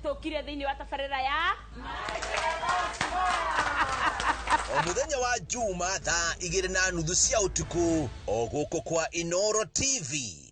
tokire thini wa tafarira ya Omudenya wa Juma thaa 2:30 cia utuku oguko kwa Inoro TV.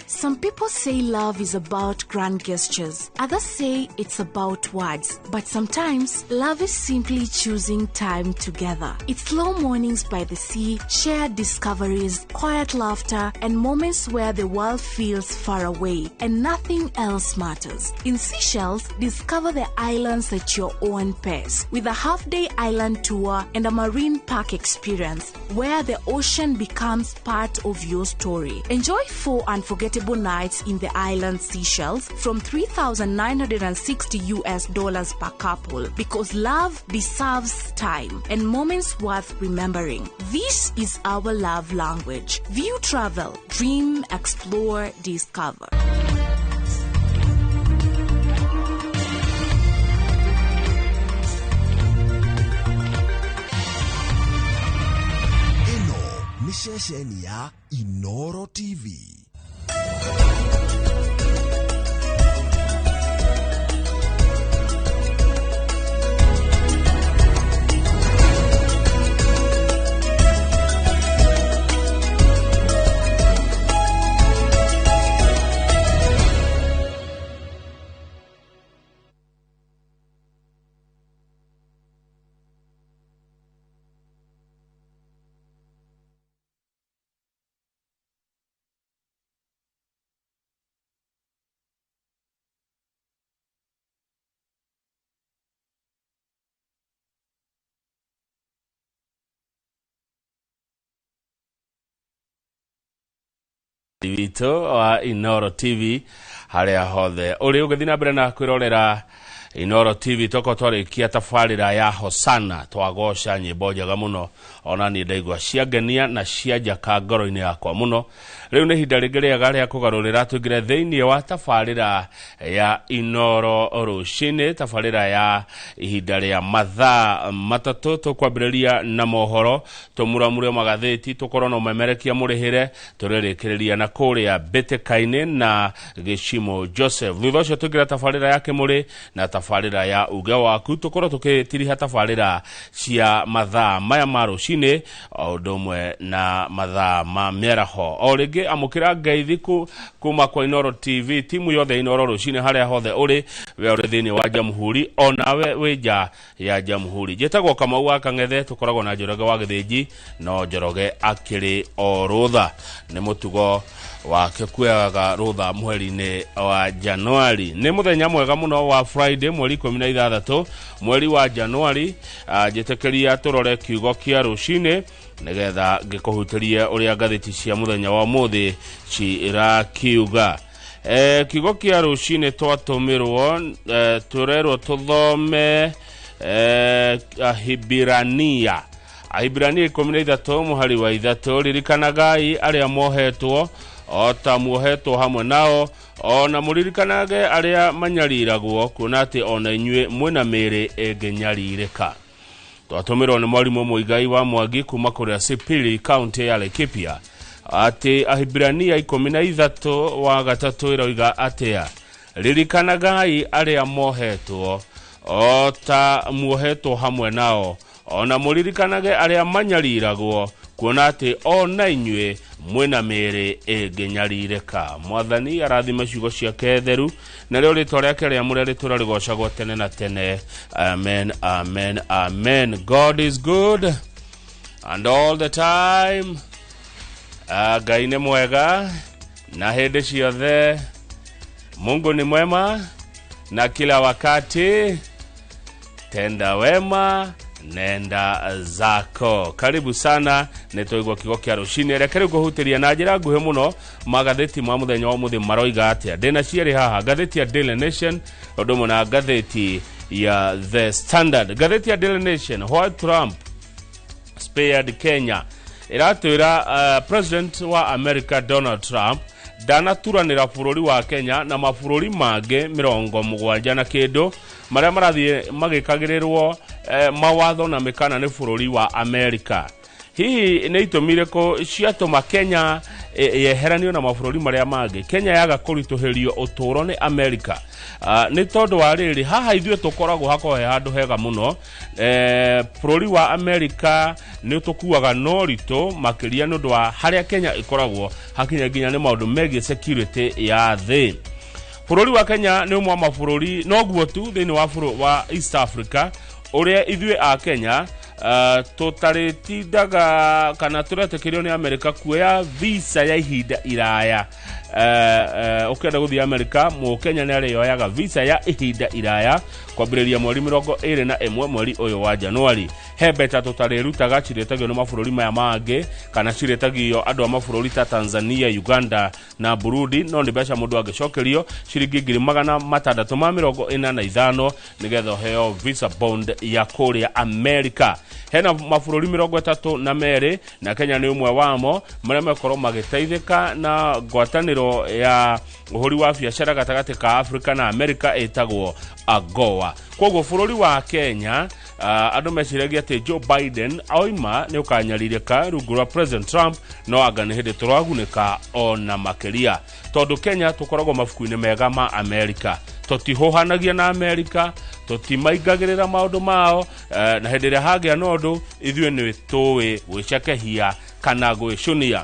Some people say love is about grand gestures. Others say it's about words. But sometimes, love is simply choosing time together. It's slow mornings by the sea, shared discoveries, quiet laughter, and moments where the world feels far away and nothing else matters. In Seychelles, discover the islands at your own pace with a half-day island tour and a marine park experience where the ocean becomes part of your story. Enjoy 4 unforgettable nights in the island Seychelles from $3,960 per couple, because love deserves time and moments worth remembering. This is our love language. View travel, dream, explore, discover. Ino ni shesheni ya Inoro TV. Wito wa Inoro TV haria hothe uri ugithina mbere na kwirorera Inoro TV toko twarikia tafarira ya Hosana twagoca nyimbo njega muno ona ni ndaigua ciangenia na cianjaka ngoro-ini yakwa muno. Riu ni hinda ringi riega ria kugarurira tungire thiini wa tafarira ya Inoro rucini, tafarira ya ihinda ria mathaa matatu tukwambiriria na mohoro tumuramure magatheti tukorwo no memerekia murihire turirikiria na kuria Betekaine na Gishimo Joseph. Thutha ucio tungira tafarira yake muri na tafarira ya uge waku tukorwo tukitiriha tafarira cia mathaa maya ma rucini o ndomwe na mathaa ma miaraho. O ringi amukira ngeithi kuma kwa Inoro TV timu yothe Inoro rucini haria hothe uri we uri thini wa Jamhuri ona we wija ya Jamhuri. Jetagwo Kamau wa Kang'ethe tukoragwo na Njoroge wa Githinji no Njoroge akiri o rutha ni mutugo wake kuyaga rutha mweri-ini wa Januari. Ni muthenya mwega muno wa Friday mweri 16 mweri wa Januari. Jetekeria turore kiugo kia rucini nigetha ngikuhutiria uria ngatheti cia muthenya wa muthi cirakiuga. Kiugo kia rucini twatumirwo turerwo tuthome Ahibirania 13 muhari wa 3. Ririkanagai aria mohetwo ota muohetwo hamwe nao ona muririkanage aria manyariragwo kuona ati ona inyue mwina miri engenyaririka. Twatumirwo ni mwarimu Muigai wa Mwangi kuma kuria Sipili county ya Laikipia ati Ahibirania 13 wa 3 iroiga atia ririkanagai aria mohetwo ota muohetwo hamwe nao ona muririkanage aria manyariragwo kuona ati ona inyue mwina miri engenyaririka. Mwathani arathima ciugo ciake theru na rio ritwa riake ria mure ritura rigocagwo tene na tene. Amen, amen, amen. God is good and all the time. Ngai ni mwega na hindi ciothe. Mungu ni mwema na kila wakati. Tenda wema nenda zako. Karibu sana netoigwa kigo kia rucini rekere guhutiria na njira nguhe muno magatheti ma muthenya wa muthi maroiga atia. Ndina ciari haha gatheti ya Daily Nation odomo na gatheti ya The Standard. Gatheti ya Daily Nation, why Trump spared Kenya. Iratwira President wa America Donald Trump danaturanira bururi wa Kenya na mabũrũri mangĩ 70 na kindu maria marathie magikagirirwo mawatho na mikana ni bururi wa America. Hihi ni itumire ko ciatuma Kenya yeheranio na mabũrũri marĩa mangĩ Kenya yaga kũritũhĩrio ũtũũro nĩ America nĩ tondũ wa rĩrĩ haha ithuĩ tũkoragwo hakorwo he handũ hega mũno bũrũri wa America nĩ tũkuaga no ritũ makĩria nĩ ũndũ wa harĩa Kenya ĩkoragwo hakinya nginya nĩ maũndũ megiĩ security ya thĩ bũrũri wa Kenya nĩ ũmwe wa mabũrũri noguo tu thĩinĩ wa bũrũri wa East Africa ũrĩa ithuĩ a Kenya tũtarĩtindaga kana tũretĩkĩrio nĩ America kuoya visa ya ihinda iraya ũkenda gũthiĩ America Mũkenya nĩ arĩoyaga visa ya ihinda iraya kwambĩrĩria mweri 21 mweri ũyũ wa Januari he beta tũtarĩrutaga ciretagio nĩ mabũrũri maya mangĩ kana ciretagio andũ a mabũrũri ta Tanzania Uganda na Burundi no nĩ mbeca mũndũ angĩcokerio ciringi 645 nĩgetha heo visa bond ya kũrĩa America hena mabũrũri 32 na Kenya nĩ ũmwe wamo marĩa makorwo magĩteithĩka na ngwatanĩro ya ũhũri wa biacara gatagatĩ ka Africa na America ĩtagwo AGOA koguo bũrũri wa Kenya andũ meciragia atĩ Joe Biden oima nĩ ũkanyarirĩka rungu rwa President Trump no anga nĩ hĩndĩ tũragunĩka ona makĩria tondũ Kenya tũkoragwo mabuku-inĩ mega ma America tũtihohanagia na America tũtimaingagĩrĩra maũndũ mao na hĩndĩ ĩrĩa hagĩa na ũndũ ithuĩ nĩ tũĩ gwĩcakehia kana gwĩcunia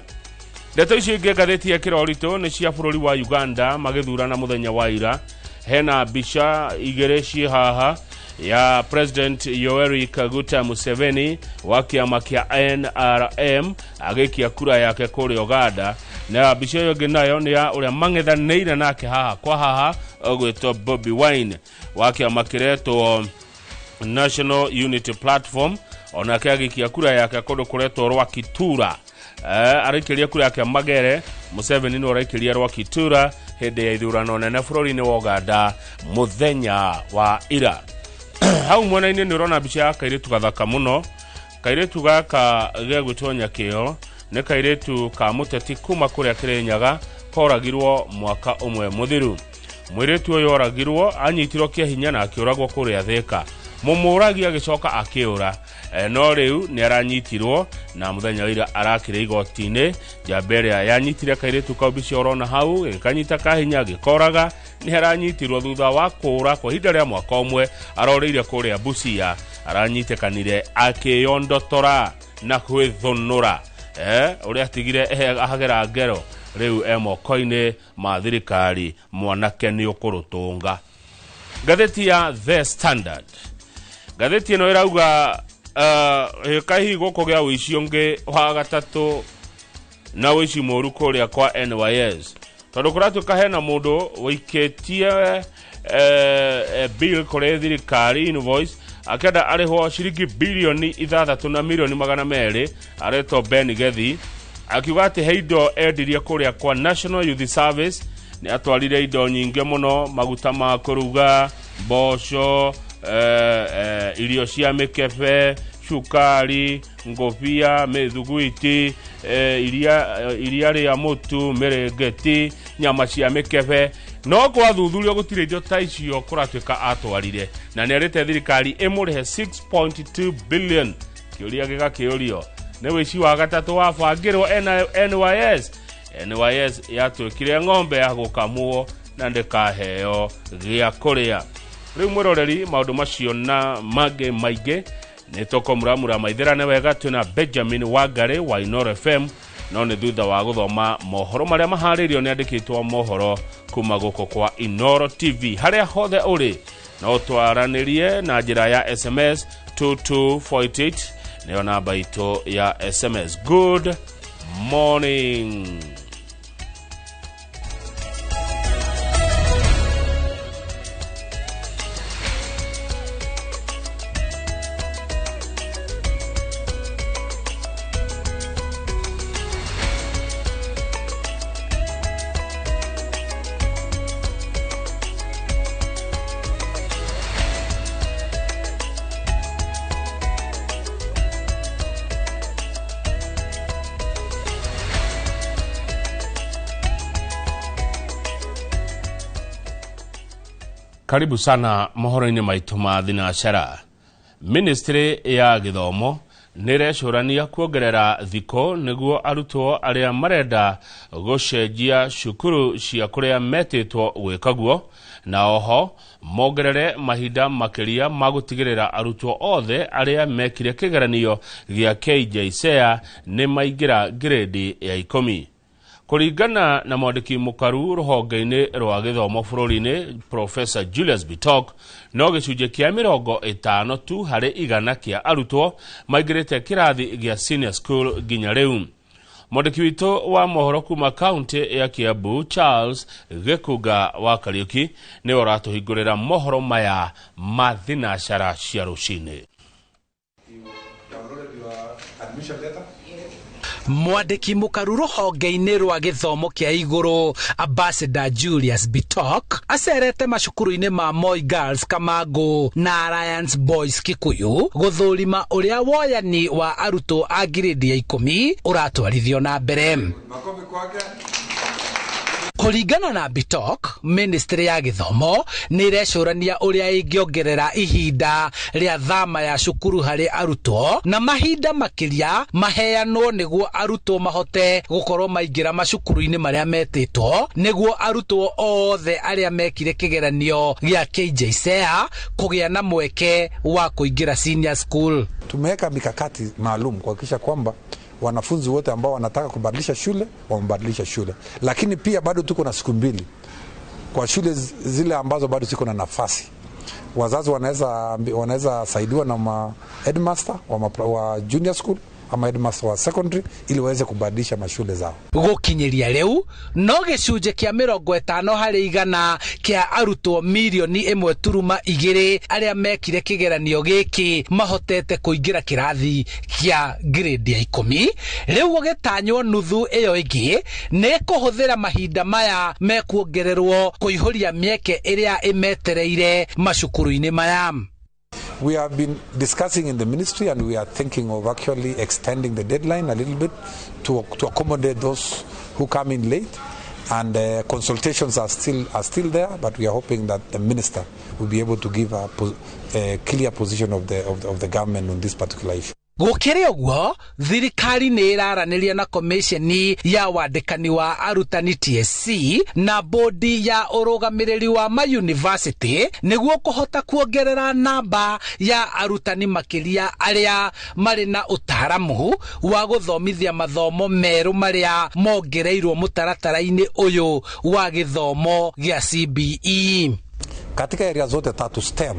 ndeto icio ingĩ ngathĩti ya kĩroritũ nĩ cia bũrũri wa Uganda magĩthurana mũthenya wa ira hena mbica igĩrĩ ciĩ haha ya President Yoweri Kaguta Museveni wa kĩama kĩa NRM agĩkia kura yake kũrĩa Uganda na mbica ĩyo ĩngĩ nayo nĩ ya ũrĩa mang'ethanĩire nake haha kwa haha ũgwĩtwo Bobi Wine wa kĩama kĩretwo National Unity Platform onake agĩkia kura yake kũndũ kũretwo rwa Kitura arĩkĩria kura yake Magere Museveni no arĩkĩria rwa Kitura hĩndĩ ya ithurano nene bũrũri-inĩ wa Uganda mũthenya wa ira hau mwena-inĩ nĩ ũrona mbica ya kairĩtu gathaka mũno kairĩtu gaka gegwĩtwo Nyakĩo nĩ kairĩtu ka mũteti kuma kũrĩa Kĩrĩnyaga koragirwo mwaka ũmwe mũthiru mũirĩtu ũyũ oragirwo anyitirwo kĩa hinya na akĩũragwo kũrĩa Thĩka mũmũragi agĩcoka akĩũra no rĩu nĩ aranyitirwo na mũthenya wa ira arakĩrĩ igoti-inĩ njamba ĩrĩa yanyitire kairĩtu kau mbica ũrona hau gĩkanyita kahinya gĩkoraga nĩ aranyitirwo thutha wa kũũra kwa ihinda rĩa mwaka ũmwe aroreire kũrĩa Busia aranyitĩkanire akĩyondotora na gwĩthũnũra ũrĩa atigire ahagera ngero rĩu moko-inĩ ma thirikari mwanake nĩ ũkũrũtũnga ngathĩti ya The Standard ngathĩti ĩno ĩrauga kahihi gũkũ gĩa ũici ũngĩ wa gatatũ na ũici mũru kũrĩa kwa NYS tondũ kũratuĩka hena mũndũ wĩikĩtie bill kũrĩ thirikari invoice akenda arĩhwo ciringi bilioni 6 na milioni 200 aretwo Ben Gethi akiuga atĩ he indo endirie kũrĩa kwa National Youth Service nĩ atwarire indo nyingĩ mũno maguta ma kũruga mboco irio cia mĩkebe cukari ngobia mĩthuguiti iria rĩa mũtu mĩrĩngĩti nyama cia mĩkebe no gwathuthurio gũtirĩ indo ta icio kũratuĩka atwarire na nĩ arĩte thirikari ĩmũrĩhe 6.2 billion kĩũria gĩgakĩũrio nĩ wĩici wa gatatũ wabangĩrwo NYS yatuĩkire ng'ombe ya gũkamwo na ndĩkaheo gĩa kũrĩa rĩu mwĩroreri maũndũ macio na mangĩ maingĩ nĩ tũkũmuramura maithĩrane wega twĩna Benjamin Wangari wa Inoro FM no nĩ thutha wa gũthoma mohoro marĩa maharĩirio nĩ andĩkĩtwo mohoro kuma gũkũ kwa Inoro TV harĩa hothe ũrĩ no twaranĩrie na njĩra ya SMS 2248 nĩyo namba itũ ya SMS. Good morning. Karibu sana mohoro-inĩ maitũ ma thinacara. Ministry ya gĩthomo nirecurania kuongerera thiko niguo arutwo aria marenda gucenjia cukuru cia kuria metitwo gwikaguo, na oho mongerere mahinda makiria magutigirira arutwo othe aria mekire kigeranio gia KJSEA ni maingira grade ya 10. Kuringana na mwandiki mukaru ruhonge-ini rwa githomo bururi-ini Professor Julius Bitok, no gicunje kia 50 tu hari igana kia arutwo maigirite kirathi gia senior school ginya riu. Mwandiki witu wa mohoro kuma kaunti ya Kiambu Charles Gekuga wa Kariuki ni oratuhingurira mohoro maya mathinashara cia rucini. Mwandiki mukaru ruhonge-ini rwa githomo kia iguru Ambassador Julius Bitok acerete macukuru-ini ma Moi Girls Kamango na Alliance Boys Kikuyu guthurima uria woyani wa arutwo a grade ya 10 uratwarithio na mbere. Kuringana na Bitok, Ministry ya Githomo ni irecurania uria ingiongerera ihinda ria thama ya cukuru hari arutwo na mahinda makiria maheanwo niguo arutwo mahote gukorwo maingira macukuru-ini maria metitwo niguo arutwo othe aria mekire kigeranio gia KJSEA kugia na mweke wa kuingira senior school. Tumeweka mikakati maalum kuhakikisha kwamba wanafunzi wote ambao wanataka kubadilisha shule wamebadilisha shule, lakini pia bado tuko na siku mbili kwa shule zile ambazo bado ziko na nafasi. Wazazi wanaweza saidiwa na headmaster wa junior school ama headmaster wa secondary ili waweze kubadilisha mashule zao. Gukinyiria riu no gicunje kia 50 hari igana kia arutwo milioni 1.2 aria mekire kigeranio giki mahotete kuingira kirathi kia grade ya 10. Riu gugitanywo nuthu iyo ingi ni kuhuthira mahinda maya mekuongererwo kuihuria mieke iria imetereire macukuru-ini maya. We have been discussing in the ministry and we are thinking of actually extending the deadline a little bit to accommodate those who come in late, and consultations are still there, but we are hoping that the minister will be able to give a clear position of the government on this particular issue. Gukiri uguo thirikari ni iraraniria na komisheni ya wandikani wa arutani TSC na bodi ya urugamiriri wa ma university niguo kuhota kuongerera namba ya arutani makiria aria mari na utaramu wa guthomithia mathomo meru maria mongereirwo mutaratara-ini uyu wa githomo gia CBE. Katika area zote tatu, STEM,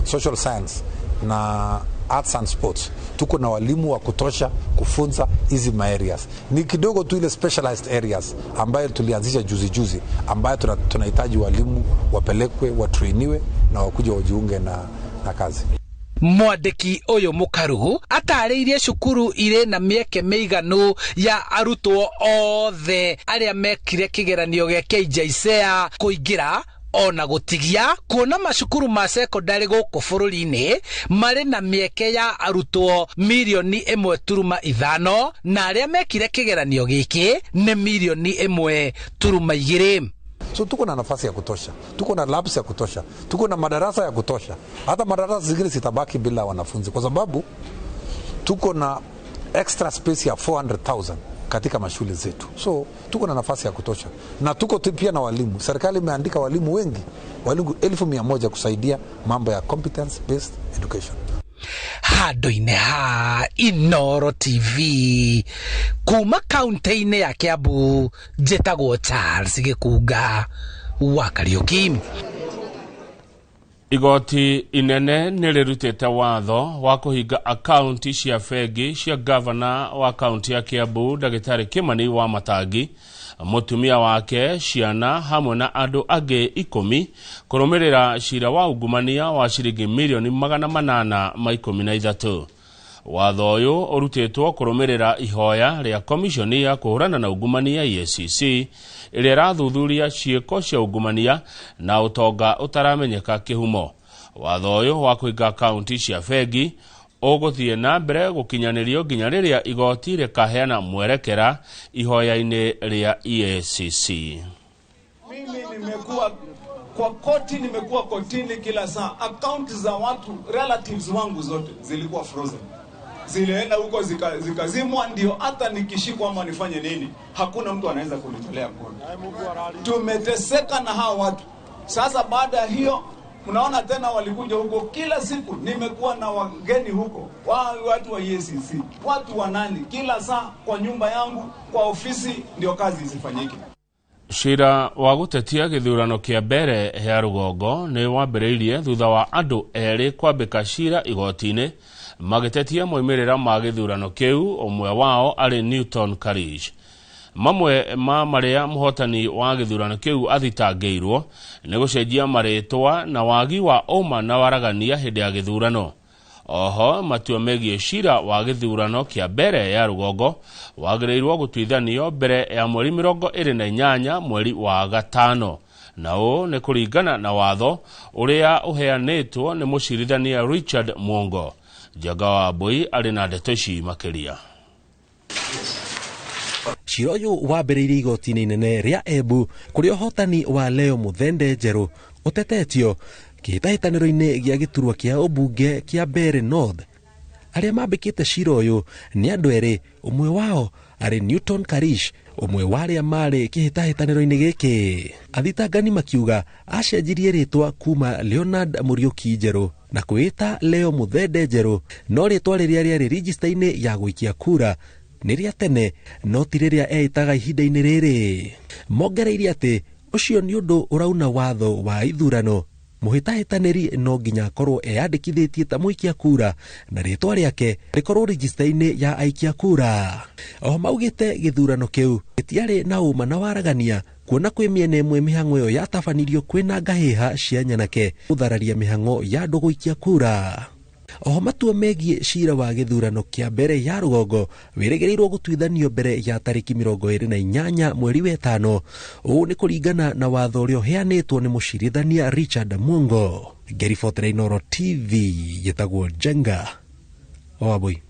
social science na arts and sports, tuko na walimu wa kutosha kufunza hizi areas. Ni kidogo tu ile specialized areas ambayo tulianzisha juzi ambayo tunahitaji walimu wapelekwe, watrainiwe na wakuje wajiunge na kazi. Mwandiki uyu mukaru atariirie cukuru ire na mieke meiganu ya arutwo othe aria mekire kigeranio gia KJSEA kuingira ona gutigia kuona macukuru ma secondary guku bururi-ini mari na mieke ya arutwo milioni 1.5 na aria mekire kigeranio giki ni milioni 1.2. So tuko na nafasi ya kutosha, tuko na labs ya kutosha, tuko na madarasa ya kutosha. Hata madarasa zingine sitabaki bila wanafunzi kwa sababu tuko na extra space ya 400,000 katika mashule zetu. So tuko na nafasi ya kutosha na tuko pia na walimu. Serikali imeandika walimu wengi, walimu 1,100 kusaidia mambo ya competence based education. Handu-ini ha Inoro TV kuma kaunti-ini ya Kiambu, njitagwo Charles Gikuga wa Kariuki. Igoti inene nirirutite watho wa kuhinga akaunti cia bengi cia governor wa kaunti ya Kiambu Ndagitari Kimani wa Matangi, mutumia wake, ciana hamwe na andu angi 10 kurumirira cira wa ungumania wa ciringi milioni 813. Watho uyu urutitwo kurumirira ihoya ria komishoni ya kuhurana na ungumania EACC iria rathuthuria ciiko cia ungumania na utonga utaramenyeka kihumo. Watho uyu wa kuiga akaunti cia bengi uguthie na mbere gukinyanirio ginya riria igoti rikaheana mwerekera ihoya-ini ria EACC. Mimi nimekuwa kwa koti, nimekuwa kotini kila saa. Akaunti za watu relatives wangu zote zilikuwa frozen. zilienda huko zikazimwa, ndio hata nikishikwa ama nifanye nini, hakuna mtu anaweza kunitolea mkono. Tumeteseka na hawa watu. Sasa baada ya hiyo, mnaona tena walikuja huko kila siku. Nimekuwa na wageni huko, watu wa EACC, watu wa nani, kila saa kwa nyumba yangu, kwa ofisi, ndio kazi zifanyike. Shira wa gutetia githurano kia mbere ya Rugongo ni wambiriirie thutha wa andu eri kwambika shira igoti-ini magitetia moimirira ma githurano kiu, umwe wao ari Newton Karish. Mamwe ma maria muhotani wa githurano kiu athitangiirwo ni gucenjia maritwa na wagi wa oma na waragania hindi ya githurano. Oho matua megie shira wa githurano kia mbere ya Rugongo wagiriirwo gutwithanio mbere ya mweri 28 mweri wa gatano, nao ni kuringana na watho uria uheanitwo ni mucirithania Richard Mwongo. Njenga wa Mbui ari na ndeto ici makiria. Cira uyu wambiriirie igoti-ini inene ria Embu kuria hotani wa Leo Muthende Njeru utetetio kihitahitaniro-ini gia giturwa kia ubunge kia Mbeere North. Aria mambikite cira uyu ni andu eri, umwe wao ari Newton Karish, umwe waria mari kihitahitaniro-ini giki. Athitangani makiuga acenjirie ritwa kuma Leonard Muriuki Njeru na kwita Leo Muthende Njeru, no ritwa riria riari register-ini ya guikia kura ni ria tene, no ti riria eitaga ihinda-ini riri. Mongereirie ati ucio ni undu urauna watho wa ithurano. Muhitahitaniri no nginya akorwo eyandikithitie ta muikia kura na ritwa riake rikorwo register-ini ya aikia kura. O maugite githurano kiu gitiari na uma na waragania, kuona kwi miena imwe mihango iyo yatabanirio kwina ngahiha cia nyanake uthararia mihango ya andu guikia kura. Oho matua megie cira wa githurano kia mbere ya Rugongo wirigirirwo gutwithanio mbere ya tariki 28 mweri wa gatano. Uu ni kuringana na watho uria uheanitwo ni mucirithania Richard Mwongo. Gerifotera Inoro TV yetagwo Njenga wa Mbui.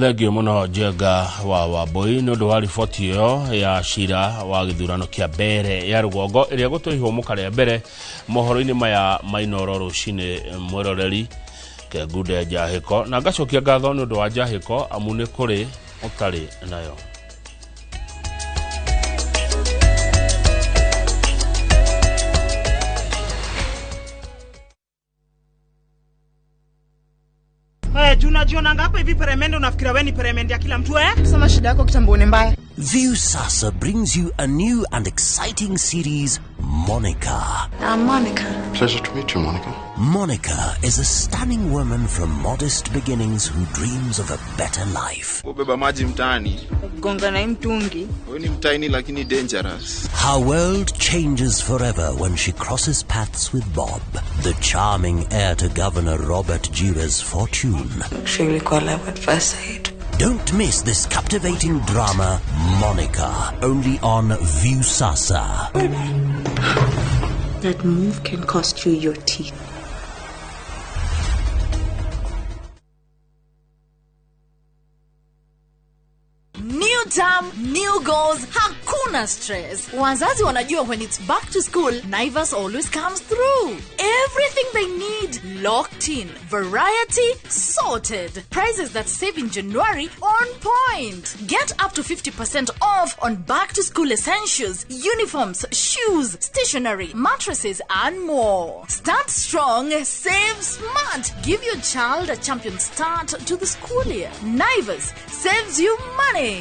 Thengio muno Njenga wa Wambui nundu wa riboti iyo ya cira wa githurano kia mbere ya Rugongo iria gutwihwo mukaria mbere mohoro-ini maya mainoro rucini mwiroreri ke Ngude Njahiko na ngacokia ngatho nundu wa Njahiko amu ni kuri utari nayo. Unajionanga hapa hivi peremende unafikira wewe ni peremende ya kila mtu Sema shida yako kitambo ni mbaya. Viusasa brings you a new and exciting series, Monica. I'm Monica. Pleasure to meet you, Monica. Monica is a stunning woman from modest beginnings who dreams of a better life. Ubeba maji mtaani. Gonga na mtungi. Wewe ni mtaini lakini dangerous. Her world changes forever when she crosses paths with Bob, the charming heir to Governor Robert Jira's fortune. Actually call love at first sight. Don't miss this captivating drama, Monica, only on Viusasa. That move can cost you your teeth. New term, new goals, hakuna stress. Wazazi wanajua when it's back to school, Naivas always comes through. Everything they need, locked in. Variety, sorted. Prices that save in January, on point. Get up to 50% off on back to school essentials, uniforms, shoes, stationery, mattresses, and more. Start strong, save smart. Give your child a champion start to the school year. Naivas saves you money.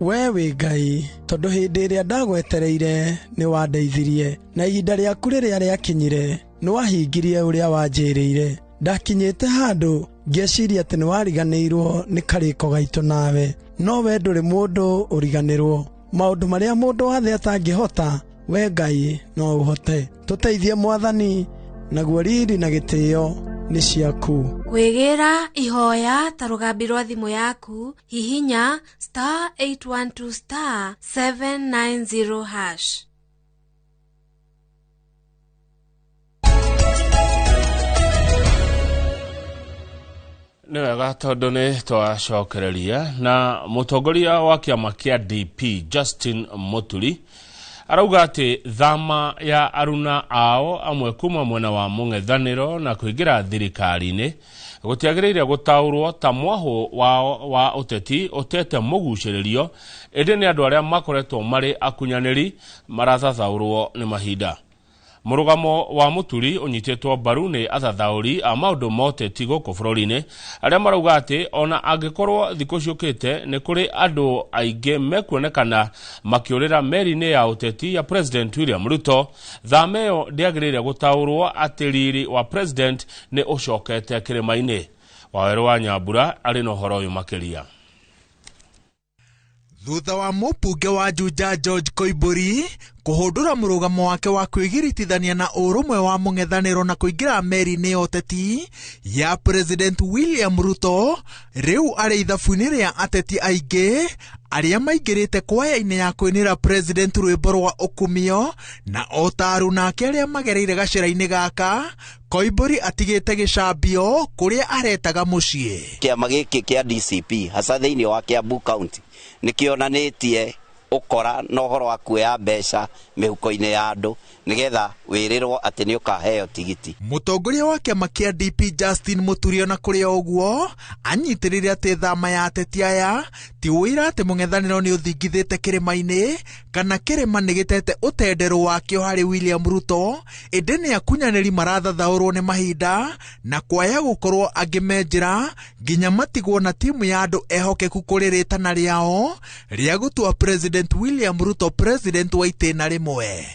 Wewe Ngai, tondu hindi iria ndagwetereire ni wandeithirie na ihinda riaku riria riakinyire ni wahingirie uria wanjirire. Ndakinyite handu ngeciria ati ni wariganirwo ni kariko gaitu nawe, no we nduri mundu uriganirwo. Maundu maria mundu wathe atangihota, we Ngai no uhote. Tuteithie Mwathani, naguo riri na gitio ni ciaku. Wigira ihoya ta rugambi rwa thimu yaku hihinya *812*790#. Ni wega tondu ni twacokereria na mutongoria wa kiama kia DP Justin Muturi arauga ati thama ya aruna ao amwe kuma mwena wa mung'ethaniro na kuingira thirikari-ini gutiagiriire gutaurwo ta mwaho wa uteti utete muguciririo indi ni andu aria makoretwo mari akunyaniri marathathaurwo ni mahinda. Murugamo wa muturi unyitetwo mbaru ni athathauri a maundu moteti guku bururi-ini aria marauga ati ona angikorwo thiku ciukite ni kuri andu aingi mekuonekana makiurira meri-ini ya uteti ya President William Ruto, thama iyo ndiagiriire gutaurwo ati riri wa president ni ucokete kirima-ini. Waweru wa Nyambura ari na uhoro uyu makiria. Thutha wa mũmbunge wa Juja George Koimburi kuhundura murugamo wake wa kwigiritithania na urumwe wa mung'ethaniro na kuingira meri-ini ya uteti ya President William Ruto, riu ari ithabu-ini ria ateti aingi aria maingirite kwaya-ini ya kwinira President rwimbo rwa ukumio na otaru nake aria magereire gacira-ini gaka. Koimburi atigite gicambio kuria aretaga mucii. Kiama giki kia DCP hasa thiini wa Kiambu County nikionanitie ukora na uhoro wa kuoya mbeca mihuko-ini ya andu nigetha wirirwo ati ni ukaheo tigiti. Mutongoria wa kiama kia DP Justin Muturi na kuria uguo anyitirire ati thama ya ateti aya ti wira ati mung'ethaniro ni uthingithite kirima-ini kana kirima ni gitete utendero wakio hari William Ruto, indi ni akunyaniri marathathaurwo ni mahinda na kwaya gukorwo angimenjira nginya matigwo na timu ya andu ehokeku kuri ritana riao ria gutua President William Ruto president wa itena rimwe.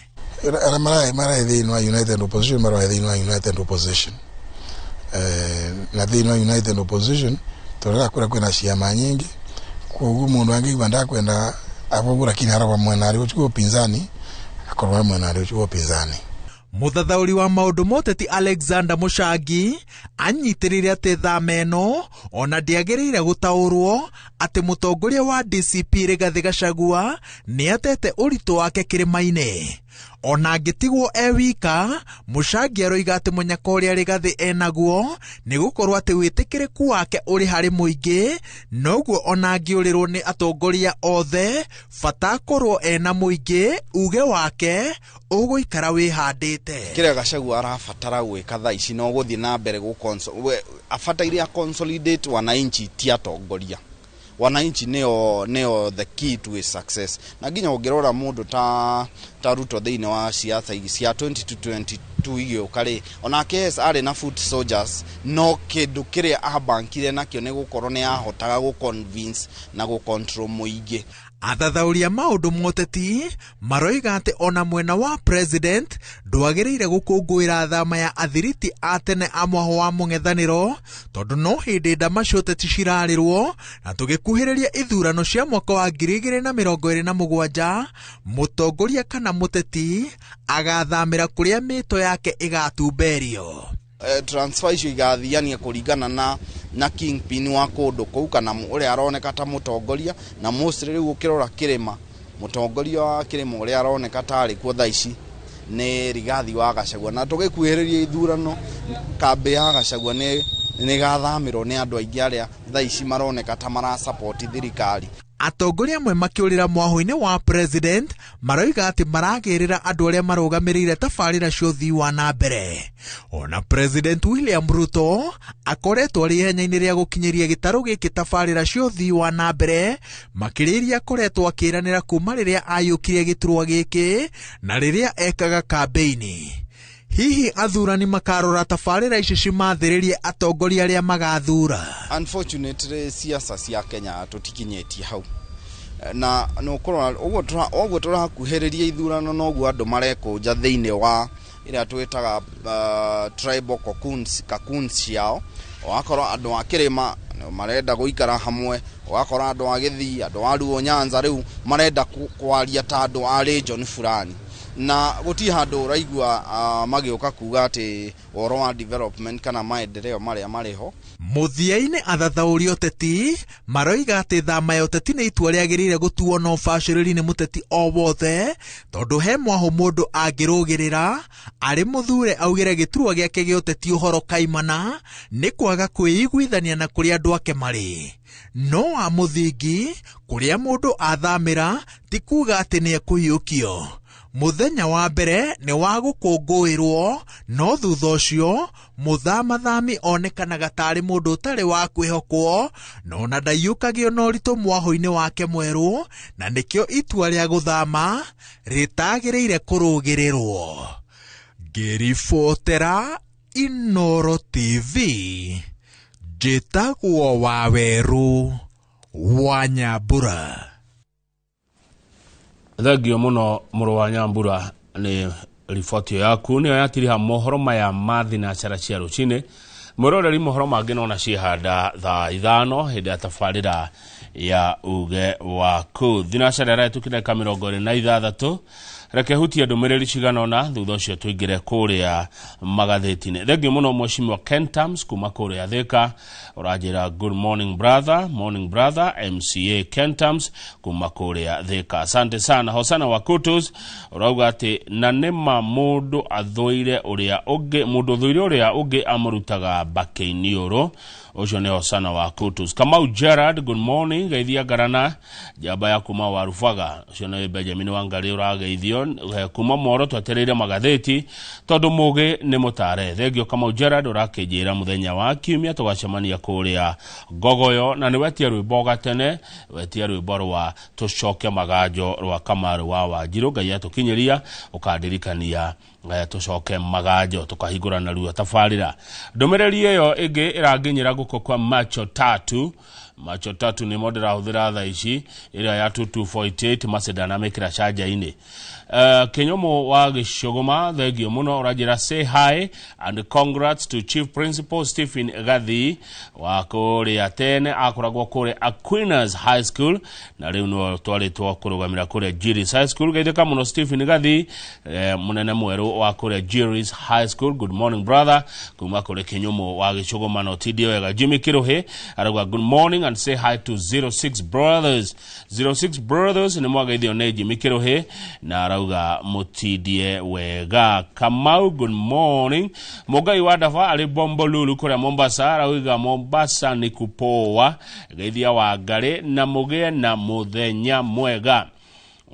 Mara thiini wa United Opposition mara thiini wa United Opposition na thiini wa United Opposition torera kwina ciama nyingi koguo mundu angigwa ndakwenda avugura kinara mwena ari ucio upinzani akorwa mwena ari ucio upinzani. Muthathauri wa maundu moteti Alexander Mushangi anyitirire ati thama ino ona ndiagiriire gutaurwo ati mutongoria wa DCP Rigathi Gachagua ni atete uritu wake kirima-ini. Ona angitigwo wika, Mushangi aroiga ati munyaka uria Rigathi enaguo ni gukorwo ati witikiriku wake uri hari muingi, noguo ona angiurirwo ni atongoria othe bata korwo ena muingi uge wake uguikara wihandite. Kiria Gachagua arabatara gwika thaa ici no guthii na mbere afataire consolidate wananchi ti atongoria. Wananchi neo the key to his success. Na nginya ungirora mundu ta Ruto thiini wa siasa cia 2022 igio kare onake ari na foot soldiers no kindu kiria abankire nakio ni gukorwo ni ahotaga gu convince na gu control muingi. Athathauria maundu moteti maroiga ati ona mwena wa president ndwagiriire gukungwira thama ya athiriti atene a mwaho wa mung'ethaniro tondu no hindi ndamacoteti cirarirwo na tugikuhiriria ithurano cia mwaka wa 2027 mutongoria kana muteti agathamira kuria mito yake igatumberio. Transfer icio igathiania kuringana na kingpin wa kundu kou kana uria aroneka ta mutongoria na mostly riu ukirora kirima mutongoria wa kirima uria aroneka ta ari kuo thaici ni Rigathi wa Gachagua na tugikuhiriria ithurano kambe ya Gachagua ni gathamirwo ni andu aingi aria thaici maroneka ta mara support thirikari. Atongoria amwe makiurira mwaho-ini wa president maroiga ati maragirira andu aria marugamirire tabarira cio thii wa na mbere. Ona President William Ruto akoretwo ari ihenya-ini ria gukinyiria gitaru giki tabarira cio thii wa na mbere makiriria akoretwo akiranira kuma riria ayukirie giturwa giki na riria ekaga kampeini. Hihi athurani makarora tabarira ici cimathiririe atongoria aria magathura. Unfortunately siasa cia Kenya tutikinyetie hau na no korwa oguo turakuhiriria ithurano noguo andu marekunja thiini wa iria twitaga tribal cocoons ciao. Wakorwo andu a kirima marenda guikara hamwe, wakorwo andu a Githii, andu a Luo Nyanza riu marenda kwaria ta andu a region fulani na guti handu raigua magioka kuga ati woro wa development kana maendeleo maria mariho. Muthiaine athathauri oteti maroiga ati thama ya oteti ni itua riagirire gutuo no baciriri ni muteti o wothe tondu he mwaho mundu angirugirira ari muthure augire giturwa giake gia oteti uhoro kaimana ni kwaga kwiyiguithania na kuria andu ake mari. No a muthingi kuria mundu athamira ti kuga ati ni ekuhiukio. muthenya wa mbere ni wa gukungũĩrwo no thutha ũcio muthamathami onekanaga tarĩ mũndũ ũtarĩ wa kwĩhokwo no na ndaiyũkagio na ũritũ mwahũ-inĩ wake mwerũ na nĩkĩo itua rĩa gũthama rĩtagĩrĩire kũrũgĩrĩrwo. Ngĩribotera Inooro TV, njĩtagwo Waweru wa Nyambura. Thengio muno mũrũ wa Nyambura nĩ riboti yaku nĩyo yatiriha mohoro maya ma thinacara cia rũcinĩ. Mũroreri mohoro mangĩ no na cihanda thaa 5 hĩndĩ ya tabarĩra ya uge waku. Thinacara ĩratukire ka 26 reke hutia ndũmĩrĩri cigana ona thutha ũcio tũingĩre kũrĩa magathĩti-inĩ. Thengio mũno Mheshimiwa Kentams kuma kũrĩa Thika ũranjĩra good morning brother MCA Kentams kuma kũrĩa Thika. Asante sana. Hosana wa Kutus ũrauga atĩ na nĩma mũndũ athũire ũrĩa ũngĩ amũrutaga bakĩ-inĩ ũrũ. Ucio ni Hosana wa Kutus. Kamau Gerard, good morning. Geithia Garana jaba ya kuma wa Rufaga. Ucio ni Benjamin Wangari urageithio kuma Moro twetereire magatheti tondu mugi ni mutare. Thengio Kamau Gerard urakĩnjĩra muthenya wa kiumia tugacemania kũrĩa Gogoyo na ni wetia rwĩmbo gatene, wetia rwĩmbo rwa tucoke magajo rwa Kamaru wa Wanjiru. Ngai atukinyiria ukandirikania tucoke magajo tukahingũrana ruo tabarĩra. Ndũmĩrĩri ĩyo ĩngĩ ĩranginyĩra guko kwa Macho Tatu ni modera hũthĩra thaa ici ĩrĩa ya 2248 Macedana mekĩra caja-inĩ. Kenyomo wa Gĩcũgũma, thengio mũno ũranjĩra say hi and congrats to Chief Principal Stephen Gathi wa kũrĩa tene akoragwo kũrĩa Aquinas High School na rĩu no twarĩtwo kũrũgamĩra kũrĩa Jiris High School. Geithĩka mũno Stephen Gathi mũnene mwerũ wa kũrĩa Jiris High School. Good morning brother kuma kũrĩa Kenyomo wa Gĩcũgũma no tidio wega. Jimmy Kiruhi arauga good morning and say hi to 06 brothers ni mwageithio nĩ Jimmy Kiruhi na arauga mutidie wega. Kamau good morning. Mogai wadafa ali Bombolulu kũrĩa Mombasa arauga Mombasa ni kupoa. Geithia Wangari na mugie na muthenya mwega.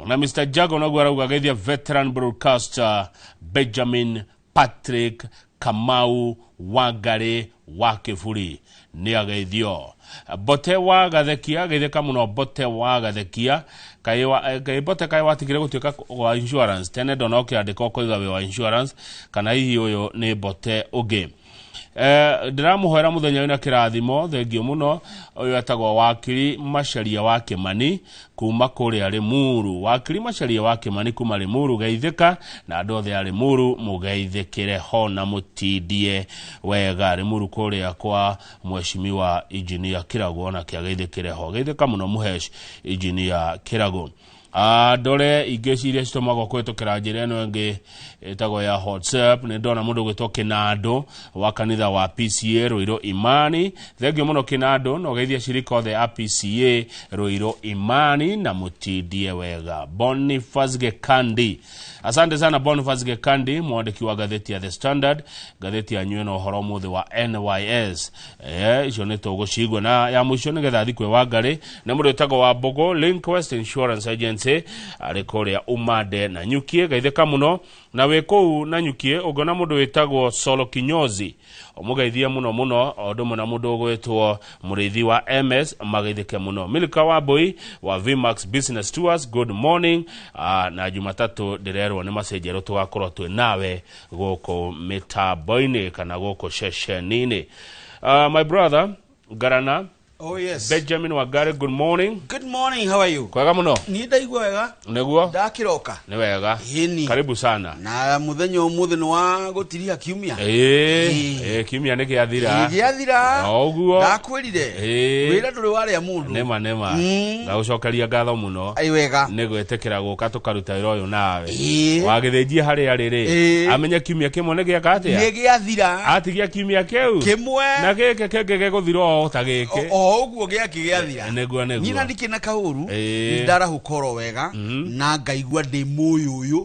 Na Mr. Jago naguo arauga geithia veteran broadcaster Benjamin Patrick Kamau Wangari wa Kĩburi ni ageithio. Bote wa Gathekia, geithĩka mũno Bote wa Gathekia. Bote kai watigire gũtuĩka wa insurance tene ndona ũkĩandĩka ũkoiga we wa insurance kana hihi ũyũ nĩ Bote ũngĩ. Ndĩramũhoera mũthenya wĩna kĩrathimo. Thengio mũno. Ũyũ etagwo Wakiri Macharia wa Kĩmani kuma kũrĩa Limuru. Wakiri Macharia wa Kĩmani kuma Limuru geithĩka na andũ othe a Limuru mũgeithĩkĩre ho na mũtindie wega. Limuru kũrĩa kwa Mheshimiwa Engineer Kirago na kĩageithĩkĩre ho. Geithĩka mũno Muhesh Engineer Kirago. Dole igeciria citomagwo kwĩtũkĩra njĩra ĩno ĩngĩ ĩtagwo ya WhatsApp. Nĩ ndona mũndũ gwĩtwo Kinando wa kanitha wa PCA Ruiru Imani. Thengio mũno Kinando no geithia shirika othe a PCA Ruiru Imani na mũtindie wega. Boniface Gekandi. Asante sana Boniface Gekandi, mwandĩki wa gatheti ya The Standard, gatheti ya nyuĩ na ũhoro mũthĩ wa NYS. Icio nĩ tũgũcigwo na ya mũico nĩgetha thikwe Wangari na mũndũ wĩtagwo wa Bogo Link West Insurance Agency arĩ kũrĩa Umande na Nyukie. Geithĩka mũno na wĩ kũu na Nyukie ũngona mũndũ wĩtagwo Solo Kinyozi ũmũgeithie mũno o ũndũ mũna mũndũ ũgwĩtwo mũrĩithi wa MS mageithĩke mũno. Milka Wambui wa VMAX Business Tours, good morning. Na Jumatatu ndĩrerwo nĩ macenjerwo tũgakorwo twĩ nawe gũkũ mĩtambo-inĩ kana gũkũ ceceni-inĩ. My brother Garana. Oh yes. Benjamin Wangari, good morning. Good morning, how are you? Kwega muno. Ni ndaigua wega. Neguo? Ndakiroka. Ni wega. Yeni. Karibu sana. Na muthenya ũmũthĩ nĩ wa gũtiria kiumia. Kiumia nĩ gĩathira. Nĩ gĩathira. Oguo. Ndakwĩrire. Wĩra ndũrĩ warĩa mũndũ. Nema. Ngagũcokeria ngatho mũno. Ai wega. Nĩ gwĩtĩkĩra gũka tũkaruta wĩra ũyũ nawe. Wagĩthĩnjie harĩa rĩrĩ. Amenya kiumia kĩmwe nĩ gĩaka atĩa? Nĩ gĩathira. Atigia kiumia kĩu. Kĩmwe. Na gĩkĩ kĩngĩ gĩgũthira o ta gĩkĩ. oguo gä akä gä athira nyina ndikä na kaåru ndarahu koro wega na ngaigua ndä må yå yå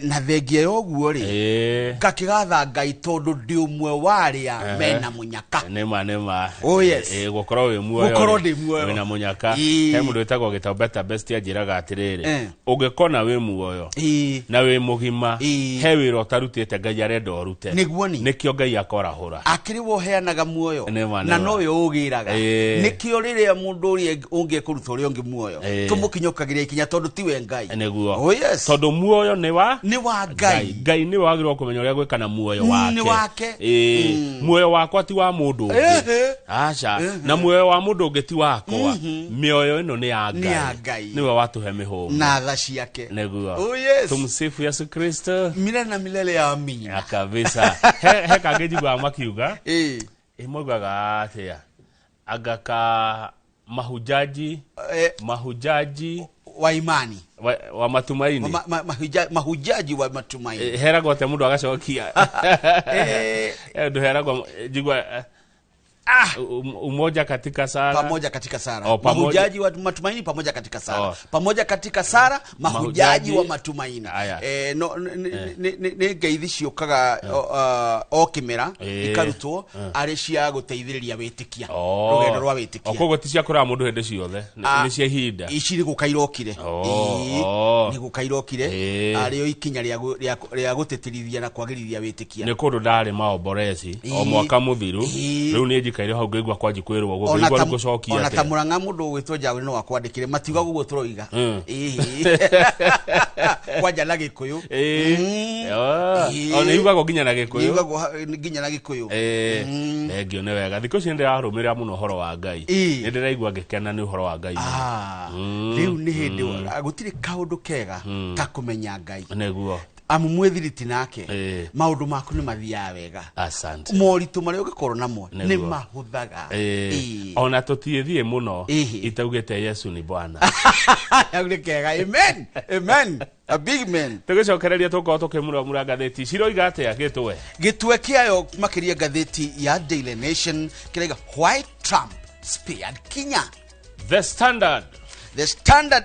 na thengia ya åguo rä ngakä gatha Ngai tondå ndä å mwe warä a mena må nyaka gå korwo wä muoyo wĩna må nyaka he må ndå wä tagwo gä tao Better Best anjä raga atä rä rä å ngä kona wä muoyo na wä må gima he wä ra å tarutä te Ngai arenda å rute nä kä o Ngai akorahå ra akä rä wo heanaga muoyo na no we å gä raga nä kä o rä rä a må ndå å rä å ngä kå ruta å rä a å ngä muoyo tå må kinyåkagä rä ikinya tondå tiwe Ngai tondå muoyo nä wa Ngai Ngai nä wagä rwo kå menya å rä a gwä kana muoyo wake muoyo wakwa ti wa må ndå å ngä aca na muoyo wa må ndå å ngä ti wakwa mä oyo ä no nä ya Ngai nä we watå he mä hå na tha ciake näguo tumsifu Yesu Kristo milele na milele ya amina kabisa he kangä njiguaga makiuga maugaga atä agaka mahujaji wa imani wa matumaini mahujaji wa matumaini heragwo atä må ndå agacokia ndå heragwo njigua umoja katika sara pamoja katika sara mahujaji wa matumaini pamoja katika sara pamoja katika sara mahujaji wa matumaini ne ngeithi ciokaga o kimera ikarutwo ari cia guteithiriria witikia rugendo rwa witikia koguo ti cia kura mundu hende ciothe ni cia hinda iciri gukairokire ni gukairokire ario ikinya ria gutetirithia na kwagirithia witikia ni kundu ndari maomboreci o mwaka muthiru riu ni kaire hau ngigwa kwanji kwirwo go ngigwa gucokia ona ta muranga mundu gwitwo jawe no akwandikire matiuga gugo turoiga kwanja na gikuyu ona yuga go ginya na gikuyu yuga go ginya na gikuyu ngio ne wega thiko cinde arumira muno horo wa Ngai ni ndiraigwa ngikena ni horo wa Ngai riu ni hindi gutire kaundu kega ta kumenya Ngai neguo amumwethiriti nake maundu maku ni mathia wega asante moritu mari ugikorwo namo ni mahuthaga ona tutiethie muno itaugite Yesu ni Bwana yagurikega amen a big man tugicokereria tuko tukimura mura gatheti ciroiga atia gitwe kiayo makiria gatheti ya Daily Nation kirega White Trump spared Kenya. The Standard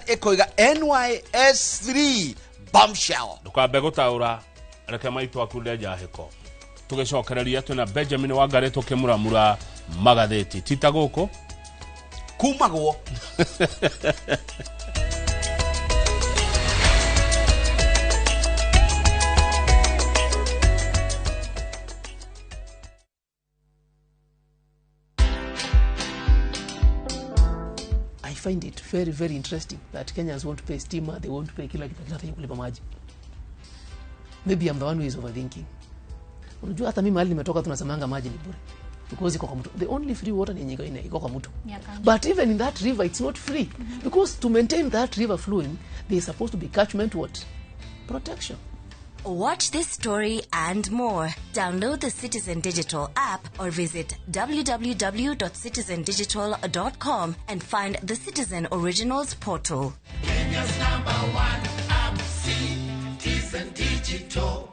ekoiga NYS3 bombshell dukambe gutaura reke maitu akunde njahiko tugicokereria twina Benjamin Wangari tukimuramura magatheti tita guko kumagwo I find it very, very interesting that Kenyans won't pay stima, they won't pay kila kitu hata kulipa maji. Maybe I'm the one who is overthinking. Unajua hata mimi mahali nimetoka tunasemanga maji ni bure. Because iko kwa mtu. The only free water ni yenye iko kwa mtu. But even in that river it's not free. Because to maintain that river flowing, there is supposed to be catchment what? Protection. Watch this story and more. Download the Citizen Digital app or visit www.citizendigital.com and find the Citizen Originals portal. Kenya's #1 app, Citizen Digital.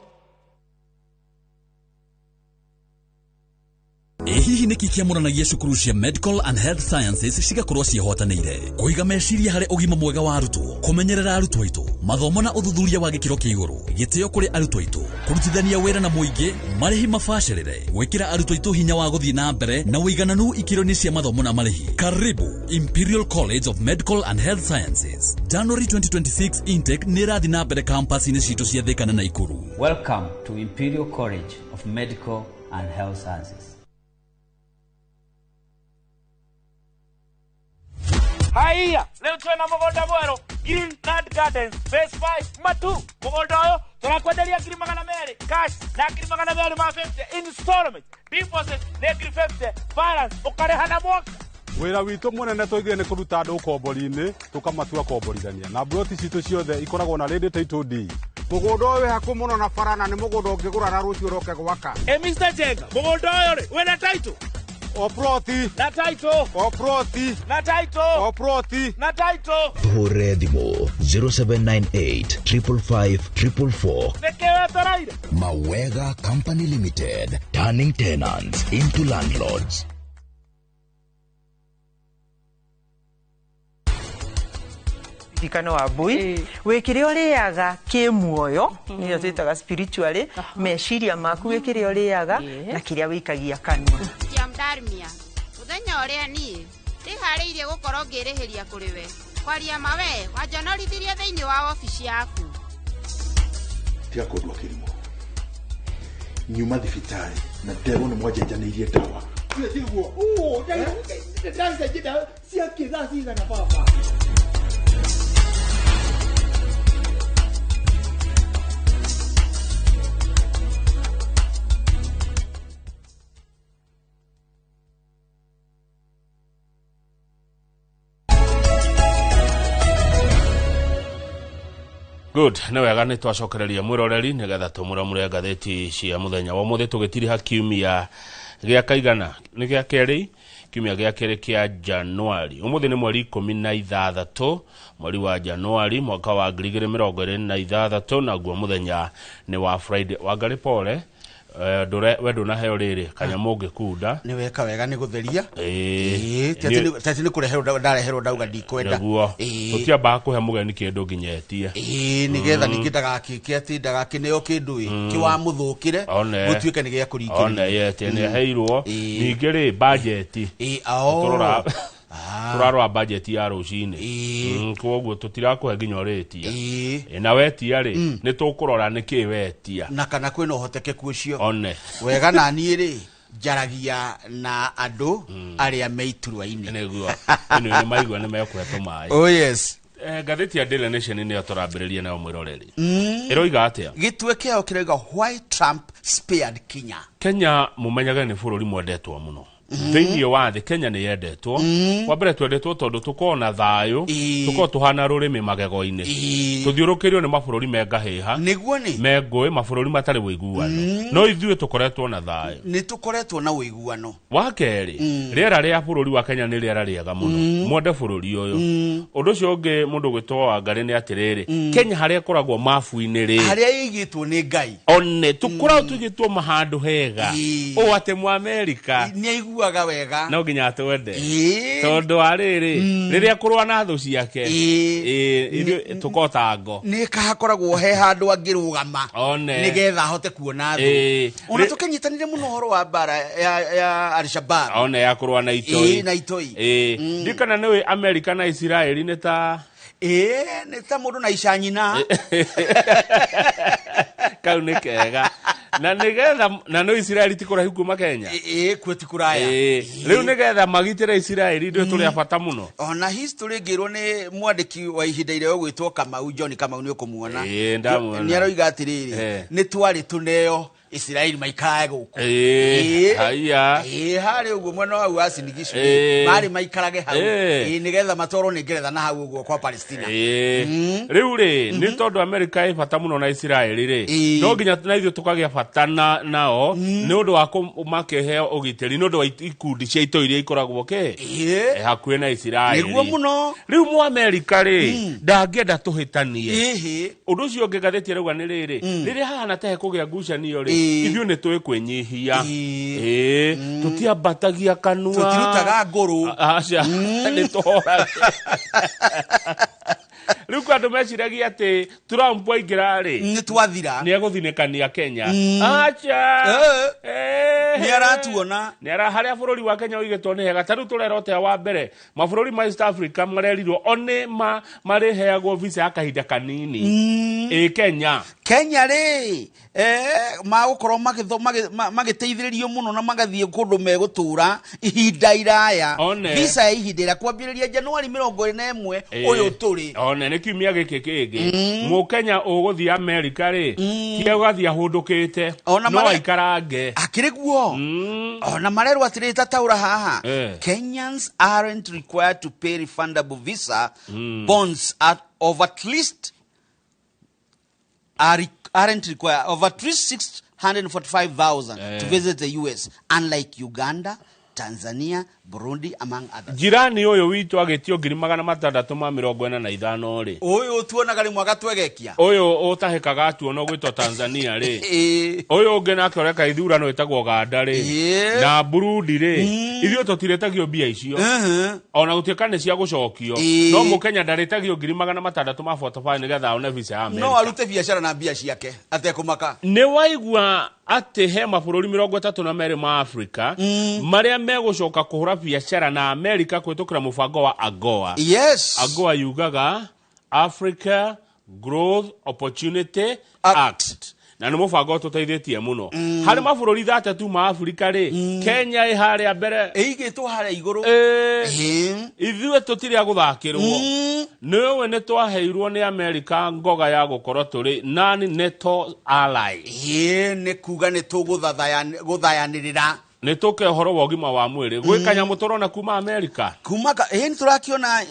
hihi niki kiamũranagia cukuru cia Medical and Health Sciences cigakorwo ciĩhotanĩire kũiga meciria harĩ ũgima mwega wa arutwo kũmenyerera arutwo aitũ mathomo na ũthuthuria wa gĩkĩro kĩa igũrũ gĩtĩo kũrĩ arutwo aitũ kũrutithania wĩra na mũingĩ marĩhi mabacĩrĩre gwĩkĩra arutwo aitũ hinya wa gũthiĩ na mbere na ũigananu ikĩro-inĩ cia mathomo na marĩhi. Karibu Imperial College of Medical and Health Sciences. January 2026 intake nĩ ĩrathiĩ na mbere campus-inĩ citũ cia Thĩka na Naikuru. Welcome to Imperial College of Medical and Health Sciences. Haya, leo tuna mugunda mweru Greenland Gardens Phase 5 matu mugunda uyu turakwenderia ngiri magana meri cash na ngiri magana meri ma 50 installment deposit na ngiri 50 balance ukareha na mwaka. Wira witu munene twithie ni kuruta andu kombori-ini tukamatua komborithania na broti citu ciothe ikoragwo na ready title deed. Mugunda uyu haku muno na farana ni mugunda ungigura na rucio roke gwaka. Mr. Jenga mugunda uyu ri wena title Oproti na title Oproti na title Oproti na title Hore Dimo 0798 555 444. Nekewe toraire Mawega Company Limited, turning tenants into landlords. Tikano wa Bui wekire oriaga kimuoyo niyo twitaga spiritually meciria maku wekire oriaga na kiria wikagia kanua ya mdarmia uthenya oria ni ndihariirie gukorwo ngirihiria kuri we kwaria mawe wajonorithirie thiini wa ofisi yaku tia kodwa kirimo nyuma thibitari na ndero ni mwajenjanĩirie ndawa tiguo ndawa jida cia kiza ciga na baba Good, na wega nĩ twacokereria mwĩroreri nĩgetha tũmũramũre ngathĩti cia mũthenya wa mũthĩ tũgĩtiri ha kiumia gĩa kaigana nĩ gĩa kerĩ kiumia gĩa kerĩ kĩa Januari ũmũthĩ nĩ mweri 16 mweri wa Januari mwaka wa 2026 naguo mũthenya nĩ wa Friday Wangari Pole wendo na heo riri kanyamo ngikunda ni weka wega ni gutheria tati ni kureherwo ndareherwo ndauga ndikwenda tutiamba kuhe mugeni kindu nginyetie nigetha nikindaga kiatindaga kineo kindu kiwa muthukire gutuike ni gya kuringirira ona yete ni heirwo ningi ri budget turarwa budget ya rucini koguo tutirakuhe nginya ritia na wetia ri ni tukurora niki wetia na kana kwina uhotekeku ucio one wega na ni ri jaragia na andu aria meiturwa-ini niguo ino ni maigwa ni mekweto mai oh yes ngathĩti ya Daily Nation nĩ atũrambĩrĩria nayo mwĩroreri ĩroiga atĩa gĩtwe kĩao kĩroiga why Trump spared Kenya mumenyaga nĩ bũrũri mwendetwo mũno thĩinĩ wa thĩ Kenya nĩ yendetwo wa mbere twendetwo tondũ tukona thayũ tuko tuhana rũrĩmĩ magego-inĩ tuthiũrũkĩrio nĩ mabũrũri mengahĩha nĩguo nĩ mengũĩ mabũrũri matarĩ ũiguano no ithuĩ tukoretwo na thayũ nĩ tukoretwo na ũiguano wa kerĩ rĩera rĩa bũrũri wa Kenya nĩ rĩera rĩega mũno mwende bũrũri ũyũ ũndũ ũcio ũngĩ mũndũ gwĩtwo Wangari nĩ atĩrĩrĩ Kenya harĩa ĩkoragwo mabu-inĩ rĩ harĩa ĩigĩtwo nĩ Ngai one tukoragwo tũigĩtwo mahandũ hega o atĩ Mũamerika nĩ aiguaga wega no nginya twende tondu ariri riria kurwa na thu ciake tukotango ni kahakoragwo he handu angirugama nigetha hote kuona thu ona tukenyitanire muno horo wa bara ya Al-Shabaab one ya kurwa na itoi ndikana niwe America na Israeli ni ta ni ta mundu na icanyina kau ni kega na nigetha na no Israeli tikurahi kuma Kenya kweti kuraya riu nigetha magitire Israeli ndio tuli afata muno ona history ngirwo ni mwandiki wa ihinda ile gwitwo Kamau John Kamau ni ukumuona ni aroiga atiriri ni twari tuneo Israeli maikae guku haya hari uguo mwena wa Asinigisho mari maikarage hau nigetha matoro ni Ngeretha na hau uguo kwa Palestina riu ri ni tondu America ifata muno na Israeli ri no nginya na ithuĩ tukagia bata nao ni undu wa makeheo ugiteri ni undu wa ikundi cia ito iria ikoragwo ke hakuhe na Israeli niguo muno riu Mũamerika ri ndangĩenda tuhitanie undu ucio ũngĩ ngathĩti rauga ni riri riria hana tahe kugia ngucanio ri ithuĩ nĩ tũĩ kwĩnyihia tutiambatagia kanua tutirutaga ngũrũ aca nĩ tũhoraga riu kwandu meciragia ati Trump aingĩra ri nĩ twathira nĩ egũthinĩkania Kenya aca nĩ aratuona nĩ harĩa bũrũri wa Kenya ũigĩtwo nĩ hega tarĩu tũrerotĩa wa mbere mabũrũri ma East Africa marerirwo one marĩheagwo visa ya kahinda kanini Kenya ri magũkorwo magĩteithĩrĩrio mũno na magathiĩ kũndũ megũtũra ihinda iraya visa ya ihinda ĩrĩa kwambĩrĩria Januari 21 ũyũ tũrĩ one nĩ kiumia gĩkĩ kĩngĩ Mũkenya ũgũthiĩ America rĩ kia ũgathiĩ ahũndũkĩte no aikarange akĩrĩ guo ona marerwo atĩrĩ tataũra haha Kenyans aren't required to pay refundable visa bonds of at least aren't required of at least 645,000 to visit the US, unlike Uganda, Tanzania, Burundi, among others. Jirani uyu witu agitio 645 ri. Uyu tuonaga ri mwaga twegekia. Uyu utahikaga tuona gwitwo Tanzania ri. Uyu ungi nake oreka ithurano itagwo Uganda ri. Na Burundi ri. Ithio tutiretagio mbia icio. Ona gutuika ni cia gucokio. No Mukenya ndaretagio 645 nigetha one visa ya America. No arute biashara na mbia ciake atekumaka. Ni waigua ati he mabũrũri 32 ma Africa maria megucoka kuhura biashara na America kwitukira mubango wa AGOA. Yes. AGOA yugaga Africa Growth Opportunity Act. Na ni mubango tuteithĩtie muno. Harĩ mabũrũri 3 ma Africa ri, Kenya harĩa mbere. Igĩtwo harĩa igũrũ. Ithuĩ tũtirĩ guthakĩrwo. Nĩwe nĩ twaheirwo nĩ America ngoga ya gũkorwo tũrĩ non-NATO ally. Nĩ kuga nĩ tũgũthayanĩrĩra. Nĩ tũke ũhoro wa ũgima wa mwĩrĩ. Gwĩkanya mũtũrona kuma America. Kumaka nĩ tũrakiona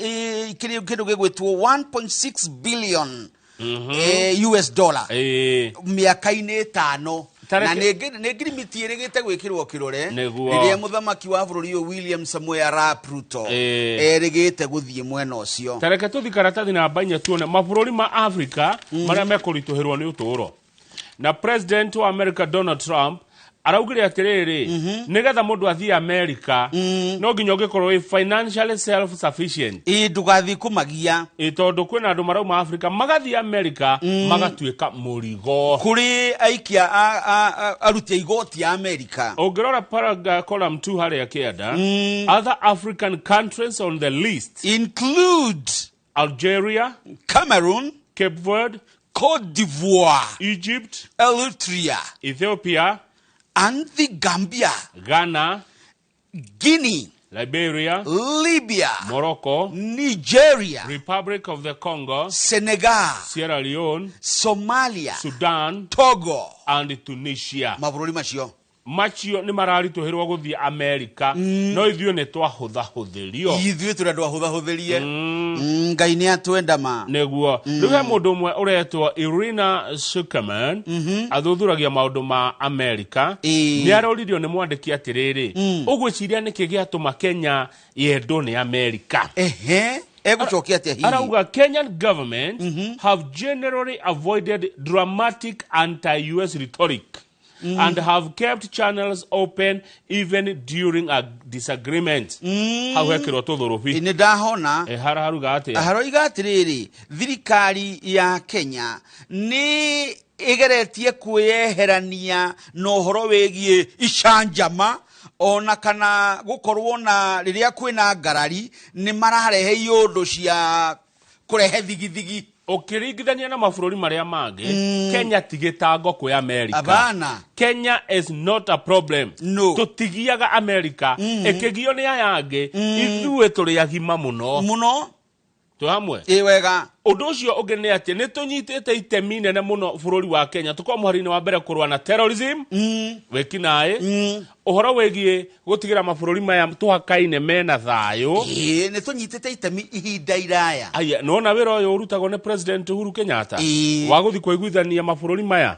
kĩndũ gĩgwĩtwo 1.6 billion US dollar. Miaka-inĩ 5. Na nĩ ngirimiti ĩrĩgĩte gwĩkĩrwo kĩrore rĩrĩa mũthamaki wa bũrũri ũyũ William Samoei Arap Ruto erĩgĩte gũthiĩ mwena ũcio. Tareke tũthi karatathi namba 4 tuone mabũrũri ma Africa marĩa mekũritũhĩrwo nĩ ũtũũro. Na President wa America Donald Trump araugire atiriri nigetha mundu athii America no nginya ũngĩkorwo wĩ financially self sufficient. Ndugathi kumagia tondu kwĩna andũ marauma Africa magathii America magatuĩka mũrigo kuri aikia aruti igoti ya America. Ũngĩrora column 2 harĩa kĩanda other African countries on the list include Algeria, Cameroon, Cape Verde, Cote d'Ivoire, Egypt, Eritrea, Ethiopia, and the Gambia, Ghana, Guinea, Liberia, Libya, Morocco, Nigeria, Republic of the Congo, Senegal, Sierra Leone, Somalia, Sudan, Togo, and Tunisia. Mabũrũri macio nĩ mararituhĩrwo gũthiĩ America no ithuĩ nĩ twahũthahũthĩrio. Ithuĩ tũrenda hũthahũthĩrie. Ngai nĩ atwenda ma. Nĩguo rĩu he mũndũ ũmwe ũretwo Irina Schukerman athuthuragia maũndũ ma America. Nĩ aroririo nĩ mwandĩki atĩrĩrĩ ũgwĩciria nĩkĩ gĩatũma Kenya yendwo nĩ America. Arauga Kenyan government have generally avoided dramatic anti-US rhetoric and have kept channels open even during a disagreement. How hekĩrwo tũthũrũbi. Nĩ ndahona haruga atĩa. Haroiga atĩrĩrĩ thirikari ya Kenya nĩ ĩgeretie kwĩyeherania na ũhoro wĩgiĩ icanjama ona kana gukorwo na rĩrĩa kwĩna ngarari nĩ mararehe iũndũ cia kurehe thigithigi. Ukiringithania na mabũrũri marĩa mangĩ Kenya tigĩtango kwĩ America. Abana. Kenya is not a problem. No. Tutigiaga America ĩkĩgio nĩ aya angĩ ithuĩ tũrĩ agima mũno hamwe. Wega Ũndũ ũcio ũngĩ nĩ atĩ nĩ tũnyitĩte itemi nene mũno bũrũri wa Kenya tũkorwo mũhari-inĩ wa mbere kũrũa na terrorism wĩkinaĩ ũhoro wĩgiĩ gũtigĩra mabũrũri maya tũhakaine mena thayũ. Nĩ tũnyitĩte itemi ihinda iraya. Aya nona wĩra ũyũ ũrutagwo nĩ President Uhuru Kenyatta wa gũthiĩ kũiguithania mabũrũri maya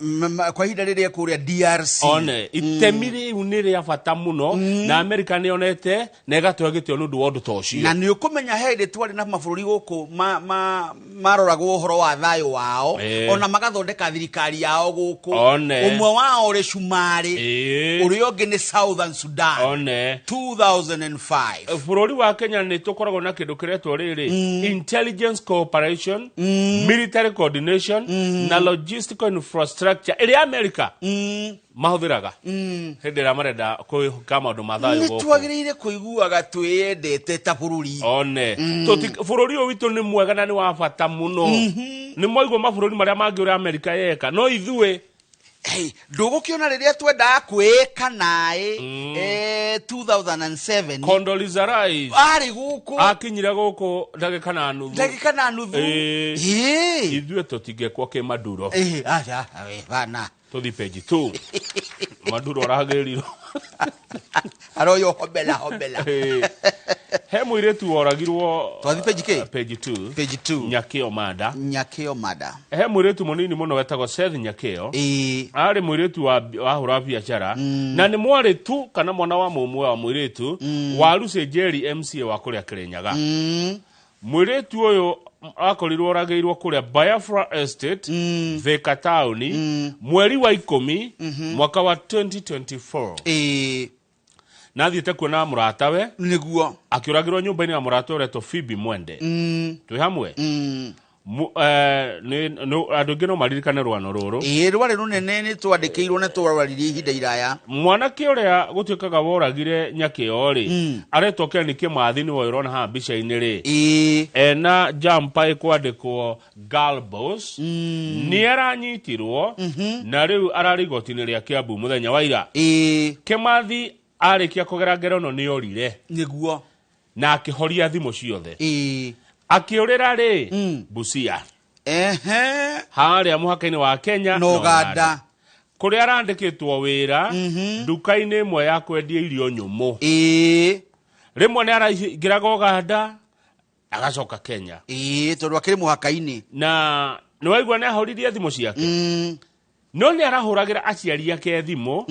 kwa ihinda rĩrĩa kũrĩa DRC. One itemi rĩu nĩ rĩa bata mũno na America nĩ onete na ĩgatũhe gĩtĩo nĩ ũndũ wa ũndũ ta ũcio. Na nĩ ũkũmenya hĩndĩ twarĩ na mabũrũri gũkũ maroragwo ũhoro wa thayũ wao ona magathondeka thirikari yao gũkũ. Ũmwe wao ũrĩ Cumarĩ ũrĩa ũngĩ nĩ Southern Sudan 2005. Bũrũri wa Kenya nĩ tũkoragwo na kĩndũ kĩretwo rĩrĩ intelligence cooperation, military coordination na logistical infrastructure ĩrĩa America mahũthĩraga hĩndĩ ĩrĩa marenda kwĩka maũndũ ma thayũ gũkũ. Nĩ twagĩrĩire kũiguaga twĩyendete ta bũrũri. Bũrũri ũyũ witũ nĩ mwega na nĩ wa bata mũno. Nĩ mwaigua mabũrũri marĩa mangĩ ũrĩa America yeka no ithuĩ ndũgũkĩona rĩrĩa twendaga kwĩka naĩ 2007 Condoleezza Rice arĩ gũkũ akinyire gũkũ ndagĩka na nuthu ithuĩ tũtingĩkwo kĩ Maduro. Bana Tũthi page 2 Maduro aragerirwo aroyo hobela he muiretu oragirwo twathi page 2 Nyakeo Mada he muiretu munini muno wetagwo Seth Nyakeo ari muiretu wa hura biashara na ni mwari tu kana mwana wa mumwe wa muiretu wa Lucy Jerry MCA wa kuria Kirinyaga muiretu uyu akorirwo orageirwo kuria Biafra Estate Thika Town mweri wa 10 mwaka wa 2024 nathiete kuona muratawe niguo akioragirwo nyumba-ini ya muratawe reto Phoebe Mwende twi hamwe andu ngino maririkane rwano ruru rwari runene ni twandikiirwo na twarwaririe ihinda iraya mwanake uria gutwikaga woragire Nyakeo ri aretokera ni Kimathi ni woirona ha mbica-ini ri ena jampa ikwandikwo girl boss ni aranyitirwo na riu ararigotini ria Kiambu muthenya wa ira Kimathi arikia kugera ngerono ni orire niguo na akihoria thimo ciothe akiurira ri Busia haria muhaka-ini wa Kenya no Uganda kuria arandikitwo wira nduka-ini imwe ya kwendia irio nyumu rimwe ni araingiraga Uganda agacoka Kenya tondu akiri muhaka-ini na ni waigua ni ahoririe thimo ciake no ni arahuragira aciari ake thimo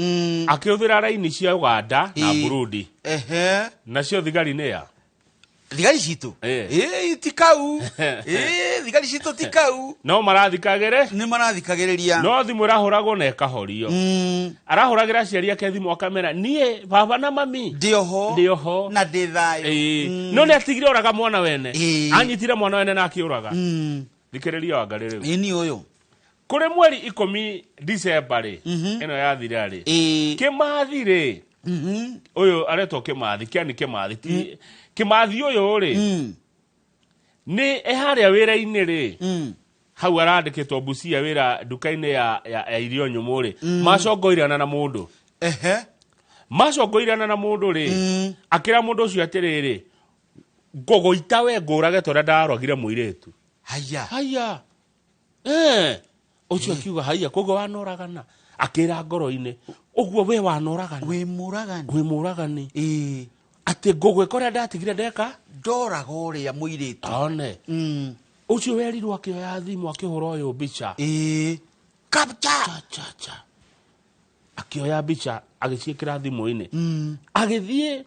akiuthira raini cia Uganda na Burundi na cio thigari ni ya thigari citu tikau thigari citu tikau no marathikagire ni marathikagiriria no thimu irahuragwo na ikahorio arahuragira aciari ake thimo akamera nie baba na mami ndioho na ndithayo no ni atigire oraga mwana wene anyitire mwana wene na akiuraga thikiriria wangarire ni uyu kuri mweri 10 December ri ino yathira ri Kimathi ri uyu aretwo Kimathi kiani Kimathi Kimathi uyu ri ni eharia wira-ini ri hau arandikitwo Busia wira nduka-ini ya irio nyumu ri macongoirana na mundu macongoirana na mundu ri akira mundu ucio atiriri ngogoita we ngurage tondu ndarogire muiretu haya ucio akiuga haya kogo wanoragana akira ngoro-ini uguo we wanoragana wi muragani ati ngogwe koria ndatigire ndeka ndoraga uria muiretu one ucio werirwo akioya thimu akihura uyu mbica kapcha akioya mbica agiciikira thimu-ini agithie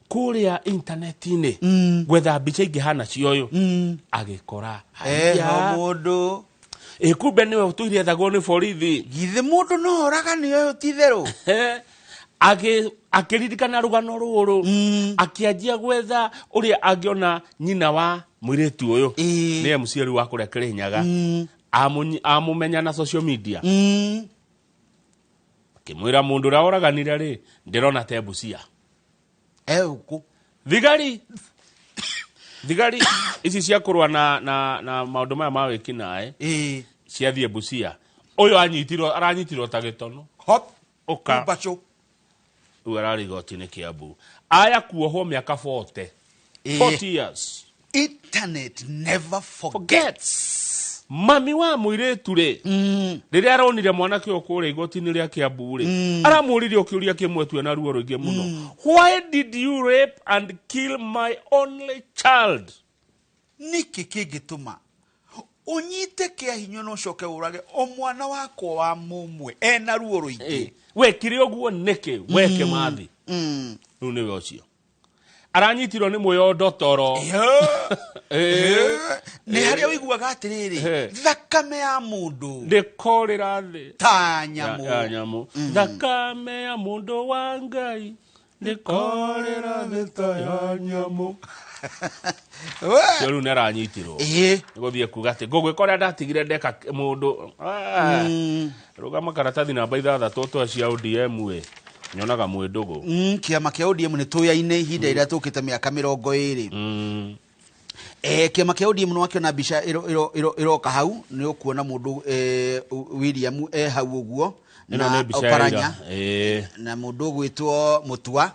kuria internet-ini gwetha mbica ingi hana cio agikora mundu kumbe niwe utuire thagwo ni borithi githe mundu no oragani uyu titheru akiririkana rugano ruru akianjia gwetha uria angiona nyina wa muiretu uyu ni muciari wa kuria Kirinyaga amumenya na social media kimwira mundu uria oraganire ri ndirona te Busia uku thigari ici cia kurwa na maundu maya ma wikinae ciathie Busia uyu aranyitirwo ta gitono uka bacho ararigotini Kiambu aya kuohwo miaka 40 years internet never forgets mami wa muiretu ri riria aronire mwanake okuria igotini ria Kiambu ri aramuririe ukiuria kimwe tu na ruo ruingi muno why did you rape and kill my only child niki kigituma unyite kia hinyo no coke urage o mwana wako wa mumwe ena ruo ruingi wekire oguo niki weke mathi nu niwe ucio aranyitirwo ni muyondo toro ni haria wiguaga atiriri thakame ya mundu ndikorira thi ta nyamu thakame ya mundu wa Ngai ndikorira thi ta ya nyamu Cio nera nyitirwo guthie kuga ati ngogwe koria ndatigire ndeka mundu rugama karatathi namba 6 twa cia ODM we nyonaga mwendugu kiama kia ODM ni tuyaine ihinda iria tukite miaka 20 kiama kia ODM no akiona mbica iroka hau ni ukuona mundu William hau uguo na Oparanya na mundu gwitwo Mutua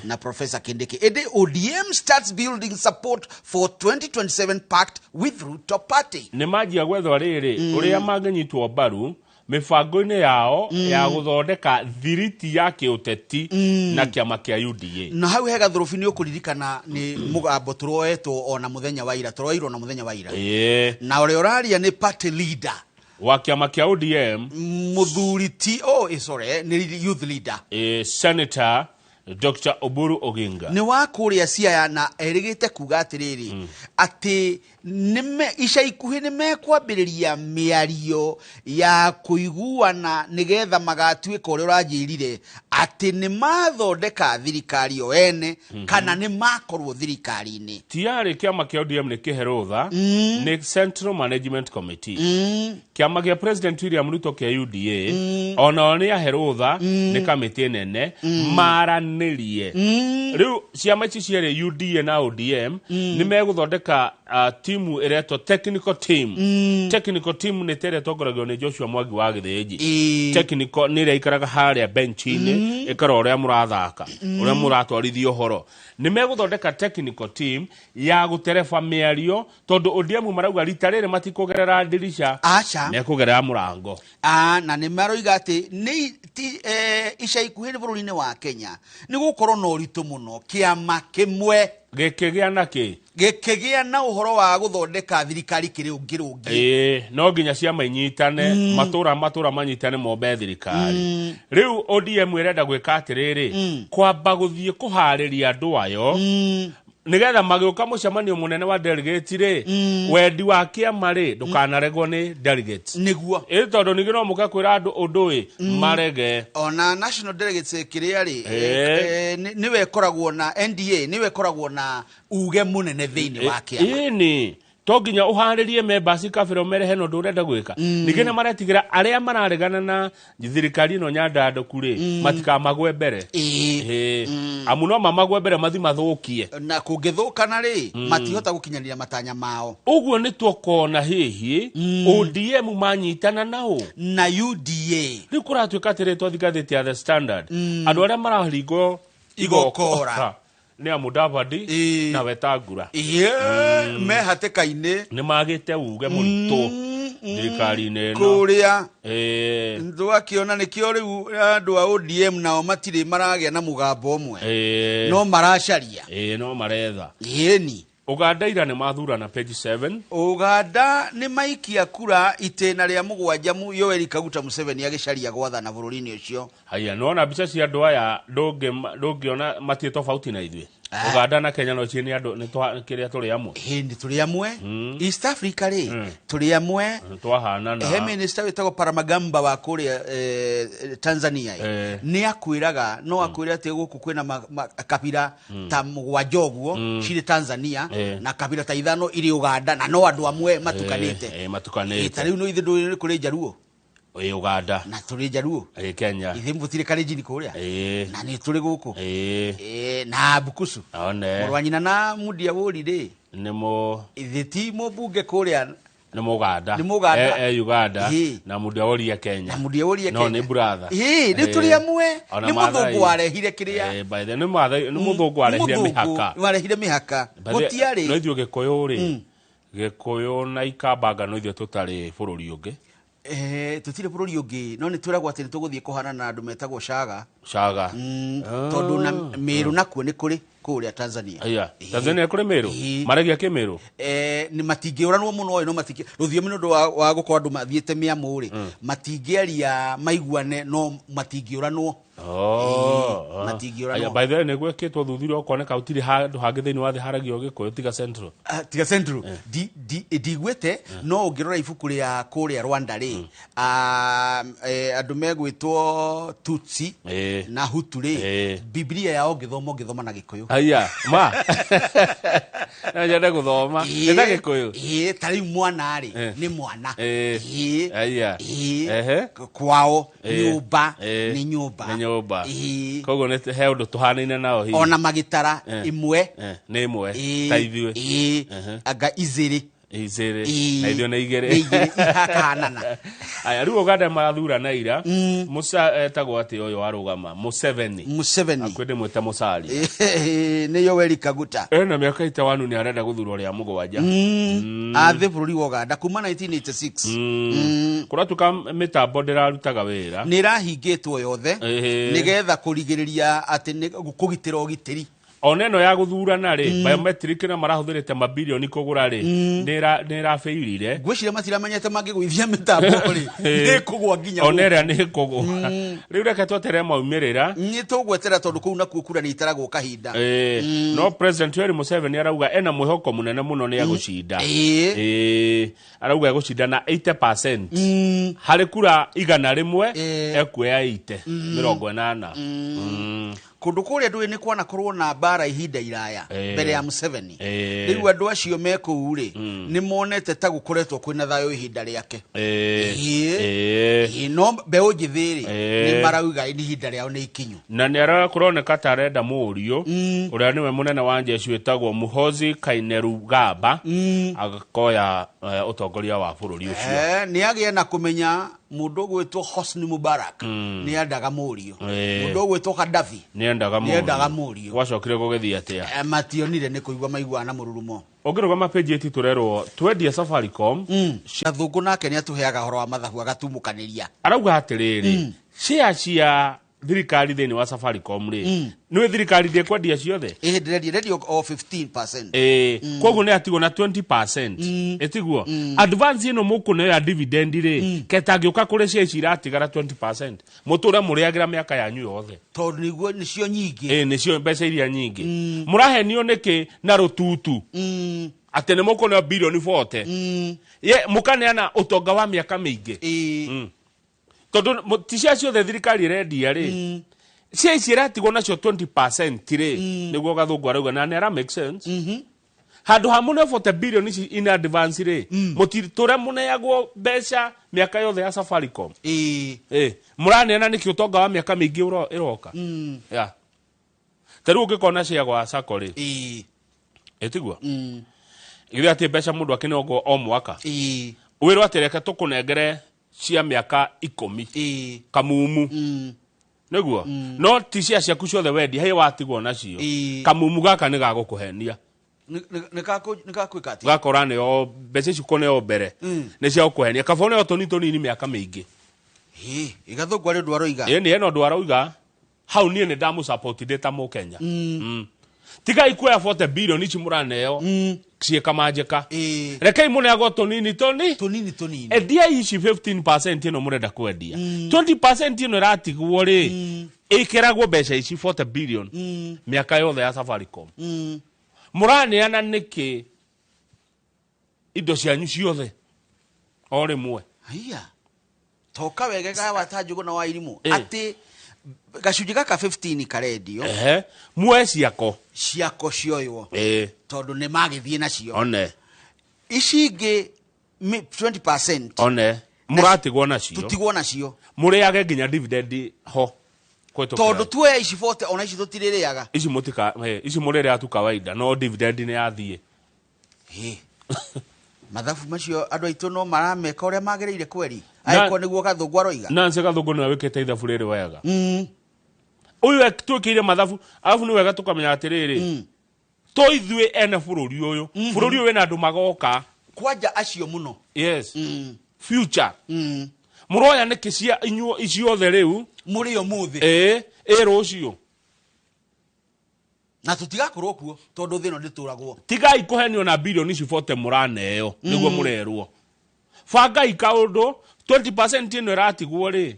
na Professor Kindiki ede ODM starts building support for 2027 pact with Ruto party ni majia gwethwa riri uria mangenyitwo baru mibango-ini yao ya guthondeka thiriti ya kiuteti na kiama kia UDA. Na hau hega thorofi ni ukuririkana ni mugambo turoetwo ona muthenya wa ira, turoirwo na muthenya wa ira. Na ore oraria ni party leader wa kiama kia ODM muthuri ni youth leader Senator Dr. Oburu Oginga ni wa kuria Siaya na erigite kuga atiriri ati ica ikuhi ni mekwambiriria miario ya kuiguana nigetha magatuika uria urajirire ati ni mathondeka thirikari o ene kana ni makorwo thirikari-ini. Tiari kiama kia ODM ni kiherutha ni Central Management Committee. Kiama kia President William Ruto kia UDA ona ni aherutha ni kamiti nene maranirie. Riu ciama ici ciere UDA na ODM ni meguthondeka timu iretwo technical team. Technical team ni tere tongoragio ni Joshua Mwangi wa Githĩnji. Technical ni ria ikaraga haria bench-ini ikara uria murathaka uria muratwarithio horo. Ni meguthondeka technical team ya gutereba miario tondu ODM marauga rita riri matikugerera ndirisha mekugerera murango. Na ni maroiga ati ni ica ikuhi bũrũri-inĩ wa Kenya ni gukorwo na ũritũ muno kiama kimwe gĩkĩgĩa na ũhoro wa guthondeka thirikari kĩrũngĩ. No nginya ciama inyitane matura manyitane mombe thirikari. Riu ODM irenda gwĩka atiriri kwamba guthie kuharĩria andu ayo nigetha magĩũka mũcemanio munene wa delegate ri wendi wa kĩama ri ndukanaregwo ni delegates niguo tondu ningĩ no mũke kwĩra andũ ũndũ marege. Ona national delegates kĩrĩa ri niwe koragwo na NDA niwe koragwo na uge munene thĩinĩ wa kĩama. To nginya uharĩrie members kabira umerehe no ndurenda gwĩka. Ningĩ nĩ maretigira arĩa mararegana na thirikari ĩno nyandandũku ri matikamagwe mbere. Amu no mamagwe mbere mathi mathukie na kũngĩthũkana ri matihota gũkinyanĩria matanya mao. Ũguo nĩ tuokona hihi ODM manyitana nao na UDA. Rĩu kũratuĩka atĩrĩ twathigathĩte ya The Standard andũ arĩa mararingo igokora ni Mudavadi na Wetangula me hatĩka-inĩ ni magĩte uge mũritũ thirikari-inĩ ĩno kũrĩa ndũgakiona nĩkĩo rĩu andũ a ODM nao matirĩ maragĩa na mũgambo ũmwe no maracaria no maretha ni Uganda ira ni mathurana page 7. Uganda ni maikia kura itena ria mugwanja mu Yoweri Kaguta Museveni agicaria gwathana bururi-ini ucio. Haya nona bica cia andu aya ndungiona matie tofauti na ithuĩ. Uganda na Kenya no cieni andu ni kiria turi amwe. Hindi turi amwe. East Africa ri turi amwe. Twahanana. Minister witagwo Paramagamba wa kuria Tanzania ni akwiraga no akwira ati guku kwina kabira ta mugwanja uguo ciri Tanzania na kabira ta ithano iri Uganda na no andu amwe matukanite. Tariu no ithe nduri kuri Jaruo Uganda na turi Jaruo Kenya ithe mbuthire kalenjini kuria na ni turi guku na Bukusu murwanyina na Mudia Wori ri nimo ithe ti bunge kuria ni Uganda Uganda na Mudia Wori ya Kenya no ni brother ni turi amwe ni muthungu arehire kiria by the ni muthungu arehire mihaka warehire mihaka gutiari no ithuĩ Gĩkũyũ ri Gĩkũyũ na Ikambanga no ithuĩ tutari bururi ungi tutire bururi ungi no ni twiragwo ati tuguthie kuhana na andu metagwo Shaga tondu na Meru nakuo ni kuri kuria Tanzania Tanzania kuri Meru maragia ki Meru ni matingĩũranwo mũno no matingĩ rũthiomi nĩ ũndũ wa gũkorwo andũ mathiĩte mĩamũ-rĩ matingĩaria maiguane no matingĩũranwo matingĩũranwo. By the way nĩguo ĩkĩtwo thuthuria ũkoneka gũtirĩ handũ hangĩ thĩinĩ wa thĩ haragia Gĩkũyũ tiga Central ndigwĩte no ũngĩrora ibuku rĩa kũrĩa Rwanda-rĩ andũ megwĩtwo Tutsi na Hutu-rĩ Biblia yao ngĩthoma na Gĩkũyũ. Ma na nyende guthoma nda Gĩkũyũ tari mwana ri ni mwana kwao nyumba ni nyumba koguo ni he undu tuhanaine nao hihi ona magitara imwe ni imwe ta ithuĩ anga iziri Izere na ithio na igere ihakanana aya riu Uganda magathura na ira musa etagwo ati oyo arugama Museveni akwende mweta musali ni Yoweri Kaguta na miaka itawanu ni arenda guthurwo ria mugwanja athe bururi wa Uganda kuma 1986 kuratuka mitambo ndirarutaga wira ni rahingitwo yothe nigetha kurigiriria ati kugitira ugitiri oneno ya guthurana ri biometric na marahuthirite mabilioni kugura ri nira failire gwicire matira manyete mangigwithia mitambo ri ni kugwa nginya onera ni kugwa riu reke twetere maumirira ni tugwetera tondu kuu na kukura ni itaragwo kahinda no president Yoweri Museveni arauga ena mwihoko munene muno ni agushinda arauga agushinda na 80% hari kura igana rimwe ekuya 80 kundu kuria ndui ni kwana korwo na bara ihinda iraya mbere ya Museveni riu andu acio meku ri ni monete ta gukoretwo kwina thayo ihinda riake no beo njithiri ni marauga ihinda riao ni ikinyu na ni arakuroneka tarenda murio uria niwe munene wa njeshi wetagwo Muhoozi Kainerugaba agakoya utongoria wa bururi ucio ni agie na kumenya mundu gwetwo Hosni Mubarak ni andaga murio mundu gwetwo Gaddafi ni andaga murio gwacokire gugithia atia mationire ni kuigwa maiguana mururumo ogiruga mapeji eti turerwo twendie Safaricom athungu nake ni atuheaga horo wa mathabu agatumukaniria arauga atiriri cia thirikari thini wa Safaricom ri niwe thirikari ndie kwendia ciothe ndirendia o 15% koguo ni atigwo na 20% etiguo advance ino mukuneyo ya dividend ri ketangiuka kuri cia iratigara 20% muture muriagira miaka yanyu yothe tondu niguo nicio nyingi nicio mbeca iria nyingi murahenio niki na rututu ati ni mukuneyo bilioni 40 ye mukaneana utonga wa miaka mingi tondu ticia ciothe thirikari rendia ri cia iratigwo nacio 20% ri niguo gathungu arauga na nera make sense handu hamune 40 billion in advance ri mutire muneagwo mbeca miaka yothe ya Safaricom muraneana niki utonga wa miaka mingi iroka ya taru ukikona cia gwa Sacco ri etigwa githia ati mbeca mundu akinogwo o mwaka wirwo atireke tukunengere cia miaka 10 kamumu niguo no ti cia ciaku ciothe wendi he watigwo nacio kamumu gaka ni gagukuhenia nikakwikati gakora ni o mbeca cikone o mbere ni cia gukuhenia kabone o toni miaka mingi igathugwa ri ndwaroiga ni eno ndwaroiga hau nie ni ndamu support data mu Kenya tiga ikuya 40 billion ichi muraneo cieka majeka rekei mune ago tonini edia ici 15% ino murenda kwendia 20% ino ratigwo ri ikiragwo mbeca ici 40 billion miaka yothe ya Safaricom muraneana niki indo cianyu ciothe o rimwe haya toka wegega watanjugo na wairimu ati gacunji gaka 15 karendio mwe ciako cioywo tondu ni magithie nacio one icingi 20% one muratigwo nacio tutigwo nacio muriage nginya dividend ho tondu tuwe ici 40 ona ici tutiririaga ici mutika ici murire atu kawaida no dividend ni yathie mathabu macio andu aitu no marameka uria magiriire kweri aiko niguo gathungu aroiga na nse gathungu no wikite ithabu riri wega uyu twikire mathabu alafu ni wega tukamenya atiriri to ithue ene bururi uyu wena andu magoka kwanja acio muno yes future muroya nikisia inyu iciothe riu muri yo muthi rucio na tutigakorwo kuo tondu thino ndituragwo tigai kuhenio na bilioni 40 muraneo niguo murerwo fangai kaundu 20% ino ratigwo ri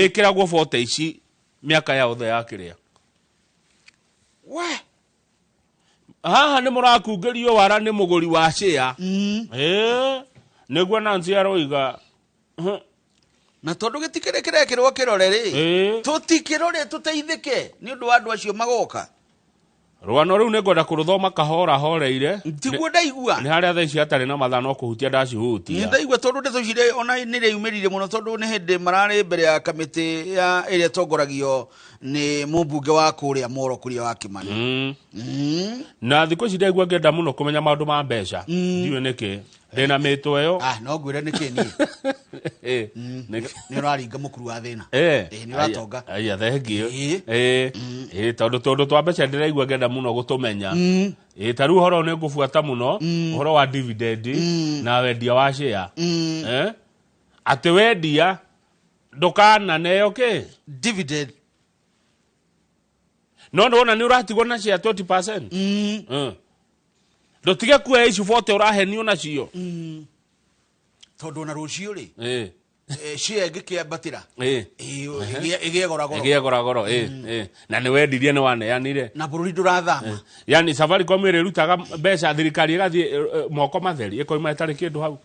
ikiragwo 40 ici miaka ya othe yakiria haha ni murakungerio wara ni muguri wa share niguo Nancy aroiga na tondu gitikirekirwo kirore ri tutikirore tuteithike ni undu wa andu acio magoka rwano riu ningwenda kuruthoma kahora horeire tiguo ndaigua ni haria thaici atari na mathano kuhutia ndacihutia ni ndaigua tondu ndetocire ona ni riumirire muno tondu ni hindi marari mbere ya kamiti ya iria tongoragio ni mumbunge wa kuria Moro kuria wa Kimani na thiko ici ndaigua ngenda muno kumenya maundu ma mbeca ndiwe niki ndena mito yo no gwire nikini ni raringa mukuru wa thina ni ratonga aya thengio tondu twambeca ndiraigua ngenda muno gutumenya taru horo ni ngubuata muno horo wa dividend na wendia wa share ate wendia ndukana neyo dividend no ndona ni uratigwo na share 20%. Ndotige kuya ici 40 urahenio nacio. Tondu na rucio ri. Share gikiambatira. Igiegora goro. Igiegora goro. Na ni wendirie ni waneanire. Na bururi ndurathama. Yani Safaricom ire rutaga mbeca thirikari igathie moko matheri ikoima itari kindu hau.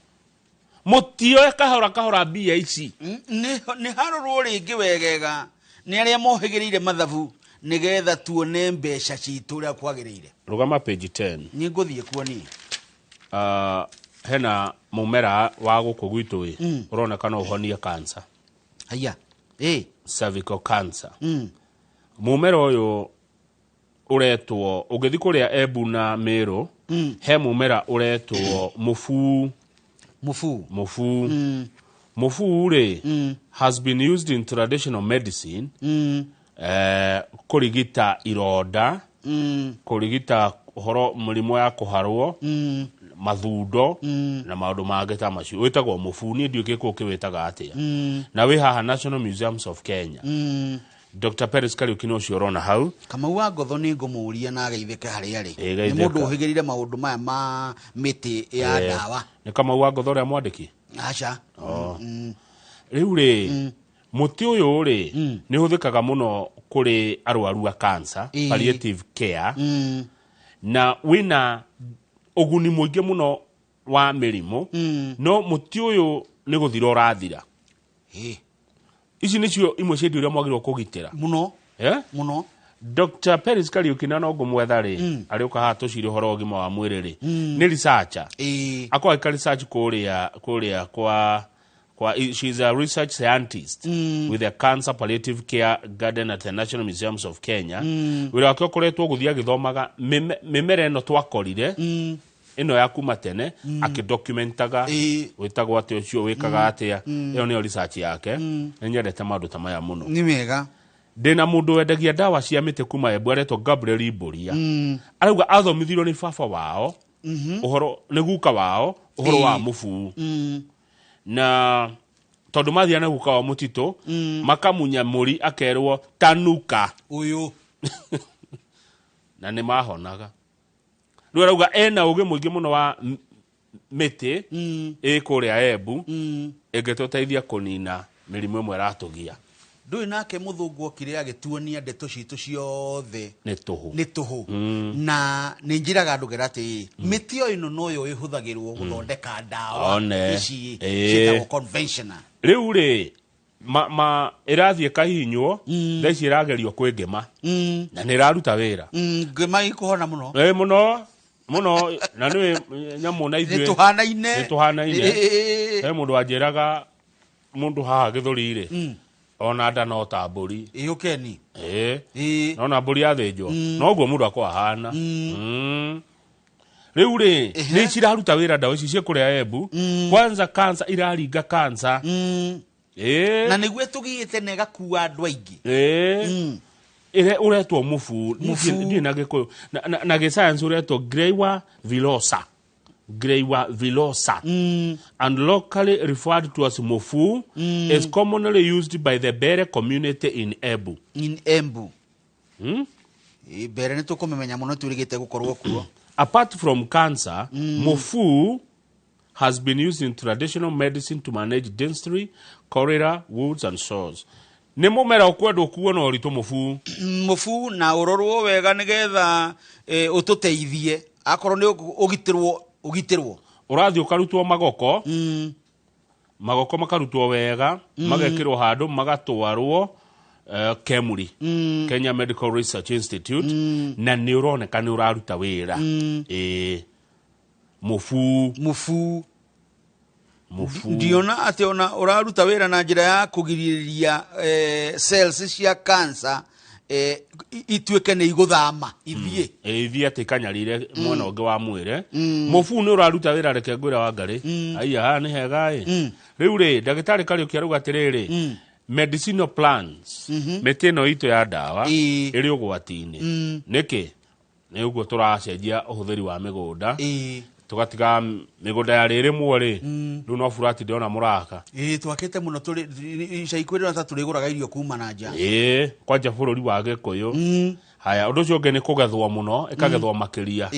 Mutio kahora bia ici. Ni harorwo ringi wegega. Ni aria mohigirire mathabu. Nigetha tuone mbeca citu ria kwagirire. Rugama page 10. Ni nguthie kuoni. Hena mumera wa guku gwitu wi. Urona kana uhonia cancer. Aya. Cervical cancer. Mumera uyu uretwo ugithi kuria Embu na Meru. He mumera uretwo mufu ri has been used in traditional medicine. Kurigita ironda, kurigita horo murimo ya kuharwo, mathundo na maundu mangĩ ta macio. Witagwo mufu, ni ndiuke ko kiwitaga atia. Na wi haha National Museums of Kenya. Dr. Peres Kariuki no cio rona hau. Kama wa ngotho ni ngumuria na geithike hari ari. Ni mundu uhigirire maundu maya ma miti ya dawa. Ni kama wa ngotho ria mwandiki. Acha. Riu ri muti uyu ri ni huthikaga muno kuri arwaru a cancer, palliative care. Na wina oguni muingi muno wa mirimo. No muti uyu ni guthira urathira. Ici nicio imwe cia uria mwagirwo kugitira muno muno. Dr. Peres Kariuki na no ngumwetha ri ari ukaha tuciri horo ogima wa mwiri ri ni researcher akwa research kuria kwa she's a research scientist with the Cancer Palliative Care Garden at the National Museums of Kenya. Wira wake ukoretwo guthia githomaga mimera eno twakorire ino ya kuma tene akidocumentaga witagwo ati ucio wikaga atia iyo ni research yake nyendete maundu ta maya muno. Ni mega ndina mundu wendagia dawa cia mite kuma Embu aretwo Gabriel Iburia arauga athomithirwo ni baba wao uhoro ni guka wao uhoro wa mufu na tondu mathia na guka wa mutito makamunya muri akerwo tanuka uyu na ni mahonaga. Ndu arauga ena ugi muingi muno wa miti kuria Embu ingetuteithia kunina mirimo imwe ratugia. Ndui nake muthungu okire agituonia ndeto citu ciothe ni tuhu na ninjiraga ndugera ati mitio ino noyo ihuthagirwo guthondeka dawa ici citagwo conventional. Riu ri irathie kahinywo thaici iragerio kwingema na ni raruta wira ngema ikuhona muno muno na ni nyamu na ithwe tuhanaine he mundu anjiraga mundu haha githuri ri ona nda no ta mburi ukeni no mburi athinjwo no guo mundu akwa hana riu ri ni ciraruta wira ndawa ici cia kuria Embu kwanza cancer iraringa cancer na niguo tugiite nega kuwa andu aingi ire uretwo mufu ndi na gikuyu na ge science uretwo Greywa villosa and locally referred to as mufu is commonly used by the Bere community in Embu. Bere nitukumenya muno turigite gukorwo kuo. Apart from cancer, mufu has been used in traditional medicine to manage dysentery, cholera, wounds and sores. Ni mumera ukwendo kuona uritu mufu na urorwo wega nigetha ututeithie akorwo ni ugitirwo urathi ukarutwo magoko makarutwo wega magekirwo handu magatwarwo Kemuri Kenya Medical Research Institute na ni uroneka ni uraruta wira mufu ndiona ati ona uraruta wira na njira ya kugiriria cells cia cancer ituĩke nĩ igũthama ithie ithie atĩ kanyarire mwena ũngĩ wa mwĩre mũbu nĩ ũraruta wĩra reke ngwĩra wa Ngarĩ aiya haha nĩ hega rĩu rĩ ndagĩtarĩ Kariũki arauga atĩrĩrĩ medicinal plants mĩtĩ ĩno itũ ya ndawa ĩrĩ ũgwati-inĩ nĩkĩ nĩ ũguo tũracenjia ũhũthĩri wa mĩgũnda tugatiga mĩgũnda ya rĩrĩmwo rĩ rĩu no burati ndĩona mũraka twakĩte mũno ica ikuĩrĩ ta tũrĩgũraga irio kuma na nja kwanja bũrũri wa Gĩkũyũ haya ũndũ ũcio ũngĩ nĩ kũgethwo mũno ĩkagethwo makĩria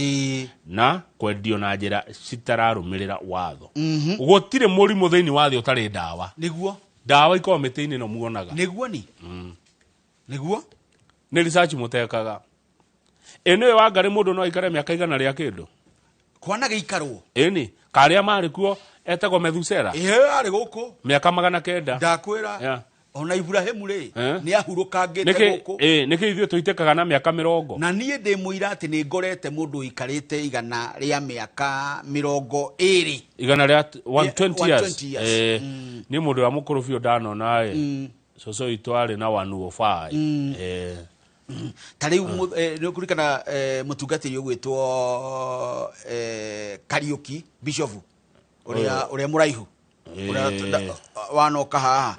na kwendio na njĩra citararũmĩrĩra watho gũtirĩ mũrimũ thĩinĩ wa thĩ ũtarĩ ndawa nĩguo ndawa ikorwo mĩtĩ-inĩ no muonaga nĩguo nĩguo nĩ research mũtekaga ĩno wa Ngarĩ mũndũ no aikare mĩaka igana rĩa kĩndũ kwana gĩikarwo ĩni karĩa marĩ kuo etagwo Methusela arĩ gũkũ mĩaka 900 ndakwĩra ona Ibrahimu rĩ nĩ ahurũkangĩte gũkũ nĩkĩ ithuĩ tũitĩkaga na mĩaka 50 na niĩ ndĩ mũira atĩ nĩ ngorete mũndũ ikarĩte igana rĩa mĩaka 20 igana rĩa 120 years nĩ mũndũ wa mũkũrũ biũ ndanona cũcũ itũ arĩ na 105 ta rĩu nĩ ũkũrikana mũtungatĩri ũgwĩtwo Kariũki Bishop ũrĩa mũraihu wanoka haha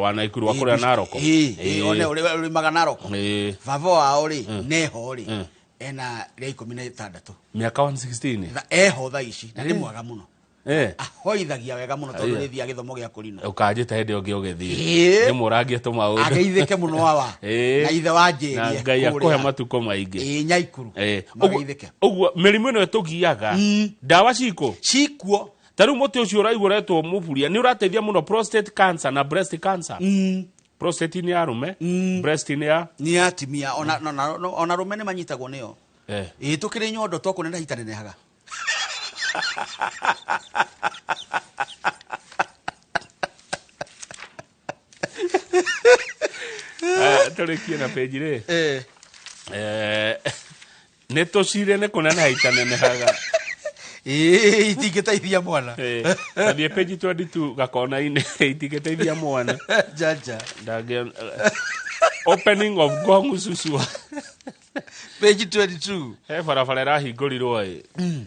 Wanaikuru wakũrĩa Naroko ũrĩ Naroko baba wao rĩ neho rĩ ena rĩa 16 mĩaka 116 eho tha ici na nĩ mwega mũno ahoithagia wega mũno tondũ nĩ thia gĩthomo gĩa kũrina ũkanjĩta hĩndĩ ũngĩ ũgĩthiĩ nĩ mũrangie tũmaũndũ ageithĩke mũno wawa na ithe wa njĩria na Ngai akũhe matukũ maingĩ Nyaikuru ũguo mĩrimũ ĩno ĩtũgiaga ndawa cikuo ta rĩu mũtĩ ũcio ũraiguretwo mũburia nĩ ũrateithia mũno prostate cancer na breast cancer prostate nĩ ya rũme breast nĩ ya atumia ona rũme nĩ manyitagwo nĩyo tũkĩrĩ nyondo tokũnena hitanenehaga tũrĩkie na page rĩ nĩ tũcire nĩ kũnena hitanenehaga itingĩteithia mwana athiĩ page 22 gakona-inĩ itingĩteithia mwana jaja opening of Ngong Suswa page 22 he barabara ĩrahingũrirwo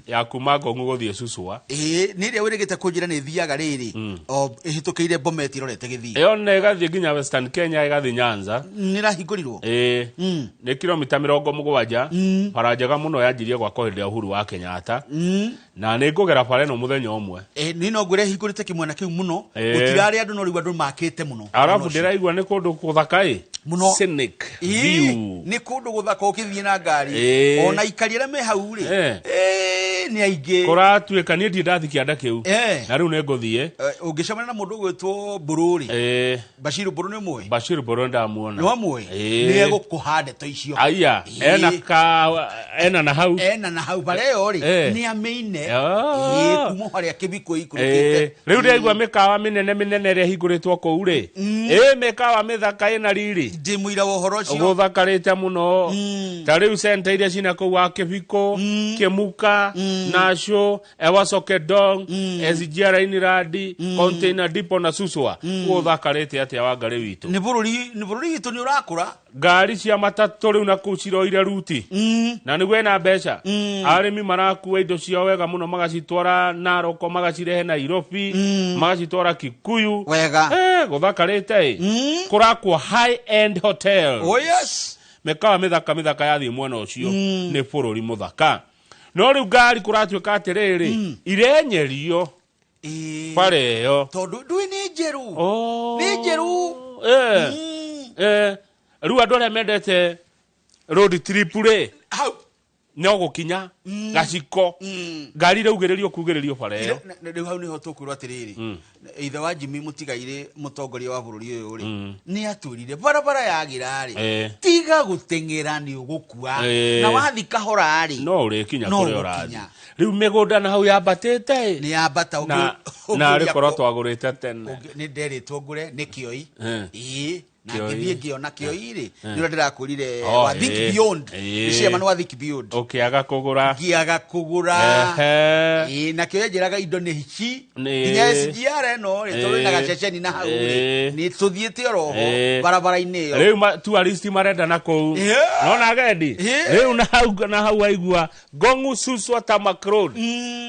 ya kuma Ngong gũthiĩ Suswa nĩ ĩrĩa wĩrĩgĩte kũnjĩra nĩ thiaga rĩrĩ ĩhĩtũkĩire Bomet ĩrorete Gĩthii ĩyo nĩ ĩgathiĩ nginya Western Kenya ĩgathiĩ Nyanza nĩ ĩrahingũrirwo nĩ kilomita 70 bara njega mũno yanjirie gwakwo hĩndĩ ya Uhuru wa Kenyatta na nĩ ngũgera bara ĩno mũthenya ũmwe nĩ no ngwĩre hingũrĩte kĩmwena kĩu mũno gũtirarĩ andũ no rĩu andũ makĩte mũno arabu ndĩraigua nĩ kũndũ gũthaka mũno scenic view nĩ kũndũ gũthaka ũkĩthiĩ na ngari ona ikari arĩa me hau rĩ nĩ aingĩ kũratuĩka niĩ ndirĩ ndathi kĩanda kĩu na rĩu nĩ ngũthiĩ ũngĩcemania na mũndũ ũgwĩtwo Mbũrũ rĩ Bashiru Mbũrũ nĩ mũĩ Bashiru Mbũrũ ndamuona nĩ mũĩ nĩ egũkũha ndeto icio aya ena na hau bara ĩyo rĩ nĩ amĩine kuma harĩa Kĩbiko ikũrũkĩte rĩu ndĩraigua mĩkawa mĩnene ĩrĩa hingũrĩtwo kũu rĩ mĩkawa mĩthaka ĩna riri ndĩ mũira wa ũhoro ũcio gũthakarĩte mũno ta rĩu center iria cina kũu wa Kĩbiko Kĩmuka Nasho Ewaso Kedong SGR Iniradi Container Depot na Suswa gũthakarĩte atĩa wa Ngarĩ witũ nĩ bũrũri witũ nĩ ũrakũra ngari cia matatũ rĩu na kũu ciroire ruti na nĩguo ena mbeca arĩmi marakua indo ciao wega mũno magacitwara Naroko magacirehe Nairobi magacitwara Kikuyu wega gũthakarĩte kũrakwo high end hotel mĩkawa mĩthaka yathiĩ mwena ũcio nĩ bũrũri mũthaka no rĩu ngari kũratuĩka atĩrĩrĩ irenyerio bara ĩyo tondũ ndui nĩ njerũ rĩu andũ arĩa mendete road trip rĩ no gũkinya gaciko ngari ĩraugĩrĩrio kugĩrĩrio bara ĩyo rĩu hau nĩho tũkwĩrwo atĩrĩrĩ ithe wa Jimmy Mũtigairĩ mũtongoria wa bũrũri ũyũ rĩ nĩ atwĩrire barabara yagira rĩ tiga gũteng'era nĩ ũgũkua na wathi kahora rĩ no ũrĩkinya kũrĩa ũrathiĩ rĩu mĩgũnda na hau yambatĩte nĩ yambata na rĩkorwo twagũrĩte tene nĩ nderĩtwo ngũre nĩ kĩoi na ngithie ngiona kio iri ni ndirakurire wa Think Beyond icema no wa Think Beyond ukiaga kugura na kio njiraga indo ni hici nginya SGR no ri turi na gaceceni na hau ni tuthiete roho barabara-ini yo riu tourist marenda na kou no na gendi riu na hau aigua Gongu Suswa Tamak Road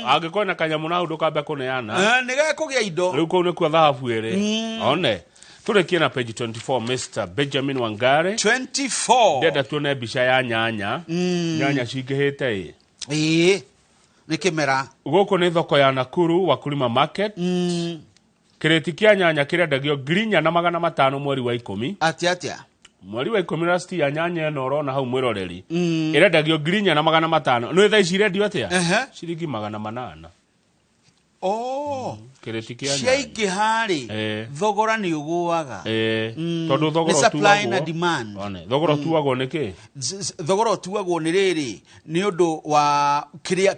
agikona na kanyamu na undu kambe kuneana ni gekugia indo riu kou ni kwa thahabu iri one turekie na page 24 Mr. Benjamin Wangare 24 ndenda tuone bica ya nyanya nyanya cingihite ni kimera guku ni thoko ya Nakuru Wakulima Market kireti kia nyanya kirendagio grinya na 500 mweri wa 10 atia mweri wa 10 last ya nyanya no rona hau mwiroreri irendagio grinya na 500 no thaa ici rendio atia ciringi 800 kireti kia nyanya ciaiki hari thogora ni uguaga tondu thogora tu supply na demand thogora tuagwo niki thogora tuagwo ni riri ni undu wa kiria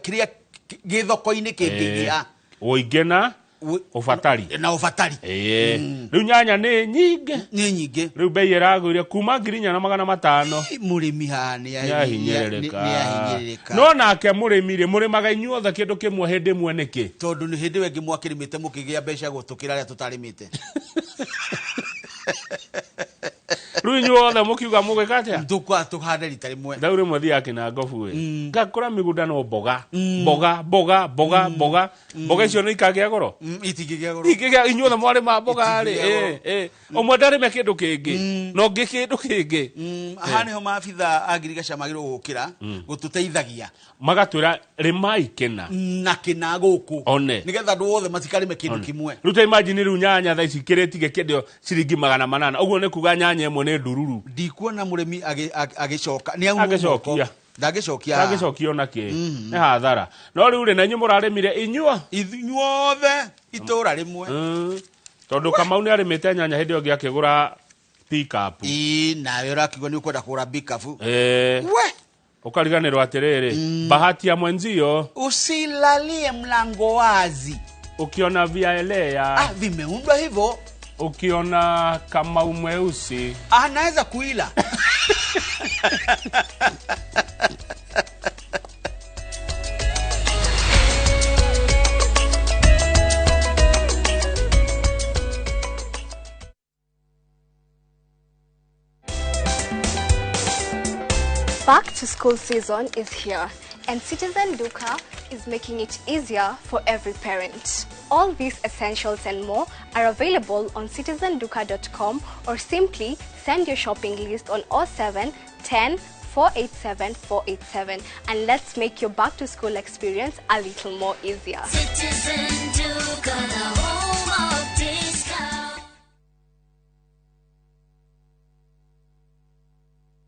githoko-ini kingigia uingena ufatari riu nyanya ni nyingi riu bei iragwire kuma grinya na 500 murimi hani yahinyerereka no nake murimi murimaga inyuothe kindu kimwe hindi mwe niki tondu ni hindi wengi mwakirimite mukigia mbeca gutukira ria tutarimite riu inyuothe mukiuga mugika atia tuhande rita rimwe ndauri mwe thiake na ngobu we ngakora migunda no mboga icio ni ikagia goro ikigia inyuothe mwari ma mboga ri omwe ndari me kindu kingi no ngikindu kingi hani ho maabitha agirigasha magiro gukira gututeithagia magatwira rimai kina na kina guku one nigetha ndu wothe matikarime kindu kimwe ruta imagine riu nyanya tha ici kiretige kindu ciringi 800 uguo ni kuga nyanya imwe ni ndururu ndikuona murimi agicoka ni agicokia ndagicokia ona ki ni hathara no riu ri na inyu muraremire inyuothe itura rimwe tondu Kamau ni arimite nyanya hindi ongi akigura pick up nawe urakigwa ni ukwenda kugura pick up we ukariganirwo atiriri bahati ya mwenzio usilalie mlango wazi ukiona viaelea vimeundwa hivyo ukiona Kamau mweusi anaweza kuila Back to school season is here, and Citizen Duka is making it easier for every parent. All these essentials and more are available on citizenduka.com, or simply send your shopping list on 07 10 487 487, and let's make your back to school experience a little more easier. Citizen Duka, the home of discount.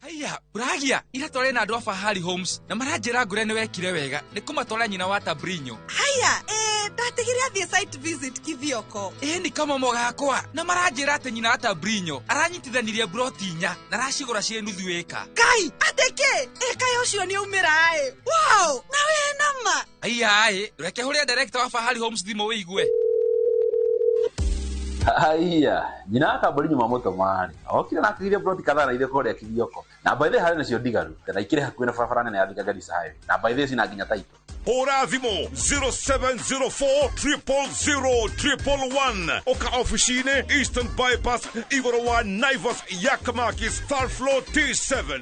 Haya, Bragia, ira tore na andu a Fahari Homes na maranjira ngure ni wekire wega ni kumatwara nyina wa Tabrinyo. Haya, ndatigire athie site visit kithioko. Ni kama mogakwa na maranjira ati nyina wa Tabrinyo aranyitithanirie broti nya na racigura cie nuthu eka. Kai, ateke, eka yocio ni umira Wow, na we nama. Haya, reke huria director wa Fahari Homes thimo wiigwe. Haya, nyina wa Tabrinyo mamoto mari. Okire na akire broti kadhaa na ile kore kithioko. Na by the way nacio digaru kana ikire hakuina barabara nene ya Thika Garissa highway. Na by the way sina nginya title. Hora thimo 0704 000 Oka officine Eastern Bypass Igorowa Naivas Yakamakis Third Floor T7.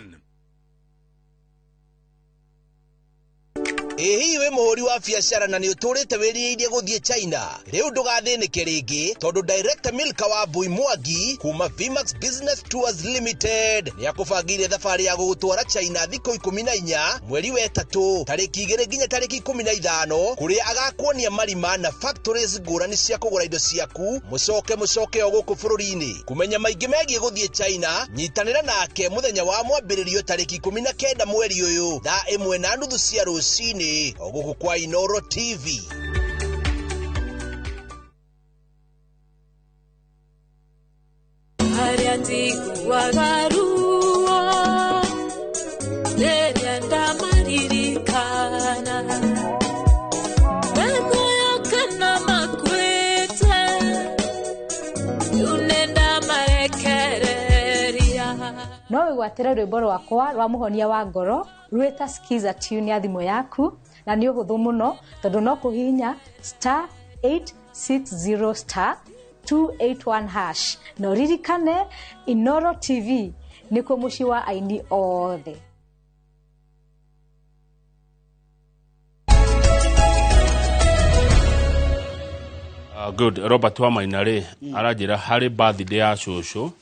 Hiwe muhuri wa biashara na ni uturite wiriirie guthie China. Riu ndugathinike ringi tondu Director Milka wa Bui Mwangi kuma Vimax Business Tours Limited ni akubangire thabari ya gugutwara China thikũ 14 mweri wa 3 tariki 2 nginya tariki 15 kuria agakuonia marima na factories ngurani cia kugura indo ciaku mucoke o guku bururi-ini. Kumenya maingi megie guthie China, nyitanira nake muthenya wa mwambiririo tariki 19 mweri uyu thaa 1:30 cia rucini oguku kwa Inoro TV. Ariatiku wagarua Nerianda maririkana Wemoyo kana makwete Unenda marekere no wigwatira rwimbo rwakwa rwa muhonia wa ngoro rweta skiza tune ya thimo yaku na ni uhuthu muno tondu no kuhinya *860 *281 hash no ririkane Inoro TV nikuo muci wa aini othe. Good. Robert Wamainare arajira hari birthday ya shosho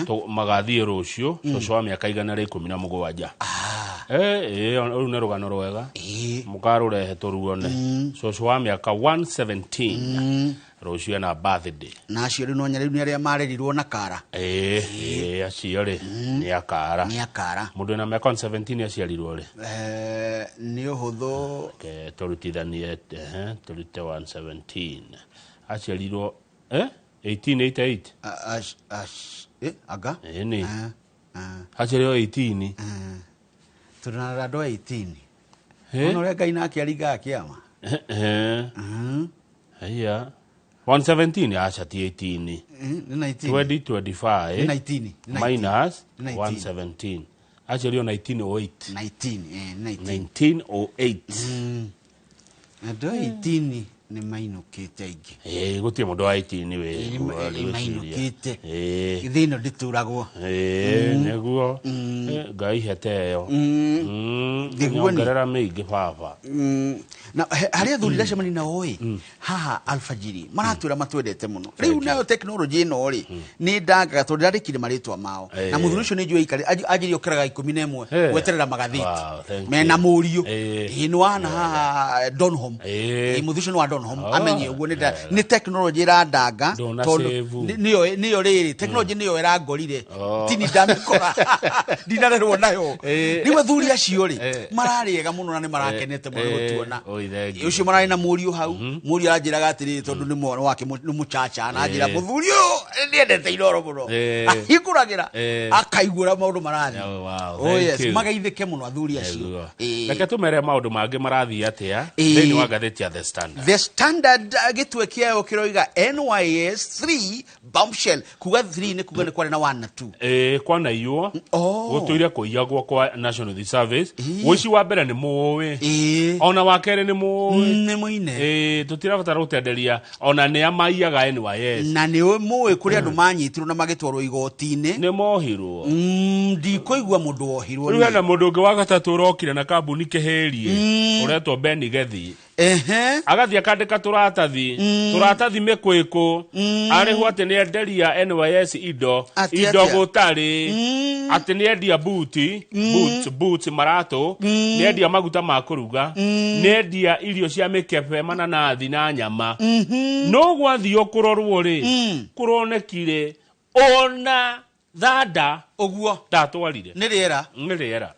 to magathie rucio shosho wa miaka 117 uru ne rugano rwega mukarurehe turuone shosho wa miaka 117 rucio na birthday na acio ri no nyari ni aria marerirwo na kara acio ri ni akara mundu na miaka 17 aciarirwo ri ni uhuthu turutithanie turute 117 aciarirwo 1888 aga ni aciarirwo 18 turana ndo 18 ono rega ina akiariga akiama aya 117 achati 18 2025 minus 117 aciarirwo 1908 ndo 18 ni mainukite ingi gutie mundu wa 18 we mainukite ithino ndituragwo neguo ngai heteyo ngerera mingi baba na haria thurira cemani na oi haha alfajiri maratwira matwendete muno riu nayo technology ino ri ni ndanga tondu ndarikire maritwa mao na muthuri ucio ni njui ikari ajiri okeraga 11 gweterera magathiti mena murio ino wana haha Donholm muthuri ucio wa Donholm amenye uguo ni technology irandanga tondu niyo riri technology niyo irangorire tini ndamikora ndinarerwo nayo ni mathuri acio ri marariega muno na ni marakenete muno gutuona ucio marari na murio hau murio aranjiraga atiri tondu ni mwana wake ni muchacha na anjira muthurio ndiendete Inoro muno ahikuragira akaigura maundu marathi yes magaithike muno athuri acio reke tumere maundu mangi marathi atia thini wa gatheti ya The Standard gitwekia okiroiga NYS 3 bombshell kuga 3 ni kuga ni kware na 1 na 2 kwa na iyo gutuire kuiyagwo kwa National Youth Service wici wa mbere ni muwi ona wa kere ni muwi ni muine tutirabatara gutenderia ona ni amaiyaga NYS na ni muwi kuri andu manyitirwo na magitwarwo igoti-ini ni mohirwo ndikoigwa mundu ohirwo riu na mundu ungi wa gatatu urokire na kambuni kiherie uretwo Beni Gethi agathia kandika turatathi mekwiku ariho ati ni enderia NYS indo gutari ati ni endia boots marato ni endia maguta ma kuruga ni endia irio cia mikepe mananathi na nyama no gwathio kurorwo ri kuronekire ona thanda oguo ndatwarire ni riera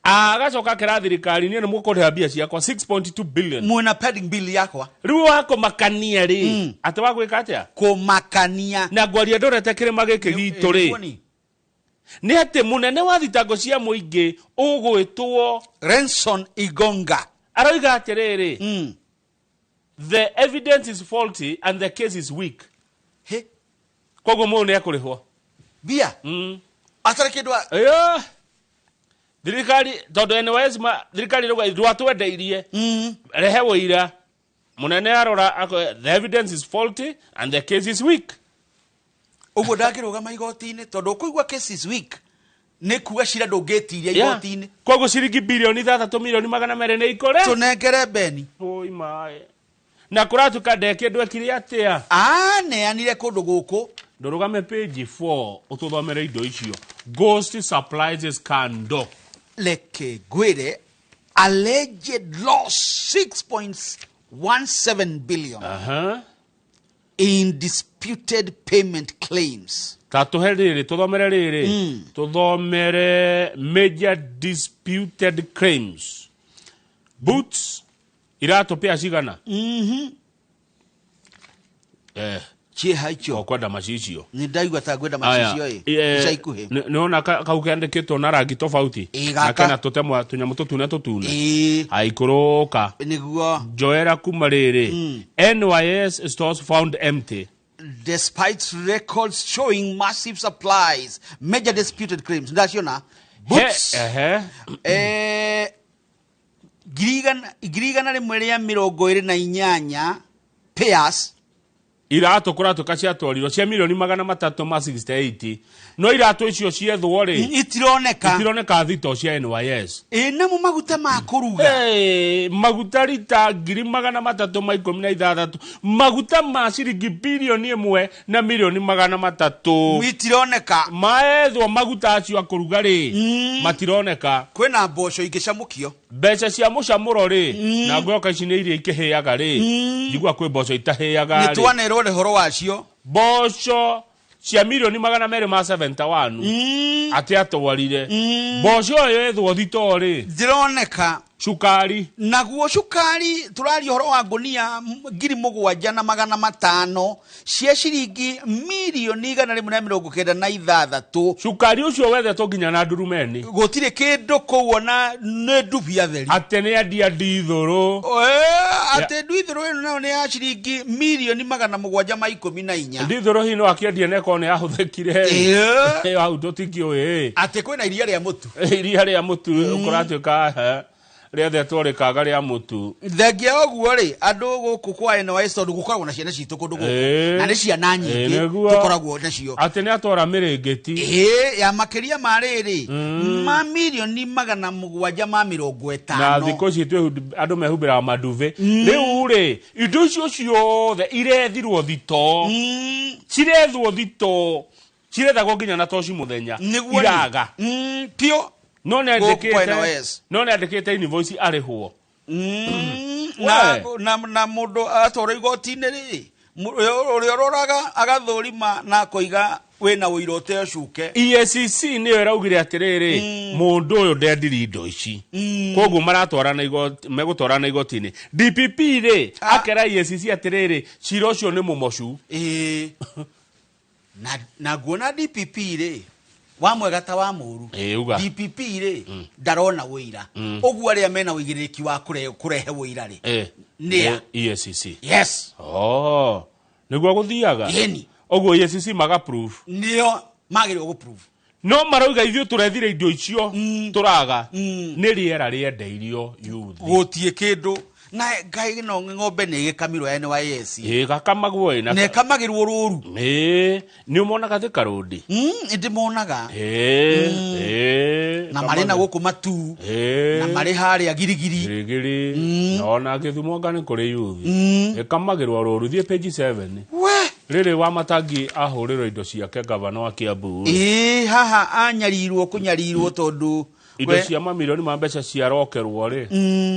agacoka kira thirikari ni mukurira bia ciakwa 6.2 billion mwena pending bill yakwa riu wako makania ri ati wagwika atia kumakania na gwaria ndorete kirima giki gitu ri ni ati munene wa thitango cia muingi ugwitwo Renson Igonga aroiga atiriri the evidence is faulty and the case is weak kogo mu ne akurihwo bia atare kindwa thirikari tondu NYS thirikari rwatwendeirie rehe wira munene arora the evidence is faulty and the case is weak uguo ndakiruga maigoti-ini tondu kuigwa case is weak ni kuga cira ndungitiria igoti-ini koguo ciringi bilioni 3,200,000 ni ikore tunengere Beni oi mai na kuratuka ndeke ndwekire atia neanire kundu guku ndorugame page 4 ututhomere indo icio Ghost Supplies scandal leke gwire alleged loss 6.17 billion in disputed payment claims tatuheriri tuthomere riri tuthomere major disputed claims boots iratopea cigana chieha icio okwenda macicio ni ndaigua ta gwenda macicio ikuhe niona kaukendeketwo na rangi tofauti akena tutemwa tunyamu tutune tutune aikuruka niguo Joera kuma riri NYS stores found empty Despite records showing massive supplies, major disputed claims. Ndaciona boots. Girigana rimwe ria 28 pairs. Irato kurato kacia twarirwo cia milioni 368 no irato icio ciethwo ri itironeka thito cia NYS na mu maguta ma kuruga maguta rita 316 maguta ma ciringi bilioni 1 na milioni 300 itironeka maethwo maguta acio akuruga ri matironeka kwina mboco ingicamukio mbeca cia mucamuro ri na ngoka ici ni iria ikiheaga ri njigua kwi mboco itaheaga ri rode horo wacio mboco cia milioni 271 ati atwarire mboco yo ethwo thito ri ndironeka shukari naguo shukari turari horo wa ngunia 7,500 cia ciringi milioni 196 shukari ucio wethe to nginya na ndurumeni gutire kindu kuona ne ndubia theri atene adia ndithuru ate ndithuru ino ne ya ciringi milioni 714 ndithuru hino akiendia neko ne ahuthekire au totikio ate kwina iria ria mutu ukuratuka riathe twarikaga ria mutu thengia oguo ri andu guku kwa NYS tondu gukoragwo na ciana citu kundu guku na ni ciana nyingi tukoragwo nacio ati ni atwara mirengeti ya makiria mariri ma milioni 750 na thiko citu andu mehumbira maduve riu ri indo icio ciothe irethirwo thito cirethwo thito cirethagwo nginya na toci muthenya iraga pio no ne andikite invoice arihwo na mundu atora igoti-ini ri uri ororaga agathurima na koiga wena uirote ocuke EACC ni iraugire atiriri mundu uyu ndendiri indo ici koguo maratwarana igoti megutwarana igoti-ini DPP ri akera EACC atiriri cira ucio ni mumocu na guona DPP ri wa mwega ta wa muru DPP ri ndarona wira oguo aria mena wigiriki wa kurehe wira ri nia EACC yes niguo guthiaga oguo EACC maga proof nio magirwo go proof no marauga ithuĩ turethire indo icio turaga nĩ rĩera rĩendeirio youth gutie kindu na ngai no ng'ombe nĩ gĩkamirwo NYS gakamagwo na nekamagirwo ruru nĩ umonaga thika road ndi monaga na marĩ na gũkũ matu na marĩ harĩa girigiri na ona Gĩthumo ngani kũrĩ youth ĩkamagirwo ruru thiĩ page 7 rĩrĩ wa matangi ahũrĩrwo indo ciake gavana wa Kiambu haha anyarirwo kunyarirwo tondu indo cia mamilioni ma mbeca ciarokerwo ri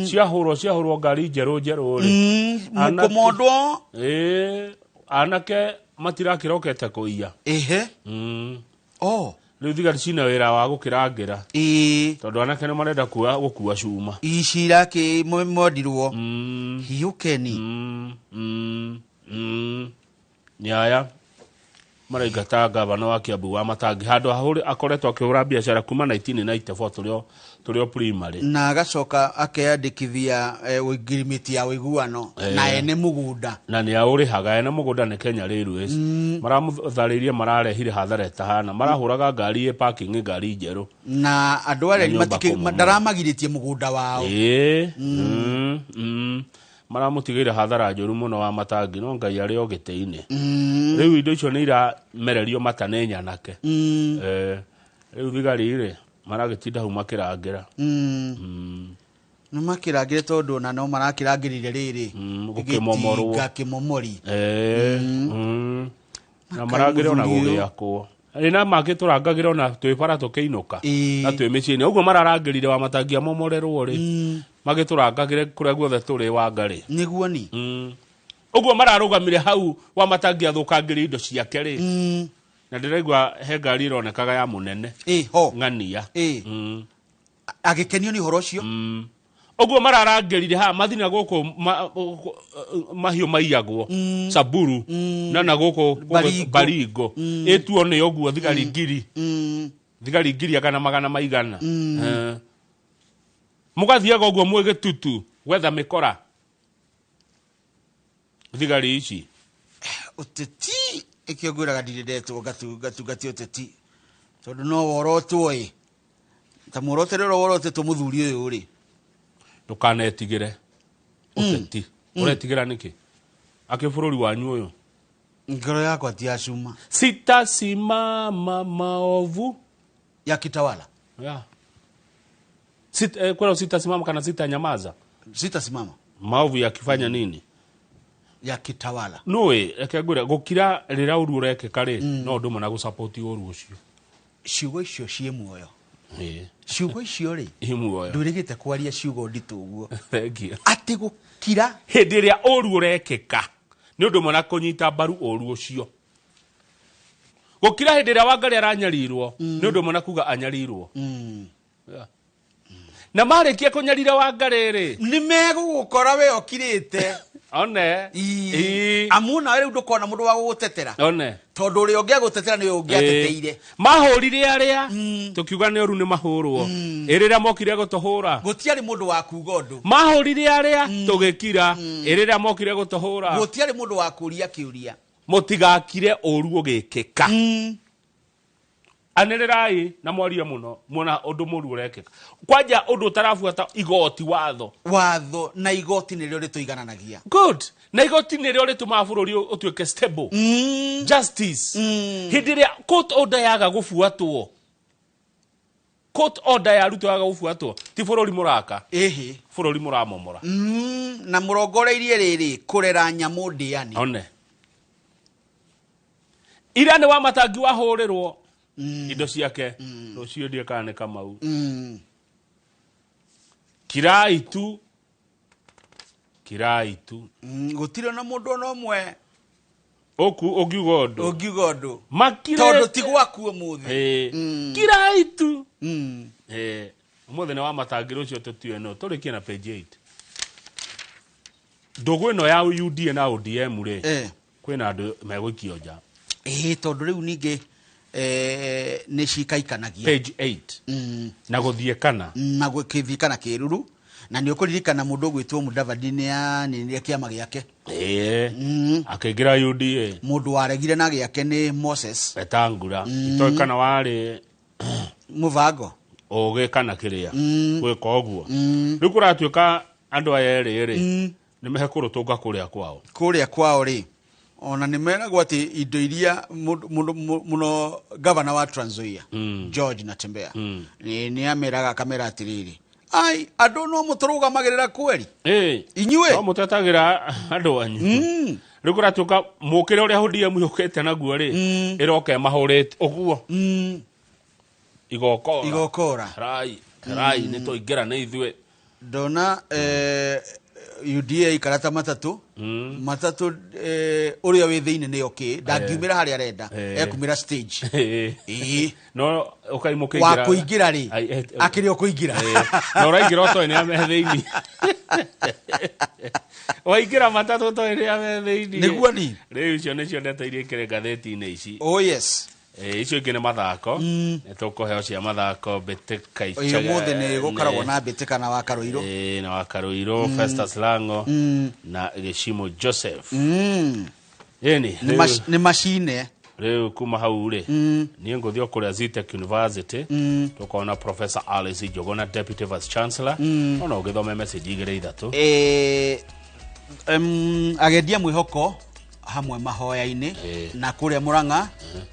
ciahurwo ngari njeru ri mukomodwo anake matirakirokete kuiya riu thigari cina wira wa gukirangira tondu anake ni marenda gukua cuma icira ki modirwo hiukeni nyaya maraigata gavana wa Kiambu wa matangi handu ahuri akoretwo akihura biashara kuma 1994 turio primary na agacoka akeyandikithia ugirimiti ya wiguano na ene mugunda na ni aurihaga ene mugunda ni Kenya Railways maramutharirie mararehire hathara tahana marahuraga ngari parking ngari njeru na andu arĩa madaramagiritie mugunda wao maramutigire hathara njuru muno wa matangi no ngai ari ogite-ini riu indo icio ni iramererio matanenya nake riu thigari ri maragitinda hu makirangira no makirangire tondu na no marakirangirire riri gukimomori na marangire ona gugiakwo ina magiturangagire ona twibara tukiinuka na twimicini uguo mararangirire wa matangi momorerwo ri magiturangagire kuria guothe turi wa ngari niguo ni uguo mararugamire hau wa matangi athukangire indo ciake ri na ndiraigua he ngari ironekaga ya munene ho ng'ania agikenio ni horo cio uguo mararangirire ha mathina guku mahiu maiyagwo Saburu na guku Baringo etuo ni uguo thigari ngiri kana magana maigana mugathiaga uguo mwigitutu wetha mikora thigari ici uteti ikio ngwiraga ndirendetwo gatungati uteti tondu no worotwo ta muorote rero worotetwo muthuri uyu ri ndukanetigire uteti uretigira niki akibururi wanyu uyu ngoro yakwa ti acuma sitasimama maovu ya kitawala kwani sitasimama kana sitanyamaza sitasimama maovu yakifanya nini ya kitawala noe ekagura gukira rira uru rekeka ri no ndumo na gusupport uru ucio ciugo icio cie muoyo ciugo icio ri muoyo ndurigite kwaria ciugo nditu uguo thank you ati gukira hindi ria uru urekeka ni undu mona kunyita baru uru ucio gukira hindi ria Wangari aranyarirwo ni undu mona kuga anyarirwo na marikia kunyarira Wangari ri ni megugukora we okirite one amuna we ndukona mundu wa gugutetera one tondu uri ongia gutetera ni ungia teteire mahurire aria tukiuga ni oru ni mahurwo irira mokire gutuhura gutiari mundu wa kuga undu mahurire aria tugikira irira mokire gutuhura gutiari mundu wa kuria kiuria mutigakire oru ugikeka anerirai na mwaria muno mona undu muru urekeka kwanja undu tarafuata igoti watho na igoti nirio rituigananagia good na igoti nirio rituma bururi utuike stable justice hindiria court order yaga gufuatwo court order ya ruto yaga gufuatwo ti bururi muraka bururi muramomora na murongoreirie riri kurera nyamu ndiani one ira ni wa matangi wahurirwo indo ciake rucio ndie kana Kamau kirai gutire na mundu no mwe ogiugondo makire tondu tigwakuo muthi kirai tu umuthi ni wa matangi rucio tutue no turikie na page 8 ndugu ino ya UDA na ODM ri kwina andu megwikio nja tondu riu ningi ni cikaikanagia page 8 na guthie kana na gwikithikana kiruru na ni ukuririkana mundu gwitwo Mudavadi ni ya kiama giake akaingira UDA mundu waregire na giake ni Moses Wetangula itoikana wari muvango ugikana kiria gwika oguo riu kuratuika andu aya eri ni mehe kurutunga kuria kwao ri ona nimeragwo ati indo iria muno governor wa Trans Nzoia George Natembeya ni ameraga kamera atiriri ai andu no muturugamagirira kweri inyue no mutetagira andu anyu rikuratuka mukire uria hudia muyukete naguo ri iroke mahurite uguo igokora rai ni toingira na ithwe dona UDA ikarata matatu uria wi thiini ni okay dangiumira hari arenda ekumira stage no ukaimukingira wa kuingira ri akiri okuingira no raingira oto ni ame thiini waingira matatu to ni ame thiini niguo ni riu icio nicio ndetairie kire gatheti-ini ici oh yes icio ingĩ nĩ mathako nĩ tũkũheo cia mathako mbĩtĩka icaga ũmũthĩ nĩ gũkaragwo na mbĩtĩka na Wakarũirũ na Wakarũirũ Festus Lango na Gĩcimo Joseph nĩ macine rĩu kuma hau rĩ niĩ ngũthiĩ kũrĩa Zitech University tũkona Professor Alice Njũgũna Deputy Vice Chancellor ona ũgĩthome message igĩrĩ ithatũ agendia mwĩhoko hamwe mahoya-ini na kuria Murang'a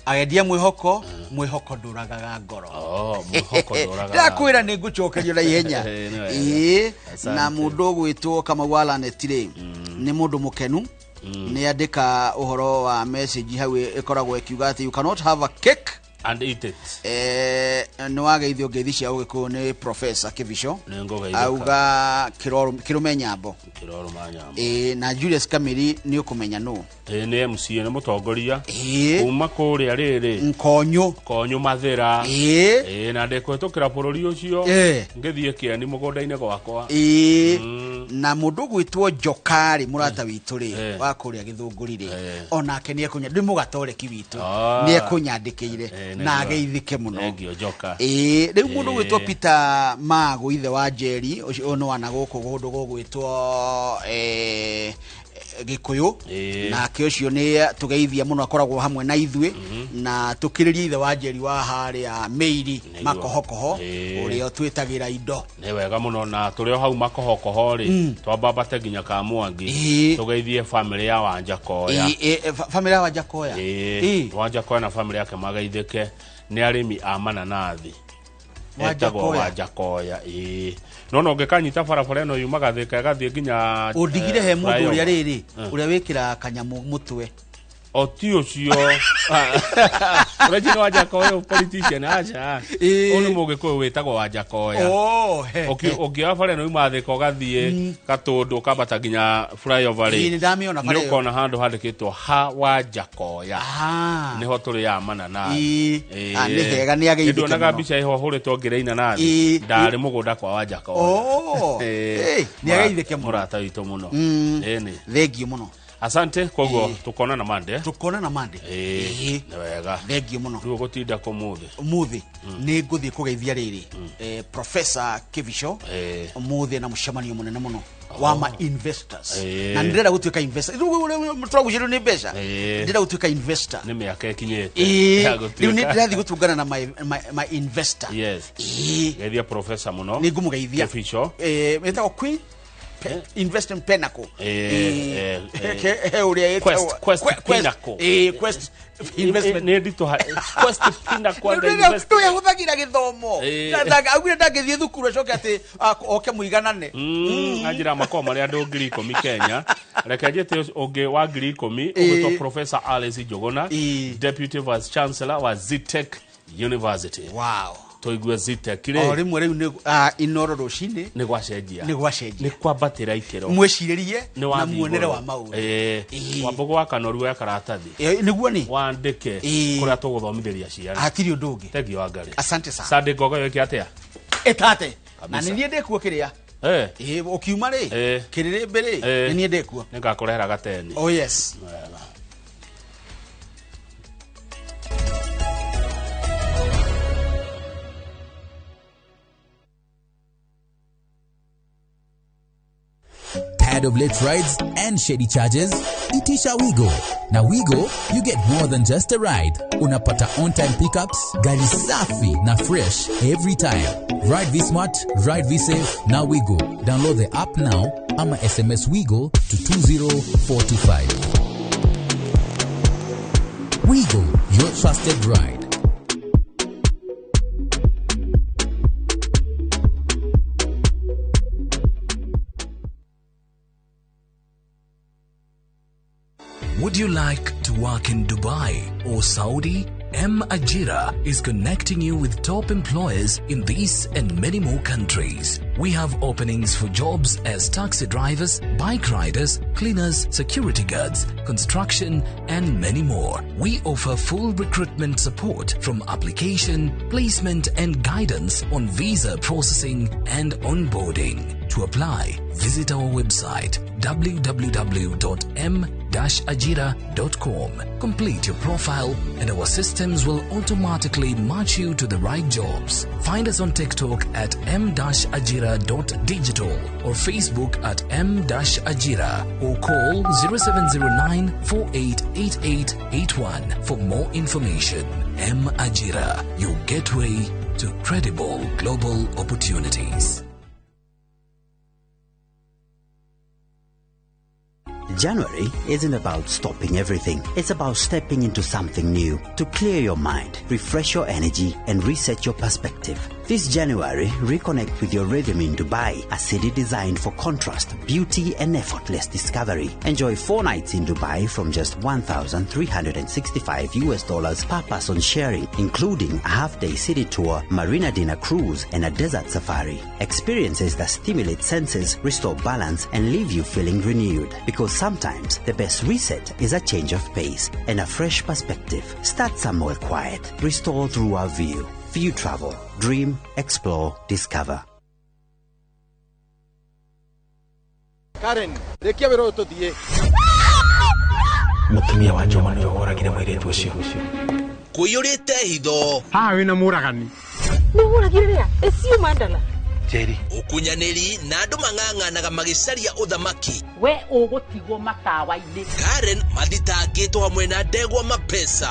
agendia mwihoko nduragaga ngoro mwihoko nduragaga ndakwira ni ngucokerio na ihenya na mundu gwitwo Kamau Alanetire ni mundu mukenu ni andika uhoro wa message hau ikoragwo ikiuga ati you cannot have a cake and eat it no wageithio ngeithi cia ugikuo ni Professor Kivisho auga kirume nyambo na Julius Kamiri ni ukumenya no ni MC ni mutongoria kuma kuria riri konyo mathira na ndekwetukira bururi ucio ngithie kiani mugunda-ini gwakwa na mundu gwitwo Jokari murata witu ri wa kuria Githunguri onake ni ekunya ndi mugatoreki witu ni ekunyandikire na ageithike muno riu mundu gwitwo Peter Mago ithe wa Jerry ono wana guku gundu gugwitwo Gikuyu na ke ucio ni tugeithia muno akoragwo hamwe na ithuĩ na tukiriria ithe wa Njeri wa haria Meiri Makohokoho uria twitagira indo ni wega muno na turio hau Makohokoho ri twambambate nginya Kamwangi tugeithie family ya Wanjakoya family ya Wanjakoya Wanjakoya na family yake magaithike ni arimi a mananathi Wanjakoya no ngekanyita barabara no yumaga thika gathie nginya undigire he mundu uria riri uria wikira kanyamu mutwe Otio cio Regina Wanjakoya politician acha onu mugikuyu witagwo Wanjakoya okia bare no imathika gathie gatundu kabata nginya flyover ri ni ukona handu handikitwo ha Wanjakoya niho turi ya manana ni hega ni ageithika ndu naga bica iho huritwo ngireina nathi ndari mugunda kwa Wanjakoya ni ageithike murata witu muno eni thengio muno asante kogo tukona na mande ni wega thengio muno riu gutinda ko muthi ni nguthie kugeithia riri Professor Kivisho muthi na mucemanio munene muno wa ma investors na ndira gutuika investor turaguciru ni mbeca ndira gutuika investor ni miaka ikinyete riu ni ndirathi gutungana na my investor geithia Professor muno ni ngumugeithia Kivisho metagwo Queen Investment Pinnacle Quest Pinnacle Quest Investment ne dito Quest Pinnacle investment tu yahuthagira githomo ndaga agwire ndagithie thukuru acoke ati oke muiganane ajira makoma mari andu 10,000 Kenya reke njete onge wa 10,000 ogitwo Professor Alice Jogona Deputy Vice Chancellor wa Zitech University toigwe Zitech ri rimwe riu ni inoro rucini ni gwacenjia ni kwambatira ikero mweciririe na muonere wa maundu wambogo wa kanoru ya karatathi niguo ni wandike kuria tuguthomithiria ciana hatiri undu ungi tegi wa ngari asante sana sande gogo yoki atia etate na ni ndekuo kiria ukiuma ri kirire mbere ni ndekuo ningakurehera gateni oh yes Tired of late rides and shady charges? Itisha Wigo. Na Wigo, you get more than just a ride. Unapata on-time pickups, gari safi na fresh every time. Ride V-Smart, ride V-Safe, na Wigo. Download the app now, ama SMS Wigo to 2045. Wigo, your trusted ride. Would you like to work in Dubai or Saudi? Ajira is connecting you with top employers in these and many more countries. We have openings for jobs as taxi drivers, bike riders, cleaners, security guards, construction, and many more. We offer full recruitment support from application, placement, and guidance on visa processing and onboarding. To apply, visit our website www.m-ajira.com. Complete your profile and our systems will automatically match you to the right jobs. Find us on TikTok at m-ajira.digital or Facebook at m-ajira or call 0709-488881 for more information. M-Ajira, your gateway to credible global opportunities. January isn't about stopping everything. It's about stepping into something new to clear your mind, refresh your energy, and reset your perspective. This January, reconnect with your rhythm in Dubai, a city designed for contrast, beauty, and effortless discovery. Enjoy 4 nights in Dubai from just $1,365 per person sharing, including a half-day city tour, marina dinner cruise, and a desert safari. Experiences that stimulate senses, restore balance, and leave you feeling renewed. Because sometimes the best reset is a change of pace and a fresh perspective. Start somewhere quiet. Restore through our view. View Travel. Dream, explore, discover. Karen, rekia wero tuthie. Mutumia wa Joma ni oragire mwiritu ucio. Kuyurite hitho. Ha wina muragani. Ni muragire ria. Esiu mandala. Jerry ukunyaniri na andu mang'ang'anaga magicaria uthamaki we ugutigwo matawa-ini Karen mathitangitwo hamwe na Ndegwa Mapesa.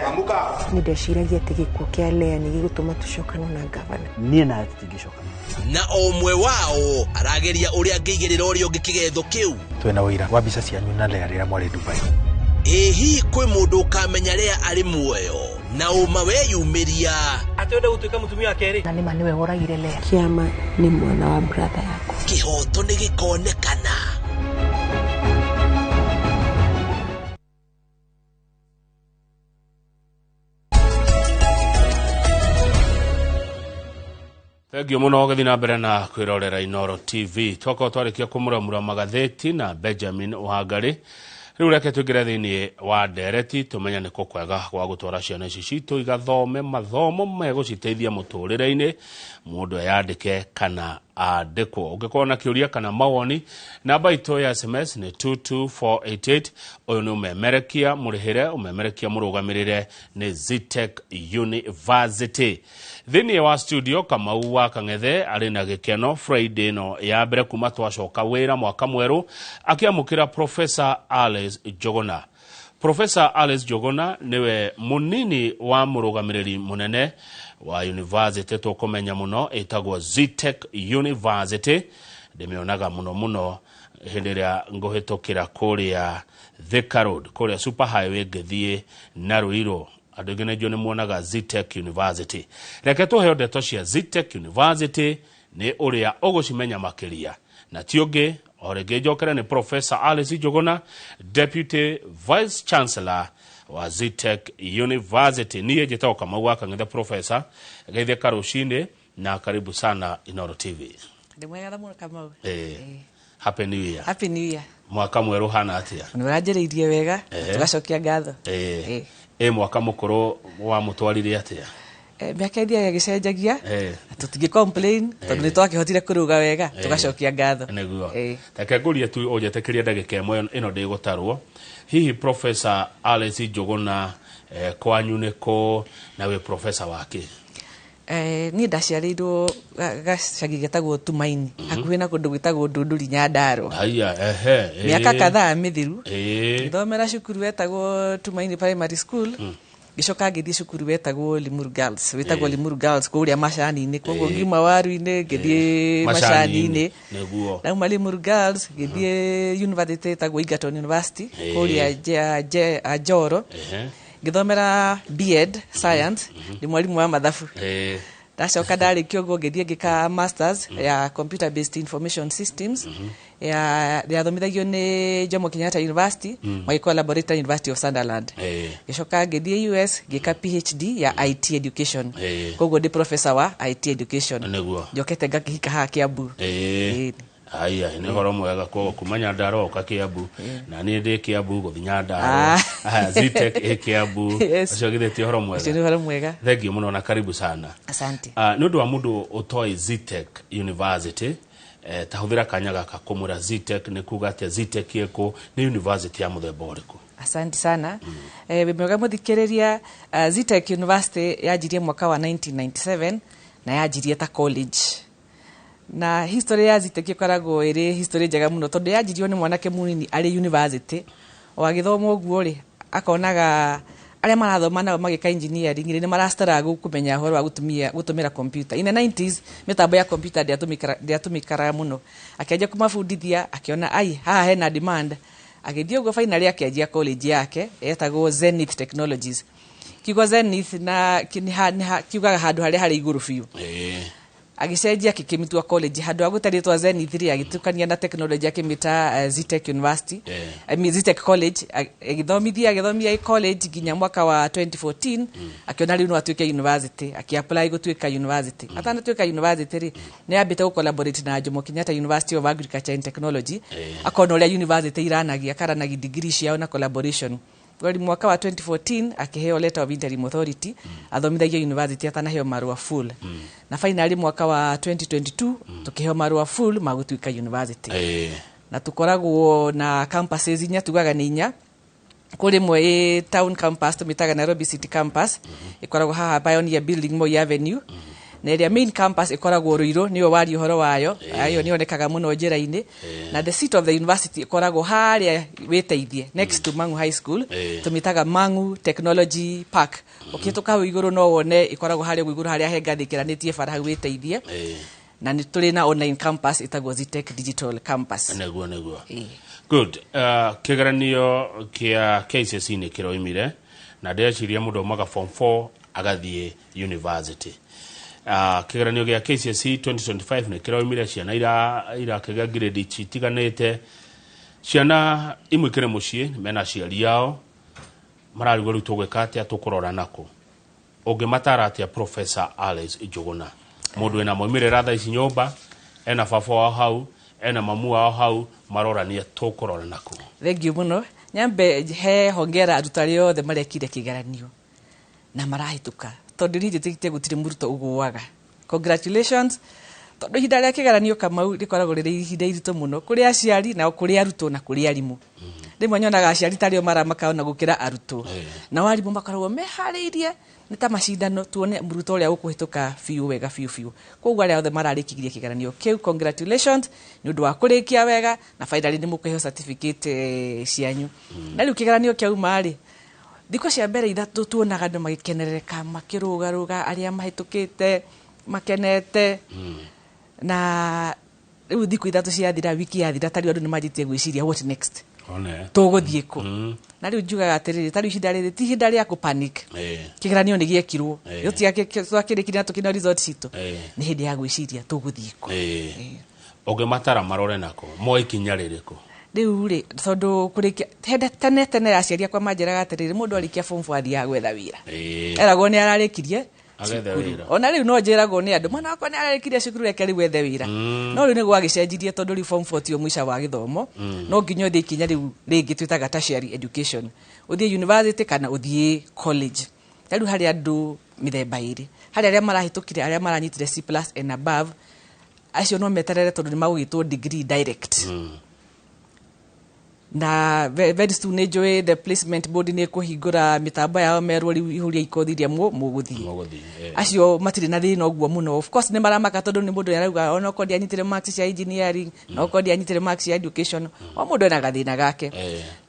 Amuka nindeciragia ati gikuo kia Lea ni gigutuma tucokana na gavana nie na tutingicokana na omwe wao arageria uria ngigirira uria ungikigetho kiu twena wira wa mbica cianyu na Lea rira mwari Dubai ehi kwi mundu ukamenya Lea ari muoyo na uma weyumiria atienda gutuika mutumia wa keri na nima niwe woragire Lea Kiama ni mwana wa brother yako kihoto ni gikonekana Thengio muno gethi na mbere na kwirorera Inoro TV twako twarikia kumuramura magatheti na Benjamin Uhangari riu reke twingire thiini wa ndereti tumenya ni kwega gwa gutwara ciana ici citu igathome mathomo meguciteithia muturire-ini mundu yandike kana andikwo ungikorwo na kiuria kana mawoni namba itu ya SMS ni 22488 uyu ni umemerekia murihire umemerekia murugamirire ni Zitech University thiini wa studio Kamau wa Kang'ethe ari na gikeno Friday no ya mbere kuma twacoka wira mwaka mweru akiamukira Professor Alice Jogona. Professor Alice Jogona niwe munini wa murugamiriri munene wa university tukumenya muno etagwo Zitech University ndimionaga muno hindiria nguhitukira kuria Thika Road kuria super highway ngithie na Ruiru andu ingi nejo ni muonaga Zitech University reke tuhe ndeto cia Zitech University ni uria ugucimenya makiria na tiongi orege jokera ni Professor Alice Jogona Deputy Vice Chancellor wa Zitech University niye jitao kama waka ng'ethe Professor geithia karushinde na karibu sana Inoro TV ndimwega muno Kamau Happy New Year. Happy New Year. Mwaka mweru hana atia nurajereirie wega tugacokia ngatho mwaka mukuru wa mutwarire atia miaka ithia gicenjagia tutingi complain tondu nitwakihotire kuruga wega tugacokia ngatho neguo reke ngurie tu ujetekiria ndagika imwe ino ndigutarwo hihi Professor Alice Jogona kwanyu niko nawe professor wake ni ndaciarirwo gacagi getagwo Tumaini hakuhi na kundu gwitagwo Ndunduri Nyandarua haya miaka kadhaa mithiru thomera cukuru wetagwo Tumaini Primary School gicoka ngithie cukuru wetagwo Limuru Girls wetagwo Limuru Girls kuria macani-ini koguo ngiuma waru-ini ngithie macani-ini neguo na Limuru Girls ngithie university wetagwo Egerton University kuria Njoro ngithomera B.Ed Science ni mwalimu wa mathabu ndacoka ndarikio guo ngithie ngika masters ya computer based information systems ya thomithagio ni Jomo Kenyatta University Mwai Laboratory University of Sunderland gicoka ngithie US ngika PhD ya IT education koguo ndi professor wa IT education njokete ngakihika ha Kiambu haya ni horo mwega ko kumanya ndaro ka Kiambu na ni ndi Kiambu guthinya ndaro Zitech Kiambu acio githeti horo mwega ni horo mwega thengio muno na karibu sana asante ni undu wa mundu utoi Zitech University tahuthira kanyaga ka kumura Zitech ni kuga atia Zitech yeko ni university ya muthemba uriku asante sana mwega muthikiriria Zitech University yajirie mwaka wa 1997 na yajirie ta college na history ya Zitech ikoragwo iri history njega muno tondu yajirio ni mwanake munini ari university o agithoma uguo ri akonaga aria marathoma nao magika engineering ni marastara kumenya horo wa gutumira computer in the 90s mitambo ya computer ndiatumikara muno akiaja kumafundithia akiona ai haha hena demand agithio go finally akiajia college yake etagwo Zenith Technologies kigo Zenith na kiugaga handu haria hari iguru biu agicenjia kikimitwa college handu agutaritwa Zenith 3 agitukania na technology akimita Zitech University Zitech College agithomia college ginya mwaka wa 2014 akiona riu no atuike university akiapply gutuika university atana tuika university ri ni ambite collaborate na Jomo Kenyatta University of Agriculture and Technology akona uria university iranagia karanagia degree ciao na collaboration Wali mwaka wa 2014 akiheo letter of interim authority athomithagia university atanaheo marua full na finally mwaka wa 2022 tukiheo marua full magutuika university na tukoragwo na campuses inya tugaga ni inya kuri mwe town campus tumitaga Nairobi City campus ikoragwo haha Pioneer Building Moi Avenue na ĩrĩa main campus ĩkoragwo Ruiru niyo wari ũhoro wayo ayo nĩonekaga mũno njĩra-inĩ na the seat of the university ĩkoragwo harĩa wĩteithie next to Mangu High School tumitaga Mangu Technology Park ũkĩhĩtũka hau igũrũ no wone ĩkoragwo harĩa igũrũ harĩa hengathĩ ĩkĩranĩtie bara hau wĩteithie na nĩ tũrĩ na online campus ĩtagwo Zitech Digital Campus neguo good kĩgeranio kĩa KCSE nĩ kĩroimire na ndeciria mũndũ aumaga form 4 agathiĩ university kĩgeranio gĩa KCSE 2025 nĩ kĩroimire ciana irakĩgĩa grade citiganĩte ciana imwe kĩrĩ mũciĩ mena aciari yao mararigwo rĩu tũgwĩka atĩa tũkũrora nako ũngĩmatara atĩa Professor Alice Njuguna mũndũ ena moimĩrĩra thaa ici nyũmba ena baba wao hau ena mamu wao hau marorania tũkũrora nako thank you mũno nyambe he hongera arutani othe marekire kĩgeranio na marahĩtũka tondũ niĩ njĩtĩkĩtie gũtirĩ mũrutwo ũgũaga congratulations tondũ ihinda rĩa kĩgeranio Kamau rĩkoragwo rĩrĩ ihinda iritũ mũno kũrĩ aciari na kũrĩ arutwo na kũrĩ arimũ rĩmwe nyonaga aciari tarĩo maramaka na gũkĩra arutwo na arimũ makoragwo meharĩirie nĩ ta macindano tuone mũrutwo ũrĩa ũkũhĩtũka biũ wega biũ koguo arĩa othe mararĩkirie kĩgeranio kĩu congratulations nĩ ũndũ wa kũrĩkia wega na finally nĩ mũkũheo certificate cianyu na rĩu kĩgeranio kĩauma-rĩ thikũ cia mbere ithatũ tuonaga andũ magĩkenerereka makĩrũgarũga arĩa mahĩtũkĩte makenete na rĩu thikũ ithatũ ciathira wiki yathira tarĩu andũ nĩ manjĩtie gwĩciria what next tũgũthiĩ kũ na rĩu njugaga atĩrĩrĩ tarĩu ihinda rĩrĩ ti ihinda rĩa kũpanic kĩgeranio nĩ gĩekirwo twakĩrĩkirie na tũkĩna result citũ nĩ hĩndĩ ya gwĩciria tũgũthiĩ kũ ũngĩmatara marore nako moe ikinya rĩrĩkũ rĩu-rĩ tondũ kũrĩkia tene aciari akwa manjĩraga atĩrĩrĩ mũndũ arĩkia form 4 athiaga gwetha wĩra eragwo nĩ ararĩkirie ona rĩu no njĩragwo nĩ andũ mwana wakwa nĩ ararĩkirie cukuru reke rĩu wethe wĩra no rĩu nĩ gwagĩcenjirie tondũ rĩu form 4 tio mũica wa gĩthomo no nginya ũthiĩ ikinya rĩu rĩngĩ twĩtaga tertiary education ũthiĩ university kana ũthiĩ college rĩu harĩ andũ mĩthemba ĩrĩ harĩ arĩa marahĩtũkire arĩa maranyitire C+ and above acio no meterere tondũ nĩ magũgĩtwo degree direct na very soon nĩ njũĩ the placement board nĩ kũhingũra mĩtambo yao merwo rĩu ihũria ikothi iria mũgũthiĩ acio matirĩ na thĩna ũguo mũno of course nĩ maramaka tondũ nĩ mũndũ arauga ona okorwo ndianyitire marks cia engineering na okorwo ndianyitire marks cia education o mũndũ ena gathĩna gake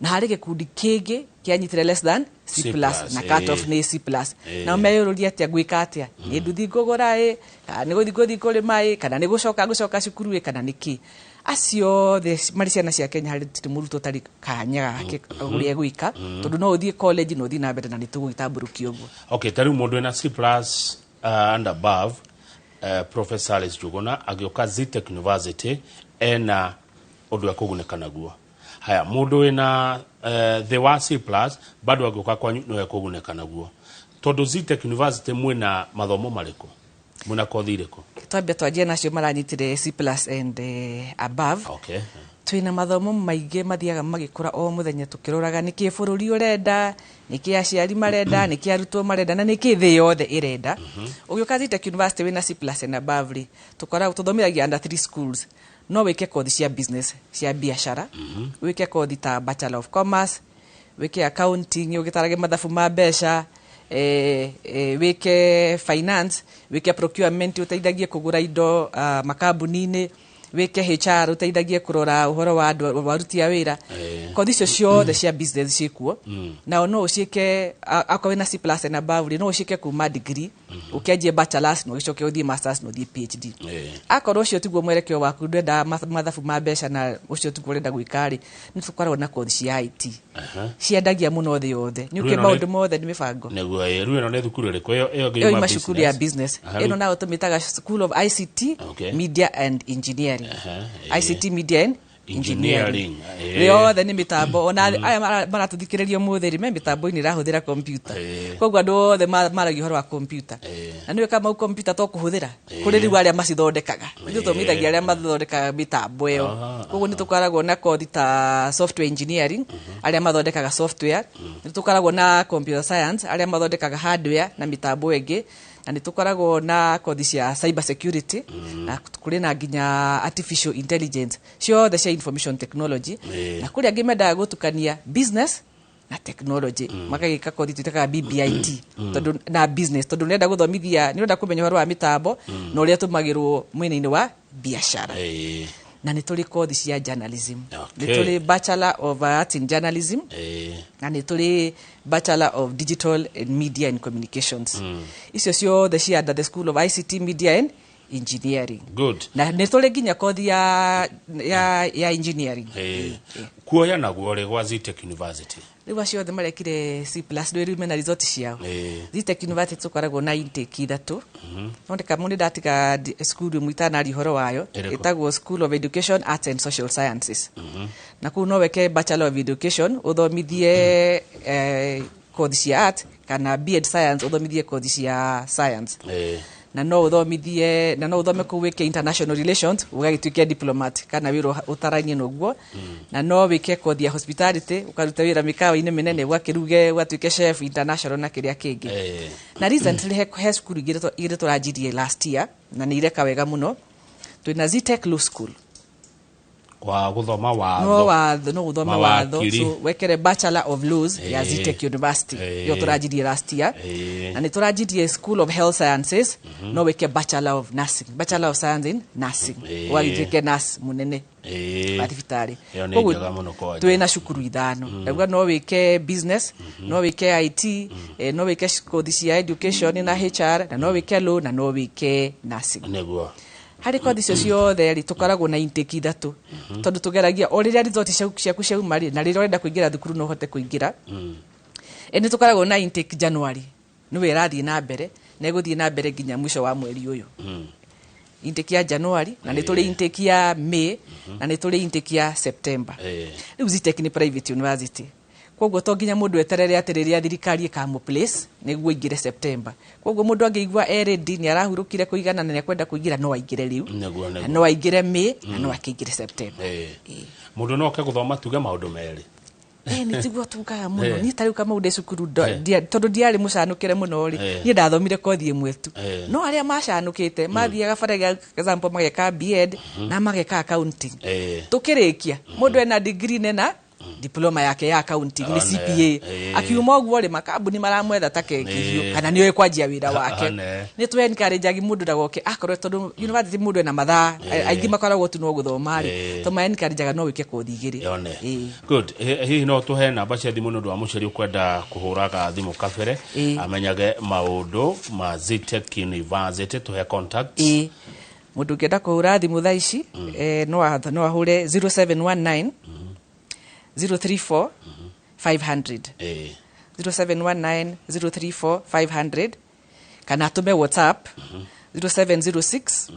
na harĩ gĩkundi kĩngĩ kĩanyitire less than C+ na cut off nĩ C+ na meyũrũria atĩa gwĩka atĩa nĩ nduthi ngũgũra kana nĩ gũthiĩ kũrĩma kana nĩ gũcoka cukuru kana nĩkĩ acio marĩ ciana cia Kenya harĩ tũtĩ mũrutwo tarĩ kanya gake ũrĩa gwĩka tondũ no ũthiĩ college no ũthiĩ na mbere na nĩ tũgũgĩtambũrũkia ũguo okay tarĩu mũndũ ena C+ and above Professor Alice Njuguna agĩũka Zitech University ena ũndũ wa kũgunĩka naguo haya mũndũ wĩna the wa C+ bado agĩũka kwanyu no kũgunĩka naguo tondũ Zitech University mwĩna mathomo marĩkũ mwĩna kothi irĩkũ twambia twanjie nacio maranyitire C+ and above okay twĩna mathomo maingĩ mathiaga magĩkũra o mũthenya tũkĩroraga nĩkĩ bũrũri ũrenda nĩkĩ aciari marenda nĩkĩ arutwo marenda na nĩkĩ thĩ yothe ĩrenda ũgĩũka Zitech University wĩna C+ and above rĩ tũthomithagia under 3 schools no wĩke kothi cia business cia biacara wĩke kothi ta Bachelor of Commerce wĩke accounting ũgĩtarage mathabu ma mbeca wĩke finance wĩke procurement ũteithagie kũgũra indo makambuni-inĩ wĩke HR ũteithagie kũrora ũhoro wa andũ aruti a wĩra kothi icio ciothe cia business ciĩkuo na no ũciĩke akorwo wĩna C+ and above no ũciĩke kuma degree ũkĩanjie bachelors no ũcoke ũthiĩ masters no ũthiĩ PhD akorwo ũcio tiguo mwerekeo waku ndwenda mathabu ma mbeca na ũcio tiguo ũrenda gwĩka-rĩ nĩ tũkoragwo na kothi cia IT ciendagia mũno thĩ yothe nĩ ũkĩ maũndũ mothe nĩ mĩbango nĩguo rĩu ĩno nĩ thukuru ĩrĩkũ ĩyo ima cukuru ya business ĩno nayo tũmĩtaga School of ICT Media and Engineering ICT Media and engineering yothe nĩ mĩtambo ona aya maratũthikĩrĩria mũthĩ me mĩtambo-inĩ ĩrahũthĩra computer koguo andũ othe maragia ũhoro wa computer na nĩwe kama computer to kũhũthĩra kũrĩ rĩu arĩa macithondekaga nĩ tũthomithagia arĩa mathondekaga mĩtambo ĩyo koguo nĩ tũkoragwo na kothi ta software engineering arĩa mathondekaga software nĩ tũkoragwo na computer science arĩa mathondekaga hardware na mĩtambo ĩngĩ na nĩ tũkoragwo na kothi cia cyber security na kũrĩ na nginya artificial intelligence ciothe cia information technology na kũrĩ angĩ mendaga gũtukania business na technology magagika kothi twitaga BBIT tondu na business tondu nenda guthomithia ni nenda kumenya horo wa mitambo na uria tumagirwo mwena-ini wa biashara na ni tuli kothi cia journalism ni tuli Bachelor of Arts in Journalism na ni tuli Bachelor of Digital and Media and Communications icio ciothe cia under the School of ICT Media and Engineering. Good. Na ni tuli nginya kothi ya engineering. Kuoya naguo ri gwa Zitech University. Riu acio the marekire C+ ndio riu mena result ciao. Zitech University tukoragwo na intake ithatu. Ndika mundi ndatiga school mwitana ari horo wayo itagwo School of Education, Arts and Social Sciences. Na ku no weke Bachelor of Education uthomithie kothi cia art kana B.Ed Science uthomithie kothi cia science. Na no uthomithie na no uthome ku wike international relations ugagituikia diplomat kana wiro utaranie noguo na no wike kothi ya hospitality ukaruta wira mikawa-ini minene gwakiruge gwatuike chef international na kiria kingi na recently he school igire turajirie last year na ni ireka wega muno twina Zitech Law School wa guthoma watho no guthoma watho so wekere Bachelor of Laws ya Zitech University yo turajirie last year na ni turajirie School of Health Sciences no weke Bachelor of Nursing, Bachelor of Science in Nursing wagitike nurse munene batibitari koguo twina cukuru ithano ndauga no wike business no wike IT no wike kothi cia education na HR na no wike law na no wike nursing neguo hari kothi cio ciothe ri tukoragwo na intake ithatu tondu tugeragia o riria result ciaku ciauma ri na riria urenda kuingira thukuru no hote kuingira ni tukoragwo na intake January ni wirathie na mbere na iguthie na mbere nginya mwisho wa mweri uyu intake ya January na ni tuli intake ya May na ni tuli intake ya September riu Zitech ni private university koguo to nginya mundu eterere atiriria thirikari ikamu place niguo ingire September koguo mundu angeigua ready ni arahurukire kuigana na ni kwenda kuingira no aingire riu no aingire May na no akingire September mundu no ke guthoma tuge maundu meri ni tiguo tukaga muno ni tariu kama ude cukuru tondu diari mucanukire muno ri ni ndathomire kothi imwe tu no aria macanukite mathiaga barega example mageka B.Ed na mageka accounting tukirikia mundu ena degree nena diploma yake ya accounting ni CPA akiuma guo ri makambuni maramwetha takekithio kana niwe kwanjia wira wake ni twe encourage agi mundu dagoke akorwe tondu university mundu ena mathaa aingi makoragwo tu no guthoma ri to ma encourage no wike kothi igiri good hihi no tuhe namba cia thimu ndu wa muceri ukwenda kuhuraga thimu kabere amenyage maundu ma Zitech University tuhe contact mundu ngenda kuhura thimu thaa ici no ahure 0719 034 500 0719 034 500 kana tume WhatsApp 0706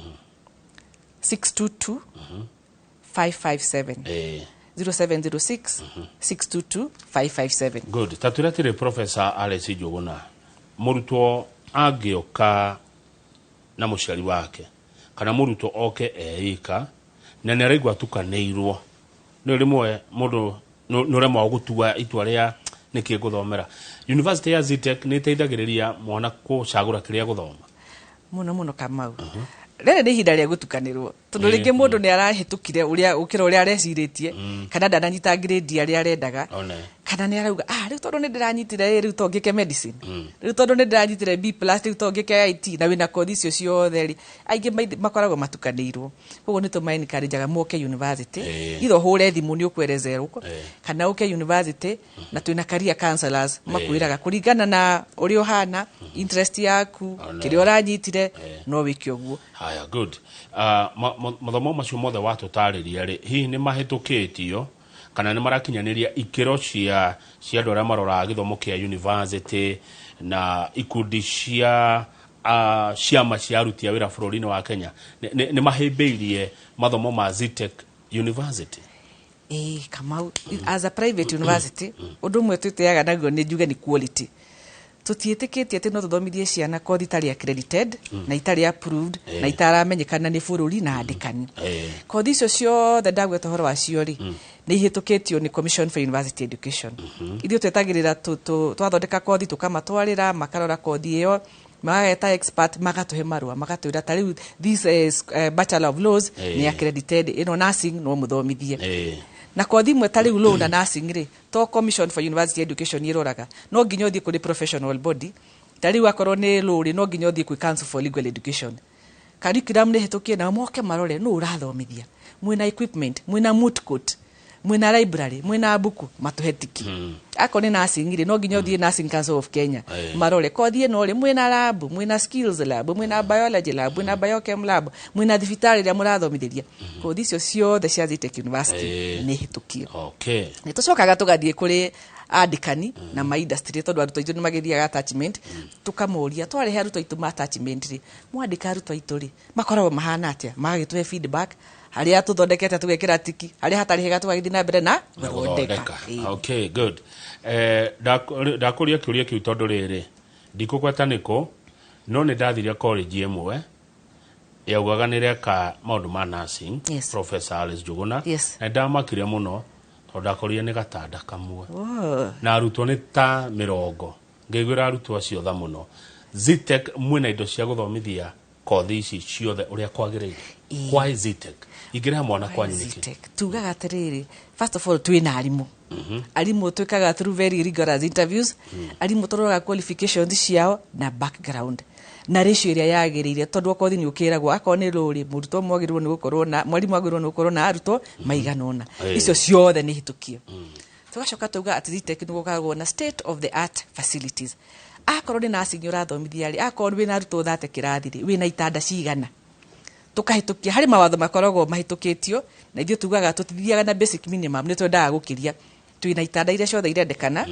622 557 0706 622 557 good taturatire Professor Alex Njuguna murutwo angioka na muciari wake kana murutwo oke eika na neraigwa tukaneirwo ni rimwe mundu nuremwa gutua itua ria niki guthomera University ya Zitech ni teithagiriria mwana kucagura kiria guthoma muno Kamau rere ni hinda ria gutukanirwo tondu ringi mundu ni arahitukire uria ukira uria areciritie kana ndananyita grade aria arendaga kana ni arauga riu tondu ni ndiranyitire riu to ngike medicine riu tondu ni ndiranyitire B+ riu to ngike IT na wina kothi cio ciothe ri aingi makoragwo matukanirwo koguo ni tumaini karinjaga moke university itho hure thimu ni ukwerezerwo kana uke university na twina career counselors makwiraga kuringana na uri ohana interest yaku kiria uranyitire no wiki oguo haya good mathomo macio mothe watutariria ri hihi ni mahitukitio kana ni marakinyaniria ikiro cia andu aria maroraga githomo kia university na ikundi cia ciama cia aruti a wira bururi-ini wa Kenya ni mahimbiirie mathomo ma Zitech University Kamau as a private university undu mwe twiteaga naguo ni njuge ni quality tutieteketie ati no tuthomithie ciana kothi tari accredited na itari approved na itaramenyekana ni bururi na andikani kothi icio ciothe ndagweta horo wacio ri ni ihitukitio ni Commission for University Education ithio twetagirira twathondeka kothi tukamatwarira makarora kothi iyo mageta expert magatuhe marua magatwira tari this is Bachelor of Laws ni accredited ino nursing no muthomithie na kothi imwe ta riu law na nursing ri to Commission for University Education iroraga no nginya uthie kuri professional body ta riu akorwo ni law ri no nginya uthie kuri Council for Legal Education curriculum ni hitukie na moke marore no urathomithia mwina equipment mwina moot court mwina library mwina buku matuhetiki ako ni nursing ri no nginya uthie Nursing Council of Kenya marore kothi no ri mwina lab mwina skills lab mwina biology lab mwina biochem lab mwina thibitari ria murathomithiria kothi icio ciothe cia Zitech University ni hitukio ni tucokaga tugathie kuri andikani na ma industry tondu aruto itu ni magithiaga attachment tukamuria twarehe aruto itu ma attachment ri mwandika aruto itu ri makoragwo mahana atia magagitwe feedback haria tuthondekete tugekira tiki haria hatari hega tugagithi na mbere na guthondeka. Okay, good. Ndakuria kiuria kiu tondu riri ndikukweta niko no ni ndathiria college imwe yaugaga nireka maundu ma nursing Professor Alice Njuguna na ndamakire muno ndakorire ni gatanda kamwe na arutwo ni ta 40 ngegwira arutwo acio tha muno Zitech mwina indo cia guthomithia kothi ici ciothe uria kwagirire why Zitech igira mwana kwa nyiniki tugaga atiriri first of all twina arimu arimu twikaga through very rigorous interviews arimu toroga qualifications ciao na background na ratio iria yagirire tondu kothi ni ukiragwo akoni ruri murutwo mwagirwo ni gukorwo na mwarimu mwagirwo ni gukorwo na arutwo maiganona icio ciothe ni hitukio tugacoka tuga at Zitech ni gukagwo na state of the art facilities akorwo ni nursing urathomithia ri akorwo wina arutwo 30 kirathi ri wina itanda cigana tukahitukia hari mawatho makoragwo mahitukitio na ithio tugaga tutithiaga na basic minimum ni twendaga gukiria twina itanda iria ciothe irendekana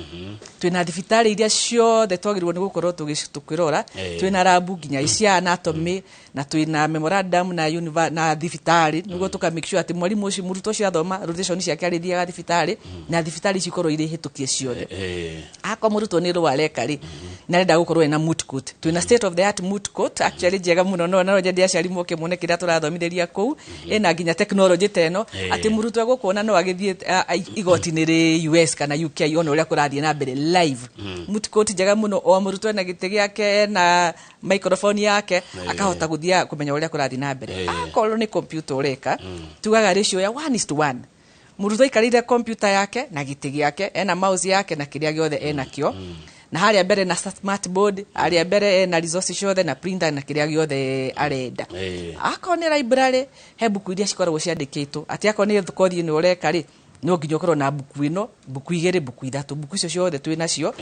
twina thibitari iria ciothe twagirwo ni gukorwo tukirora twina rabu nginya cia anatomy na twina memorandum na thibitari niguo tuka make sure ati mwarimu ucio murutwo cia thoma rotation ciake arithiaga thibitari na thibitari cikorwo ire hitukie ciothe akwa murutwo ni rwareka ri na renda gukorwo ina moot court twina state of the art moot court actually jega muno no na ndia ciari moke mune kiria turathomitheria kuu ina nginya technology teno ati murutwo agukuona no agithie igoti-ini ri US kana UK ona uria kurathie na mbere live moot court jega muno o murutwo na gite giake na microphone yake akahota guthia kumenya uria kurathie na mbere akorwo ni computer ureka tugaga ratio ya 1:1 murutwo ikarire computer yake na gite giake ena mouse yake na kiria giothe ena kio na haria mbere na smart board haria mbere na resources ciothe na printer na kiria giothe arenda akoni library he buku iria cikoragwo ciandikitwo ati akoni thukothi ni ureka ri no nginya ukorwo na buku ino buku igere buku ithatu buku icio ciothe twina cio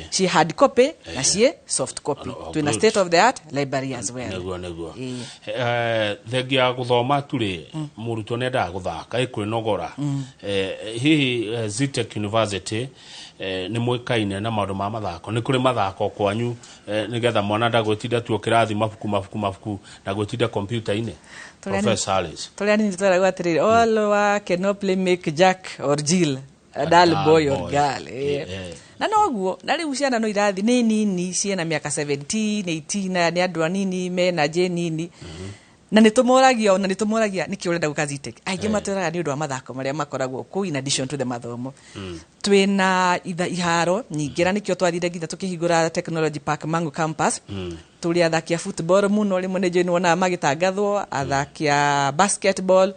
ci hard copy na ci soft copy twina state of the art library as well neguo thegia guthoma turi murutwo nenda guthaka ikwinogora hihi Zitech University ni mwikaine na maundu ma mathako ni kuri mathako kwanyu nigetha mwana ndagwetinda tu kirathi mabuku na gwetinda computer ine Professor Alice tolani twara atiriri all wa cannot play make Jack or Jill a dull boy or girl na noguo na riu ciana no irathi ni nini ciena miaka 17 18 ni andu anini me na je nini na nitumuраgia niki urenda guka Zitech aingi matwiraga ni undu wa mathako maria makoragwo ku in addition to the mathomo twina iharo nyingira nikio twathire nginya tukihingura technology park Mangu campus tuli athakia football muno rimwe ni jeni wona magitangathwo athakia basketball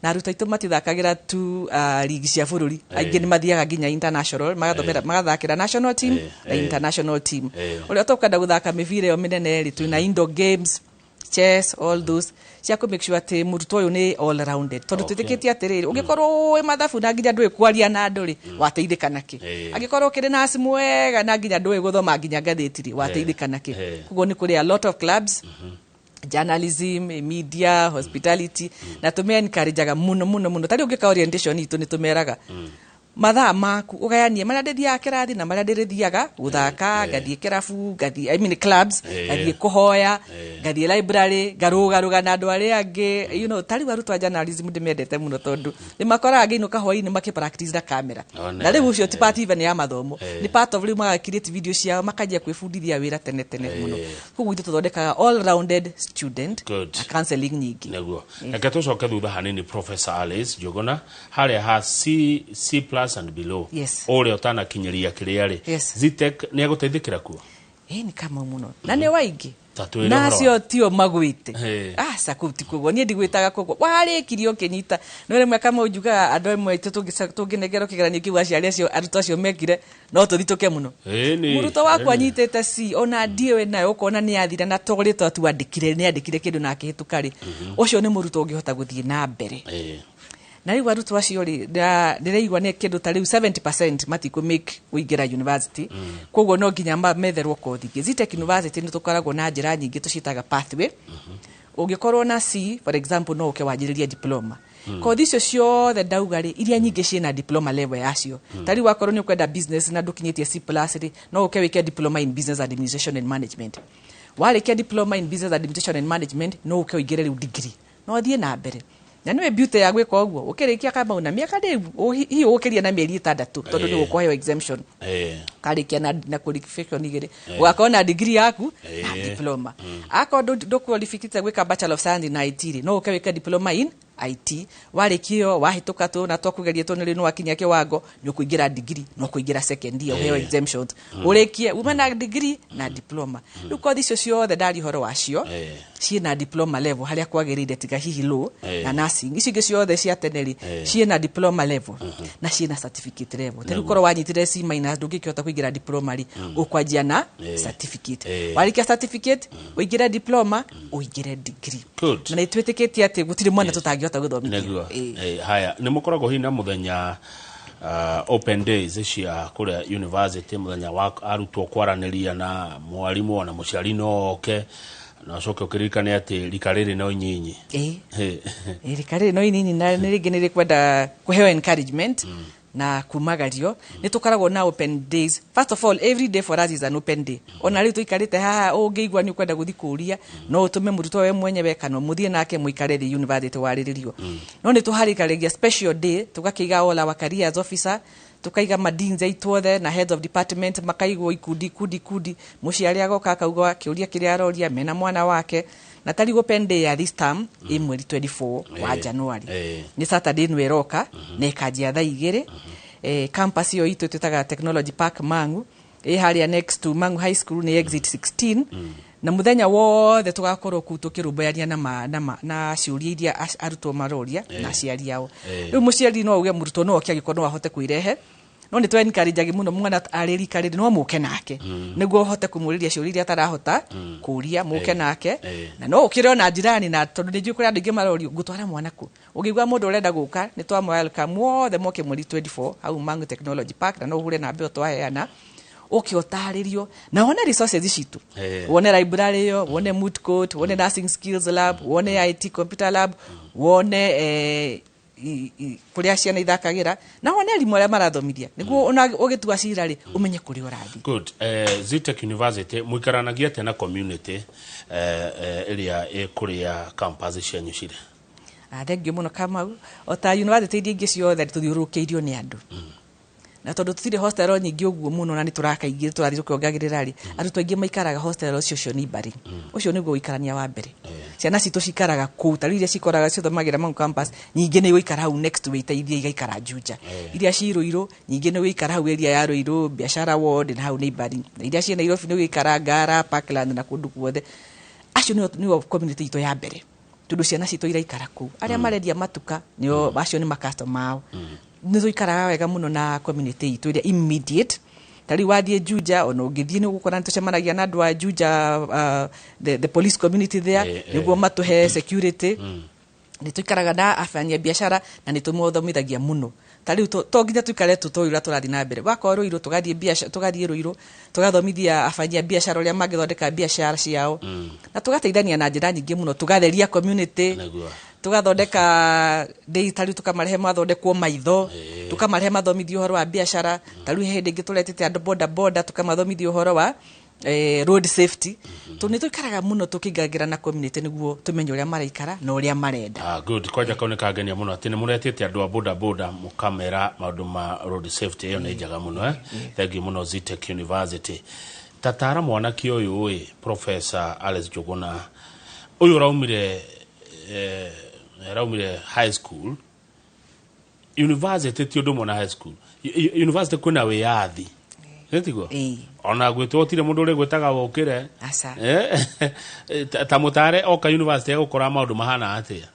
na ruta itu matithakagira tu ligi cia bururi aingi ni mathiaga nginya international magathakira national team na international team uria tukenda guthaka mivira yo minene ri twina indoor games chess all those cia ku make sure ati murutwo uyu ni all rounded tondu twitikitie atiriri ungikorwo we mathabu na nginya ndui kwaria na nduri wateithika naki angikorwo kiri na simu wega na nginya ndui guthoma nginya ngathitiri wateithika naki kugo ni kuri a lot of clubs journalism media hospitality na tume encourage muno tari ungika orientation itu ni tumeraga mathaa maku ugayanie maria ndithia kirathi na maria ndirithiaga guthaka ngathie kirabu ngathie I mean clubs ngathie kuhoya ngathie library garuga na andu aria angi tari warutwa journalism ndimendete muno tondu ni makora angi ino kahoi ni maki practice na camera na riu ucio ti part even ya mathomo ni part of riu maka create video ciao makajia kwifundithia wira tene muno kugu ithu tuthondekaga all rounded student counseling nyingi neguo reke tucoke thutha hanini Professor Alice Njuguna haria ha C+ and below ore utana kinyeria kiriari Zitech ni aguteithikira kuo ni kama muno na ni waingi nacio tio magwite sakuti kugwo nie ndigwitaga kugwo warikirio kinyita no rimwe kama ujuga andu imwe tunginegero kigeranio kiwa aciari acio aruto acio mekire no tuthituke muno muruto wakwa nyitete si ona ndiwe nayo ukona ni athira na togorito tu andikire ni andikire kindu na akihitukari ucio ni muruto ungihota guthie na mbere na riu aruto acio ri ndireigwa ni kindu ta riu 70% matiko make uingira university kogwo no nginya metherwo kothi Zitech University ni tukoragwo na njira nyingi tucitaga pathway ungikorwo na C for example no uke wanjiriria diploma kothi icio ciothe ndauga ri iria nyingi ciina diploma level yacio tari wakorwo ni ukwenda business na ndukinyitie C+ ri no uke wike diploma in business administration and management warikia diploma in business administration and management no uke uingire riu degree no thie na mbere na niwe beauty ya gwika uguo ukirikia kama una miaka riu hi ukiria na mieri 6 tondu ni gukuheo exemption karikia na qualification igire ugakona degree yaku na diploma ako do qualified gwika bachelor of science in IT no ukewika diploma in IT warikio wahituka tu na twakugeria tu niri no wakinya kiwango ni kuingira degree no kuingira second year uheo exemptions urikie umena degree na diploma ruko thicio ciothe ndari horo wacio ciina diploma level haria kwagirire tiga hihi low na nursing icingi ciothe cia teneri ciina diploma level na ciina certificate level terukorwo wanyitire C- ndungikihota kuingira diploma ri ukwanjia na certificate warikia certificate uingira diploma uingire degree na nitwitikitie ati gutire mwana tutangihota guthomithia haya ni mukoragwo hina muthenya open days cia kuria university muthenya wa arutwo kwaraniria na mwarimu na muciari no oke na coke ukirikane ati rikariri no nyinyi rikariri no nyinyi na ringi ni rikwenda kuheo encouragement na kumagario ni tukaragwo na open days. First of all, every day for us is an open day. Ona ri tuikarite haha ungeigwa ni kwenda guthi kuria no utume muruto we mwenyewe kana muthie nake muikare the university wariririo no ni tuharikaragia special day tugakiga all our careers officer tukaiga madinza itwothe na heads of department makaigwo ikudi muciari agoka akaugwa kiuria kiria aroria mena mwana wake na tari open day ya this term mweri 24 wa January ni Saturday no eroka na ikajia thaa 2 campus yo itu tutaga Technology Park Mangu haria next to Mangu High School ni exit 16 na muthenya wothe tugakorwo ku tukirumbayania na ciuria iria arutwo maroria na ciari yao riu muciari no uge muruto no okiagiko no ahote kuirehe no ni twencourage muno mwana ariri kariri no muke nake niguo hote kumuriria ciuria iria atarahota kuria muke nake na no ukire ona jirani na tondu ni njukuri andu ingi marori gutwara mwana ku ugigwa mundu urenda guka ni twa welcome wothe moke mweri 24 au Mangu Technology Park na no hure na mbio twaheana ukiotaririo na wone resources citu wone library yo wone moot court wone nursing skills lab wone IT computer lab wone kuria ciana ithakagira na wone arimu aria marathomithia niguo ona ugitua cira ri umenye kuri urathi good Zitech University muikaranagia tena community area kuria campus cianyu cire thengio muno kama ota university ingi ciothe tuthiurukeirio ni andu na tondu tutire hostel nyingi uguo muno na ni turakaingire turathi tukiongagirira ri arutwo ingi maikaraga hostel cio ni bari ucio niguo ikarania wa mbere ciana citu cikaraga ku tari iria cikoraga cithomagira Mangu campus nyingi ni guikara hau next to iteithia igaikara Juja iria ciruiro nyingi ni guikara hau area ya Ruiru biashara ward na hau ni bari iria ciana Nairobi ni guikara Ngara Parkland na kundu kuothe acio ni community ito ya mbere tundu ciana citu iraikara ku aria marendia matuka nio acio ni makastoma mao ni tuikaraga wega muno na community itu iria immediate tari wathie Juja ona ungithie ni gukora tucemanagia na andu a Juja the police community there niguo matuhe security ni tuikaraga na afanya biashara na ni tumothomithagia muno tari to nginya tuikare tutoira turathi na mbere wako Ruiru tugathie biashara tugathie Ruiru tugathomithia afanya biashara uria mangithondeka biashara ciao na tugateithania na njira nyingi muno tugatheria community tugathondeka dei tari tukamarehe mathondekwo maitho tukamarehe mathomithio horo wa biashara tari hindi ingi turetete andu boda tukamathomithio horo wa road safety tuni tukaraga muno tukigagira na community niguo tumenye uria maraikara na uria marenda good kwaja kaoneka genia muno atine muretete andu a boda mukamera maundu ma road safety iyo ni njaga muno thank you muno Zitech University tatara mwana kioyo Professor Alex Njuguna uyu raumire high school university ti undu mona high school university kuna we yathi Etiko. Ona gwetwo tire mundu uri gwetaga wokire. Asa. Ta mutare oka university gukora maundu mahana atia.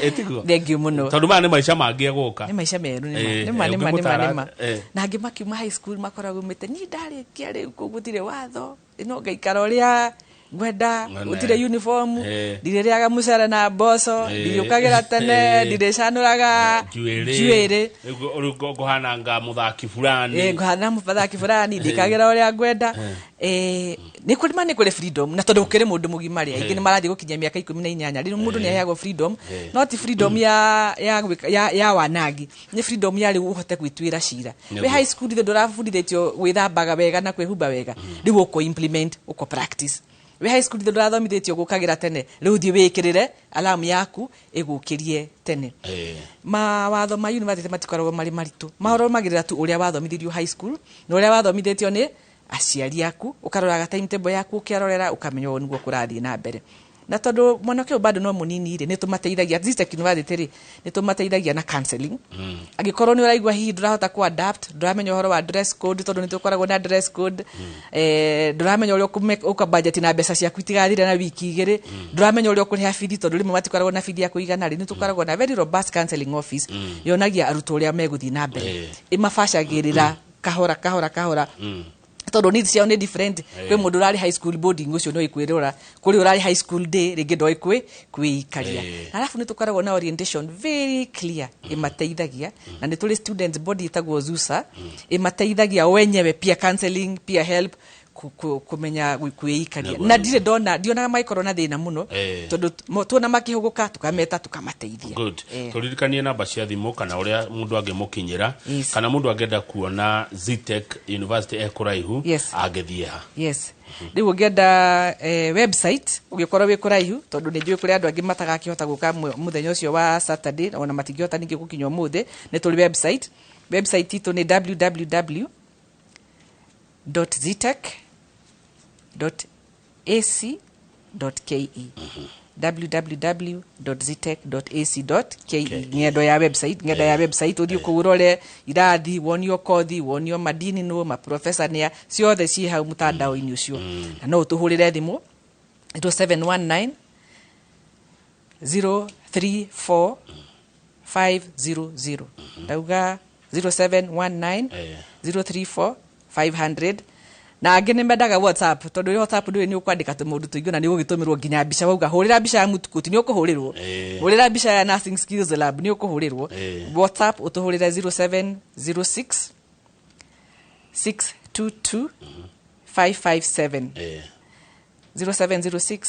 Etiko. Thengio muno. Tondu ma ni maisha mangi guka. Ni maisha meru ni ma. Na angi makiuma high school makoragwo mete ni ndari kia riu kugutire watho. Ino ngaikara uria gwenda utire uniform ndirireaga mucara na boso ndiriukagira tene ndirecanuraga juere guhananga muthaki fulani guhana muthaki fulani ndikagira uria gwenda ni kuri freedom na tondu ukire mundu mugima ri aingi ni marathi gukinya miaka 18 riu mundu ni aheagwo freedom not freedom ya wanagi ni freedom ya riu uhote gwitwira cira we high school ndo rafundithitio withambaga wega na kwihumba wega riu uko implement uko practice we high school ndo rathomithitio gukagira tene riu thi wikirire alarm yaku igukirie tene mawatho ma university matikoragwo mari maritu mahoromagirira tu uria wathomithirio high school na uria wathomithitio ni aciari yaku ukaroraga timetable yaku ukiarorera ukamenya uguo niguo kurathii na mbere na tondu mwanake uyu bado no munini ri ni tumateithagia Zitech University ri ni tumateithagia na counseling agikorwo ni uraigwa hihi ndurahota ku adapt nduramenya uhoro wa dress code tondu ni tukoragwo na dress code nduramenya uria uka budget na mbeca ciaku itigathire na wiki igiri nduramenya uria ukuriha fees tondu rimwe matikoragwo na fees ya kuigana ri ni tukoragwo na very robust counseling office yonagia arutwo uria meguthii na mbere imabacagirira kahora tondu needs ciao ni different kwi mundu urari high school boarding ucio no ikwirora kuri urari high school day ringi ndoi kwikaria alafu ni tukoragwo na orientation very clear imateithagia na ni tuli students body itagwo ZUSA imateithagia wenyewe pia counseling pia help kumenya kwikaria na ndionaga maikoro na thina muno tondu tuona makihuguka tukameta tukamateithia good turirikanie namba cia thimu kana uria mundu angimukinyira kana mundu angenda kuona Zitech University ekuraihu agethie ha riu ungienda website ugikorwo wi kuraihu tondu ni njui kuri andu angi matagakihota guka muthenya ucio wa Saturday ona matingihota ningi gukinya umuthi ni tuli website itu ni www.zitech.ac.ke www.zitech.ac.ke ngendo ya website uthio kuurore irathi wonio kothi wonio madini no ma professor nia ciothe ci hau mutandao-ini ucio na no utuhurire thimu ito 719 034 500 dauga 0719 034 500 na angi ni mendaga WhatsApp tondu WhatsApp ndu ni ukwandika tumundu tuingi na ni ugitumirwo nginya mbica wauga hurira mbica ya mutukuti ni ukuhurirwo hurira mbica ya Nursing Skills Lab ni ukuhurirwo WhatsApp utuhurira 0706 622 557 0706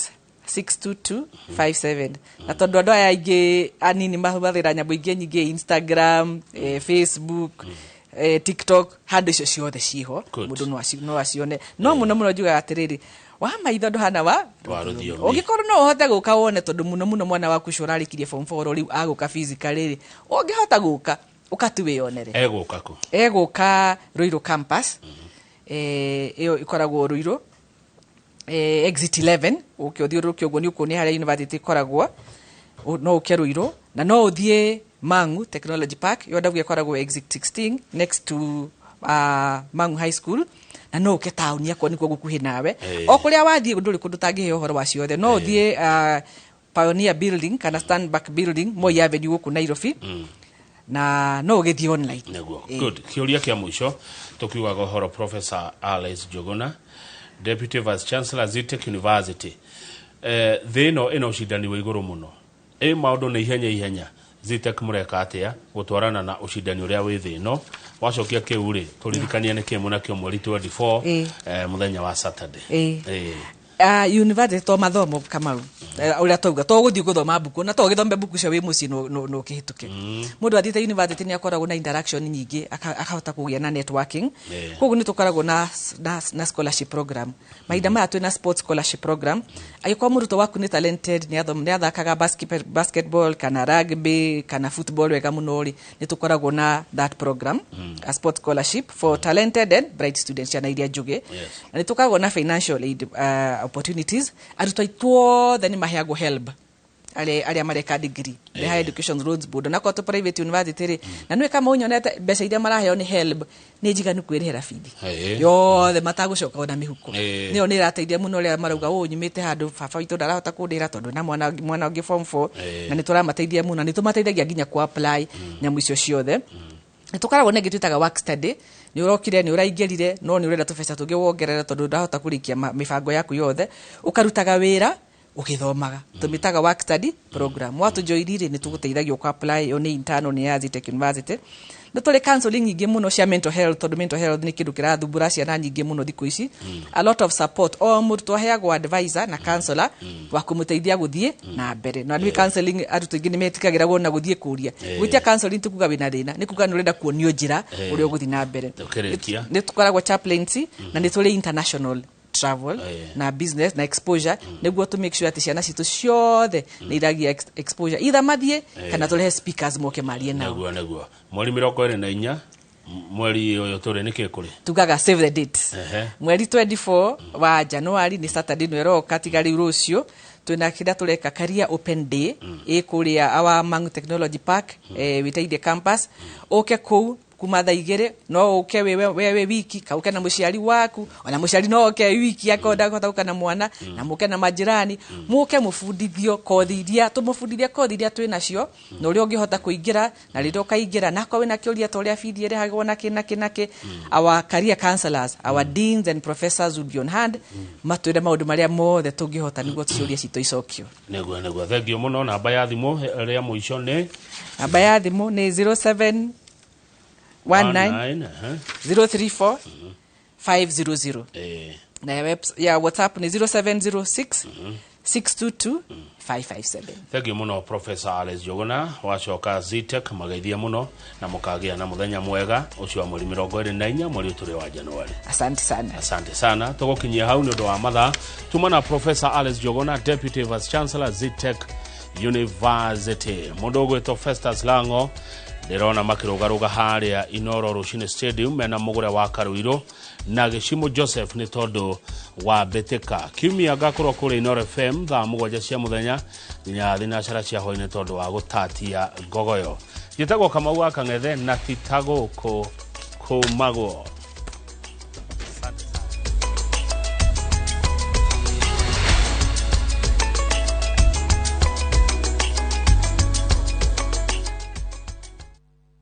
62257 na tondu andu aya aingi anini mahuthira nyambo ingi nyingi Instagram Facebook TikTok handu icio ciothe ciho mundu no acione no muno njuga atiriri wa maitho nduhana wa ungikorwo no uhote guka wone tondu muno mwana waku curarikirie form 4 riu aguka physically ungihota guka ukatu wionere eguka Ruiru campus iyo ikoragwo Ruiru exit 11 ukithiururukia uguo ni ukunia haria university ikoragwo no uke Ruiru na no uthie Mangu Technology Park yoda gwekoragwo exit 16 next to Mangu High School na no uke town yakwo niko gukuhi nawe okuria wathie nduri kundu tangihe uhoro wa ciothe no uthie Pioneer Building kana Stanback Building Moi Avenue guku Nairobi na no ugethie online good kiuria kia mwisho tukiugaga uhoro Professor Alice Njuguna Deputy Vice Chancellor Zitech University thino ino ucidani wa iguru muno maundu ni ihenya Zitech mureka atia gutwarana na ucidani uria wi thino wacokia kiuri turirikania ni kimu na kio mweri 24 muthenya wa Saturday university to mathomo Kamau uria tauga to guthii guthoma buku na to githombe buku cio wi muci no kihituke mundu athite university ni akoragwo na interaction nyingi akahota kugia na networking koguo ni tukoragwo na scholarship program maida maya twina sports scholarship program agikwa muruto waku ni talented ni athakaga basketball kana rugby kana football wega muno ri ni tukoragwo na that program a sports scholarship for talented and bright students na iria njuge na ni tukoragwo na financial aid opportunities arutwo itwo then maheagwo help aria mareka degree the Higher Education Roads Board na kwa to private university na nwe kama unyonete mbeca iria maraheo ni HELB ni njiganu kwirihira feed yothe matagucoka na mihuko niyo ni rateithia muno ria marauga nyumite handu baba witu ndarahota kundira tondu na mwana ungi form 4 na ni turamateithia muno ni tumateithagia nginya ku apply nyamu icio ciothe tukaragwo negi twitaga work study ni urokire ni uraingirire no ni urenda tubesa tungi wongerera tondu ndahota kurikia mibango yaku yothe ukarutaga wira ukithomaga tumitaga work study program watu joirire ni tuguteithagia ku apply on internal ni ya Zitech University no tole counseling nyingi muno cia mental health tondu mental health ni kindu kirathumbura ciana nyingi muno thiku ici a lot of support o mtu twaheagwo advisor na counselor wa kumuteithia guthie na mbere no ni counseling arutu ingi ni metikagira wona guthie kuria gwitia counseling tukuga wina thina ni kuga nurenda kuonio njira uri uguthi na mbere ni tukoragwo chaplaincy na ni tuli international travel na business na exposure niguo to make sure ati ciana citu ciothe ni iragia exposure either mathie kana tule speakers moke marie nao naguo mweri 24 mweri uyu turi niki kuri tugaga save the date mweri 24 wa January ni Saturday nwero katigari rucio twina kida tureka career open day ikuria awa Mangu Technology Park witaide campus oke kou kuma thaa igere no uke wewe wiki kauke na muciari waku ona muciari no uke wiki akoda gutauka na mwana na muke na majirani muke mufundithio kothi iria tumufundithia kothi iria twi nacio no uri ungihota kuingira na rito kaingira nako wina kiuria toria feed ire hagwo na kinake our career counselors our deans and professors would be on hand matwire maundu maria mothe tungihota niguo ciuria cito icokio neguo thengio muno namba ya thimu ria muico ni namba ya thimu ni 07 034 500 na ya WhatsApp ni 0706 622 557. Thank you muno Professor Alex Jogona wacoka Zitech magaithia muno na mukagia na muthenya mwega ucio wa mweri 24 mweri turi wa Januari. Asante sana tugukinyia hau ni undu wa matha tumana Professor Alex Jogona Deputy Vice Chancellor Zitech University mundogo to Festus Lango ndirona makirugaruga haria Inoro Rushine Stadium mena mugure wa Karuiro na Gishimo Joseph ni tondu wa Beteka kiumia gakorwo kuri Inoro FM thaa mugwanja cia muthenya nginya thinacara cia hoine tondu wa gutatia ngogoyo gitagwo Kamau Akang'ethe na titago ko mago.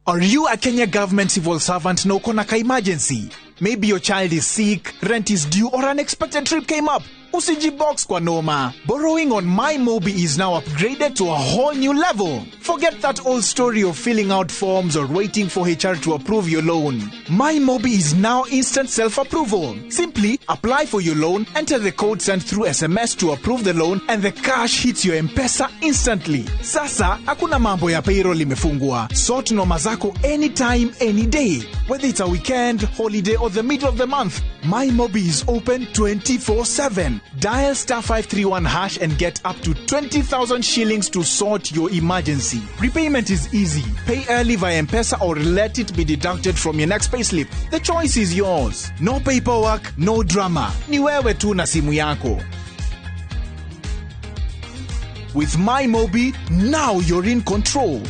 Are you a Kenya government civil servant no konaka emergency? Maybe your child is sick, rent is due, or unexpected trip came up. Usijibox kwa noma. Borrowing on MyMobi is now upgraded to a whole new level. Forget that old story of filling out forms or waiting for HR to approve your loan. MyMobi is now instant self-approval. Simply apply for your loan, enter the code sent through SMS to approve the loan, and the cash hits your M-Pesa instantly. Sasa, hakuna mambo ya payroll imefungwa. Sort noma zako anytime, any day. Whether it's a weekend, holiday, or the middle of the month, MyMobi is open 24/7. Dial *531# and get up to 20,000 shillings to sort your emergency. Repayment is easy. Pay early via M-Pesa or let it be deducted from your next payslip. The choice is yours. No paperwork, no drama. Ni wewe tu na simu yako. With MyMobi, now you're in control.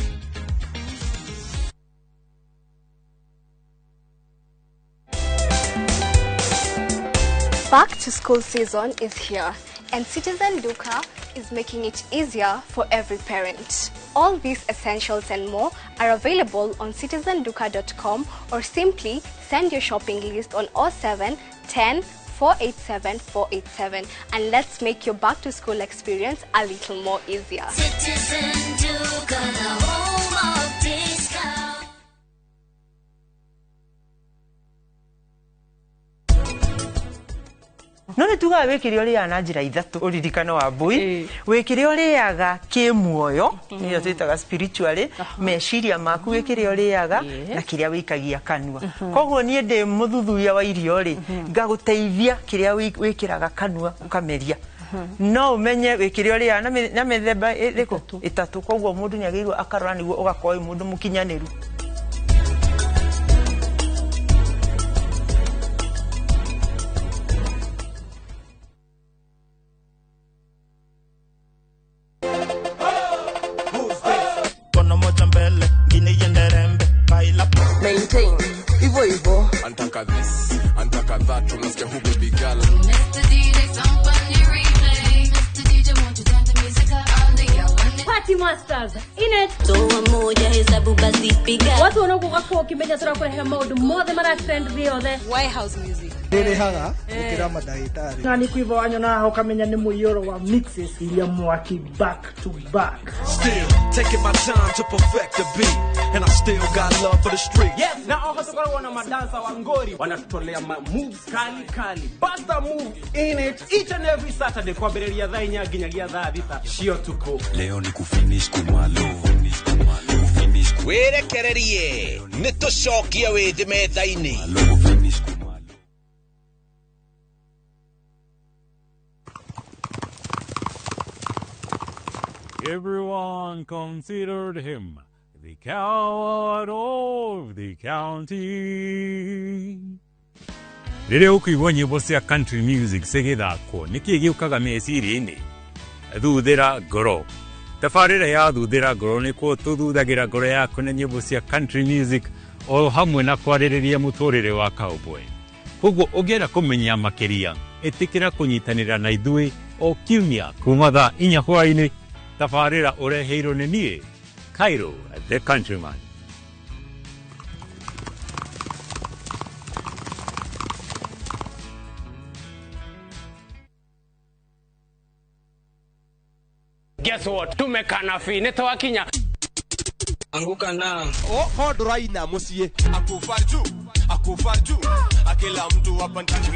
Back to school season is here, and Citizen Duka is making it easier for every parent. All these essentials and more are available on citizenduka.com or simply send your shopping list on 07 10 487 487 and let's make your back to school experience a little more easier. Citizen Duka, the home of discount. None tuga wekire uri ana njira ithatu uririkano wa mbui wekire uriaga kimuoyo niyo twitaga spiritually meciria maku wekire uriaga na kiria wikagia kanua koguo nie ndi muthuthuria wa irio ri ngaguteithia kiria wikiraga kanua ukameria no umenye wekire uria na methemba iriku itatu koguo mundu niagirwo akarora niguo ugakoi mundu mukinyaniru. hivyo hivyo. Antaka this, antaka that, unasikia who baby girl. Party Masters in it. Toa moja hesabu basi piga. Watu wanaokuwa kwa kimenya sura kwa mode mothe mara trend riothe. White House music. Dere haga ukira madagitari. Nani kuiva wanyo na ho kamenya ni muyoro wa mixes ili mwaki back to back. Still taking my time to perfect the beat and I still got love for the street. Yes, na tukora wana madansa wa ngori wanatutolea moves kali. Basta move in it each and every Saturday kwa bereria dha inya ginyagia dha thita. Shio tuko. Leo ni kufinish kumalo. Werekererie nitucokia withi metha-ini. Everyone considered him the coward of the county. Rĩrĩa ũkũigua nyĩmbo cia country music cigĩthakwo nĩkĩ gĩũkaga meciria-inĩ? Thuthĩra ngoro. Tabarĩra ya thuthĩra ngoro nĩkuo tũthuthagĩra ngoro yaku na nyĩmbo cia country music o hamwe na kwarĩrĩria mũtũrĩre wa cowboy. Koguo ũngĩenda kũmenya makĩria ĩtĩkĩra kũnyitanĩra na ithuĩ o kiumia kuma thaa 4 hwaĩ-inĩ. Tabarĩra ũreheirwo nĩ niĩ Cairo the Countryman. Guess what? Tumekana fi nitawakinya. Anguka na. Oh, hoduraina musie. Akufarju. Akila mtu hapa ndani.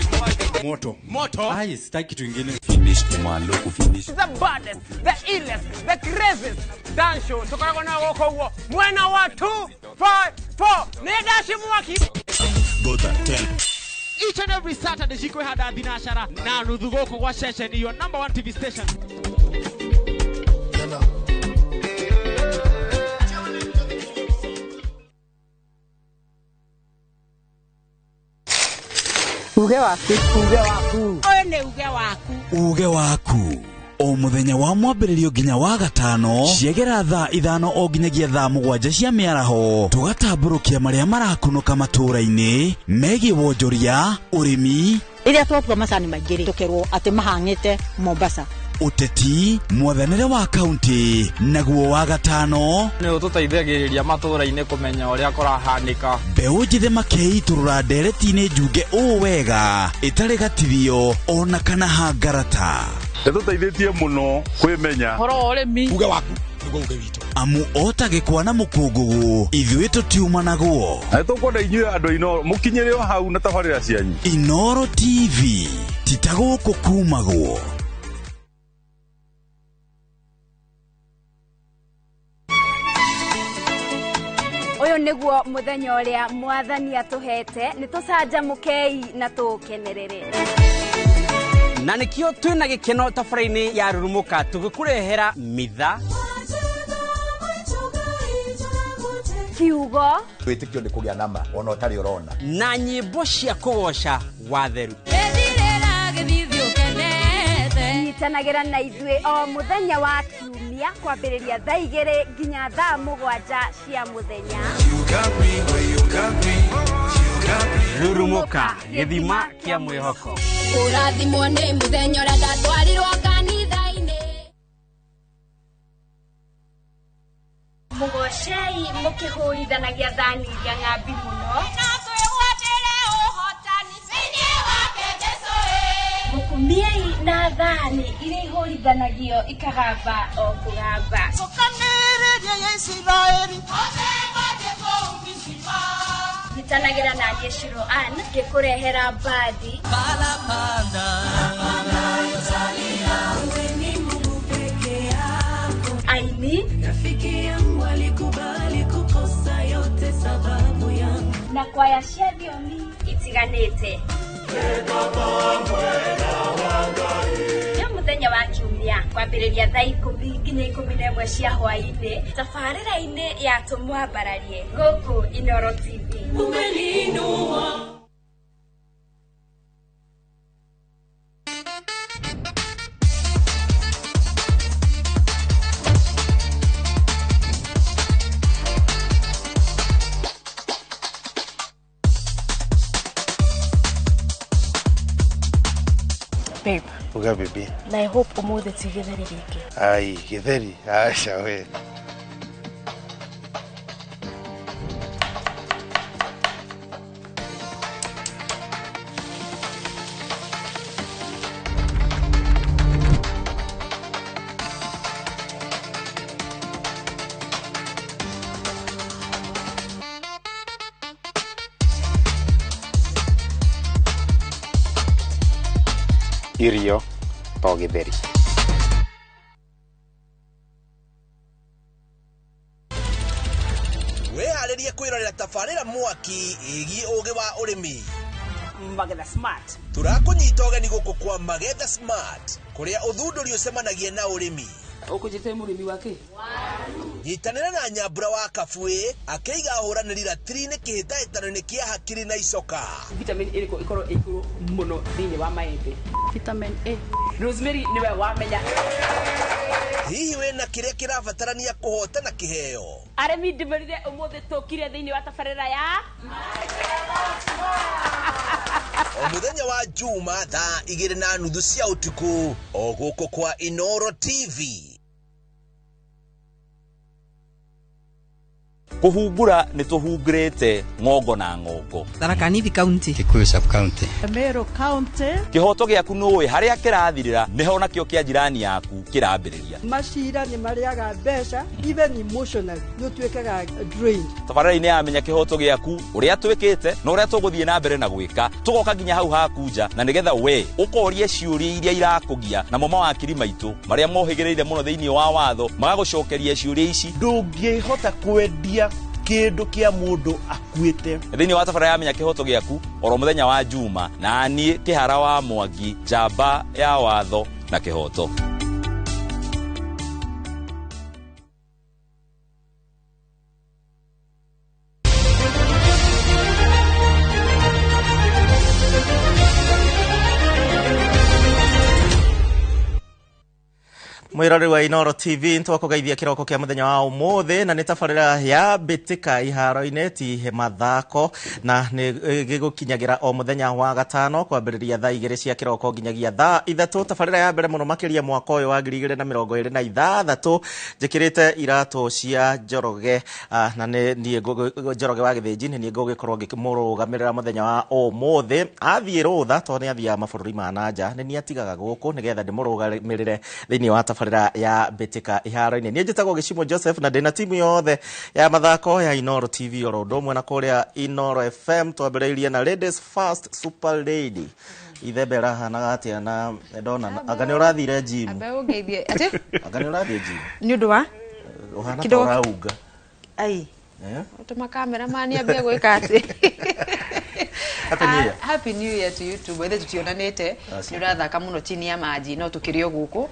Moto. Ai, sitaki kitu kingine. Finish kumalo kufinish. The baddest, the illest, the craziest dance show. Tukako na woko huo. Mwena wa 2, 5, 4. Negashi mwaki. Go that tell. Each and every Saturday shikwe hada binashara na nudhugoko kwa session your number 1 TV station. Uge waku. Uge waku. O muthenya wa mwambĩrĩrio nginya wa gatano ciegera thaa 5 o nginyagia thaa 7 cia mĩaraho tugatambũrũkia marĩa marakunũka matũũra-inĩ megiĩ wonjoria ũrĩmi Iria twatua macani maingĩ tukerwo atĩ mahang'ĩte Mombasa uteti mwathanĩre wa kaunti naguo wa gatano nĩ ũtũteithagĩrĩria matũũra-inĩ kũmenya ũrĩa kũrahanĩka mbeũ njĩthĩ makeiturũra ndereti-inĩ njunge ũũ wega ĩtarĩ gatithio ona kana hangarata Nĩtũteithĩtie mũno kwĩmenya. Horo ũrĩmi. Uge waku nĩguo uge witũ. Amu otagĩkwa na mũkũngũgũ ithuĩ tũtiumanaguo. Nĩtũkwenda inyuĩ andũ Inoro mũkinyĩre o hau na tabarĩra cianyu. Inoro TV titagũkũ kumagwo. Uyu niguo muthenya uria mwathani atuhete nitucanjamukei na tukenerere. Na nikio twina gikeno tabarĩra-inĩ ya Rurumuka tugikurehera mitha kiugo twĩtĩkio nĩ kũgĩa nama ona ũtarĩ ũrona na nyĩmbo cia kũgoca watheru. Nyitanagĩra na ithuĩ o muthenya wa kiumia kwambĩrĩria thaa 2 nginya thaa 7 cia muthenya. Rurumuka gĩthima kĩa mwĩhoko. Ũrathimwo nĩ mũthenya ũrĩa ndatwarirwo kanitha-inĩ. Mũgocei mũkĩhũrithanagia thani iria ng'ambi mũno. Na twĩgwatĩre ũhotani thĩinĩ wake Jesũ. Mũkumiei na thani iria ihũrithanagio ikagamba o kũgamba. Tũkanĩrĩria ya Isiraeli. Othengoje kũu Misiri. Nyitanagĩra na Yeshiro Ann ngĩkũrehera mbadi. Aini rafiki yangu alikubali kukosa yote sababu yangu na kwaya cia thiomi itiganĩte. Nĩ mũthenya wa kiumia kwambĩrĩria thaa 10 nginya 11 cia hwaĩ-inĩ tabarĩra-inĩ ya tũmwambararie gũkũ Inoro TV. Umeninua Babe. Uga baby. Na I hope umuthe ti githeri ringi. Ai, githeri. Acha we. Irio to githeri. Weharirie kwirorera tafarira mwaki igi ugi wa urimi Magetha Smart. Turakunyita ugeni guku kwa Magetha Smart kuria uthunduri ucemanagia na urimi. Ukujite murimi wake. Nyitanira na Nyambura wa Kabwe akeiga huraniri ratiri-ini kihitaitano-ini kia hakiri na icoka. Vitamin A ikoro ikuru muno thini wa maembe. Vitamin A. Rosemary niwe wamenya. Hihi wena kiria kirabatarania kuhotana kiheo. Aremi ndimerire umuthe tukire thini wa tafarira ya Omuthenya wa Juma thaa 2:30 cia utuku o guku kwa Inoro TV. Kuhumbura ni tuhungurite ngongo na ngongo. Tharaka Nithi County. Kikuyu Sub County. Meru County. Kihoto giaku nuwe haria kirathirira niho nakio kia jirani yaku kirambiriria. Mashira ni mariaga mbeca even emotionally no twekaga drain. Tabarira-ini amenya kihoto giaku uria twikite na uria tuguthie na mbere na gwika tugoka nginya hau hakuja na nigetha we ukorie ciuria iria irakugia na mama wa kiri maitu maria mohigireire muno thiini wa watho magagucokeria ciuria ici ndungihota kwendia kindu kia mundu akuite thiini wa tabarira amenya kihoto giaku oro muthenya wa Juma na ni Kihara wa Mwangi njamba ya watho na kihoto. Mwirori wa Inoro TV ntwakugeithia kiroko kia muthenya wa umuthi na ni tabarira ya bitika iharo-ini ti mathako na ni gigukinyagira o muthenya wa gatano kwambiriria thaa 2 cia kiroko nginyagia thaa 3. Tabarira ya mbere muno makiria mwaka uyu wa 2026 njikirite irato cia Njoroge na ni Njoroge wa Githinji ni ngugikorwo ngimurugamirira muthenya wa umuthi athie rutha to ni athia mabururi ma nanja ni atigaga guku nigetha ndimurugamirire thiini wa tabarira ya bitika iharo-ini. Ni njitagwo Gicimo Joseph na ndina timu yothe ya mathako ya Inoro TV oro ndomwe na kuria Inoro FM twambiriirie na Ladies First Super Lady ithebera hana atia na ndona agani urathire gym abe ungeithie ati agani urathire gym ni undu wa uhana torauga ai utuma cameraman abia gwika ati Happy New Year to you too. Whether tutionanete ni urathaka muno chini ya maji no tukirio guku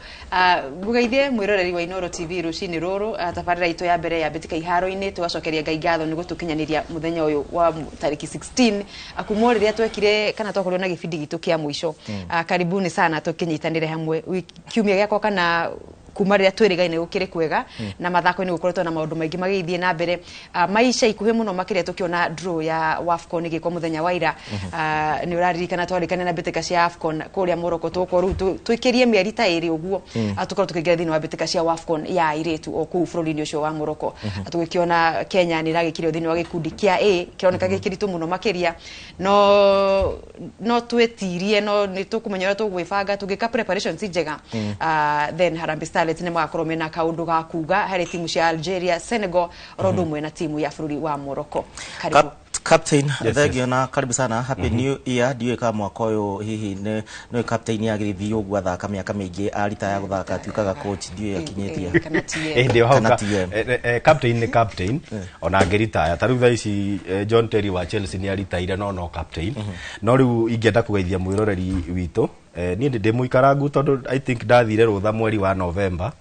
ngugeithie mwiroreri wa Inoro TV rucini ruru tabarira ito ya mbere ya bitika iharo-ini twacokeria Ngai ngatho ni gutukinyaniria muthenya uyu wa tariki 16 akumoriria twekire kana twakorio na gibindi gitu kia mwisho. Karibuni sana tukinyitanire hamwe kiumia giakwa kana kumarira twirigaine gukire kwega na mathako ni gukoretwo na maundu maingi magithie na mbere maisha ikuhe muno makire tukiona draw ya AFCON igikwa muthenya wa ira ni uraririkana twarikane na bitika cia AFCON kuria Morocco tuko twikirie mieri ta iri uguo atukorwo tukigira thini wa bitika cia AFCON ya iritu o kuu bururi-ini ucio wa Morocco tugikiona Kenya ni ragikire thini wa gikundi kia A kironeka gikiritu muno makiria no twetirie no ni tukumenyera tugwibanga tugika preparations njega then Harambee Stars ni magakorwo mena kaundu ga kuga hari timu cia Algeria, Senegal orodo mwe na timu ya bururi wa Morocco. Karibu Captain, thegio na karibu sana. Happy New Year. Ndiwe ka mwaka uyu hihi no captain ya githi ugu athaka miaka mingi arita ya guthaka atuikaga coach ndiwe yakinyetia ndio hauka captain ni captain ona ngerita ta riu ici John Terry wa Chelsea ni aritaire no captain no riu ingenda kugeithia mwiroreri witu ni ndi muikarangu tondu I think ndathire rutha mweri wa November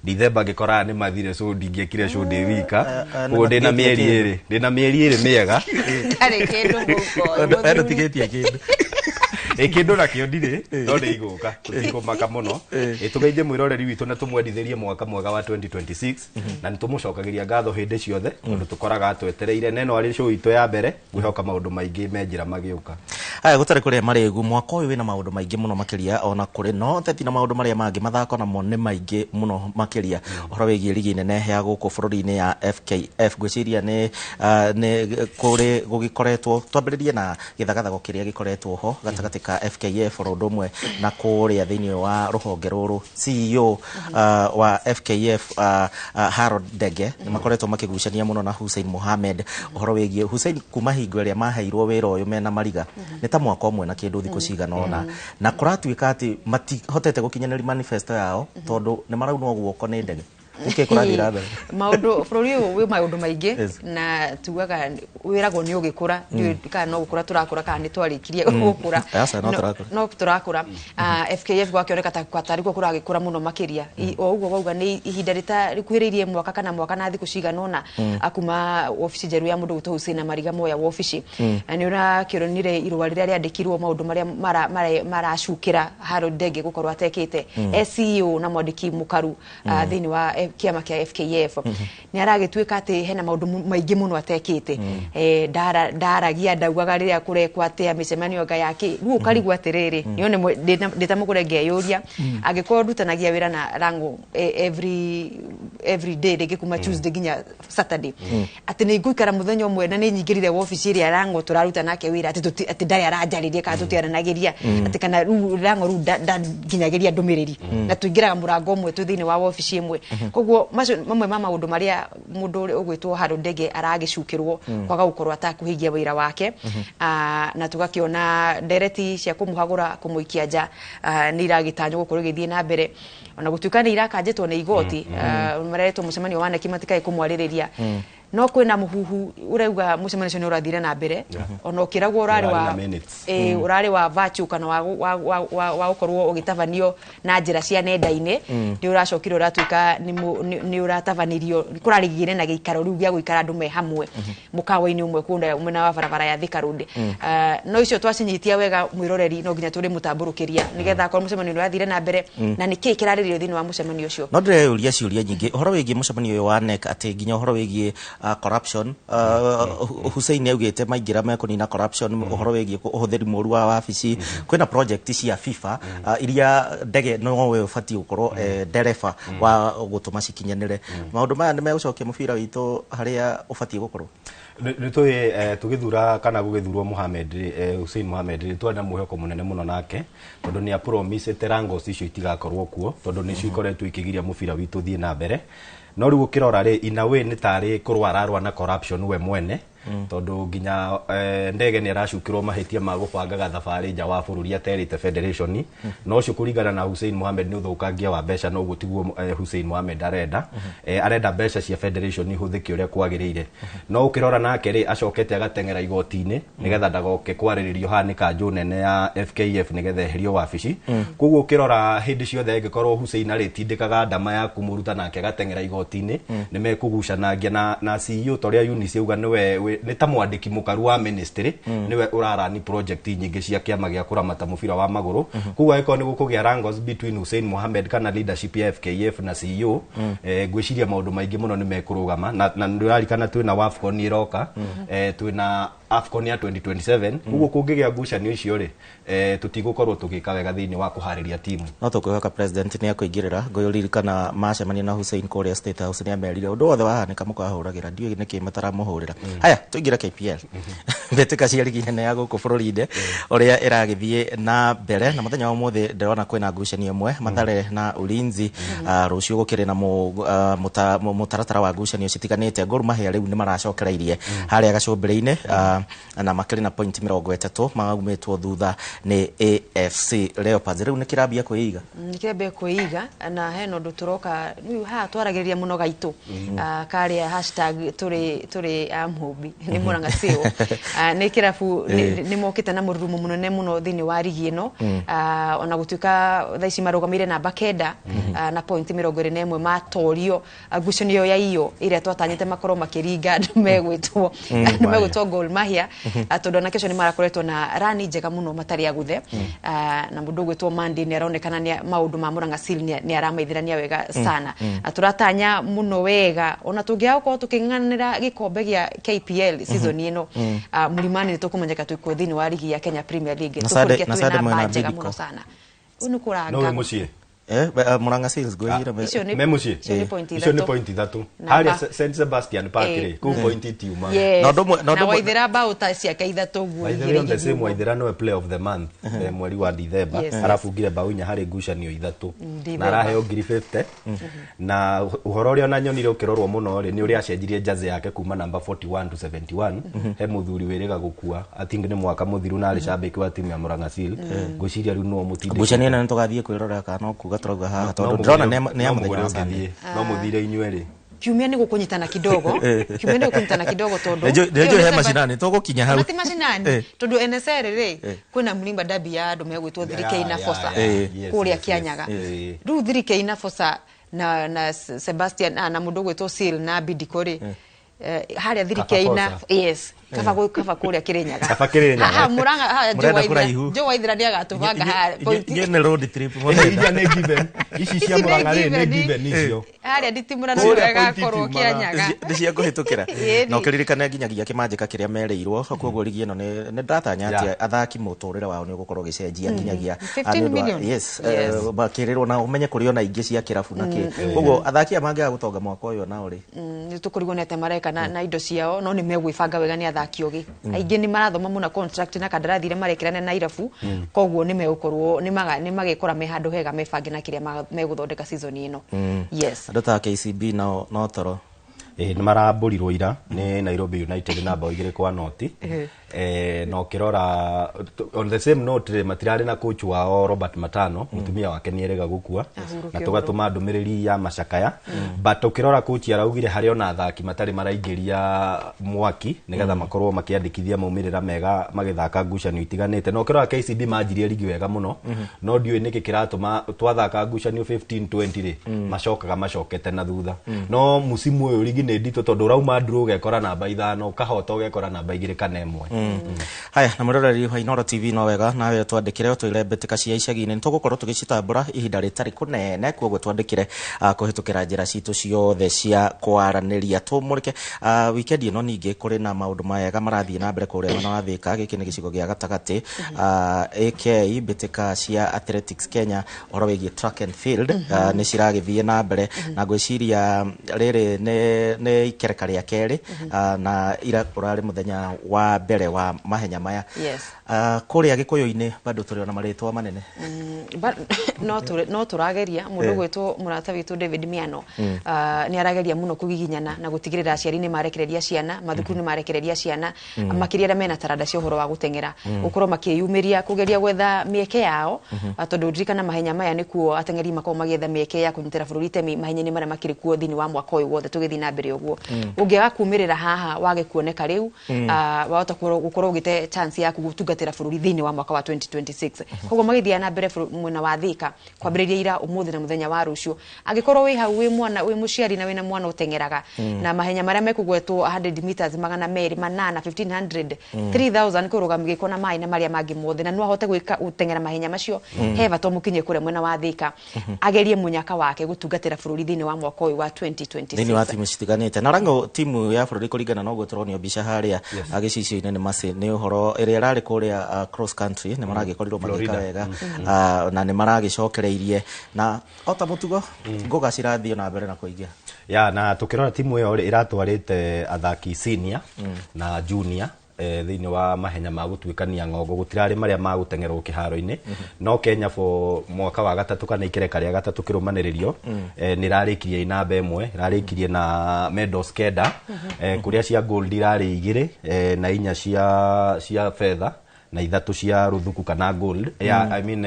December ngikora ni mathire so ndingekire show de wika ko ndina mieri iri miega kare kindu guko ero tigetie kindu kindu na kio ndire no ndi iguka tukumaka muno tugeithie mwiroreri witu na tumwendithirie mwaka mwega wa 2026 na nitumucokagiria ngatho hindi ciothe tondu tukoraga twetereire neno ari show itu ya mbere gwihoka maundu maingi menjira magiuka Haya gutare kuria maregu mwaka uyu wina maundu maingi muno makiria ona kuri no teti na maundu maria mangi mathako namo ni maingi muno makiria uhoro wigie ligi nene ya guku bururi-ini ya FKF gwiciria ni kuri gugikoretwo twambiririe na githagathago kiria gikoretwo ho gatagati ka FKF rondomwe na kuria thiini wa ruhonge ruru CEO wa FKF Harold Ndege makoretwo makigucania muno na Hussein Mohamed uhoro wigie Hussein kuma hingo iria maheirwo wira uyu mena mariga ni ta mwaka umwe na kindu thiku cigana ona na kuratuika ati matihotete gukinyanira manifesto yao tondu ni maraunwo guoko ni Ndege Ike kurathira mbere maundu bururi uyu wi maundu maingi na tugaga wiragwo ni ugikura kana no gukura turakura kana ni twarikirie gukura no turakura FKF gwakioneka ta kwatariko kuragikura muno makiria o uguo gauga ni ihinda rita rikuhiririe mwaka kana mwaka na thiku cigana ona akuma ofisi jeru ya mundu guto Hussein Mariga moya wa ofisi ni urakironire irwa riria riandikirwo maundu maria maracukira Harold Ndege gukorwa atekite CEO na mwandiki mukaru thiini wa kiama kia FKF ni aragituika ati hena maundu maingi muno atekite ndaragia ndaugaga riria kurekwo ati micemanio nga yake riu karigwa atiriri nione nditamugure ngeyuria agikorwo ndutanagia wira na Rango every day rigikuma Tuesday ginya Saturday ati ni nguikara muthenya umwe na ni nyingirire office ria Rango turaruta nake wira ati ndari aranjaririe kana tutiaranagiria ati kana Rango nginyagiria ndumiriri na tuingiraga murango umwe tu thiini wa office imwe koguo mamwe mama maundu maria mundu ugwitwo Harold Ndege aragicukirwo kwaga gukorwo atakuhigia wira wake na tugakiona ndereti cia kumuhagura kumuikia nja ni iragitanyo gukorwo githie na mbere ona gutuika ni irakanjitwo ni igoti maretwo mucemanio wa neki matikai kumwaririria no kwina muhuhu urauga mucemanio ni urathire na mbere ona ukiragwo urari wa virtue kana wa ukorwo ugitavanio na njira cia nenda-ini ni uracokire uratuika ni uratavanirio kurarigire na giikaro riu gya guikara andu me hamwe mukawa-ini umwe kunda umena wa barabara ya Thika Road no icio twacinyitia wega mwiroreri no ginya turi mutamburukiria nigetha akorwo mucemanio ni urathire na mbere na niki kiraririo thiini wa mucemanio ucio no ndire ciuria nyingi uhoro wigie mucemanio uyu wa NEC ati ginya uhoro wigie corruption Hussein augite maingira mekunina corruption uhoro wigie uhuthiri moru wa wabici kwina project cia FIFA iria Ndege no we ufati gukorwo dereva wa gutuma cikinyanire maundu maya ni megucokia mubira witu haria ufati gukorwo nitui tugithura kana gugithurwo Mohamed Hussein Mohamed twenda muheko munene muno nake tondu ni promise terango icio itigakorwo kuo tondu ni cio ikoretwo ikigiria mubira witu thie na mbere no riu ukirora ri inawe ni tari kurwararwa na corruption we mwene tondu ginya Ndege ni aracukirwo mahitia ma gubangaga thabari nja wa bururi aterite federation no cio kuringana na Hussein Mohamed ni uthukangia wa mbeca no gutigwo Hussein Mohamed arenda mbeca cia federation ihuthike uria kwagirire no ukirora nake ri acokete agatengera igoti-ini nigetha ndagoke kwariririo hanika nene ya FKF nigetha eherio wabici koguo ukirora hindi ciothe ingikorwo Hussein aritindikaga ndama ya kumuruta nake agatengera igoti-ini ni mekugucanagia na CEO toria Eunice uga niwe ni ta mwandiki mukaru wa ministry niwe urarani project nyingi cia kiama gia kuramata mubira wa maguru kuwa iko ni gukugia wrangles between Hussein Mohamed kana leadership ya FKF na CEO gwiciria maundu maingi muno ni mekurugama na ndirarikana twina WAFCON iroka twina AFCON ya 2027 kuguo kungigia ngucanio icio ri tutigukorwo tugika wega thiini wa kuhariria timu no tukuhoka president ni akuingirira ngoyuririkana macemania na Hussein Korea State House ni amerire undu wothe wahanika mukahuragira ndio niki mataramuhurira haya tuingira KPL betika cia ligi nene ya guku bururi-inde uria iragithie na mbere na muthenya wa umuthi ndirona kwina ngucanio imwe Mathare na Ulinzi rucio gukire na mutaratara wa ngucanio citiganite Gor Mahia riu ni maracokereirie haria gacumbire-ine na makiri na point 30 magumetwo thutha ni AFC Leopards riu ni kirambia kuiga na heno nduturoka riu ha twaragiriria muno gaitu karia #turi amhubi ni muranga sio ni kirafu ni mokite na mururumo munene muno thini wa ligi ino ona gutuika thaici marugamire na bakenda na point 21 matorio ngucanio ya iyo iria twatanyite makoro makiringa megwitwo Gor Mahia Mahia tondu na kesho ni marakoretwo na rani njega muno matari aguthe na mundu gwitwo Mandi ni aronekana ni maundu ma Murang'a Seal ni aramaithirania wega sana turatanya muno wega ona tungia uko tukinganira gikombe gia KPL season ino Mulimani ni tukumenyeka tuko thini wa ligi ya Kenya Premier League tukurikia tuina bajega muno sana unukuranga no mucie Murang'a Seals gwira memucie icio ni point 3 haria St Sebastian Park ri ku point tiuma na waithira bao ta cia kaithatu guo waithira on the same waithira no play of the month mweri wa December arafungire bao inya hari ngucanio ithatu na araheo ngiri 50 na uhoro uri ona nyonire ukirorwo muno ri ni uri acenjirie jaze yake kuma number 41 to 71 he muthuri wiriga gukua atingi ni mwaka muthiru na ari cambiki wa timu ya Murang'a Seal nguciria riu no mutinde ngucanio na tugathie kwirora kana kuga turoga haha tondu ndrona ni ya muthenya wa Sunday no muthire inywe ri kiumia ni gukunyitana kidogo kiumia ni gukunyitana kidogo tondu ndio he mashinani tugukinya hau ati mashinani tondu NSL ri kwina Mlimba Derby ya andu megwitwo Thirikei na Fosa kuria Kianyaga riu Thirikei na Fosa na Sebastian na mundu gwitwo Seal na Bidiko ri haria Thirikei na kaba kuria Kirinyaga kaba Kirinyaga Murang'a jo waithira ni agatubanga ni road trip ija ne given ici cia Murang'a ri ne given icio haria nditimura ni gakorwo Kianyaga ndicia kuhitukira no kiririkane nginyagia kimanjika kiria mereirwo koguo ligi ino ni ndatanya ati athaki muturire wao ni gukorwo gicenjia nginyagia yes bakirirwo na umenye kuri ona ingi cia kirabu na ki koguo athaki amangia gutonga mwaka uyu nao ri ni tukurigwonete mareka na indo ciao no ni megwibanga wega ni athaki ogi aingi ni marathoma muna contract na kandarathi ire marekirane na irabu koguo ni megukorwo ni magekora me handu hega mebange na kiria meguthondeka season ino yes ndota KCB no toro ni maramburirwo ira ni Nairobi United na bao 2-0 no kirora on the same note matirari na coach wao Robert Matano mutumia wake ni erega gukua na tugatuma ndumiriri ya macakaya but ukirora coach araugire hari ona athaki matari maraingiria mwaki nigetha makorwo makiandikithia maumirira mega magithaka ngucanio itiganite no kirora KCB majirie ligi wega muno no ndiwe niki kiratuma twathaka ngucanio 15-20 ri macokete na thutha no musimu uyu ligi ni ndito tondu rauma draw gekora namba 5 kahota ugekora namba 2 kana 1 haya na muroreri wa Inoro TV no wega nawe twandikire twire mbetika cia icagi ni tugukorwo tugicitambura ihinda ritari kunene koguo twandikire kuhitukira njira citu ciothe cia kwaraniria tumurike weekend ino ningi kuri na maundu mayega marathie na mbere kuria na wathika giki ni gicigo gia gatagati AK mbetika cia Athletics Kenya oro wigi track and field ni ciragithie na mbere na gwiciria riri ne ikereka ria keri na ira urari muthenya wa mbere wa mahenya maya kuria gikuyu-ini bado turi ona maritwa manene no turageria mundu gwitwo murata witu David Miano ni arageria muno kugiginyana na gutigirira aciari ni marekereria ciana mathukuru ni marekereria ciana makiria mena taranda cia uhoro wa gutengera ukorwo makiyumiria kugeria gwetha mieke yao tondu ndirikana mahenya maya nikuo atengeri makao magietha mieke ya kunyitira bururi temi mahenya ni mara makiri kuo thini wa mwaka uyu wothe tugithi na mbere uguo ungiaga kumirira haha wage kuoneka riu wahota gukorwo ugite chance ya gutungatira bururi thini wa mwaka wa 2026 koguo magithia na mbere mwena wa Thika kwambiriria ira umuthi na muthenya wa rucio agikorwo wi hau wi mwana wi muciari na wina mwana utengeraga na mahenya maria mekugwetwo 100 meters magana meri manana 1500 3000 kuruga migiko na mai na maria mangi mothe na no ahote gwika utengera mahenya macio heva to mukinye kure mwena wa Thika agerie munyaka wake gutungatira bururi thini wa mwaka uyu wa 2026 thini wa timu citiganite na rango timu ya bururi kuringana no gweturonio bica haria agicicio-ini ni masi ni uhoro iria rari kuria cross country ni maragikoriro magika wega na ni maragicokereirie na ota mutugo ngoga cirathio na mbere na kuingia na tukirora timu iyo iratwarite athaki senior na junior thini wa mahenya ma gutwikania ng'ongo gutirari maria ma gutengerwo kiharo-ini no Kenya for mwaka wa gatatu kana ikereka ria gatatu kirumaniririo ni rarikirie inamba imwe rarikirie na medals kenda kuria cia gold irari 2 na 4 cia fedha na 3 cia ruthuku kana gold I mean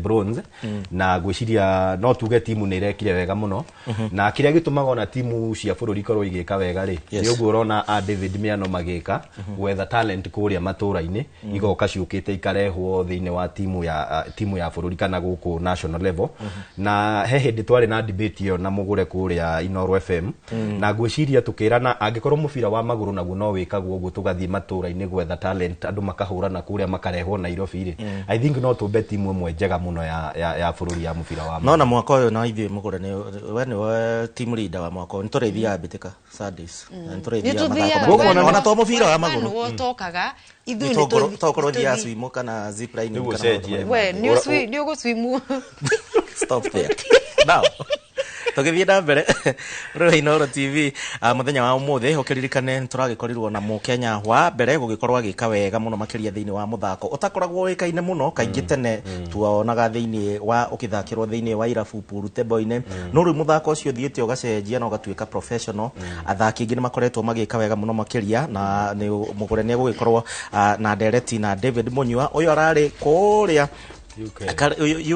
bronze na gwiciria no tuge timu ni irekire wega muno na kiria gitumaga ona timu cia bururi korwo igika wega ri ni uguo urona David Miano magika gwetha talent kuria matura-ini igoka ciukite ikarehwo thiini wa timu ya bururi kana guku national level na he hindi twari na debate yo na mugure kuria Inoro FM na gwiciria tukirana angikorwo mubira wa maguru naguo no wikagwo uguo tugathie matura-ini gwetha talent andu makahurana kuria makarehwo Nairobi ri I think no tumbe timu imwe njega muno ya bururi ya mubira wa maguru no na mwaka uyu na ithuĩ mugure ni we team leader wa mwaka ni tureithia Mbitika Sundays ni tureithia mathako ona to mubira wa maguru no tokaga ithuĩ ni tokorwo dia swim kana zip line kana we ni uguswimu stop there now tugithie na mbere ro Inoro TV muthenya wa umuthi ukiririkane turagikorrirwo na Mukenya wa mbere gugikorwa gika wega muno makiria thiini wa muthako utakoragwo wikaine muno kaingi tene tuonaga thiini wa ukithakirwo thiini wa irabu puru teboine no ru muthako ucio thiete ugacenjia na ugatuika professional athaki ingi ni makoretwo magika wega muno makiria na ni mugure ne gugikorwo na Dereti na David Munyua uyu arari kuria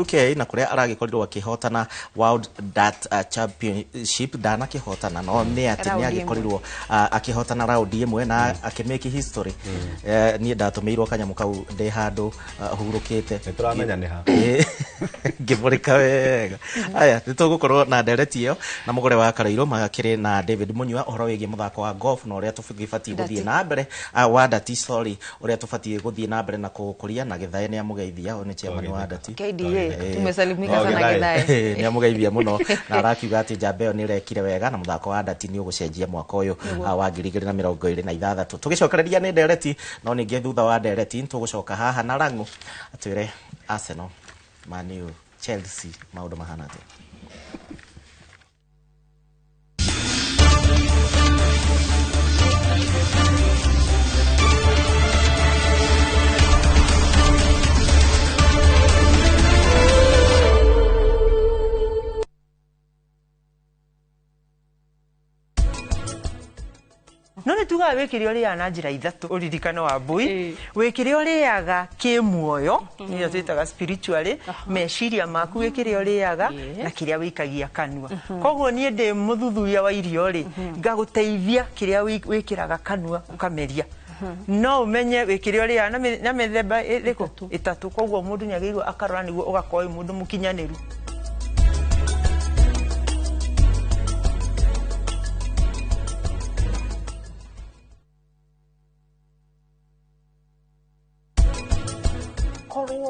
UK na kuria aragikorwo akihotana World Dart Championship dana kihotana no ni ati ni agikorwo akihotana round imwe na akimeki history ni ndatumirwo kanyamu kau ndi handu hurukite turamenya ni ha ngimurika wega aya nitugukorwo na Dereti yo na mugore wa Karairo magakire na David Munyua uhoro wigi muthako wa golf no uria tufigifati guthie na mbere wa Dati story uria tufati guthie na mbere na kukuria na Githae ni amugeithia oni chairman wa Dati KDA tumesalimika sana Githae ni amugeithia muno na arakiuga ati Jambeo ni rekire wega na muthako wa Dati ni ugucenjia mwaka uyu wa 2026 tugicokereria ni Dereti no ningi thutha wa Dereti tugucoka haha na Rangu atwire Arsenal Man U Chelsea maundu mahana atia none tuga wekire uri ana njira ithatu uririkano wa Mbui wekire uri yaga kimuoyo niyo twitaga spiritually meciria maku wekire uri yaga na kiria wikagia kanua koguo nie ndi muthuthuria wa irio ri ngaguteithia kiria wikiraga kanua ukameria no umenye wekire uri yana na methemba iriku itatu koguo mundu nyagiirwo akarora niguo ugakoi mundu mukinyaniru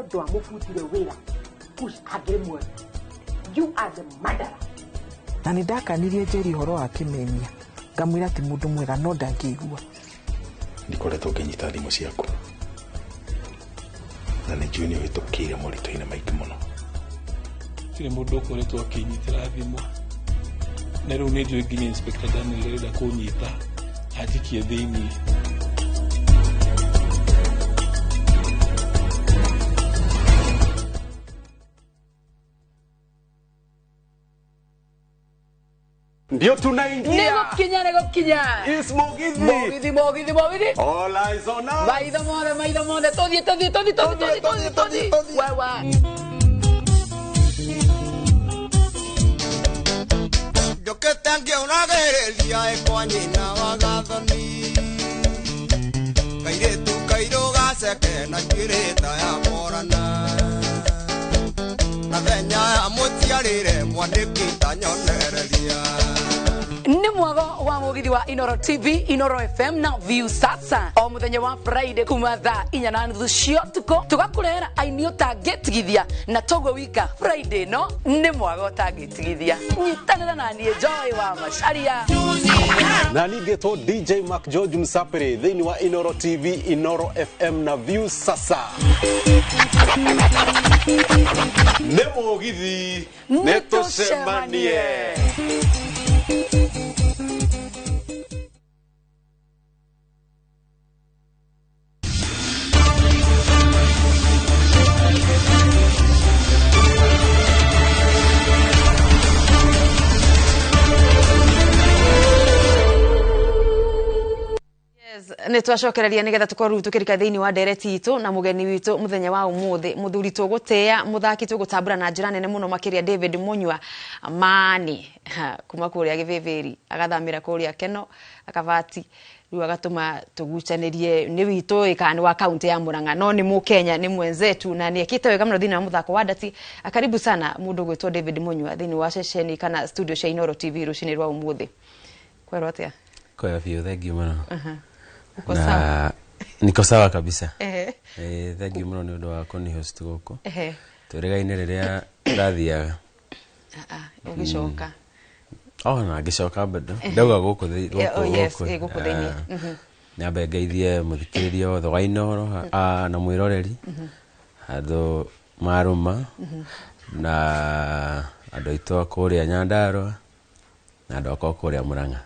Ndo amufutire wira push agemwe you are the murderer na nindakanirie Njeri horo wa kimenia ngamwira ati mundu mwega no ndangigua ndikoretwo nginyita thimu ciaku na ni junior witukire murito-ine maingĩ muno tire mundu ukoretwo akinyitira thimu na riu ni njui nginya Inspector Daniel renda kunyita ajikie thiini ndio tunaingia nego kinya is Mugithi all eyes on us maitho mothe tothie wewe jokete ngĩũragĩrĩria ekwanyina wagathoni kairĩtu kairũ gaceke na njĩrĩta ya morana na thenya ya mũtiarĩre mwandĩki tanyonereria ni mwago wa Mugithi wa Inoro TV, Inoro FM na View sasa o muthenya wa Friday kuma thaa 4:30 cia tuko tugakurehera aini utangitigithia na togo wika Friday no ni mwago utangitigithia nyitanira na nie Joy wa Macharia na nindetwo DJ Mark George Msapere thiini wa Inoro TV, Inoro FM na View sasa ne Mugithi netucemanie. Nĩ twacokereria nĩgetha tukorwo tukirika thiini wa ndereti itu na mugeni witu muthenya wa umuthi muthuri tugutea muthaki tugutambura na njira nene muno makiria David Munywa mani kuma kuria Githiviri agathamira kuria Keno akavati riu agatuma tugucanirie ni witu ikani wa county ya Murang'a no ni Mukenya ni mwenzetu na ni ekite wega muno thini wa muthako wa ndati. Karibu sana mundu gwitwo David Munywa thini wa ceceni kana studio cia Inoro TV rucini rwa umuthi. Kwero atia? Kwa hiyo thank you muno. Uko sawa? Niko sawa kabisa. Thank you muno ni undu wa kuni host guku. Turegaine riria rathiaga. Ugicoka. Na gicoka bado. Ndauga guku guku thini. Nyambe ngeithie muthikiriria othe wa Inoro na mwiroreri. Andu maruma na andu aitu akuria Nyandarua na andu akwa kuria Murang'a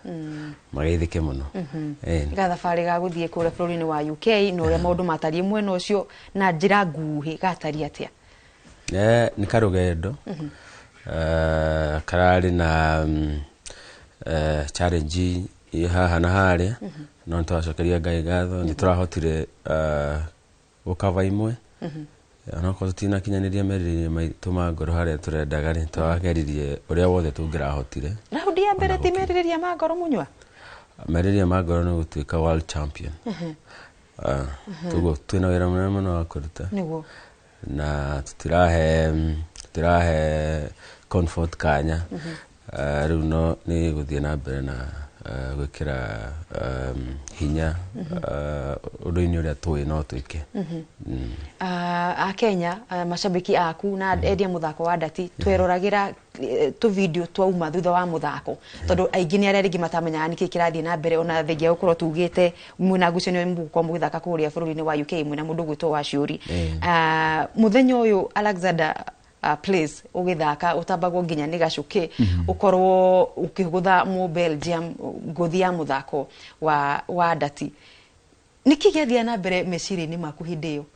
mageithike muno. Gathabari ga guthie kuria bururi-ini wa UK no ria maundu matarie mwena ucio na njira nguhi gatari atia? Ni karugendo karari na challenge haha na haria no twacokeria Ngai ngatho ni turahotire gukava imwe ona ko tutina kinyaniria meriri maitu magoro haria turendaga ri twageririe uria wothe tungirahotire. Raundi ya mbere ti meririria magoro Munywa? Meririria magoro no gutuika world champion. Tugo twina wira munene muno wa kuruta niguo na tutirahe comfort kanya riu no ni guthie na mbere na gwikira hinya undu-ini uria tui no tuike. A Kenya mashabiki aku na endia muthako wa ndati tweroragira tu video twauma thutha wa muthako tondu aingi ni aria ringi matamenya niki kirathie na mbere ona thengia gukorwo tugite mwina ngucanio muko muthaka kuria bururi-ini wa UK mwina mundu gwitwo wa Ciuri. Muthenya uyu Alexander place ugithaka utabagwo nginya ni gacuki ukorwo ukigutha mu Belgium nguthia muthako wa ndati niki gethia na mbere meciri-ini maku hindio?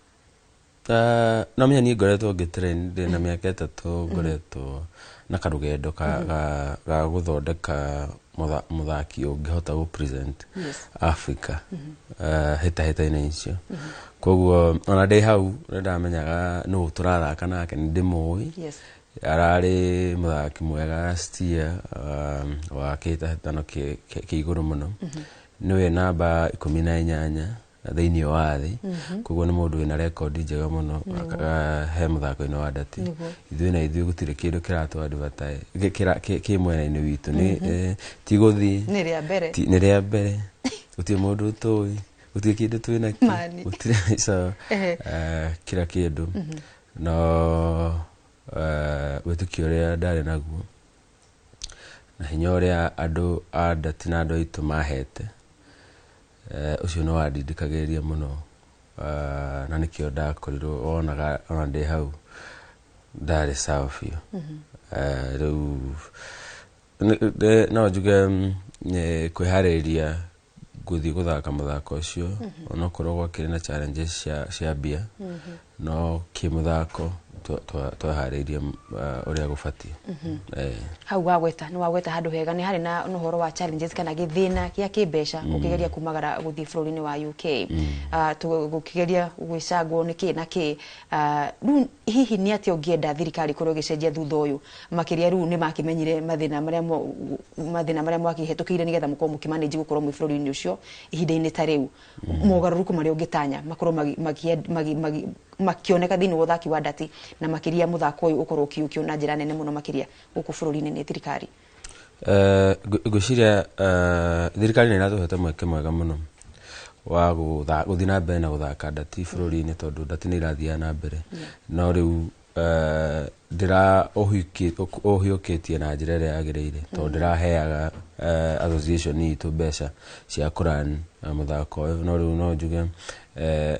No menya ni ngoretwo ngitrain ndina miaka 3 ngoretwo na karugendo ga guthondeka muthaki ungihota gu present Africa heta-ine icio. Koguo ona ndi hau ndamenyaga no turathaka nake ndimui arari muthaki mwega stia wa kihitano ki iguru muno niwe namba 18 thiini wa thi. Koguo ni mundu wina record njega muno he muthako-ini wa ndati. Ithui na ithui gutire kindu kiratu advertise ki mwena-ini witu ni ti guthi ni ria mbere utie mundu tui utie kindu twina utire so kira kindu no witukio ria ndari naguo na hinya uria andu a ndati na andu aitu mahete ucio no wandindikagiria muno na nikio ndakorirwo wonaga ona ndi hau ndari sawa biũ. Riu no njuge kwihariria guthii guthaka muthako ucio ona korwo gwakiri na challenges cia mbia no kimuthako twahariirie uria gubatie. Hau wagweta ni wagweta handu hega ni hari na uhoro wa challenges kana githina kia kimbeca ukigeria kumagara guthii bururi-ini wa UK tugukigeria gwicagwo niki na ki ru hihi ni ati ungienda thirikari korwo gicenjia thutha uyu makiria ru ni makimenyire mathina maria mwakihetukire nigetha mukorwo mukimanage gukorwo mwi bururi-ini ucio ihinda-ini ta riu mugaruruku maria ungitanya makorwo makioneka thini wa uthaki wa ndati na makiria muthako uyu ukorwo ukiukio na njira nene muno makiria guku bururi-ini ni thirikari? Guciria thirikari ni iratuhete mweke mwega muno wa guthii na mbere na guthaka ndati bururi-ini tondu ndati ni irathia na mbere no riu ndira ohiukitie na njira iria yagirire tondu ndiraheaga association itu mbeca cia kuran muthako no riu no njuge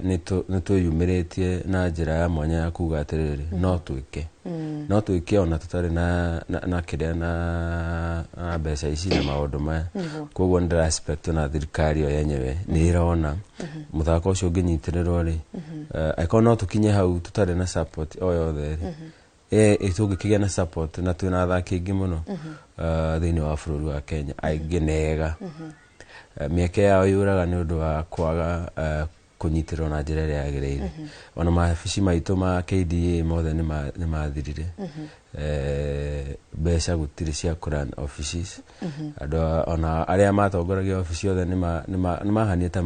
ni tuyumiritie na njira ya mwanya ya kuga atiriri no twike ona tutari na kiria na mbeca ici na maundu maya. Koguo ndira respect na thirikari yo yenyewe ni irona muthako ucio nginyitirwo ri aiko no tukinye hau tutari na support o yothe itungikigia na support na twina athaki ingi muno thiini wa bururi wa Kenya aingi nega mĩeke yao yũraga nĩ ũndũ wa kwaga kũnyitĩrwo na njĩra ĩrĩa yagĩrĩire. Ona mabici maitũ ma KDA mothe nĩ mathirire. Mbeca gũtirĩ cia kũran offices. Andũ ona arĩa matongoragia office yothe nĩ mahanĩte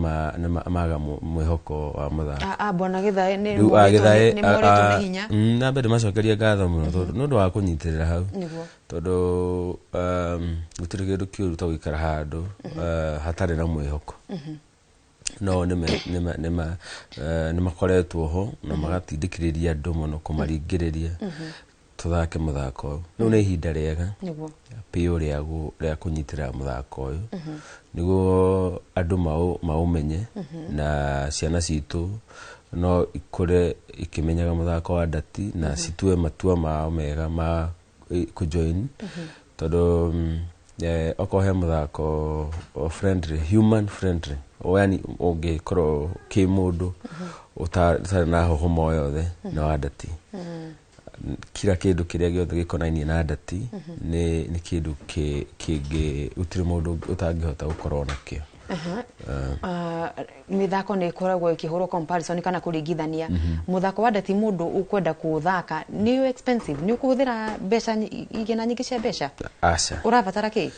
maga mwĩhoko wa mũthako. Bwana Gĩthaĩ nĩ moretwo nĩ hinya. Na mbere macokeria ngatho mũno tondũ nĩ ũndũ wa kũnyitĩrĩra hau. Tondũ gũtirĩ kĩndũ kĩũru ta gũikara handũ hatarĩ na mwĩhoko. No nĩ makoretwo ho na magatindĩkĩrĩria andũ mũno kũmaringĩrĩria tũthake mũthako ũyũ. Rĩu nĩ ihinda rĩega piũ rĩa kũnyitĩrĩra mũthako ũyũ nĩguo andũ maũmenye na ciana citũ no ikũre ikĩmenyaga mũthako wa ndati na citue matua mao mega ma kũjoin tondũ okorwo he mũthako friendly, human friendly, yani ũngĩkorwo kĩ mũndũ ũtarĩ na hohomo o yothe na wa ndati. Kila kĩndũ kĩrĩa gĩothe gĩkonainie na ndati nĩ kĩndũ kĩngĩ gũtirĩ mũndũ ũtangĩhota gũkorwo nakĩo. Mĩthako nĩ ĩkoragwo ĩkĩhũrwo comparison kana kũringithania. Mũthako wa ndati mũndũ ũkwenda kũthaka nĩ expensive, nĩ ũkũhũthĩra mbeca igena nyingĩ cia mbeca. Aca. Ũrabatara kĩ?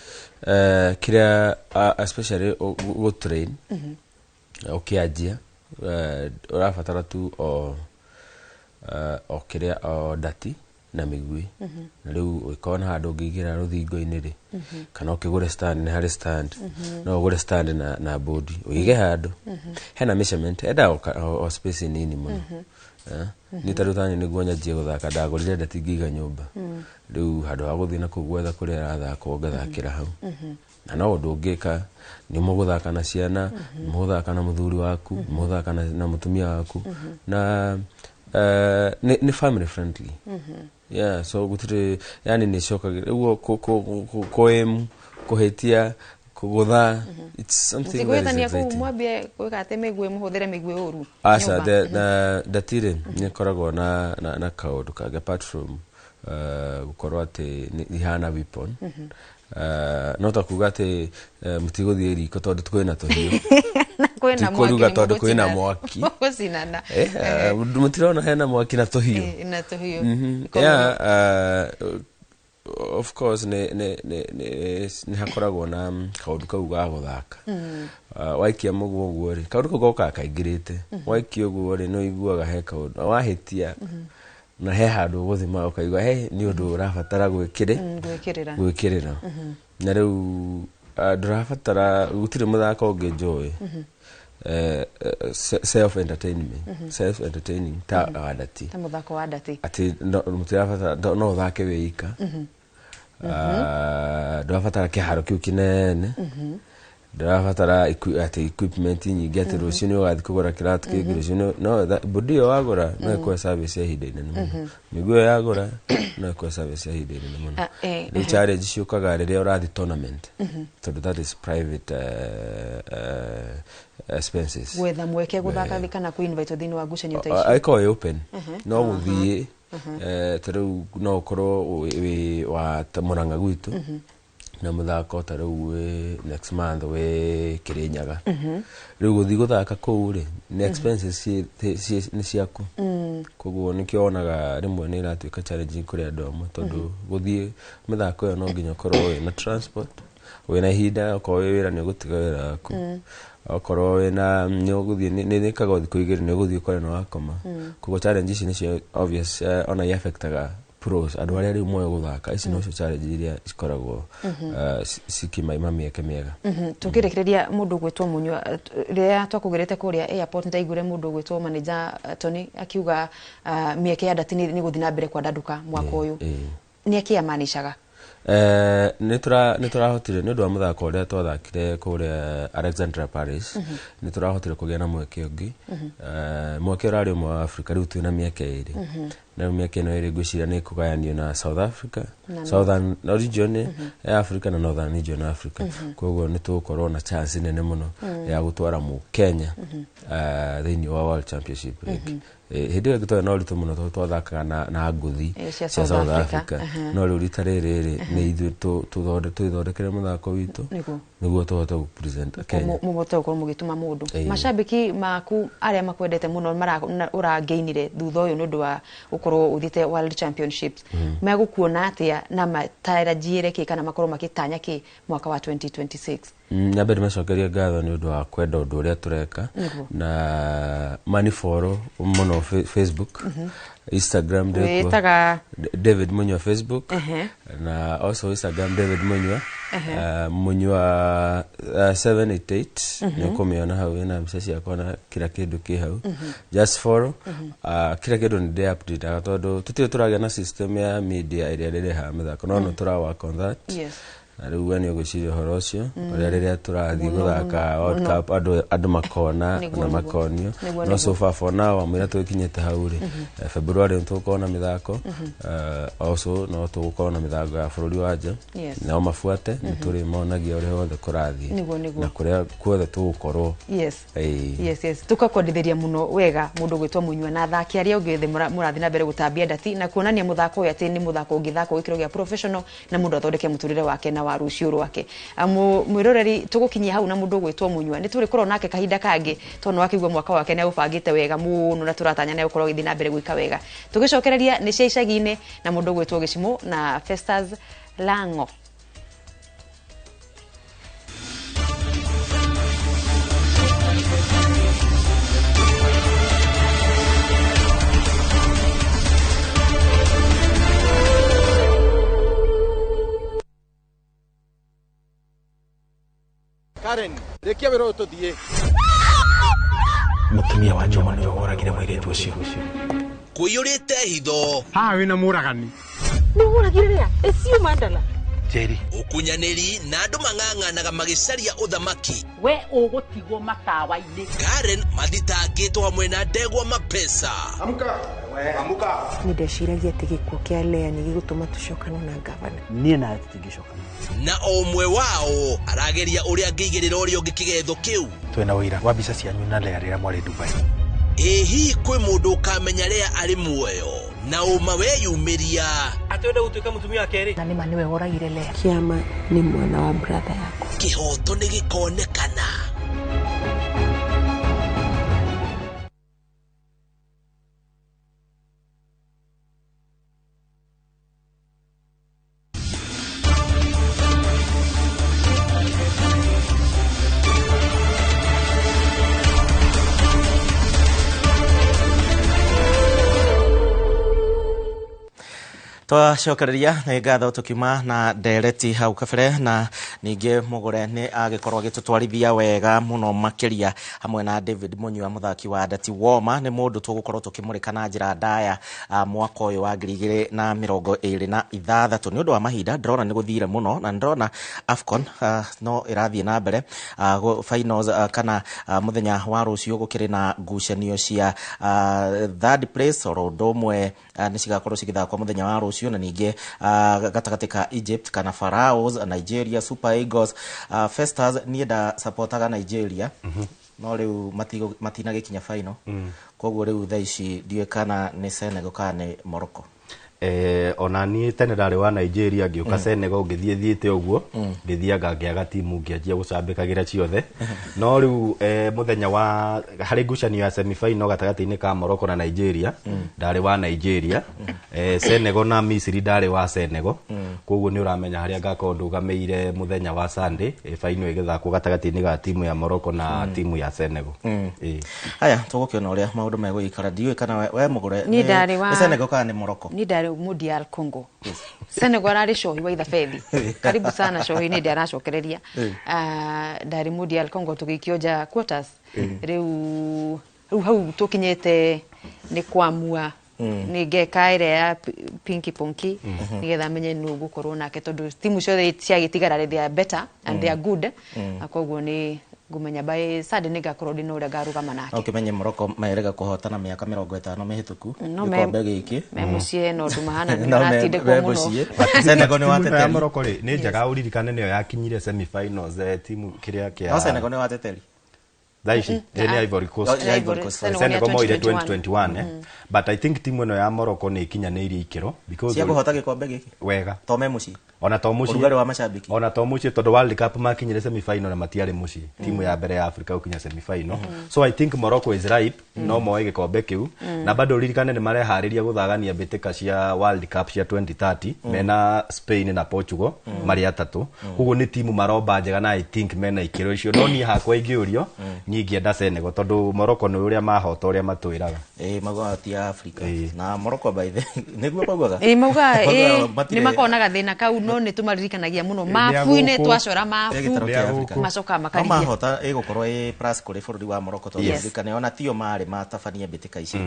Kĩrĩa especially gũtrain ũkĩanjia ũrabatara tu o kĩrĩa o ndati na mĩgui. Na rĩu ũkorwo na handũ ũngĩigĩra rũthingo-inĩ rĩ kana ũkĩgũre stand, nĩ harĩ stand, no ũgũre stand na bodi ũige handũ. Hena measurement endaga o space nini mũno. Nĩ tarĩu tani nĩguo nyanjie gũthaka ndagũrire ndati ngĩiga nyũmba. Rĩu handũ ha gũthiĩ na kũu gwetha kũrĩa arathaka ngathakĩra hau. Na no ũndũ ũngĩka nĩ mũgũthaka na ciana, mũgũthaka na mũthuri waku, mũgũthaka na mũtumia waku na ni family friendly. Yeah, so gũtirĩ yani nĩ cokagira ũguo kũhĩtia kũgũtha, it's something very exciting. Gwĩtania mwambie gwĩka atĩ mĩguĩ mũhũthĩre mĩguĩ ũru. Aca ndatire nĩ koragwo na kaũndũ kangĩ apart from gũkorwo atĩ ihana weapon. No ta kuga atĩ mũtigũthiĩ riko tondũ kwĩna tũhiũ. Tikuruga tondũ kwĩna mwaki. Gũcinana. Mũtirona hena mwaki na tũhiũ. Na tũhiũ. Yeah, of course nĩ hakoragwo na kaũndũ kau ga gũthaka. Waikia mũguo ũguo rĩ kaũndũ kau gokaga kaingĩrĩte. Waikia ũguo rĩ no iguaga he kaũndũ wahĩtia na he handũ gũthima ũkaigua he nĩ ũndũ ũrabatara gwĩkĩrĩra. Na rĩu ndũrabatara gũtirĩ mũthako ũngĩ njũĩ self entertaining ta ndati. Ta mũthako wa ndati. Atĩ mũtirabatara no ũthake wĩ ika. Ndũrabatara kĩharo kĩu kĩnene. Ndũrabatara equipment nyingĩ atĩ rũciũ nĩ ũgathiĩ kũgũra kĩratũ kĩngĩ rũciũ. No bodi ĩyo wagũra no ĩkũhe service ya ihinda inene mũno. Mĩguĩ ĩyo yagũra no ĩkũhe service ya ihinda inene mũno. Rĩu challenge ciũkaga rĩrĩa ũrathiĩ tournament tondũ that is private expenses. Gwetha mweke gũthaka kana kũ-invite thĩinĩ wa ngucanio ta icio. Aĩkorwo open no gũthiĩ tarĩu no ũkorwo wĩ wa Mũrang'a gwitũ na mũthako ta rĩu next month wĩ Kĩrĩnyaga. Rĩu gũthiĩ gũthaka kũu rĩ nĩ expenses nĩ ciaku. Koguo nĩkĩo wonaga rĩmwe nĩ ĩratuĩka challenge kũrĩ andũ amwe tondũ gũthiĩ mĩthako ĩyo no nginya ũkorwo wĩ na transport, wĩ na ihinda, okorwo wĩ wĩra nĩ ũgũtiga wĩra waku, okorwo wĩ na nĩ ũgũthiĩ nĩ ĩkaga thikũ igĩrĩ nĩ ũgũthiĩ ũkore nĩ wakoma. Koguo challenge ici nĩcio obvious ona i-affectaga pros andũ arĩa rĩu moyo gũthaka. Ici nocio challenge iria cikoragwo cikimaima mĩeke mĩega. Tũkĩrekereria mũndũ gwĩtwo Munywa rĩrĩa twakũgerete kũrĩa airport nĩndaiguire mũndũ gwĩtwo manager Tony akiuga mĩeke ya ndati nĩ gũthiĩ na mbere kwandanduka mwaka ũyũ. Nĩ akĩyamaanishaga? Nĩ tũrahotire nĩ ũndũ wa mũthako ũrĩa twathakire kũrĩa Alexandra Paris. Nĩ tũrahotire kũgĩa na mweke ũngĩ. Mweke ũrarĩ ũmwe wa Africa rĩu twĩna mĩeke ĩrĩ. na miaka ino iri ngwicira ni kugayanio na South Africa, Southern region ya Africa na Northern region Africa. Koguo ni tukorwo na chance nene muno ya gutwara mu Kenya thiini wa World Championship League. Hindi ĩyo gĩtwarĩ na ũritũ mũno twathakaga na nguthi cia South Africa, no rĩu rita rĩrĩ nĩ ithuĩ twĩthondekere mũthako witũ nĩguo tũhote gũpresent Kenya. Mũhote gũkorwo mũgĩtuma mũndũ. Macambĩki maku arĩa makwendete mũno ũrangĩinire thutha ũyũ nĩ ũndũ wa gũkorwo ũthiĩte World Championships, megũkuona atĩa na matarajĩre kĩ kana makorwo magĩtanya kĩ mwaka wa 2026? Nyambe macokeria ngatho nĩ ũndũ wa kwenda ũndũ ũrĩa tũreka na maniforo mũno Facebook, Instagram David Munywa Facebook, na also Instagram David Munywa Munywa 788 nĩ kũmĩona hau ina mbica ciakwa na kila kĩndũ kĩ hau. Just follow kila kĩndũ nĩ ndĩ update tondũ tũtirĩ tũragĩa na system ya media ĩrĩa rĩrehaga mĩthako, no tũra work on that. Na rĩu we nĩ ũgwĩciria ũhoro ũcio ũrĩa rĩrĩa tũrathiĩ gũthaka World Cup andũ makona na makonio, no so far for now amwĩra tũkinyĩte hau rĩ February tũgũkorwo na mĩthako, also no tũgũkorwo na mĩthako ya bũrũri wa nja, nao mabuate nĩ tũrĩ monagia ũrĩa wothe kũrathiĩ na kũrĩa kuothe tũgũkorwo. Tũkakwendithĩria mũno wega mũndũ gwĩtwo Munywa na athaki arĩa ũngĩ thĩ mũrathiĩ na mbere gũtambia ndati na kuonania mũthako ũyũ atĩ nĩ mũthako ũngĩthakwo gĩkĩro gĩa professional na mũndũ athondeke mũtũrĩre wake na wa rũciũ rwake. Mwĩroreri tũgũkinyia hau na mũndũ gwĩtwo Munywa nĩ tũrĩ korwo nake kahinda kangĩ tondũ wakĩigua mwaka wake nĩ ũbangĩte wega mũno na tũratanya nĩ gũkorwo gĩthiĩ na mbere gwĩka wega. Tũgĩcokereria nĩ cia icagi-inĩ na mũndũ gwĩtwo Gĩcimo na Festus Lango. Karen, rekia wero tuthie. Mutumia wa Joma nĩ ũragire mũirĩtu ũcio. Kũiyũrĩte hitho. Haha wĩna mũragani. Nĩ ũragire rĩa? Ecio Mandala. Jerry. Ũkunyanĩri na andũ mang'ang'anaga magĩcaria ũthamaki. We ũgũtigwo matawa-inĩ. Karen mathitangĩtwo hamwe na Ndegwa Mapesa. Amuka. Amuka. Nĩ ndeciragia atĩ gĩkuũ kĩa Lea nĩ gĩgũtũma tũcokane na gavana. Niĩ na tũtingĩcokana. Na o ũmwe wao arageria ũrĩa angĩigĩrĩra ũrĩa ũngĩ kĩgetho kĩu. Twĩna ũira wa mbica cianyu na Lea rĩrĩa mwarĩ Dubai. Hihi kwĩ mũndũ ũkamenya Lea arĩ muoyo na ũma weyumĩria atwenda gũtuĩka mũtumia wa kerĩ? Na nĩma nĩwe woragire Lea. Kĩama nĩ mwana wa brother yako. Kĩhoto nĩ gĩkonekana. Twacokereria nĩ ngatho tũkiuma na ndereti hau kabere na ningĩ Mũgũre nĩ agĩkorwo agĩtũtwarithia wega mũno makĩria hamwe na David Munywa mũthaki wa Ndati Woma. Nĩ mũndũ tũgũkorwo tũkĩmũrĩka na njĩra ndaya mwaka ũyũ wa 2026 nĩ ũndũ wa mahinda. Ndĩrona nĩ gũthire mũno na ndĩrona AFCON no ĩrathiĩ na mbere finals kana mũthenya wa rũciũ gũkĩrĩ na ngucanio cia third place oro ũndũ ũmwe nĩ cigakorwo cigĩthakwo mũthenya wa rũciũ na ningĩ gatagatĩ ka Egypt kana Pharaohs, Nigeria, Super Eagles. Festus niĩ nda supportaga Nigeria no rĩu matinagĩkinya final, koguo rĩu thaa ici ndiũĩ kana nĩ Senegal kana nĩ Morocco. Ona niĩ tene ndarĩ wa Nigeria ngĩũka Senegal ngĩthiĩte ũguo ngĩthianga ngĩaga timu ngĩanjia gũcambĩkagĩra ciothe no rĩu mũthenya wa harĩ ngucanio ya semi final gatagatĩ-inĩ ka Morocco na Nigeria ndarĩ wa Nigeria, Senegal na Misiri ndarĩ wa Senegal, koguo nĩ ũramenya harĩa ngakorwo ndũgamĩire mũthenya wa Sunday final ĩgĩthakwo gatagatĩ-inĩ ga timu ya Morocco na timu ya Senegal. Haya tũgũkĩona ũrĩa maũndũ megũikara. Ndiũĩ kana we Mũgũre nĩ Senegal kana nĩ Morocco? Mundial Congo. Senegal ari shohi wa ithabedi. Karibu sana shohi ni ndiara cokereria. Ndari Mundial Congo tugikioja quarters. Riu hau tukinyete ni kwamua ni ngekaire ya Pinky Ponky nigetha menye nu gukorwo nake tondu timu ciothe ciagitigara they are better and they are good. Koguo ni ngumenya by Sunday nigakorwo ndi no ria garugama nake ukimenye Morocco merega kuhotana miaka 50 mihituku gikombe giki memucie no ndumahana natinde kwa muno Senegal ni wateteri Morocco ni njaga uririkane nio yakinyire semi finals timu kiria kia Senegal ni wateteri Daishi ni Ivory Coast Senegal moire 2021 but I think timu eno ya Morocco ni ikinyaneirie ikiro because cia kuhota gikombe giki wega tome muci ona to muci urugari wa mashabiki ona to muci todo World Cup makinyire semi final na matiare muci timu ya mbere ya Africa ukinya semi final so I think Morocco is ripe no moe gikombe kiu na bado ririkane ni marehariria guthagania bitika cia World Cup cia 2030 mena Spain na Portugal mari atatu hugo ni timu maroba njega na I think mena ikiro icio no ni hakwa ingiurio nyingi enda Senegal tondu Morocco ni uria mahota uria matwiraga magwati ya Africa na Morocco by the niguo bagwaga mauga ni makonaga thina kau no ni tumaririkanagia muno mafu-ine twacora mafu macoka makarigia mahota igukorwo plus kuri bururi wa Morocco tondirikane ona tio mari matabania bitika ici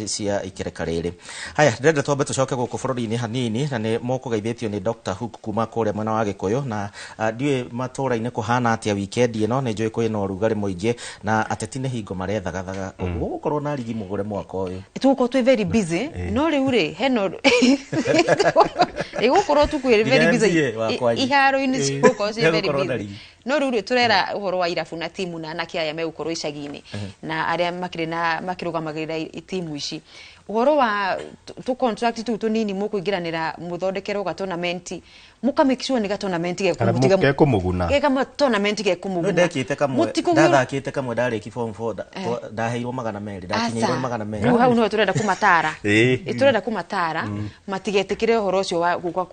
cia ikireka riri haya ndenda twambe tucoke guku bururi-ini hanini na ni mukugeithitio ni Dr. Hook kuma kure mwena wa Gikuyu na ndiwe matura-ini kuhana atia weekend ino ni njui kwina urugari muingi na ateti ni hingo marethagathaga uguo gukorwo na rigi mugure mwaka uyu tuko twi very busy no riu ri heno igukorwo tukwire very busy iharo-ini cigukorwo ci very busy no riu ri turera uhoro wa irabu na timu na anake aya megukorwo icagi-ini na aria makirugamagira timu ici uhoro wa tu contract tu tunini mukuingiranira muthondekero ga tournament muka make sure ni ga tournament ge kumutiga ge kumuguna ge kama tournament ge kumuguna ndekite kamwe ndathakite kamwe ndareki form 4 ndaheirwo 200 ndakinyirwo 200 riu hau no turenda kumatara turenda kumatara matigetikire uhoro ucio wa gukwa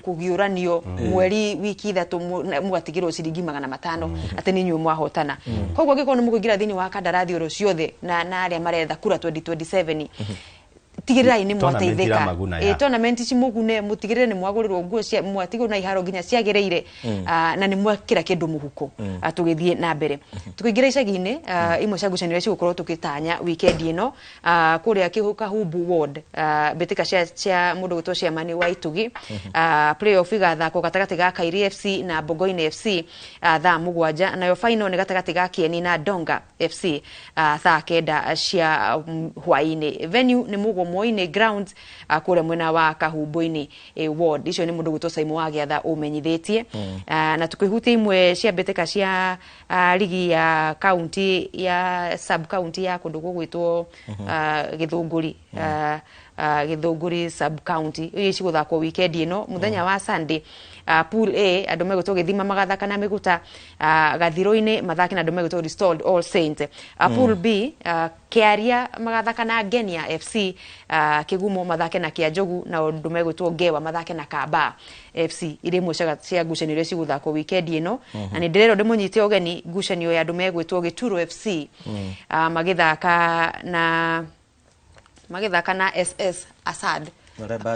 kugiuranio mweri wiki ithatu mugatigirwo ciringi 500 ati ni nyu mwahotana koguo giko ni mukuingira thini wa kandarathi oro ciothe na aria maretha kura 2027 tigirirai ni mwateithika tournament ci mugune mutigirire ni mwagurirwo nguo cia mwatigo na iharo ginya ciagereire na ni mwakira kindu muhuko tugithie na mbere tukiingira icagi-ini imwe cia ngucanio cia gukorwo tukitanya weekend ino kuria kihuka hubu ward bitika cia mundu gwitwo Ciamani wa Itugi playoff igathako gatagati ga Kairi FC na Bogoine FC thaa 7 nayo final ni gatagati ga Kieni na Donga FC thaa 9 cia hwaini venue ni mugo Moine grounds kure mwena wa Kahumbu-ini ward icio ni mundu gwitwo Simon wa Giatha umenyithitie na tukihutia imwe cia bitika cia ligi ya county ya sub county ya kundu gwitwo Githunguri Githunguri sub county ici guthakwo weekend ino muthenya wa Sunday pool A andu megutwo Githima magathaka na Miguta Gathiro-ini mathaki na andu megutwo Restored All Saints pool B Kiaria magathaka na Genia FC Kigumo mathake na Kianjogu na andu megutwo Gewa mathake na Kaba FC ire mwe cia ngucanio cia guthakwo weekend ino na ni ndirero ndimunyite ogeni ngucanio ya andu megutwo Gituro FC magithaka na SS Asad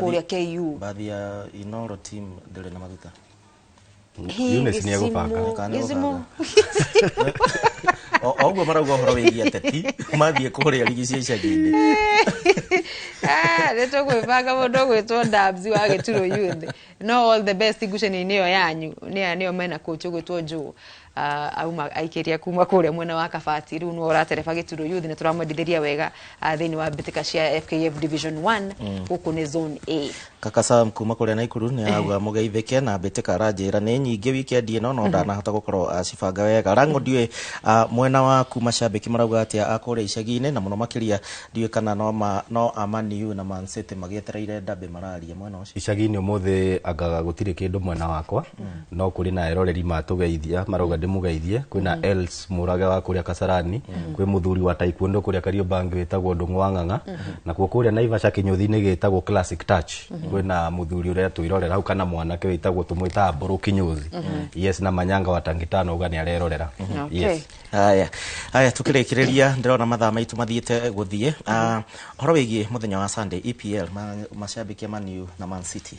kuria KU baadhi ya Inoro team ndire na maguta Yunes ni agupanga izimo ogwo marauga horo wigia teti mathie kuria ligi cia icagi-ini leto kwibanga mundu gwitwo Dabs wa Gituro Youth no all the best ngucanio-ini yo yanyu niyo mena coach gwitwo Joe auma aikiria kuma kuria mwena wa Kabati riu no ratereba Gituro Youth ni turamwendithiria wega thini wa bitika cia FKF Division 1 guku ni zone A kaka Sam kuma kuria Naikuru ni auga mugeithike na bitika ranjira ni nyingi weekend ino no ndanahota gukorwo acibanga wega rango ndiwe mwena wa kuma shabiki marauga atia akuria icagi-ini na muno makiria ndiwe kana no Amani na Man City magietereire ndabe mararia mwena ucio icagi-ini umuthi agaga gutire kindu mwena wakwa no kuri na eroreri matugeithia marauga ndimugeithie kwina Els Muraga wa kuria Kasarani kwi muthuri wa taekwondo kuria Kariobangi wetagwo Ndungu wa Ng'ang'a na kuria Naivasha Kinyuthi-ini gitagwo Classic Touch kwina muthuri uria twirorera hau kana mwanake wetagwo tumwita Mburu Kinyuthi yes na Manyanga wa Tangitano uga ni arerorera yes haya tukirikiriria ndirona mathaa maitu mathiete guthie horo wigie muthenya wa Sunday EPL mashabiki Man U na Man City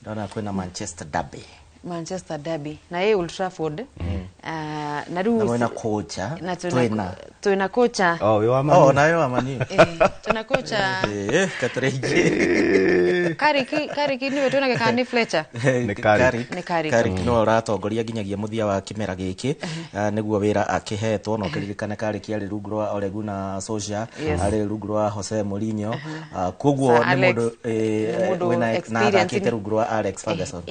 ndona kwina Manchester Derby na Old Trafford na riu na kocha twina kocha we wa Man U na yo wa Man U tuna kocha Katreige Kariki niwe tuonage kana ni Fletcher. Ni Carrick. Ni Carrick. Carrick no ratongoria ginyagia muthia wa kimera giki niguo wira akihetwo no kiririkane Carrick ari rungu rwa Ole Gunnar Solskjaer ari rungu rwa Jose Mourinho koguo ni mundu na rakite rungu rwa Alex Ferguson.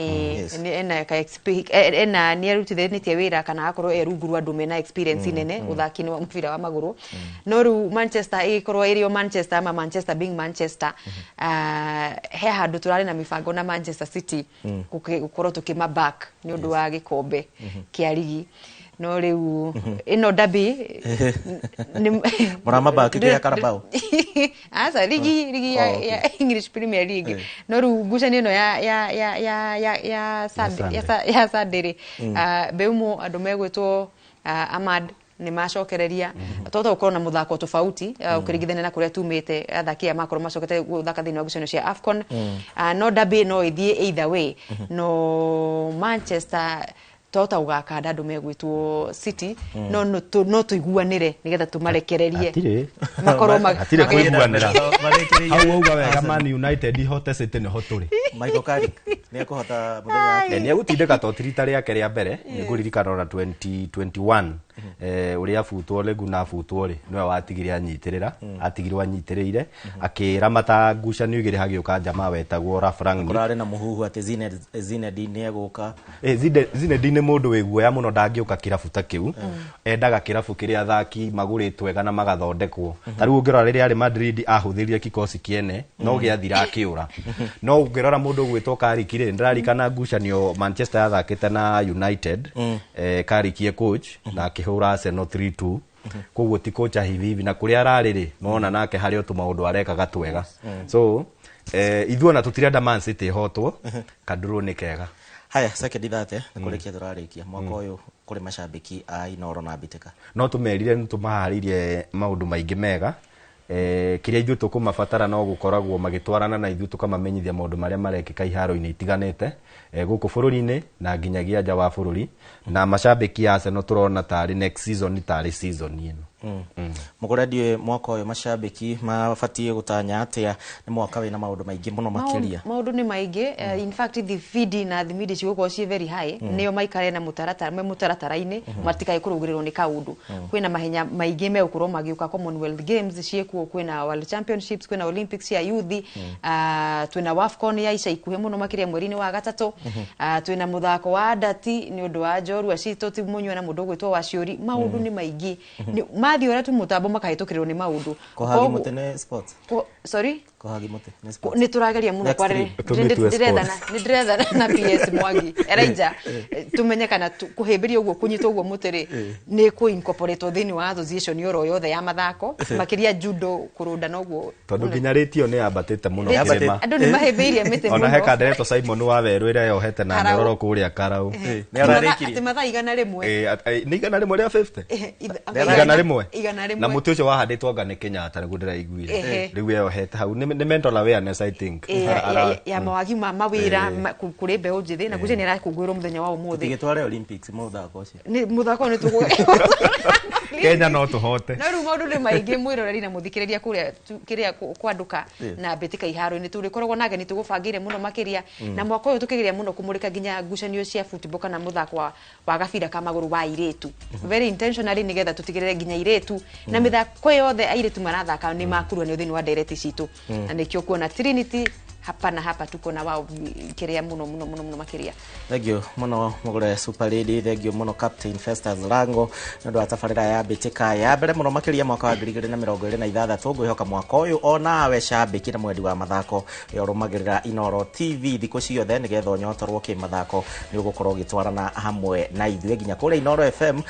Ena ni arutithanitie wira kana akorwo rungu rwa ndume na experience nene uthaki-ini wa mubira wa maguru no ru Manchester ikorwo irio Manchester ama Manchester being Manchester he handu turari na mibango na Manchester City gukorwo tukima back ni undu wa gikombe kia ligi no riu ino dabi murama back ya Carabao asa ligi ya English Premier League no ru ngucanio no ya Saturday beumo andu megwitwo Ahmad ni macokereria toto ukorwo na muthako tofauti ukirigithania na kuria tumite athakia makorwo macokete guthaka thini wa ngucanio cia AFCON no dabi no ithie either way no Manchester tota ugakanda andu megwitwo City no tuiguanire nigetha tumarekererie makorwo atire kuiguanira hau auga wega Man United ihote City ni hoturi Michael Carrick ni akuhota muthenya ni agutindika totirita riake ria mbere ni kuririkana na 2021 uria futwo Ole Gunnar futwo ri niwe watigire anyitirira atigirwo anyitiriire akiramata ngucanio igiri hagiuka jamaa wetagwo Ralf Rangnick kurare na muhuhu ati Zinedine ni eguka Zinedine mundu wiguoya muno ndangiuka kirabu ta kiu endaga kirabu kiria athaki maguritwo wega na magathondekwo tariu ngirora riria ari Madrid ahuthirie kikosi kiene no giathira akiura no ngirora mundu gwitwo Carrick ri ndirarikana ngucanio Manchester yathakite na United Carrick ye coach na akihura Arsenal 3-2 koguo ti coach hivi na kuria arariri nona nake hari otu maundu areka gatwega so ithuona tutirenda Man City hotwo kaduro ni kega. Haya second thate kurikia turarikia mwaka uyu kuri mashabiki a Inoro na Bitika no tumerire ntumaharirie maundu maingi mega kiria ithu tukumabatara no gukoragwo magitwarana na ithu tukamamenyithia maundu maria marekika iharo-ini itiganite guku bururi-ini na nginyagia nja wa bururi na mashabiki ya Arsenal turona tari next season tari season ino mugoredio mwaka uyu mashabiki mabatie gutanya atia ni mwaka wina maundu maingi muno makiria maundu ni maingi in fact the feed na the media ciguko ci very high niyo maikare na mutaratara-ini matikai kurugirirwo ni kaundu kwina mahenya maingi me ukurwo magiuka Commonwealth Games ciekuo kwina World Championships kwina Olympics ya youth twina AFCON ya ica ikuhe muno makiria mweri-ini wa gatatu twina muthako wa adati ni undu wa njorua cito ti munywa na mundu gwitwo wa ciuri maundu ni maingi mathi ora tu mutambo makahitukirirwo ni maundu kohagi mutene sports sorry kohagi mute ni sports ni turageria muno kware ndiretha na PS Mwangi Elijah tumenye kana kuhimbiria uguo kunyitwo uguo mutiri ni ku incorporate thini wa association yoro yothe ya mathako makiria judo kurunda na uguo tondu ginyaritio ni ambatite muno kirima andu ni mahimbiria mite muno ona heka ndeto Simon wa Weru ira yohete na nyororo kuria Karau ni ararikirie matha igana rimwe ni igana rimwe ria 50 igana rimwe na mutu ucio wahanditwo ngane Kenyatta niguo ndiraiguire riu yohete hau ni mental awareness I think ya mawagi mawira kuri mbeu njithi na guce ni arakungwirwo muthenya wa umuthi tigitware Olympics muthako ucio ni muthako ni tugu Kenya no tuhote na ru maundu ni maingi mwiroreri na muthikiriria kuria kiria kwanduka na Bitika iharo-ini turikoragwo na ageni tugubangire muno makiria na mwaka uyu tukigeria muno kumurika ginya ngucanio cia football kana muthako wa gabira ka maguru wa iretu very intentionally nigetha tutigirire ginya iretu na mithako yothe airetu marathaka ni makurwa ni thini wa direct citu na nikio kuona Trinity hapa na hapa tuko na wao kiria muno makiria. Thank you muno mugure Super Lady, thank you muno Captain Festus Lango ndu atafarira ya Bitika ya mbere muno makiria mwaka wa 2026 ngwihoka mwaka uyu onawe shabiki na mwendi wa mathako yorumagirira Inoro TV thiko ciothe nigetha onyotorwo ki mathako ni ugukorwo gitwarana hamwe na ithuĩ nginya kule Inoro FM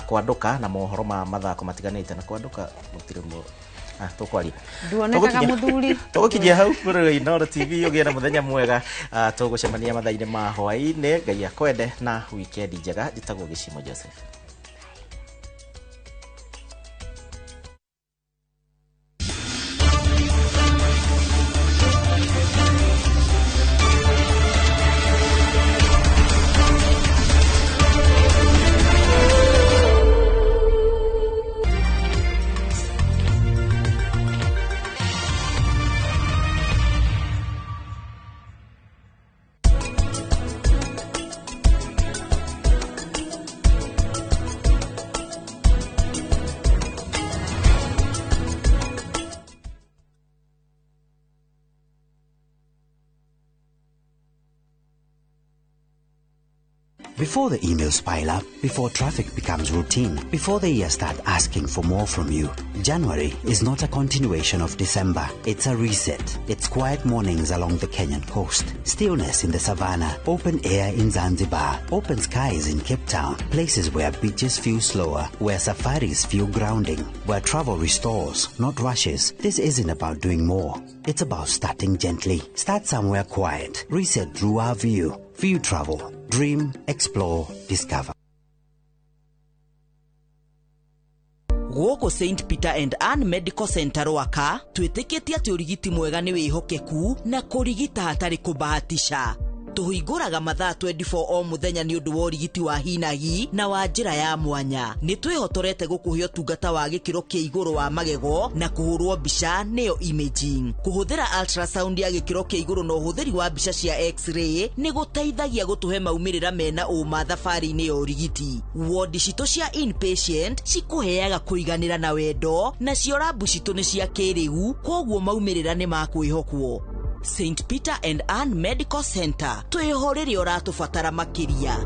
kwanduka na mohoro ma mathako matiganite na kwanduka mutire mu tukwaria duonekaga muthuri tukijia hau kuri Inoro TV ugiera muthenya mwega tugucemania mathaini ma hwaini ngai akwende na weekend njega njitagwo Gicimo Joseph. Before the emails pile up, before traffic becomes routine, before the year start asking for more from you, January is not a continuation of December. It's a reset. It's quiet mornings along the Kenyan coast, stillness in the savannah, open air in Zanzibar, open skies in Cape Town, places where beaches feel slower, where safaris feel grounding, where travel restores, not rushes. This isn't about doing more. It's about starting gently. Start somewhere quiet. Reset through our view. View travel. Dream, explore, discover. Goko St. Peter and Anne Medical Center Rwaka twitikitie ati urigiti mwega ni wihokeku na kurigita hatari kubahatisha. Tuhinguraga mathaa 24 o muthenya ni undu wa urigiti wa hinahi na wa njira ya mwanya. Ni twihotorete gukuhe utungata wa gikiro kia iguru wa magego na kuhurwo mbica niyo imaging. Kuhuthira ultrasound ya gikiro kia iguru no uhuthiri wa mbica cia x-ray ni guteithagia gutuhe maumirira mena uma thafari-ini ya urigiti. Ward cito cia inpatient cikuheaga kuiganira na wendo na cio rabu cito ni cia kiriu koguo maumirira ni makwihokwo. St. Peter and Anne Medical Center. Twihorere uratubatara makiria.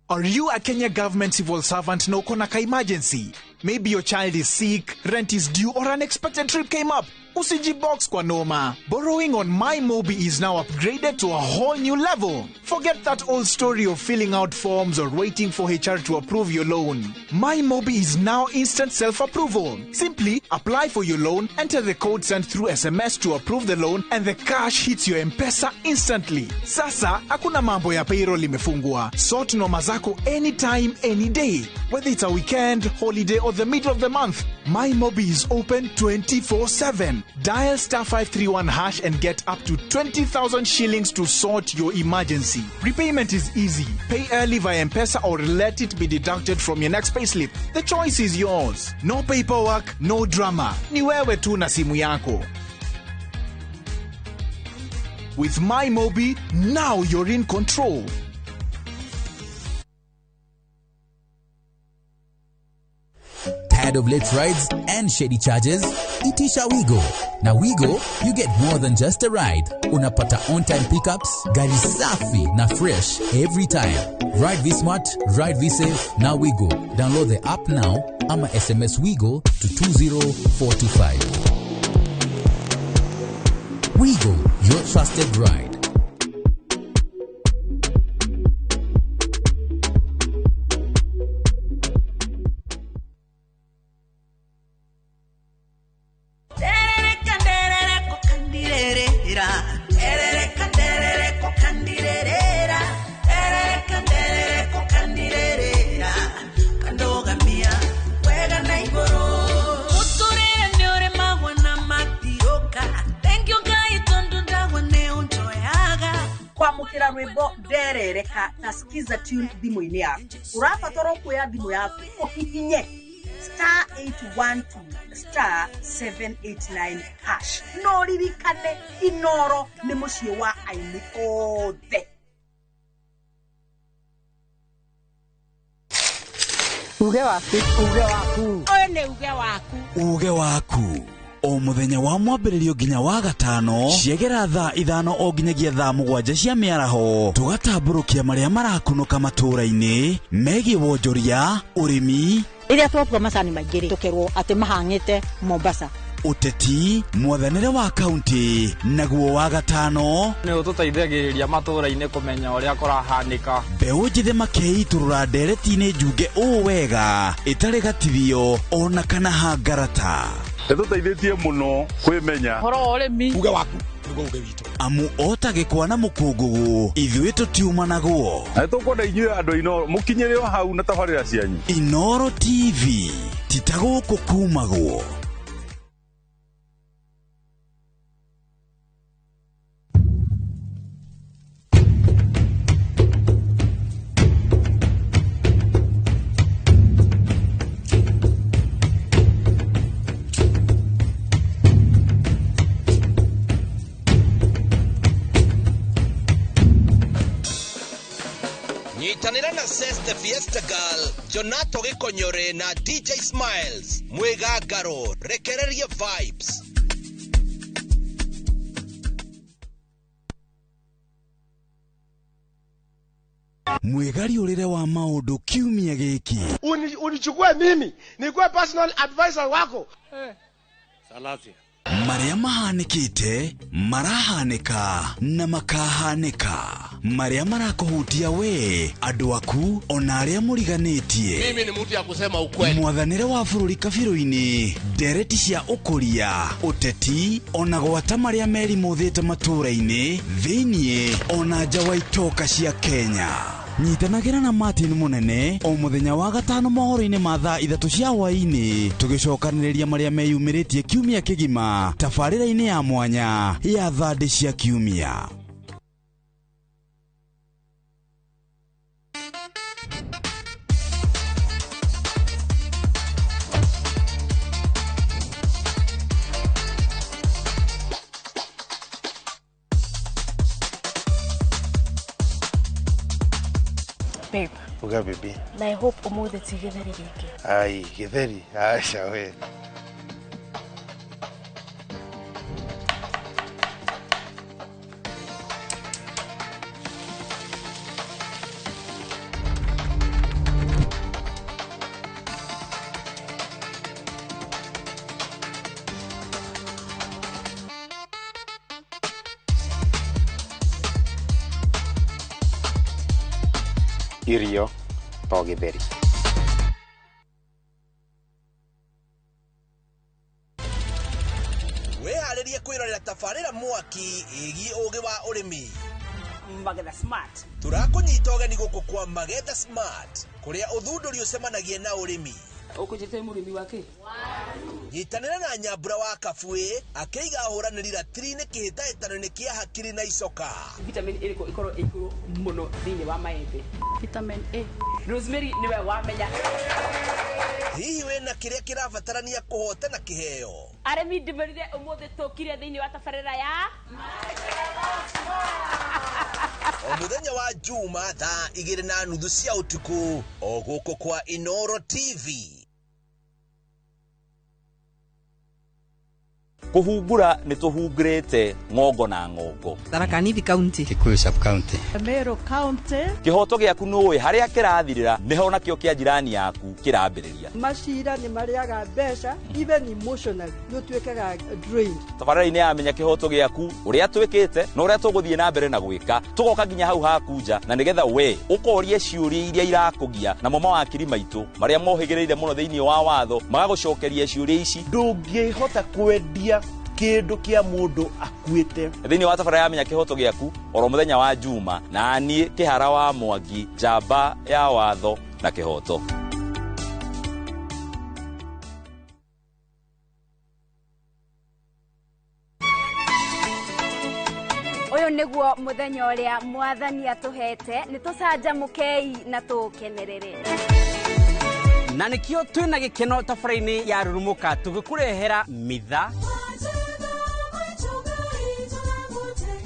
Are you a Kenya government civil servant na uko na ka emergency? Maybe your child is sick, rent is due, or unexpected trip came up. Usijibox kwa noma. Borrowing on MyMobi is now upgraded to a whole new level. Forget that old story of filling out forms or waiting for HR to approve your loan. MyMobi is now instant self-approval. Simply apply for your loan, enter the code sent through SMS to approve the loan, and the cash hits your M-Pesa instantly. Sasa, hakuna mambo ya payroll imefungwa. Sort noma zako anytime, any day. Whether it's a weekend, holiday, or the middle of the month, MyMobi is open 24/7. Dial *531# and get up to 20,000 shillings to sort your emergency. Repayment is easy. Pay early via M-Pesa or let it be deducted from your next payslip. The choice is yours. No paperwork, no drama. Ni wewe tu na simu yako. With MyMobi, now you're in control. Tired of late rides and shady charges? Itisha Wigo. Na Wigo, you get more than just a ride. Unapata on-time pickups, gari safi na fresh every time. Ride V-Smart, ride V-Safe, na Wigo. Download the app now, ama SMS Wigo to 20425. Wigo, your trusted ride. Kwamukira rwimbo nderereka nasikiza tune thimu-ini yaku. Urabatara kuoya thimu yaku uhihinye *812*789#. No ririkane Inoro ni mucii wa aini othe. Uge waku. One uge waku. Uge waku. O muthenya wa mwambĩrĩrio nginya wa gatano ciegera thaa 5 o nginyagia thaa 7 cia mĩaraho tugatambũrũkia marĩa marakunũka matũũra-inĩ megiĩ wonjoria ũrĩmi iria twapwa macani maingĩ tukerwo atĩ mahang'ĩte Mombasa uteti mwathanĩre wa kaunti naguo wa gatano nĩ ũtũteithagĩrĩria matũũra-inĩ kũmenya ũrĩa kũrahanĩka mbeũ njĩthĩ makeitũrũra ndereti-inĩ njunge ũũ wega ĩtarĩ gatithio ona kana hangarata Nĩtũteithĩtie mũno kwĩmenya horo ũrĩmi uge waku nĩguo uge witũ amu otagĩkwa na mũkũngũgũ ithuĩ tũtiuma naguo tũkwenda inyuĩ andũ Inoro mũkinyĩre o hau na tabarĩra cianyu Inoro TV titagũkũ kumagwo Nyitanira na Ses the Fiesta Girl, Jonato Gikonyore na DJ Smiles, Mwega Garo, rekereria vibes. mwegari urire wa maundu kiumia giki. Unichukue mimi nikuwe personal advisor wako. Salazia. Maria mahanikite, marahanika na makahanika. Maria marakohutia we, andu aku ona aria muriganitie. Mimi ni mtu ya kusema ukweli. Mwathanire wa bururi kabiru-ini, ndereti cia ukuria, uteti ona gwata maria meri muthite matura-ini, thiini ona nja wa itoka cia Kenya. Nyitanagira na Martin Munene o muthenya wa gatano mohoro-ini ma thaa 3 cia hwaini tugicokaniriria maria meyumiritie kiumia kigima tabarira-ini ya mwanya ya thandi cia kiumia. Babe. Uga baby. Na I hope umuthi ti githeri giki. Ai, githeri. Acha we. Irio to githeri. Wehariria kwirorera tabarira mwaki igi ugi wa urimi Magetha Smart. Turakunyita ugeni guku kwa Magetha Smart kuria uthunduri ucemanagia na urimi. Ukujite murimi wake. Nyitanira na Nyambura wa Kabwe akeiga huraniri ratiri-ini kihitahitano-ini kia hakiri na icoka. Vitamin A ikoro iguru muno thini wa maembe. Vitamin A. Rosemary niwe wamenya. Hihi wena kiria kirabatarania kuhotana kiheo. Aremi ndimerire umuthi tukire thini wa tabarira ya o muthenya wa Juma thaa 2:30 cia utuku o guku kwa Inoro TV. Kuhungura ni tuhungurite ngongo na ngongo. Tharaka Nithi County, Kikuyu Sub County, Meru County. Kihoto giaku nuwe haria kirathirira niho nakio kia jirani yaku kirambiriria. Mashira ni mariaga mbeca even emotional no twekaga drain. Tabarira-ini amenya kihoto giaku uria twikite na uria tuguthie na mbere na gwika tugoka nginya hau hakunja na nigetha we ukorie ciuria iria irakugia na mama wa kiri maitu maria mohigireire muno thiini wa watho magagucokeria ciuria ici. Ndungihota kwendia kindu kia mundu akuite thiini wa tabarira ya menya kihoto giaku oro muthenya wa Juma na nie Kihara wa Mwangi, njamba ya watho na kihoto. Uyu niguo muthenya uria mwathani atuhete ni tucanjamukei na tukenerere. Na nikio twina gikeno tabarira-ini ya Rurumuka tugikurehera mitha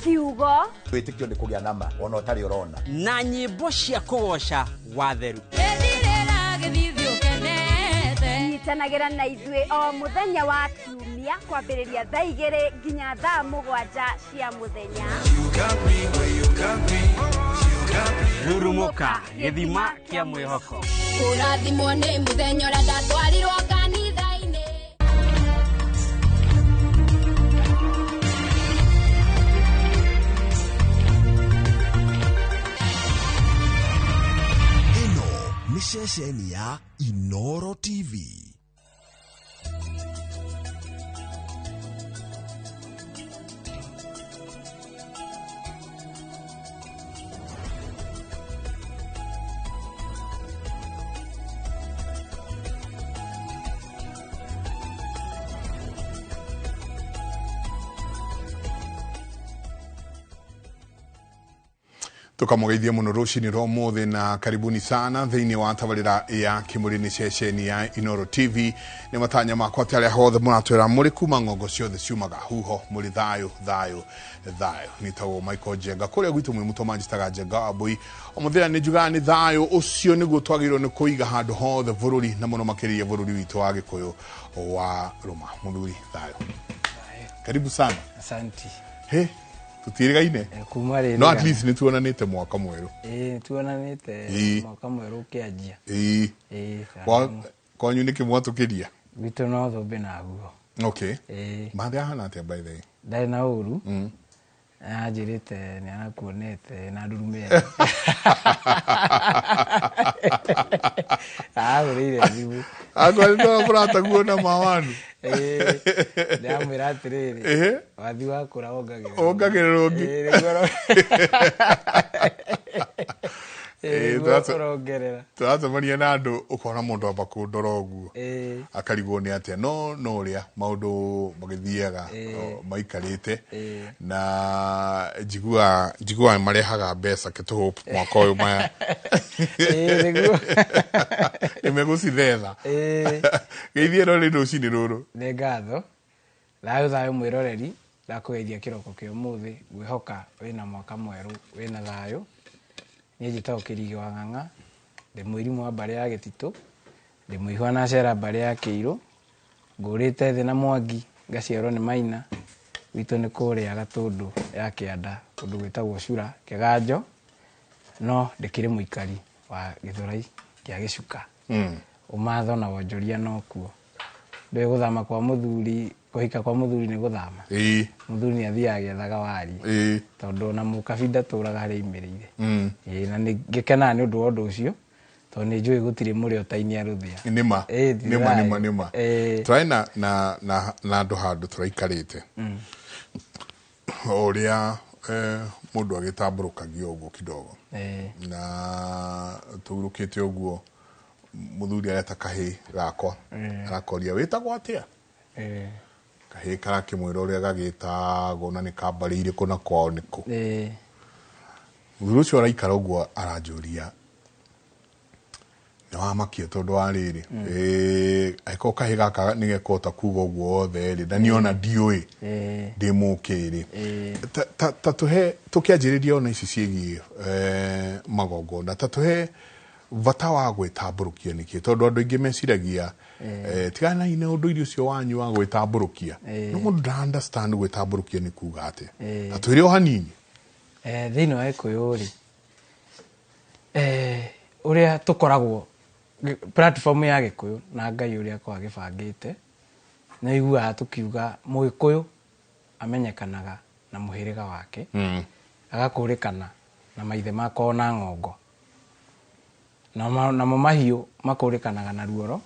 kiugo witikio ni kugia nama ona utari urona na nyimbo cia kugoca watheru. Nyitanagira na ithue o muthenya wa kiumia kwambiriria thaa 2 nginya thaa 7 cia muthenya. Rurumuka githima kia mwihoko. Urathimwo ni muthenya uria ndatwarirwo kanitha-ini. Ino ni ceceni ya Inoro TV. Tukamugeithia muno rucini rwa muthi na karibuni sana thiini wa tabarira ya Kimurini ceceni ya Inoro TV. Ni matanya makwa aria hothe muratwira muri kuma ngongo ciothe ciumaga huho muri thayo nitagwo Michael Jenga kuria gwitu mwi muto manjitaga Jenga Abui o muthira ni njuga ni thayo ucio niguo twagirwo ni kuiga handu hothe bururi na muno makiria bururi witu wa Gikuyu wa Roma. Muthuri thayo, karibu sana. Asante. He Tutirigaine. Kuma rĩrĩ. No at least ni tuonanite mwaka mweru. Tuonanite mwaka mweru kianjia. Kwanyu niki mwatukiria. Gitu no thombe na guo. Okay. Mathe ahana atia by the way. Ndari na uru. Ajirite ni anakuonete na ndurume. Urire thimu. Agwalito burata guona mawanu. Ndamwira atiriri. Wathi wakura ongagirira. Ongagirira ungi. Turatamania na andu ukona mundu amba kundora uguo akarigwo ni atia no uria maundu magithiaga maikarite na njigua marehaga mbeca kituhup mwaka uyu maya imegucithetha geithie no ri rucini ruru ni ngatho thayo mwiroreri ndakugeithia kiroko ki umuthi ngwihoka wina mwaka mweru wina thayo ni njitagwo Kirigi wa Ng'ang'a ndi mwirimu wa mbari ya Gititu ndi muihwa na cera mbari ya Kiiru ngurite thi na Mwangi ngaciarwo ni Maina witu ni kuria Gatundu ya Kianda kundu gwitagwo Cura Kiganjo no ndikiri muikari wa Githurai kia Gicuka umatho na wonjoria no kuo ndi guthama kwa muthuri kuhika kwa muthuri ni guthama muthuri ni athiaga gethaga wari tondu na mukabinda turaga hari imirire na ngikena ni undu wa undu ucio to ni njui gutiri muri otaini aruthia nima try na andu handu turaikarite uria mundu agitamburukagia uguo kidogo na turukite uguo muthuri areta kahi gakwa arakoria witagwo atia kahi karakimwira uria gagitagwo na ni kambari iriku na kwao niku muthuri ucio araikara uguo aranjuria na wamakia tondu wa riri aiko kahi gaka nigekota kuga uguo othe ri na niona ndiui ndimukiri tuhe tukianjiriria ona ici ciegi magongona tuhe vata wa gwitamburukia niki tondu andu ingi meciragia tigana ine undu irio cio wanyu wa gwitamburukia no mundu da understand gwitamburukia ni kuga ate atwire o hanini thino wa Gikuyu ri uria tukoragwo platform ya Gikuyu na Ngai uria kwa gibangite na igua tukiuga Mugikuyu amenyekanaga na muhiriga wake agakurikana na maithe mako na ngongo na mahiu makurikanaga na ruoro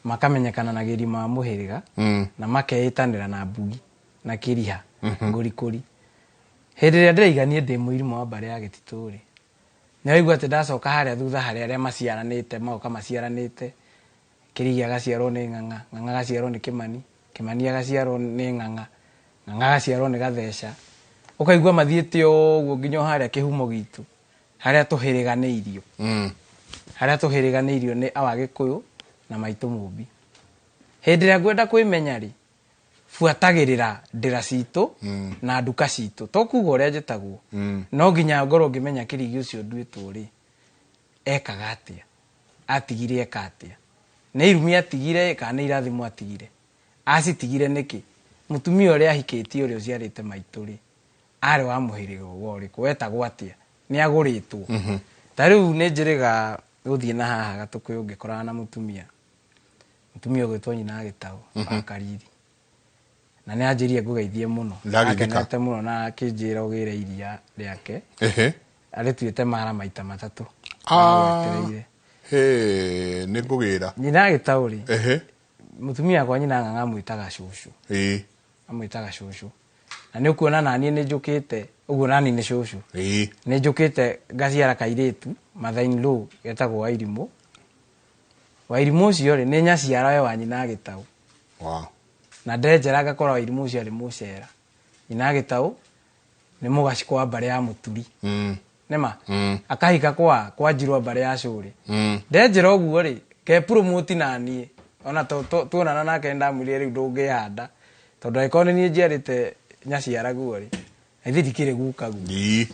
makamenyekana na girima muhiriga na makeitanira na mbugi na kiriha ngurikuri hindi ria ndiraiganie ndi muirimu wa mbari ya Gitituri ni waigua ati ndacoka haria thutha haria aria maciaranite mauka maciaranite Kirigi agaciarwo ni Ng'ang'a Ng'ang'a agaciarwo ni Kimani Kimani agaciarwo ni Ng'ang'a Ng'ang'a agaciarwo ni Gatheca ukaigua mathiete uguo nginya haria kihumo gitu haria tuhiriganeirio haria tuhiriganeirio ni awa Gikuyu na maitu Mumbi hindi ria ngwenda kwimenya ri fuatagirira ndira citu na nduka citu to kuga uria njitagwo no nginya ngorwo ngimenya Kirigi ucio nduitwo ri ekaga atia atigire eka atia ni irumi atigire kana irathimo atigire acitigire niki mutumia uria ahikitie uria uciarite maitu ri ari wa muhiriga wori kwetagwo atia ni aguritwo tariu ni njiriga guthie na haha gatukuyu ngikora na mutumia gwitwo nyina Gitau wa Kariri na ni anjirie ngugeithie muno akenete muno na akinjira ugire iria riake arituite mara maita matatu ni ngugira nyina Gitau ri mutumia kwa nyina Ng'ang'a mwitaga cucu amwitaga cucu na ni ukuona nani ni njukite uguo nani ni cucu ni njukite ngaciara kairitu mathain lo getagwo Wairimu ucio ri ni nyaciara we wa nyina Gitau na ndenjera gakora Wairimu ucio ari mucera nyina Gitau ni mugaci kwa mbare ya Muturi nema akahika kwa njirwa mbare ya Curi ndenjera uguo ri ke promote nani ona tuonana nake ndamwire riu ndungihanda tondu aikone ni njiarite nyaciara guo ri ithi ndikire guka guo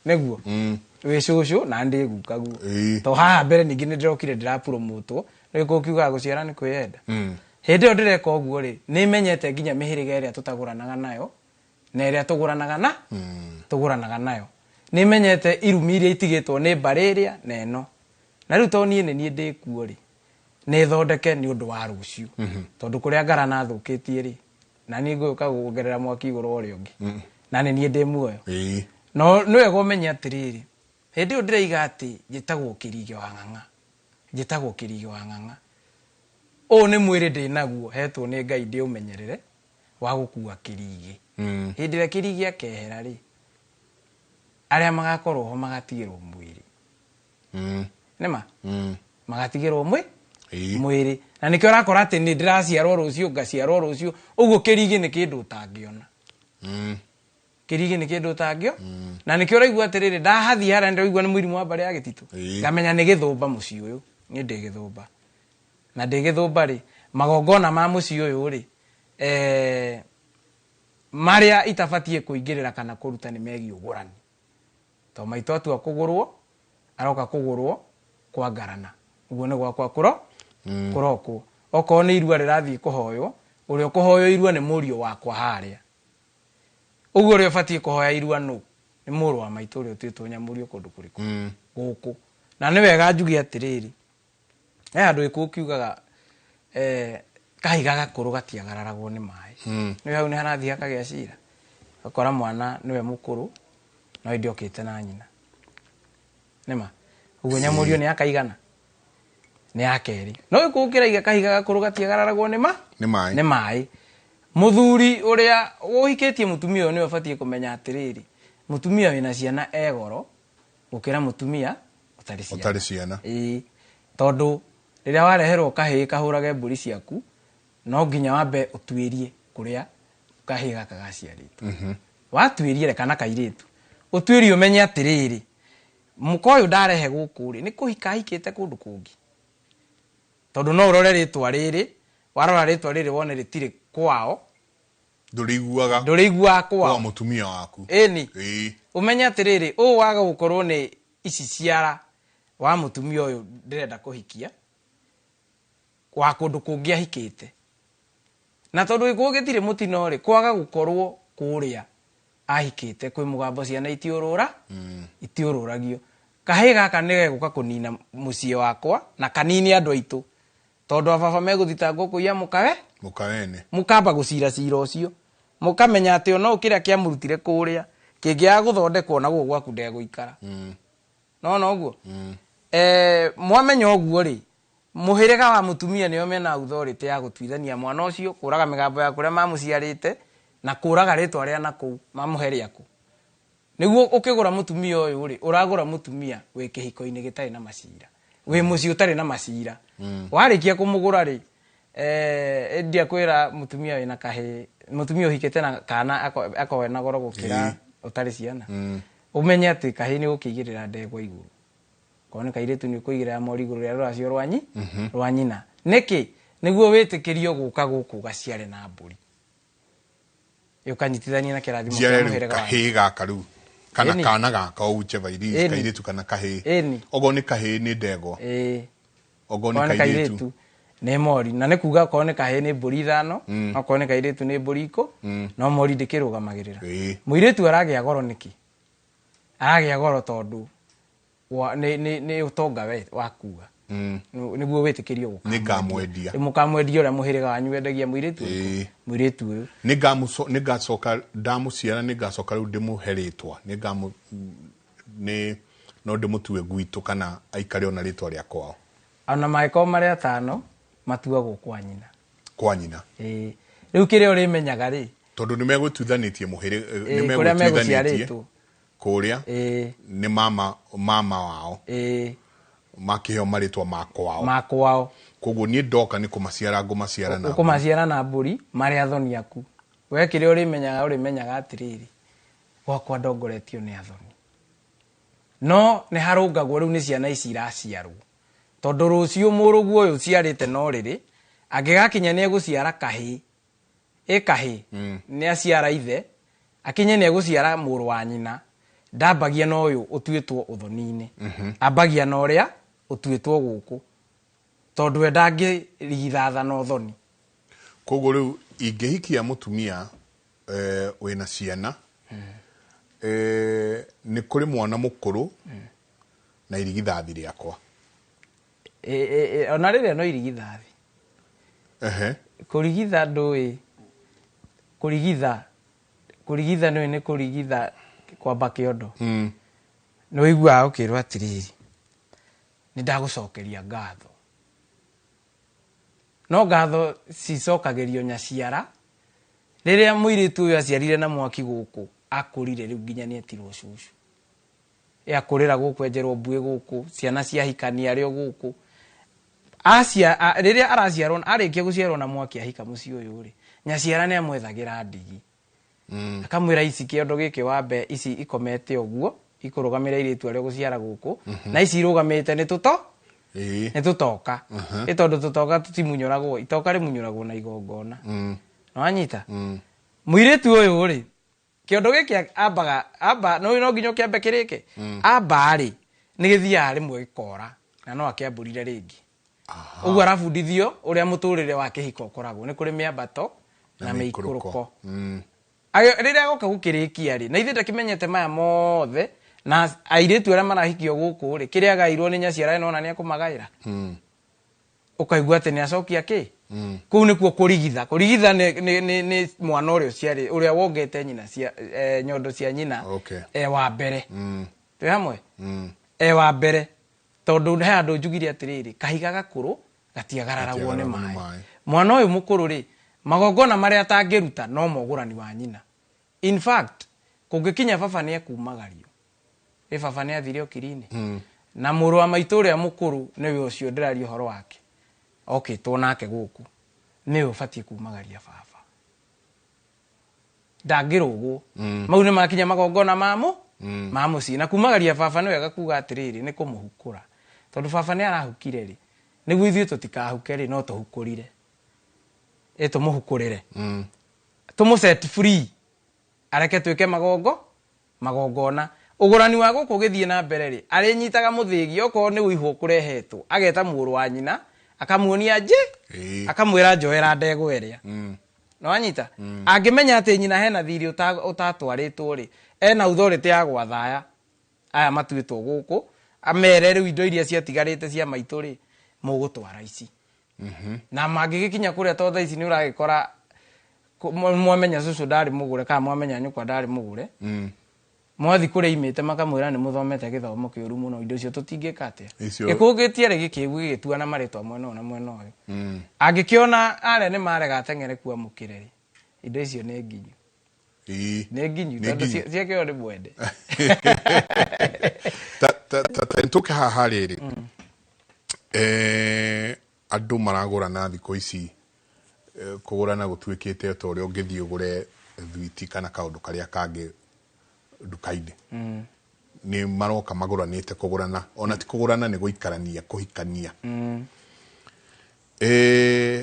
neguo we cucu na ndi guka guo to haha mbere ningi ni ndirokire ndira promotwo riko kiuga guciara ni kwiyenda hindi yo ndireka uguo ri ni menyete nginya mihiriga iria tutaguranaga nayo na ĩrĩa tũgũranaga nayo nĩ menyete irumi iria itigĩtwo nĩ mbarĩrĩa na ĩno na rĩu to niĩ nĩ ndĩkuo rĩ nĩ thondeke nĩ ũndũ wa rũciũ tondũ kũrĩa ngara na thũkĩtie rĩ na niĩ ngũka kuongerera mwaki igũrũ ũrĩa ũngĩ na nĩ niĩ ndĩ muoyo no nĩ wega ũmenye atĩrĩrĩ hĩndĩ ĩyo ndĩraiga atĩ njĩtagwo Kĩrigĩ wa Ng'ang'a ũũ nĩ mwĩrĩ ndĩ naguo hetwo nĩ Ngai ndĩ ũmenyerere wa gũkua Kĩrigĩ hĩndĩ ĩrĩa Kĩrigĩ akehera rĩ arĩa magakorwo ho magatigĩrwo mwĩrĩ nĩma magatigĩrwo mwĩrĩ na nĩkĩo ũrakora atĩ nĩ ndĩraciarwo rũciũ ngaciarwo rũciũ ũguo Kĩrigĩ nĩ kĩndũ ũtangĩona na nĩkĩo ũraigua atĩrĩrĩ ndahathi harĩa ndĩraigua nĩ mũrimũ wa mbarĩ ya gĩtitũ ngamenya nĩ Gĩthũmba mũciĩ ũyũ niĩ ndĩ Gĩthũmba na ndĩ Gĩthũmba rĩ magongona ma mũciĩ ũyũ rĩ marĩa itabatie kũingĩrĩra kana kũruta nĩ megiĩ ũgũrani to maitũ atua kũgũrwo aroka kũgũrwo kwa ngarana ũguo nĩ gwakwa kũrokwo okorwo nĩ irua rĩrathiĩ kũhoywo ũrĩa ũkũhoywo irua nĩ mũriũ wakwa harĩa ũguo ũrĩa ũbatie kũhoya irua nĩ mũrũ wa maitũ ũrĩa ũtuĩtwo nyamũrio kũndũ kũrĩkũ gũkũ na nĩ wega njuge atĩrĩrĩ andũ ĩkũ kiugaga kahiga gakũrũ gatiagararagwo nĩ maĩ nĩ hau nĩ harathiĩ hakagĩa cira akora mwana nĩwe mũkũrũ no ĩndĩ okĩte na nyina nĩma ũguo nyamũrio nĩ akaigana nĩ akerĩ no ĩkũ kĩraiga kahiga gakũrũ gatiagararagwo nĩ maĩ mũthuri ũrĩa ũhikĩtie mũtumia ũyũ nĩ ũbatie kũmenya atĩrĩrĩ mũtumia wĩna ciana egoro gũkĩra mũtumia ũtarĩ ciana tondũ rĩrĩa wareherwo kahĩĩ kahũrage mbũri ciaku no nginya wambe ũtuĩrie kũrĩa kahĩĩ gaka gaciarĩtwo watuĩrie reka na kairĩtu ũtuĩrie ũmenye atĩrĩrĩ mũka ũyũ ndarehe gũkũ rĩ nĩ kũhika ahikĩte kũndũ kũngĩ tondũ no ũrore rĩtwa rĩrĩ warora rĩtwa rĩrĩ wone rĩtirĩ kwao ndũrĩiguaga kwao mũtumia waku ũmenye atĩrĩrĩ ũũ waga gũkorwo nĩ ici ciara wa mũtumia ũyũ ndĩrenda kũhikia wa kũndũ kũngĩ ahikĩte na tondũ gĩkũũ gĩtirĩ mũtino rĩ kwaga gũkorwo kũrĩa ahikĩte kwĩ mũgambo ciana itiũrũragio kahĩĩ gaka nĩ gegũka kũnina mũciĩ wakwa na kanini andũ aitũ tondũ ababa megũthitangwo kũiya mũkamba gũcira ũcio mũkamenya atĩ ona kĩrĩa kĩamũrutire kũrĩa kĩngĩaga gũthondekwo naguo gwaku ndegũikara no ũguo mwamenya ũguo rĩ mũhĩrĩga wa mũtumia nĩo mena authority ya gũtuithania mwana ũcio kũraga mĩgambo ya kũrĩa mamũciarĩte na kũraga rĩtwa rĩa nakũu mamũhe rĩaku nĩguo ũkĩgũra mũtumia ũyũ rĩ ũragũra mũtumia wĩ kĩhiko-inĩ gĩtarĩ na macira wĩ mũciĩ ũtarĩ na macira warĩkia kũmũgũra rĩ endia kwĩra mũtumia wĩna kahĩĩ mũtumia ũhikĩte na kana akowe na goro gũkĩra ũtarĩ ciana ũmenye atĩ kahĩĩ nĩ gũkĩigĩrĩra ndegwa igũrũ kone kairĩtu nĩ ũkũigĩrĩra mori igũrũ rĩa rũracio rwa nyina nĩkĩ nĩguo wĩtĩkĩrio gũka gũkũ gaciare na mbũri ũkanyitithania na kĩrathimo kĩa mũhĩrĩga wa kahĩĩ gaka rĩu kana kana gaka whichever it is kairĩtu kana kahĩĩ ogo nĩ kahĩĩ nĩ ndegwa ogo nĩ kairĩtu nĩ mori na nĩ kuga okorwo nĩ kahĩĩ nĩ mbũri 5 okorwo nĩ kairĩtu nĩ mbũri 10 no mori ndĩkĩrũgamagĩrĩra mũirĩtu aragĩa goro nĩkĩ aragĩa goro tondũ nĩ ũtonga we wakuga nĩguo wĩtĩkĩrio gũka nĩngamwendia mũkamwendia ũrĩa mũhĩrĩga wanyu wendagia mũirĩtu ũyũ nĩngacoka ndamũciara nĩngacoka rĩu ndĩmũhe rĩtwa no ndĩmũtue gwitũ kana aikare ona rĩtwa rĩa kwao ona maĩko marĩa 5 matuagwo kwa nyina rĩu kĩrĩa ũrĩmenyaga rĩ tondũ nĩmegũtuithanĩtie nĩmegũtuithanĩtie kũrĩa nĩ mama wao makĩheo marĩtwa makwao koguo niĩ ndoka nĩ kũmaciara na mbũri marĩ athoni aku we kĩrĩa ũrĩmenyaga atĩrĩrĩ gwakwa ndongoretio nĩ athoni no nĩ harũngagwo rĩu nĩ ciana ici iraciarwo tondũ rũciũ mũrũguo ũyũ ciarĩte no rĩrĩ angĩgakinya nĩ egũciara kahĩĩ nĩ aciara ithe akinye nĩ egũciara mũrũ wa nyina ndambagia na ũyũ ũtuĩtwo ũthoni-inĩ ambagia na ũrĩa ũtuĩtwo gũkũ tondũ we ndangĩrigithathana ũthoni koguo rĩu ingĩhikia mũtumia wina ciana ni kuri mwana mukuru na irigithathi riakwa ona riria no irigithathi kurigitha ndui kurigitha ni kurigitha kwamba kiondo no igua ukirwa atiriri ni ndagucokeria ngatho no ngatho cicokagirio nyaciara riria muiritu uyu aciarire na mwaki guku akurire riu nginya ni etirwo cucu akurira guku enjerwo mbui guku ciana ciahikania rio guku riria araciarwo arikia guciarwo na mwaki ahika muci uyu ri nyaciara ni amwethagira ndigi akamwira ici kiondo giki wambe ici ikomete uguo ikurugamira iritu ario guciara guku na ici irugamite ni tutoka itondu tutoka tutimunyuragwo itoka rimunyuragwo na igongona no anyita muiritu uyu ri kiondo giki amba no nginya kiambe kirike amba ri ni githia rimwe gikora na no akiamburire ringi uguo arabundithio uria muturire wa kihiko koragwo ni kuri miambato na miikuruko riria agoka gukirikia ri na ithe ndakimenyete maya mothe na airitu aria marahikio guku ri kiria gairwo ni nyaciara no na ni akumagaira ukaigua ati ni acokia ki kuu nikuo kurigitha ni mwana uria ciari uria wongete nyina cia nyondo cia nyina wa mbere twi hamwe wa mbere tondu he andu njugire atiriri kahiga gakuru gatiagararagwo ni mai mwana uyu mukuru ri magongona maria atangiruta no mogurani wa nyina in fact kungikinya baba ni akumagario baba ni athire okirini na muru wa maitu uria mukuru niwe ucio ndirario horo wake okitwo nake guku niwe ubatie kumagaria baba ndangirugwo mau ni makinya magongona mamuci na kumagaria baba niwe gakuga atiriri ni kumuhukura tondu baba ni arahukire ri niguo ithuĩ tutikahuke ri no tuhukurire tumuhukurire tumu set free areke twike magongona ugurani wa guku githie na mbere ri ari nyitaga muthigi oko ni uihu kurehetwo ageta muru wa nyina akamuonia nje akamwira njoera ndego eria no anyita angimenya ati nyina hena thiri utatwaritwo ri ena authority ya gwathaya aya matuitwo guku amere riu indo iria ciatigarite cia maitu ri mugutwara ici na magigikinya kuria totha ici ni uragikora mwamenya cucu ndari mugure kana mwamenya nyukwa ndari mugure mwathi kuria imite makamwira ni muthomete githomo kiuru muno indo cio tutingikate gikugitie ri gikigu gigitua na maritwa mwena na mwena uyu angikiona are ni marega tengere kuwa mukireri indo icio ni nginyu ni nginyu tondu ciake ori mwende ntuke haha riri andu maragura na thiko ici kugura na gutwikite to ri ungithie ugure thwiti kana kaundu karia kangi ndukaini ni maroka maguranite kugurana ona ti kugurana ni guikarania kuhikania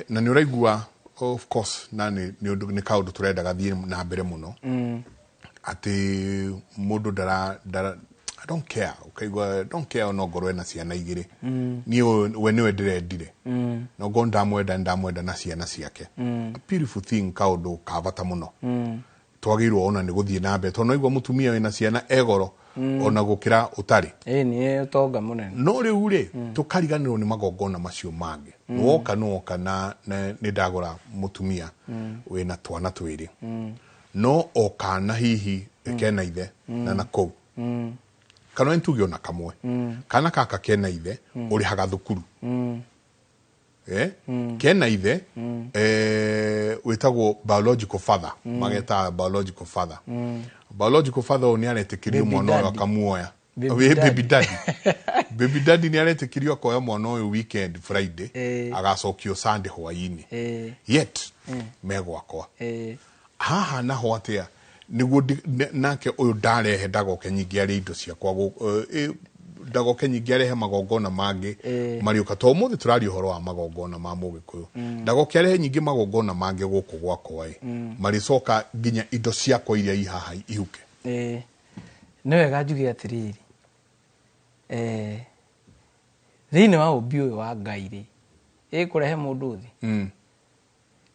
na ni uraigua of course na ni kaundu turenda gathie na mbere muno ati mundu dara I don't care ukaigua don't care no ngorwe na ciana igire ni we niwe ndirendire no go ndamwenda na ciana ciake a beautiful thing kaundu kavata muno twagirwo ona ni guthie na mbere tono igwa mutumia wina ciana egoro ona gukira utari ni utonga munene no riu ri tukariganirwo ni magongona macio mangi nuoka na ni ndagora mutumia wina twana twiri no okana hihi kena ithe na nakou kana ntuge ona kamwe kana kaka kena ithe uri haga thukuru kena ithe wetagwo biological father mageta biological father biological father oni aretikirio mwana uyu akamuoya baby daddy ni aretikirio koya mwana uyu weekend Friday agacokio Sunday hwaini yet megwakwa haha na hwatia niguo nake uyu ndarehe ndagoke nyingi ari indo ciakwa ndagoke nyingi arehe magongona mangi mariuka to muthi turari horo wa magongona ma mugikuyu ndagoke arehe nyingi magongona mangi guku gwakwa maricoka nginya indo ciakwa iria ihaha ihuke ni wega njuge atiriri thini wa ubi uyu wa Ngai ri kurehe mundu thi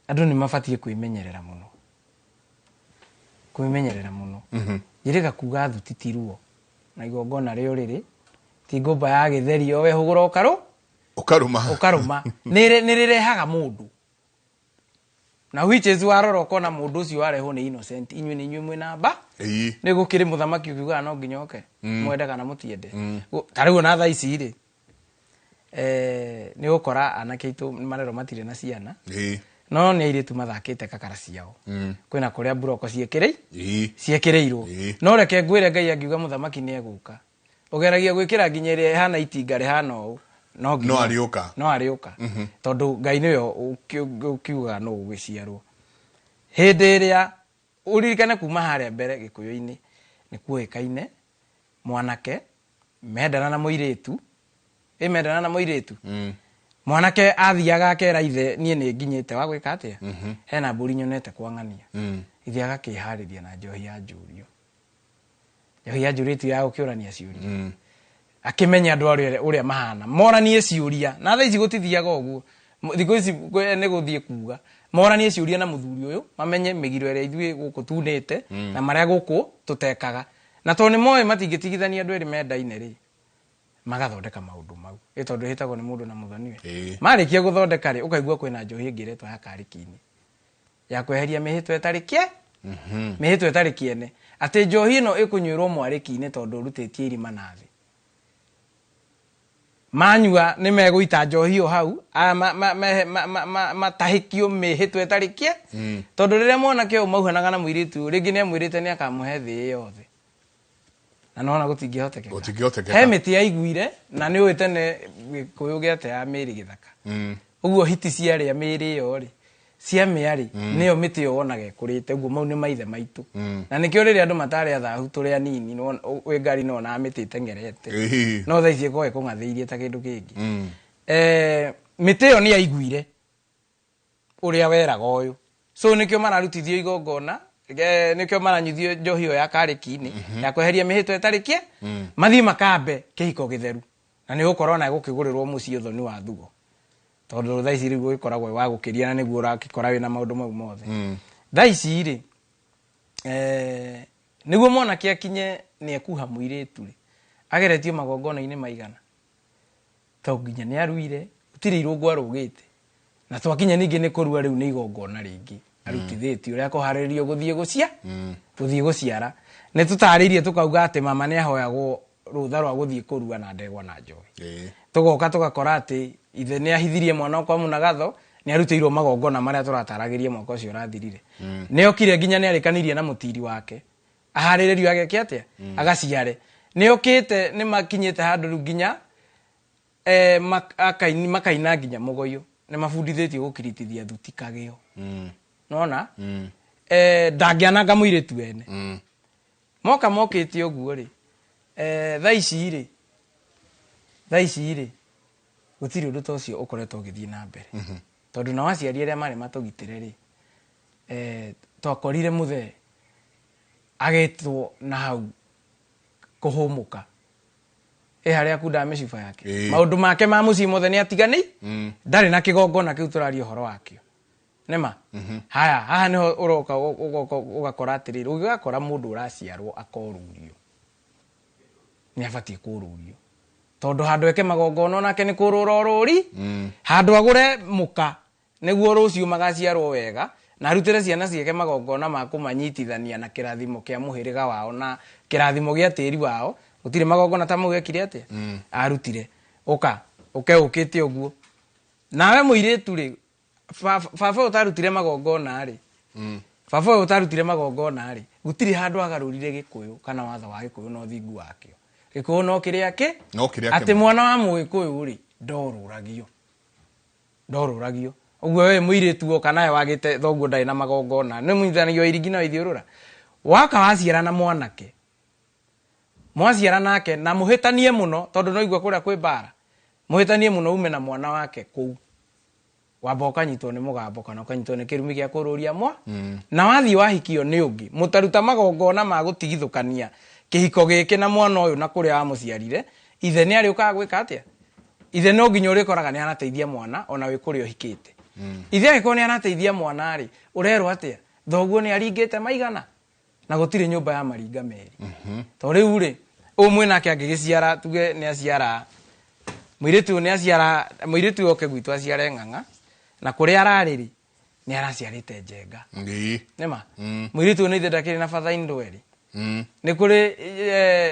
andu ni mabatie kwimenyerera muno kwĩmenyerera mũno irĩga kuga thutitiruo na igongona rĩo rĩrĩ ti ngũmba ya gĩtheri o we hũgũra ũkarũma nĩ rĩrehaga mũndũ na which is warora ũkona mũndũ ũcio warehwo nĩ innocent inyuĩ nĩ inyuĩ mwĩna mba nĩ gũkĩrĩ mũthamaki ukiugaga no nginya oke mwende kana mũtiende ta rĩu ona thaa ici rĩ nĩ gũkora anake aitũ marero matirĩ na ciana no nĩ airĩtu mathakĩte kakara ciao kwĩna kũrĩa buroko ciekĩrĩirwo no reke ngwĩre Ngai angiuga mũthamaki nĩ egũka ũgeragia gwĩkĩra nginya ĩrĩa ĩhana itinga rĩhana ũũ no arĩũka tondũ Ngai nĩwe ũkiuga no ũgĩciarwo hĩndĩ ĩrĩa ũririkane kuma harĩa mbere Gĩkũyũ-inĩ nĩ kuoĩkaine mwanake mendana na mũirĩtu mwanake athiaga akera ithe niĩ nĩ nginyĩte wa gwĩka atĩa hena mbũri nyonete kwang'ania ithe agakĩharĩria na njohi ya njũriũ tu ya gũkĩũrania ciũria akĩmenya andũ ũrĩa mahana moranie ciũria na thaa ici gũtithiaga ũguo thikũ ici nĩ gũthiĩ kuga moranie ciũria na mũthuri ũyũ mamenye mĩgiro ĩrĩa ithuĩ gũkũ tunĩte na marĩa gũkũ tũtekaga na tondũ nĩ moĩ matingĩtigithania andũ erĩ mendaine rĩ magathondeka maũndũ mau tondũ hĩtagwo nĩ mũndũ na mũthoniwe marĩkia gũthondeka rĩ ũkaigua kwĩna njohi ĩngĩ ĩretwo ya kariki-inĩ ya kweheria mĩhĩtwa ĩtarĩ kĩene atĩ njohi ĩno ĩkũnyuĩrwo mwarĩki-inĩ tondũ ũrutĩtie irima na thĩ manyua nĩ megũita njohi ĩyo hau matahĩkio mĩhĩtwa ĩtarĩ kĩe tondũ rĩrĩa mwanake ũyũ mauhanaga na mũirĩtu rĩngĩ nĩ amwĩrĩte nĩ akamũhe thĩ yothe na nona gũtingĩhotekeka he mĩtĩ yaiguire na nĩ ũĩ tene Gĩkũyũ gĩate ya mĩrĩ gĩthaka ũguo hiti ciarĩa mĩrĩ ĩyo rĩ ciamĩa-rĩ nĩyo mĩtĩ ĩyo wonaga ĩkũrĩte ũguo mau nĩ maithe maitũ na nĩkĩo rĩrĩa andũ matarĩa thahu tũrĩ anini wĩ ngari no na mĩtĩ ĩtengerete no thaa ici ĩkoragwo ĩkũng'athĩirie ta kĩndũ kĩngĩ mĩtĩ ĩyo nĩ yaiguire ũrĩa weraga ũyũ so nĩkĩo mararutithio igongona nĩkĩo maranyuithio njohi ĩyo ya karĩki-inĩ ya kweheria mĩhĩtwa ĩtarĩ kĩe mathiĩ makambe kĩhiko gĩtheru na nĩ gũkorwo na gũkĩgũrĩrwo mũciĩ ũthoni wa thugo tondũ thaa ici rĩu gĩkoragwo wa gũkĩria na nĩguo ũrakĩkora wĩna maũndũ mau mothe thaa ici rĩ nĩguo mwanake akinye nĩ ekuha mũirĩtu rĩ ageretio magongona-inĩ maigana to nginya nĩ aruire gũtirĩ irũngũ arũgĩte na twakinya ningĩ nĩ kũrua rĩu nĩ igongona rĩngĩ arutithĩtio ũrĩa kũharĩrĩrio gũthiĩ gũciara nĩ tũtarĩirie tũkauga atĩ mama nĩ ahoyagwo rũtha rwa gũthiĩ kũrua na ndegwa na njohi tũgoka tũgakora atĩ ithe nĩ ahithirie mwana kwa Mũnagatho nĩ arutĩirwo magongona marĩa tũrataragĩria mwaka ũcio ũrathirire nĩ okire nginya nĩ arĩkanĩirie na mũtiri wake aharĩrĩrio ageke atĩa agaciare nĩ okĩte nĩ makinyĩte handũ rĩu nginya makaina nginya mũgoyo nĩ mabundithĩtio gũkiritithia thuti kagĩo nona ndangĩananga mũirĩtu wene mokĩte ũguo rĩ thaa ici rĩ gũtirĩ ũndũ ta ũcio ũkoretwo ũgĩthiĩ na mbere tondũ na waciari arĩa marĩ matũgitĩre rĩ twakorire mũthee agĩtwo na hau kũhũmũka harĩa kunda mĩciba yake maũndũ make ma mũciĩ mothe nĩ atigani ndarĩ na kĩgongona kĩu tũraria ũhoro wakĩo nĩma haha nĩho ũroka ũgakora atĩrĩrĩ ũgĩgakora mũndũ ũraciarwo akorurio nĩ abatiĩ kũrurio tondũ handũ eke magongona onake nĩ kũrũra ũrũri handũ agũre mũka nĩguo rũciũ magaciarwo wega na arutĩre ciana ciake magongona ma kũmanyitithania na kĩrathimo kĩa mũhĩrĩga wao na kĩrathimo gĩa tĩri wao gũtirĩ magongona ta mau ekire atĩa arutire ũkĩte ũguo nawe mũirĩtu rĩ baba ũtarutire magongona rĩ gũtirĩ handũ agarũrire Gĩkũyũ kana watho wa Gĩkũyũ na ũthingu wakĩo Gĩkũyũ no kĩrĩa atĩ mwana wa Mũgĩkũyũ rĩ ndorũragio ũguo we mũirĩtu woka nawe wagĩte thoguo ndarĩ na magongona nĩ mũnyitithanagio iringi na ithiũrũra waka waciara na mwanake mwaciara nake na mũhĩtanie mũno tondũ no igua kũrĩa kwĩ mbara mũhĩtanie mũno ume na mwana wake kũu wamba ũkanyitwo nĩ mũgambo kana ũkanyitwo nĩ kĩrumi gĩa kũrũria na wathiĩ wahikio nĩ ũngĩ mũtaruta magongona ma gũtigithũkania kĩhiko gĩkĩ na mwana ũyũ na kũrĩa wamũciarire ithe nĩ arĩũkaga gwĩka atĩa ithe no nginya ũrĩkoraga nĩ anateithia mwana ona wĩ kũrĩa ũhikĩte ithe agĩkorwo nĩ anateithia mwana rĩ ũrerwo atĩa thoguo nĩ aringĩte maigana na gutire nyumba ya maringa meri to riu ri umwe nake angigiciara tuge ni aciara muiritu ni aciara muiritu oke gwitu aciare ng'ang'a na kuria arariri ni araciarite njenga nema muiritu ni thenda kiri na father indweri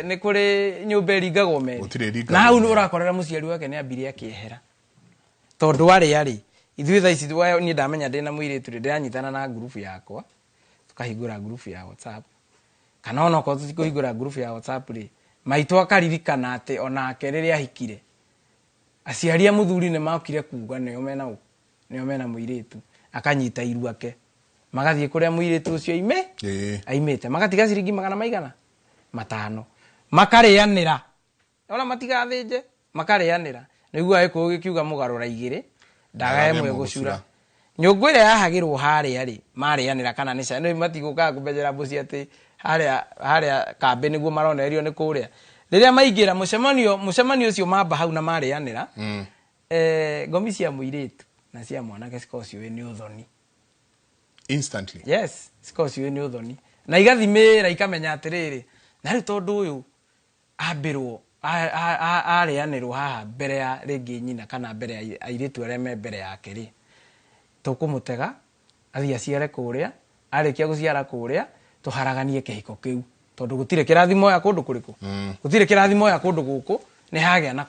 ni kuri nyumba ringago meri na hau urakorera muciari wake ni ambire akiehera tondu ari ithuĩ thaa ici ni ndamenya ndina muiritu ndiranyitana na group yakwa tukahingura group ya WhatsApp kana ona ko tukihingura group ya WhatsApp ri maitwa akaririkana ati onake riria ahikire aciaria muthuri ne makire kuuga nio mena muiritu akanyita iru ake magathie kuria muiritu ucio aimete magatiga ciringi magana maigana 5 makarianira ona matigathinje makarianira niguo eko gikiuga mugarura igire ndaga emwe gucura nyungu ire yahagirwo haria ri marianira kana ni ca no matiguka kumbejera mbuci ati haria kambe niguo maronerio ni kuria riria maingira mucemanio ucio mamba hau na marianira ngomi cia muiritu na cia mwanake cikocio we ni uthoni instantly yes cikocio we ni uthoni na igathimira ikamenya atiriri na riu tondu uyu ambirwo arianirwo haha mbere ya ringi nyina kana mbere ya airitu aria me mbere yake ri tukumutega athia ciare kuria arikia guciara kuria tuharaganie kihiko kiu tondu gutire kirathimo ya kundu kuriku gutire kirathimo ya kundu guku ni hagea na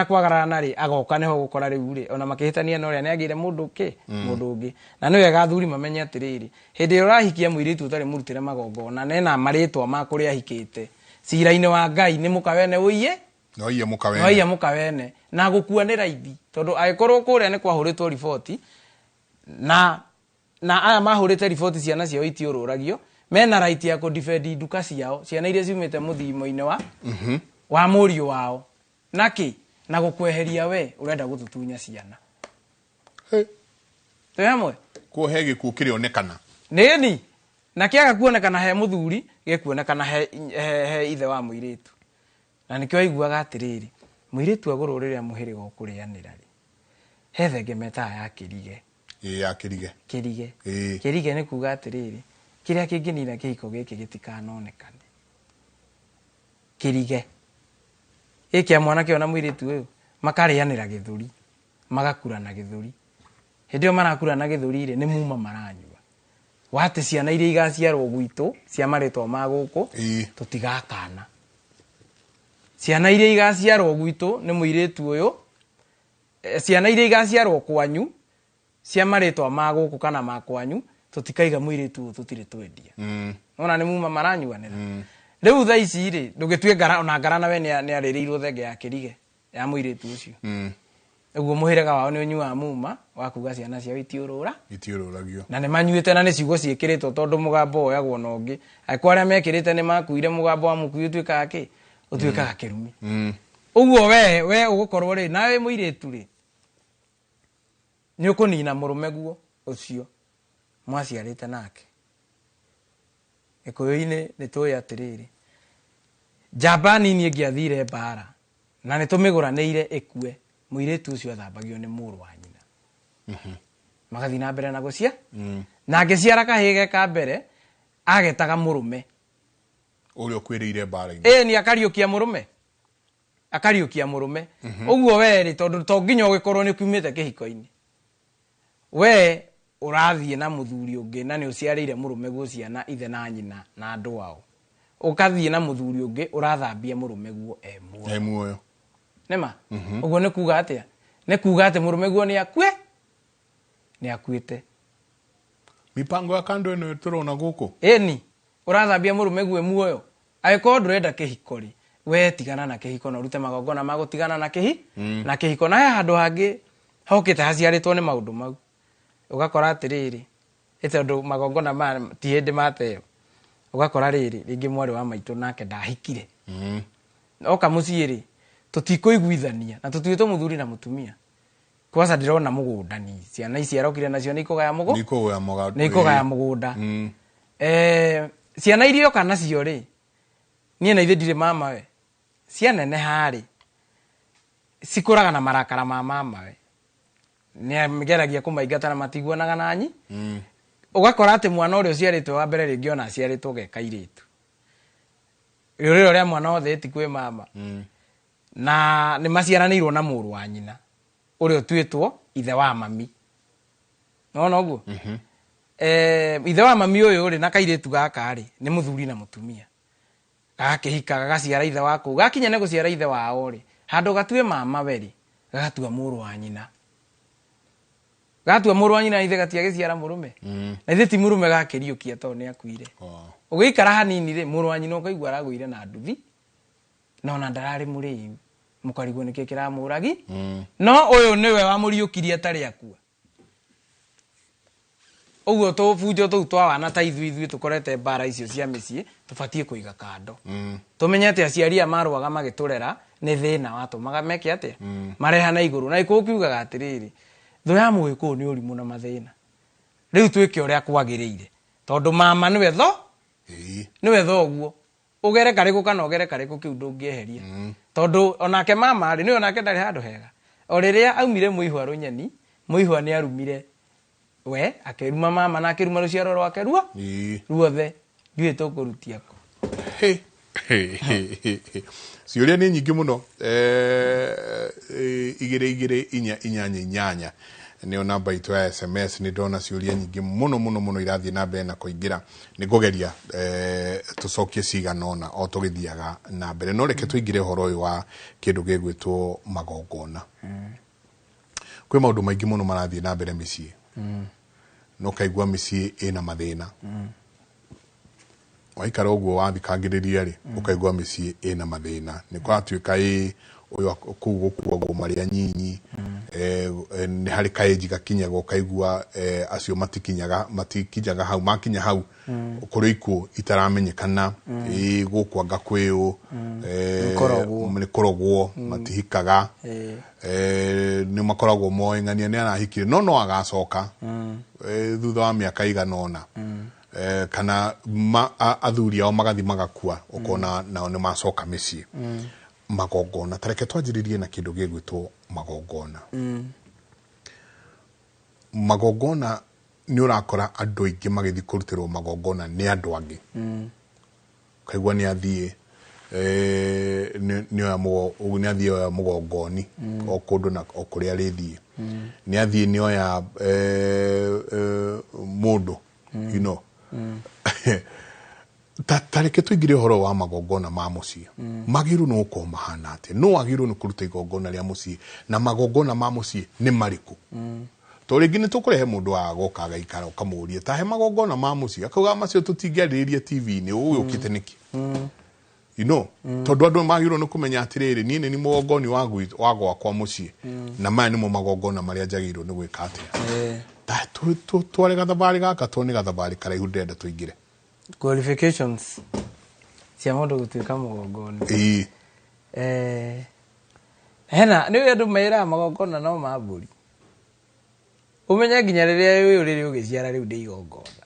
kwagararana ri agoka neho gukora riu ri ona makihitania no ria ni agire mundu ungi na ni wega athuri mamenye atiriri hindi urahikia muiritu utari murutire magongona nena maritwa ma kuria hikite cira-ini wa Ngai ni mukawene uiye no iye mukawene na gukua ni raithi tondu agikorwo kuria ni kwahuritwo riboti na aya mahurite riboti ciana ciao itiururagio mena right ya ku defend nduka ciao ciana iria ciumite muthimo-ini wa murio wao naki na gukweheria we urenda gututunya ciana tuyamwe kuhe gikuo kirionekana nini na kiaga kuonekana he muthuri gikuonekana he ithe wa muiritu na nikio aiguaga atiriri muiritu agoro riria muhiriga ukurianira ri he thenge meta ya kirige ya kirige kirige ni kuga atiriri kiria kinginina kihiko giki gitikanonekane kirige ikia mwanake ona muiritu uyu makarianira githuri magakurana githuri hindio marakurana githuri ri ni muma maranyua wate ciana iria igaciarwo gwitu cia maritwa ma guku tutigakana ciana iria igaciarwo gwitu ni muiritu uyu ciana iria igaciarwo kwanyu cia maritwa ma guku kana ma kwanyu tutikaiga muiritu tutire twendia ona ni muma maranyuanira riu thaa ici ri ndugitue ngara we ni aririrwo thenge ya kirige ya muiritu ucio eguo muhirega wao ni unyua muma wa kuga ciana ciao itiururagio na ni manyuite na ni ciugo ciekiritwo tondu mugambo oyagwo na ungi aikwa aria mekirite ni makuire mugambo wa mukui utuikaga ki utuikaga kirumi uguo we ugukorwo ri nawe muiritu ri ni ukunina murume guo ucio mwaciarite nake ikuyu-ini ni tuyi atiriri njamba nini ngiathire mbara na ni tumiguranire ikue muiritu ucio athambagio ni muru wa nyina magathi na mbere na gucia na ngiciara kahige ka mbere agetaga murume urio kwirire mbara-ini ni akariukia murume uguo we ri tondu to nginya ugikorwo ni kumite kihiko-ini we urathie na muthuri ungi na ni uciarire murume guo ciana ithe na nyina na andu wao ukathie na muthuri ungi urathambia murume guo muoyo nema uguo ni kuga atia ni kuga ati murume guo ni akuite mipango ya kando ino turona guku ni urathambia murume guo muoyo aiko ndurenda kihiko ri we tigana na kihiko na urute magongona magutigana na na kihiko na handu hangi hokite haciaritwo ni maundu mau ugakora atiriri tondu magongona ma ti hindi mateo ugakora riri ringi mwari wa maitu nake ndahikire oka muciiri tutikuiguithania na tutuite muthuri na mutumia kwasa ndirona mugundani ciana ici arokire nacio ni ikugaya mugunda ciana iria oka nacio ri nie na ithe ndire mama we ciana ne hari cikuraga na marakara ma mama we ni mgeragia kumaingata na matiguanaga nanyi ugakora ati mwana uri uciaritwe wa mbere ringi ona aciaritwo ge kairitu rĩrĩro rĩa mwana othe eti kwĩ mama na nĩ maciaranĩirwo na mũrũ wa nyina ũrĩa ũtuĩtwo ithe wa mami nona ũguo ithe wa mami ũyũ rĩ na kairitu gaka rĩ nĩ mũthuri na mũtumia gakĩhika gagaciara ithe wako gakinya nĩ gũciara ithe wao rĩ handũ gatue mama we rĩ gagatua mũrũ wa nyina gatua mũrũ wa nyina ithe gatiagĩciara mũrũme na ithe ti mũrũme gakĩriũkia tondũ nĩ akuire ũgĩikara hanini rĩ mũrũ wa nyina ũkaigua aragũire na nduthi na ona ndararĩ mũrĩu mũkarigwo nĩkĩ kĩramũragi no ũyũ nĩwe wamũriũkirie atarĩ akua ũguo tũbunjo tũu twa wana ta ithuĩ tũkorete mbara icio cia mĩciĩ tũbatiĩ kũiga kando tũmenyete aciari marũaga magĩtũrera nĩ thĩna watũmaga meke atĩa marehana igũrũ na ikuũ kiugaga atĩrĩrĩ thũ ya mũgĩkũyũ nĩ ũrimũ na mathĩna rĩu twĩke ũrĩa kwagĩrĩire tondũ mama nĩwe thoguo ũgere karĩkũ kana ũgere karĩkũ kĩu ndũngĩeheria tondũ onake mama rĩ nĩ onake ndarĩ handũ hega o rĩrĩa aumire mũihwa rũnyeni mũihwa nĩ arumire we akĩruma mama na akĩruma rũciaro rwake ruothe njuĩ tũkũrutia kũ ciũria nĩ nyingĩ mũno 224 nĩyo namba itũ ya SMS nĩ ndona ciũria nyingĩ mũno irathiĩ na mbere na kũingĩra nĩ ngũgeria tũcokie cigana ona o tũgĩthiaga na mbere no reke tũingĩre ũhoro ũyũ wa kĩndũ gĩgwĩtwo magongona kwĩ maũndũ maingĩ mũno marathiĩ na mbere mĩciĩ no kaigua mĩciĩ ĩna mathĩna waikara ũguo wathikangĩrĩria rĩ ũkaigua mĩciĩ ĩna mathĩna nĩ kwatuĩka ũyũ kũu gũkuagwo marĩ anyinyi nĩ harĩ kaĩnji gakinyaga ũkaigua acio matikinyaga hau makinya hau kũrĩ ikuũ itaramenyekana gũkwanga kwĩũ nĩ korogwo matihikaga nĩ makoragwo moĩ ng'ania nĩ arahikire no agacoka thutha wa mĩaka igana ũna kana athuri ao magathi magakua ũkona nao nĩ macoka mĩciĩ magongona tareke twanjĩrĩrie na kĩndũ gĩgwĩtwo magongona magongona nĩ ũrakora andũ aingĩ magĩthiĩ kũrutĩrwo magongona nĩ andũ angĩ kaigua nĩ athiĩ nĩ oya mũgongoni o kũndũ na o kũrĩa arĩthiĩ nĩ athiĩ nĩ oya mũndũ you know tareke tũingĩre ũhoro wa magongona ma mũciĩ magĩrĩirwo nĩ gũkorwo mahana atĩa no wagĩrĩirwo nĩ kũruta igongona rĩa mũciĩ na magongona ma mũciĩ nĩ marĩkũ to rĩngĩ nĩ tũkũrehe mũndũ agoka agaikara ũkamũria tahe magongona ma mũciĩ akauga macio tũtingĩarĩrĩria TV-inĩ ũgĩũkĩte nĩkĩ you know tondũ andũ magĩrĩirwo nĩ kũmenya atĩrĩrĩ niĩ nĩ mũgongoni wa gwakwa mũciĩ na maya nĩmo magongona marĩa njagĩrĩirwo nĩ gwĩka atĩa tware gathabarĩ gaka to nĩ gathabarĩ karaihu ndĩrenda tũingĩre qualifications cia mũndũ gũtuĩka mũgongoni hena nĩ andũ meraga magongona no ma mbũri ũmenye nginya rĩrĩa rĩrĩ ũgĩciara rĩu nĩ igongona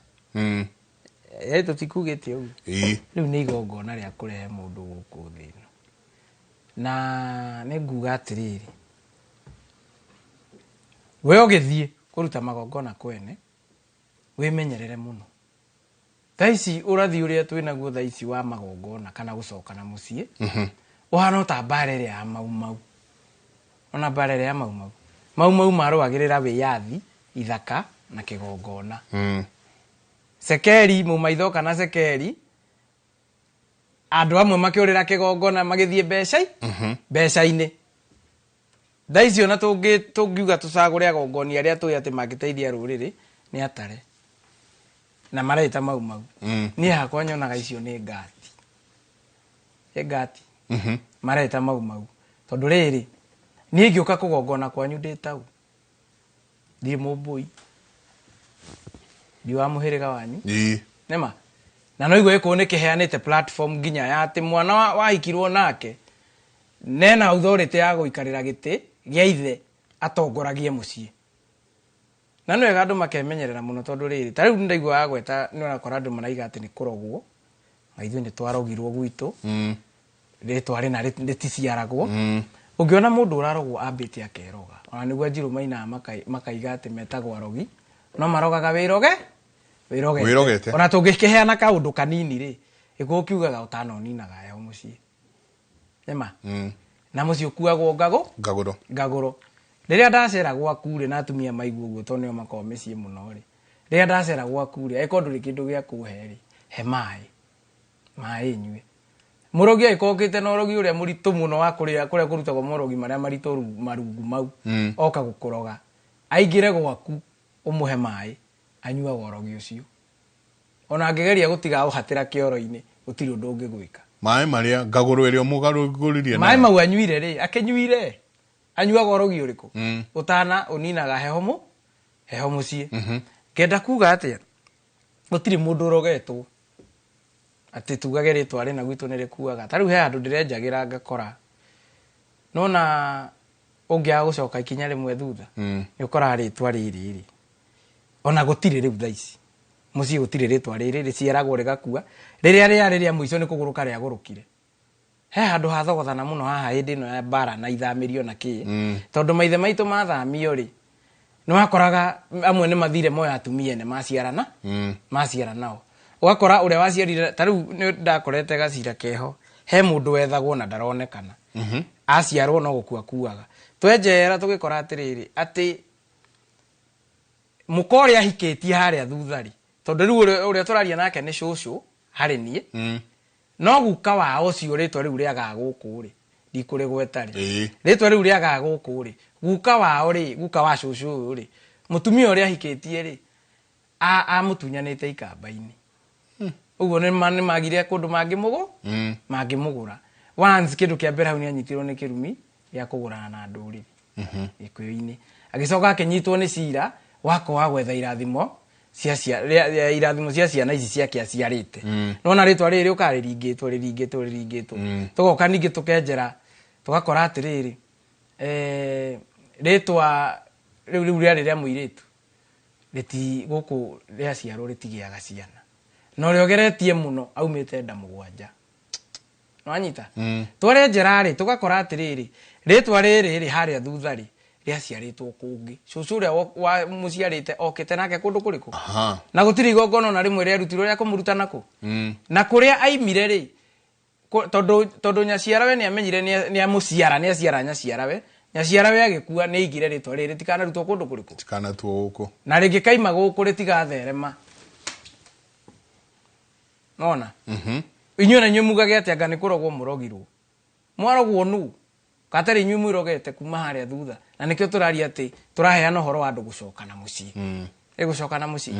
tũtikugĩte ũguo rĩu nĩ igongona rĩa kũrehe mũndũ gũkũ thĩ ĩno na nĩ nguga atĩrĩrĩ we ũgĩthiĩ kũruta magongona kwene wĩmenyerere mũno thaici ũrathi ũrĩa twĩnaguo thaici wa magongona kana gũcoka na mũciĩ ũhana ta mbara ĩrĩa ya maumau ona mbara ĩrĩa ya maumau marũagĩrĩra wĩyathi ithaka na kĩgongona Sekeri mũmaitho kana Sekeri andũ amwe makĩũrĩra kĩgongona magĩthiĩ mbeca-inĩ thaici ona tũngiuga tũcagũre agongoni arĩa tũĩ atĩ mangĩteithia rũrĩrĩ nĩ atare na mareta maumau niĩ hakwa nyonaga icio nĩ ngati mareta maumau tondũ rĩrĩ niĩ ngĩũka kũgongona kwanyu ndĩ tau ndirĩ mũmbũi ndi wa mũhĩrĩga wanyu nĩma na no igwe ĩkũũ nĩ kĩheanĩte platform nginya ya atĩ mwana wahikirwo nake nena authority ya gũikarĩra gĩtĩ gĩa ithe atongoragie mũciĩ na nĩ wega andũ makemenyerera mũno tondũ rĩrĩ ta rĩu ndaigua agweta nĩ ũrakora andũ maraiga atĩ nĩ kũrogwo na ithuĩ nĩ twarogirwo gwitũ rĩtwa rĩna rĩticiaragwo ũngĩona mũndũ ũrarogwo ambĩte akeroga ona nĩguo Njirũ Maina makaiga atĩ metagwo arogi no marogaga wĩroge Wirogete. Ona tungikeheana kaundu kanini ri iko kiugaga utana oninaga heho mucii nema na mucii ukuagwo ngaguro riria ndacera gwaku ri na atumia maigua guo to nio makao micii muno ri riria ndacera gwaku ri eko nduri kindu gia kuhe ri he mai nyue murogi aikokite na urogi uria muritu muno wa kuria kurutagwo murogi maria maritu marungu mau oka gukuroga aingire gwaku umuhe mai anyua urogi ucio ona angegeria gutiga uhatira kioro-ini gutiri undu ungigwika mai maria ngaguru irio mugaruguririe mai mau anyuire ri akinyuire anyua urogi uriku utana uninaga heho mucii kenda kuga atia gutiri mundu urogetwo ati tugage ritwa ri na gwitu ni rikuaga tariu he andu ndirenjagira ngakora nona ungia gucoka ikinya rimwe thutha ni ukora ritwa riri ona gutire riu thaici mucii gutire ritwa riri riciaragwo rigakua riria muico ni kuguruka ria gurukire he handu hathogothana muno haha hindi no ya bara na ithamirio na ki tondu maithe maitu mathamio ri ni wakoraga amwe ni mathire moya atumia ne maciara nao ugakora uria waciarire tariu ni ndakorete gacira keho he mundu wethagwo na ndaronekana aciarwo no gukua kuaga twenjera tugikora atiriri ati mukori ahikitie haria thuthari tondu riu uria turaria nake ni cucu hari nie no guka wao ucio ritwa riu ria gaguku ri ndikuri gwetari ritwa riu ria gaguku ri guka wao ri guka wa cucu ri mutumia uria ahikitie ri mutunyanite ikamba-ini uguo ni magire kundu mangimugura once kindu kia mbere hau ni anyitirwo ni kirumi ya kugurana na nduriri ikuyu-ini agicoka akinyitwo ni cira wako wa gwetha irathimo cia ciana ici ciake aciarite nona ritwa riri ukariringitwo tugoka ningi tukenjera tugakora atiriri ritwa riu ria muiritu riti guku ria ciaro ritigiaga ciana no riogeretie muno aumite nda mugwanja no anyita tware njerari tugakora atiriri ritwa riri haria thuthari ria ciaritwo kungi cucu ria wa muciarite okite nake kundu kuriku na gutiri igongona na rimwe ria rutirwo ria kumuruta naku na kuria aimire ri tondu nyaciarawe ni amenyire ni amuciara ni aciara nyaciarawe nyaciarawe agikua ni igire ritwa riri tikana rutwo kundu kuriku tikana tuo guku na ringi kaima guku ritigatherema nona inyu na nyu mugage ati anga ni kurogwo murogirwo mwarogwo nu katari nyu mwirogete kuma haria thutha na nikio turaria ati turaheana horo wa andu gucoka na mucii gucoka na mucii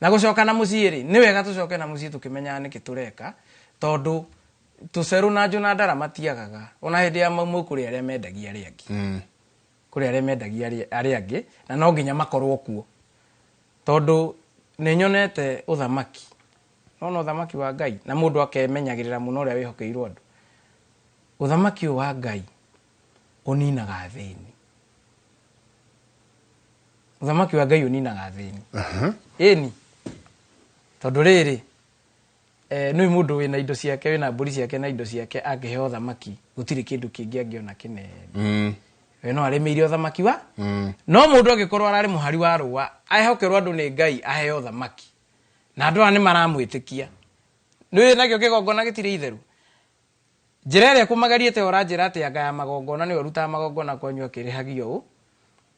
na gucoka na mucii ri ni wega tucoke na mucii tukimenya niki tureka tondu tuceru na njuna ndara matiagaga ona hindi ya mau kuri aria mendagia aria angi kuri aria mendagia aria angi na no nginya makorwo kuo tondu ni nyonete uthamaki no uthamaki wa Ngai na mundu akemenyagirira muno uria wihokeirwo andu uthamaki wa Ngai uninaga thini uthamaki wa Ngai uninaga thini eni tondu riri nui mundu wina indo ciake wina mburi ciake na indo ciake angihe uthamaki gutiri kindu kingi angiona kinene we no aremeire uthamaki wa no mundu agikorwo arari muhari wa ruwa ahehokerwo andu ni Ngai ahe uthamaki na andu ani maramwitikia nui nakio kigongona gitiri itheru njira iria kumagariete ora njira ati anga ya magongona ni oruta magongona kwanyu akirihagio u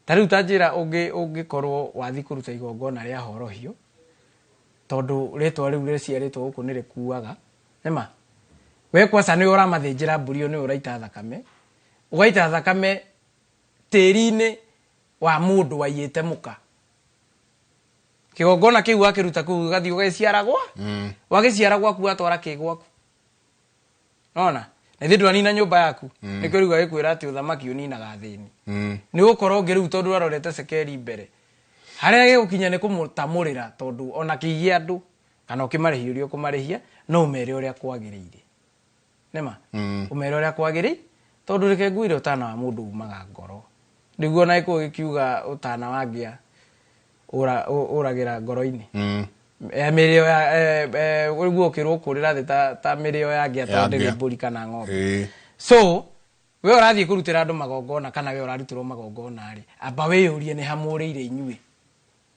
tariu ta njira ungikorwo wathi kuruta igongona ria horohio tondu ritwa riu riciaritwo guku ni rikuaga nema we kwasa ni uramathinjira mburio ni uraita thakame ugaita thakame tiri-ini wa mundu waiyite muka kigongona kiu akiruta ku gathi ugiciaragwa wagiciaragwa ku atwara kigwaku nona na thindwa nina nyumba yaku nikio riu agikwira ati uthamaki uninaga thini ni gukorwo ngiriu tondu arorete cekeri mbere haria gigukinya ni kumutamurira tondu ona kigia andu kana ukimarihia uria kumarihia no umere uria kwagiriire nema umere uria kwagiriire tondu reke nguire utana wa mundu umaga ngoro niguo na iko gikiuga utana wangia uragira ngoro-ini mirio ya uriguo kirwo kurira thi ta mirio yangia ta ndege mburi kana ng'ombe so we urathie kurutira andu magongona kana we urarutirwo magongona ri amba wiyurie ni hamuriire inyue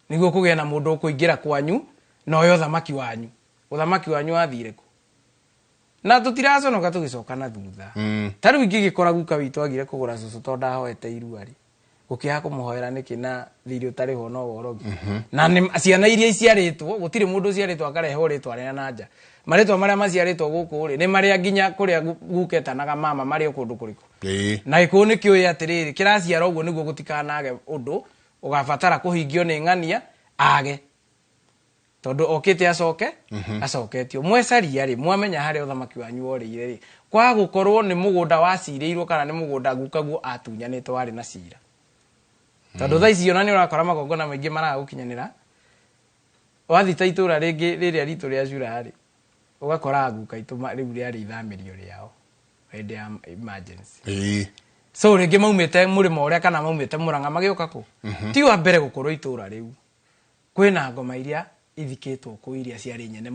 niguo kugia na mundu kuingira kwanyu no yo thamaki wanyu athire ku na tutiraconoka tugicoka na thutha taru ingi gikora guka witu agire kugura cucu to ndahoete irua ri gukiha kumuhoera niki na thiri utari ho no worogi na ciana iria iciaritwo gutire mundu ciaritwo akarehe uritwa rĩa nanja maritwa maria maciaritwo guku ri ni maria nginya kuria guketanaga mama mari okundu kuriku na iku ni kioi atiriri kiraciara uguo niguo gutikanage undu ugabatara kuhingio ni ng'ania age tondu okite acoketio mwecaria ri mwamenya hari uthamaki wanyu orire ri kwa gukorwo ni mugunda waciirirwo kana ni mugunda gukaguo atunyanitwo wari na cira tondu tha ici ona ni urakora magongona maingi maragukinyanira wathi ta itura ringi riria ritu ria cura ri ugakora guka ituma riu ria ithamirio riao hende ya emergency so ringi maumite murimo uria kana maumite Murang'a magioka ku ti wa mbere gukorwo itura riu kwina ngoma iria ithikitwo ku iria ciari nyene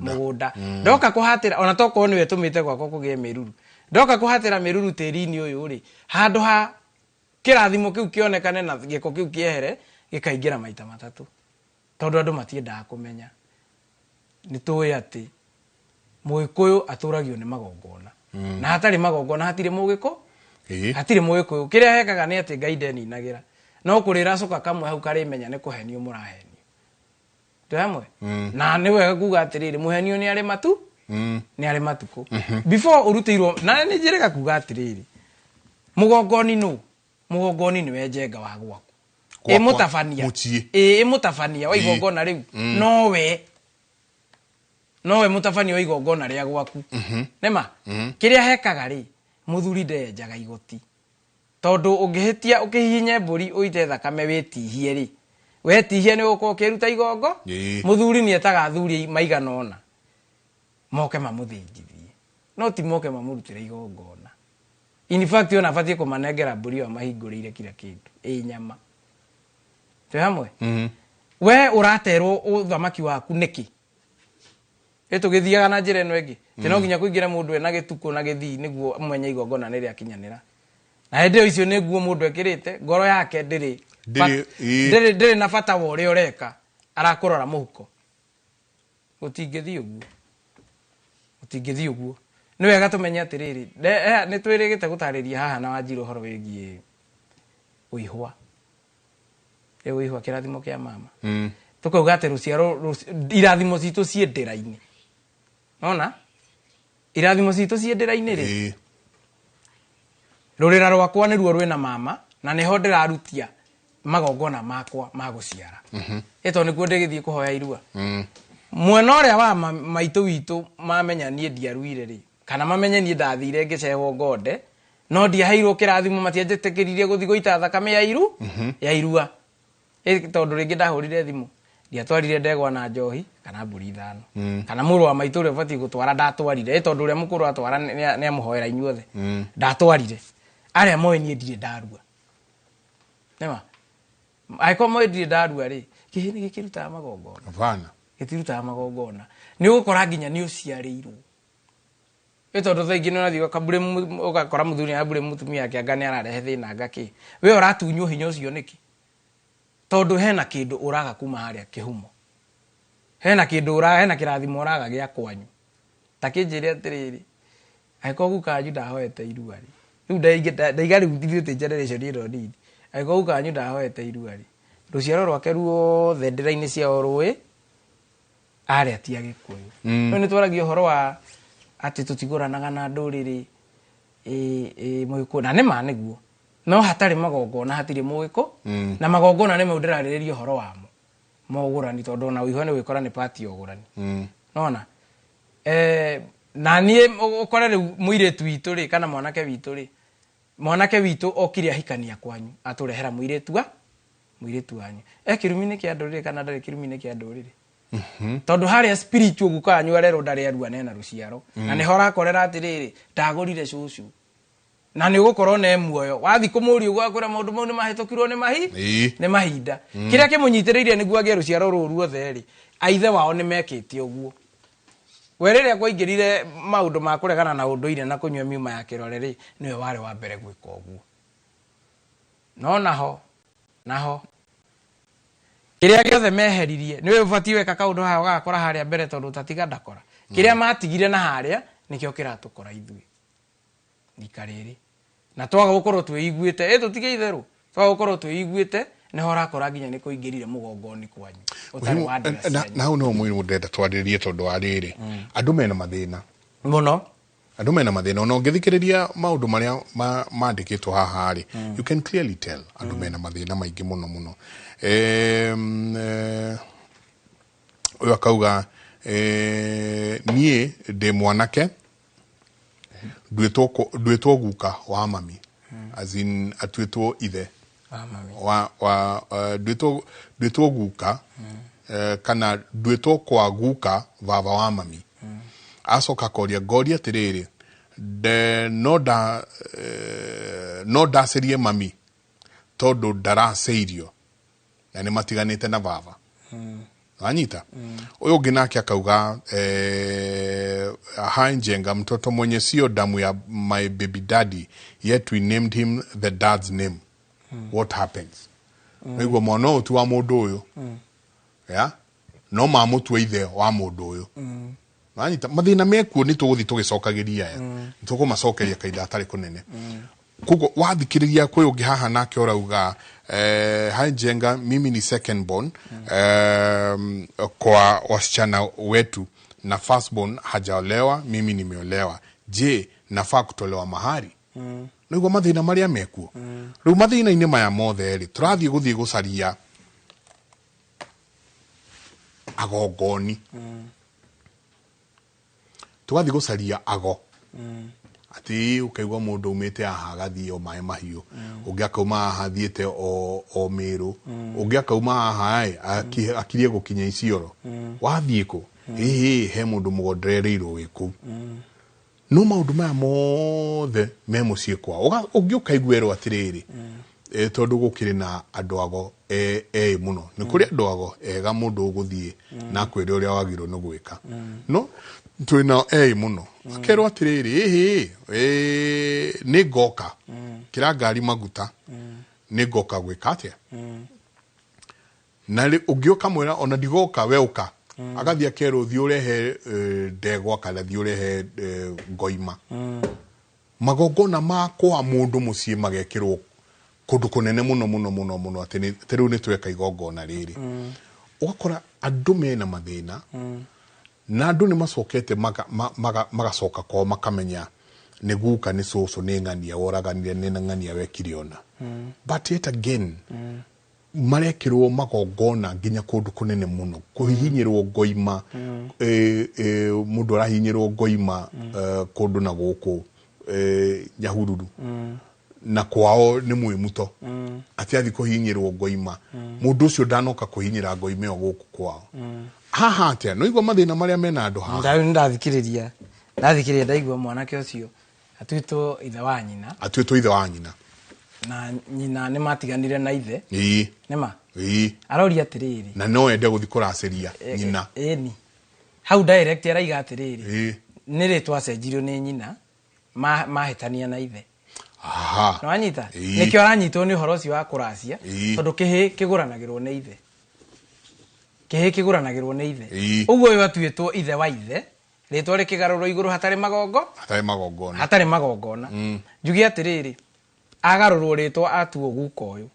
mugunda ndoka kuhatira ona toko niwe tumite gwako kugie miruru ndoka kuhatira miruru tirini uyu ri handu ha kirathimo kiu kionekane na giko kiu kiehere gikaingira maita matatu tondu andu matiendaga kumenya ni tuwe ati Muikuyu aturagio ni magongona na hatari magongona hatire mugiko hatire Muikuyu kiria hekaga ni ati Ngai ndeninagira no kurira coka kamwe hau karimenya ni kuhenio murahenio twamwe na ni wega kuga atiriri muhenio ni ari matu ni ari matuko before urutirwo na ni njirega kuga atiriri mugongoni ni wenjenga wa gwaku mutafania wa igongona riu nowe mutafania wa igongona ria gwaku nema kiria hekaga ri muthuri ndenjaga igoti tondu ungihitia ukihinye mburi uite thakame witihie ri wetihie ni uko kiruta igongo muthuri ni etaga athuri maigana ona moke mamuthinjithie no ti moke mamurutire igongona in fact ona abatie kumanengera mburi wa mahingurire kila kindu nyama twe hamwe we uraterwo uthamaki waku niki etugithiaga na njira eno ingi tino nginya kuingira mundu ena gituko na githii niguo mwenye igongona ni ria kinyanira na hende icio ni nguo mundu ekirite ngoro yake ndiri na bata wa uria ureka arakurora muhuko utingithii uguo ni wega tumenye atiriri ni twirigite gutariria haha na Wanjiru horo wigie uihwa kirathimo kia mama tukauga ati ruciaro irathimo citu ciendera-ini nona irathimo citu ciendera-ini ri rurira rwakwa ni ruo rwina mama na niho ndirarutia magongona makwa maguciara eto nikuo ndigithie kuhoya irua mwena uria wa maitu witu mamenya nie ndiaruire ri kana mamenye nie ndathire ngicehwo ngonde no ndiaheirwo kirathimo matianjitikiririe guthi goita thakame ya irua tondu ringi ndahurire thimu ndiatwarire ndegwa na njohi kana mburi ithano kana muru wa maitu ria bati gutwara ndatwarire tondu ria mukuru atwara ni amuhoera inyuothe ndatwarire aria moe nie ndire ndarua nema aiko moe ndire ndarua ri kihini gikiruta magongona avana gitiruta magongona ni ugukora nginya ni uciarirwo tondu thaingi no nathio kabure ugakora muthuri abure mutumia yake anga ni ararehe thina ngaki we uratunywo hinya ucio niki tondu hena kindu uraga kuma haria kihumo hena kirathimo uraga gia kwanyu takinjire atiriri aiko gukanyu ndahoete irua ri riu ndaiga riu thithite generation ino nini aiko gukanyu ndahoete irua ri ruciaro rwake ruothe ndira-ini ciao rui aria ti agikuyu no ni twaragio horo wa ati tutiguranaga na nduriri Muikuyu na nima niguo no hatari magongona hatire Muiko na magongona ni maudiraririo horo wamo mogurani tondu na uiho ni wikora ni party ogurani nona na nie ukorere muiretu witu ri kana mwanake witu okire ahikania kwanyu aturehera muiretu wanyu ekirumine kia nduriri kana ndari kirumine kia nduriri tondu haria spiritual gukanyu arero ndari arua nena ruciaro na ni hora korera atiriri ndagurire cucu na ni gukorwo ne muoyo wathi kumuri ugakora maundu mau ni mahitukirwo ni mahinda kiria kimunyitiriire niguo agie ruciaro ruru othe ri aithe wao ni mekite uguo werere kwaingirire maundu ma kuregana na unduire na kunywa miuma ya kirore ri niwe wari wa mbere gwika uguo no naho kiria giothe meheririe niwe ubati weka kaundu haha gakora haria mbere tondu tatiga ndakora kiria matigire na haria nikio kiratukora ithui nikariri na twaga gukorwo twiguite tutige itheru twaga gukorwo twiguite ne hora kora nginya ni kuingirire mugongoni kwanyu utari wa na hau no mwiru ndenda twaririe tondu wa riri andu mena mathina muno andu mena mathina no ngithikiriria maundu maria mandikitwo haha ri you can clearly tell andu mena mathina maingi muno uyu akauga nie de mwanake duetwo guka wa mami as in atuetwo ithe wa duetwo guka kana duetwo kwa guka baba wa mami acoka koria goria tiriri de no dacerie mami tondu ndaraceirio na ni matiganite na baba anyita uyu ungi nake akauga Hanjenga mtoto mwenye sio damu ya my baby daddy yet we named him the dad's name what happens niguo mwana utu wa mundu uyu ya no mamutu ithe wa mundu uyu anyita mathina mekuo ni tuguthi tugicokagiria ya tukumacokeria kaida atari kunene kugo wathikiriria kwe ungi haha nake urauga Hanjenga mimi ni second born kwa wasichana wetu na first born hajaolewa mimi nimeolewa je nafaa kutolewa mahari niguo mathina maria mekuo riu mathina ine maya mothe ri turathie guthie gucaria agongoni tugathie gucaria ago ati ukaigwa mundu umite aha gathie o mai mahiu ungi akauma aha thiete o miru ungi akauma aha akirie gukinya Isiolo wathie ku he mundu mugondereirwo wiku no maundu maya mothe me mucie kwa ungi ukaigwerwo atiriri tondu gukiri na andu ago muno ni kuri andu ago ega mundu uguthie na kwire uria wagirwo no gwika no twina muno akerwo atiriri ni goka kira ngari maguta ni goka gwika atia na ugioka mwera ona digoka we uka agathia akerwo thi urehe ndegwa kana thi urehe ngoima magongona makwa mundu mucie magekirwo kundu kunene muno ati riu ni tweka igongona riri ugakora andu mena mathina na andu ni macokete magacoka kwa makamenya ni guka ni cucu ni ng'ania woraganire ni ng'ania wekire ona but yet again marekirwo magongona nginya kundu kunene muno kuhihinyirwo ngoima mundu arahinyirwo ngoima kundu na guku Nyahururu na kwao ni mwimuto ati athi kuhinyirwo ngoima mundu ucio ndanoka kuhinyira ngoima yo guku kwao haha atia no igwa mathina maria mena andu haha ndathikiriria ndaigwa mwanake ucio atuitwo ithe wa nyina na nyina ni matiganire na ithe nima aroria atiriri na no ende guthi kuraceria nyina ni hau direct araiga atiriri ni ritwa cenjirio ni nyina mahitania na ithe aha no anyita nikio aranyitwo ni horo ucio wa kuracia tondu kihi kiguranagirwo ni ithe uguo uyu atuitwo ithe wa ithe ritwa rikigarurwo iguru hatari magongona njugi atiriri agarurwo ritwa atuo guka uyu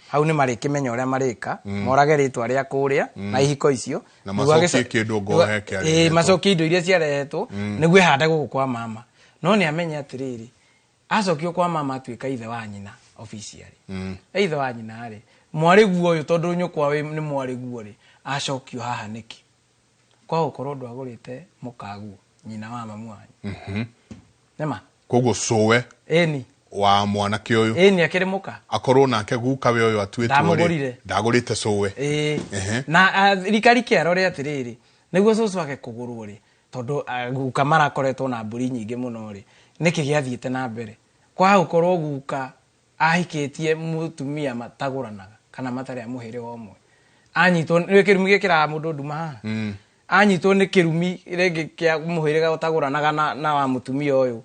hau ni marikimenya uria marika morage ritwa ria kuria na ihiko icio na macokie kindu ngohe kia macokie indo iria ciarehetwo niguo hande guku kwa mama no ni amenya atiriri acokio kwa mama atuika ithe wa nyina officially ithe wa nyina ri mwariguo uyu tondu nyukwa ni mwariguo ri acokio haha niki kwa ukorwo ndwagurite mukaguo nyina wa mamu wanyu nema koguo sowe ni wa mwanake uyu ni akiri muka akorwo nake guka we uyu atuitwo ri ndagurite sowe na rikari kiarore atiriri niguo cucu wake kugurwo ri tondu guka marakoretwo na mburi nyingi muno ri niki giathiite na mbere kwa ukorwo guka ahikitie mutumia mataguranaga kana matari amuhire omwe anyitwo ni kirumi gikira mundu nduma anyitwo ni kirumi rege kia muhirega utaguranaga na wa mutumia uyu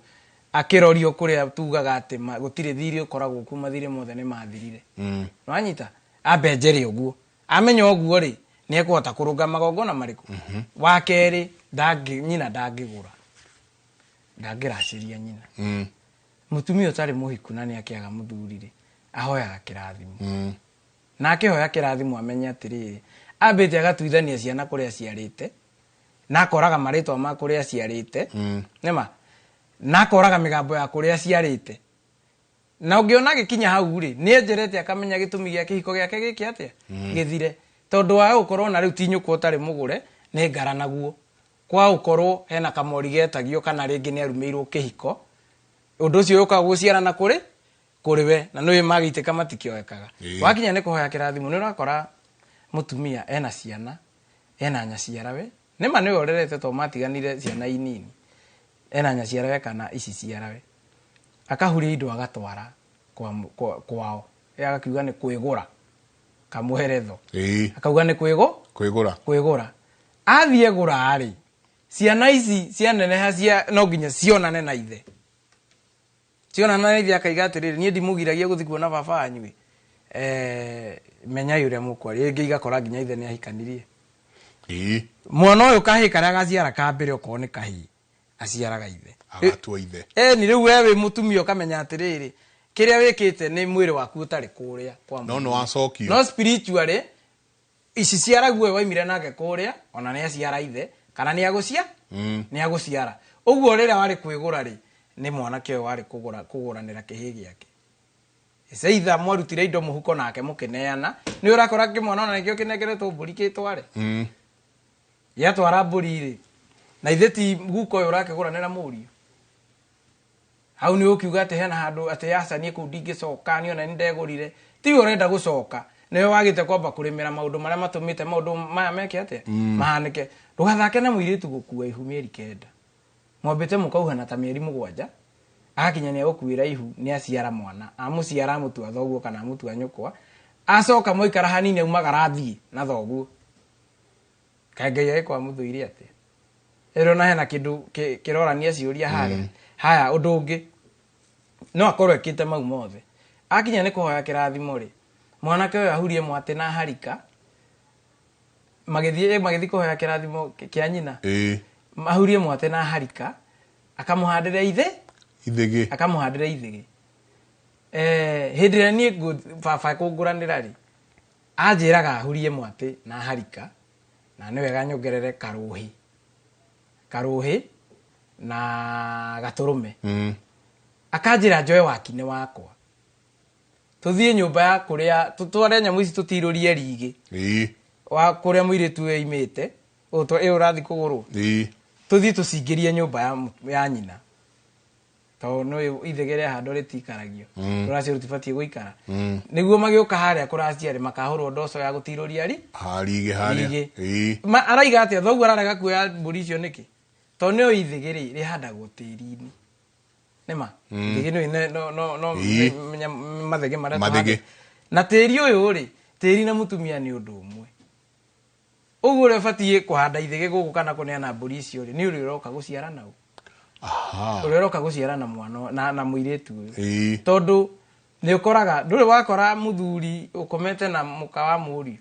akirorio kuria tugaga ati gutire thiri ukoragwo kuma thiri mothe ni mathirire no anyita abenjeri uguo amenya oguo ri ni ekuhota kurunga magongona mariku wa keri nyina ndangigura ndangiraciria nyina mutumia utari muhiku na ni akiaga muthuri ri ahoyaga kirathimo na akihoya kirathimo amenya atiriri ambite agatuithania ciana kuria ciarite na akoraga maritwa ma kuria ciarite nema na akoraga migambo ya kuria ciarite na ungiona gikinya hau ri ni enjerete akamenya gitumi gia kihiko giake giki atia githire tondu wa ukorwo na riu tinyuko utari mugure ni ngara naguo kwa ukorwo hena kamori getagio kana ringi ni arumirwo kihiko undu ucio uka guciarana kuri we na no magiiteka matikioekaga wakinya ni kuhoya kirathimo ni urakora mutumia ena ciana ena nyaciara we nema ni orerete to matiganire ciana inini ena nyaciara we kana ici ciara we akahuria indo agatwara kwao agakiuga ni kwigura kamuheretho akauga ni kwigura athie gura ari ciana ici cianeneha cia no nginya cionane na ithe cionana na ithe akaiga atiriri nie ndimugiragia guthi kuona baba anyui menya yuria mukwari ingi igakora nginya ithe ni ahikanirie mwana uyu kahika ria gaciara kambere okwo ni kahi aciaraga ithe agatua ithe ni riu wewe mutumia ukamenya atiriri kiria wikite ni mwiri waku utari kuria kwa no acokio no spiritually ici ciaragwe waimire nake kuria ona ni aciara ithe kana ni agucia ni aguciara uguo rira wari kwigura ri ni mwana kio wari kuguranira kihi giake seitha mwarutire indo muhuko nake mukineana ni urakora kimwana ona nikio kinegeretwo mburi kitware yatwara mburi ri na ithe ti guko uyu urakiguranira murio hau ni ukiuga ati hena handu ati yasa ni ku ndingicoka ni ona ni ndegurire ti urenda gucoka niwe wagite kwamba kurimira maundu maria matumite maundu maya meke ate mahanike ndugathake na muiritu gukua ihu mieri kenda mwambite mukauhana ta mieri 7 akinya ni gukuira ihu ni aciara mwana amuciara mutua thoguo kana mutua nyukwa acoka moikara hanini umagara thie na thoguo kaingai kwa muthuiri ate erona hena kindu kirorania ciuria haya undu ungi no akorwo ekite mau mothe akinya ni kuhoya kirathimo ri mwanake uyu ahurie mwate na harika magithi kuhoya kirathimo kia nyina ahurie mwate na harika akamuhandira ithigi hindira ni baba kunguranira ri anjiraga ahurie mwate na harika na ni wega nyongerere karuhi na gaturume akanjira njoe wakine wakwa tuthie nyumba ya kuria tutware nyamu ici tutirurie rigi wa kuria muiritu we imite urathi kuguru tuthie tucingirie nyumba ya nyina to no ithegere hando ritikaragio turacio rutibatie guikara niguo magioka haria kuraciare makahurwo ndoco ya gutiruria haria araiga atia thoguo ararega kuoya mburi icio niki to no ithegere rihandagwo tiri-ini nema ithegere no mathege maria na tiri uyu ri tiri na mutumia ni undu umwe uguo ri batie kuhanda ithege guku kana kuneana mburi icio ri ni uri uroka guciara nau uroka guciara na mwana na muiritu uyu tondu ni ukoraga nduri wakora muthuri ukomete na muka wa muri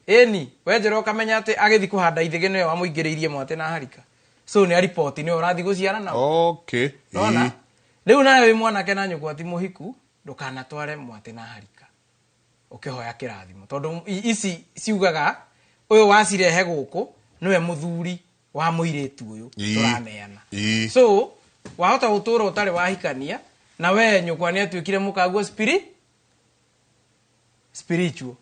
eni wenjero kamenya ati agithi kuhanda ithege niwe wamuingiriirie mwate na harika so ni report ni urathi guciara na nona riu nawe mwanake na nyuko ati muhiku ndukanatware mwate na harika ukihoya kirathimo tondu ici ciugaga uyu wacirehe guku niwe muthuri wa muiritu uyu turaneana so wahota gutura utari wahikania na we nyukwa ni atuikire mukaguo spiritual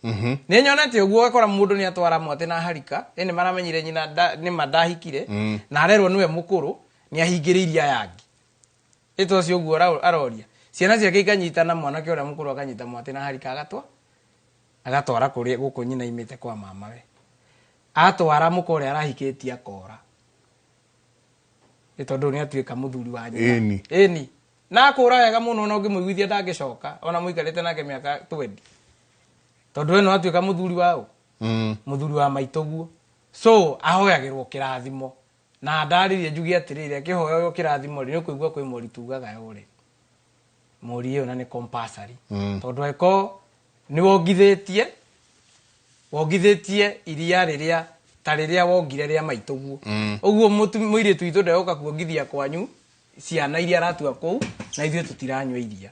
ni nyonete uguo akora mundu ni atwara mwate na harika ene maramenyire nyina ni madahikire na arerwo niwe mukuru ni ahingiriria yangi ito cio uguo aroria ciana ciake ikanyitana mwanake uria mukuru akanyita mwate na harika agatwara kuri guku nyina imite kwa mama we atwara mukore arahikitie akora itondo ni atuika muthuri wa nyina eni na akura wega muno no ngimuiguithia ndangicoka ona muikarite nake miaka 20 tondu eno atuika muthuri wao muthuri wa maitoguo so ahoyagirwo kirathimo na ndaririe njugi atiriri akihoyo kirathimo ri ni kuigua kwi mori tugaga uri mori iyo na ni compulsory tondu eko ni wongithĩtie iria rĩrĩa ta rĩrĩa wongire rĩa maitũguo ũguo mũirĩtu witũ ndeoka kuongithia kwanyu ciana iria aratua kũu na ithuĩ tũtiranyua iria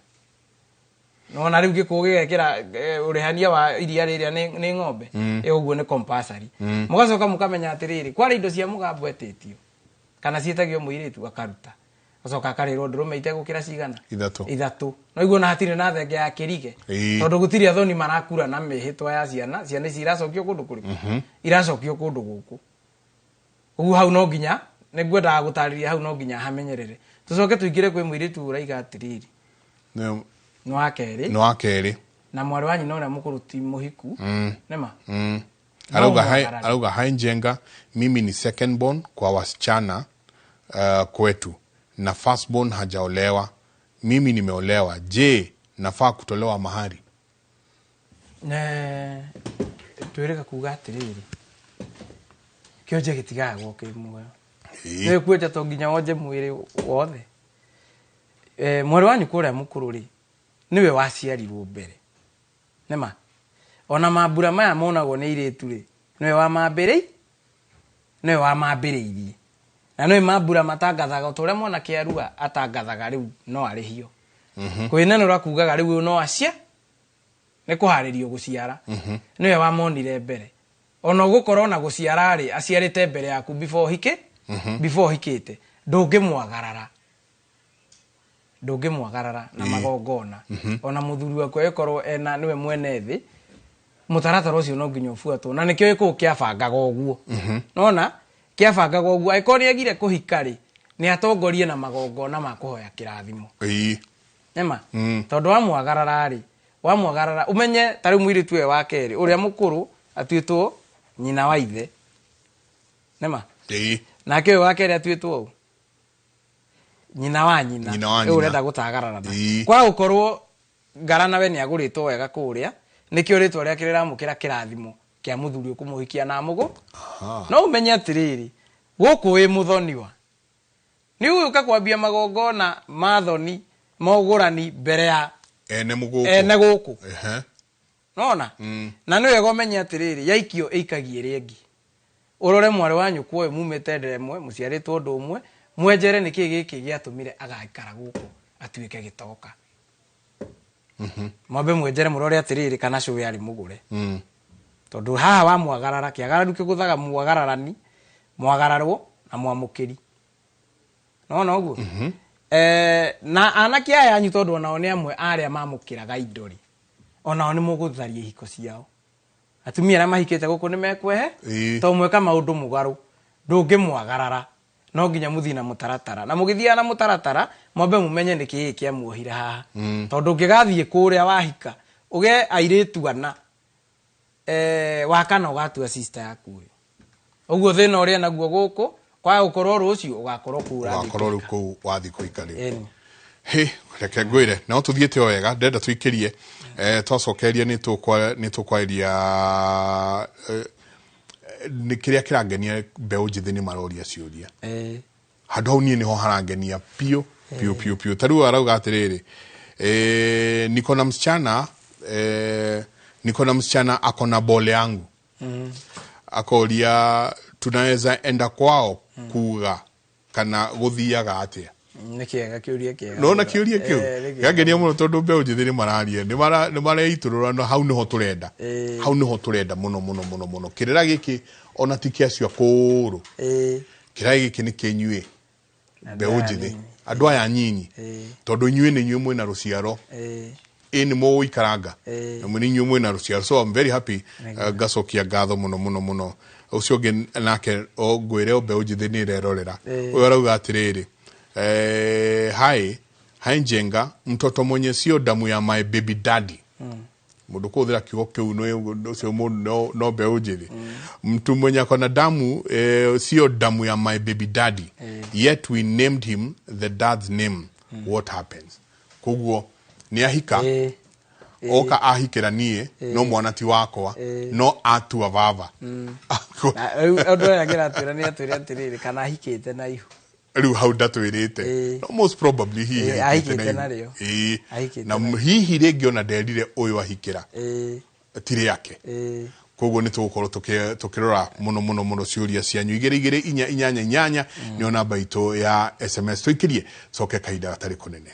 no na rĩu gĩkũũ gĩgekĩra ũrehania wa iria rĩrĩa nĩ ng'ombe ũguo nĩ compulsory mũgacoka mũkamenya atĩrĩrĩ kwarĩ indo cia mũgambo etĩtio kana ciĩtagio mũirĩtu akaruta gacoka akarĩrwo ndũrũme itegũkĩra cigana ithatũ no iguo na hatirĩ na thenge ya kĩrige tondũ gũtirĩ athoni marakura na mĩhĩtwa ya ciana ici iracokio kũndũ kũrĩkũ iracokio kũndũ gũkũ ũguo hau no nginya nĩngwendaga gũtarĩria hau no nginya hamenyerere tũcoke tũingĩre kwĩ mũirĩtu ũraiga atĩrĩrĩ nĩ wa kerĩ na mwarĩ wa nyina ũrĩa mũkũrũ ti mũhiku nĩma arauga hai Njenga mimi ni second born kwa wasichana kwetu na first born hajaolewa mimi nimeolewa je nafaa kutolewa mahari twĩrĩga kuga atĩrĩrĩ kĩonje gĩtigaga gwoke muoyo nĩ kwĩta to nginya wonje mwĩrĩ wothe mwarĩ wa nyũkwa ũrĩa mũkũrũ rĩ niwe waciarirwo mbere nĩma ona mambura maya monagwo nĩ irĩtu rĩ niwe wamambĩrĩirie na niwe mambura matangathaga ũrĩa mwanake arua atangathaga rĩu no arĩhio kwĩnenũra kugaga rĩu no acia nĩ kũharĩrio gũciara niwe wamonire mbere ona gũkorwo na gũciara rĩ aciarĩte mbere yaku before hikĩte ndũngĩmwagarara na magongona ona mũthuri wakwa ĩkorwo ena niwe mwene thĩ mũtaratara ũcio no nginya ũbuatwo na nĩkĩo gĩkũũ kĩabangaga ũguo nona kĩabangaga ũguo angĩkorwo nĩagire kũhika rĩ nĩ atongorie na magongona ma kũhoya kĩrathimo nĩma tondũ wamwagarara ũmenye tarĩ mũirĩtu wa kerĩ ũrĩa mũkũrũ atuĩtwo nyina wa ithe nĩma nake ũyũ wa kerĩ atuĩtwo nyina wa nyina ũrenda gũtagarara kwa gũkorwo ngara nawe nĩ agũrĩtwo wega kũrĩa nĩkĩo rĩtwa rĩake rĩramũkĩra kĩrathimo kĩa mũthuri ũkũmũhikia na mũgũ no ũmenye atĩrĩrĩ gũkũ wĩ mũthoniwa nĩ ũgũka kwambia magongona mathoni maũgũrani mbere ya ene gũkũ nona na nĩ wega ũmenye atĩrĩrĩ yaikio ĩikagie rĩngĩ ũrore mwarĩ wa nyũkwa ũyũ mumĩte ndemwe mũciarĩtwo ũndũ ũmwe mwenjere nĩkĩ gĩkĩ gĩatũmire agaikara gũkũ atuĩke gĩtoka mwambe mwenjere mũrore atĩrĩrĩ kana cũwe arĩ mũgũre tondũ haha wa mwagarara kĩagararu kĩgũthaga mwagararani mwagararwo na mwamũkĩri nona ũguo na anake aya anyu tondũ onao nĩ amwe arĩa mamũkĩraga indo rĩ onao nĩ mũgũtharia ihiko ciao atumia arĩa mahikĩte gũkũ nĩ mekwehe to mweka maũndũ mũgarũ ndũngĩmwagarara no nginya mũthiĩ na mũtaratara na mũgĩthiaga na mũtaratara mwambe mũmenye nĩkĩ kĩamuohire haha tondũ ũngĩgathiĩ kũrĩa wahika ũge airĩtu ana wakana ũgatua sister yaku ũyũ ũguo thĩna ũrĩa naguo gũkũ kwa gũkorwo rũciũ ũgakorwo kũu wathiĩ kũikarĩra reke ngwĩre no tũthiĩte o wega ndenda tũikĩrie twacokeria nĩ tũkwarĩria nĩ kĩrĩa kĩrangenia mbeũ njĩthĩ nĩ maroria ciũria handũ hau niĩ nĩho harangenia piũ tarĩu arauga atĩrĩrĩ niko na msichana ako na bole yangu akoria tunaweza enda kwao kuga kana gũthiaga atĩa nĩkĩega kĩũria kĩega nona kĩũria kĩu gĩangenia mũno tondũ mbeũ njĩthĩ nĩ mararia nĩ mareitũrũra no hau nĩho tũrenda mũno kĩrĩra gĩkĩ ona ti kĩacio kũũrũ kĩrĩa gĩkĩ nĩ kĩnyuĩ mbeũ njĩthĩ andũ aya nyinyi tondũ inyuĩ nĩ inyuĩ mwĩna rũciaro nĩ mũgũikaranga na nĩ inyuĩ mwĩna rũciaro so I'm very happy ngacokia ngatho mũno ũcio ũngĩ nake ngwĩre mbeũ njĩthĩ nĩ ĩrerorera ũyũ arauga atĩrĩrĩ hai Njenga mtoto mwenye sio damu ya my baby daddy mundu kuthira kiugo kiu no mundu no mbeũ njĩthĩ mtu mwenye akona damu sio damu ya my baby daddy yet we named him the dad's name what happens koguo ni ahika oka ahikira nie no mwana ti wakwa no atua baba ũndũ ũrĩa ngĩratwĩra nĩ atwĩre atĩrĩrĩ kana ahikĩte na ihu riu hau ndatwirite most probably hihi aikite nario na hihi ringi ona nderire uyu ahikira tiri yake koguo ni tugukorwo tukirora muno ciuria cianyu 2248 ni namba itu ya SMS tuikirie coke kaida gatari kunene.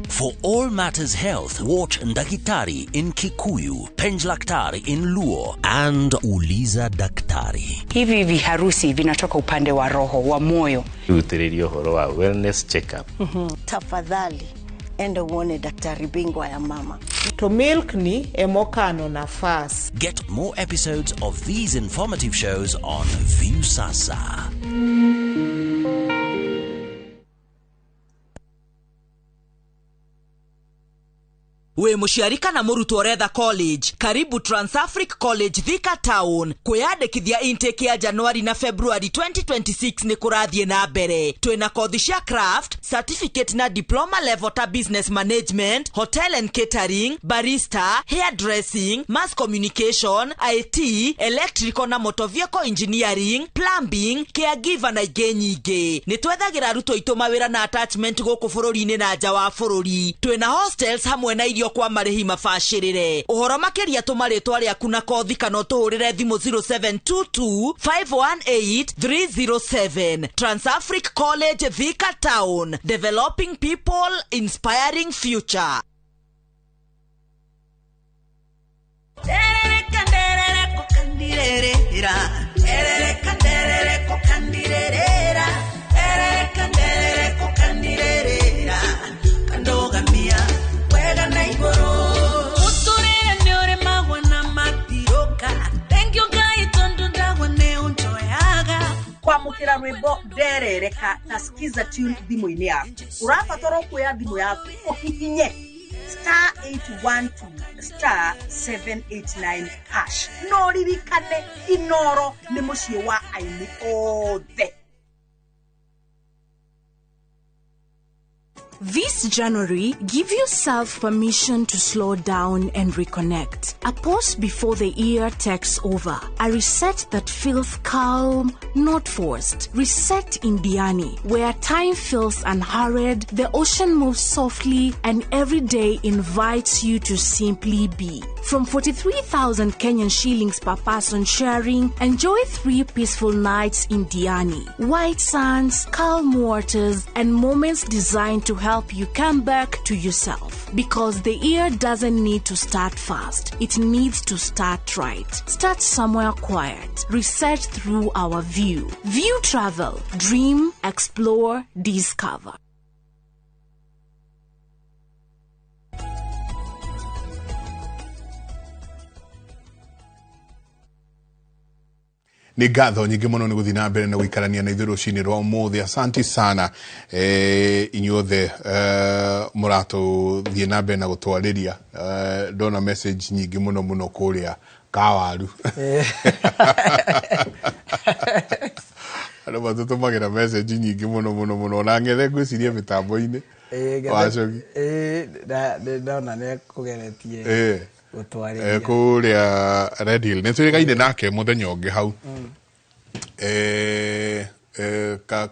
For all matters health, watch Ndakitari in Kikuyu, Penjlaktari in Luo, and Uliza Daktari. Hivi viharusi vinatoka upande wa roho, wa moyo. Utirio horo wa wellness check-up. Tafadhali, enda uone daktari bingwa ya mama. To milk ni emokano na fast. Get more episodes of these informative shows on View Sasa. We mushiarika na murutwo retha college, karibu Transafric College Thika Town. Kwiyandikithia intake ya January na February 2026 ni kurathie na mbere. Twina kothi cia craft, certificate na diploma level ta business management, hotel and catering, barista, hairdressing, mass communication, IT, electrical na motor vehicle engineering, plumbing, caregiver na ingĩ nyingĩ. Ni twethagira arutwo aitũ mawĩra na attachment gũkũ bũrũri-inĩ na nja wa bũrũri. Twina hostels hamwe na irio kwa marĩhi mabacĩrĩre. Ũhoro makĩria tũmarĩtwa rĩaku na kothi kana tũhũrĩre thimũ 0722 518 307. Transafric College Thika Town, developing people, inspiring future. kwamukira rwimbo nderereka na skiza tune thimu-ini yaku urabatara kuoya thimu yaku uhihinye *812*789# no ririkane Inoro ni mucii wa aini othe. This January, give yourself permission to slow down and reconnect. A pause before the year takes over. A reset that feels calm, not forced. Reset in Diani, where time feels unhurried, the ocean moves softly, and every day invites you to simply be. From 43,000 Kenyan shillings per person sharing, enjoy 3 peaceful nights in Diani. White sands, calm waters, and moments designed to help you come back to yourself. Because the year doesn't need to start fast. It needs to start right. Start somewhere quiet. Reset through our view. View travel. Dream, explore, discover. ni ngatho nyingi muno ni guthii na mbere na guikarania na ithuĩ rũcinĩ rwa ũmũthĩ. Asanti sana inyuothe mũratũthiĩ na mbere na gũtwarĩria. Ndona message nyingi muno kũrĩa Kawaru. Andũ matũtũmagĩra message nyingi muno na ng'ethe ngwĩciria mĩtambo-inĩ wacoki ndona nĩ kũgeretie gutwarĩria kuria Red Hill nĩ twĩgaine nake mũthenya ũngĩ hau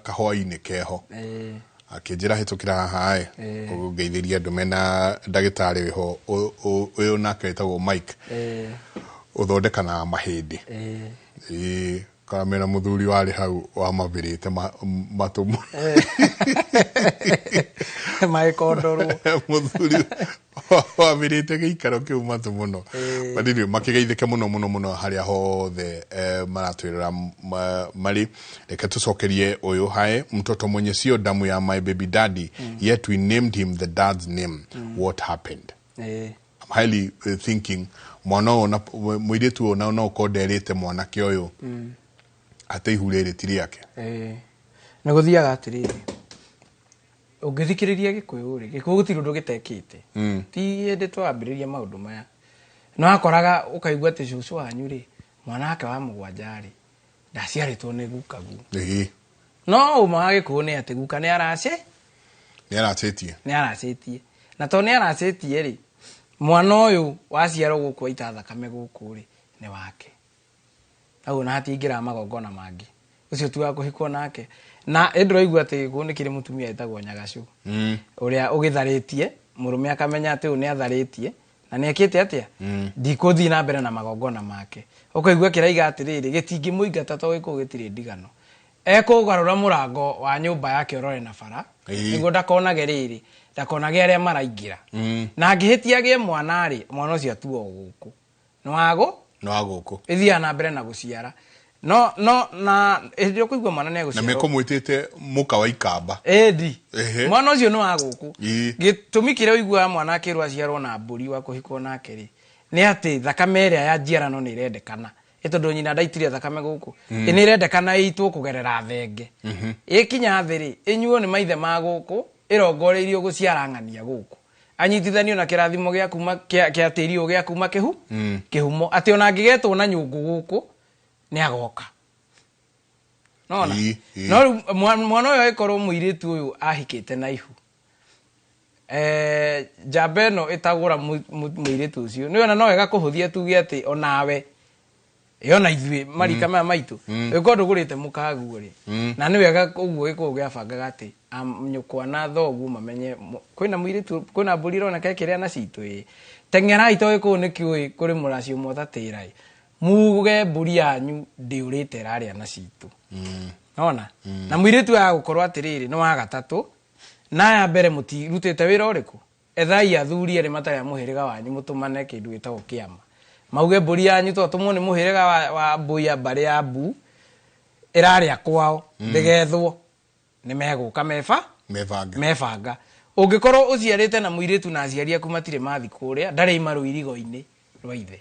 kahwainĩ keho akĩnjĩra hĩtũkĩra haha ũgeithĩria andũ mena ndagĩtarĩ wĩho ũyũ nake wĩtagwo Mike ũthondekanaga mahĩndĩ kamera mũthuri warĩ hau wamabĩrĩte matũ maĩkondorwo mũthuri wamĩrĩte gĩikaro kĩu matũ mũno madini makĩgeithĩke mũno harĩa hothe maratwĩrora marĩ. Reke tũcokerie ũyũ hae mtoto mwenye sio damu ya my baby daddy yet we named him the dad's name. What happened? I'm highly thinking mwana mũirĩtu ona no konderĩte mwanake ũyũ ate ihurĩrĩ tiri yake nĩ gũthiaga atĩrĩrĩ ũngĩthikĩrĩria Gĩkũyũ rĩ Gĩkũyũ gũtirĩ ũndũ gĩtekĩte ti hĩndĩ twambĩrĩria maũndũ maya no akoraga ũkaigua atĩ cũcũ wanyu rĩ mwana wake wa mũgwanja rĩ ndaciarĩtwo nĩ gukagu no uma wa Gĩkũyũ nĩ atĩ guka nĩ aracĩtie na to nĩ aracĩtie rĩ mwana ũyũ waciarwo gũkũ waita thakame gũkũ rĩ nĩ wake au na hatingĩra magongona mangĩ ucio tu wa kũhikwo nake na ndĩraigua atĩ Gĩkũyũ nĩ kĩrĩ mũtumia etagwo Nyagacũ ũrĩa ũgĩtharĩtie mũrũme akamenya atĩ ũyũ nĩ atharĩtie na nĩ ekĩte atĩa ndikũthiĩ na mbere na magongona make ũkaigua kĩraiga atĩrĩrĩ gĩtingĩmũingata to Gĩkũyũ gĩtirĩ ndigano ekũgarũra mũrango wa nyũmba yake ũrore na bara nĩguo ndakonage rĩrĩ ndakonage arĩa maraingĩra na angĩhĩtia gĩe mwana rĩ mwana ũcio atuo gũkũ nĩ wa gũkũ ĩthiaga na mbere na gũciara no na hĩndĩ kũigua mwana nĩ egũciara na mekũmwĩtĩte mũka wa ikamba mwana ũcio nĩ wa gũkũ gĩtũmi kĩrĩa ũigua mwana akĩrwo aciarwo na mbũri wa kũhikwo nake rĩ nĩ atĩ thakame ĩrĩa ya njiarano nĩ irendekana tondũ nyina ndaitire thakame gũkũ nĩ irendekana ĩitwo kũgerera thenge ĩkinya thĩ rĩ ĩnyuo nĩ maithe ma gũkũ ĩrongoreirio gũciarang'ania gũkũ anyitithanio na kĩrathimo gĩa kuma kĩa tĩri gĩa kuma kĩhumo atĩ ona angĩgetwo na nyũngũ gũkũ nĩ agoka nona no mwana ũyũ agĩkorwo mũirĩtu ũyũ ahikĩte na ihu njamba ĩno ĩtagũra mũirĩtu ũcio nĩ ona no wega kũhũthia tuge atĩ onawe yona ithuĩ marika maya maitũ ĩkorwo ndũgũrĩte mũkaguo rĩ na nĩ wega ũguo Gĩkũyũ gĩabangaga atĩ nyũkwa na thoguo mamenye kwĩna mũirĩtu kwĩna mbũri ironeka ĩkĩrĩa na citũ tengerai to Gĩkũyũ nĩ kĩũĩ kũrĩ mũracio mwatatĩra muge mbũri yanyu ndĩũrĩte ĩrarĩa na citũ nona na mũirĩtu ya gũkorwo atĩrĩrĩ nĩ wa gatatũ na ya mbere mũtirutĩte wĩra ũrĩkũ ethai athuri arĩ matarĩ mũhĩrĩga wanyu mũtũmane kĩndũ gĩtagwo kĩama mauge mbũri yanyu tũmwo nĩ mũhĩrĩga wa Mbuya mbarĩ ya Mbu ĩrarĩa kwao ndĩgethwo nĩ megũka mebanga ũngĩkorwo ũciarĩte na mũirĩtu na aciari aku matirĩ mathi kũrĩa ndarĩ ima rũirigo-inĩ rwa ithe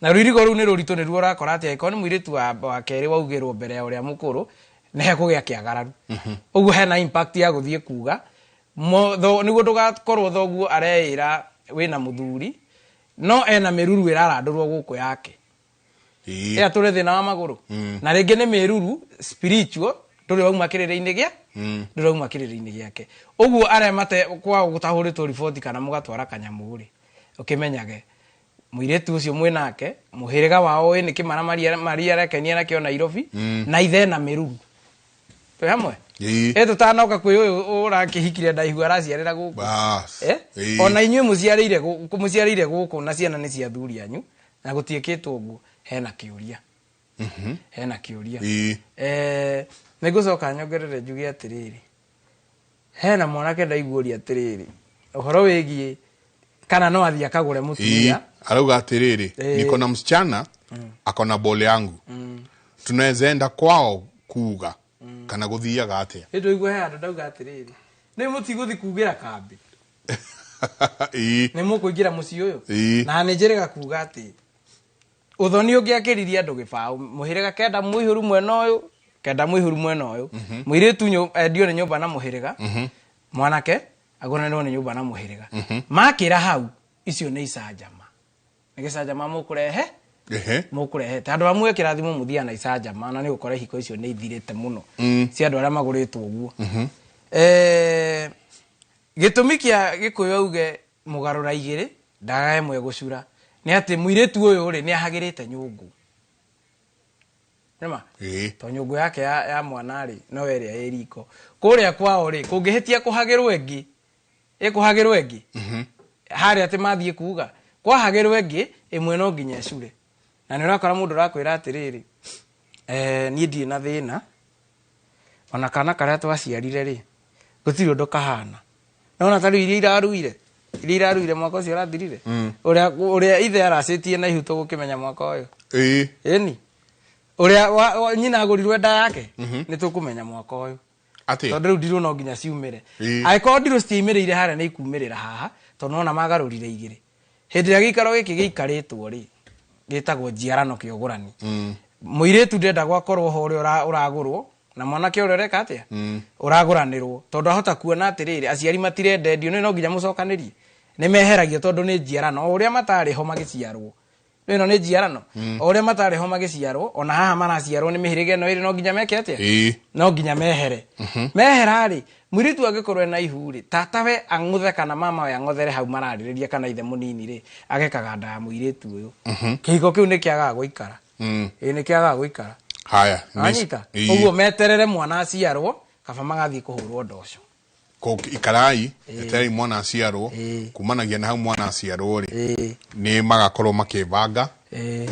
na rũirigo rũu nĩ rũritũ nĩruo ũrakora atĩ angĩkorwo nĩ mũirĩtu wa kerĩ waugĩrwo mbere ya ũrĩa mũkũrũ nĩ hekũgĩa kĩagararu ũguo hena impact ya gũthiĩ kuga nĩguo ndũgakorwo thoguo areĩra wĩna mũthuri no ena mĩruru ĩrarandũrwo gũkũ yake ĩya tũrĩ thĩna wa magũrũ na rĩngĩ nĩ mĩruru spiritual ndũrĩ wauma kĩrĩrĩ-inĩ gĩake ũguo aremate kwa gũtahũrĩtwo riboti kana mũgatwara kanyamũ rĩ ũkĩmenyage mũirĩtu ũcio mwĩnake mũhĩrĩga wao nĩ kĩmara Maria arekenia nakĩo Nairobi na ithe na mĩruru twĩ hamwe tũtanoka kwĩ ũyũ ũrakĩhikire ndaihu araciarĩra gũkũ ona inyuĩ mũciarĩire gũkũ na ciana nĩ cia athuri anyu na gũtiĩkĩtwo ũguo hena kĩũria nĩngũcoka nyongerere njuge atĩrĩrĩ hena mwanake ndaiguũria atĩrĩrĩ ũhoro wĩgiĩ kana no athiĩ akagũre mũtumia arauga atĩrĩrĩ niko na msichana akona bole yangu tunaweza enda kwao kuuga kana gũthiaga atĩa ndũigua he andũ ndauga atĩrĩrĩ nĩ mũtigũthi kugĩra kambĩ nĩ mũkũingĩra mũciĩ ũyũ na nĩ njĩrĩga kuga atĩ ũthoni ũngĩakĩririe andũ gĩbaũ mũhĩrĩga kenda mũihũru mwena ũyũ mũirĩtu endio nĩ nyũmba na mũhĩrĩga mwanake agũranĩrwo nĩ nyũmba na mũhĩrĩga makĩra hau icio nĩ icanjama nĩ gĩcanjama mũkũrehe tondũ amwe kĩrathimo mũthia na icanjama na nĩ gũkora ihiko icio nĩ ithirĩte mũno cia andũ arĩa magũrĩtwo ũguo gĩtũmi kĩa Gĩkũyũ auge mũgarũra igĩrĩ ndagae mwe gũcura nĩ atĩ mũirĩtu ũyũ rĩ nĩ ahagĩrĩte nyũngũ nĩma to nyũngũ yake ya mwana rĩ no ĩrĩa ĩ riko kũrĩa kwao rĩ kũngĩhĩtia kũhagĩrwo ĩngĩ harĩa atĩ mathiĩ kuga kwahagĩrwo ĩngĩ ĩmwe no nginya icure na nĩ ũrakora mũndũ ũrakwĩra atĩrĩrĩ niĩ ndirĩ na thĩna ona kana karĩa twaciarire rĩ gũtirĩ ũndũ kahana nona tarĩu iria iraruire mwaka ũcio ũrathirire ũrĩa ithe aracĩtie na ihu tũgũkĩmenya mwaka ũyũ ĩni ũrĩa nyina agũrirwe nda yake nĩ tũkũmenya mwaka ũyũ tondũ rĩu ndirũ no nginya ciumĩre angĩkorwo ndirũ citiaimĩrĩire harĩa nĩ ikumĩrĩra haha tondũ nona magarũrire igĩrĩ hĩndĩ ĩrĩa gĩikaro gĩkĩ gĩikarĩtwo rĩ gĩtagwo njiarano kĩa ũgũrani mũirĩtu ndenda gwakorwo ho ũrĩa ũragũrwo na mwanake ũrĩa ũreka atĩa ũragũranĩrwo tondũ ahota kuona atĩrĩrĩ aciari matirendendio no nginya mũcokanĩrie nĩ meheragio tondũ nĩ njiarano o ũrĩa matarĩ ho magĩciarwo ino ni jiarano ore matare ho magiciarwo ona haha maraciarwo ni mihirige no iri no nginya meke atia no nginya mehere meherari mwiritu agikorwe na ihuri tatawe ang'uthe kana mama we ang'othere hau maraririria kana ithe munini ri agekaga nda mwiritu uyu kihiko kiu ni kiaga guikara ni kiaga guikara haya anyita uguo meterere mwana aciarwo kaba magathie kuhurwo ndoco ikarai eterei mwana aciarwo kumanagia na hau mwana aciarwo ri ni magakorwo makibanga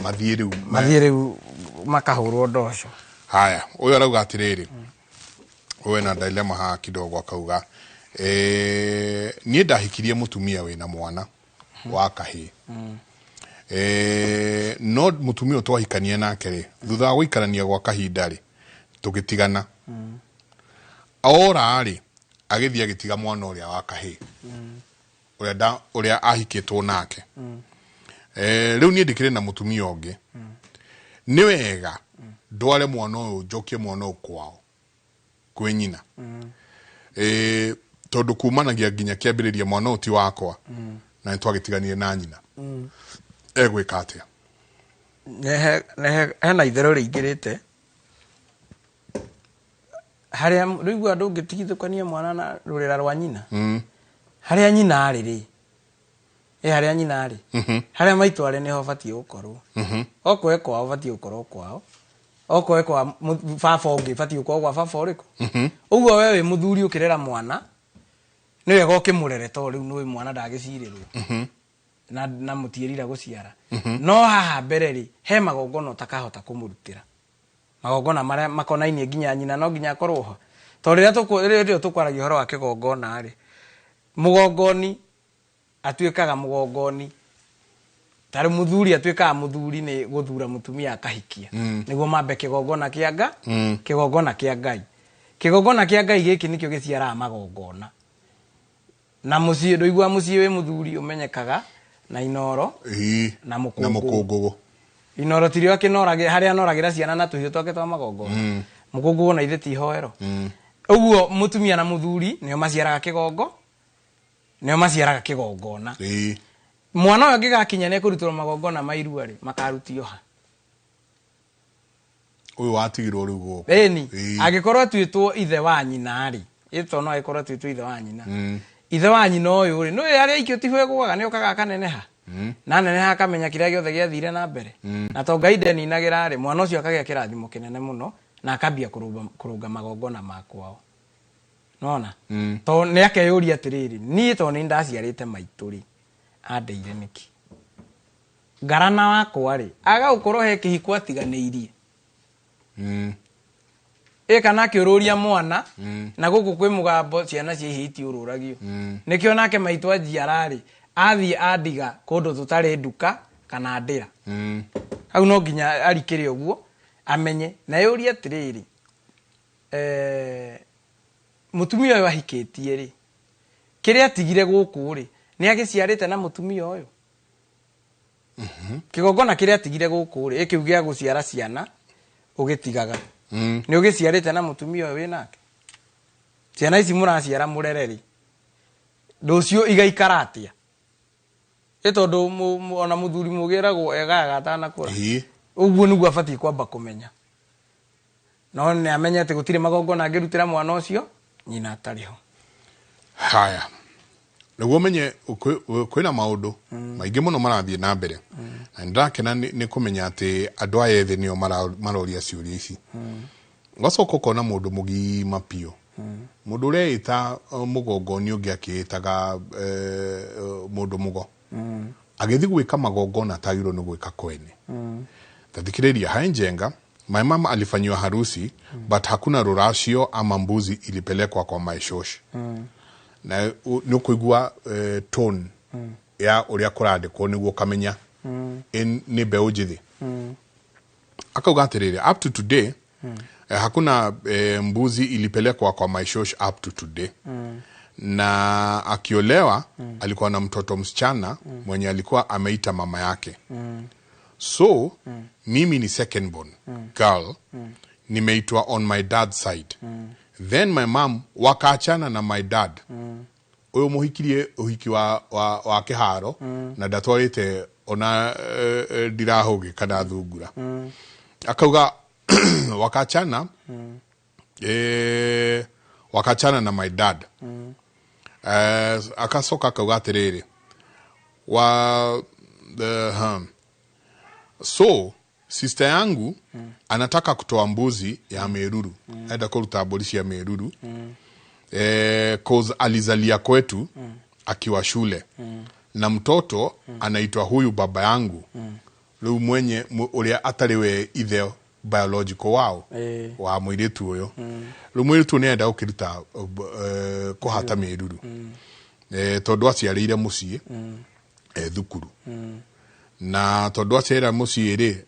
mathie riu makahurwo ndoco haya uyu arauga atiriri uwe na dilemma ha kidogo akauga nie ndahikirie mutumia wina mwana wa kahi no mutumia twahikania nake ri thutha wa guikarania gwa kahinda ri tugitigana ora ri agithia agitiga mwana uria wa kahi uria ahikitwo nake riu nie ndikire na mutumia ungi ni wega ndware mwana uyu njokie mwana uyu kwao kwe nyina tondu kumanagia nginya kiambiriria mwana uti wakwa na twagitiganire na nyina egwika atia hena ithero riingirite haria riu andu ngitigithukania mwana na rurira rwa nyina haria nyina ari ri haria nyina ari haria maitu ari niho batie gukorwo okwe kwao batie gukorwo kwao okwe kwa baba ungi batie gukorwo kwa baba uriku uguo wewe muthuri ukirera mwana niwe goke murere to riu ni mwana ndagicirirwo na mutierira guciara no haha mbere ri he magongono utakahota kumurutira magongona maria makonainie nginya nyina no nginya akorwo ho to riria tukwaragia horo wa kigongona ri mugongoni atuikaga mugongoni tari muthuri atuikaga muthuri ni guthura mutumia akahikia niguo mambe kigongona kianga kigongona kia Ngai kigongona kia Ngai giki nikio giciara magongona na mucie ndoigwa mucie we muthuri umenyekaga na inoro na mukungugu inoro tirio akinorage haria noragira ciana na tuhiu twake twa magongona mukungugu na ithe ti hoero uguo mutumia na muthuri nio maciaraga kigongo nio maciaraga kigongona mwana uyu angigakinya ne kurutwo magongona mairua ri makarutio ha uyu watigirwo riu guko eni agikorwo twitwo ithe wa nyina ri ito no agikorwo twitwo ithe wa nyina ithe wa nyina uyu ri no aria ikio tifwe gugaga ne ukaga kaneneha na neneha akamenya kiria giothe giathire na mbere na to Ngai ndeninagĩra ri mwana ucio akagia kirathimo kinene muno na akambia kurunga magongona makwao nona to ne akeyuria atiriri ni to ni ndaciarite maitu ri andeire niki garana wakwa ri aga ukorwo he kihiko atiganeirie kana kiururia mwana na guku kwi mugambo ciana cihiti ururagio nikio nake maitu ajiarari athi adiga kundu tutari nduka kana ndira hau no nginya arikire uguo amenye na yuria atiriri mutumia uyu ahikitie ri kiria tigire guku ri ni agiciarite na mutumia uyu kigongona kiria tigire guku ri ikiugia guciara ciana ugitigaga ni ugiciarite na mutumia uyu winake ciana ici muraciara murereri nducio igaikara atia itondo ona muthuri mugiragwo egaga atana kura uguo niguo abatie kwamba kumenya no ni amenye ati gutire magongona angirutira mwana ucio nyina atariho haya niguo menye kwina maundu maingi muno marathie na mbere na ndakena ni kumenya ati andu aya ethe nio maroria ciuria ici ngocoka kona mundu mugima pio mundu reita mugongoni ungi akiitaga mundu mugo agethi gwika magongona tagiro ni gwika kwene tathikiriria haenjenga my mama alifanywa harusi but hakuna rurashio ama mbuzi ilipelekwa kwa maishoshi na ni kuigua tone ya uria kurandikwo niguo kamenya ni beũ njithi akauga atiriri up to today hakuna mbuzi ilipelekwa kwa maishoshi up to today na akiolewa alikuwa na mtoto msichana mwenye alikuwa ameita mama yake so mimi ni second born girl nimeitwa on my dad's side then my mom wakaachana na my dad uyo muhikirie uhiki wa kiharo na ndatwarite ona ndirahoge kana thungura akauga wakachana na my dad akasoka akauga atiriri so sister yangu anataka kutoa mbuzi ya meruru aenda kuruta polisi ya meruru cause alizalia kwetu akiwa shule na mtoto anaitwa huyu baba yangu riu mwenye uria atariwe ithe biological wao wa mwiretu uyo riu mwiretu ni enda ukiruta kuhata meruru tondu aciarire mucii thukuru na tondu aciara mucii ri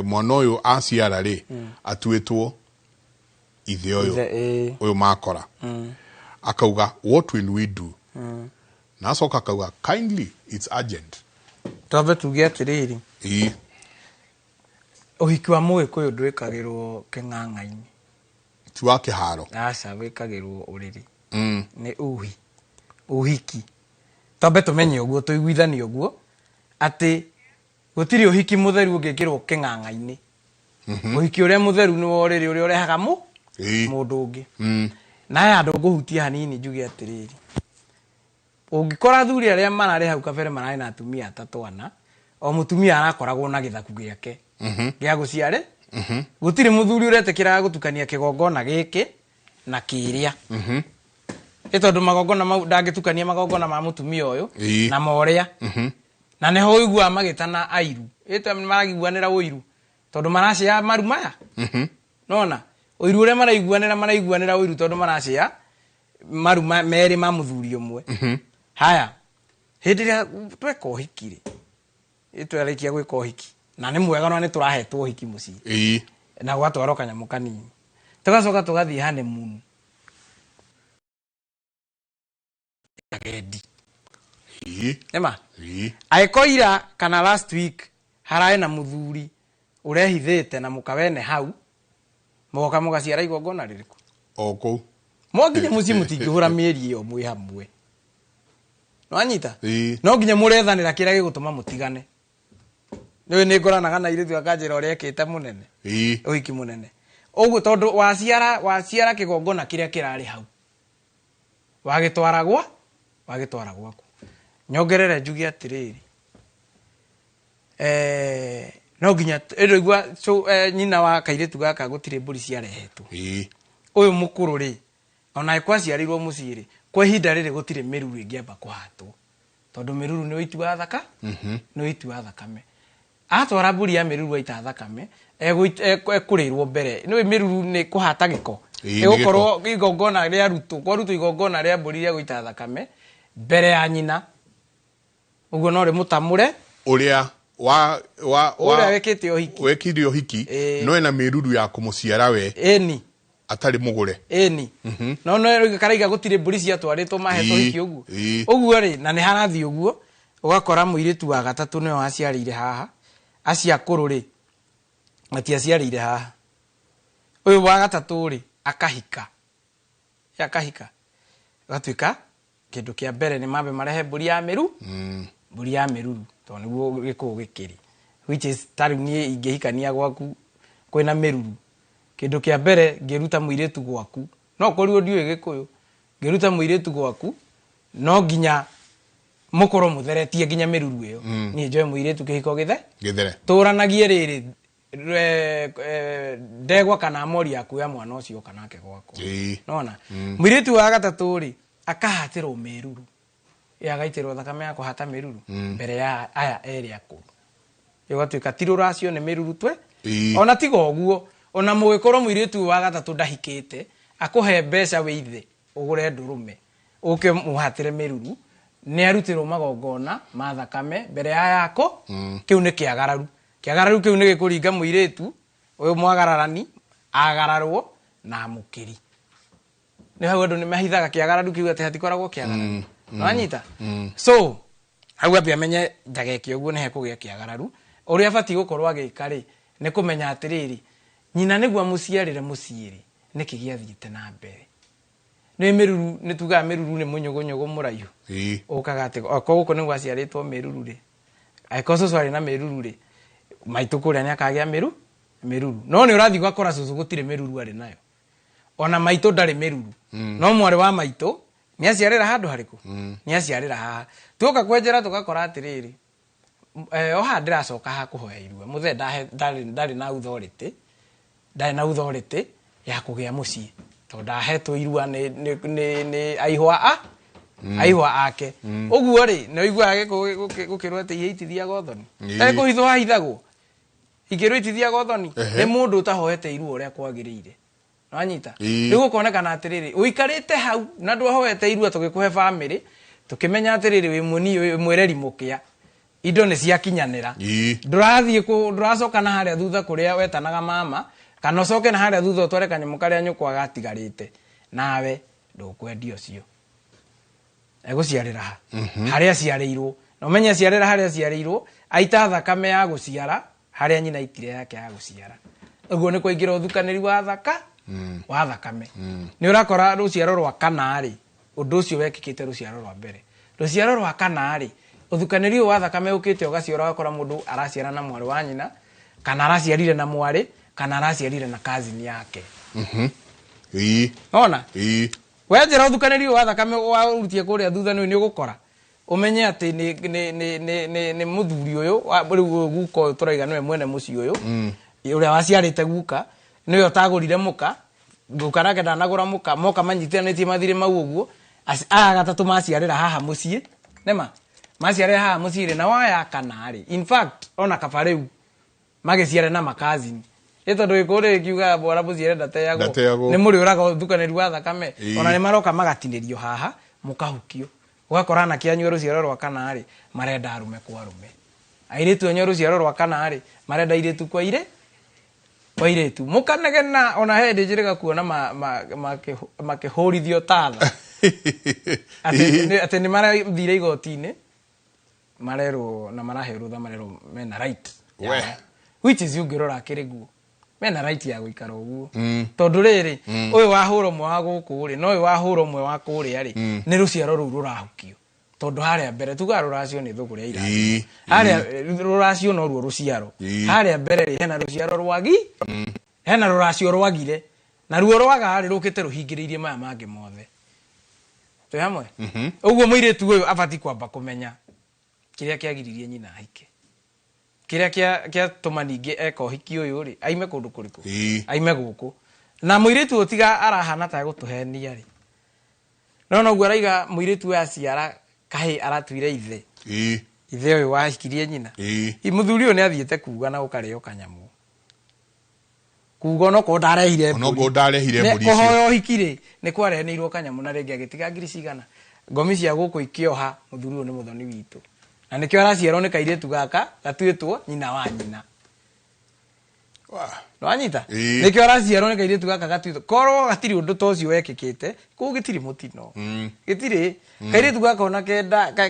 mwana uyu aciara ri atuitwo ithe uyu makora akauga what will we do na acoka akauga kindly it's urgent tobe tuge atiriri uhiki wa Mũgĩkũyũ ndwĩkagĩrwo kĩng'ang'a-inĩ ti wa kĩharo aca wĩkagĩrwo ũrĩrĩ nĩ uhiki tobe tũmenye ũguo tũiguithanie ũguo atĩ gũtirĩ ũhiki mũtheru ũngĩkĩrwo kĩng'ang'a-inĩ ũhiki ũrĩa mũtheru nĩ wa ũrĩrĩ ũrĩa ũrehaga mũndũ ũngĩ na aya andũ ngũhutia hanini njuge atĩrĩrĩ ũngĩkora athuri arĩa mararĩ hau kabere mararĩ na atumia atatũ ana o mũtumia arakoragwo na gĩthaku gĩake gĩa gũciarĩ gũtirĩ mũthuri ũretĩkĩraga gũtukania kĩgongona gĩkĩ na kĩrĩa tondũ magongona mau ndangĩtukania magongona ma mũtumia ũyũ na morĩa na neho ũiguaga magĩtana airu maragiguanĩra ũiru tondũ maracĩa maru maya nona ũiru ũrĩa maraiguanĩra ũiru tondũ maracĩa maru merĩ ma mũthuri ũmwe haya hĩndĩ ĩrĩa tweka ũhiki rĩ twarĩkia gwĩka ũhiki na nĩ mwega no nĩ tũrahetwo ũhiki mũciĩ na gwatwarwo kanyamũ kanini tũgacoka tũgathiĩ honeymoon agendi ema aĩkoira kana last week haraĩ na mũthuri ũrehithĩte na mũkawene hau mũgoka mũgaciara igongona rĩrĩkũ o kũu mwanginya mũciĩ mũtingĩhũra mĩeri ĩyo mwĩ hamwe nwanyita no nginya mũrethanĩra kĩrĩa gĩgũtũma mũtigane nĩwe nĩ ngoranaga na irĩtu akanjĩra ũrĩa ekĩte mũnene ũhiki mũnene ũguo tondũ waciara kĩgongona kĩrĩa kĩrarĩ hau wagĩtwara gwaku nyongerere njuge atĩrĩrĩ no nginya igua nyina wa kairĩtu gaka gũtirĩ mbũri ciarehetwo ũyũ mũkũrũ rĩ ona kwaciarirwo mũciĩ rĩ kwa ihinda rĩrĩ gũtirĩ mĩruru ĩngĩamba kũhatwo tondũ mĩruru nĩ ũiti wa nĩ ũiti wa thakame atwara mbũri ya mĩruru aita thakame ekũrĩrwo mbere nĩ mĩruru nĩ kũhata gĩko ĩgũkorwo igongona rĩa rutwo kwarutwo igongona rĩa mbũri rĩa gũita thakame mbere ya nyina ũguo no rĩ mũtamũre ũrĩa wekĩte ũhiki wekire ũhiki no ena mĩruru ya kũmũciara we atarĩ mũgũre no karaiga gũtirĩ mbũri ciatwarĩtwo mahetwo ũhiki ũguo rĩ na nĩ harathiĩ ũguo ũgakora mũirĩtu wa gatatũ nĩwe aciarĩire haha aciakũrũ rĩ matiaciarĩire haha ũyũ wa gatatũ rĩ akahika gatuĩka kĩndũ kĩa mbere nĩ mambe marehe mbũri ya mĩruru tondũ nĩguo gĩkũũ gĩkĩrĩ which is tarĩu niĩ ingĩhikania gwaku kwĩna mĩruru kĩndũ kĩa mbere ngĩruta mũirĩtu gwaku no korirwo ndiũĩ gĩkũyũ ngĩruta mũirĩtu gwaku no nginya mũkorwo mũtheretie nginya mĩruru ĩyo niĩ njoe mũirĩtu kĩhiko gĩthere tũranagie rĩrĩ ndegwa kana mori yakuoya mwana ũcio kanake gwaku nona mũirĩtu wa gatatũ rĩ akahatĩrwo mĩruru agaitĩrwo thakame ya kũhata mĩruru mbere ya aya erĩ akũrũ ĩgatuĩka ti rũracio nĩ mĩruru twe ona tiga ũguo ona mũgĩkorwo mũirĩtu wa gatatũ ndahikĩte akũhe mbeca wĩ ithe ũgũre ndũrũme ũke mũhatĩre mĩruru nĩ arutĩrwo magongona ma thakame mbere ya yako kĩu nĩ kĩagararu kĩu nĩ gĩkũringa mũirĩtu ũyũ mwagararani agararwo na mũkĩri nĩ hau andũ nĩ mahithaga kĩagararu kĩu atĩ hatikoragwo kĩagararu nwanyita so hau ambia amenye ndageke ũguo nĩ hekũgĩa kĩagararu ũrĩa abatiĩ gũkorwo agĩka rĩ nĩ kũmenya atĩrĩrĩ nyina nĩguo amũciarĩre mũciĩ rĩ nĩkĩ gĩathiĩte na mbere nĩ mĩruru nĩ tugaga mĩruru nĩ mũnyũgũnyũgũ mũraihu ũkaga atĩ gũkũ nĩguo aciarĩtwo mĩruru rĩ aiko cucu ari na miruru ri maitu kuria ni akagia miruru no ni urathi gwakora cucu gutire miruru ari nayo ona maitu ndari miruru no mwari wa maitu ni aciarira handu hariku ni aciarira haha tuoka kwenjera tugakora atiriri oha ndiracoka ha kuhoya irua muthe ndari na authority ya kugia mucii to ndahetwo irua ni aihwa ake uguo ri no igua gukirwo ati ihitithia gothoni kuhithwo hahithagwo ikirwo itithia gothoni ni mundu utahoete irua uria kwagirire wanyita riu kuonekana atiriri uikarite hau na ndwahoete irua tugikuhe family tukimenya atiriri wi muni mwireri mukia indo ni ciakinyanira ndurathie nduracoka na haria thutha kuria wetanaga mama kana coke na haria thutha utware kanyamu karia nyukwa gatigarite nawe ndukwendio cio eguciarira ha haria ciarirwo no menya ciarira haria ciarirwo aita thakame ya guciara haria nyina itire yake ya guciara uguo ni kuingira uthukaniri wa thakame ni urakora ruciaro rwa kana ri undu ucio wekikite ruciaro rwa mbere ruciaro rwa kana ri uthukaniri wa thakame ukite ugaciora wakora mundu araciara na mwari wa nyina kana araciarire na mwari kana araciarire na cousin yake ona wenjera uthukaniri wa thakame wa urutie kuria thutha ni ugukora umenye ati ni muthuri uyu riu guko turaiga niwe mwene muci uyu uria waciarite guka niwe utagurire muka guka nake ndanagura muka moka manyitithanitie mathire mau uguo gatatu maciarira haha mucii nema maciarira haha mucii na waya kana ri in fact ona kabareu magiciare na makazini tondu ikore kiuga bora buciare ndateyago ni muri uraga uthukaniri wa thakame ona ni maroka magatinirio haha mukahukio ugakora na kianyu ruciaro rwa kana ri marenda arume kwa arume airetu enyo ruciaro rwa kana ri marenda iretu kwa iretu mukanegena ona hende njirega kuona makihurithio tatha ati ni marathire igotini marerwo na maraherwo tha marerwo mena right which is ungirora kiriguo mena right ya guikara uguo tondu riri uyu wahuro mwe wa guku ri no uyu wahuro mwe wa kuria ri ni ruciaro ru rurahukio tondu haria mbere tuga ruracio ni thuguria ira haria ruracio no ruo ruciaro haria mbere ri hena ruciaro rwagi hena ruracio rwagire na ruo rwaga ri rukite ruhingiriirie maya mangi mothe twi hamwe uguo muiretu uyu abati kwamba kumenya kiria kiagiririe nyina hike kiria kia tumaningi eka hiki uyu ri aime kundu kuriku aime guku na muiretu utiga arahana ta gutuhenia ri no guo raiga muiretu ya ciara kahi aratuire ithe uyu wahikirie nyina muthuri uyu ni athiete kuga na ukareo kanyamu kugo no ko ndarehire mburi kuhoyo hikire ni kwareheirwo kanyamu na ringi agitiga ngiri cigana ngomi cia guku ikioha muthuri uyu ni muthoni witu na nikio araciarwo ni kairetu gaka gatuitwo nyina wa nyina no anyita nikio araciarwo ni kairetu gaka gatuitwo korwo gatiri undu tocio wekikite ku gitiri mutino gitiri kairetu gaka ona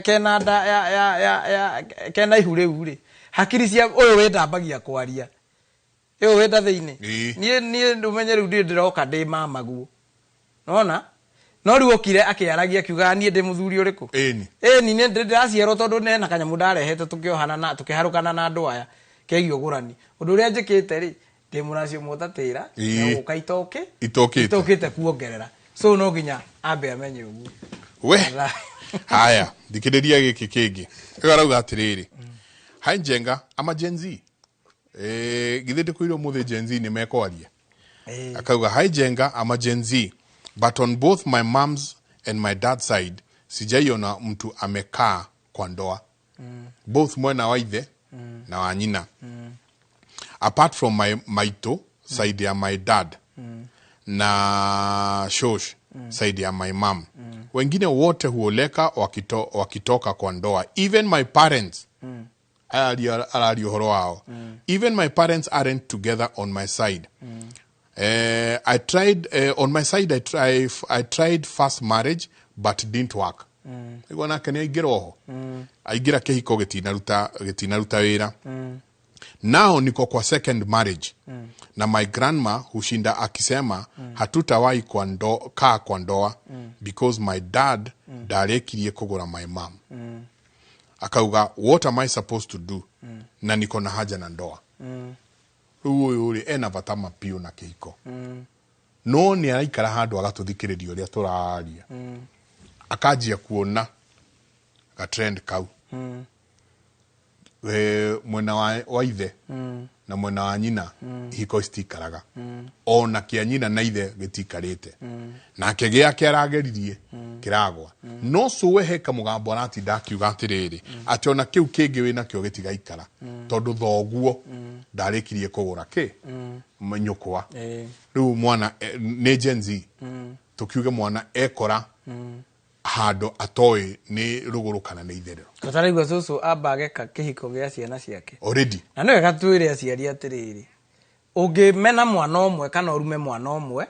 kena nda ya kena ihure hakiri cia uyu wendambagia kwaria uyu wenda thiini nie ndumenye riu ndiroka ndi mamaguo nona no riu okire akiaragia kiuga nie ndi muthuri uriku ni ndiraciarwo tondu nena kanyamu ndarehete tukiohana na tukiharukana na andu aya kegio gurani undu uria njikite ri ndi muracio mutatira na guka itokite kuongerera so no ginya ambe amenye uguo we haya dikiriria giki kingi igarauga atiriri hai njenga ama Gen Z githinde kuiro muthe Gen Z ni mekwaria akauga hai njenga ama Gen Z but on both my mom's and my dad's side sijaiona mtu amekaa kwa ndoa both mwana wa ithe na wa nyina apart from my maito side ya my dad na shosh side ya my mom wengine wote huoleka wakitoka kwa ndoa even my parents even my parents aren't together on my side I tried on my side I tried first marriage but didn't work igona kene igiroho aigira kehiko gitinaruta wira now niko kwa second marriage na my grandma hushinda akisema hatutawahi kwa ndoa because my dad ndarekirie kugura my mom akauga what am I supposed to do na niko na haja na ndoa uyu uri ena bata mapio na kihiko no ni araikara handu agatuthikiriria uria turaria akajia kuona ka trend kau mwena wa ithe na mwena wa nyina ihiko citikaraga ona kia nyina na ithe gitikarite nake giake arageririe kiragwa no suwe heka mugambo arati ndakiuga atiriri ati ona kiu kingi wina kio gitigaikara tondu thoguo ndarikirie kugura ki nyukwa riu mwana ni Gen Z tukiuge mwana ekora hado atoi ni ruguru kana ni itherero Kataraigwa susu abage ka kihiko gya ciana ciake already na no gatwire aciari atiriri ungimena mwana omwe kana urume mwana omwe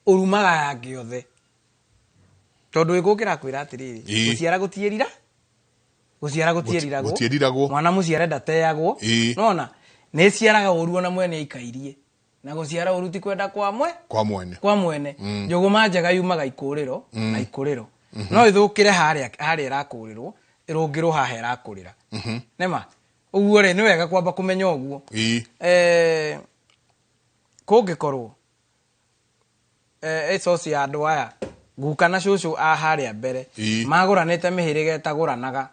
urumaga yangi othe tondu igukira kwira atiriri guciara gutieriragwo mwana muciare ndateagwo nona ni ciaraga uruo na mwene ikairie na guciara uruti kwenda kwa mwene njuguma njega yumaga ikuriro na ikuriro no ithukire haria irakurirwo irungirwo haha irakurira nema uguo ri ni wega kwamba kumenya uguo kungikorwo esosi ya andu aya guka na cucu a haria mbere maguranite mihiriga etaguranaga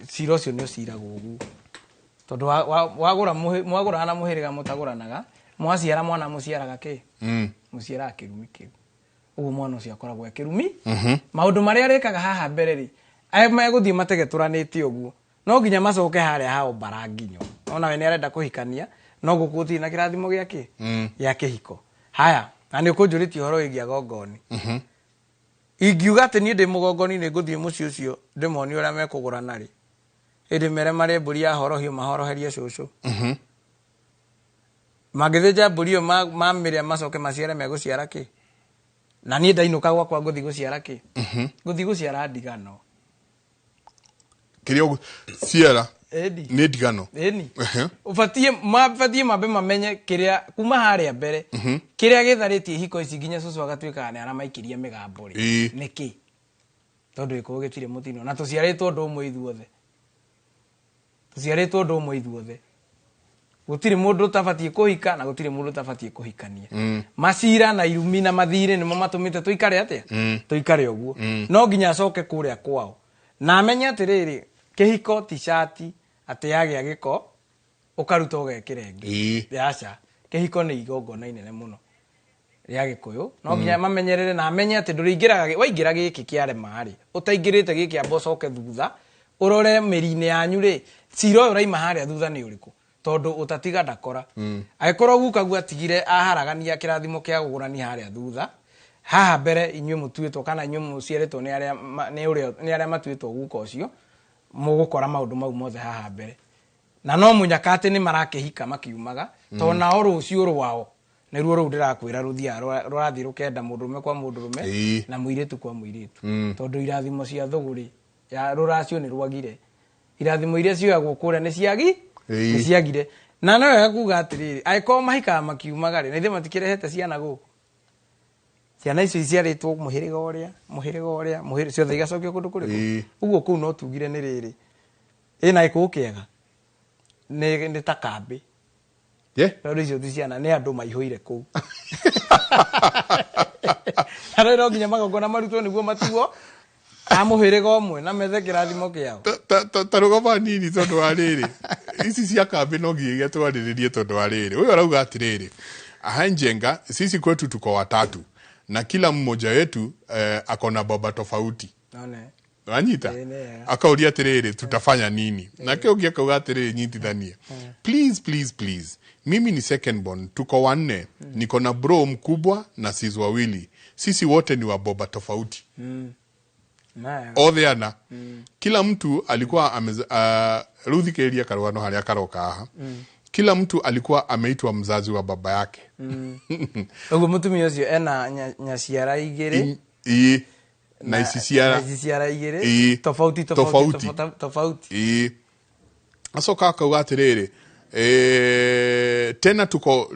cira ucio ni uciragwo uguo tondu mwagura na muhiriga mutaguranaga mwaciara mwana muciaraga ki muciara kirumi kiu uguo mwana ucio akoragwo kirumi maundu maria arikaga haha mbere ri ai meguthie mategeturanite uguo no nginya macoke haria hao baranginyo ona we ni arenda kuhikania no gukuti na kirathimo giake ya kihiko haya na ni kunjuritie horo igia gongoni ingiuga ati ni ndi mugongoni ni nguthie muci ucio ndimoni uria mekugurana ri indi mere mari mburi ya horohio mahoroherie cucu magithinja mburi yo mamiria macoke maciare meguciara ki na ni ndainuka gwakwa nguthi guciara ki nguthi guciara ndigano kirio ciara ni ndigano eni ufatie mabe mamenye kiria kuma haria mbere kiria githaritie hiko ici nginya cucu agatwika ni aramaikirie migambo ri niki tondu iko gitire mutino na tuciaritwo ndu umwe ithuothe gutire mundu tabatie kuhika na gutire mundu tabatie kuhikania macira na irumi na mathire nimo matumite tuikare atia tuikare uguo no nginya acoke kuria kwao na amenye atiriri kihiko t-shirt ati yagia giko ukaruta ugekire ngi yaca kihiko ni igongona inene muno ria gikuyu no nginya mamenyerere na amenye ati nduringiraga waingira giki kiarema ri utaingirite giki abocoke thutha urore mirine yanyu ri ciro uraima haria thutha ni uriku tondu utatiga ndakora aikorwo gukagu atigire aharagania kirathimo kia gugurani haria thutha haha mbere inywe mutuitwo kana inywe mucieretwo ni aria matuitwo guka ucio mugukora maundu mau mothe haha mbere na no munyakate ni marakehika makiumaga to na rucio rwao ni ruo ru ndirakwira ruthia rurathi rukenda mundurume kwa mundurume na muiritu kwa muiritu tondu irathimo cia thuguri ya ruracio ni rwagire irathimo iria cioyagwo kuria ni ciagire na no wega kuga atiriri aiko mahika makiumaga ri na ithe matikirehete ciana guku ciana icio iciaritwo muhiriga uria ciothe igacokio kundu kuriku uguo kuu no tugire ni riri ina iko kiega ni takambi tondu icio ti ciana ni andu maihuire kuu ara ro nginya magongona marutwo niguo matuo amuhiriga omwe na methe kirathimo kiao tarugoma nini tondu wa riri ici cia kambi no nginya twariririe tondu wa riri uyu arauga atiriri ahanjenga sisi kwetu tuko watatu na kila mmoja wetu akona baba tofauti wanyita akauria atiriri tutafanya nini na kio kia kauga atiriri nyitithanie please mimi ni second born tuko wanne niko na bro mkubwa na sisi wawili sisi wote ni wa baba tofauti othe kila mtu alikuwa Ruthi Keria Karwano haria karoka aha kila mtu alikuwa ameitwa mzazi wa baba yake ugu mutumia ucio ena nyaciara igiri na iciara igiri tofauti asoka kauga atiriri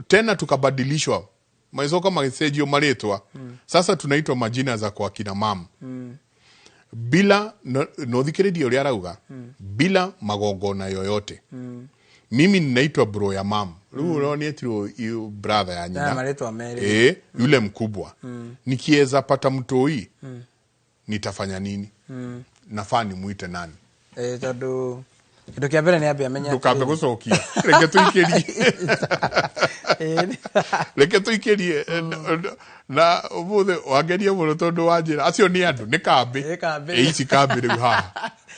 tena tukabadilishwa maizoka magesejio maretwa sasa tunaitwa majina za kwa kina mama bila no thikiriria uria arauga bila magongona yoyote. Mimi ninaitwa bro ya mam. Leo nietiro brother ya nyina. Yule mkubwa. Nikiweza pata mtoi nitafanya nini? Nafaa nimuite nani? Tado kitu kia mbere ni ambe amenya ndukambe gucokia reke tuikerie reke tuikerie na umuthe wageria muno tondu wanjira acio ni andu ni kambe ici kambe riu ha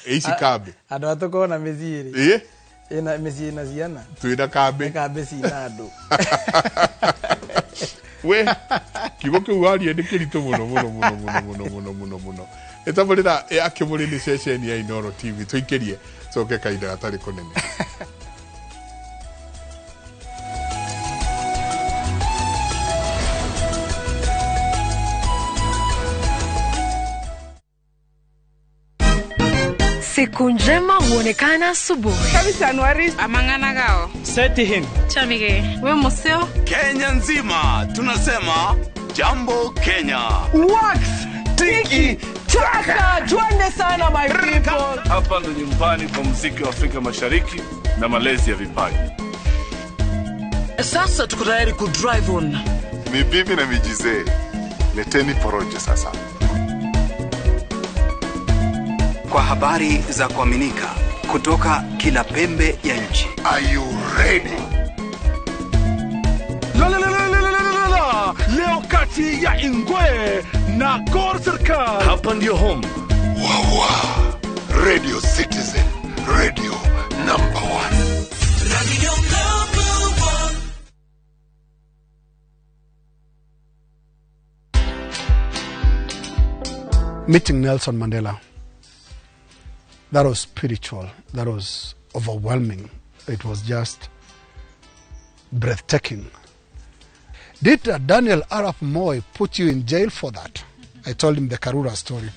ici kambe andu atukona miziri ina miziri na ziana tuina kambe cina andu we kigo kiu warie ni kiritu muno etabarira akimurini session ya Inoro TV tuikerie soke kaida gatari kunene. Siku njema huonekana asubuhi. Kabisa Januari amangana gao. Seti him. Chamige. We museo. Kenya nzima tunasema jambo Kenya. Wax. Tiki. Chaka. Twende sana my people. Hapa ndo nyumbani kwa muziki wa Afrika Mashariki na malezi ya vipaji. Sasa tuko tayari ku drive on. Mibibi na mijize. Leteni porojo sasa. Kwa habari za kuaminika kutoka kila pembe ya nchi. Are you ready? Leo kati ya Ingwe na Gor Serikali. Hapa ndio home. Wawa. Radio Citizen. Radio number 1. Radio number 1. Meeting Nelson Mandela. That was spiritual. That was overwhelming. It was just breathtaking. Did Daniel Arap Moi put you in jail for that? I told him the Karura story.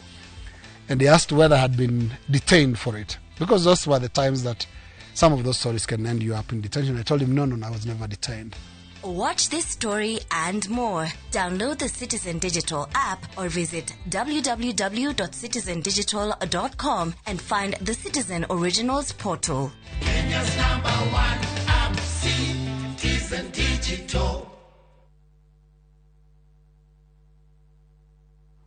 And he asked whether I had been detained for it. Because those were the times that some of those stories can end you up in detention. I told him, no, I was never detained. Watch this story and more. Download the Citizen Digital app or visit www.citizendigital.com and find the Citizen Originals portal. Kenya's #1 app, Citizen Digital.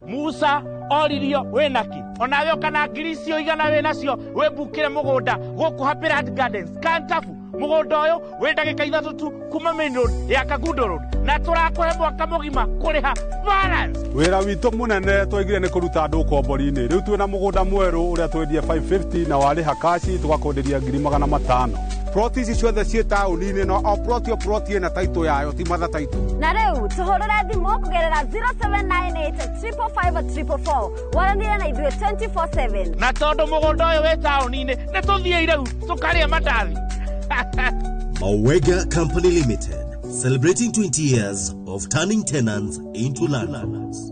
Musa oririo wenaki onawe kana ngiricio igana we nacio we bukire mugunda guku Happyland Gardens Kantafu mugunda uyu we ndagika 3 tu kuma main road ya Kagundo road na turakuhe mwaka mugima kuriha balance wira witu munene twaigire ni kuruta andu kombori-ini riu twina mugunda mweru uria twendie 550 na wari hakashi tugakonderia 500,000 ploti ici ciothe ciĩ taũni-inĩ no o ploti ĩna taitũ yayo ti matha taitũ na rĩu tũhũrĩre thimũ kũgerera 0798-555-444 waranire na ithuĩ 24/7 na tondũ mũgũnda ũyũ wĩ taũni-inĩ nĩ tũthiĩ rĩu tũkarĩa mandathi Mawega Company Limited, celebrating 20 years of turning tenants into landlords.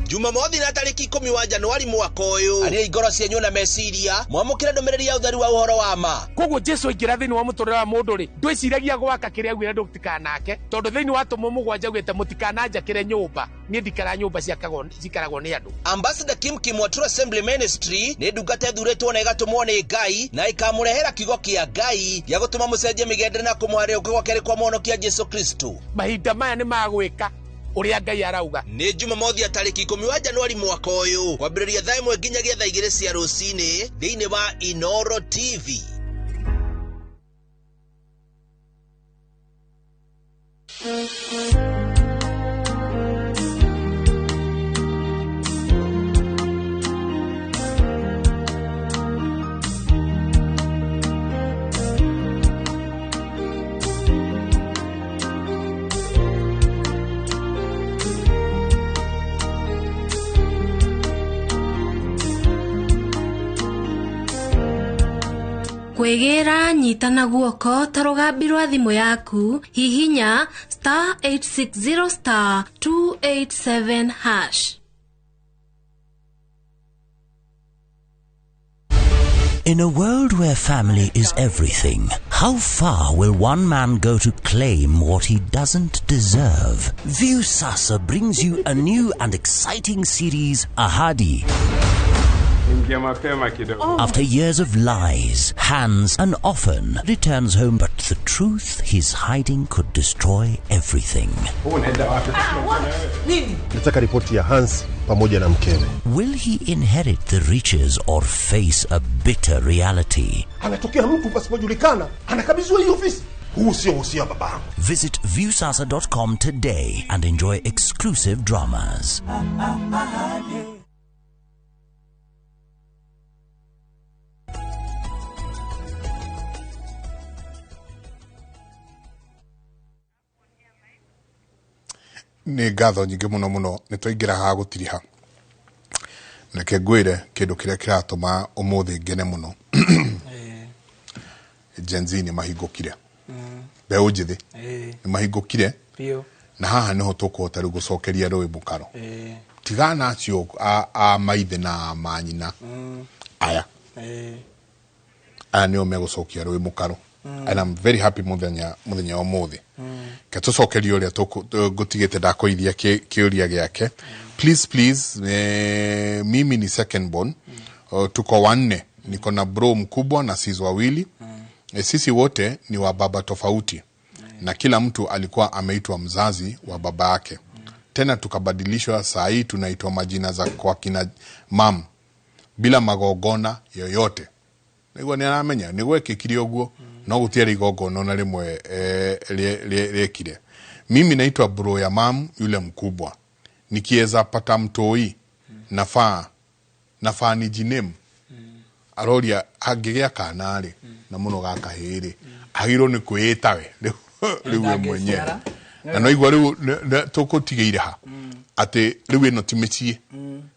Jumamothi na tariki 10 wa Januari mwaka uyu ari igoro cienyu na meciria mwamukira ndomereri ya uthari wa uhoro wa ma koguo Jesu aingira thiini wa muturire wa mundu ri ndwiciragia gwaka kiria gwira ndutikanake tondu thiini wa tumo mugwanja gwite mutikananjakire nyumba nie ndikara nyumba cikaragwo ni andu. Ambassador Kim wa True Assembly Ministry ni ndungata ithuritwo na igatumwo ni Ngai na ikamurehera kiugo kia Ngai ya gutuma mucenjie migendere na kumuharia ukigwa keri kwa muhonokia Jesu Kristo. Mahinda maya ni magwika uria Ngai arauga. Ni Jumamothi ya tariki 10 wa Januari mwaka uyu kwambĩrĩria thaa 1 nginyagia thaa 2 cia rũcinĩ thĩinĩ wa Inoro TV. Kwegera nyitana guoko tarugambi rwa thimu yaku hihinya *860 *287#. In a world where family is everything, How far will one man go to claim what he doesn't deserve? View Sasa brings you a new and exciting series, Ahadi. After years of lies, Hans, and often returns home, but the truth he's hiding could destroy everything. Nataka ripoti ya Hans pamoja na mkewe. Will he inherit the riches or face a bitter reality? Anatokea mtu pasipojulikana, anakabidhiwa hii ofisi. Huu sio usia babangu. Visit viewsasa.com today and enjoy exclusive dramas. Nĩ ngatho nyingĩ mũno mũno nĩ twaingĩra haha gũtiriha nake ngwĩre kĩndũ kĩrĩa kĩratũma ũmũthĩ ngene mũno Gen Z nĩ mahingũkire mbeũ njĩthĩ nĩ mahingũkire na haha nĩho tũkũhota rĩu gũcokeria rũĩ mũkaro tigana acio a maithe na manyina aya nĩo megũcokia rũĩ mũkaro and I'm very happy muthenya wa mũthĩ ke tucokerio ria ngutigite ndakoithia kiuria giake please mimi ni second born tuko wanne niko na bro mkubwa na sisi wawili sisi wote ni wa baba tofauti na kila mtu alikuwa ameitwa mzazi wa baba yake tena tukabadilishwa saa hii tunaitwa majina za kwa kina mam bila magogona yoyote niguo ni aramenya niguo ekikire uguo no gutiari igogona na rimwe lekire mimi naitwa bro ya mam yule mkubwa nikiweza pata mtoi nafaa ni jinem aroria angigea kanari na muno gakahiri agiro ni kwitawe riwe mwenye na no igwa riu tukutigire ha ati riu ino timechie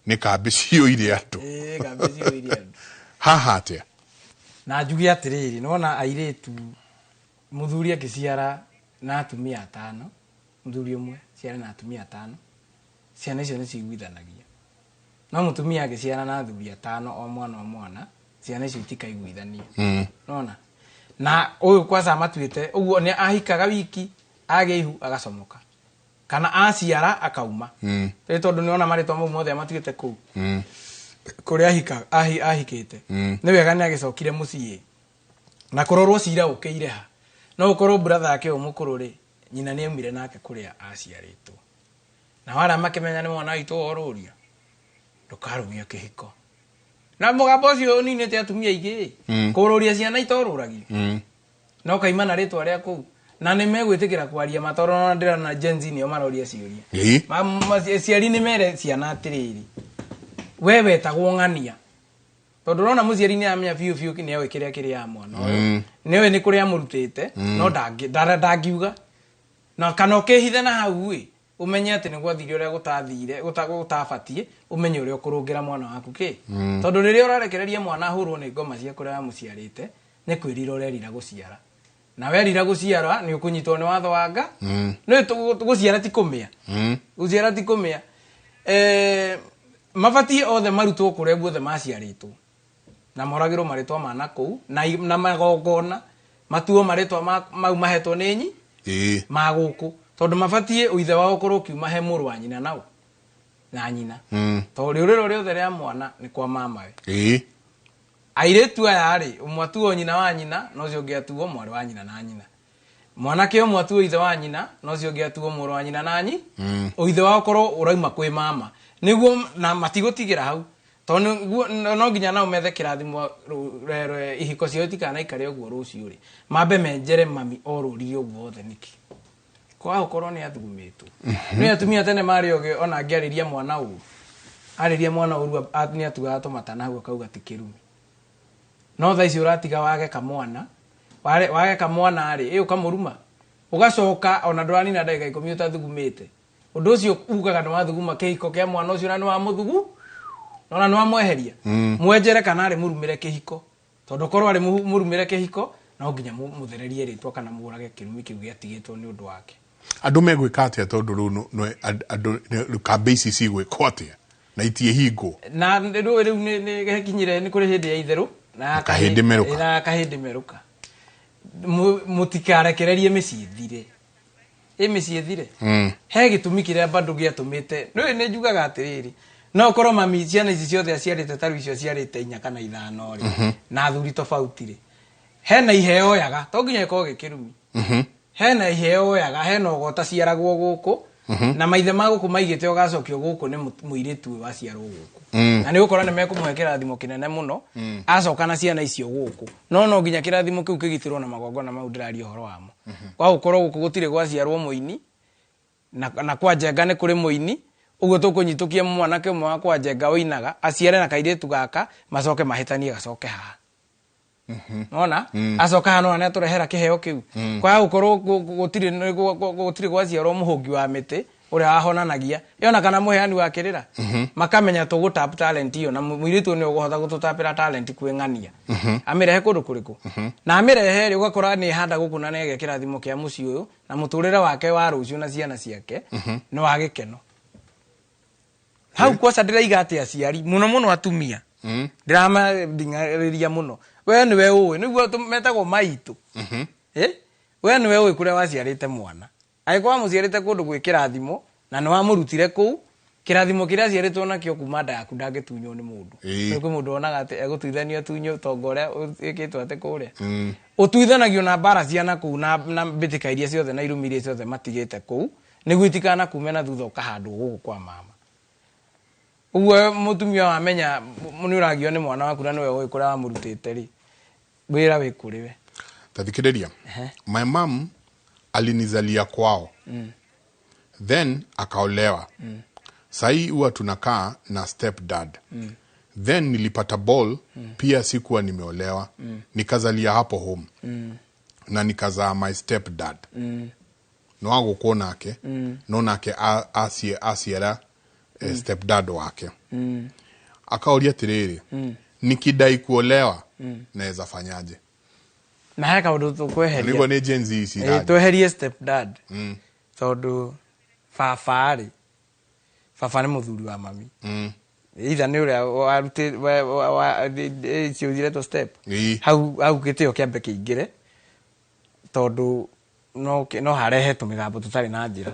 ni kabiciyo ire atu haha atia na njugi atiriri nona airetu muthuri akiciara na atumia atano muthuri umwe ciara na atumia atano ciana icio ni ciguithanagia no mutumia agiciara na athuri atano o mwana ciana icio itikaiguithania nona na uyu kwanza matuite uguo ni ahikaga wiki ageihu agacomoka kana aciara akauma tondu niona maritwa mau mothe matuite kuu kuria ahikite ni wega ni agicokire mucii na kurorwo cira ukiire ha no ukorwo brother yake umukuru ri nyina ni aumire nake kuria aciaritwo na wala makimenya ni mwana witu oruria ndukarumia kihiko na mugambo ucio ninite atumia igi kururia ciana itoruragi no kaimana ritwa ria kuu na ni megwitikira kwaria matoro na ndira na Gen Z ni maroria ciuria ciari ni mere ciana atiriri wewe tagwongania tondu rona muciari ni amenya fiu ni ewe kiria ya mwana niwe ni kuria murutite no ndangiuga na kana ukihithe na hau umenye ati ni gwathire uria gutathire gutabatie umenye uria kurungira mwana waku ki tondu riria urarekereria mwana hurwo ni ngoma cia kuria muciarite ni kwirira urerira guciara na werira guciara ni ukunyitwo ni watho wanga ni guciara ti kumia guciara ti kumia mabati othe marutwo kuria guothe maciaritwo na moragirwo maritwa mana kuu na magogona matuo maritwa mau mahetwo ni nyi maguku tondu mabati uithe wao korwo kiuma he muru wa nyina nao na nyina tondu riuriro riothe ria mwana ni kwa mamawe airetu aya ri umwatuo nyina wa nyina no cio ngiatuo mwari wa nyina na nyina mwanake umwe atuo ithe wa nyina no cio ngiatuo muru wa nyina na nyi uithe wao korwo uraima kwi mama niguo na matigutigira hau tondu no nginya na umethe kirathimo ihiko cio itikana ikare uguo rucio ri mambe menjere mami oruri uguo othe niki kwa ukorwo ni athugumitwo ni atumia tene mari oge ona ngiariria mwana uru ariria mwana uru ni atuga tomatana hau akauga tikirumi no tha ici uratiga wage kamwana wage kamwana ari iyo kamuruma ugacoka ona ndurani na ndagika 10 utathugumite undu ucio ugaga no wathuguma kihiko kia mwana ucio na no wa muthugu nona no amweheria mwenjere kana ari murumire kihiko tondu korwo ari murumire kihiko no nginya muthererie ritwa kana murage kirumi kiu giatigitwo ni undu wake andu megwika atia tondu ru andu kambeisi cigwikwo atia na itie hingo na riu ni kinyire ni kuri hindi ya itheru na kahindi meruka mutikarekererie mĩciĩ thire mĩciĩ thire he gĩtũmi kĩrĩa bado gĩatũmĩte nĩ njugaga atĩrĩrĩ no korwo mami ciana ici ciothe aciarĩte taru icio ciarĩte 4 kana 5 rĩ na thuri tofauti rĩ hena iheo yaga to nginya ĩkorwo gĩkĩrumi hena iheo yaga hena ũgota ciaragwo gũkũ na maithe ma gũkũ maigĩte ũgacokio gũkũ nĩ mũirĩtu waciarwo gũkũ na nĩ gũkorwo nĩ mekũmũhe kĩrathimo kĩnene mũno acoka na ciana icio gũkũ no nginya kĩrathimo kĩu kĩgitĩrwo na magongona mau ndĩraria ũhoro wamo kwa gũkorwo gũkũ gũtirĩ gwaciarwo mũini na kwa njenga nĩ kũrĩ mũini ũguo tũkũnyitũkia mwanake ũmwe wa kwa njenga ũinaga aciare na kairĩtu gaka macoke mahĩtanie gacoke haha nona acoka hano na tũrehera kĩheo kĩu kwa gũkorwo gũtirĩ gwaciarwo mũhũngi wa mĩtĩ ũrĩa wahonanagia yona kana mũheani wa kĩrĩra makamenya tũgũtap talent iyo na mũirĩtu nĩ ũgũhota gũtũtapĩra talent kwĩng'ania amĩrehe kũndũ kũrĩkũ na amĩrehe rĩ ũgakora nĩ handa gũkũ na nĩge kĩrathimo kĩa mũciĩ ũyũ na mũtũrĩre wake wa rũciũ na ciana ciake nĩ wa gĩkeno hau kwa ndĩraiga atĩ aciari mũno atumia ndĩramading'arĩria mũno we nĩwe ũĩ nĩguo metagwo maitũ we nĩwe ũĩ kũrĩa waciarĩte mwana agĩkorwo mũciarĩte kũndũ gwĩ kĩrathimo na nĩ wamũrutire kũu kĩrathimo kĩrĩa aciarĩtwo nakĩo kuma nda yaku ndangĩtunywo nĩ mũndũ kwĩ mũndũ onaga atĩ egũtuithanio tunywo tonga ũrĩa ĩkĩtwo atĩ kũrĩa ũtuithanagio na mbara cia nakũu na mbĩtĩka iria ciothe na irumi iria ciothe matigĩte kũu nĩguo itikanakume na thutha ũkahandwo gũkũ kwa mama ũguo mũtumia wamenya nĩ ũragio nĩ mwana waku na nĩwe ũĩ kũrĩa wamũrutĩte rĩ wĩra wĩ kũrĩ we tathikĩrĩria my mom alinizalia kwao then akaolewa sahi huwa tunakaa na step dad then nilipata ball pia sikuwa nimeolewa nikazalia hapo home na nikazaa my step dad no agũkwo nake no nake aciara step dad wake akaoria tiriri nikidai kuolewa naweza fanyaje na heka ũndũ tũkweheria nĩguo nĩ Gen Z ici tweherie step dad tondũ baba nĩ mũthuri wa mami either nĩ ũrĩa warutĩ ciũthiretwo step hau gĩtĩo kĩambe kĩingĩre tondũ no harehe tũmĩgambo tũtarĩ na njĩra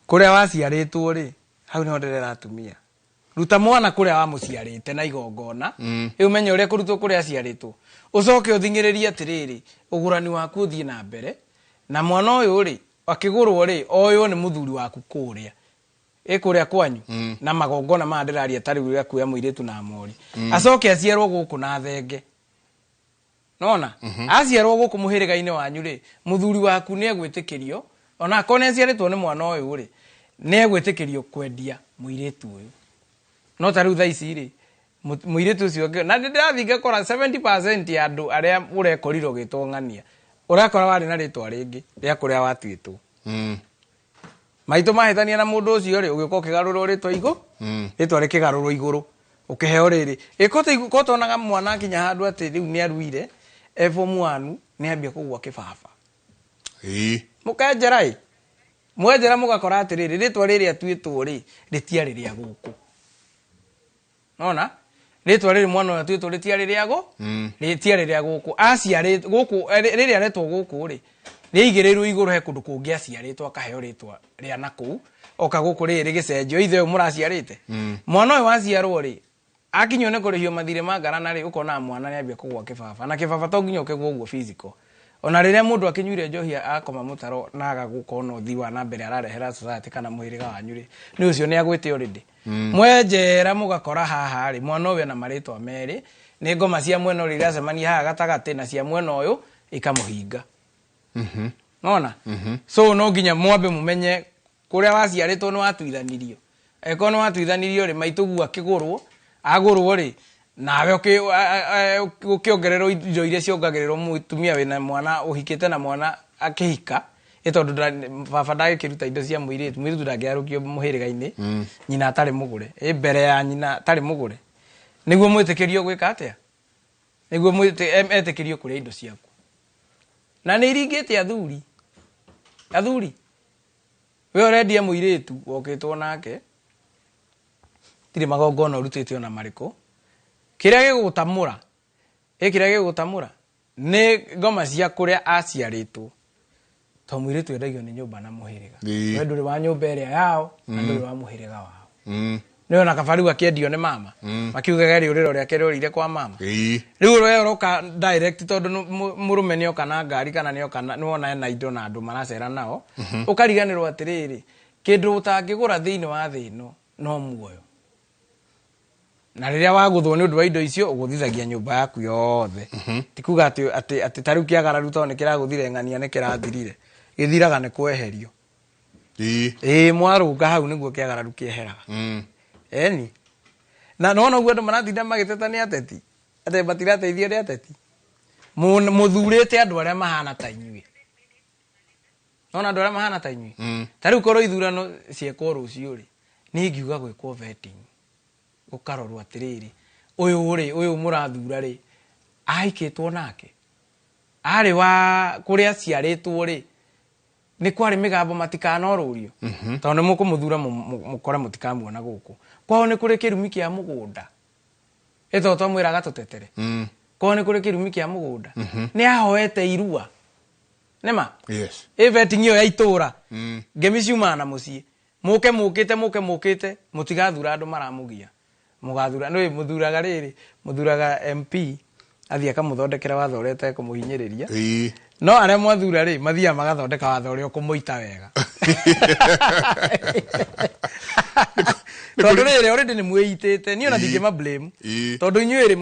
kũrĩa waciarĩtwo rĩ hau nĩho ndĩrera atumia ruta mwana kũrĩa wamũciarĩte na igongona ũmenye ũrĩa kũrutwo kũrĩa aciarĩtwo ũcoke ũthingĩrĩrie atĩrĩrĩ ũgũrani waku ũthiĩ na mbere na mwana ũyũ rĩ akĩgũrwo rĩ oyũ nĩ mũthuri waku kũrĩa kũrĩa kwanyu na magongona ma ndĩraria tarĩ ũrĩa kuoya mũirĩtu na mori acoke aciarwo gũkũ na thenge nona aciarwo gũkũ mũhĩrĩga-inĩ wanyu rĩ mũthuri waku nĩ egwĩtĩkĩrio ona akorwo nĩ aciarĩtwo nĩ mwana ũyũ rĩ nĩ egwĩtĩkĩrio kwendia mũirĩtu ũyũ no ta rĩu thaa ici rĩ mũirĩtu ũcio na ndĩrathiĩ ngakora 70% ya andũ arĩa ũrekorirwo gĩtwo ng'ania ũrakora warĩ na rĩtwa rĩngĩ rĩa kũrĩa watuĩtwo maitũ mahĩtania na mũndũ ũcio rĩ ũgĩũka ũkĩgarũrwo rĩtwa igũ rĩtwa rĩkĩgarũrwo igũrũ ũkĩheo rĩrĩ ĩko tonaga mwana akinya handũ atĩ rĩu nĩ aruire form 1 nĩ ambia kũgwa kĩbaba mũkenjera mwenjera mũgakora atĩrĩrĩ rĩtwa rĩrĩ atuĩtwo rĩ rĩtiarĩ rĩa gũkũ nona rĩtwa rĩrĩ mwana ũyũ atuĩtwo rĩtiarĩ rĩa gũkũ aciarĩtwo gũkũ rĩrĩ aretwo gũkũ rĩ rĩigĩrĩrwo igũrũ he kũndũ kũngĩ aciarĩtwo akaheo rĩtwa rĩa nakũu oka gũkũ rĩrĩ rĩgĩcenjio ithe ũyũ mũraciarĩte mwana ũyũ waciarwo rĩ akinywo nĩ kũrĩhio mathirĩ ma ngarana rĩ ũkona mwana nĩambia kũgwa kĩbaba na kĩbaba to nginya ũkĩgwa ũguo physical ona rĩrĩa mũndũ akĩnyuire njohi akoma mũtaro na agagũka na ũthii wa na mbere ararehera society kana mũhĩrĩga wanyu rĩ nĩ ũcio nĩ agwĩte already mwenjera mũgakora haha rĩ mwana ũyũ na marĩtwa merĩ nĩ ngoma cia mwena ũrĩa iracemania haha gatagatĩ na cia mwena ũyũ ikamũhinga nona so no nginya mwambe mũmenye kũrĩa waciarĩtwo nĩ watuithanirio eko nĩ watuithanirio rĩ maitũgu akĩgũrwo agũrwo rĩ nawe ũkĩongererwo indo iria ciongagĩrĩrwo mũtumia wĩna mwana ũhikĩte na mwana akĩhika tondũ baba ndagĩkĩruta indo cia mũirĩtu ndangĩarũkio mũhĩrĩga-inĩ nyina atarĩ mũgũre mbere ya nyina atarĩ mũgũre nĩguo mwĩtĩkĩrio gwĩka atĩa nĩguo etĩkĩrio kũrĩa indo ciaku na nĩ iringĩte athuri we ũrendia mũirĩtu wokĩtwo nake tirĩ magongona ũrutĩte ona marĩkũ kĩrĩa gĩgũtamũra nĩ ngoma cia kũrĩa aciarĩtwo to mũirĩtu endagio nĩ nyũmba na mũhĩrĩga we ndũrĩ wa nyũmba ĩrĩa yao na ndũrĩ wa mũhĩrĩga wao nĩ ona kabaru akĩendio nĩ mama makiugaga rĩũrĩro rĩake rĩorire kwa mama rĩu we ũroka direct tondũ mũrũme nĩoka na ngari kana nĩoka nĩwona ena indo na andũ maracera nao ũkariganĩrwo atĩrĩrĩ kĩndũ ũtangĩgũra thĩinĩ wa thĩ ĩno no muoyo na rĩrĩa wagũthwo nĩ ũndũ wa indo icio ũgũthithagia nyũmba yaku yothe ti kuga atĩ tarĩu kĩagararu tondũ nĩ kĩragũthire ng'ania nĩ kĩrathirire gĩthiraga nĩ kweherio mwarũnga hau nĩguo kĩagararu kĩeheraga eni na nona ũguo andũ maratinda magĩteta nĩ ateti atĩ matirateithio nĩ ateti mũthurĩte andũ arĩa mahana ta inyuĩ nona andũ arĩa mahana ta inyuĩ tarĩu korwo ithurano ciekwo rũciũ rĩ niĩ ingiuga gwĩkwo vetting gũkarorwo atĩrĩrĩ ũyũ mũrathura rĩ ahikĩtwo nake arĩ wa kũrĩa aciarĩtwo rĩ nĩ kwarĩ mĩgambo matikanorũrio tondũ nĩ mũkũmũthura mũkore mũtikamuona gũkũ kwao nĩ kũrĩ kĩrumi kĩa mũgũnda ĩto twamwĩraga tũtetere kwao nĩ kũrĩ kĩrumi kĩa mũgũnda nĩ ahoete irua nĩma vetting ĩyo ya itũra ngemi ciumaga na mũciĩ mũkĩte mũtigathura andũ maramũgia mũgathura nĩ mũthuraga rĩrĩ mũthuraga MP athiĩ akamũthondekera watho ũrĩa etekũmũhinyĩrĩria no arĩa mwathura rĩ mathiaga magathondeka watho ũrĩa ũkũmũita wega tondũ rĩrĩ already nĩ mwĩitĩte niĩ ona ndingĩma blame tondũ inyuĩ rĩ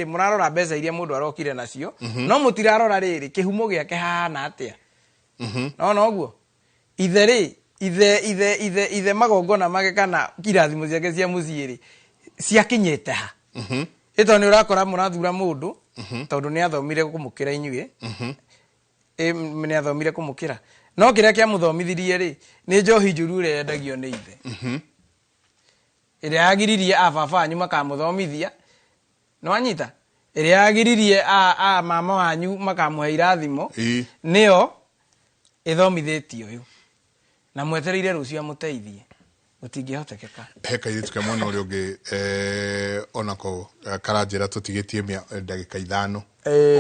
mũrarora mbeca iria mũndũ arokire nacio no mũtirarora rĩrĩ kĩhumo gĩake hahana atĩa nona ũguo ithe rĩ ithe magongona make kana irathimo ciake cia mũciĩ rĩ ciakinyĩte ha ĩto nĩ ũrakora mũrathura mũndũ tondũ nĩ athomire kũmũkĩra inyuĩ nĩ athomire kũmũkĩra no kĩrĩa kĩamũthomithirie rĩ nĩ njohi njũru ĩrĩa yendagio nĩ ithe ĩrĩa yagiririe baba wanyu makamũthomithia nĩ wanyita ĩrĩa yagiririe mama wanyu makamũhe irathimo nĩyo ĩthomithĩtie ũyũ na mwetereire rũciũ amũteithie gũtingĩhotekeka he kairĩtu kamwe na ũrĩa ũngĩ onako karanjĩra tũtigĩtie ndagĩka 5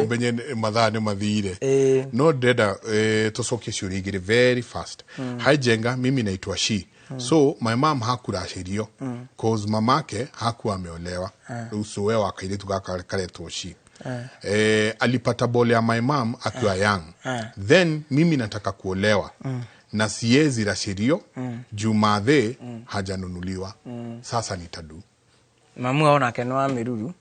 ũmenye mathaa nĩ mathire no ndenda tũcokie ciũria igĩrĩ very fast hi Jenga mimi naitwa Shi so my mom hakuracirio cause mamake hakuwa ameolewa so wewe wa kairĩtu gaka karetwo Shi alipata bole ya my mom akiwa young then mimi nataka kuolewa na siezi rashirio jumathe hajanunuliwa sasa nitadu mamu aona ke no amiruru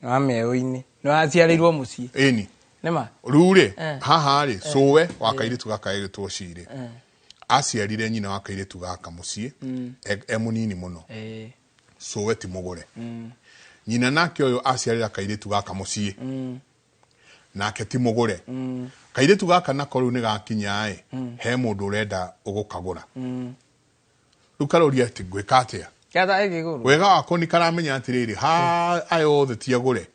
no ameoini no aciarĩirwo mũciĩ eni nĩma rure haha rĩ sowe wa kairĩtu gaka egĩtwo Shirĩ aciarire nyina wa kairĩtu gaka mũciĩ munini mũno sowe ti mũgũre nyina nake ũyũ aciarĩra kairĩtu gaka mũciĩ nake ti mũgũre kairĩtu gaka nako rĩu nĩ gakinya he mũndũ ũrenda ũgũkagũra rĩu karoria atĩ ngwĩka atĩa wega wako nĩ karamenya atĩrĩrĩ aya othe ti agũre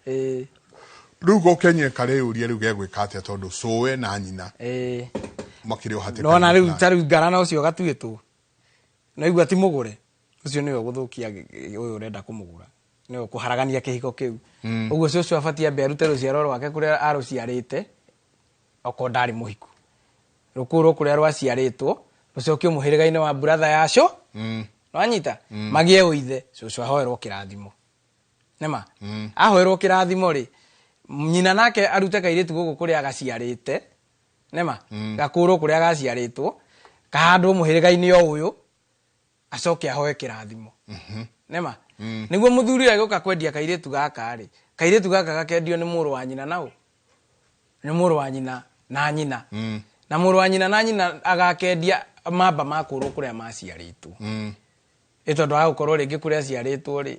rĩu gokenye kareyũria rĩu gegwĩka atĩa tondũ sowe na nyina makĩrĩ o hatĩka nona rĩu tarĩu ngarana ũcio gatuĩtwo naigua ti mũgũre ũcio nĩwe gũthũkia ũyũ ũrenda kũmũgũra nĩwe kũharagania kĩhiko kĩu ũguo cũcũ abatie ambe arute rũciaro rwake kũrĩa arũciarĩte oko ndarĩ mũhiku rũkũrũ kũrĩa rwaciarĩtwo rũcokio mũhĩrĩga-inĩ wa brother yaco wanyita magie ũithe cũcũ ahoerwo kĩrathimo nĩma ahoerwo kĩrathimo rĩ nyina nake arute kairĩtu gũkũ kũrĩa agaciarĩte nĩma gakũrũ kũrĩa gaciarĩtwo kahandwo mũhĩrĩga-inĩ o ũyũ acoke ahoe kĩrathimo nĩma nĩguo mũthuri agĩũka kwendia kairĩtu gaka rĩ kairĩtu gaka gakendio nĩ mũrũ wa nyina nao nĩ mũrũ wa nyina na nyina na mũrũ wa nyina na nyina agakendia mamba makũrũ kũrĩa maciarĩtwo ĩtondũ agũkorwo rĩngĩ kũrĩa aciarĩtwo rĩ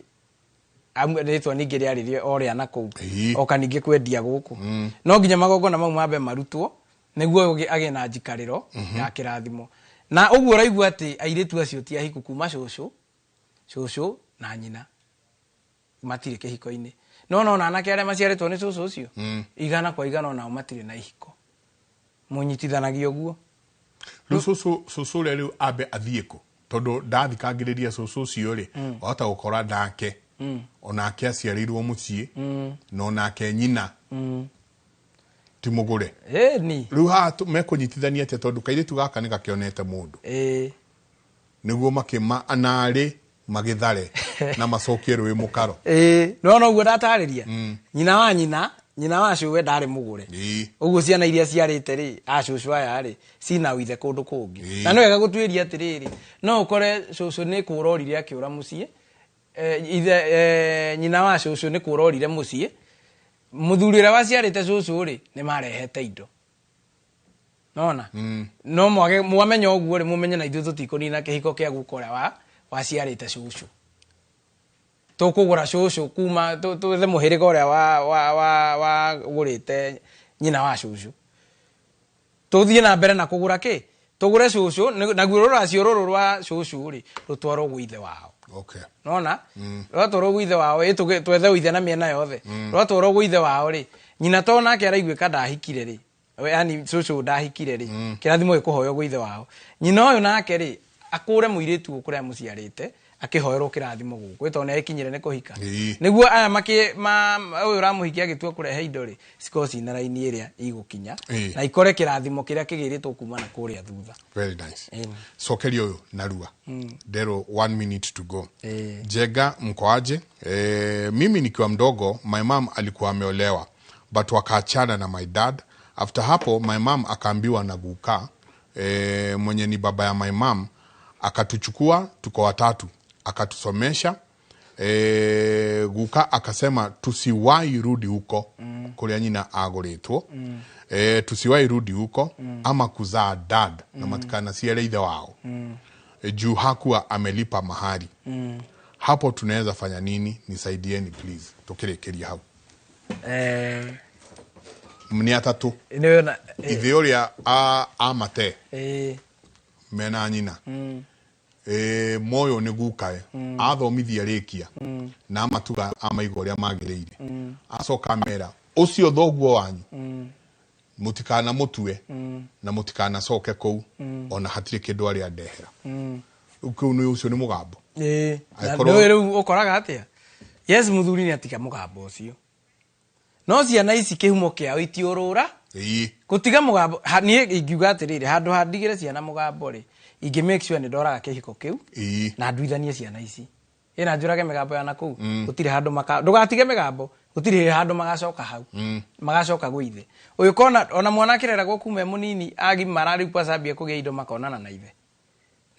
rĩtwa ningĩ rĩarĩrio o rĩa na kũu oka ningĩ kwendia gũkũ no nginya magongona mau mambe marutwo nĩguo agĩe na njikarĩro ya kĩrathimo na ũguo ũraigua atĩ airĩtu acio ti ahiku kuma cũcũ na nyina matirĩ kĩhiko-inĩ no anake arĩa maciarĩtwo nĩ cũcũ ũcio igana kwa igana onao matirĩ na ihiko mũnyitithanagia ũguo rĩu cũcũ ũrĩa rĩu ambe athiĩ kũ tondũ ndathikangĩrĩria cũcũ ũcio rĩ wahota gũkora ndake onake aciarĩirwo mũciĩ na onake nyina ti mugure ni riu ha mekunyitithania atia tondu kairitu gaka ni gakionete mundu niguo makima anari magithare na macokie rwi mukaro no uguo ndatariria nyina wa cuwe ndari mugure uguo ciana iria ciarite ri acucu aya ri cina withe kundu kungi na no wega gutwiria atiriri no ukore cucu ni kurorire akiura mucie ithe nyina wa cucu ni kurorire mucie muthurire wa ciarite cucu ri ni marehete indo nona no mwamenya uguo ri mumenye na ithu tutikunina kihiko kia gukora wa ciarite cucu tukugura cucu kuma twethe muhiriga uria wa gurite nyina wa cucu tuthie na mbere na kugura ki tugure cucu naguo ruracio ruru rwa cucu ri rutwaro gwithe wao nona rwatwaro gwithe wao twethe uithe na miena yothe rwatwaro gwithe wao ri nyina to nake araiguika ndahikire ri yani cucu ndahikire ri kirathimo gikuhoyo gwithe wao nyina uyu nake ri akure muiritu ukuria muciarite akihoerwo kirathimo guku to ne kinyire ne kuhika niguo aya uyu ramuhikia gitua kurehe indo ri sikosi na raini iria igukinya na ikore kirathimo kiria kigiritwo kuma na kuria thutha. Very nice. Sokerio uyu narua dero 1 minute to go. Jega mkoaje? Mimi nikiwa mdogo my mom alikuwa ameolewa but wakaachana na my dad. After hapo my mom akaambiwa na guka mwenye ni baba ya my mom akatuchukua tuko watatu akatusomesha guka akasema tusiwahi rudi huko kuria nyina agoretwo tusiwahi rudi huko ama kuzaa dad na matikana siele ithe wao juu hakuwa amelipa mahari hapo tunaweza fanya nini? Nisaidieni please tukirekeria hau mni atatu ithe uria amate mena nyina moyo ni gukae athomithia rikia na matuga amaigo ria magireire acoka mera ucio thoguo wanyu mutikana mutue na mutikana coke kou ona hatire kindu ari andehera ukiu ni ucio ni mugambo no riu ukoraga atia yes muthuri ni atika mugambo ucio no ciana ici kihumo kiao itiurura gutiga mugambo ni ingiuga atiriri handu handigire ciana mugambo ri ingi make sure ni ndoraga kihiko kiu na nduithanie ciana ici ina njurage migambo ya naku gutire handu ndugatige migambo gutire handu magacoka hau magacoka gwithe uyu kona ona mwana kirera gukuma munini agimara riu pasabia kugia indo makonana na ithe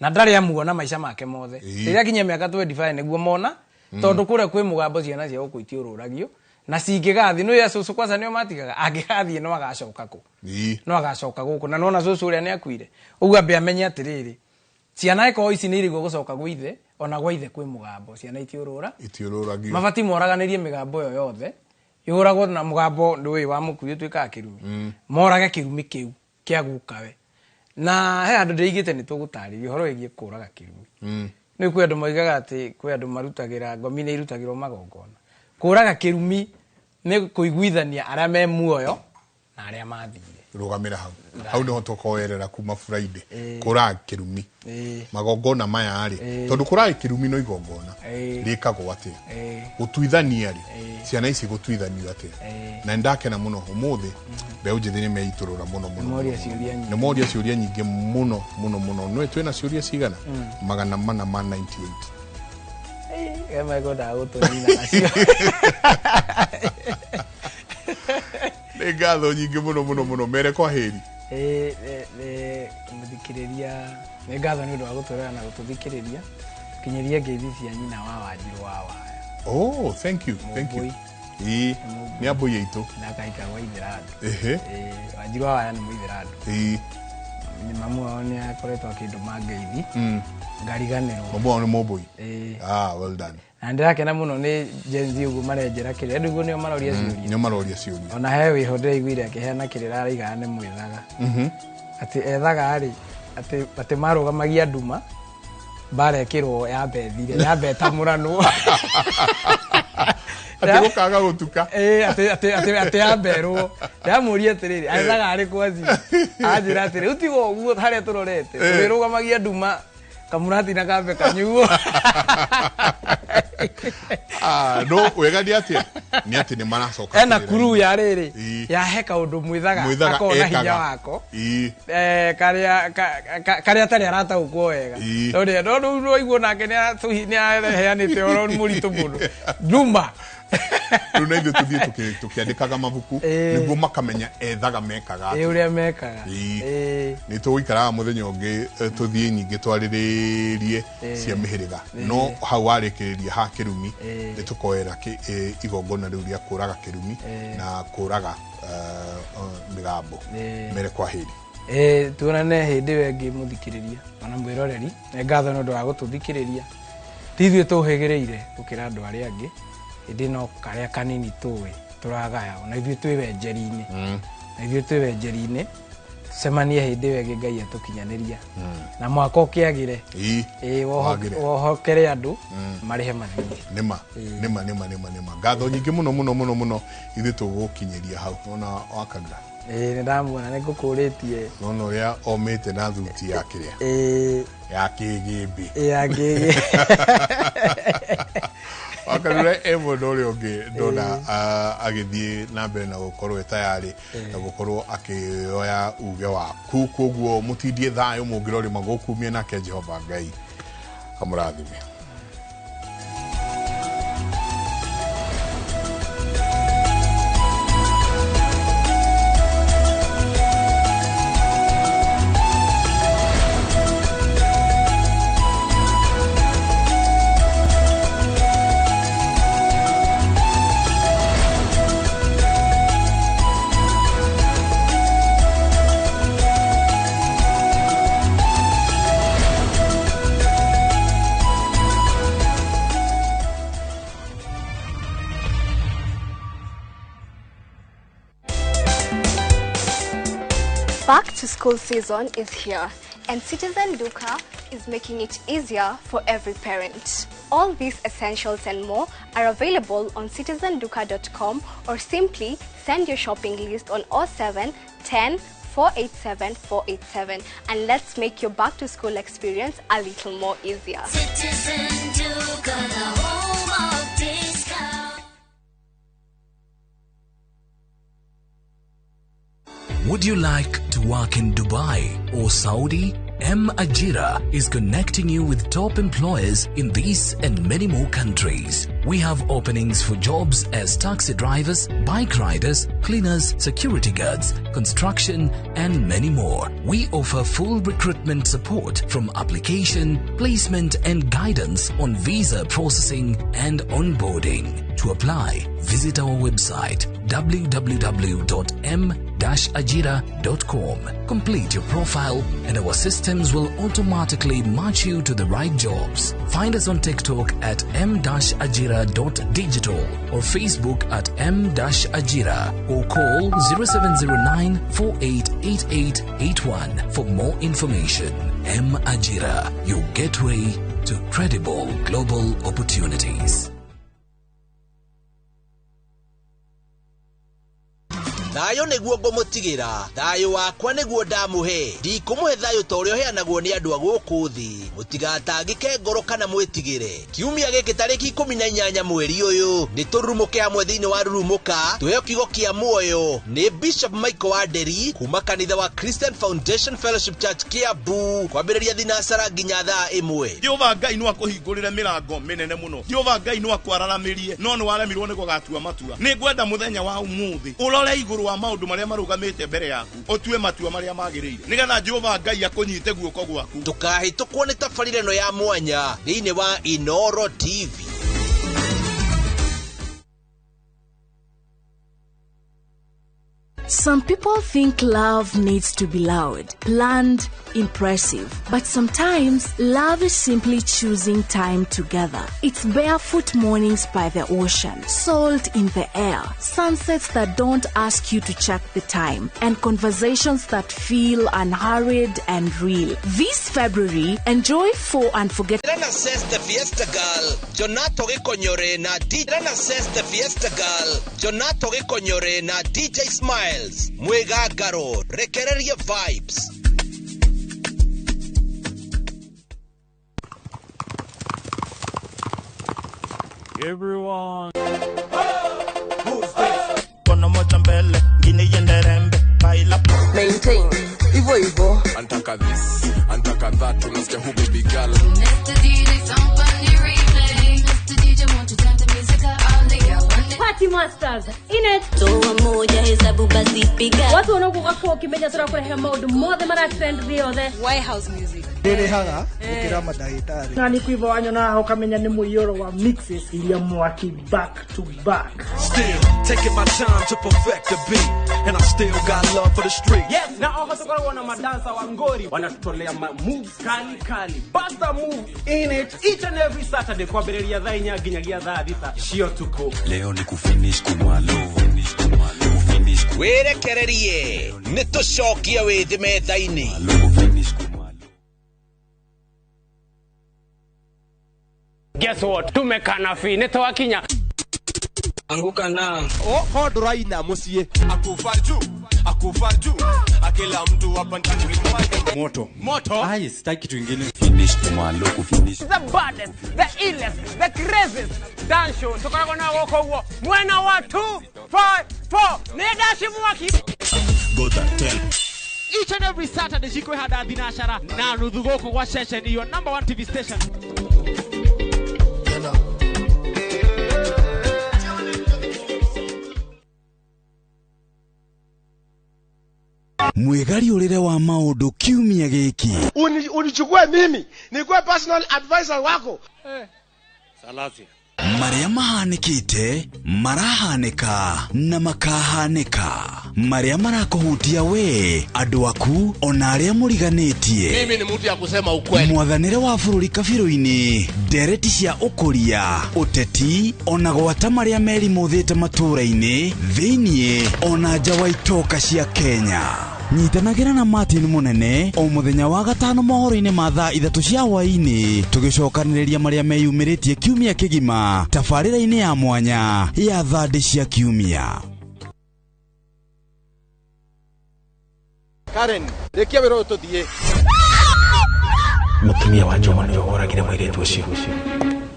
na ndari amuona maisha make mothe riria kinya miaka 25 niguo mona tondu kuria kwi mugambo ciana cia gukuitiururagio na singigathi no ya cucu kwanza nio matigaga angigathi no agacoka ku no agacoka guku na nona cucu uria ni akuire ugu ambe amenye atiriri ciana iko ici ni irigo gucoka gwithe ona gwithe kwi mugambo ciana itiururagio mabati moraganirie migambo yo yothe yuragwo na mugambo ndui wa mukuyu twika kirumi morage kirumi kiu kia gukawe na he andu ndeigite ni tugutaririo horo igie kuraga kirumi ni kwi andu moigaga ati kwi andu marutagira ngomi ni irutagirwo magongona kuraga kirumi ni kuiguithania aria me muoyo na aria mathire rugamira hau no tokoerera kuma Friday kuraga kirumi magongona maya ari tondu kuraga kirumi no igongona rikagwo atia gutuithania ri ciana ici gutuithanio atia na ndakena muno umuthi beu njithini meiturura muno ni moria ciuria nyingi muno no twina ciuria cigana 498 kama iko da utonina acio ngatho nyingi muno mere kwa heri muthikiriria ne ngatho ni undu wa guturana na gututhikiriria kinyeria ngeithi cia nyina wa Wanjiru wa Waya. Thank you ni abo yeito na kaika wa Itheradu Wanjiru wa Waya ni muitheradu ni mamu wao ni akoretwo akinduma ngeithi ngariganirwo mamu ni moboi well done na ndirakena muno ni jenzi ugu marenjera kire ndugu nio maroria ciuria ona he wi hode igwire akiheana kirira araiga ne mwithaga ati ethaga ari ati marugamagia nduma barekirwo ya bethire ya beta murano ati gukaga gutuka ati ya berwo ndamuria atiriri ethaga ari kwazi ajira atiri utigo uguo haria turorete turugamagia nduma kamurati na kambe kanyuo no wega ndi atia ni ati ni maracoka ena kuru ya riri ya heka undu mwithaga akona hinya wako karia tari arata ukwo wega no igwo nake ni aheanite oro muritu muno Juma Runa ithu tuthie tukiandikaga mabuku niguo makamenya ethaga mekaga uria mekaga ni tuikaraga muthenya ungi tuthie nyingi twariririe cia mihiriga no hau arikiriria ha kirumi ni tukoera igongona riu ria kuraga kirumi na kuraga migambo mere kwa hiri tuonane hindi wengi muthikiriria ona mwiroreri ngatho no ndo wa gututhikiriria tithwe tuhigireire gukira andu aria angi indi no karia kanini tuwe turagaya ona ithwe twi wenjeri-ini na ithwe twi wenjeri-ini semanie hindi wengi Ngai atukinyaniria na mwako kiagire wohokere andu marihe mathiri nima ngatho nyingi muno ithwe tugukinyiria hau ona wakaga ni ndamuona ni ngukuritie no uria omite na thuti ya kiria ya kigimbi Wakarure evo ndore onge ndona agithie na mbere na gukorwo tayari na gukorwo akioya uge waku koguo mutindie thayo mungirori magukumie nake Jehova Ngai amurathime. Back to school season is here, and Citizen Duka is making it easier for every parent. All these essentials and more are available on citizenduka.com, or simply send your shopping list on 07 10 487 487, and let's make your back to school experience a little more easier. Citizen Duka, the home of discount. Would you like to work in Dubai or Saudi? Ajira is connecting you with top employers in these and many more countries. We have openings for jobs as taxi drivers, bike riders, cleaners, security guards, construction, and many more. We offer full recruitment support from application, placement, and guidance on visa processing and onboarding. To apply, visit our website www.m-ajira.com. Complete your profile and our systems will automatically match you to the right jobs. Find us on TikTok at m-ajira.digital or Facebook at m-ajira, or call 0709 488881 for more information. M-Ajira, your gateway to credible global opportunities. Thayo niguo ngumutigira, thayo wakwa niguo ndamuhe, ndikumuhe thayo ta uria heanagwo ni andu a guku thi. Mutigatangike ngoro kana mwitigire. Kiumia giki tariki 18 mweri uyu ni turumuke hamwe thiini wa rurumuka tuhe kiugo kia muoyo ni Bishop Michael Waderi kuma kanitha wa Christian Foundation Fellowship Church Kiambu, kwambiriria thinasara nginya thaa 1. Jehova Ngai no akuhingurire mirango minene muno. Jehova Ngai no akwararamirie, no ni waremirwo ni gugatua matua. Ni ngwenda muthenya wa umuthi urore iguru wa maundu maria marugamite mbere yaku, otue matua maria magirire, nigetha Jehova Ngai akunyite guoko gwaku. Tukahitukwo ni tabarĩra ĩno ya mwanya thĩinĩ wa Inoro TV. Some people think love needs to be loud, planned, impressive. But sometimes, love is simply choosing time together. It's barefoot mornings by the ocean, salt in the air, sunsets that don't ask you to check the time, and conversations that feel unhurried and real. This February, enjoy 4 unforgettable. Rana says the Fiesta Girl, Jonato Gikonyore na DJ. Rana says the Fiesta Girl, Jonato Gikonyore na DJ Smile. Mwega Garo, rekereria vibes. Everyone. moja mbele ngine iende rembe baila maintain hivyo hivyo antaka this antaka that unasikia who baby girl Party Masters in it toa moja hesabu basi piga watu wanaokuwa kwa kimenya sura kwa hema mode mothe mara trend the White House music Dere haga ukira madagitari nani kuiva wanyo na ukamenya ni muyoro wa mixes ili mwaki back to back still taking my time to perfect the beat and I still got love for the street yes na tukora wana madansa wa ngori wanatutolea moves kali basta move in it each and every Saturday kwa bereri ya dhainya ginyagia dha thita shio tuko leo ni kufinish kumalo werekererie nitucokia withi metha-ini guess what tumekana fi nitawakinya anguka na hoduraina musie akufarju akila mtu hapa ndani moto ai sitaki kitu kingine finish kumalo kufinish the baddest the illest the craziest dance show tukako na woko huo mwena wa 254 ne dashi mwaki go that tell each and every Saturday jiko hada dinashara na nudhugoko kwa session hiyo number 1 TV station mwegari urire wa maundu kiumia giki unichukue mimi nikuwe personal advisor wako Salazia maria mahanikite marahanika na makahanika maria marakuhutia we andu aku ona aria muriganitie mimi ni mtu ya kusema ukweli mwathanire wa bururi kabiru-ini ndereti cia ukuria uteti ona gwata maria meri muthite matura-ini thiini ona nja wa itoka cia Kenya nyitanagira na Martin Munene o muthenya wa gatano mohoro-ini ma thaa 3 cia hwaini tugicokaniriria maria meyumiritie kiumia kigima tabarira-ini ya mwanya ya thandi cia kiumia Karen rekia wero tuthie mutumia wa Joma ni woragire mwiritu ucio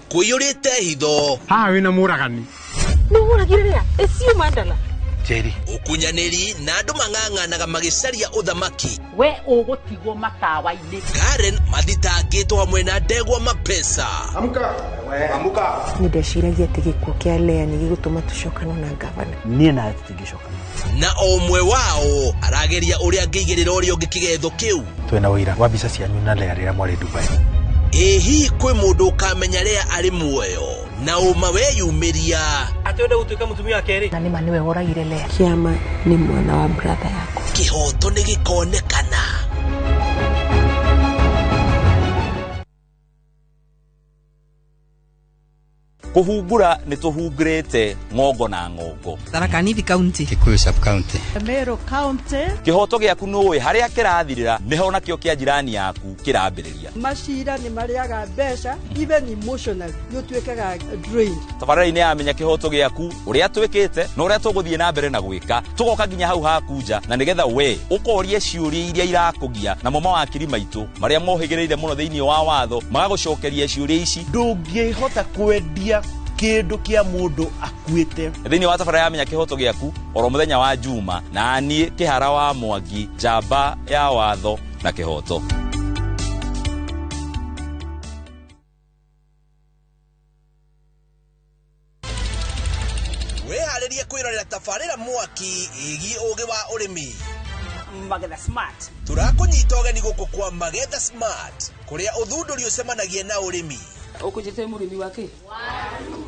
kuyurite hitho wina muragani no uragire esiu mandala Jerry ukunyaniri na andu mang'ang'anaga magicaria uthamaki we ugutigwo matawa-ini Karen mathitangitwo hamwe na Ndegwa Mapesa amuka nindeciragia ati gikuo kia Lea ni gigutuma tucokana na gavana nie na tutingicokana na omwe wao arageria uria ngigirira uria ungi kigetho kiu twena wira wa mbica cianyu na Lea rira mwari Dubai ehi kwi mundu ukamenya Lea ari muoyo na uma weyumiria atwende gutuika mutumia keri na nima niwe woragire Lea kiama ni mwana wa brother yako kihoto ni gikonekana kuhungura ni tuhungurite ngongo na ngongo Tharaka Nithi County Kikuyu sub county Meru County kihoto giaku nuwe haria kirathirira niho nakio kia jirani yaku kirambiriria mashira ni mariaga mbeca even emotionally yutwekaga drained tabarira-ini amenya kihoto giaku uria twikite na uria tuguthie na mbere na gwika tugoka nginya hau hakunja na nigetha we ukorie ciuria iria irakugia na mama wa kiri maitu maria mohigireire muno thiini wa watho magagucokeria ciuria ici ndungihota kwendia kindu kia mundu akuite thiini wa tabarira amenya kihoto giaku oro muthenya wa Juma na nie Kihara wa Mwangi njamba ya watho na kihoto weharirie kwirorera tabarira mwaki igi ugi wa urimi Magetha Smart turakunyita ugeni guku kwa Magetha Smart kuria uthunduri ucemanagia na urimi ukujite murimi wake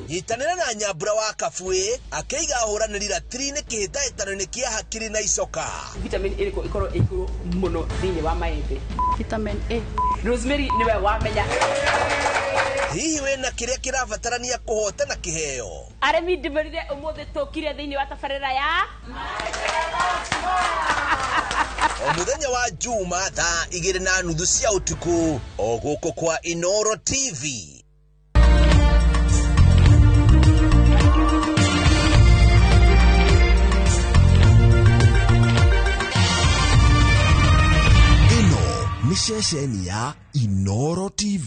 nyitanira na Nyambura wa Kabwe akeiga huraniri ratiri-ini kihitaitano-ini kia hakiri na icoka vitamin A ikoro ikuru muno thiini wa maembe vitamin A Rosemary niwe wamenya hihi wina kiria kirabatarania kuhotana kiheo aremi ndimerire umuthi tukire thiini wa tabarira ya o muthenya wa Juma thaa 2:30 cia utuku o guku kwa Inoro TV ino ni ceceni ya Inoro TV.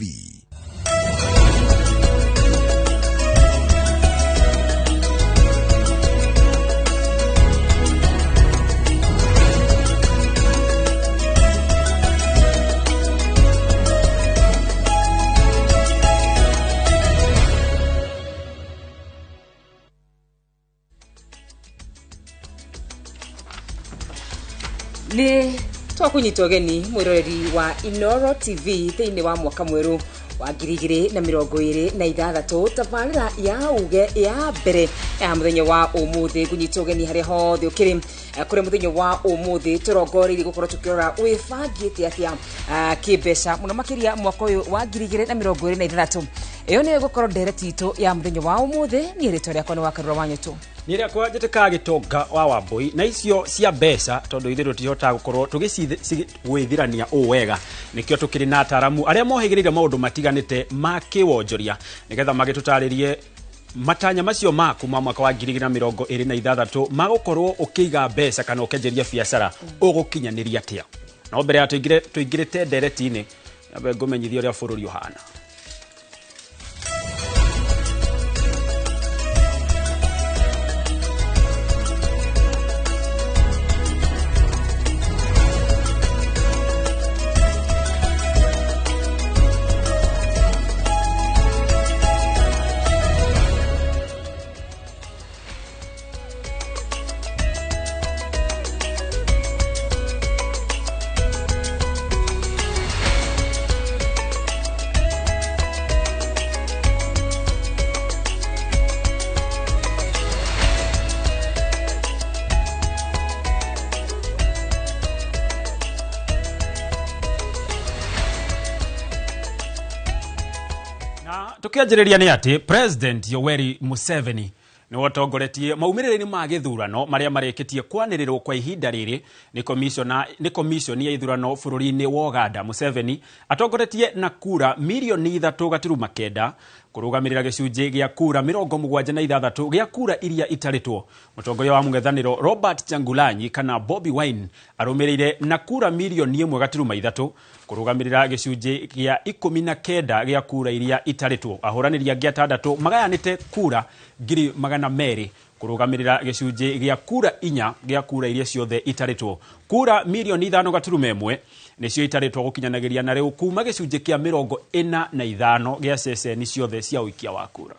ni twakunyitwo geni mwiroreri wa Inoro TV thiini wa mwaka mweru wa 2026 tabarira ya uge ya mbere ya muthenya wa umuthi kunyitwo geni haria hothe ukiri kuri muthenya wa umuthi turongoreri gukorwo tukirora wifangite atia kibesha muno makiria mwaka uyu wa 2026 iyo ni gukorwo ndereti itu ya muthenya wa umuthi ni rito ria kono wakarura wanyetu ni ria kwa jeteka gitonga wa Wambui na icio cia mbeca tondu ithiru tihota gukorwo tugicithirania wega nikio tukiri na ataramu aria mohigirire maundu matiganite makiwonjoria nigetha magitutaririe matanya macio maku mwaka wa 2026 magukorwo ukiiga mbeca kana ukenjeria biacara ugukinyaniria atia no mbere ya tuingirite ndereti-ini abe ngumenyithia uria bururi uhana. Tukianjiriria ni ati President Yoweri Museveni ni watongoretie maumirire-ini ma githurano maria mareketie kwanirirwo kwa ihinda riri ni commission ya ithurano bururi-ini wa Uganda. Museveni atongoretie na kura milioni 3.9 kurugamirira gicunji gia kura 76 gia kura iria itaritwo. Mutongoria wa mung'ethaniro Robert Kyagulanyi kana Bobi Wine arumirire na kura milioni 1.3 kurugamirira gicunji gia 19 gia kura iria itaritwo. Ahuraniria gia 6 magayanite kura 200 kurugamirira gicunji gia kura 4 gia kura iria ciothe itaritwo. Kura milioni 5.1 nicio itaritwo gukinyanagiria na riu kuma gicunji kia 45 gia ceceni ciothe cia uikia wa kura.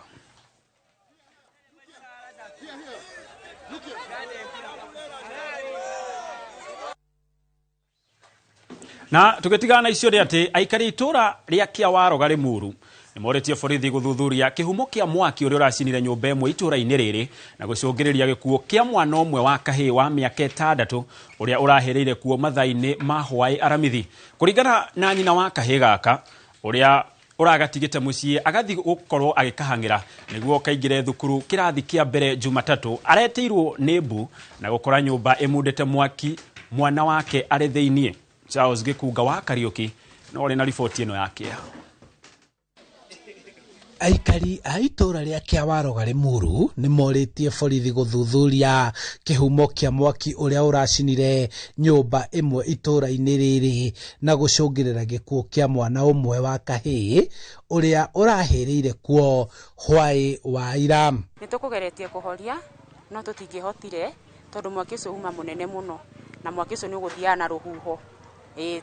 Na tugetigana icio ri ati aikari itura ria Kiawaro gari Muru ni moretie borithi guthuthuria kihumo kia mwaki uria uracinire nyumba imwe itura-ini riri na gucungiriria gikuo kia mwana umwe wa kahii wa miaka 6 uria urahereire kuo mathaini ma hwai aramithi. Kuringana na nyina wa kahii gaka uria uragatigite mucii agathi gukorwo agikahangira niguo kaingire thukuru kirathi kia mbere Jumatatu areteirwo ni mbu na gukora nyumba imundite mwaki mwana wake ari thiini. Charles Gikunga wa Kariuki no ri na ripoti ino yake. Aikari a itura ria Kiawaro gari Muru ni moretie borithi guthuthuria kihumo kia mwaki uria uracinire nyumba imwe itura-ini riri na gucungirira gikuo kia mwana umwe wa kahii uria urahereire kuo hwai wa ira. Nitukugeretie kuhoria no tutingihotire tondu mwaki ucio uma munene muno na mwaki ucio ni uguthia na ruhuho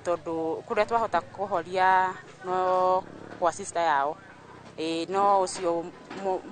tondu kuria twahota kuhoria no kwa sister yao no ucio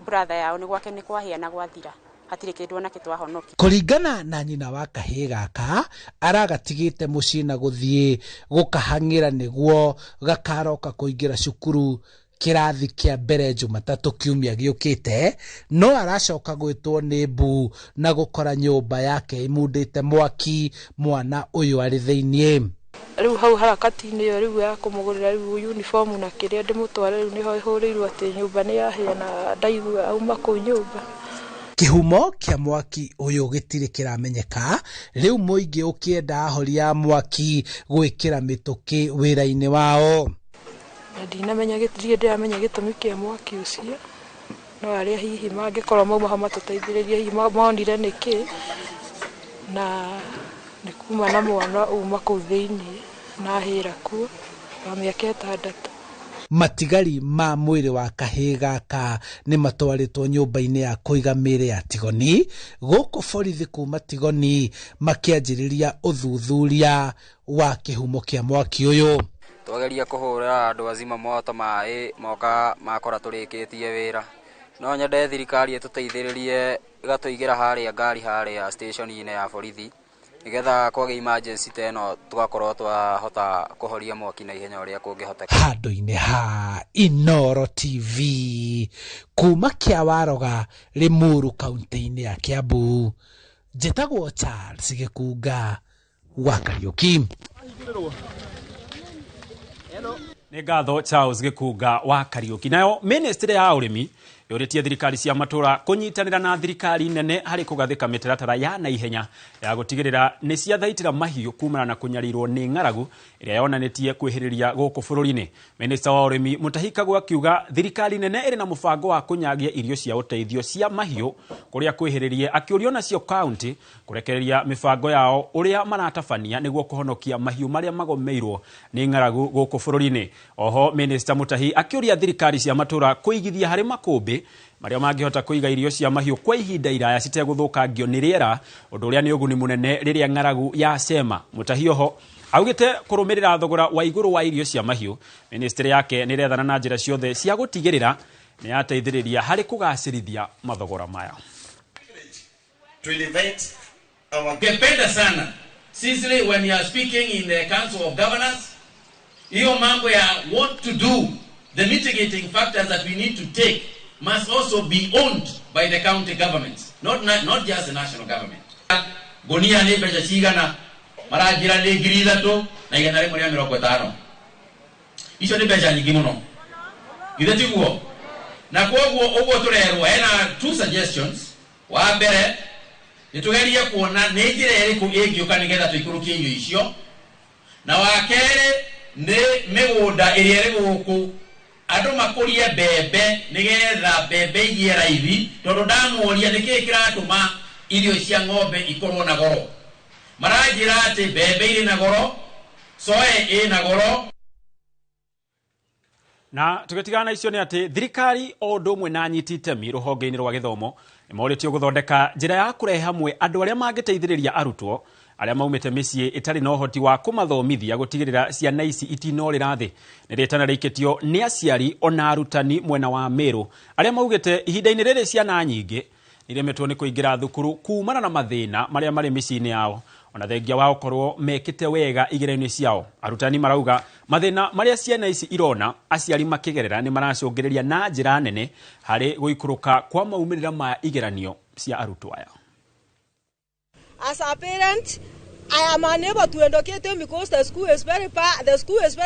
brother yao ni gwake ni kwahia na gwathira hatire kindu na kitwahonoki. Kuringana na nyina wa kahii gaka aragatigite mucii na guthie gukahangira niguo gakaroka kuingira cukuru kirathi kia mbere Jumatatu kiumia giukite no aracoka gwitwo ni mbu na gukora nyumba yake imundite mwaki mwana uyu ari thiini. Riu hau harakati-ini yo riu ya kumugurira riu uniform na kiria ndimutware riu niho ihuriirwo ati nyumba ni yahia na ndaigua auma ku nyumba. Kihumo kia mwaki uyu gitire kiramenyeka riu muingi ukienda horia mwaki gwikira mituki wira-ini wao. Ndinamenya gitiri ndiramenya gitumi kia mwaki ucio no aria hihi mangikorwo mauma matũteithĩrĩria hihi maonire niki na nikuma na mwana uma kũu thĩinĩ na hĩra kuo wa mĩaka 6. Matigari ma mwĩrĩ wa kahii gaka ni matwaritwo nyumba-ini ya kuiga mĩĩrĩ ya Tigoni guku borithi kuma Tigoni makianjĩrĩria uthuthuria wa kihumo kia mwaki uyu. Twageria kuhura andu azima moto mai moka makora turikitie wira no nyende thirikari ituteithiririe igatuigira haria ngari haria station-ini ya borithi nigetha kwage emergency teno tugakorwo twahota kuhoria mwaki na ihenya uria kungihoteka. Handu-inĩ ha Inoro TV kuma Kĩawaroga Limuru kaunti-inĩ ya Kiambu, njĩtagwo Charles Gĩkunga wa Kariũki. Nĩ ngatho Charles Gĩkunga wa Kariũki. Nayo ministry ya ũrĩmi yũrĩtie thirikari cia matũra kũnyitanĩra na thirikari nene harĩ kũgathĩka mĩtaratara ya naihenya ya gũtigĩrĩra nĩ ciathaitĩra mahiũ kumana na kũnyarirwo nĩ ng'aragu ĩrĩa yonanĩtie kwĩhĩrĩria gũkũ bũrũri-inĩ. Minista wa ũrĩmi Mutahi Kagwe akiuga thirikari nene ĩrĩ na mũbango wa kũnyagia irio cia ũteithio cia mahiũ kũrĩa kwĩhĩrĩrie, akĩũrio nacio kaunti kũrekereria mĩbango yao ũrĩa maratabania nĩguo kũhonokia mahiũ marĩa magomeirwo nĩ ng'aragu gũkũ bũrũri-inĩ. Oho Minista Mutahi akĩũria thirikari cia matũra kũigithia harĩ makũmbĩ marĩa mangĩhota kũiga irio cia mahiũ kwa ihinda iraya citegũthũkangio nĩ rĩera, ũndũ ũrĩa nĩ ũguni mũnene rĩrĩa ng'aragu yacema. Mutahi oho augĩte kũrũmĩrĩra thogora wa igũrũ wa irio cia mahiũ, ministry yake nĩ rethana na njĩra ciothe cia gũtigĩrĩra nĩ yateithĩrĩria harĩ kũgacĩrithia mathogora maya. Ungependa sana sisi when you are speaking in the Council of Governors, hiyo mambo ya what to do, the mitigating factors that we need to take must also be owned by the county governments, not just the national government. Gonia ni beja chigana marajira ni grida to na iganare muri 50. Icio ni beja nyingi muno. Githeti guo. Na kwoguo ugo turerwo ena two suggestions. Wa mbere nitugerie kuona ni njira iriku ingiuka nigetha tuikurukie irio icio. Na wa kere ni migunda iria iri guku andu makurie mbembe nigetha mbembe igie raithi, tondu ndamuoria niki kiratuma irio cia ng'ombe ikorwo na goro. Marajira ati mbembe iri na goro, soe iri na goro. Na tugetigana icio nĩ atĩ thirikari o ũndũ ũmwe na nyiti itemi rũhonge-inĩ rwa gĩthomo nĩ morĩtio gũthondeka njĩra ya kũrehe hamwe andũ arĩa mangĩteithĩrĩria arutwo arĩa maumĩte mĩciĩ ĩtarĩ na ũhoti wa kũmathomithia gũtigĩrĩra ciana ici itinorĩra thĩ. Nĩ rĩtana rĩikĩtio nĩ aciari ona arutani mwena wa Meru arĩa maugĩte ihinda-inĩ rĩrĩ ciana nyingĩ nĩremetwo nĩ kũingĩra thukuru kumana na mathĩna marĩa marĩ mĩciĩ-inĩ yao, ona thengia wao korwo mekĩte wega igeranio ciao. Arutani marauga mathĩna marĩa ciana ici irona aciari makĩgerera nĩ maracũngĩrĩria na njĩra nene harĩ gũikũrũka kwa maumĩrĩra ma igeranio cia arutwo aya. As a parent, I am unable to educate them because the school is very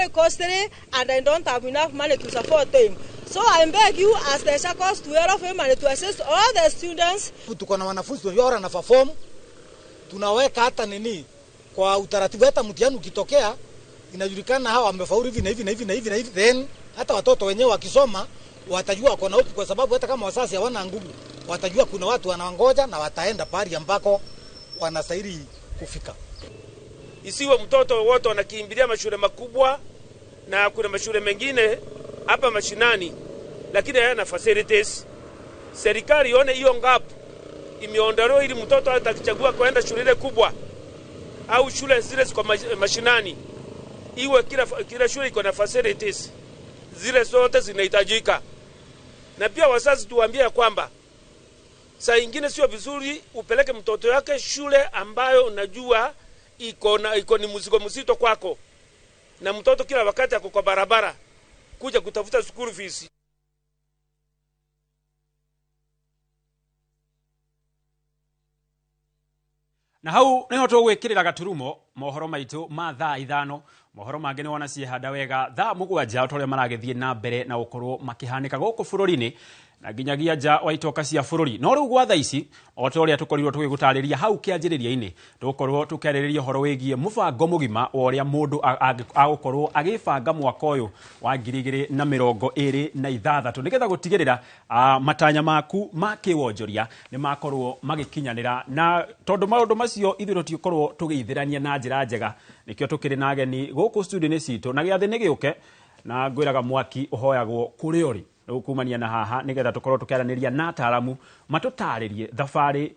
costly and I don't have enough money to support them. So I beg you as the Shakos to help them and to assist all the students. Tuko na wanafunzi wengi na perform, tunaweka hata nini kwa utaratibu, hata mtihani ukitokea inajulikana hawa wamefaulu hivi na hivi na hivi na hivi na hivi, then hata watoto wenyewe wakisoma watajua kuna upi, kwa sababu hata kama wazazi hawana nguvu watajua kuna watu wanaongoja na wataenda pale ambako wanastahili kufika. Isiwe mtoto wote wanakimbilia mashule makubwa na kuna mashule mengine hapa mashinani lakini hayana facilities. Serikali ione hiyo gap imeondolewa ili mtoto atakichagua kwenda shule ile kubwa au shule zile ziko mashinani, iwe kila shule iko na facilities zile zote zinahitajika. Na pia wazazi tuwaambie kwamba saa nyingine sio vizuri upeleke mtoto yake shule ambayo unajua iko ni mzigo mzito kwako, na mtoto kila wakati ako kwa barabara kuja kutafuta school fees. Na hau niho tũgwĩkĩrĩra gaturumo mohoro maitũ ma thaa 5. Mohoro mangĩ nĩ wona ciĩhanda wega thaa 7 ũrĩa maragĩthiĩ na mbere na gũkorwo makĩhanĩka gũkũ bũrũri-inĩ na nginyagia nja wa itoka cia bũrũri. No rĩu gwa thaa ici o ta ũrĩa tũkorirwo tũgĩgũtarĩria hau kĩanjĩrĩria-inĩ, tũgũkorwo tũkĩarĩrĩria ũhoro wĩgiĩ mũbango mũgima wa ũrĩa mũndũ agũkorwo agĩbanga mwaka ũyũ wa 2026 nĩgetha gũtigĩrĩra matanya maku ma kĩwonjoria nĩ makorwo magĩkinyanĩra. Na tondũ maũndũ macio ithuĩ tũtikorwo tũgĩithĩrania na njĩra njega, nĩkĩo tũkĩrĩ na ageni gũkũ studio-inĩ citũ na gĩathĩ nĩ gĩũke na ngwĩraga mwaki ũhoyagwo kũrĩ ũrĩ kumania na haha nigetha tukorwo tukiaranĩria na ataaramu matũtarĩrie thabarĩ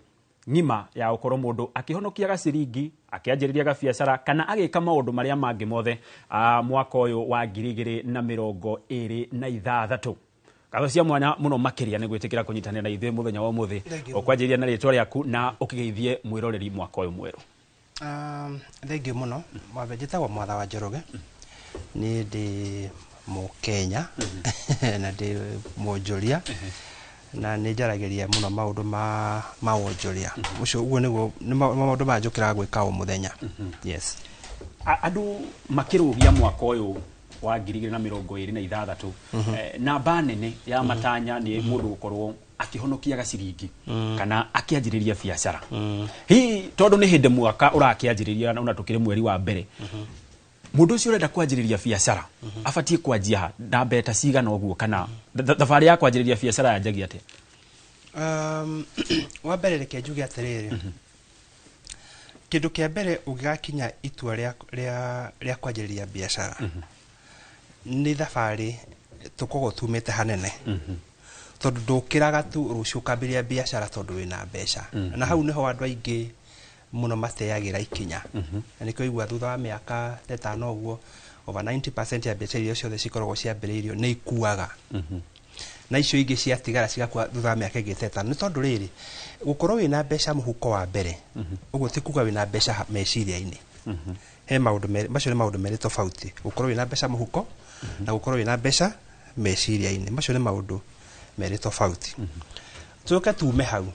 ng'ima ya gũkorwo mũndũ akĩhonokia gaciringi, akĩanjĩrĩria gabiacara kana agĩka maũndũ marĩa mangĩ mothe mwaka ũyũ wa 2026. Ngatho cia mwanya mũno makĩria nĩ gwĩtĩkĩra kũnyitanĩra na ithuĩ mũthenya wa ũmũthĩ, ũkwanjĩrĩria na rĩtwa rĩaku na ũkĩgeithie mwĩroreri mwaka ũyũ mwerũ. Thengiũ mũno mwambe njĩtagwo Mwatha wa Njoroge nĩ ndĩ Mũkenya na ndĩ mwonjoria na nĩ njaragĩria mũno maũndũ ma wonjoria ũcio ũguo nĩguo maũndũ ma njũkĩraga gwĩka o mũthenya. Yes. Andũ makĩrũgia mwaka ũyũ wa 2026 namba nene ya matanya nĩ mũndũ gũkorwo akihonokia gaciringi kana akĩanjĩrĩria biacara. Hihi tondũ nĩ hĩndĩ mwaka ũrakĩanjĩrĩria na ona tũkĩrĩ mweri wa mbere, mũndũ ũcio ũrenda kwanjĩrĩria biacara abatie kwanjia na beta cigana ũguo kana thabarĩ ya kwanjĩrĩria biacara yanjagia atĩa? Wa mbere reke njuge atĩrĩrĩ, kĩndũ kĩa mbere ũngĩgakinya itua rĩa kwanjĩrĩria biacara nĩ thabarĩ tũkoragwo tumĩte hanene, tondũ ndũkĩraga tu rũciũ ũkambĩrĩria biacara tondũ wĩna mbeca, na hau nĩho andũ aingĩ mũno mateagĩra ikinya. Na nĩkĩo igua thutha wa mĩaka 5 ũguo over 90% ya biacara iria ciothe cikoragwo ciambĩrĩirio nĩ ikuaga, na icio ingĩ ciatigara cigakua thutha wa mĩaka ĩngĩ 5. Nĩ tondũ rĩrĩ, gũkorwo wĩna mbeca mũhuko wa mbere ũguo ti kuga wĩna mbeca meciria-inĩ. He maũndũ macio nĩ maũndũ merĩ tofauti, gũkorwo wĩna mbeca mũhuko na gũkorwo wĩna mbeca meciria-inĩ, macio nĩ maũndũ merĩ tofauti. Tuoke tume hau,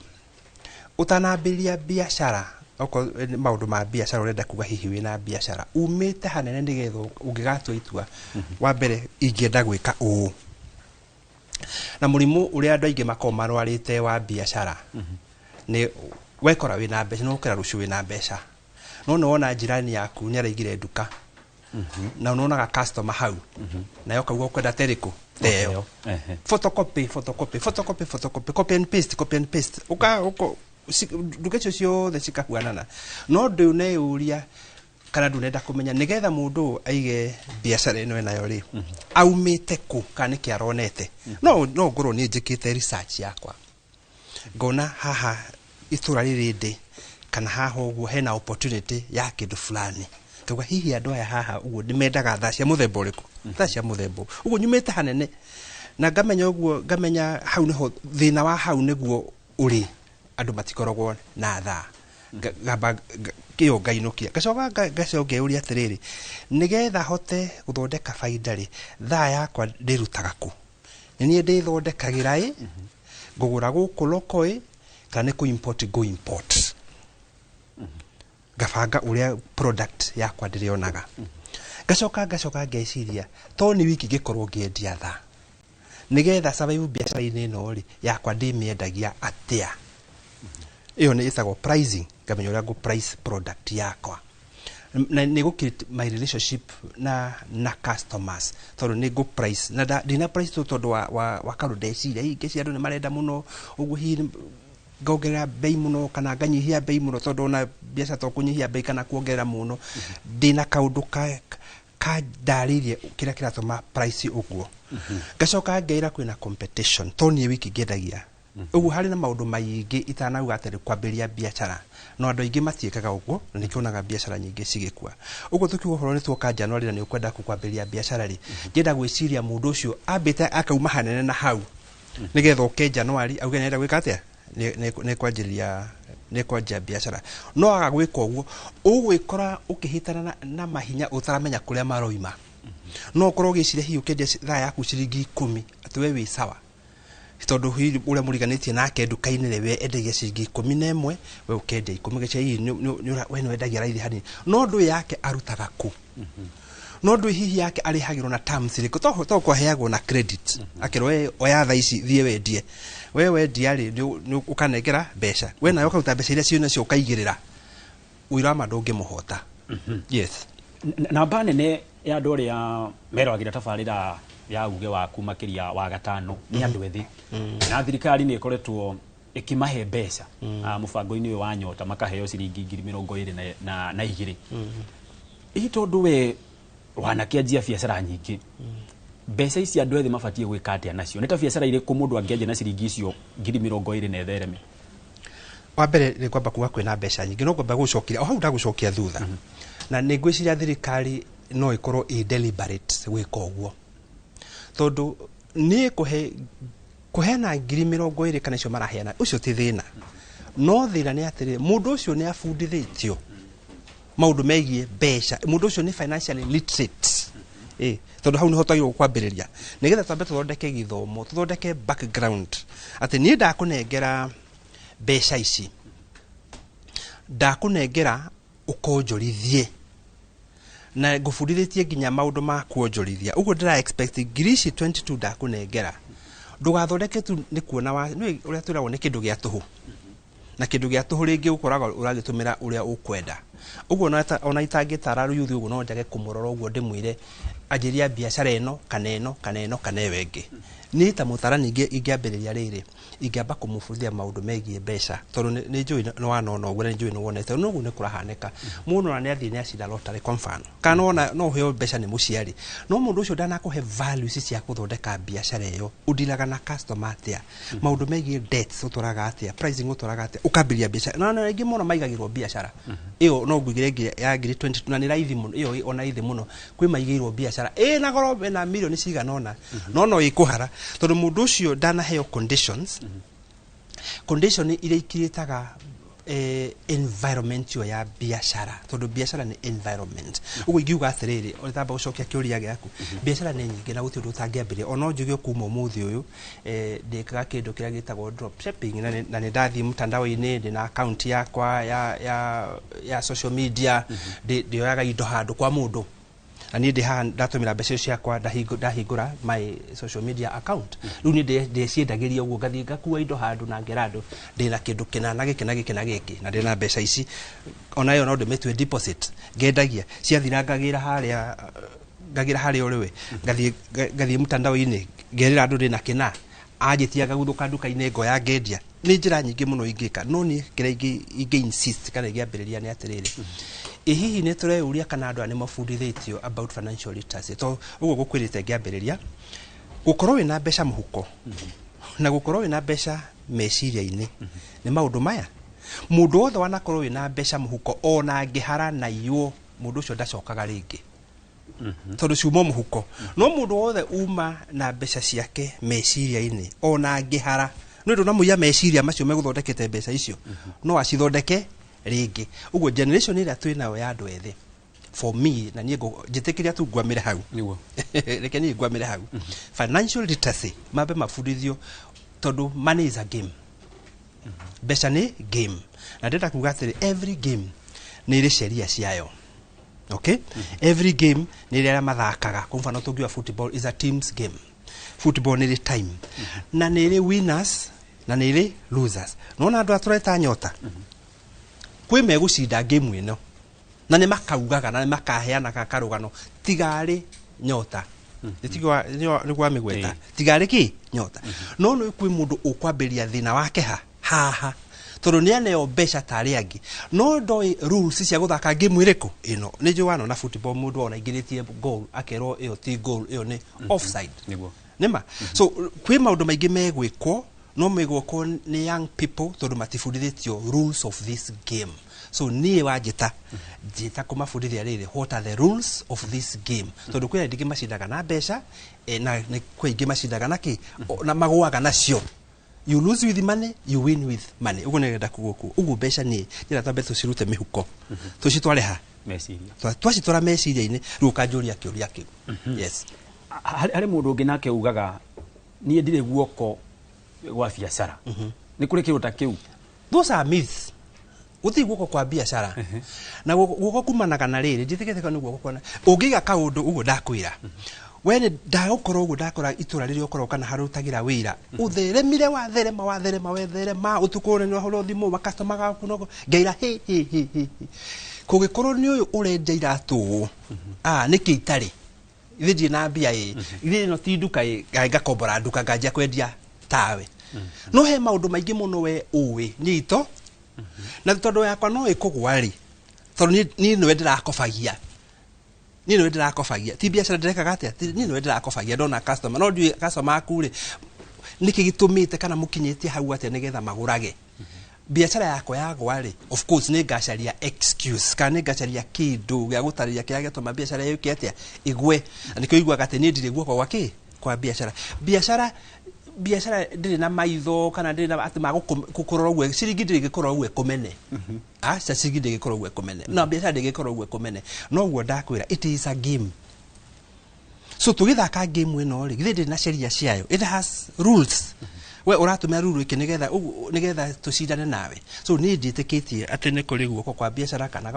ũtanambĩrĩria biacara, maũndũ ma biacara ũrenda kuga hihi wĩna biacara umĩte hanene nĩgetha ũngĩgatua itua wa mbere ingĩenda gwĩka ũũ. Na mũrimũ ũrĩa andũ aingĩ makoragwo marwarĩte wa biacara nĩ wekora wĩna mbeca, no ũkĩra rũciũ wĩna mbeca, no wona jirani yaku nĩ araigire nduka na unaonaga customer hau na yoka ugo kwenda teriko teo photocopy copy and paste uko nduka cio the cikahuanana, no ndũ neyũria kana ndũnenda kũmenya nĩgetha mũndũ aige biacara ĩno nayo rĩ aumĩte kũ kana nĩkĩ aronete. No ngorwo nĩ njĩkĩte research yakwa ngona haha itũra rĩrĩ ndĩ kana haha ũguo hena opportunity ya kĩndũ fulani, kauga hihi andũ aya haha ũguo ndimendaga thaa cia mũthemba ũrĩkũ, thaa cia mũthemba ũguo nyumĩte hanene, na ngamenya ũguo, ngamenya hau nĩho thĩna wa hau nĩguo ũrĩ, andũ matikoragwo na thaa gamba kĩo ngainukia gacoka ngeyũria atĩrĩrĩ, nĩgetha hote gũthondeka baida rĩ thaa yakwa ndĩrutaga kũ? Nĩ niĩ ndĩthondekagĩra ngũgũra gũkũ loko kana nĩ import gabanga ũrĩa product yakwa ndĩrĩonaga, gacoka ngeciria to nĩ wiki ngĩkorwo ngĩendia thaa nĩgetha survive biacara-inĩ ĩno rĩ yakwa ndĩmĩendagia atĩa. Iyo nĩ ĩtagwo pricing, ngamenya ũrĩa price product yakwa na nĩ create my relationship na customers, tondũ nĩ price na ndina price tondũ wa karudeciria ingĩ cia andũ nĩ marenda mũno ũguo hihi ngongerera bei mũno kana nganyihia bei mũno, tondũ ona biacara to kũnyihia bei kana kuongerera mũno, ndina kaũndũ ka ndarĩrie kĩrĩa kĩratũma price ũguo. Gacoka ngeira kwĩna competition, to niĩ wiki ngĩendagia ũguo, harĩ na maũndũ maingĩ itanauga atĩ kwambĩrĩria biacara, no andũ aingĩ matiĩkaga ũguo na nĩkĩonaga biacara nyingĩ cigĩkua. Ũguo tukiuga ũhoro nĩ tuoka January na nĩ ũkwenda kwambĩrĩria biacara rĩ, ngĩenda gwĩciria mũndũ ũcio ambĩte akauma hanene na hau nĩgetha oke January auge nĩenda gwĩka atĩa, nĩ kwanjia biacara, no agagwĩka ũguo ũgwĩkora ũkĩhĩtana na mahinya ũtaramenya kũrĩa maroima. No ũkorwo ũgĩciria hihi ũkĩendia thaa yaku ciringi 10 atĩ we wĩ sawa, tondũ hihi ũrĩa mũriganĩtie nake nduka-inĩ we endagia ciringi 11 we ũkendia 10 gĩcia hihi we nĩ wendagia raithi hanini, no ndũ yake arutaga kũ? No ndũ hihi yake arĩhagĩrwo na terms rĩkũ? To kwaheagwo na credit akĩrwo we oya thaa ici thiĩ wendie, we wendia rĩ nĩ ũkanengera mbeca, we nayo ũkaruta mbeca iria ciĩ nacio ũkaigĩrĩra, ũira ma ndũngĩmũhota. Yes. Namba nene ya andũ arĩa meragĩra tabarĩra ya uge waku makĩria wa gatano nĩ andũ ethĩ, na thirikari nĩ ĩkoretwo ĩkĩmahe mbeca mũbango-inĩ ũyũ wa Nyota, makaheo ciringi 22,000. Hihi tondũ we wanakĩanjia biacara nyingĩ, mbeca ici andũ ethĩ mabatie gwĩka atĩa nacio? Nĩ ta biacara irĩkũ mũndũ angĩanjia na ciringi icio 20,000 na ethereme? Wa mbere nĩ kwamba kuga kwĩna mbeca nyingĩ, no kwamba gũcokia o hau ndagũcokia thutha, na nĩ ngwĩciria thirikari no ĩkorwo deliberate gwĩka ũguo, tondũ nĩ kũheana 20,000 kana icio maraheana ũcio ti thĩna, no thĩna nĩ atĩrĩ mũndũ ũcio nĩ abundithĩtio maundu megie besha mundu ucio ni financially literate tondu hau ni hotagirwo kwambiriria nigetha twambe tuthondeke githomo tuthondeke background ati ni ndakunengera besha ici ndakunengera ukonjorithie na ngufundithĩtie nginya maundu ma kuonjorithia uguo ndira expect ngirici 22 ndakunengera ndugathondeke tu ni kuona wa ni uria twiragwo ni kindu gia tuhu na kindu gia tuhu ringi ukoraga uragitumira uria ukwenda uguo ona itangitara yuthi uguo no njage kumurora uguo ndimwire ajiria biashara eno kana wengi ni ta mutara ningi ingiambiriria riri ingiamba kumufundithia maundu megie besha tondu ni njui no wanona uguo ni njui no wonete no uguo ni kurahaneka muno na ni athii ni acida lotari kwa mfano kana ona no heo besha ni muciari no mundu ucio ndanakuhe values cia kuthondeka biashara iyo udilaga na customer atia maundu megie debts uturaga atia pricing uturaga atia ukambiria biashara na ingi muno maigagirwo biashara iyo no ngugire ya ngiri 22 na ni raithi muno iyo ona ithi muno kwi maigirwo biashara na goro na milioni cigana ona no ikuhara tondu mundu ucio ndanaheo conditions condition ile ikiritaga environment ya biashara tondu biashara ni environment ugo igiuga atiriri onetamba ucokia kiuria giaku biashara ni nyingi na guti utangiambiria ono njugio kuma umuthi uyu ndikaga kindu kiria gitagwo drop shipping na ni ndathi mtandao-ini ndi na account yakwa ya social media ndioyaga indo handu kwa mundu ani ndatumira mbeca ciakwa ndahingura my social media account riu ni ndeciendagiria uguo ngathii ngakua indo handu na ngerando ndina kindu kina na giki na ndina mbeca ici ona yo no ndimetwe deposit ngendagia ciathira ngagira haria uriwe ngathii mtandao-ini ngerira andu ndina kina ajitiaga guthuka nduka-ini ngoya ngendia ni njira nyingi muno ingika no ni kira ingi insist kana ngiambiriria ni atiriri hihi ne tureuria kana andu ani mafundithitio about financial literacy to ugo gukwirite ngiambiriria gukorwo wina mbeca muhuko na gukorwo wina mbeca meciria-ini ni maundu maya mundu wothe wanakorwo wina mbeca muhuko ona ngihara na iwo mundu ucio ndacokaga ringi tondu ciumo muhuko no mundu wothe uma na mbeca ciake meciria-ini ona ngihara no ndu na muya meciria macio meguthondekete mbeca icio no acithondeke ringi uguo generation ira twinayo ya andu ethi for me na nie njitikiria tu ngwamire hau niwo reke ni ngwamire hau financial literacy mabe mafundithio tondu money is a game mbeca ni game na ndenda kuga atiri every game ni iri sheria ciayo okay every game ni iri mathakaga kwa mfano tungiwa football is a team's game football ni iri time na ni iri winners na ni iri losers nona andu atureta nyota kwi megucinda game ino na ni makaugaga na ni makaheana kakarugano tigari nyota itigwa ni kwa migweta tigari ki nyota no no kwi mundu ukwambiria thina wake haha tondu ni aneo mbeca tari angi no ndoi rules cia guthaka game iriku ino ni juano na football mundu ona ingiritie goal akerwo iyo ti goal iyo ni offside nima so kwi maundu maingi megwikwo no megwoko ni young people tondu matifundithitio rules of this game so nie wajita jita kumafundithia riri what are the rules of this game tondu kwina ndingi macindaga na mbeca na ni kwingi macindaga naki na magwaga nacio you lose with money you win with money ugo nenda kugoku ugo mbeca ni njira tambe tucirute mihuko tucitware ha meciria twacitwara meciria-ini riu kanjuria kiuria kiu yes hari mundu ungi nake ugaga nie ndire guoko gwa biashara ni kuri kiruta kiu those are myths uthi guoko kwa biashara na guoko kumanaga na riri njithikete ni guoko kwana ungiga kaundu ugo ndakwira wene ndaukoro ugo ndakora itura riri ukoro kana harutagira wira utheremire watherema wetherema utukore ni horo thimu makastoma gaku no ngeira he kugikoro ni uyu urenja iratu niki itari ithiji na mbia ithiji no ti nduka ngakombora nduka nganja kwendia tawe no he maundu maingi muno we uwi nyito na tondu yakwa no ikugwari tondu ni no ndirakofagia ti biashara ndirekaga atia ni no ndirakofagia ndona customer no ndi customer akure niki gitumite kana mukinyitie hau atia nigetha magurage biashara yako yagwari of course ni ngacaria excuse kana ngacaria kindu gya gutariria kiria gituma biashara yuki atia igwe nikio igwa gate ni ndire guoko gwaki kwa biashara biashara ndiri na maitho kana ndiri na ati magukorora gwe ciringi ndiri gikorora gwe komene sa ciringi ndiri gikorora gwe komene na biashara ndiri gikorora gwe komene no guo ndakwira it is a game. So tugithaka game ino ri githiri na sheria ciayo, it has rules. We uratumia ruru iki nigetha tucindane nawe. So ni nditikitie ati ni kuri guoko kwa biashara kana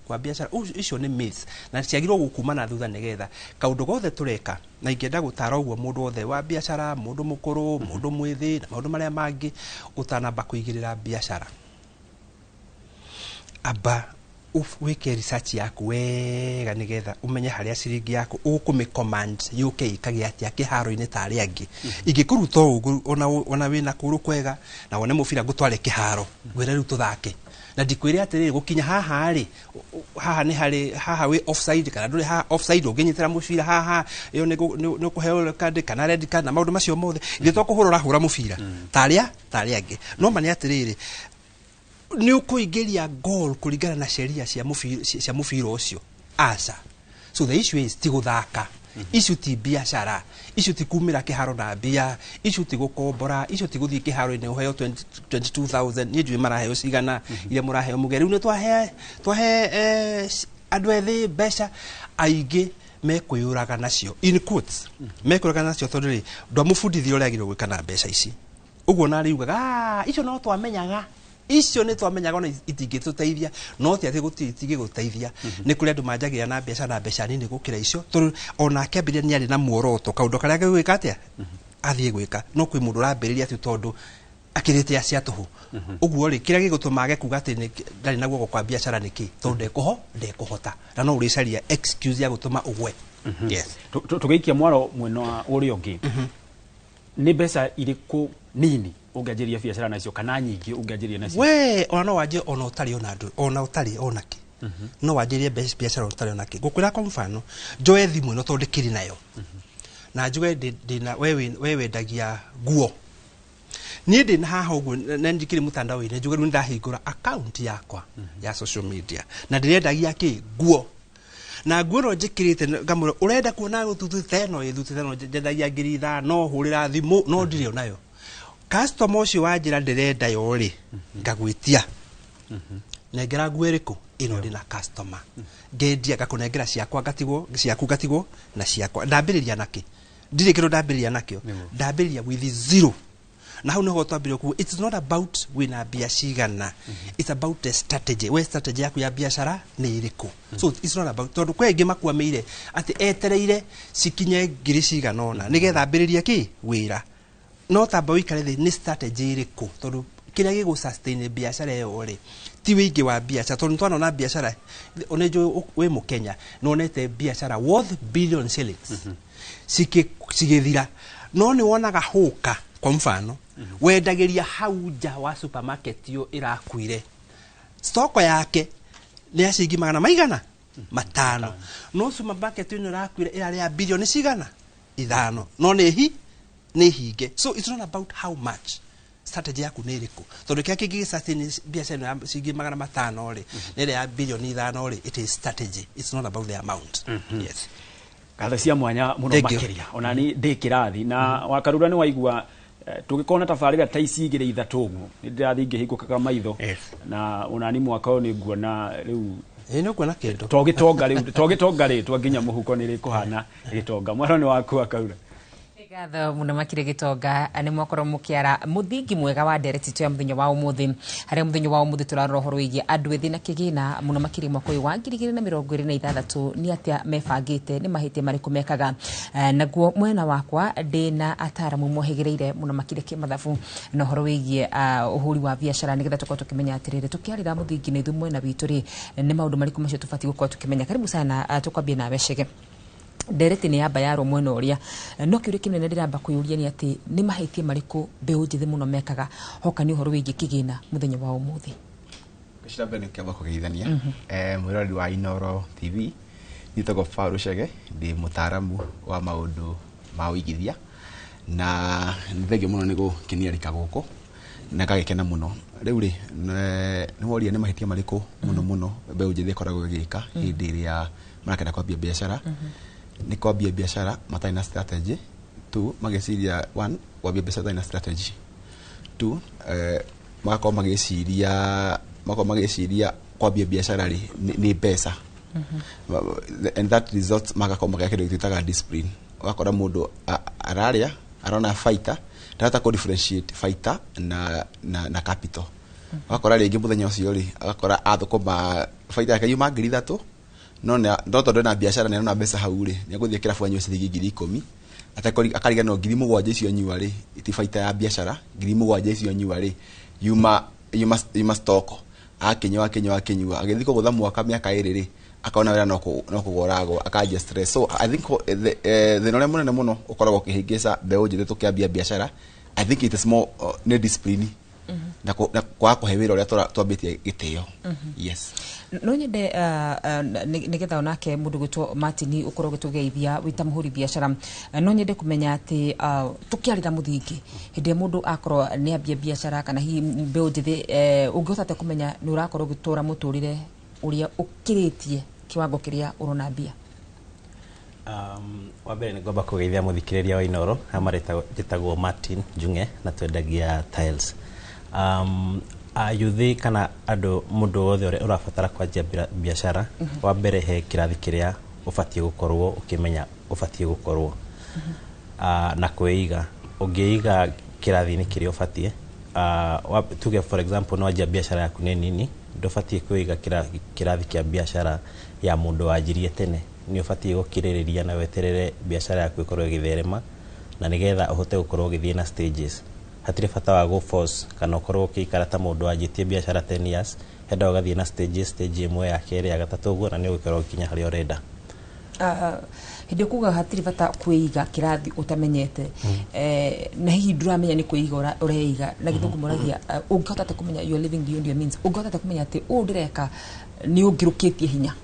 kwa biashara icio ni myths na ciagirwo gukumana thutha nigetha kaundu gothe tureka na ingenda gutara uguo mundu wothe wa biashara, mundu mukuru, mundu mwithi na maundu maria mangi utanamba kuigirira biashara. Aba wike research yaku wega nigetha umenye haria ciringi yaku ukumi command yuke ikagia atia kiharo-ini tari angi ingikuruta ugu ona wina kuru kwega na wone mubira ngutware kiharo gwire ru tuthake na ndikwire atiriri gukinya haha ri haha ni hari haha we offside kana nduri ha offside uginyitira mubira haha iyo ni kuheo card kana red card na maundu macio mothe ithe twakuhurura hura mubira tari angi no mani atiriri ni ukuigeria goal kuringana na sheria cia mubira ucio asa. So the issue is tiguthaka issue ti biashara, issue ti kumira kiharo na bia, issue ti gukombora, issue ti guthii kiharo ni uheo 22,000 ni njui maraheo cigana ile muraheo mugeri ni twahe andu ethi mbeca aingi mekwiyuraga nacio in quotes mekwiyuraga nacio tondu ri ndwamubundithia uria agirwo gwika na mbeca ici uguo na riugaga icio no twamenyaga icio ni twamenyaga ona itingituteithia no ti ati gutigi guteithia ni kuri andu manjagira na biashara na mbeca nini gukira icio tondu ona akĩambĩrĩria ni ari na muoroto kaundu karia gwika atia athie gwika no kwi mundu rambĩrĩria ati tondu akirite acia tuhu uguo ri kiria gigutuma kuga ati ndari na guoko kwa biashara niki tondu ndekuhota na no uricaria excuse ya gutuma ugwe. Yes, tugeikia mwaro mwena wa uri ungi ni mbeca iriku nini ungajiria biashara nacio kana nyingi ungajiria nacio? We ona no waje ona utari ona andu ona utari ona ki no wajirie biashara utari ona ki gukwira kwa mfano njoe thimu no tondikiri nayo na njuge ndina wewe ndagia guo ni ndina haha uguo na ndikiri mutandao-ini njuge ru ndahingura account yakwa ya social media na ndirendagia ki guo na nguo njikirite ngamura urenda kuona gututute no ithutite no njendagia ngiri 5 no hurira thimu no ndire nayo customer ucio wanjira ndirenda yo ri ngagwitia nengera nguo iriku ino ndi na customer ngendia ngakunengera ciakwa ngatigwo na ciakwa ndambiriria naki ndire kiro ndambiriria nakio ndambiriria with zero na hau niho twambire ku it's not about wina bia cigana it's about the strategy we strategy yaku ya biashara ni iriku so it's not about tondu kwe ingi makuameire ati etereire cikinye ngiri cigana ona nigetha ambiriria ki wira no tamba wikare thi ni strategy iriku tondu kiria gigu sustain biashara yo ri ti wingi wa biashara tondu twana na biashara onejo we mukenya no onete biashara worth billion shillings sigithira no ni wonaga huka kwa mfano wendagiria hauja wa supermarket yo irakuire stoko yake ni acingi magana matano no supermarket yo irakuire irari ya bilioni cigana 5 no ni hinge so it's not about how much strategy yaku ni iriku tondu kia kingi sustain biashara ya cingi magana matano ri ni ya bilioni 5 ri it is strategy, it's not about the amount. Yes, katha cia mwanya muno makiria ona ni ndikirathi na wakarura ni waigua tugikona tabarira ta ici igire ithatugu ndirathi ngihingukaga maitho na unani mwaka uyu ni nguona riu no kuona kindu togitonga ri twanginya muhuko ni rikuhana gitonga mwaro ni waku akaura gatho muno makire gitonga ani mwakoro mukiara muthingi mwega wa ndereti ya muthenya wa umuthi haria muthenya wa umuthi turarora horo igi andu ethi na kigina muno makire mwako uyu wa 2026 ni atia mebangite ni mahitie mariku mekaga naguo mwena wakwa ndina ataramu mohegereire muno makire kimathabu na horo igi uhuri wa biashara nigetha tukao tukimenya atirire tukiarira muthingi ni thumwe na bitu ri ni maundu mariku macio tufati gukao tukimenya karibu sana tukwambie na beshege ndereti ni yamba yaro mwena uria no kiuri kinene ndiramba kuyuria ni ati ni mahitie mariku mbeu njithi muno mekaga hoka ni uhoro wingi kigina muthenya wa umuthi gicira mbere kiamba kugeithania mwirori wa Inoro TV nitagwo Faru Chege ndi mutaramu wa maundu ma uigithia na nithegio muno ni gukiniarika guku na gagikena muno riu ri ni woria ni mahitie mariku muno mbeu njithi koragwo gika hindi iria marakenda kwambia biashara ni kwambia biashara matari na strategy tu mageciria 1 kwambia biashara na strategy. 2 magakorwo magĩciria kwambia biashara nĩ mbeca. And that result magakorwo magĩakĩrwo gĩtĩtaga discipline. Ũgakora mũndũ ararĩa arona fighter ndahota ku differentiate fighter na capital. Ũgakora rĩngĩ mũthenya ũcio rĩ agakora athũkũma fighter yake yuma 3,000 no tondu na biashara nĩ na mbeca hau rĩ nĩ agũthiĩ kĩrabu anyue ciringi 10,000 akariganĩrwo 7,000 icio anyua rĩ iti fighter ya biashara 7,000 icio anyua rĩ yuma stock akinywa agĩthii kũgũtha mwaka mĩaka 2 rĩ akaona wĩra no kũgoragwo akaanjia stress. So I think the nore mũnene mũno ũkoragwo ũkĩhĩngĩca mbeũ njĩthĩ tũkĩambia biashara. I think it is more ne discipline na kwa kũhe wĩra ũrĩa twambĩtie gĩtĩo. Yes. No nyende nĩgetha onake mũndũ gwĩtwo Martin ũkorwo gĩtũgeithia wĩta mũhũri biashara, no nyende kũmenya atĩ tũkĩarĩra mũthingi hĩndĩ ya mũndũ akorwo nĩ ambia biashara kana hihi mbeũ njĩthĩ ũngĩhota kũmenya nĩ ũrakorwo gũtũra mũtũrĩre ũrĩa ũkĩrĩtie kiwango kĩrĩa ũrona mbia. Wa mbere nĩ ngomba kũgeithia mũthikĩrĩria wa Inooro njĩtagwo Martin Njung'e na twendagia tiles. Ayuthi kana mũndũ wothe ũrĩa ũrabatara kwanjia biashara, wa mbere he kĩrathi kĩrĩa ũbatiĩ gũkorwo ũkĩmenya ũbatiĩ gũkorwo na kwĩiga. Ũngĩiga kĩrathi-inĩ kĩrĩa ũbatiĩ, tuge for example no wanjia biashara yaku nĩ nini, ndũbatiĩ kwĩiga kĩrathi kĩa biashara ya mũndũ wanjirie tene. Nĩ ũbatiĩ gũkirĩrĩria na weterere biashara yaku ĩkorwo ĩgĩtherema na nĩgetha ũhote gũkorwo ũgĩthiĩ na stages. Hatirĩ bata wa go force kana ũkorwo ũkĩikara ta mũndũ wanjĩtie biashara 10 years, henda ũgathiĩ na stage 1 ya 2 ya 3 ũguo na nĩ ũgũkorwo ũkinya harĩa ũrenda. Hĩndĩ kuga hatirĩ bata kwĩiga kĩrathi ũtamenyete na hihi ndũramenya nĩ kwĩiga ũreiga na gĩthũngũ moragia ũngĩhota kũmenya you are living beyond your means, ũngĩhota kũmenya atĩ ndĩreka nĩ ũngĩrũkĩtie hinya.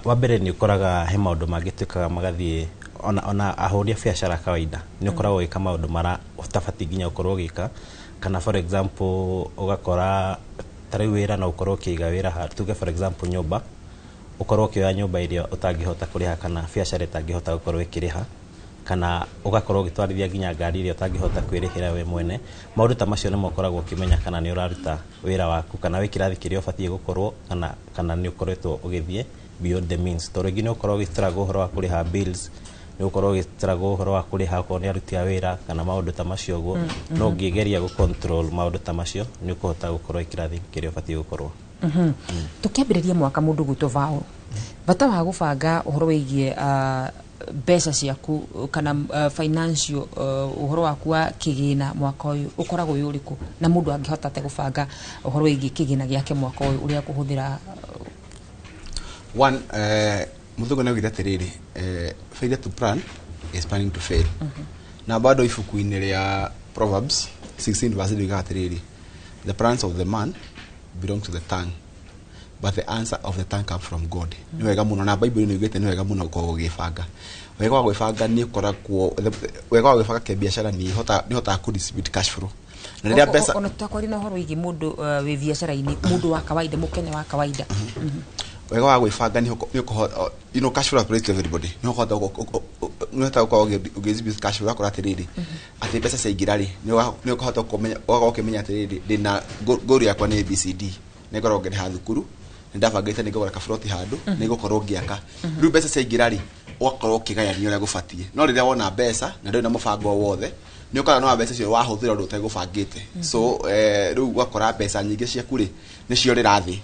Wa mbere nĩ ũkoraga he maũndũ mangĩtuĩkaga magathiĩ ona ahũria biashara kawaida nĩ ũkoragwo gwĩka maũndũ mara ũtabatiĩ nginya ũkorwo gĩka, kana for example ũgakora tarĩ wĩra na ũkorwo ũkĩiga wĩra tuge for example nyũmba, ũkorwo ũkĩoya nyũmba ĩrĩa ũtangĩhota kũrĩha kana biashara ĩtangĩhota gũkorwo ĩkĩrĩha, kana ũgakorwo ũgĩtwarithia nginya ngari ĩrĩa ũtangĩhota kwĩrĩhĩra we mwene. Maũndũ ta macio nĩ ũkoragwo ũkĩmenya kana nĩ ũraruta wĩra waku kana wĩ kĩrathi kĩrĩa ũbatiĩ gũkorwo kana nĩ ũkoretwo ũgĩthiĩ beyond the means. Tondũ rĩngĩ nĩ ũkorwo ũgĩstruggle ũhoro wa kũrĩha bills, nĩ ũkorwo ũgĩstruggle ũhoro wa kũrĩha okorwo nĩ aruti a wĩra kana maũndũ ta macio ũguo, no ũngĩgeria gũcontrol maũndũ ta macio nĩ ũkũhota gũkorwo kĩrathi kĩrĩa ũbatiĩ gũkorwo. Tukĩambĩrĩria mwaka mũndũ gwĩtwo Vao, bata wa gũbanga ũhoro wĩgiĩ mbeca ciaku kana financial ũhoro waku wa kĩgĩna mwaka ũyũ ũkoragwo wĩ ũrĩkũ, na mũndũ angĩhota atĩa gũbanga ũhoro wĩgiĩ kĩgĩna gĩake mwaka ũyũ ũrĩa kũhũthĩra? One, mũthũngũ nĩ oigire atĩrĩrĩ, failure to plan is planning to fail. Na bado ibuku-inĩ rĩa Proverbs 16 verse oiga atĩrĩrĩ, the plans of the man belong to the tongue, but the answer of the tongue comes from God. Nĩ wega mũno, na Bible nĩ oigĩte nĩ wega mũno gũkorwo ũgĩbanga. Wega wa gwĩbanga nĩ ũkoragwo, wega wa gwĩbanga kĩbiacara nĩ hotaga ku distribute cash flow. Na rĩrĩa mbeca ona tutakwari na ũhoro wĩgiĩ mũndũ wĩ biacara-inĩ, mũndũ wa kawaida, mũkenya wa kawaida. Wega wa gwĩbanga nĩ ũkũhota, cash flow applies to everybody. Nĩ ũkũhota gũkorwo ũgĩdistribute cash flow, ũgakora atĩrĩrĩ atĩ mbeca ciaingĩra rĩ nĩ ũkũhota ũkĩmenya atĩrĩrĩ ndĩna goal yakwa nĩ ABCD, nĩ ngorwo ngĩrĩha thukuru, nĩ ndabangĩte nĩ ngũgũra kaburoti handũ, nĩ ngũkorwo ngĩaka. Rĩu mbeca ciaingĩra rĩ ũgakorwo ũkĩgayania ũrĩa gũbatiĩ. No rĩrĩa wona mbeca na ndũrĩ na mũbango wothe, nĩ ũkoraga no mbeca icio wahũthĩra ũndũ ũtegũbangĩte. So rĩu ũgakora mbeca nyingĩ ciaku rĩ nĩcio rĩrathiĩ.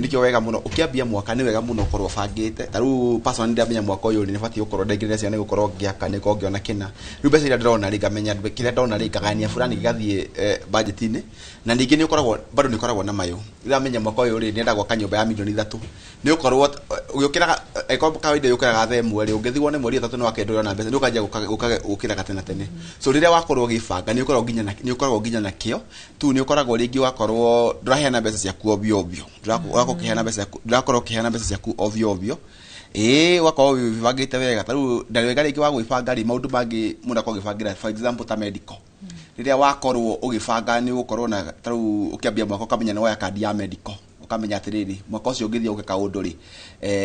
Nĩkĩo wega mũno ũkĩambia mwaka, nĩ wega mũno ũkorwo ũbangĩte. Ta rĩu personally ndamenya mwaka ũyũ nĩ batiĩ gũkorwo ndaigĩrĩra ciana nĩ gũkorwo ngĩaka, nĩ gũkorwo ngĩona kĩna. Rĩu mbeca iria ndĩrona rĩ ngamenya kĩrĩa ndona rĩ ngagania fulani gĩgathiĩ budget-inĩ. Na ningĩ nĩ ũkoragwo bado nĩ ũkoragwo na mayũ. Rĩrĩa menya mwaka ũyũ rĩ nĩenda gwaka nyũmba ya milioni 3, nĩ ũkorwo ũgĩũkĩraga kawaida yũkĩraga thaa ĩmwe rĩ ũngĩthigwo nĩ mweri 3 nĩ wakendwo na mbeca nĩ ũkanjia gũkĩraga tene. So rĩrĩa wakorwo ũgĩbanga nĩ ũkoragwo nginya na kĩo tu, nĩ ũkoragwo rĩngĩ wakorwo ndũraheana mbeca ciaku ovyo ovyo, ndũrakorwo ũkĩheana mbeca ciaku ovyo ovyo. Wakorwo wĩbangĩte wega. Ta rĩu ndawega rĩngĩ wa gwĩbanga rĩ maũndũ mangĩ mũndũ akorwo ũgĩbangĩra, for example ta medical. Rĩrĩa wakorwo ũgĩbanga nĩ ũgũkorwo na ta rĩu ũkĩambia mwaka ũkamenya nĩ woya kandi ya medical ukamenya atiriri mwaka ucio ngithia ugeka undu ri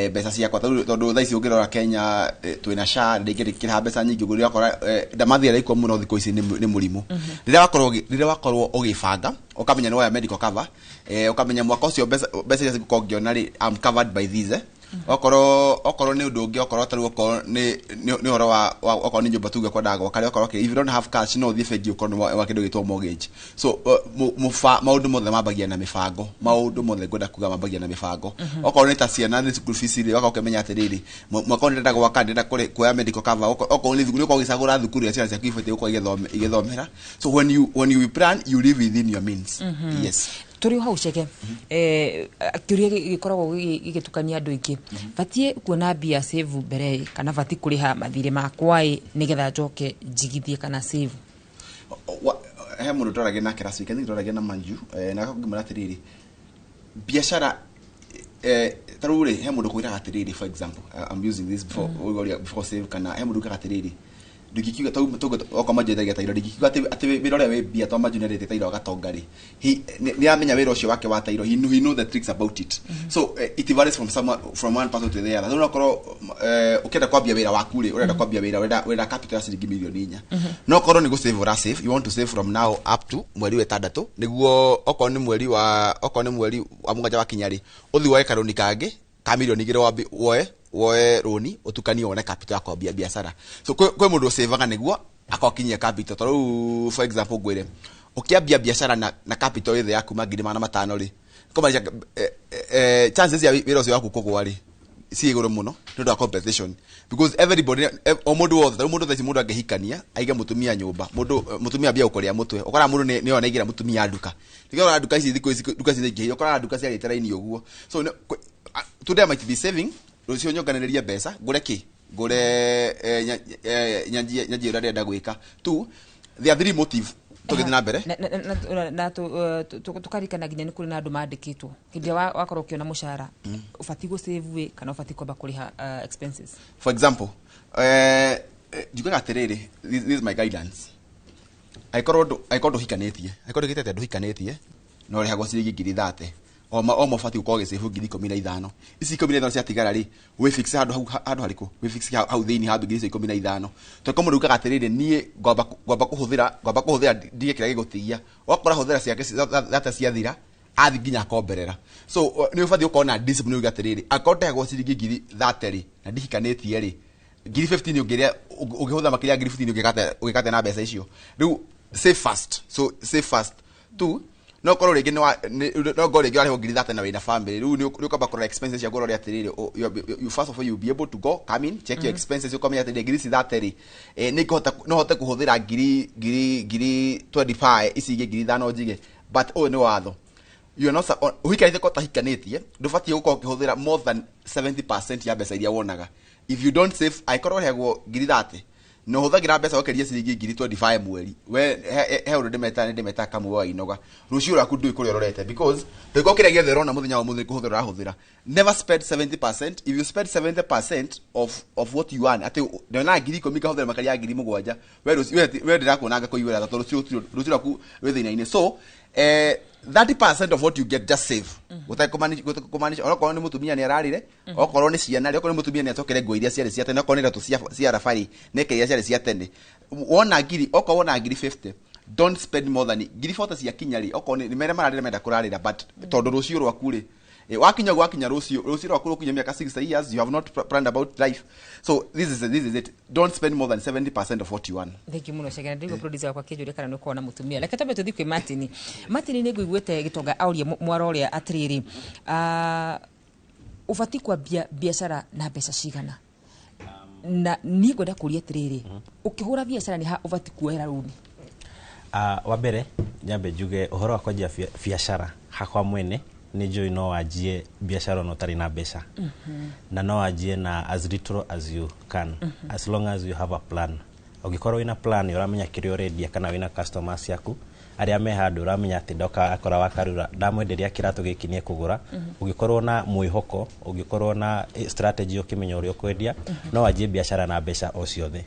mbeca ciakwa tondu thaa ici ungirora Kenya twina SHA ndingirikira mbeca nyingi ugurira kora ndamathia raiko muno thiko ici ni murimu rira wakorwo ugibanga ukamenya ni wa medical cover ukamenya mwaka ucio mbeca cia gukongiona ri I'm covered by these okoro ni undu ungi okoro taru okoro ni horo wa okoro ni nyumba tuga kwendaga wakari okoro if you don't have cash no thie bengi okoro wa kindu gitwo mortgage so maundu mothe mabagia na mifango maundu mothe ngwenda kuga mabagia na mifango okoro ni ta ciana ni school fees ri waka ukemenya atiriri mwaka ndenda gwaka ndenda kuya medical cover okoro ni thukuru ko gisagura thukuru ya ciana cia kwifete uko igethomera so when you plan you live within your means yes turi hau cege kiuria gikoragwo gigitukania andu ingi batie kuona bia save mbere kana bati kuriha mathire makwa nigetha njoke njigithie kana save he mundu torage na kira swika ni torage na manju na ngimara tiriri biashara tarure he mundu kuira atiriri for example I'm using this before save kana he mundu kuira atiriri ndikikiga tugo okoma jethagia tairo ndikikiga ati wirore we bia to majunere tairo gatongari ni amenya wira ucio wake wa tairo he know the tricks about it so it varies from one person to the other no koro ukenda kwambia wira waku ri urenda kwambia wira capital ya $1 million no koro ni go save or save you want to save from now up to mweri wetandatu niguo oko ni mweri wa muganja wa kinyari uthi woe karoni kangi ka milioni igire woe roni utukanie one capital yako biashara so kwe mundu saveaga niguo akokinyia capital to for example gwire ukiambia biashara na capital ile yaku magiri mana matano ri koma chances ya wira ucio waku kugwa ri si iguru muno ndu wa competition because everybody omundu wothe mundu thaici mundu angehikania aige mutumia nyumba mundu mutumia bia ukoria mutwe ukora mundu ni ona igira mutumia nduka nigira nduka ici thiko nduka ici ngi ukora nduka cia literaini uguo so today I might be saving rucio nyonganiriria mbeca ngure ki ngure nyanji ura renda gwika tu there are three motive tugithina na mbere na tukarikana ginya ni kuri na andu mandikitwo kindia wakorwo kiona mushara ufati go save we kana ufati kwamba kuriha expenses for example jugaga atiriri this is my guidance aikorwo hikanetie hikanĩtie no rehagwo ciringi ngiri 30 o mofati uko gĩcibu ngiri 15 ici 15 cia tigara ri we fix handu hariku we fix hau thĩini handu ngiri 15 to komo ruga gatiriri nie ngomba kuhuthira ndie kira gigutia wakora huthira ciake data cia thira athi nginya komberera so ni ubati ukona discipline uga atiriri akote hagwo ciringi ngiri 30 ri na ndihikanĩtie ri ngiri 15 ungiria ugihutha makiria ngiri 15 ugikate na mbeca icio riu save fast tu no koro rege no go rege ariho ngiri 30 na wina family riu ni ukamba kora expenses ya goro ria atiriri you first of all you be able to go come in check your expenses ukomenya atiriri ngiri 30 ri ni no hote kuhuthira ngiri 25 isi ngiri 5 njige but ni watho you know uhikanite ko tahikanĩtie ndubati guko kuhuthira more than 70% ya mbeca iria wonaga if you don't save aikoro hegwo ngiri 30 no huthagira mbeca okeria ciringi ngiri 25 mweri we he undu ndimeta kamu wa inoga rucio raku ndui kuri ororete because ndiko kire gethe rona muthenya wa muthenya kuhuthira huthira never spend 70% if you spend 70% of what you earn ati ndona ngiri 10 kahuthira makaria ngiri 7 we ndirakuonanga kuiwira to rucio raku wethina-ini so 30% of what you get just save utakumanage okorwo ni mutumia ni ararire okorwo ni ciana okorwo ni mutumia ni atokere ngo iria ciari cia tene okorwo ni ratu cia rafari neke iria ciari cia tene wona ngiri okorwo wona ngiri 50 don't spend more than ngiri 40 cia kinyari okorwo ni mere mararire menda kurarira but tondu rucio rwaku ri wakinya rucio rwaku rukinya miaka 6 years you have not planned about life so this is it don't spend more than 70% of what you earn. Thank you muno shagana ndigo producer wakwa kijuri kana no kuona mutumia leke tabe tuthi kwi Martin ni ngwigwete gitonga auria mwaro ria atiriri ufati kwa biashara na mbeca cigana na ni ngoda kuria atiriri ukihura biashara ni ha ufati kuera runi wa mbere nyambe njuge uhoro wa kwanjia biashara hakwa mwene ni joy no wajie biashara no tari na mbeca na no wajie na as little as you can as long as you have a plan ugikorwo ina plan uramenya kirio ready kana wina customers yaku aria me handu uramenya ati ndoka akora wakarura ndamwenderia kiratu giki nie kugura ugikorwo na mwihoko ugikorwo na strategy ukimenya uri ukwendia no wajie biashara na mbeca o ciothe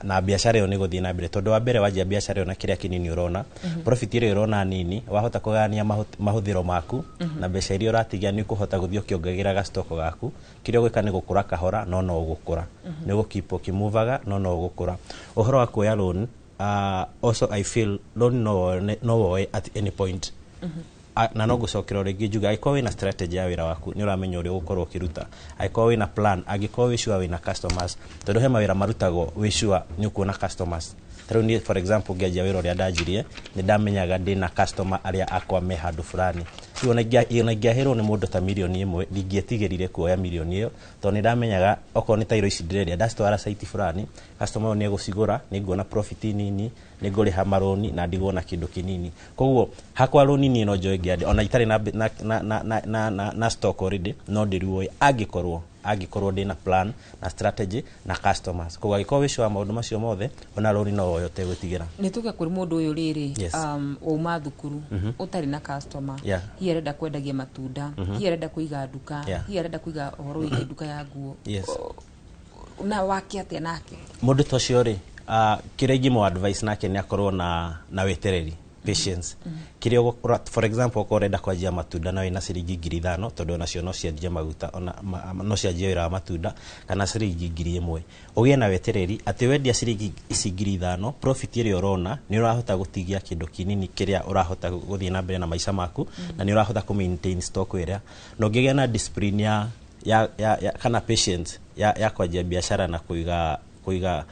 na biashara yo ni guthii na mbere tondu wa mbere wajia biashara yo na kiria kinini urona profit ile urona nini wahota kugania mahuthiro maku na mbeca iria uratigia ni kuhota guthio kiongagiraga stock gaku kiria gwika ni gukura kahora no ugukura ni gukipo kimuvaga no ugukura uhoro wa kuya loan also I feel loan no at any point na no gucokera rigi juga aikorwo na strategy ya wira waku ni uramenya uri gukorwo kiruta aikorwo na plan agikorwo wisure wina customers tondu he mawira marutagwo wisure ni kuona customers taruni for example ngeja wira uri ndajirie ni ndamenyaga ndina customer aria akwa me handu fulani ina hero ni mundu ta milioni 1 ndingietigirire kuoya milioni iyo tondu ndamenyaga oko ni tairo ici ndireria ndastwara site fulani customer ni gucigura ni nguona profit nini ni nguriha maroni na ndigona kindu kinini koguo hakwa roni ni no joy giade ona itari na stock already no ndiruo agikorwo ndina plan na strategy na customers koguo agiko wisho maundu macio mothe ona roni no yote gutigira nituka kuri mundu uyu riri uma thukuru utari na customer hiya arenda kwendagia matunda hiya arenda kuiga nduka hiya arenda kuiga horo ige nduka ya nguo na wake atia nake mundu tocio ri kiregi mo advice nake ni akorwo na wetereri patience kirio for example ukorenda kwajia matunda na wina ciringi 5,000 tondu nacio no cianjia maguta ona no cianjia wira wa matunda kana ciringi 1,000 ugie na wetereri ati wendia ciringi 5,000 profit ile urona ni urahota gutigia kindu kinini kiria urahota guthii na mbere na maisha maku na ni urahota ku maintain stock area no ngigea na discipline ya kana patience ya kwajia biashara na kuiga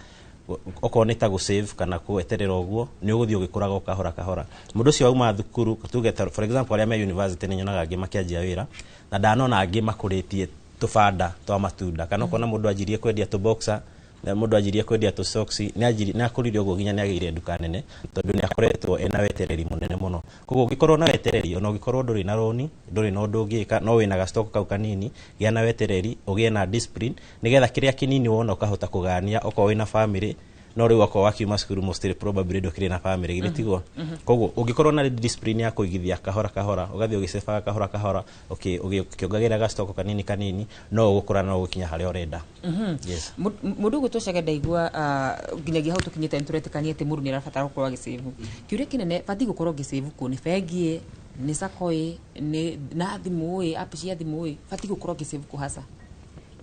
okoneta go save kana kueterera uguo ni uguthio gikuraga kahora mundu cio auma thukuru tugeta for example aria me university ni nyonaga angi makianjia wira na ndanona angi makuritie tufanda twa matunda kana kona mundu ajirie kwendia to boxer na mundu ajirie kwendia to socks ni akuririe uguo ginya ni agire nduka nene tondu ni akoretwo ena wetereri munene muno koguo gikorwo na wetereri ona gikorwo nduri na roni nduri no ndungika no wina ga stock kau kanini gia na wetereri ugie na discipline nigetha kiria kinini wona ukahota kugania oko wina family no riu wako wakiuma cukuru most probably ndokire na family githigwo koguo ungikorwo na discipline ya kuigithia kahora ugathio gicebaga kahora okay ugiongagiraga stock kanini no ugukura no gukinya haria urenda yes mundu gutocega ndaigua nginyagia hau tukinyite nturetikanie ati muru ni arabatara gukorwo gisave kiuria kinene bati gukorwo gisave ku ni bengi ni sakoi ni na thimu app cia thimu bati gukorwo gisave ku hasa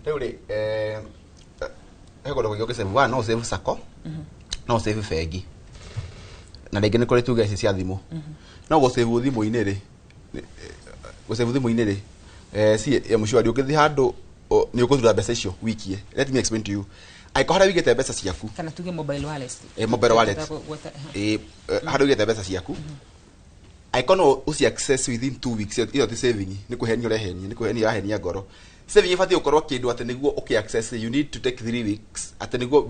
riu hego ndo gyoke save no save sako no save fegi na rege ni kore tuga ici cia thimu no go save thimu inere go save thimu inere si ya mshwari ukithi handu ni ukuthura mbeca icio wikie let me explain to you aikora wigete mbeca ciaku kana tuge mobile wallet mobile wallet handu wigete mbeca ciaku aikono usi access within 2 weeks iyo ti saving ni kuhenia rehenia ni kuhenia rahenia ngoro saving ifati ukorwa kindu ati niguo okay access you need to take 3 weeks ati niguo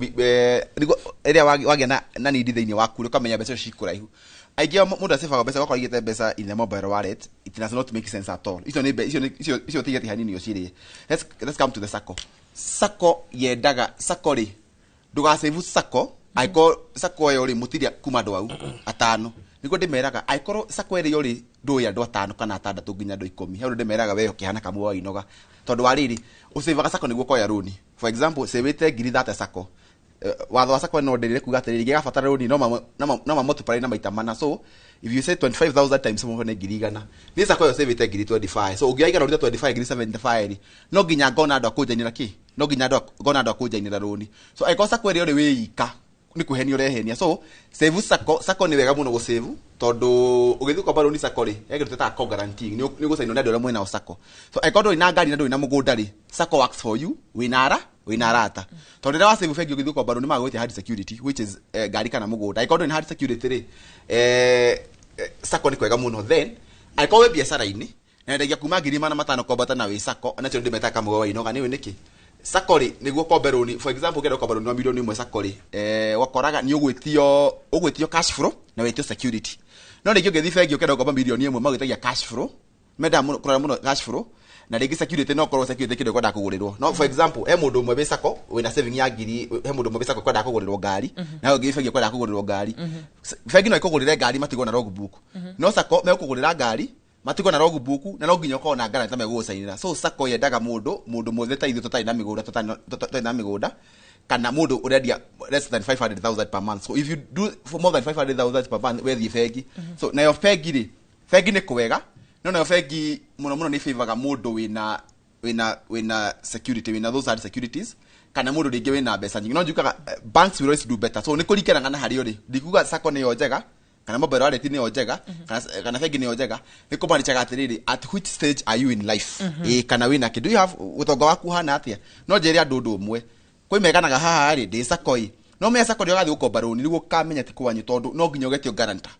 area wage na need thiini waku ukamenya mbeca cikuraihu aigia mundu asefaga mbeca wakora igete mbeca in the mobile wallet it does not make sense at all icio tigeti hanini ocirie let's come to the sacco yendaga sacco ri nduga save sacco aiko sacco yo ri mutiria kuma ndu au atano niko ndimeraga aikoro sacco ri yo ri nduya ndu atano kana atandatu nginya ndu 10 he ndimeraga weho kihana kamwe wa inoga tondu wariri usevaga sacco niguo koya runi for example sevete ngiri 30 sacco watho wa sacco no ndirire kuga atiriri gigabatara runi no multiply na maita mana so if you say 25,000 times mo ne ngiri igana ni sacco yo sevete ngiri 25 so ugiaiga runi 25 ngiri 75 no nginya ngona andu akujainira ki no nginya ngona andu akujainira runi so aiko sacco ri wika ni kuhenia urehenia so save sacco ni wega muno go save tondu ugithu kwa baroni sacco ri yagiru tata co guarantee ni gusaino na ndora mwena o sacco so aikondo ina ngari na ndo ina mugunda ri sacco works for you wina rata tondu rira wa save fegi ugithu kwa baroni magwete hard security which is ngari kana mugunda aikondo ina hard security ri sacco ni kwega muno then aikowe biashara ini na ndagia kuma ngiri mana matano kwa bata na we sacco na cio ndimeta kamwe wa inoga ni we niki sakori niguo komberoni for example kero komberoni wa milioni 1 sakori wakoraga ni ugwitio cash flow na wetio security no nigio gethi fegi ukero komba milioni 1 magitagia cash flow meda muno kurara muno cash flow na rĩngĩ security no korwo security kĩndũ kwenda kũgũrĩrwo no for example he mũndũ ũmwe wĩsako wĩna saving ya ngiri he mũndũ ũmwe wĩsako kwenda kũgũrĩrwo ngari na ũngĩ bengi kwenda kũgũrĩrwo ngari bengi no ĩkũgũrĩre ngari matigwo na logbook no sako megũkũgũrĩra ngari matigwo na logbook na no nginya ũkorwo na guarantee megũgũcainĩra so sako yendaga mũndũ mwethe ta ithuĩ tũtarĩ na mĩgũnda kana mũndũ ũrendia less than 500,000 per month so if you do for more than 500,000 per month wethiĩ bengi so nayo bengi nĩ kwega no nayo bengi mũno nĩ favoraga mũndũ wĩna security wĩna those hard securities kana mũndũ rĩngĩ wĩna mbeca nyingĩ no njukaga banks will always do better so nĩ kũringanaga na harĩa ũrĩ ndikuga sako nĩyo njega kana mobile wallet nĩyo njega kana bengi nĩyo njega nĩ kũmanichaga atĩrĩrĩ at which stage are you in life kana wĩna kĩ do you have ũtonga waku hana atĩa no njĩre andũ ũndũ ũmwe kwĩ meganaga haha rĩ ndĩ sakoi no me sakoi ũgathiĩ gũkomba rũni nĩguo kamenya ti kwanyu tondũ no nginya ũgetio guarantor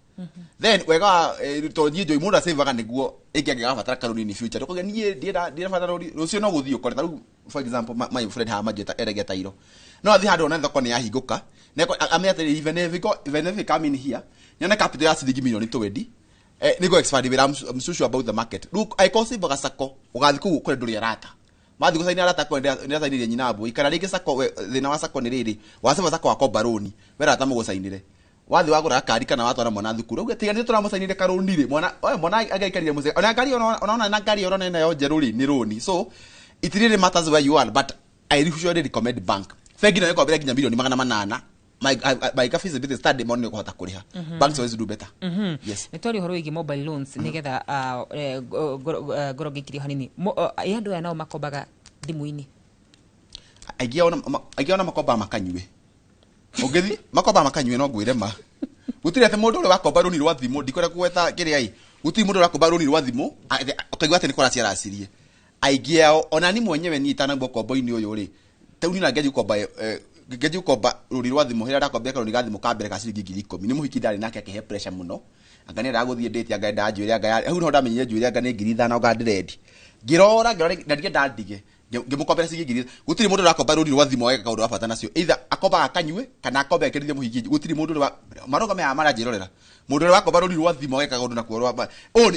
then wega to niĩ njoi mũndũ asevaga nĩguo ĩngĩagabatara karũni in future ndũkauge niĩ ndĩrabatara rũni rũcio no gũthiĩ ũkore tarĩu for example my friend haha manjeta erege tairo no athiĩ handũ ona thoko nĩ yahingũka amenya atĩrĩrĩ even if come in here nyone capital ya ciringi milioni 20 nĩguo expand wĩra I'm so sure about the market look I consider sako ũgathiĩ kũu kũrĩa ndũrĩ arata mathi gusaini arata kwa nĩ saini nyina abo ikara rĩngĩ sako thina wa sako nĩ rĩrĩ wasema sako wako baroni wera ata mũgũsainire wathi wagũra kari kana watwara mwana thukuru uge tiga nĩ tũramũsainire karoni rĩ mwana agaikarire mũse ona ngari ona na ngari ona nayo njerũ rĩ nĩ roni so it really matters where you are but I usually recommend bank bengi nayo kwambĩra nginya milioni 800 my feasibility study money nĩ kũhota kũrĩha banks always do better yes nĩ twarĩ ũhoro wĩgiĩ mobile loans nĩgetha ngoro ngĩkirio hanini andũ aya nao makombaga thimũ-inĩ aingĩ ona makomba makanyue ũngĩthi makomba makanyue no ngwĩre ma gũtirĩ atĩ mũndũ ũrĩa wakomba rũni rwa thimũ ndikwenda gweta kĩrĩa ĩ gũtirĩ mũndũ ũrakomba rũni rwa thimũ ũkaigua atĩ nĩ kũra ciaracirie aingĩ ao ona ni mwenyewe niĩ itanambia ũkombo-inĩ ũyũ rĩ tauni na ngeji ukomba rũri rwa thimũ hĩrĩa ndakombia karũni ga thimũ ka mbere ka ciringi 10,000 nĩ mũhiki ndarĩ nake akĩhe pressure mũno anga nĩ ndagũthiĩ date anga ndanjũria anga hau no ndamenyire njuĩria anga nĩ 5,000 anga ndirendi ngirora ndarige ndandige ngĩmũkombera ciringi 2,000 gũtirĩ mũndũ ũrakomba rũri rwa thimũ ega kaũndũ wa bata nacio either akomba akanyue kana akomba ekĩrithie mũhiki gũtirĩ mũndũ ũrĩa maroga maya mara njĩrorera mũndũ ũrĩa wakomba rũri rwa thimũ ega kaũndũ nakuo rwa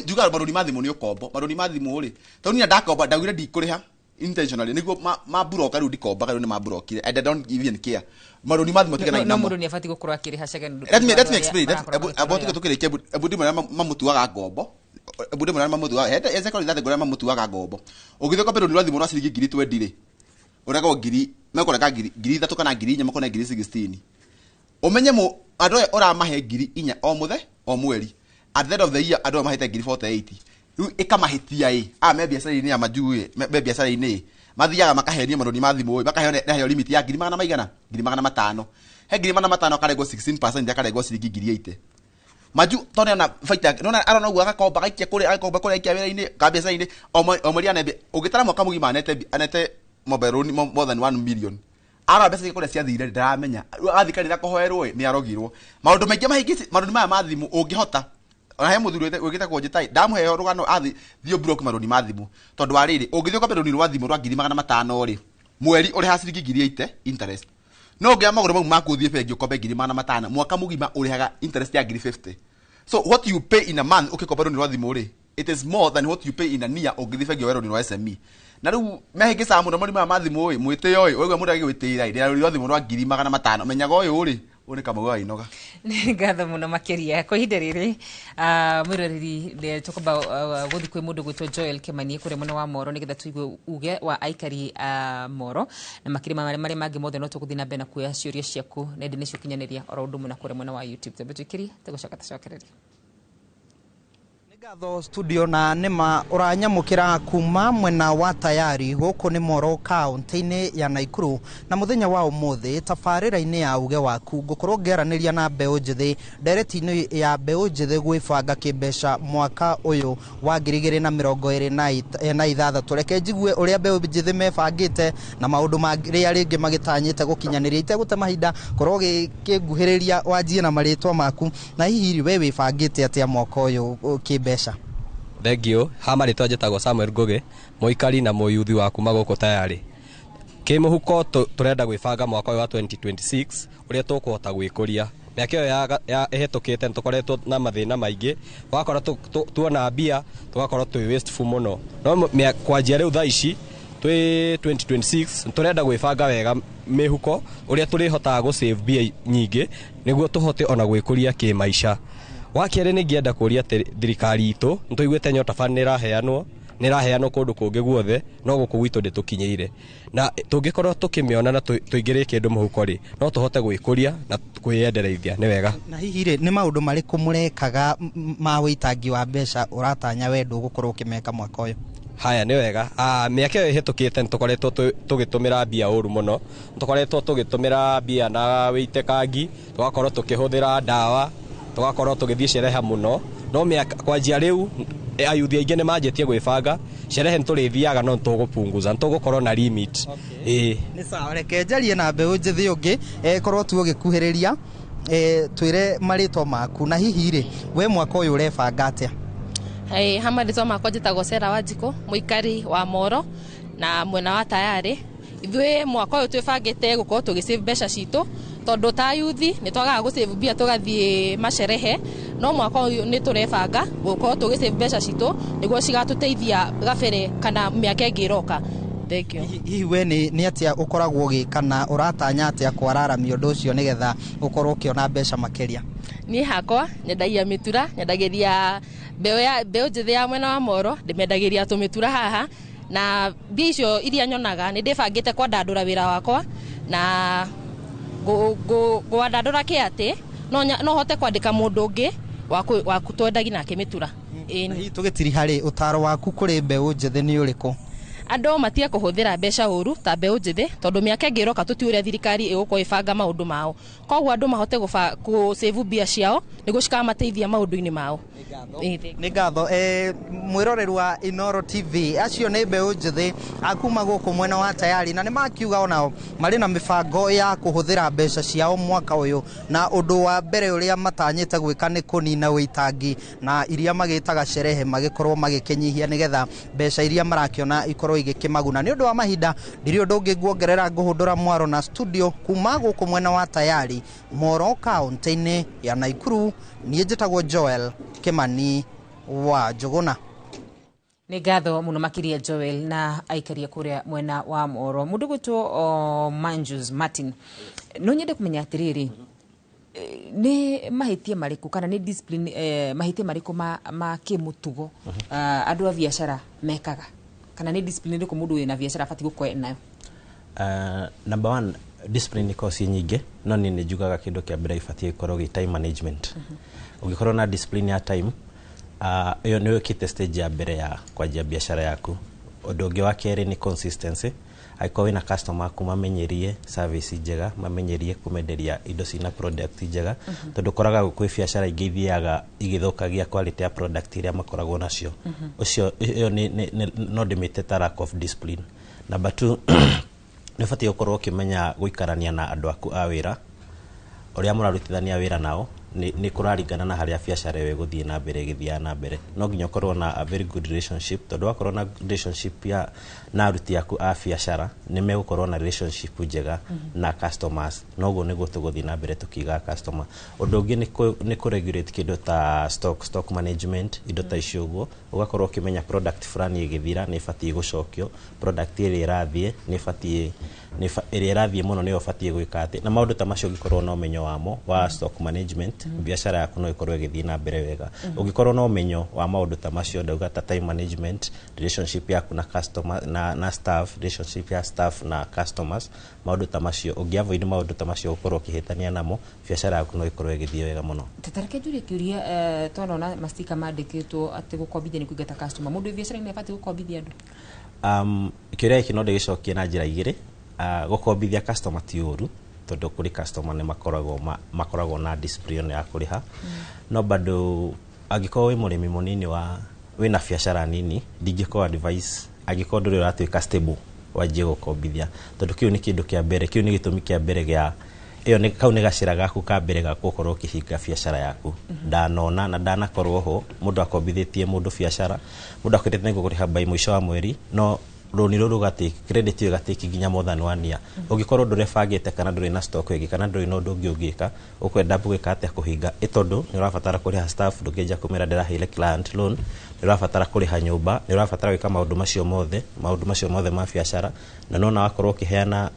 njuga marũni ma thimũ nĩ ũkombo marũni ma thimũ rĩ tondũ niĩ ndakomba ndagwire ndikũrĩha intentionally nĩguo maburoka rĩu ndikombaga rĩu nĩ maburokire and I don't even care marũni ma thimũ tigana no mũndũ nĩ abatie gũkorwo akĩrĩha second let me explain about tukĩrĩkia ebudi marĩa mamutuaga ngombo ebudi marĩa mamutuaga eze kora thathe ngora mamutuaga ngombo ũgĩthĩ kwa rũni rwa thimũ rwa ciringi 20 rĩ ũragwo ngiri mekora ngiri 3 kana ngiri 4 makona ngiri 16 ũmenye andũ aya ũramahe ngiri 4 o mũthenya o mweri at the end of the year andũ mahete ngiri 48 rĩu ĩkamahitia me biacara-inĩ ya majui me biacara-inĩ mathiaga makahenia marũni ma thimũ makaheo limit ya 200 ngiri 500 he ngiri 500 akarengwo 16% akarengwo ciringi ngiri 80 maju tone na faita nona arona uga gakomba gaikia kũrĩa aikia wĩra-inĩ ka biacara-inĩ o mweri anebe ũgĩtara mwaka mũgima anete mobile loan more than 1 million ara mbeca kũrĩa ciathire ndaramenya athikanĩra kũhoerwo nĩ arogirwo maũndũ maingĩ mahingĩte marũni maya ma thimũ ũngĩhota ona he mũthuri wĩgĩte kwa njitai ndamũheo rũgano athi thio broke marũni ma thimũ tondũ wa rĩrĩ ũngĩthio kwa rũni rwa thimũ rwa 500 rĩ mweri ũrĩ ha ciringi ngiri 80 interest no ngĩa magũrũ mau maku ũthiĩ bengi ũkombe ngiri 500 mwaka mũgima ũrĩhaga interest ya ngiri 50 so what you pay in a month ũkĩkomba rũni rwa thimũ rĩ it is more than what you pay in a year ũngĩthiĩ bengi wa rũni rwa SME na rĩu mehĩngĩcaga mũno marũni ma thimũ ĩ mwĩtĩo ĩ ũguo mũndũ agĩgwĩtĩra ĩ rũni rwa thimũ rwa ngiri 500 menyaga ũyũ rĩ one kama wa inoga nĩ ngatho mũno makĩria kwa ihinda rĩrĩ mwĩroreri tũkomba gũthiĩ kwĩ mũndũ gwĩtwo Joel Kĩmani kũrĩa mwena wa Moro nĩgetha tũigue uge wa aikari Moro na makĩria marĩa mangĩ mothe no tũgũthiĩ na mbere na kuoya ciũria ciaku nenda-inĩ cia ũkinyanĩria oro ũndũ ũmwe na kũrĩa mwena wa YouTube twambe twĩkĩrie tũgũcoka tũcokereria Gatho studio na nima uranyamukira kuma mwena wa tayari guku ni Moro kaunti-ini ya Naikuru na muthenya wa umuthi tabarĩra-inĩ ya uge waku ngukorwo ngeranĩria na mbeũ njĩthĩ ndereti-inĩ ya mbeũ njĩthĩ gwĩbanga kĩmbeca mwaka ũyũ wa 2026 reke njigue ũrĩa mbeũ njĩthĩ mebangĩte na maũndũ marĩa rĩngĩ magĩtanyĩte gũkinyanĩria itegũte mahinda korwo gĩkĩnguhĩrĩria wanjie na marĩtwa maku na hihi we wĩbangĩte atĩa mwaka ũyũ kĩmbeca Thengio hama rĩtwa njĩtagwo Samuel Ngugi mũikari na mũyuthi wa kuma gũkũ tayari kĩmũhuko tũrenda gwĩbanga mwaka wa 2026 ũrĩa tũkũhota gwĩkũria mĩaka ĩyo ya ĩhetũkĩte nĩtũkoretwo na mathĩna maingĩ, wakora tuona mbia tugakorwo twĩ wasteful mũno, no kwanjia rĩu thaa ici twĩ 2026 tũrenda gwĩbanga wega mĩhuko ũrĩa tũrĩhotaga gũ-save mbia nyingĩ nĩguo tũhote ona gwĩkũria kĩmaica. Wakerĩ nĩngĩenda kũria thirikari itũ, nĩtũiguĩte Nyota Fund nĩraheanwo kũndũ kũngĩ guothe, no gũkũ gwitũ ndĩtũkinyĩire, na tũngĩkorwo tũkĩmĩona na tũingĩrĩe kĩndũ mũhuko rĩ, no tũhote gwĩkũria na kwĩyendereithia nĩ wega. Na hihi rĩ, nĩ maũndũ marĩkũ mũrekaga ma wĩitangi wa mbeca ũratanya wendo gũkorwo ũkĩmeka mwaka ũyũ? Haya nĩ wega. Mĩaka ĩyo ĩhetũkĩte nĩtũkoretwo tũgĩtũmĩra mbia ũru mũno, nĩtũkoretwo tũgĩtũmĩra mbia na wĩitekangi, tũgakorwo tũkĩhũthĩra ndawa, tũgakorwo tũgĩthiĩ sherehe mũno, no kwanjia rĩu ayuthi aingĩ nĩ manjĩtie gwĩbanga, sherehe nĩtũrĩthiaga no tũgũpunguza, nĩtũgũkorwo na limit. Nĩ sawa, reke njarie na mbeũ njĩthĩ ũngĩ korwo tu ũgĩkuhĩrĩria twĩre marĩtwa maku, na hihi rĩ we mwaka ũyũ ũrebanga atĩa? Hama rĩtwa makwa njĩtagwo Sera Wanjikũ, mũikari wa Moro na mwena wa Tayari. Ithuĩ mwaka ũyũ twĩbangĩte gũkorwo tũgĩ-save mbeca citũ, tondũ ta yuthi nĩtwagaga gũ-save mbia tũgathiĩ macerehe, no mwaka ũyũ nĩtũrebanga gũkorwo tũgĩ-save mbeca citũ nĩguo cigatũteithia gabere kana mĩaka ĩngĩ ĩroka. Thank you. Hihi we nĩ atĩa ũkoragwo ũgĩka na ũratanya atĩa kwararamia ũndũ ũcio nĩgetha ũkorwo ũkĩona mbeca makĩria? Niĩ hakwa nyendagia mĩtura, nyendagĩria mbeũ njĩthĩ ya mwena wa Moro, ndĩmendagĩria tũmĩtura haha, na mbia icio iria nyonaga nĩndĩbangĩte kwandandũra wĩra wakwa na gwandandũra kĩ atĩ no hote kwandĩka mũndũ ũngĩ wa kutwendagia nake mĩtura. Hihi tũgĩtiri harĩ ũtaro waku kũrĩ mbeũ njĩthĩ nĩ ũrĩkũ? Andũ matige kũhũthĩra mbeca ũru ta mbeũ njĩthĩ, tondũ mĩaka ĩngĩ ĩroka tũti ũrĩa thirikari ĩgũkorwo ĩbanga maũndũ mao, koguo andũ mahote gũ-save mbia ciao nĩguo cikamateithia maũndũ-inĩ mao. Nĩ ngatho. Mwĩroreri wa Inooro TV, acio nĩ mbeũ njĩthĩ akuma gũkũ mwena wa Tayari, na nĩ makiuga onao marĩ na mĩbango ya kũhũthĩra mbeca ciao mwaka ũyũ, na ũndũ wa mbere ũrĩa matanyĩte gwĩka nĩ kũnina wĩitangi na iria magĩtaga sherehe magĩkorwo magĩkĩnyihia nĩgetha mbeca iria marakĩona ikorwo igĩkĩmaguna. Nĩ ũndũ wa mahinda ndirĩ ũndũ ũngĩ nguongerera ngũhũndũra mwaro na studio kuma gũkũ mwena wa Tayari, Moro kaunti-inĩ ya Naikuru. Niĩ njĩtagwo Joel Kimani wa Njuguna. Nĩ ngatho mũno makĩria Joel na aikaria kũrĩa mwena wa Moro. Mũndũ gwĩtwo Manjus Martin, no nyende kũmenya atĩrĩrĩ, nĩ mahĩtia marĩkũ kana nĩ discipline mahĩtia marĩkũ ma kĩmũtugo andũ a biacara mekaga, kana nĩ discipline ĩrĩkũ mũndũ wĩna biacara abatiĩ gũkorwo nayo? Number one, discipline iko si nyingĩ, no nĩ njugaga kĩndũ kĩa mbere ibatiĩ ikorwo gĩ time management. Ũngĩkorwo na discipline ya time, ĩyo nĩ wĩkĩte stage ya mbere ya kwanjia biacara yaku. Ũndũ ũngĩ wa kerĩ nĩ consistency. Aiko wĩna customer mamenyerie service njega, mamenyerie kũmenderia indo cina product njega, tondũ koraga gwĩ biacara ingĩ ithiaga igĩthũkagia quality ya product iria makoragwo nacio. Ũcio ĩyo no ndĩmĩte ta lack of discipline. Number two, nĩ ũbatiĩ gũkorwo ũkĩmenya gũikarania na andũ aku a wĩra, ũrĩa mũrarutithania wĩra nao nĩ kũraringana na harĩa biacara ĩyo ĩgũthiĩ na mbere ĩgĩthiaga na mbere. No nginya ũkorwo na a very good relationship, tondũ wakorwo na relationship na aruti aku a biacara nĩ megũkorwo na relationship njega na customers, noguo nĩguo tũgũthiĩ na mbere tũkĩiga customer. Ũndũ ũngĩ nĩ kũ-regulate kĩndũ ta stock management, indo ta icio ũguo, ũgakorwo ũkĩmenya product fulani ĩgĩthira nĩ ĩbatiĩ gũcokio, product ĩrĩa ĩrathiĩ nĩ ĩbatiĩ ĩrĩa ĩrathiĩ mũno nĩyo ũbatiĩ gwĩka atĩ, na maũndũ ta macio ũngĩkorwo na ũmenyo wamo wa stock management, biacara yaku no ĩkorwo ĩgĩthiĩ na mbere wega. Ũngĩkorwo na ũmenyo wa maũndũ ta macio, ndauga ta time management, relationship yaku na customer na staff, relationship ya staff na customers, maũndũ ta macio ũngĩ-avoid maũndũ ta macio ũkorwo ũkĩhĩtania namo, biacara yaku no ĩkorwo ĩgĩthiĩ wega mũno. Tatareke njũrie kĩũria, twana mastika mandĩkĩtwo atĩ gũkombithia nĩ kũingata customer, mũndũ biacara-inĩ abatiĩ gũkombithia andũ? Kĩũria gĩkĩ no ndĩgĩcokie na njĩra igĩrĩ. Gũkombithia customer ti ũru, tondũ kũrĩ customer nĩ makoragwo na discipline ya kũrĩha, no bado angĩkorwo wĩ mũrĩmi mũnini wĩna biacara nini, ndingĩkorwo advice angĩkorwo ndũrĩ ũratuĩka stable wanjie gũkombithia, tondũ kĩu nĩ kĩndũ kĩa mbere, kĩu nĩ gĩtũmi kĩa mbere gĩa kau nĩ gacĩra gaku ka mbere ga gũkorwo ũkĩhinga biacara yaku. Ndanona na ndanakorwo ho mũndũ akombithĩtie mũndũ biacara, mũndũ akwĩrĩte nĩ gũkũrĩha by mũico wa mweri, no roni ruru gatake credit yo gatake ginya more than 1 year ugikorwo ndurebangite kana nduri na stock igi kana nduri no ndungi ugika ukwenda bugika atia kuhinga itondu ni urabatara kuriha staff ndukenja kumira ndira hile client loan ni urabatara kuriha nyumba ni urabatara gwika maundu macio mothe ma biashara na nona wakorwo kiheana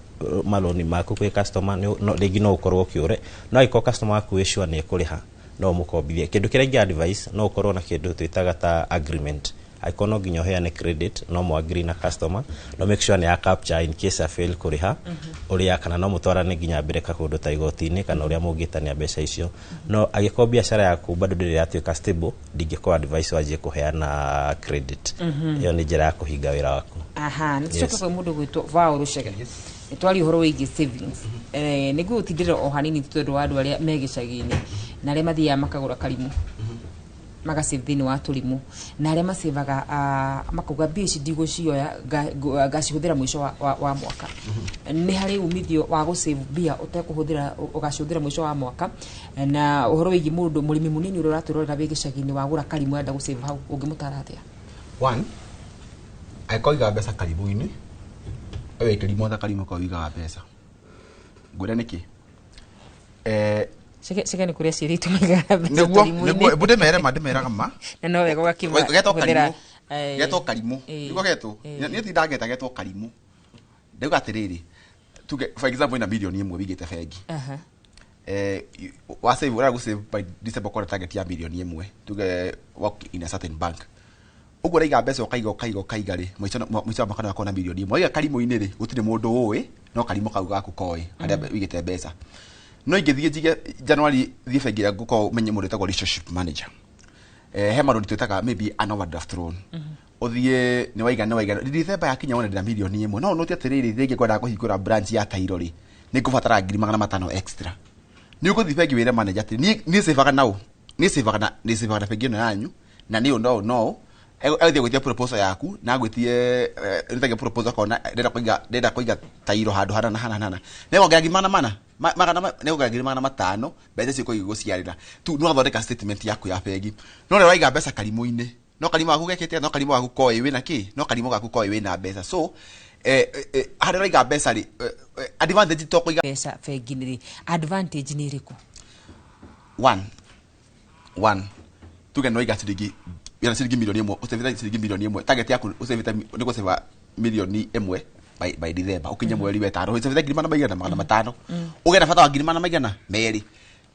maloni maku kwi customer no rigi no ukorwo kiure no iko customer waku issue ni kuriha no mukombithie kindu kiria ngi advice no ukorwo na kindu twitaga ta agreement ikono ginyo heane credit no mo agree na customer no make sure ni ya capture in case a fail kuriha uria kana no mutwarane ginya mbere ka kundu ta igotini kana uria mungitania mbeca icio no agiko biashara yaku bado ndiri atuika stable ndingiko advice waje kuheana credit iyo ni njira ya kuhinga wira waku aha nitsoka kwa mundu gwitwo vao rushega twali horo wigi savings niguo tindira o hanini tondu wa andu aria megicagini na aria mathia makagura karimu magasave thini wa turimu na aria masevaga makuga bici ndigo cioya gacihuthira mwisho wa mwaka ni hari umithio wa gusave bia utekuhuthira ugacihuthira mwisho wa mwaka na uhoro wigi mundu murimi munini uri raturorera bigicagini wagura karimu enda gusave hau ungimutara atia one aikoiga mbeca karimu-ini ewe kilimo ta karimu kwa wiga wa pesa ngwira niki Sike ni kuria siritu migara niguo bude mere kama na no wego gakimwa geto karimu niguo geto ni tindageta geto karimu ndego atiriri tuge for example ina milioni imwe wigite bengi wa save ura go save by December quarter target ya milioni imwe tuge work in a certain bank ugo reiga mbeca ukaiga ri mwicho makana akona milioni imwe iga karimu-ini ri gutire mundu uwi no karimu kau gaku koi aria wigite mbeca no igithie jige January thie bengi ya guko menye mundu etagwo relationship manager he maroni twetaga maybe an overdraft loan uthie ni waiga December yakinya wona ndina milioni imwe no no tietiriri thingi kwenda kuhingura branch ya Tairo ri ni kubatara ngiri 500 extra ni uguthie bengi wire manager ati ni sevaga nao ni sevaga na bengi no yanyu na ni no Ethi gwetia proposal yaku na gwetie nitage proposal kona ndenda kuiga Tairo handu hana nego ngagi mana nego ngagi mana matano mbeca cio kuiguciarira tu no athondeka statement yaku ya bengi no le waiga mbeca karimu-ini no karimu gaku gekete no karimu gaku koi wina ki no karimu gaku koi wina mbeca so hada waiga mbeca ri advantage to kuiga mbeca bengi ni advantage ni riku one tuge no iga ciringi yana ciringi milioni imwe usevita ciringi milioni imwe target yaku usevita ni guseva milioni imwe by December ukinya mweri wetano usevita ngiri mana maigana magana matano ugenda bata wa ngiri mana maigana meri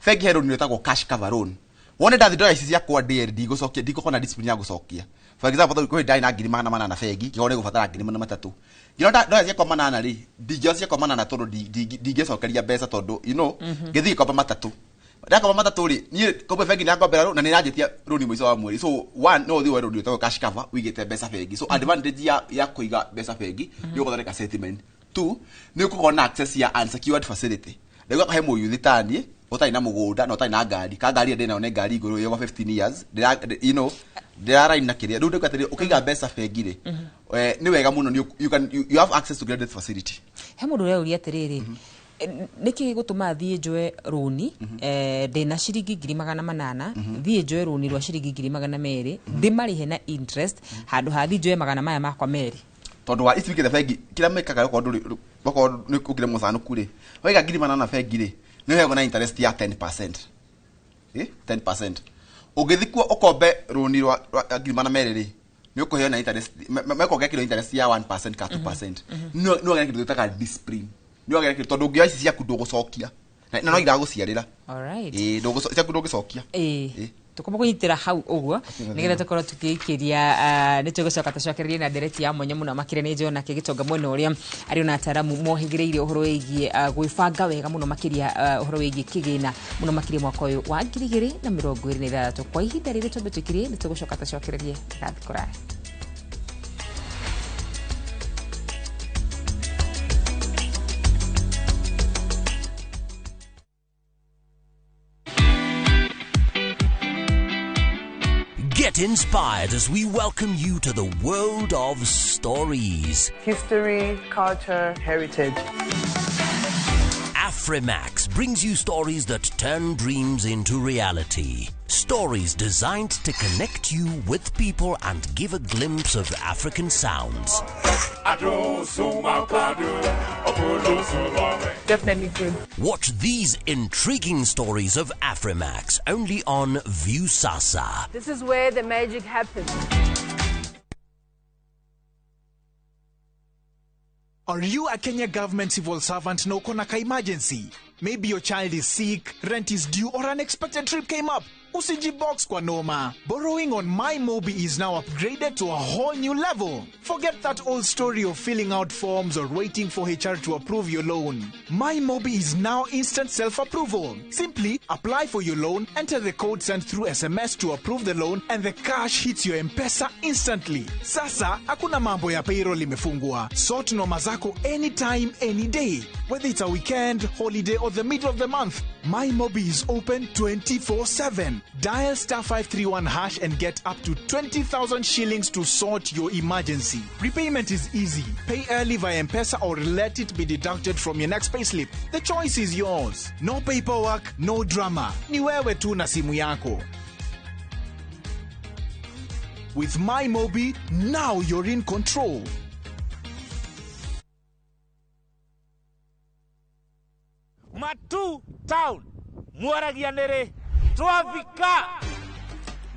bengi hero ni etagwo cash cover loan wone ndathi ndoya ici cia kwa DLD gucokia ndikona discipline ya gucokia for example kwa ndai na ngiri mana na bengi ngone gubatara ngiri mana matatu ndoya cia kwa manana ri ndingia cia kwa manana tondu ndingicokeria mbeca tondu ngithii kopa matatu ndakoma matatu ri ni kopa bengi na ngombera na ni ranjitia runi mwiso wa mweri so one no thi weru to cash cover wigite mbeca bengi so advantage ya kuiga mbeca bengi ni ugothondeka settlement two ni ukugona access ya unsecured facility ndego kahe mu youth tani utai na mugunda no utai na ngari ka ngari ndina one ngari iguru yo 15 years ndira na kiria ndu ndiko atiri ukiga mbeca bengi ri ni wega muno you have access to credit facility he mundu uri uri atiriri niki gutuma thie njoe runi ndina ciringi 800 thie njoe runi rwa ciringi 200 ndimarihe na interest handu hathi njoe 100 maya makwa meri tondu wa icibike the bengi kila mekaga ko ndu bako ni kukire musanu kure waiga 800 bengi ri ni hego na interest ya 10% 10% ugithikwo ukombe runi rwa 200 ri ni ukuheo na interest meko gekiro interest ya 1% ka 2% no ngeke tutaka discipline ni wagera tondu ngia ici cia kundu gucokia na no ira guciarira alright ndugu cia kundu gucokia tukoma kunyitira hau uguo nigetha tukorwo tukikiria ni tugucoka tucokererie na ndereti ya mwanya muno makire ni njona kigitonga mwena uria ari na ataramu mohigireire uhoro wigie gwibanga wega muno makiria uhoro wigie kigina muno makiria mwaka uyu wa 2026 kwa ihinda riri tumbe tukirie ni tugucoka tucokererie gathikora. Get inspired as we welcome you to the world of stories. History, culture, heritage. Afrimax brings you stories that turn dreams into reality. Stories designed to connect you with people and give a glimpse of African sounds. Definitely good. Watch these intriguing stories of Afrimax only on Viusasa. This is where the magic happens. Are you a Kenya government civil servant na uko na ka emergency? Maybe your child is sick, rent is due, or unexpected trip came up. Usijibox kwa noma. Borrowing on MyMobi is now upgraded to a whole new level. Forget that old story of filling out forms or waiting for HR to approve your loan. MyMobi is now instant self-approval. Simply apply for your loan, enter the code sent through SMS to approve the loan, and the cash hits your M-Pesa instantly. Sasa, hakuna mambo ya payroll imefungwa. Sort noma zako anytime, any day. Whether it's a weekend, holiday, or the middle of the month, MyMobi is open 24/7. Dial *531# and get up to 20,000 shillings to sort your emergency. Repayment is easy. Pay early via M-Pesa or let it be deducted from your next payslip. The choice is yours. No paperwork, no drama. Ni wewe tu na simu yako. With MyMobi, now you're in control. Matu town mwaragia nere twafika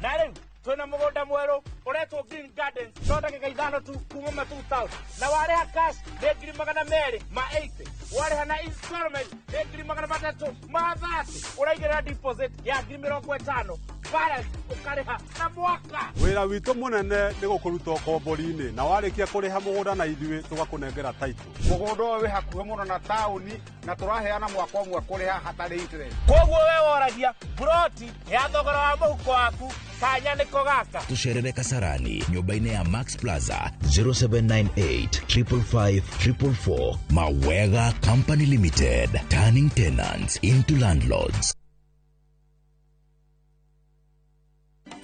na riu twina mugunda mweru uretwo Green Gardens thondeka ithano tu kuma Matu town na wareha cash ni 280 ma 80 wareha na installment ni 330 ma 30 uraigira deposit ya 50 balance ukareha na mwaka. Wira witu munene ni gukuruta kombori-ini na warikia kuriha mugunda na ithui tugakunengera title. Mugunda we hakuhe muno na tauni na turaheana mwaka umwe kuriha hatari interest. Koguo we woragia broti ya thogora wa muhuko waku kanya niko gaka. Tucerere Kasarani nyumba-ini ya Max Plaza 0798 555 444. Mawega Company Limited, turning tenants into landlords.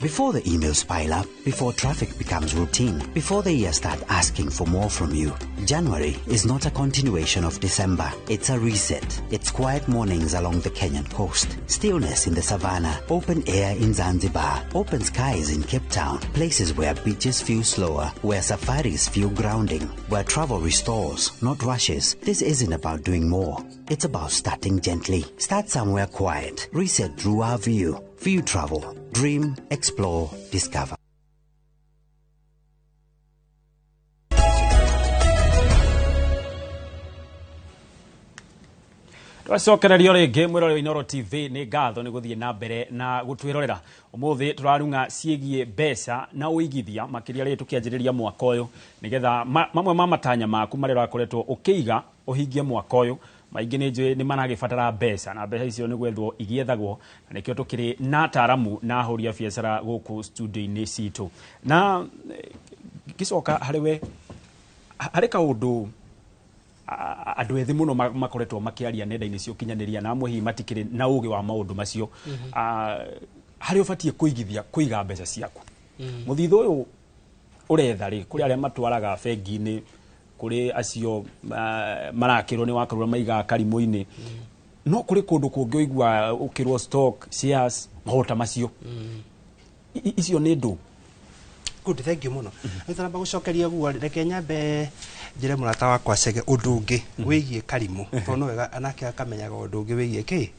Before the emails pile up, before traffic becomes routine, before the year start asking for more from you, January is not a continuation of December. It's a reset. It's quiet mornings along the Kenyan coast, stillness in the savannah, open air in Zanzibar, open skies in Cape Town, places where beaches feel slower, where safaris feel grounding, where travel restores, not rushes. This isn't about doing more. It's about starting gently. Start somewhere quiet. Reset through our view. View Travel. Dream, explore, discover. twacokererio ringi mwirore wa Inoro TV ni ngatho ni guthie na mbere na gutwirorera umuthi turarunga ciegie mbeca na uigithia makiria ri tukianjiriria mwaka uyu nigetha mamwe ma matanya maku mari rakoretwo ukiiga uhingie mwaka uyu maingi ni njui ni managibatara mbeca na mbeca icio ni gwethwo igiethagwo na nikio tukiri na ataramu na ahuri a biacara guku studio-ini citu na gicoka hariwe hari kaundu andu ethi muno makoretwo makiaria nenda-ini cio kinyaniria na amwe hi matikiri na ugi wa maundu macio hari ubatie kuiga mbeca ciaku muthitho uyu uretha ri kuri aria matwaraga bengi-ini kuri acio marakirwo ni wakarura maiga karimu-ini no kuri kundu kungi uigwa ukirwo stock shares mahota macio icio ni ndu good thank you muno nitamba gucokeria guo reke nyambe njire murata wakwa cege undu ungi wigie karimu tono wega anake akamenyaga undu ungi wigie ki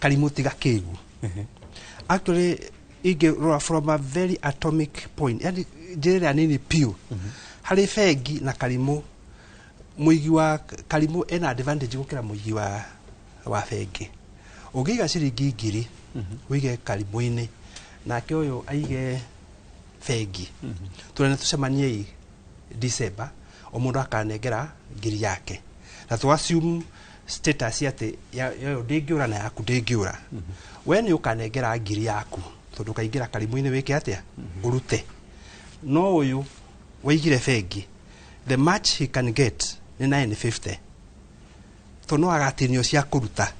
karimu tiga kigu actually ige from a very atomic point yani njire nini piu hari bengi na karimu muigi wa karimu ena advantage gukira muigi wa bengi ugiga ciringi 2,000 wige karimu-ini nake uyu aige bengi turene tucemanie December o mundu akanengera 1,000 yake na tu assume status yate yo ndingiura na yaku ndingiura we ni ukanengera 1,000 yaku tondu kaingira karimu-ini wike atia urute no uyu waigire bengi the match he can get ni 950 tono agatinio cia kuruta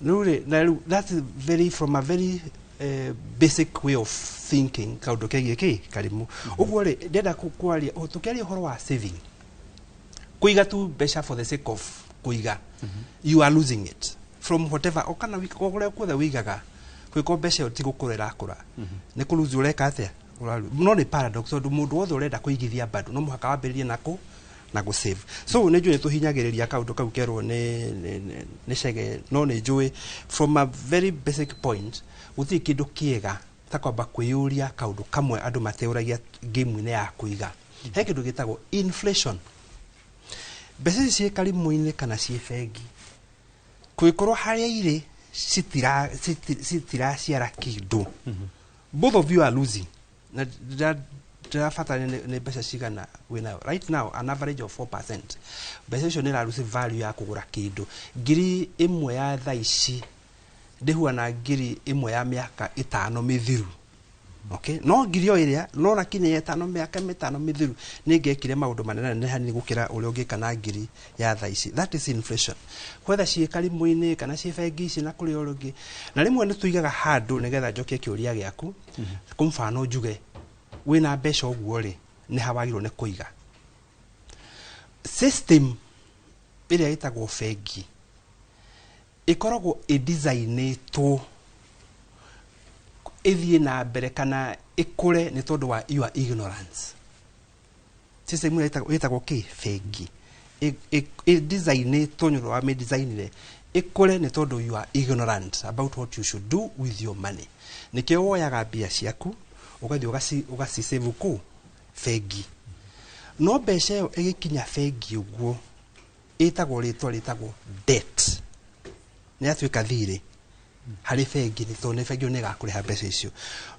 nuri that's very from a very basic way of thinking kaundu kegie ki karimu uguo ri ndenda kwaria tukiaria uhoro wa saving kuiga tu mbeca for the sake of kuiga you are losing it from whatever okana wikogore kwothe wigaga kwiko mbeca ti gukurera kura ni kuluzu ureka atia no ni paradox so mundu wothe urenda kuigithia bado no muhaka wambiririe na go save so ne jwe tuhinyagiriria kaundu kau kerwo ne shege no ne jwe from a very basic point uthi kindu kiega ta kwamba kwiyuria kaundu kamwe andu mateuragia game ine ya kuiga he kindu gitagwo inflation bese cie karimu-ini kana cie bengi kwikorwo haria ire sitira ciara kindu both of you are losing na drafata ne besa cigana wina right now an average of 4% besa cio nira lose value ya kugura kindu ngiri imwe ya thaici ndihuana ngiri imwe ya miaka 5 mithiru okay no ngiri o iria no na kinya 5 miaka 5 mithiru ningekire maundu manene ne hani gukira uria ungika na ngiri ya thaici that is inflation whether cie karimu-ini kana cie bengi ici na kuri urugi na rimwe ni tuigaga handu nigetha njoke kiuria giaku kumfano njuge wina mbeca uguo ri ni hawagirwo ne kuiga system iria itagwo bengi ikoragwo designetwo ithie na mbere kana ikure ni tondu wa your ignorance system iria itagwo bengi designetwo nyoro wa me designire ikure ni tondu you are ignorant about what you should do with your money nikio woyaga bia ciaku ugathi ugasi save ku bengi no mbeca iyo igikinya bengi uguo itagwo ritagwo debt ni atuika thiri hari bengi ni tone bengi ni gakuriha mbeca icio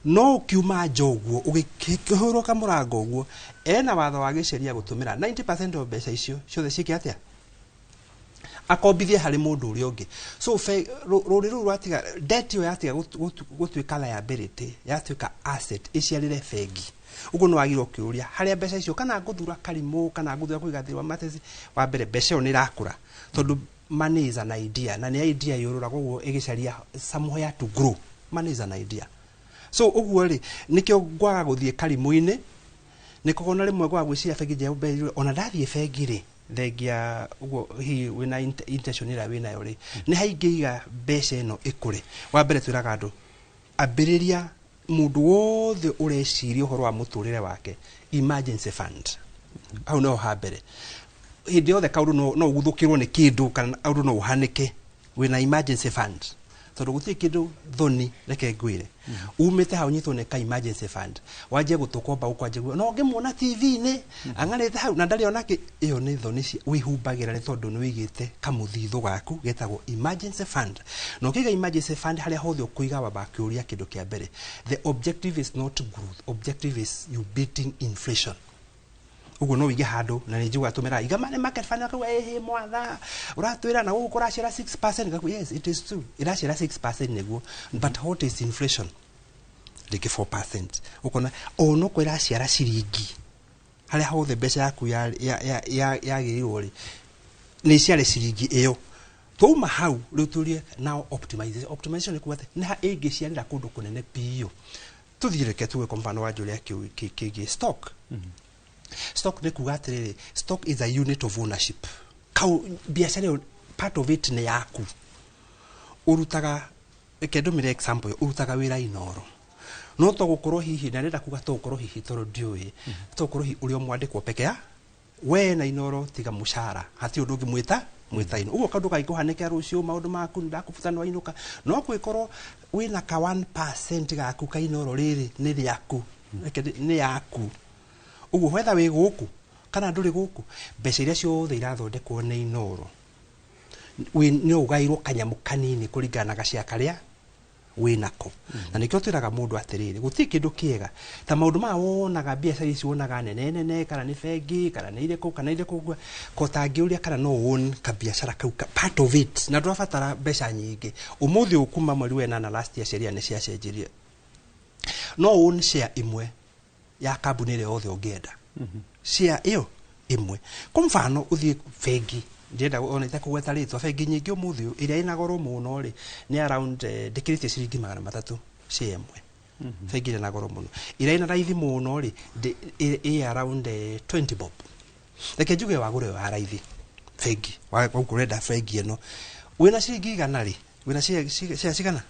no ukiuma njoguo ugikihoroka murango uguo ena watho wa giceria gutumira 90% of mbeca icio ciothe cikia atia akombithie hari mundu uri ungi so ruri ru rwatiga debt yo yatiga gutuika liability yatuika asset iciarire bengi uguo no wagirwo kiuria hari mbeca icio kana nguthura karimu kana nguthura kuigathirwa matezi wa mbere mbeca ni rakura tondu money is an idea na ni idea yorura koguo igicaria somewhere to grow money is an idea so uguo ri nikio gwaga guthie karimu-ini nikogona rimwe gwa gwiciria bengi je ubere ona ndathie bengi ri thengia uguo hi wina intention ira wina yo ri ni haingiiga mbeca ino ikure wa mbere twiraga andu ambiriria mundu wothe ureciria uhoro wa muturire wake emergency fund au no habere hindi yothe kaundu no uguthukirwo ni kindu kana aundu no uhanike wina emergency fund tondu guti kindu thoni reke ngwire umite hau nyitwo ne ka emergency fund waje gutukomba ukwaje no ngimuona TV ni angarite hau na ndari onake iyo ni thoni ci wihumbagira ni tondu ni wigite kamuthithu gaku getagwo emergency fund no kiga emergency fund haria hothe ukuiga baba kiuria kindu kia mbere the objective is not growth objective is you beating inflation uguo no wige handu na ni njigwa tumira iga money market fund kwa mwatha uratwira na ukora share 6% gaku yes it is true ira share 6% neguo but what is inflation like 4% ukona ono kwira share ciringi haria hothe mbeca yaku ya girirwo ri ni share ciringi iyo tuma hau ruturie now optimization ni kuwate na ege ciarira kundu kunene pio tuthireke tuwe kwa mfano wa julia ki stock stock ne kugatiriri stock is a unit of ownership biashara part of it ne yaku urutaga ekedomire example urutaga wira inoro no to gukorwo hihi na renda kuga to gukorwo hihi toro ndiui to gukorwo hihi uri omwandikwo peke ya we na inoro tiga mushara hati undu ngimwita ino ugo kandu kaikuhanike rucio maundu maku ndakubutana wa inuka no kwikorwo wina ka 1% gaku ka inoro riri ni riaku ni yaku uguo whether we guku kana nduri guku mbeca iria ciothe irathondekwo ni inoro we no ugairwo kanyamu kanini kuringana na gacia karia winako na nikio twiraga mundu atiriri guti kindu kiega ta maundu ma wonaga biacara ici wonaga nene kana ni bengi kana ni ire ku ko tangiuria kana no won ka biacara kau part of it na ndwafatara mbeca nyingi umuthi ukuma mweri wena na last year sheria ni cia cenjirie no won share imwe ya kambuni ile yothe ungienda share iyo imwe kwa mfano uthie bengi ndenda ona itakugweta ritwa bengi nyingi umuthi iria ina goro muno ri ni around decrease ciringi 300 share imwe bengi ina goro muno iria ina raithi muno ri around 20 bob reke njuge wagure wa raithi fegi wa kurenda fegi eno wina ciringi igana ri wina cia cigana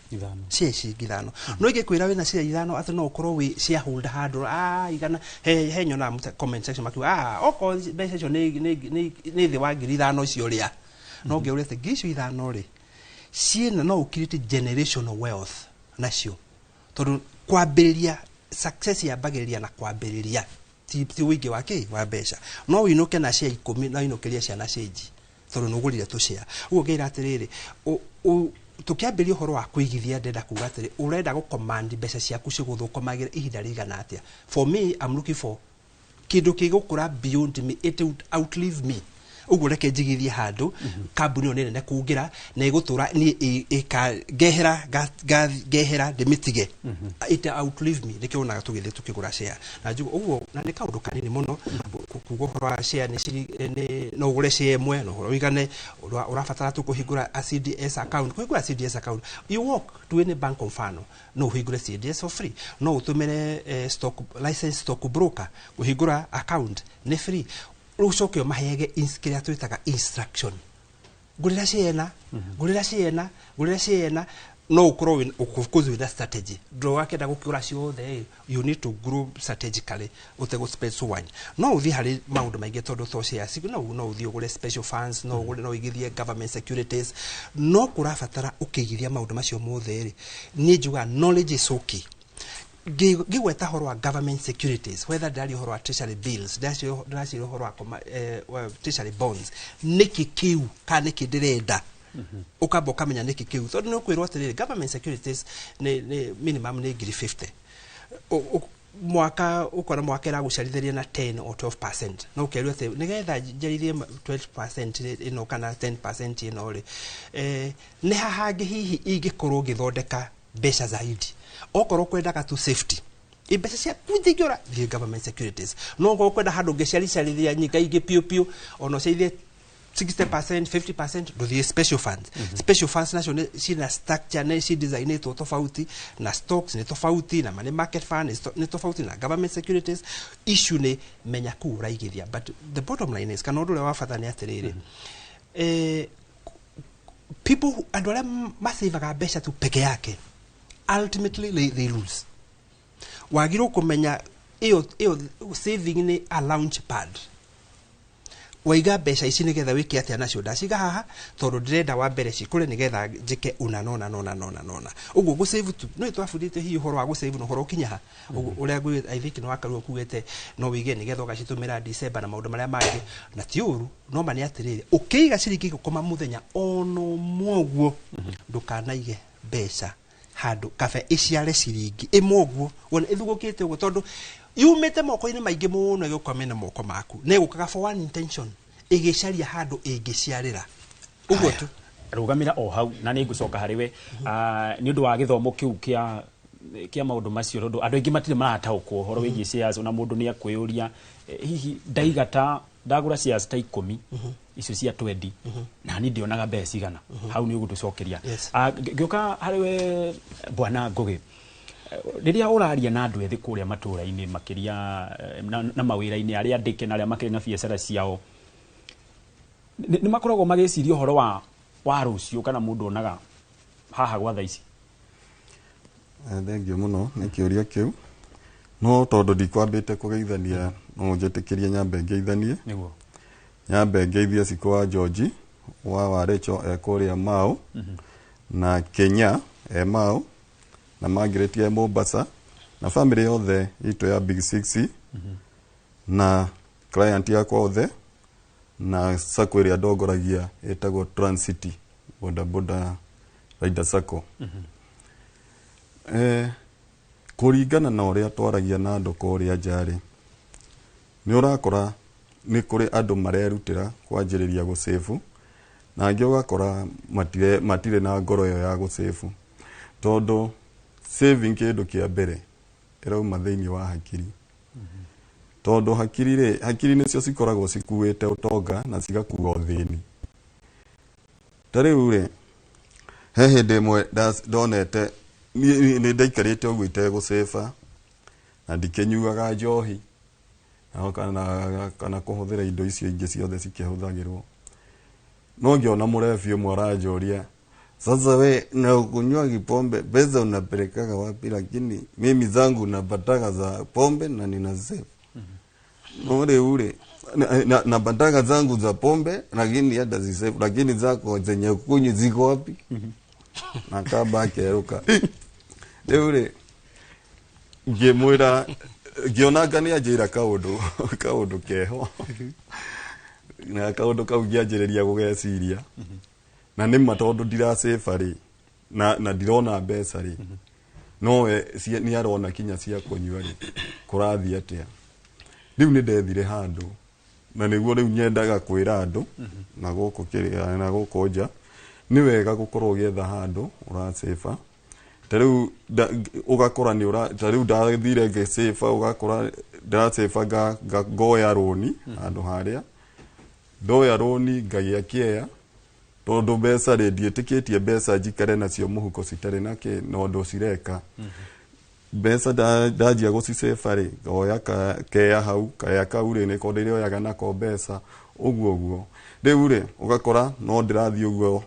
cia ciringi ithano no ingikwira wina cia ithano ati no ukorwo wi cia hold handle igana he nyona comment section makiwa oko mbeca icio ni thi wa ngiri ithano icio ria no ngeurete ngicio ithano ri ciena no ukirite generational wealth nacio tondu kwambiriria success yambagiriria na kwambiriria ti wingi wake wa mbeca no winuke na cia 10 na winukiria ciana cenji tondu nugurire tucia ugo ngeira atiriri tukiambiria uhoro wa kuigithia ndenda kuga atiri urenda go command mbeca ciaku ciguthukumagira ihinda rigana atia for me I'm looking for kindu kigukura beyond me, it would outlive me ugo reke njigithie handu kambuni one nene kugira na igutura ni gehera ndimitige it outlive me nikiona tugithie tukigura share na njugo ugo na ni kaundu kanini muno kugo horo share ni no ugure share imwe no horo igane urafatara tu kuhingura CDS account kuhingura CDS account you walk to any bank mfano no uhingure CDS for free no utumire stock license stock broker kuhingura account ni free ucoke mahege inskiria twitaga instruction gurira ciena no ukorwo ukufukuzu with strategy ndo wakenda gukura ciothe you need to grow strategically utego special one no uthi hari maundu maingi tondu thocia siku no uthi ugure special funds no ugure no igithie government securities no kurafatara ukigithia maundu macio mothe ri ni juga knowledge is okay gigweta horo wa government securities whether dari horo wa treasury bills dari horo wa treasury bonds niki kiu ka niki direnda ukamba ukamenya niki kiu tondu no kwirwo atiriri government securities ni minimum ni 50 mwaka ukora mwaka era gucarithiria na 10 or 12% no ukerwo ati nigetha njarithie 12% ino kana 10% ino ri ni hahange hihi ingikorwo ngithondeka mbeca zaidi okorwo kwendaga tu safety ibesa cia kuthigura the government securities no ngo kwenda handu ngeciarithia nyinga ingi piu ono ceithie 60% 50% do the special funds special funds nacio cina structure na ci design to tofauti na stocks ni tofauti na money market fund ni tofauti na government securities issue ni menya ku raigithia but the bottom line is kana ndule wafatani atiriri people and wala masivaga besha tu peke yake ultimately they lose wagiro kumenya iyo saving ni a launch pad waiga besha ici nigetha wiki atia nacio ndaciga haha tondu ndirenda wa mbere cikure nigetha njike nona uguo go save tu no twafundite hi horo wa go save no horo kinyaha uria gwi I think no wakaru kuwete no wige nigetha ugacitumira December na maundu maria mangi na tiuru no mani atiriri ukiiga ciringi gukoma muthenya ono mwoguo ndukanaige besha handu kafe iciare ciringi imwoguo wona ithugukite uguo tondu yumete moko-ini maingi muno gukomena moko maku ne gukaga for one intention igicaria handu ingiciarira uguo tu rugamira o hau na ni ngucoka hariwe ni undu wa githomo kiu kia maundu macio tondu andu aingi matire marataukwo horo wigi shares na mundu ni akwiyuria hihi ndaigata ndagura shares ta 10 icio cia 20 na ni ndionaga mbeca cigana hau ni ugutucokeria ngioka hariwe bwana Ngugi riria uraria na andu ethi kuria matura-ini makiria na mawira-ini aria ndike na aria makiri na biacara ciao ni makoragwo magiciria uhoro wa rucio kana mundu onaga haha gwa thaici thengiũ muno nĩ kĩũria kĩu no tondũ ndikwambĩte kũgeithania no njĩtĩkĩrie nyambe ngeithanie nĩguo nyambe ngeithie Cikũ wa George wa Warecho ekũrĩa Mau na Kenya Mau na Margaret Mombasa na family yothe itu ya Big 6 na client yakwa othe na sako ĩrĩa ndongoragia ĩtagwo Transit boda Rider Sacco kuringana na ũrĩa twaragia na andũ kũrĩa njarĩ nĩ ũrakora nĩ kũrĩ andũ marerutĩra kwanjĩrĩria gũsave na angĩ ũgakora matire na ngoro ĩyo ya gũsave tondũ saving kĩndũ kĩa mbere ĩrauma thĩinĩ wa hakiri tondu hakiri nĩcio cikoragwo cikuĩte ũtonga na cigakua ũthĩni tarĩu rĩ he hĩndĩ ĩmwe ndonete nĩ ndaikarĩte ũguo itegũcĩba na ndikĩnyuaga njohi kana kũhũthĩra indo icio ingĩ ciothe cikĩhũthagĩrwo no ngiona murefi umwe arajoria sasa we na kunywa kipombe pesa unapelekaga wapi? Lakini mimi zangu napataka za pombe na nina save. Ule napataka zangu za pombe lakini hata zisave, lakini zako zenye kunywa ziko wapi? Na kaba keruka ule ngemwira ngionaga ni ajira kaundu keho na kaundu kau ngianjĩrĩria gũgeciria na nĩ matondu ndirasave ri na ndirona mbeca ri no we nĩ arona kinya cia kũnyua ri kũrathi atia. Rĩu nĩ ndethire handũ na nĩguo rĩu nyendaga kwĩra andũ na gũkũ nja nĩ wega gũkorwo ũgĩetha handũ ũrasave. Tarĩu ũgakora nĩ tarĩu ndathire ngĩsave ũgakora ndarasave ngoya roni handũ harĩa ndoya roni ngagĩa kĩeya tondu mbeca rĩ ndiĩtĩkĩtie mbeca njikare nacio mũhuko citarĩ na kĩnondo cireka. Mbeca ndanjia gũcicave rĩ ngoya keya hau kaya kau rĩ nĩko ndĩrĩoyaga nako mbeca ũguo. Rĩu rĩ ũgakora no ndĩrathiĩ ũguo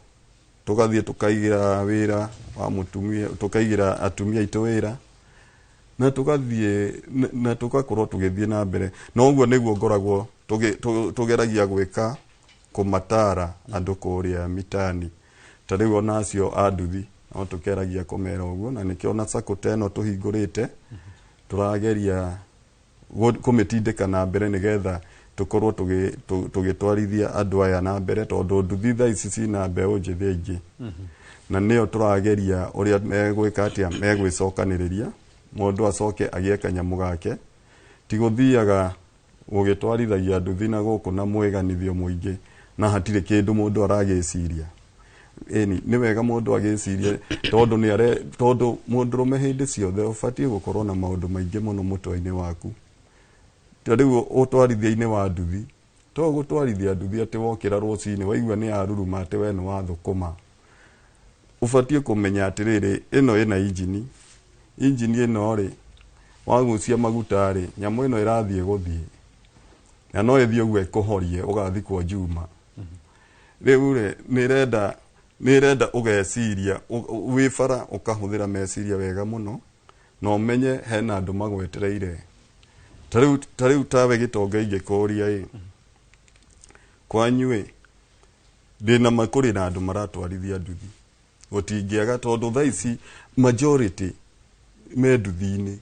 tugathiĩ tukaigira wĩra wa mutumia tukaigira atumia itu wĩra na tugathiĩ na tugakorwo tugĩthiĩ na mbere. No ũguo nĩguo ngoragwo tugeragia gwĩka kumatara andũ kũrĩa mitani. Tarĩu onacio anduthi no tukeragia kũmera ũguo na nĩkĩo na sako teno tũhingũrĩte tũrageria kũmĩtindĩka na mbere nĩgetha tukorwo tugĩtwarithia andũ aya na mbere tondu nduthi thaa ici cina mbeũ njĩthĩ aingĩ na nĩo tũrageria ũrĩa megwĩka atĩa megwĩcokanĩrĩria mũndũ acoke agĩe kanyamũ gake ti gũthiaga gũgĩtwarithagia nduthi na gũkũ na mwĩganithio mũingĩ na hatirĩ kĩndũ mũndũ aragĩciria. Ĩni nĩ wega mũndũ agĩcirie tondũ mũndũrũme hĩndĩ ciothe ũbatiĩ gũkorwo na maũndũ maingĩ mũno mũtwe-inĩ waku. Tarĩu ũtwarithiainĩ wa nduthi to gũtwarithia nduthi atĩ wokĩra rũcinĩ waigua nĩ aruruma atĩ we nĩ wathũkũma. Ũbatiĩ kũmenya atĩrĩrĩ ĩno ĩna injini ĩno rĩ wagucia maguta rĩ nyamũ ĩno ĩrathiĩ gũthiĩ na no ĩthiĩ ũguo ĩkũhorie ũgathikwo Juma. Rĩu rĩ nĩrenda ũgeciria wĩ bara ũkahũthĩra meciria wega mũno na ũmenye hena andũ magwetereire. Tarĩu tawe gĩtonga ingĩkũria kwanyu ndĩna makũrĩ na andũ maratwarithia nduthi gũtingĩaga tondu thaa ici majority me nduthi-inĩ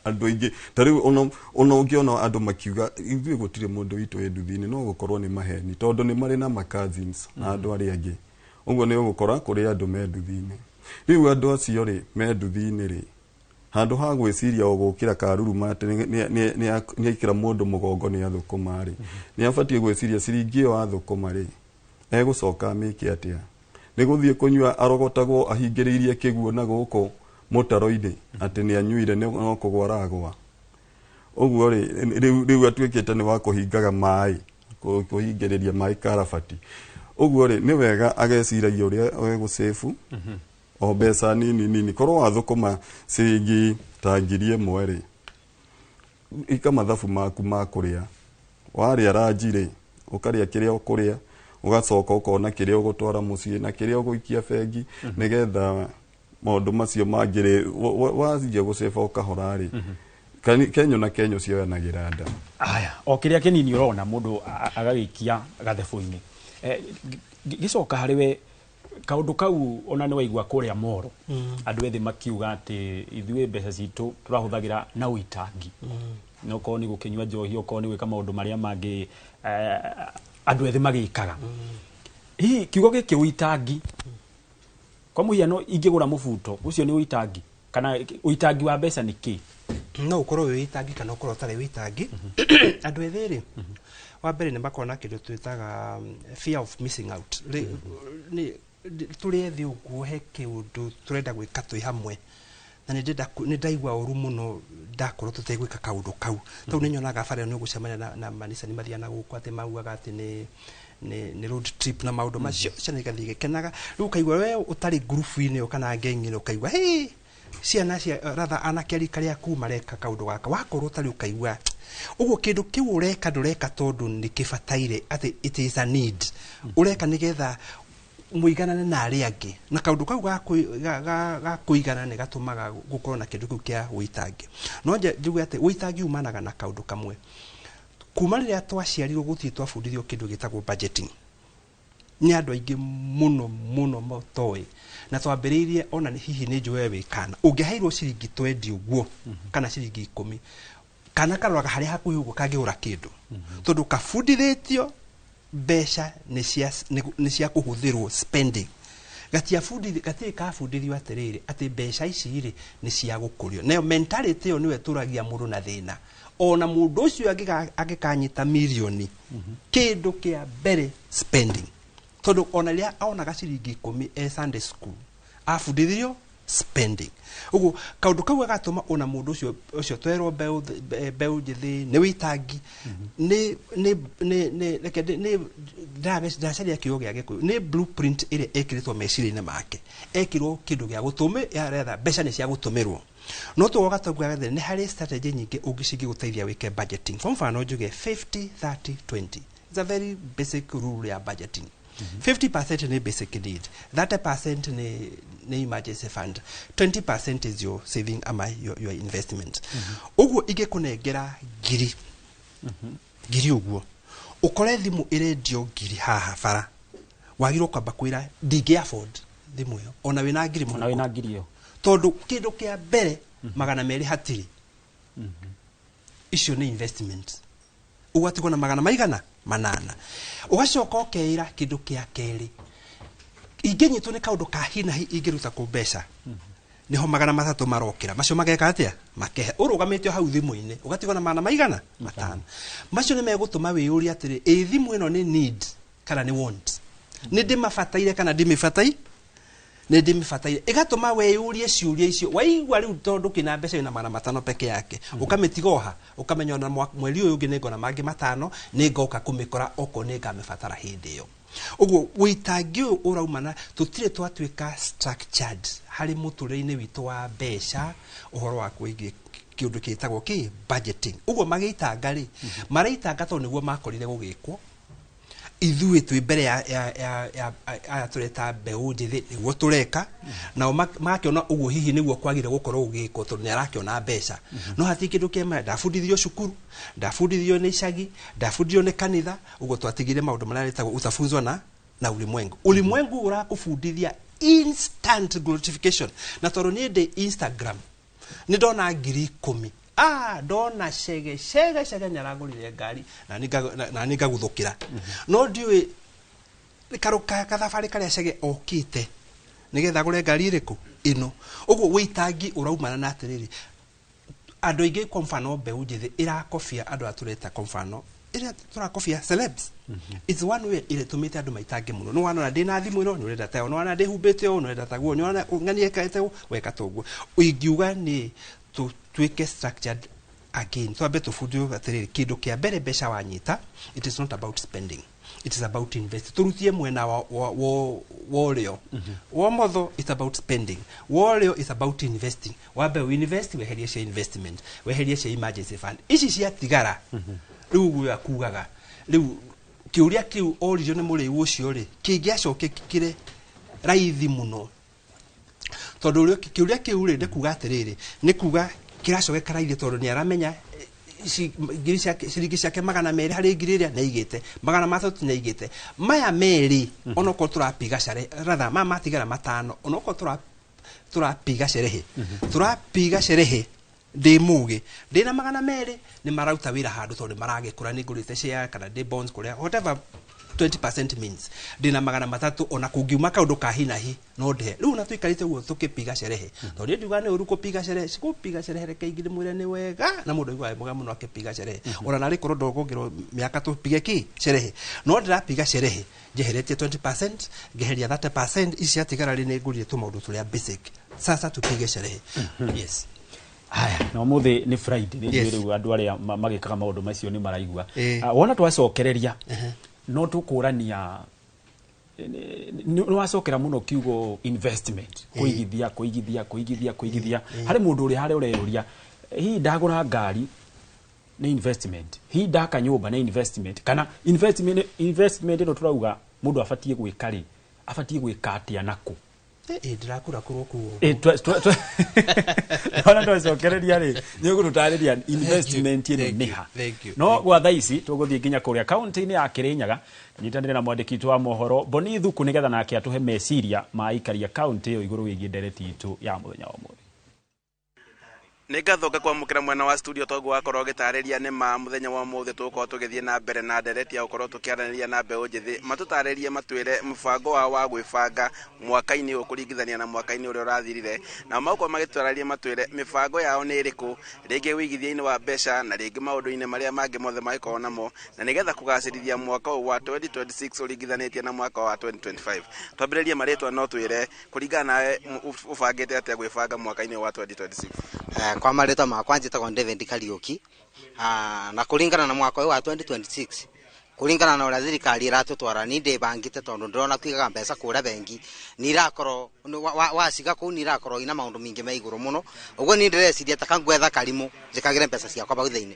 andũ aingĩ. Tarĩu ona ũngĩona andũ makiuga ithuĩ gũtirĩ mũndũ witũ wĩ nduthi-inĩ no gũkorwo nĩ maheni tondu nĩ marĩ na cousins na andũ arĩa angĩ. Ũguo nĩ ũgũkora kũrĩ andũ me nduthi-inĩ. Rĩu andũ acio rĩ me nduthi-inĩ rĩ handũ ha gwĩciria o gũkĩra karuruma atĩ nĩ aikĩra mũndũ mũgongo nĩ athũkũma rĩ nĩ abatiĩ gwĩciria ciringi ĩyo athũkũma rĩ egũcoka amĩke atĩa. Nĩ gũthiĩ kũnyua arogotagwo ahingĩrĩirie kĩguo na gũkũ mũtaro-inĩ atĩ nĩ anyuire no kũgwa aragwa. Ũguo rĩ rĩu atuĩkĩte nĩ wa kũhingaga maĩ kũhingĩrĩria maĩ karabati. Ũguo rĩ nĩ wega ageciragia ũrĩa egũsave o mbeca nini korwo wathũkũma ciringi ta 1,000 rĩ ika mathabu maku ma kũrĩa warĩa ranji rĩ ũkarĩa kĩrĩa ũkũrĩa ũgacoka ũkona kĩrĩa ũgũtwara mũciĩ na kĩrĩa ũgũikia bengi nĩgetha maũndũ macio mangĩ rĩ wanjia gũsave ũkahora rĩ Kenyo na Kenyo cioyanagĩra nda. Aya o kĩrĩa kĩnini ũrona mũndũ agagĩikia gathebu-inĩ. Gĩcoka harĩ we kaundu kau ona nĩ waigua kũrĩa Moro andũ ethĩ makiuga atĩ ithuĩ mbeca citũ tũrahũthagĩra na ũitangi no korwo nĩ gũkĩnyua njohi okorwo nĩ gwĩka maũndũ marĩa mangĩ andũ ethĩ magĩkaga. Hihi kiugo gĩkĩ ũitangi kwa mũhiano ingĩgũra mũbuto ũcio nĩ ũitangi kana ũitangi wa mbeca nĩ kĩ? No ũkorwo wĩ ũitangi kana ũkorwo ũtarĩ ũitangi. Andũ ethĩ rĩ wa mbere nĩ makona kĩndũ twĩtaga fear of missing out. Tũrĩ ethĩ ũguo he kĩũndũ tũrenda gwĩka twĩ hamwe na nĩ ndaigua ũru mũno ndakorwo tũtegwĩka kaũndũ kau. Tau nĩ nyonaga bara nĩ ũgũcemania na manisa nĩ mathiana gũkũ atĩ maugaga atĩ nĩ road trip na maũndũ macio ciana igathiĩ gĩkenaga. Rĩu kaigua we ũtarĩ group-inĩ kana gang-inĩ ũkaigua ciana cia ratha anakeri karia ku mareka kaundu gaka wakorwo tari ukaigua uguo kindu kiu ureka ndureka tondu ni kibataire ati it is a need ureka nigetha muiganane na ari angi na kaundu kau ga kuigana ni gatumaga gukorwo na kindu kiu kia witangi no njuge ati witangi umanaga na kaundu kamwe kuma riria twaciarirwo guthii twabundithio kindu gitagwo budgeting ni andu aingi muno motoi na twambiriirie ona ni hihi ni njuwe wikana ungihairwo ciringi 20 uguo kana ciringi 10 kana karoraga haria hakuhi uguo kangiura kindu tondu kabundithitio besha ni cia kuhuthirwo spending gati kabundithio atiriri ati besha ici ri ni cia gukurio nayo mentality yo niwe turagia mundu na thina ona mundu ucio agikanyita milioni kindu kia mbere spending tondu ona ria aonaga ciringi 10 Sunday school abundithio spending uguo kaundu kau agatuma ona mundu ucio twerwo beu njithi ni witangi ni ndacaria kiugo gia gikuyu ni blueprint ile ekiritwo meciria-ini make ekirwo kindu gia gutumi yaretha mbeca ni cia gutumirwo no tuoga taguaga ni hari strategy nyingi ungicingi guteithia wike budgeting kwa mfano njuge 50-30-20 it's a very basic rule ya budgeting 50% ni basic need, 30% ni emergency fund, 20% is your saving ama your investment. Uguo ige kunengera giri. Giri uguo. Ukore thimu irendio giri haha bara. Wagirwo kwamba kwira ndingi afford thimu yo. Ona wina giri muno. Ona wina giri yo. Tondu kindu kia mbere magana meri hatiri. Icio ni investment. Ugatigwo na magana maigana manana. Ugacoka ukeira kindu kia keri. Inginyitwo ni kaundu ka hina ingiruta kumbesha. Niho magana matatu marokira. Macio mageka atia? Makehe. Urugamitio hau thimu-ini. Ugatigwo na magana maigana matano. Macio ni megutuma wiyuri atiri thimu ino ni need kana ni want. Ni ndimabataire kana ndimibatai? Ni ndimibataire. Igatuma weyurie ciuria icio. Waigwa riu tondu kina mbeca ina magana matano peke yake. Ukamitigoha, ukamenya na mweri uyu ungi ningo na mangi matano, ningoka kumikora oko ningamibatara hindi iyo. Uguo witangi uraumana tutire twatuika structured hari muturire-ini witu wa mbeca uhoro wa kuigi kiundu kitagwo ki budgeting. Uguo magitanga ri maraitanga to niguo makorire gugikwo ithuĩ twi mbere ya tureta mbeu njithi niguo tureka nao makiona uguo hihi niguo kwagire gukorwo gugikwo tondu ni arakiona mbeca no hati kindu kema ndabundithio cukuru ndabundithio ni icagi ndabundithio ni kanitha uguo twatigire maundu mararetagwo utafunzwa na ulimwengu urakubundithia instant gratification na tondu ni ndi Instagram ni ndona 10,000 ndona shege nyaragurire ngari na ningaguthukira no ndiwe karuka kathabari karia shege okite nigetha gure ngari iriku ino uguo witangi uraumana na atiriri andu ingi kwa mfano mbeu njithi irakofia andu atureta kwa mfano ira turakofia celebs it's one way ile tumite andu maitange muno no wana ndina thimu ino ni urenda tayo no wana ndihumbite o no urenda taguo ni wana nganie kaete weka toguo uingiuga ni tuike structured again so abeto fudio atiriri kindu kia mbere mbeca wanyita it is not about spending it is about invest turutie mwena wa rio wa motho it's about spending wa rio is about investing wabe we invest weherie cia investment weherie cia emergency fund ici cia tigara riu guya kugaga riu kiuria kiu orijo ni muri ucio ri kingiacoke kire raithi muno tondu kiuria kiu ri ndekuga atiriri ni kuga kiracoke karaithi tondu ni aramenya ciringi ciake magana meri hari ngiri iria naigite magana matatu naigite maya meri onoko turapiga care ratha matigara matano onoko turapiga cerehe ndi muge ndina magana meri ni marauta wira handu tondu maragikura ni ngurite share kana ndi bonds kuria whatever 20% means ndina magana matatu ona kungiuma kaundu ka hinahi no ndehe riu na tuikarite uguo tukipiga cerehe tondu ndiuga ni uru kupiga cerehe sikupiga cerehe reke ingire mwire ni wega na mundu igwa muga muno akipiga cerehe ona nari koro ndogongero miaka tupige ki cerehe no ndirapiga cerehe jeheretie 20% geheria 30% ici atigara ri ni ngurire tu maundu turia basic sasa tupige cerehe yes. Haya, na umuthi ni Friday ni riu andu aria magikaga maundu macio ni maraigua wona twacokereria no tukurania nä wacokera må no kiugo investment kuigithia harä må ndå å rä a harä å reyå ria hihi ndagå ra ngari nä investment hihi ndaka nyåmba nä investment kana investment ä no tå rauga må ndå abatiä gwä ka rä abatiä gwä ka atä a nakå ndirakura kurokuo ona twacokereria rĩ nĩ ũgũtũtarĩria investment ĩno nĩ ha no gwa thaa ici tũgũthiĩ nginya kũrĩa kaunti-inĩ ya Kĩrĩnyaga nyitanĩre na mwandĩki witũ wa mohoro Boni Thuku nĩgetha nake atũhe meciria ma aikari a kaunti ĩyo igũrũ wĩgiĩ ndereti itũ ya mũthenya wa ũmũthĩ. Nĩ ngathoka kwamũkĩra mwena wa studio toguo wakorwo ũgĩtarĩria nĩ ma mũthenya wa ũmũthĩ tũgũkorwo tũgĩthiĩ na mbere na ndereti ya gũkorwo tũkĩaranĩria na mbeũ njĩthĩ matũtarĩrie matwĩre mũbango wao wa gwĩbanga mwaka-inĩ ũyũ kũringithania na mwaka-inĩ ũrĩa ũrathirire na magũkorwo magĩtũtarĩria matwĩre mĩbango yao nĩ ĩrĩkũ rĩngĩ wĩigithia-inĩ wa mbeca na rĩngĩ maũndũ-inĩ marĩa mangĩ mothe magĩkorwo namo na nĩgetha kũgacĩrithia mwaka ũyũ wa 2026 ũringithanĩtie na mwaka wa 2025. Twambĩrĩrie marĩtwa no twĩre kũringana nawe ũbangĩte atĩa gwĩbanga mwaka-inĩ wa 2026? Kwa marĩtwa makwa njĩtagwo David Kariuki na kũringana na mwaka ũyũ wa 2026 kũringana na ũrĩa thirikari ĩratũtwara ni ndĩbangĩte tondũ ndĩrona kwigaga mbeca kũrĩa bengi ni irakorwo waciga kũu ni irakorwo ina maũndũ mingĩ me igũrũ mũno ũguo ni ndĩreciria ta kangwetha karimũ njĩkagĩre mbeca ciakwa bau thĩinĩ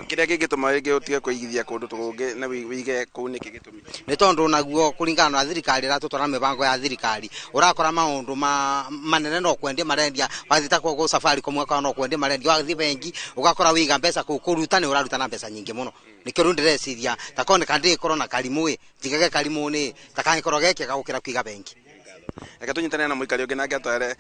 kĩrĩa kĩngĩtũma rĩngĩ ũtige kũigithia kũndũ tũngĩ na wĩige kũu nĩ gĩgĩtũmi nĩ tondũ naguo kũringana na thirikari ĩratũtwara mĩbango ya thirikari ũrakora maũndũ manene no kwendia marendia wathita kwa Safaricom mwaka no kwendia marendia wathi bengi ũgakora wĩiga mbeca kũu kũruta nĩ ũraruta na mbeca nyingĩ mũno nĩkĩo ndĩreciria takoneka ndĩkorwo na karimũ njigage karimũ nĩ takangĩkorwo gekĩega gũkĩra kũiga bengi. Reke tũnyitane na mũikari ũngĩ nake atware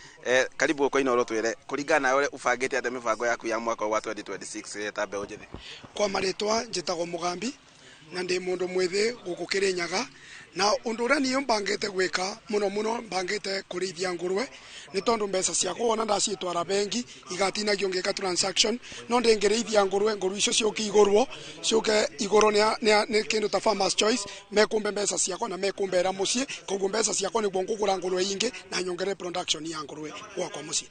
karibu ũko Inooro twĩre kũringana na ũrĩa ũbangĩte atĩa mĩbango yaku ya mwaka wa 2026 ta mbeũ njĩthĩ. Kwa marĩtwa njĩtagwo Mũgambi na ndĩ mũndũ mwĩthĩ gũkũ Kĩrĩnyaga na ũndũ ũrĩa niĩ mbangĩte gwĩka mũno mbangĩte kũrĩithia ngũrwe nĩ tondũ mbeca ciakwa wona ndacitwara bengi igatinagio ngĩka transaction no ndĩngĩrĩithia ngũrwe icio ciũke igũrũ nĩ kĩndũ ta Farmers Choice mekũmbe mbeca ciakwa na mekumbera mũciĩ koguo mbeca ciakwa nĩguo ngũgũra ngũrwe ingĩ na nyongere production ya ngũrwe gwakwa mũciĩ.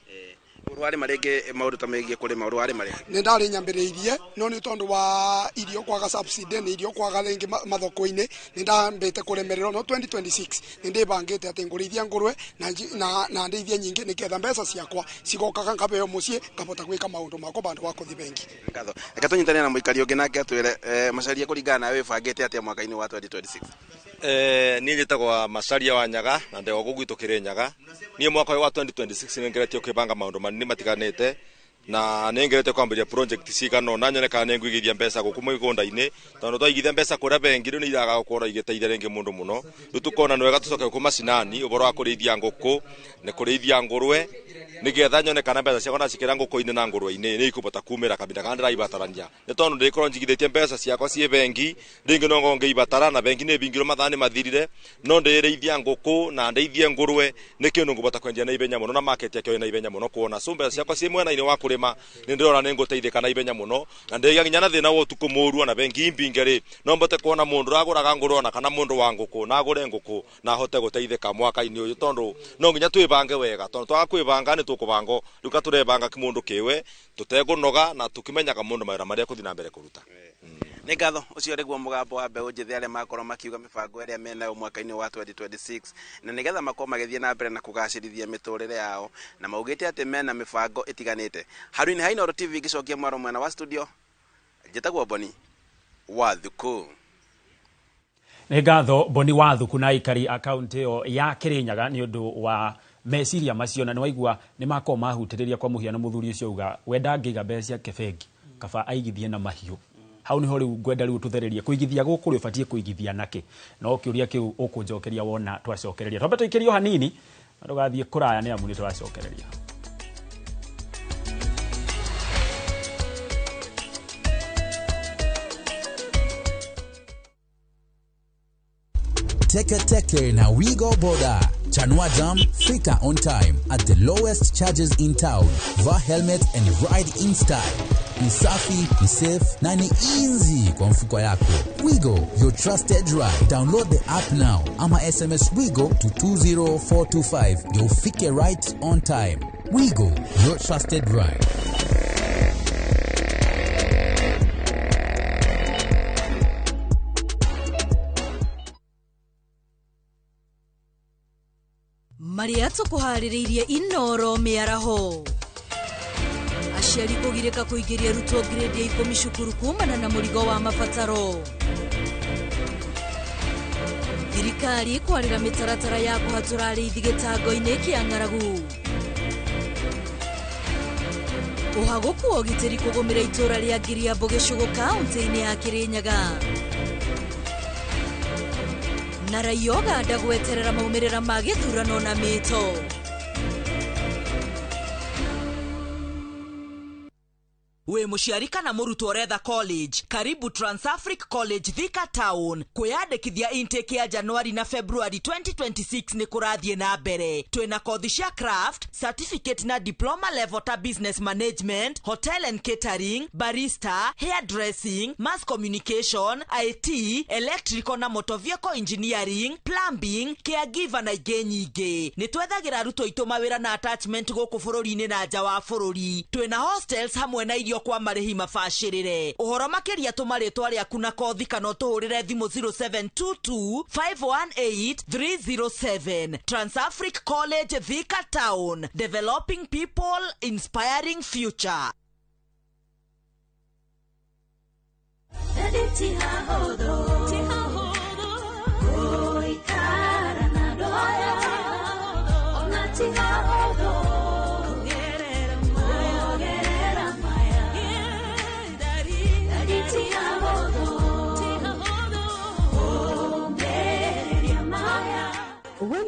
Ũrwarĩma rĩngĩ maũndũ ta megiĩ kũrĩma ũrwarĩma rĩngĩ? Nĩ ndarĩ nyambĩrĩirie no nĩ tondũ wa irio kwaga subsidy na irio kwaga rĩngĩ mathoko-inĩ nĩ ndambĩte kũremererwo no 2026 nĩ ndĩbangĩte atĩ ngũrĩithia ngũrwe na ndĩithie nyingĩ nĩgetha mbeca ciakwa cigokaga ngabeo mũciĩ ngabota gwĩka maũndũ makwa bandũ wa kũthi bengi. Ngatho. Reke tũnyitane na mũikari ũngĩ nake atwĩre macaria kũringana nawe wĩbangĩte atĩa mwaka-inĩ wa 2026? Niĩ njĩtagwo Macharia wa Nyaga na ndĩ gũkũ gwitũ Kĩrĩnyaga. Niĩ mwaka wa 2026 nĩ ngeretio kwĩbanga maũndũ manene matiganĩte na nĩ ngerete kwambĩrĩria project cigana ũna nyone kana nĩ ngũigithia mbeca gũkũ mũgũnda-inĩ tondũ twaigithia mbeca kũrĩa bengi rĩu nĩ iraga gũkorwo igĩteithia rĩngĩ mũndũ mũno rĩu tukona nĩ wega tũcoke gũkũ macinani ũboro wa kũrĩithia ngũkũ nĩ kũrĩithia ngũrwe nĩgetha nyone kana mbeca ciakwa nacikĩra ngũkũ-inĩ na ngũrwe-inĩ nĩ ikũbota kumĩra kabinda kana ndĩraibatarania nĩ tondũ ndĩkorwo njigithĩtie mbeca ciakwa ciĩ bengi rĩngĩ no ngĩibatara na bengi nĩ bingĩrwo mathaa nĩ mathirire no ndĩrĩithia ngũkũ na ndĩithie ngũrwe nĩ kĩndũ ngũbota kwendia na ibenya mũno na market yakĩo na ibenya mũno kuona so mbeca ciakwa ciĩ mwena-inĩ wa kũrĩma nĩ ndĩrona nĩ ngũteithĩka na ibenya mũno na ndĩgĩa nginya na thĩna wa ũtukũ mũru na bengi imbinge rĩ no mbote kuona mũndũ ũragũraga ngũrwe ona kana mũndũ wa ngũkũ na agũre ngũkũ na ahote gũteithĩka mwaka-inĩ ũyũ tondũ no nginya twĩbange wega tondũ twaga kwĩbanga nĩ tũkũbangwo rĩu ka tũrebanga kĩmũndũ kĩwe tũtegũnoga na tũkĩmenyaga mũndũ mawĩra marĩa kũthi na mbere kũruta. Nĩ ngatho ũcio nĩguo mũgambo wa mbeũ njĩthĩ arĩa makorwo makiuga mĩbango ĩrĩa menayo mwaka-inĩ wa 2026 na nĩgetha makorwo magĩthiĩ na mbere na kũgacĩrithia mĩtũrĩre yao na maugĩte atĩ mena mĩbango ĩtiganĩte. Harũ-inĩ ha Inooro TV ngĩcokia mwaro mwena wa studio njĩtagwo Boni wa Thuku. Nĩ ngatho Boni wa Thuku na aikari akaunti ĩyo ya Kĩrĩnyaga nĩ ũndũ wa meciria macio na nĩ waigua nĩ makorwo mahutĩrĩria kwa mũhiano mũthuri ũcio uga wenda ngĩiga mbeca ciake bengi kaba aigithie na mahiũ hau niho rĩu ngwenda rĩu tũthererie kũigithia gũkũ rĩ ũbatiĩ kũigithia nake no kĩũria kĩu ũkũnjokeria wona twacokereria twambe tũikĩrio hanini na ndũgathiĩ kũraya nĩ amu nĩ twacokereria. Teke na Wigo Boda. Chanua Jam, fika on time at the lowest charges in town. Vaa helmet and ride in style. Ni safi, ni safe, na ni easy kwa mfuko yako. Wigo, your trusted ride. Download the app now. Ama SMS Wigo to 20425. Ndio ufike right on time. Wigo, your trusted ride. maria tukuhaririirie Inoro miaraho. Aciari kugirika kuingiria ruto grade ya 10 cukuru kumana na murigo wa mabataro. Thirikari kwarira mitaratara ya kuhatura ariithi gitango-ini kia ng'aragu. Uhaguku wa ugitiri kugumira itura ria Giriambo Gicugu kaunti-ini ya Kirinyaga. Na Raioga ndagweterera maumirira ma githurano na mito. We muciari kana murutwo uretha college, karibu Transafric College Thika Town. Kwiyandikithia intake ya January na February 2026 ni kurathie na mbere. Twina kothi cia craft, certificate na diploma level ta business management, hotel and catering, barista, hairdressing, mass communication, IT, electrical na motor vehicle engineering, plumbing, caregiver na ingĩ nyingĩ. Ni twethagira aruto itu mawira na attachment guku bururi-ini na nja wa bururi. Twina hostels hamwe na irio kwa marihi mabacirire. Uhoro makiria tumaritwa riaku na kothi kana tuhurire thimu 0722 518 307. Transafric College Thika Town, developing people, inspiring future.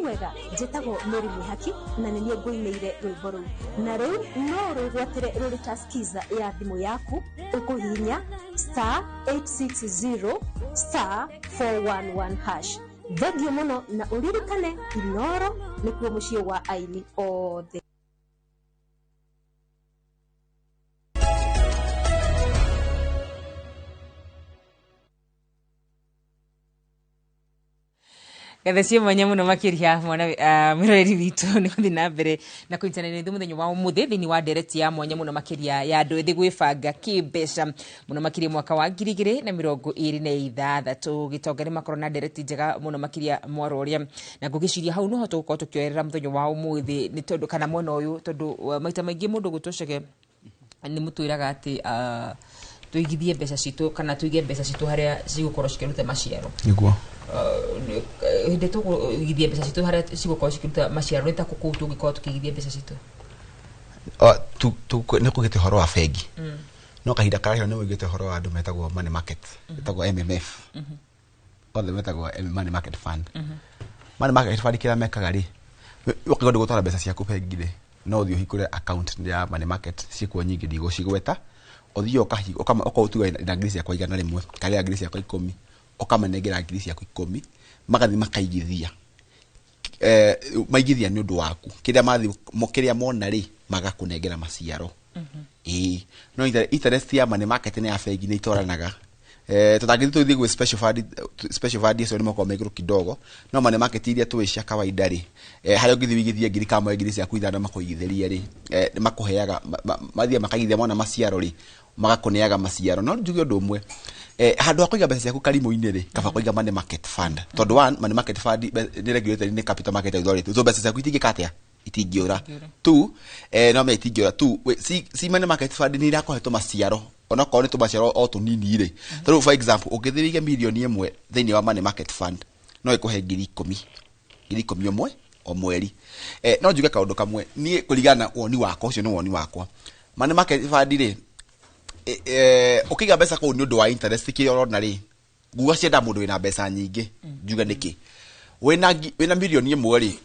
Wega njitagwo Mary Mihaki na nĩ niĩ ngũinĩire rwĩmbo rũu. Na rĩu no rũgwatĩre rũrĩ ta skiza ya thimũ yaku ũkũhihinya *860 *411#. Thengio mũno na ũririkane Inoro nĩkuo mũciĩ wa aini othe. Gathecio mwanya muno makiria mwana miroreri witu ni kuthi na mbere na kuintaneti nthi muthenya wa umuthi thini wa direct ya mwanya muno makiria ya andu ethi gwibanga kibesha muno makiria mwaka wa 2026 gitongani makoro na direct njega muno makiria mwaroria na ngugiciria hau no hoto gukorwo tukioerera muthenya wa umuthi ni tondu kana mwena uyu tondu maita maingi mundu gutucege ni mutwiraga ati tuigithie mbeca citu kana tuige mbeca citu haria cigukorwo cikiruta maciaro niguo hindi tugithie mbeca citu haria cigukorwo cikiruta maciaro nita kuku tungikorwo tukigithia mbeca citu ni kugite horo wa bengi no kahinda karahio ni wigite horo wa andu metagwo money market metagwo MMF othe metagwo money market fund money market fund kira mekaga ri ukigondo gutwara mbeca ciaku bengi ri no uthio hikure account ya money market ciku nyingi ndigo cigweta othio ukautuga na ngiri ciakwa igana rimwe kale ngiri ciakwa 10 ukamenegera ngiri ciakwa 10 magathi makaigithia maigithia ni undu waku kiria mathi mokiria mona ri magakunengera maciaro no interest ya money market ni ya bengi ni itoranaga tutagithi tuthi gwe special fund so ni moko megiro kidogo no money market iria tuisha kawaida ri hario ngithi wigithia ngiri kama ngiri ciaku ithana makuigithiria ri ni makuheaga mathia makaigithia mona maciaro ri magakuneaga maciaro no njuge undu umwe handu akuiga mbeca ciaku karimu-ini ri kaba kuiga money market fund tondu one money market fund ni regulated ni capital market authority so mbeca ciaku itingikatia itingiura tu no me itingiura tu si money market fund ni irakohetwo maciaro ona ko ni tumaciaro o tunini ri tondu for example ukithiriga milioni 1 thini wa money market fund no ikuhe ngiri 10 o mweri no njuge kaundu kamwe ni kurigana woni wako ucio ni woni wakwa money market fund ri ukiga mbeca ko ni undu wa interest kiorona ri guga cienda mundu wina mbeca nyingi njuga niki wina milioni 1 ri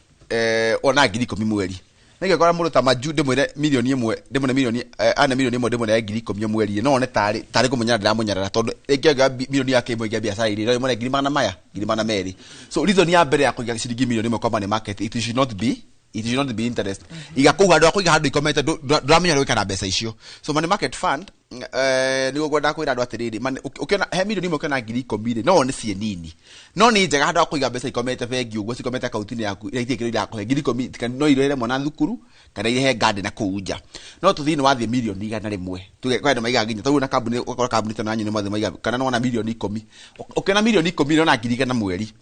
ona ngiri 10 mweri nige kora mundu ta maju ndimwire milioni 1 ndimune milioni ana milioni 1 ndimune ngiri 10 mweri no ne tari kumunyara ndiramunyara tondu ingiaga milioni yake imwe ngia biashara iri ndimune ngiri mana maya ngiri mana meri so reason ya mbere ya kuiga ciringi milioni 1 kwa money market it should not be interest igakuga ndo akuiga handu ikomete ndramenya ndo kana mbeca icio so money market fund ni gwenda kwira andu atiriri ukiona he milioni 1 ukiona ngiri 10 no ni cie nini no ni njega handu akuiga mbeca ikomete bengi uguo cikomete account-ini yaku iraithie kiro irakuhe ngiri 10 no irere mwana thukuru kana irehe garden na kuuja no tuthini wathie milioni 100 tuge kwenda maiga nginya tu na kambuni ukora kambuni tana nyu ni mathi maiga kana no na milioni 10 ukiona milioni 10 no na ngiri 100 mweri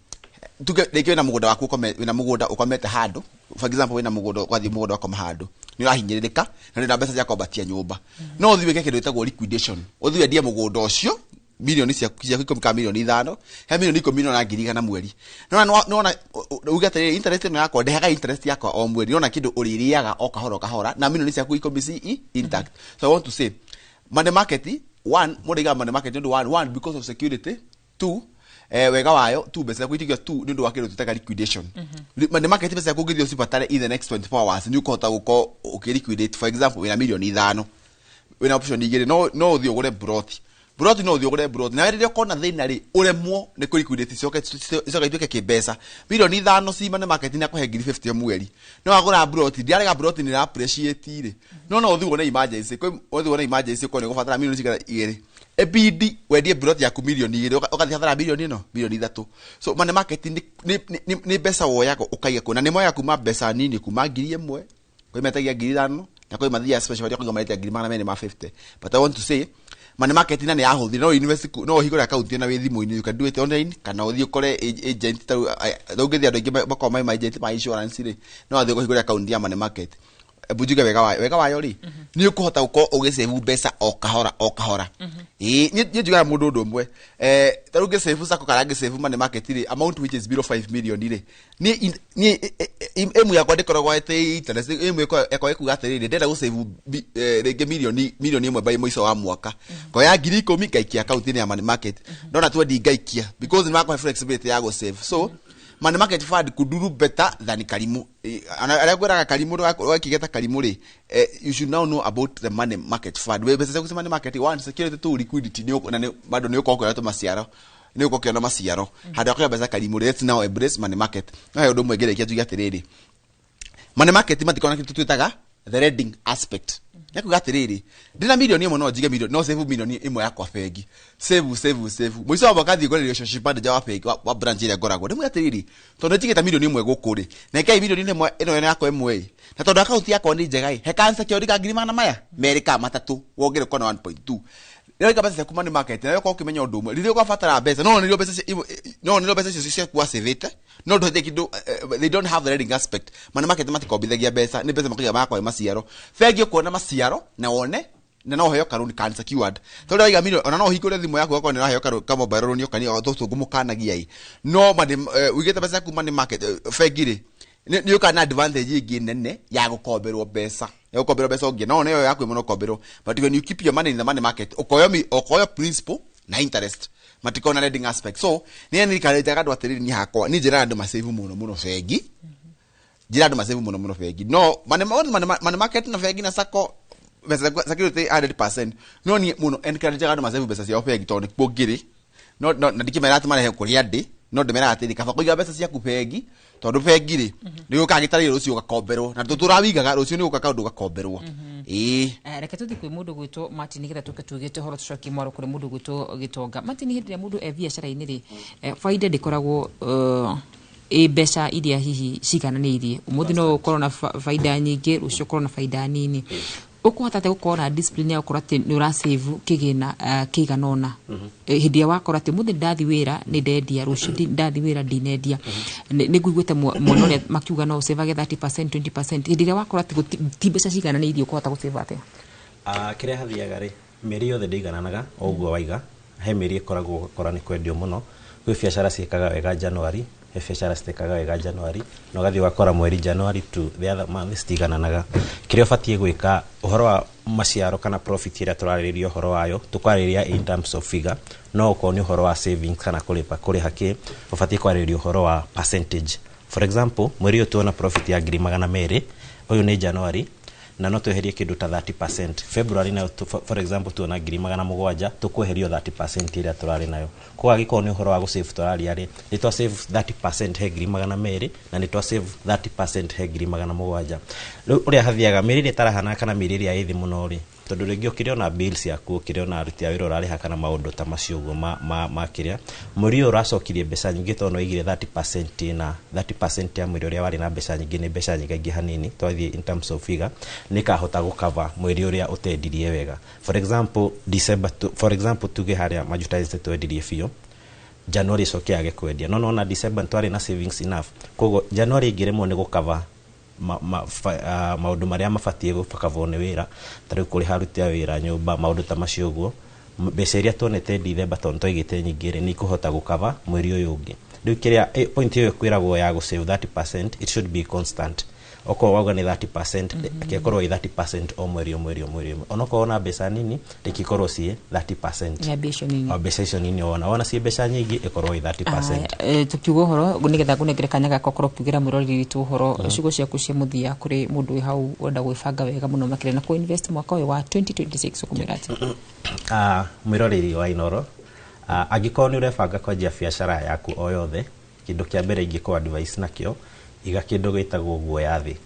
tuge lekio na mugunda waku wina mugunda ukomete handu for example wena mugondo kwathi mugondo wako mahandu ni urahinyirika na ndina mbeca cia kwambatia nyumba no uthiwe keke nditagwo liquidation uthiwe ndie mugondo ucio milioni cia ikomika milioni 5 he milioni 10 na ngiri na mweri nona ugatire interest no yako ndehaga interest yako o mweri nona kindu uririaga o kahora na milioni cia ikomisi intact. So I want to say money market, one muriga money market ndu one because of security, two wega wayo, two besa kuitiga two ndu wakiro tutaka liquidation. Money market besa kugithio sipatare in the next 24 hours ni ukota uko ukiliquidate. For example wina milioni 5 wina option igire no uthio gure broth no uthio gure broth na rĩrĩa kona thĩna rĩ uremwo nĩ liquidate icoka ituĩke kĩmbeca milioni 5 ci money market ni akũhe ngiri 50 mweri no agũra broth ndiarega broth ni appreciate rĩ no uthio na emergency kwa uthio na emergency kwa ni gũbatara milioni cigana 2 ebidi wendie broth yaku milioni 2 ugathi hathara milioni 3. So money market ni mbeca woyaga ukaiga kuna ni moya kuma mbeca nini kuma 1,000 kwa imetagia 5,000 na kwa mathia special kwa ngamaleta 250. But I want to say money market ni yahuthi no invest no higura account na we thimu-ini you can do it online kana uthio kore agent ta thaugethi andu ingi bakoma my agent my insurance ri no athio higura account ya money market bujuga wega wayo ri ni ukuhota uko ugisave mbeca o kahora ni njuga mundu ndumwe ta ruge save sako karange save money market ri amount which is below 5 million ri ni emu yakwa ndikoragwo ete interest emu yakwa ikuga atiri ndenda gu save rege milioni 1 by mwiso wa mwaka kwa ya ngiri 10 ngaikia account ni ya money market ndona tu ndi ngaikia because ni makwa flexibility ya go save. So money market fund could do better than Karimu. Anagwera Karimu wakigeta Karimu ri you should now know about the money market fund. We bese kusema money market one security to liquidity ni na bado ni uko kwa to masiaro ni uko kwa masiaro hada kwa bese Karimu let's now embrace money market na yo domo egere kiatu gatiriri money market matikona kitu twitaga the reading aspect yako gatiriri ndina milioni 1 no jige milioni no save milioni 1 yakwa bengi save mwiso wa bakathi gore relationship band jawa bengi wa branch ile gorago ndimu gatiriri tondu jigeta milioni 1 gukuri na kai milioni 1 ino yako imwe na tondu account yako ni njega he cancer kio ndika ngiri mana maya merika matatu wogere kona 1.2 leo kabisa kuma ni market na yoko ukimenya undu umwe rilio kwafatara mbeca no nilio mbeca cio kwa savete no do they don't have the reading aspect money market matikombithagia mbeca ni mbeca makiga makwa maciaro fegi kuona maciaro na wone na no heyo karuni cancer keyword tondu aiga milioni ona no hingure thimu yaku yako ni raheyo kama mobile ni okani o thotu ngumukanagia i no money wigete mbeca kuma ni market fegi ri ni ukana advantage ingi nene ya gukomberwo mbeca ya gukomberwo mbeca onge no neyo yaku muno komberwo but when you keep your money in the money market okoyo principal na interest matikona reading aspect. So ni kareta kadwa atiriri ni hakwa ni njira andu masave muno fegi njira andu masave muno fegi no money market na fegi na sako security 100% no ni muno encourage andu masave mbeca cia fegi tondu kugiri no na ndikimera atumane he kuria ndi no ndemera atiri kaba kuiga mbeca cia kupegi tondu bengi ri ni ukagitari rucio ugakomberwo na tuturawigaga rucio ni ukakaundu ugakomberwo reke tuthi kwi mundu gwitwo Martin nigetha tuke tugite horo tucoki mwaro kuri mundu gwitwo Gitonga. Martin hindi ya mundu biacara-ini ri faida ndikoragwo mbeca iria hihi cigananirie umuthi no ukorwo na faida nyingi rucio ukorwo na faida nini ukuhota te gukorwo na discipline ya gukorwo ati ni ura save kigina kiganona hindi ya wakora ati muthi ndathi wira ni ndendia rucio ndathi wira ndinendia ni nguiguite mwana ria makiuga no save 30% 20% hindi ya wakora ati ti mbeca cigana ni irio ukuhota gusave atia kiria hathiaga ri meri yothe ndigananaga oguo waiga he meri ikoragwo gukora ni kwendio muno gwi biacara ciikaga wega January he biacara citekaga wega January no gathi wakora mweri January to the other month stigananaga kiria fatie gwika uhoro wa maciaro kana profit ira turaririo uhoro wayo tukwariria in terms of figure no ko ni uhoro wa savings kana kulipa kuri haki ufatie kwaririo uhoro wa percentage. For example mweri tuona profit ya 200 uyu ni January na no tweherie kindu ta 30%. February na for example tuona 700 tukweherio 30% ira turari nayo kwa giko ni uhoro wa gusave turari ari ni to save 30% he 200 na ni to save 30% he 700 uria hathiaga miriri tarahana kana miriri ya ithi muno ri tondu ringi ukiriona bills yaku ukiriona aruti a wira urariha kana maundu ta macio uguo ma kiria muri uracokirie mbeca nyingi tono igire 30% na 30% ya mwiri uria wari na mbeca nyingi ni mbeca nyingi hanini twathie in terms of figure nikahota gukava mwiri uria utendirie wega. For example December for example tuge haria majuta twendirie fio January cokiage kwendia no na December twari na savings enough kogo January igiremwo ni gukava maundu maria mabatie gubakavwo ni wira tari kuri haruti ya wira nyumba maundu ta macio guo mbeca iria tuonete December tondu twaigite nyingi ri ni kuhota gukava mweri uyu ungi riu kiria point iyo kwiragwo ya gusave 30% it should be constant oko wauga ni 30% kekorwo 30% o mweri onoko ona mbeca nini rikikorwo cie 30% ya mbeca nini mbeca icio nini ona cie mbeca nyingi ikorwo 30%. Tukiuga horo nigetha kunengere kanya gakokorwo kugira mwirori witu horo ciugo ciaku cia muthia kuri mundu wi hau wenda gwibanga wega muno makire na co-invest mwaka uyu wa 2026 ukumira ati mwirori wa Inoro agikorwo ni urebanga kwanjia biacara yaku o yothe kindu kia mbere ingiko advice nakio iga kindu gitagwo guoya thi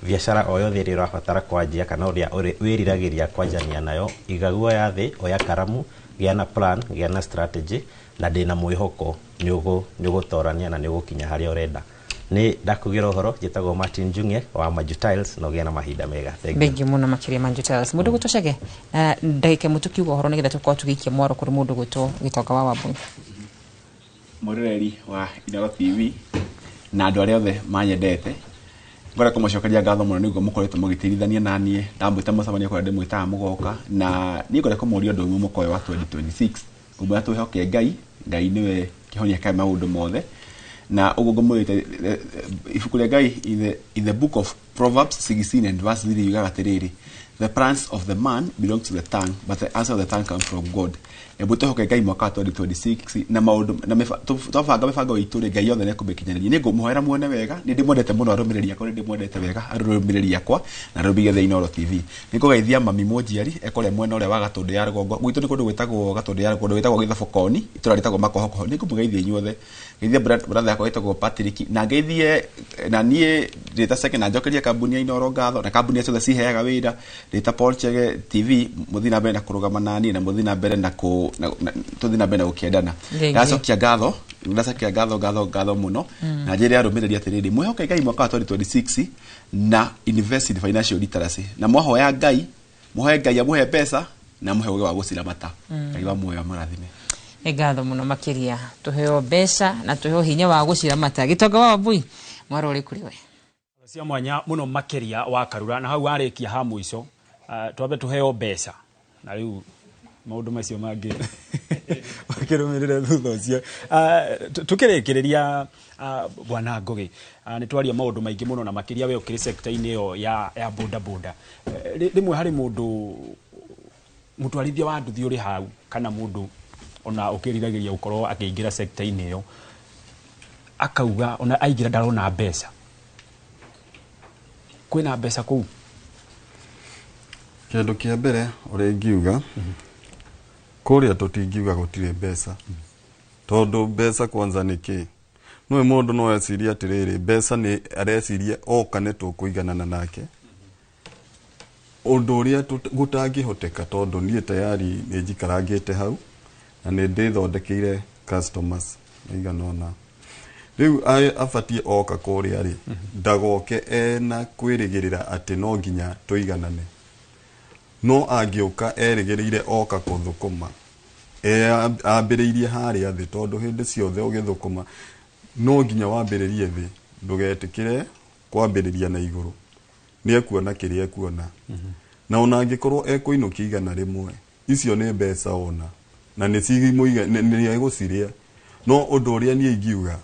biacara o yothe ri urabatara kwanjia kana uria wiriragiria kwanjania nayo iga guoya thi oya karamu gia na plan gia na strategy na ndina mwihoko nyugutorania na nyugukinya haria urenda ni ndakugira uhoro jitagwo Martin Junge wa Manju Tiles no gia na mahinda mega bengi muno makiria Manju Tiles mundu gutoshage ndagike mutukiuga uhoro nigetha tukwa tugikia mwaro kuri mundu guto gitonga wa Wambui Murereri wa Inoro TV na andu aria othe manyendete ngora kumucokeria ngatho muno niguo mukoretwo mugitirithania nanie ndamwita mucemania kwa ndimwitaga mugoka na ni ngore kumuria undu umwe mukoyo wa 2026 umwe tuhoke Ngai niwe kihonia kai maundu mothe na ugugo mwite ifuku ria Ngai in the book of Proverbs 16 and verse 3 yugaga atiriri the plans of the man belong to the tongue but the answer of the tongue comes from God. Ebuto hoke Ngai mwaka 2026 na maundu na tofanga mifanga witu ri Ngai yothe ne kubikinyanĩria ni ngumuhera muone wega ni ndimwendete muno arumirĩria akwa ni ndimwendete wega arumirĩria akwa na rubige Inoro TV ni kugeithia mami Monjiari ekore mwena ule wa Gatundu ya Rugongo gwitu ni kundu gwitagwo Gatundu ya Rugongo gwitagwo Githabokoni itura ritagwo Makohoko ni kumugeithia inyuothe geithia brother yakwa gwitagwo Patrick na geithie na nie rita second na njokeria kambuni ya Inoro ngatho na kambuni ciothe ciheaga wira rita Paul Chege TV muthina mbere na kurugama nani na muthina mbere na tuthina mbere na gukiendana gacokia ngatho ndacokia ngatho muno na njĩra arũmĩrĩria atiriri mwehoke Ngai mwaka wa 2026 na invest in financial literacy na mwahoya Ngai muhe Ngai amuhe pesa na muhe uge wa gucira mata Ngai wa muoyo marathime ngatho muno makiria tuheo mbeca na tuheo hinya wa gucira mata gitonga wa Wambui mwaro uri kuri we cia mwanya muno makiria wa Karura na hau arikia ha muico twambe tuheo mbeca na riu maundu macio mangi wakirumirire thutha ucio tukirikiria bwana Ngugi ni twaria maundu maingi muno na makiria we ukiri sector-ini yo ya boda rimwe hari mundu mutwarithia wa nduthi uri hau kana mundu ona ukiriragiria ukorwo akiingira sector-ini yo akauga ona aingira ndarona mbeca kwina mbeca kuu kindu kia mbere uri ngiuga kuria tutingiuga gutire mbeca tondu mbeca kwanza niki nwe mundu no eciria atiriri mbeca ni areciria okane tukuiganana nake undu uria gutangihoteka tondu nie tayari ni njikarangite hau na ni ndithondekeire customers iganona riu afatie oka kuria ri ndagoke ena kwirigirira ati no nginya tuiganane no angiuka erigiriire oka kuthukuma ambiriirie haria thi tondu hindi ciothe ugithukuma no nginya wambiririe thi ndugetikire kwambiriria na iguru ni ekuona kiria ekuona na ona angikorwo ekuinukia igana rimwe icio ni mbeca ona na ni cigimuiga ni eguciria no undu uria ni ingiuga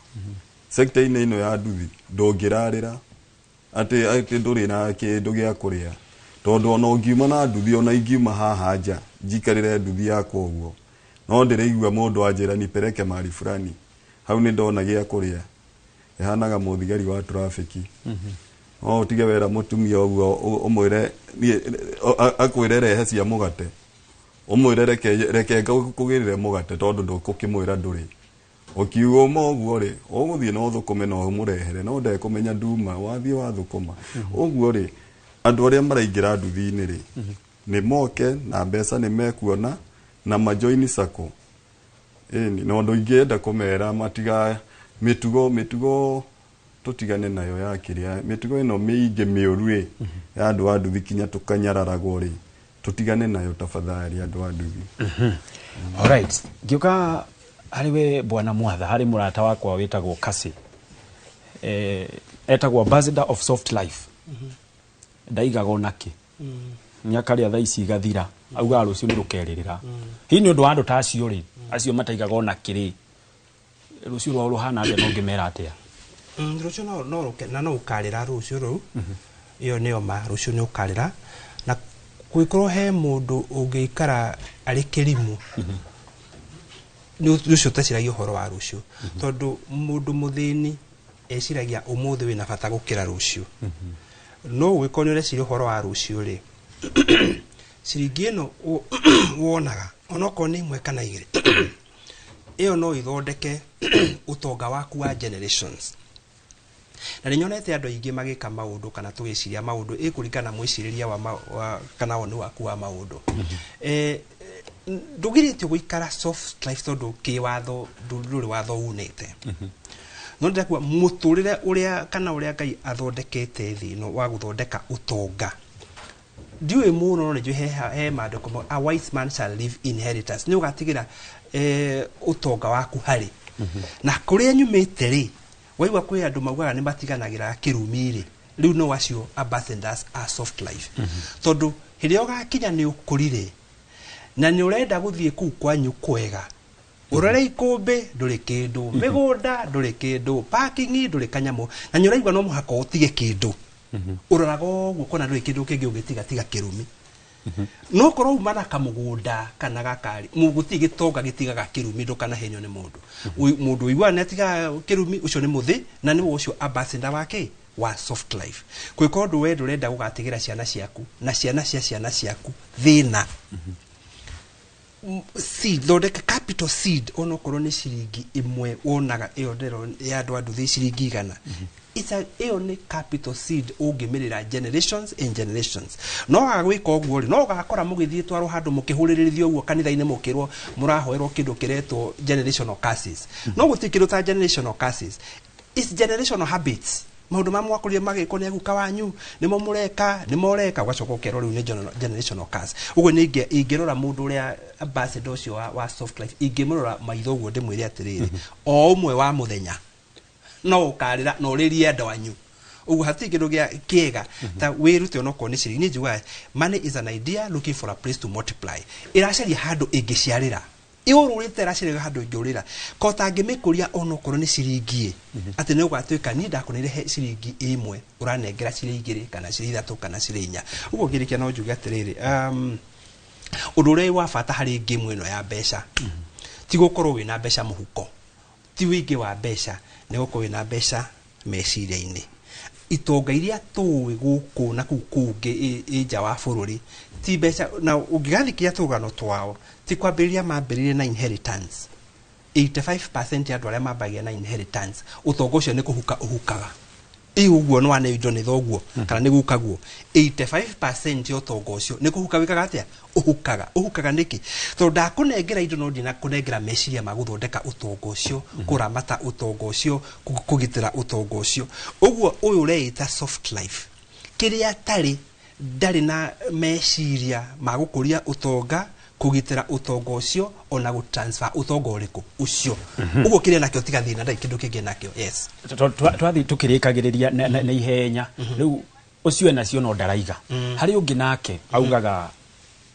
sector-ini ino ya nduthi ndongirarira ati nduri na kindu gia kuria tondu ona ungiuma na nduthi ona ingiuma haha nja njikarire nduthi yakwa uguo no ndiraigua mundu anjira nipeleke mali fulani hau ni ndona gia kuria ehanaga muthigari wa traffic o tige wera mutumia uguo umwire akwire rehe cia mugate umwire reke kugirire mugate tondu ndukukimwira nduri ukiugo moguo ri uguthie no thukume no murehere no ndekumenya nduma wathie wathukuma uguo ri andu aria maraingira nduthi-ini ri ni moke na mbeca ni mekuona na majoini sako ni no ndu ingienda kumera matiga mitugo tutigane nayo ya kiria mitugo ino miingi miuru ya andu a nduthi kinya tukanyararagwo ri tutigane nayo tafadhali andu a nduthi alright giuka hariwe bwana Mwatha hari murata wakwa witagwo Kasi etagwo ambassador of soft life ndaigaga onaki nyakaria thaa ici gathira auga rucio ni rukeririra hi ni undu wa andu ta acio ri acio mataigaga onaki ri rucio rwa ruhana atia no ngimera atia rucio no ruke na no ukarira rucio ru iyo niyo ma rucio ni ukarira na kuikorwo he mundu ungiikara ari kirimu rucio taciragia uhoro wa rucio tondu mundu muthini eciragia umuthi wina bata gukira rucio no wikoni ureciria uhoro wa rucio ri ciringi ino wonaga onoko ni imwe kana igiri iyo no ithondeke utonga waku wa generations na ninyonete andu aingi magika maundu kana tugiciria maundu ikuringana mwiciriria wa kana woni waku wa maundu ndugirite guikara soft life tondu kiwatho nduri watho unite no ndakwa muturire uria kana uria Ngai athondekete thi no wa guthondeka utonga ndiwe muno no njuhe he mandiko a wise man shall leave inheritance ni ugatigira utonga waku hari na kuria nyumite ri waigwa kwi andu maugaga ni matiganagira kirumi ri riu no wacio ambassadors a soft life tondu hiria ugakinya ni ukurire na ni urenda guthie ku kwanyu kwega urare ikumbe nduri kindu migunda nduri kindu parking nduri kanyamu na ni uraigwa no muhaka utige kindu urarago gukona nduri kindu kingi ugitiga kirumi no korwo umana kamugunda kana gakari muguti gitonga gitigaga kirumi ndukana henyo ni mundu igwa netiga kirumi ucio ni muthi na ni ucio ambassador wake wa soft life kwiko ndu we ndurenda gugatigira ciana ciaku na ciana cia ciana ciaku thina seed thondeka capital seed onokorwo ni ciringi imwe wonaga iyo ndero ya andu thi ciringi igana iyo ni capital seed ungimirira generations and generations no agwika oguo ri no ugakora mugithie twaro handu mukihuririthio uguo kanitha-ini mukirwo murahoerwo kindu kiretwo generational curses no gutikirwo ta generational curses is generational habits maundu ma mwakurie magiko ni aguka wanyu nimo mureka ugacoka ukero riu ni generational curse uguo ni ingirora mundu uria ambassador ucio wa soft life ingimurora maitho uguo ndimwire atiriri o umwe wa muthenya no ukarira no ririe ndo wanyu uguo hati kindu gia kiega ta wirute onoko ni ciringi njuga money is an idea looking for a place to multiply iracaria handu ingiciarira iururite raciria handu ingurira ko tangimikuria onoko ni ciringi ati ne ugatuika ni ndakunire ciringi imwe uranengera ciringi 2 kana ciringi 3 kana ciringi 4 uguo ngirikia no njuga atiriri udure wa bata hari game ino ya mbeca ti gukorwo wina mbeca muhuko ti wingi wa mbeca ni gukorwo wina mbeca meciria-ini itonga iria tuwi guku na kukungi ija wa bururi ti mbeca na ungigathikia tugano twao ti kwambiriria mambiririe na inheritance 85% ya andu aria mambagia na inheritance utonga ucio ni kuhuka uhukaga uguo no ane indo ni thoguo kana ni gukaguo 85% ya utonga ucio ni kuhuka wikaga atia uhukaga niki to ndakunengera indo no ndina kunengera meciria ma guthondeka utonga ucio kuramata utonga ucio kugitira utonga ucio uguo uyu ureita soft life kiria tari ndari na meciria ma gukuria utonga kugitira utonga ucio ona gutransfer utonga uriku ucio uguo kiria nakio tiga thina ndai kindu kingi nakio yes twathi tukirikagiriria na ihenya riu ucio nacio no ndaraiga hari ungi nake augaga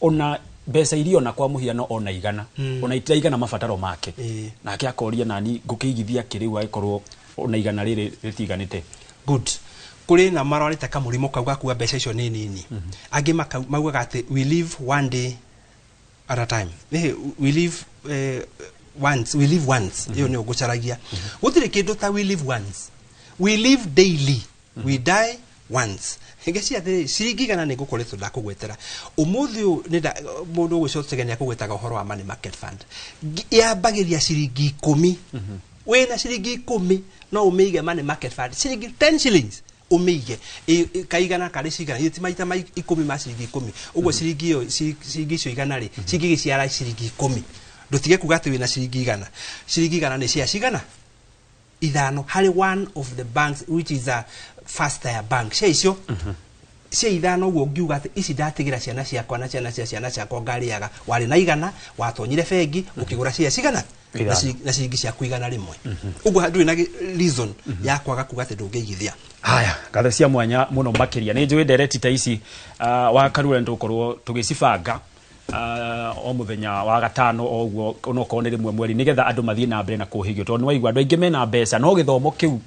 ona mbeca irio na kwa muhiano ona igana ona itiraigana mabataro make nake akoria nani ngukigithia kiriu aikorwo ona igana riri ritiganite good kuri na marorite kamurimo kauga kuwa mbeca icio ni nini angi maugaga ati we live one day at a time we live once iyo ni ugucaragia gutire kindu ta we live once we live daily we die once ngeci ati ciringi igana ni ngukoretwo ndakugwetera umuthi ni mundu gucocegenia kugwetaga uhoro wa money market fund yambagiria ciringi 10 wena ciringi 10 no umeige money market fund ciringi 10 shillings umige kaigana kare cigana iti maita 10 ma ciringi 10 uguo ciringi iyo ciringi cio igana ri ciringi ciara ciringi 10 ndutige kuga ati wina ciringi igana ni cia cigana ithano hari one of the banks which is a first tier bank cia icio cia ithano guo ngiuga ati ici ndatigira ciana ciakwa na ciana cia ciana ciakwa ngariaga wari na igana watonyire bengi ukigura cia cigana na ciringi cia kuigana rimwe uguo nduri na reason ya kwaga kuga ati ndungigithia haya gatho cia mwanya muno makiria ni njui direct ta ici wa karure ndukorwo tugicibanga o muthenya wa gatano oguo onoko ni rimwe mweri nigetha andu mathie na mbere na kuhigio tondu waigua andu aingi mena mbeca no githomo kiu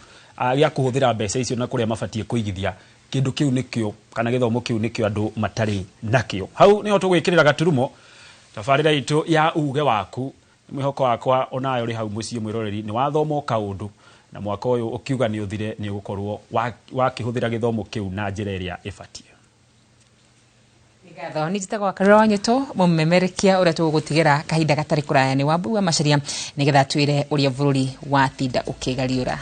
gya kuhuthira mbeca icio na kuria mabatie kuigithia kindu kiu nikio kana githomo kiu nikio andu matari nakio hau niho tugwikirira gaturumo tafarira itu ya uge waku mwihoko wakwa onayo ri hau mucie mwiroreri ni wathomo kaundu na mwaka uyu ukiuga ni uthire ni ugukorwo wakihuthira githomo kiu na njira iria ibatie Ngatho ni jitagwa Karura Wanyeto mumemerekia uria tugutigira kahinda gatari kuraya ni Wambua Macharia nigetha twire uria bururi wa tinda ukigariura.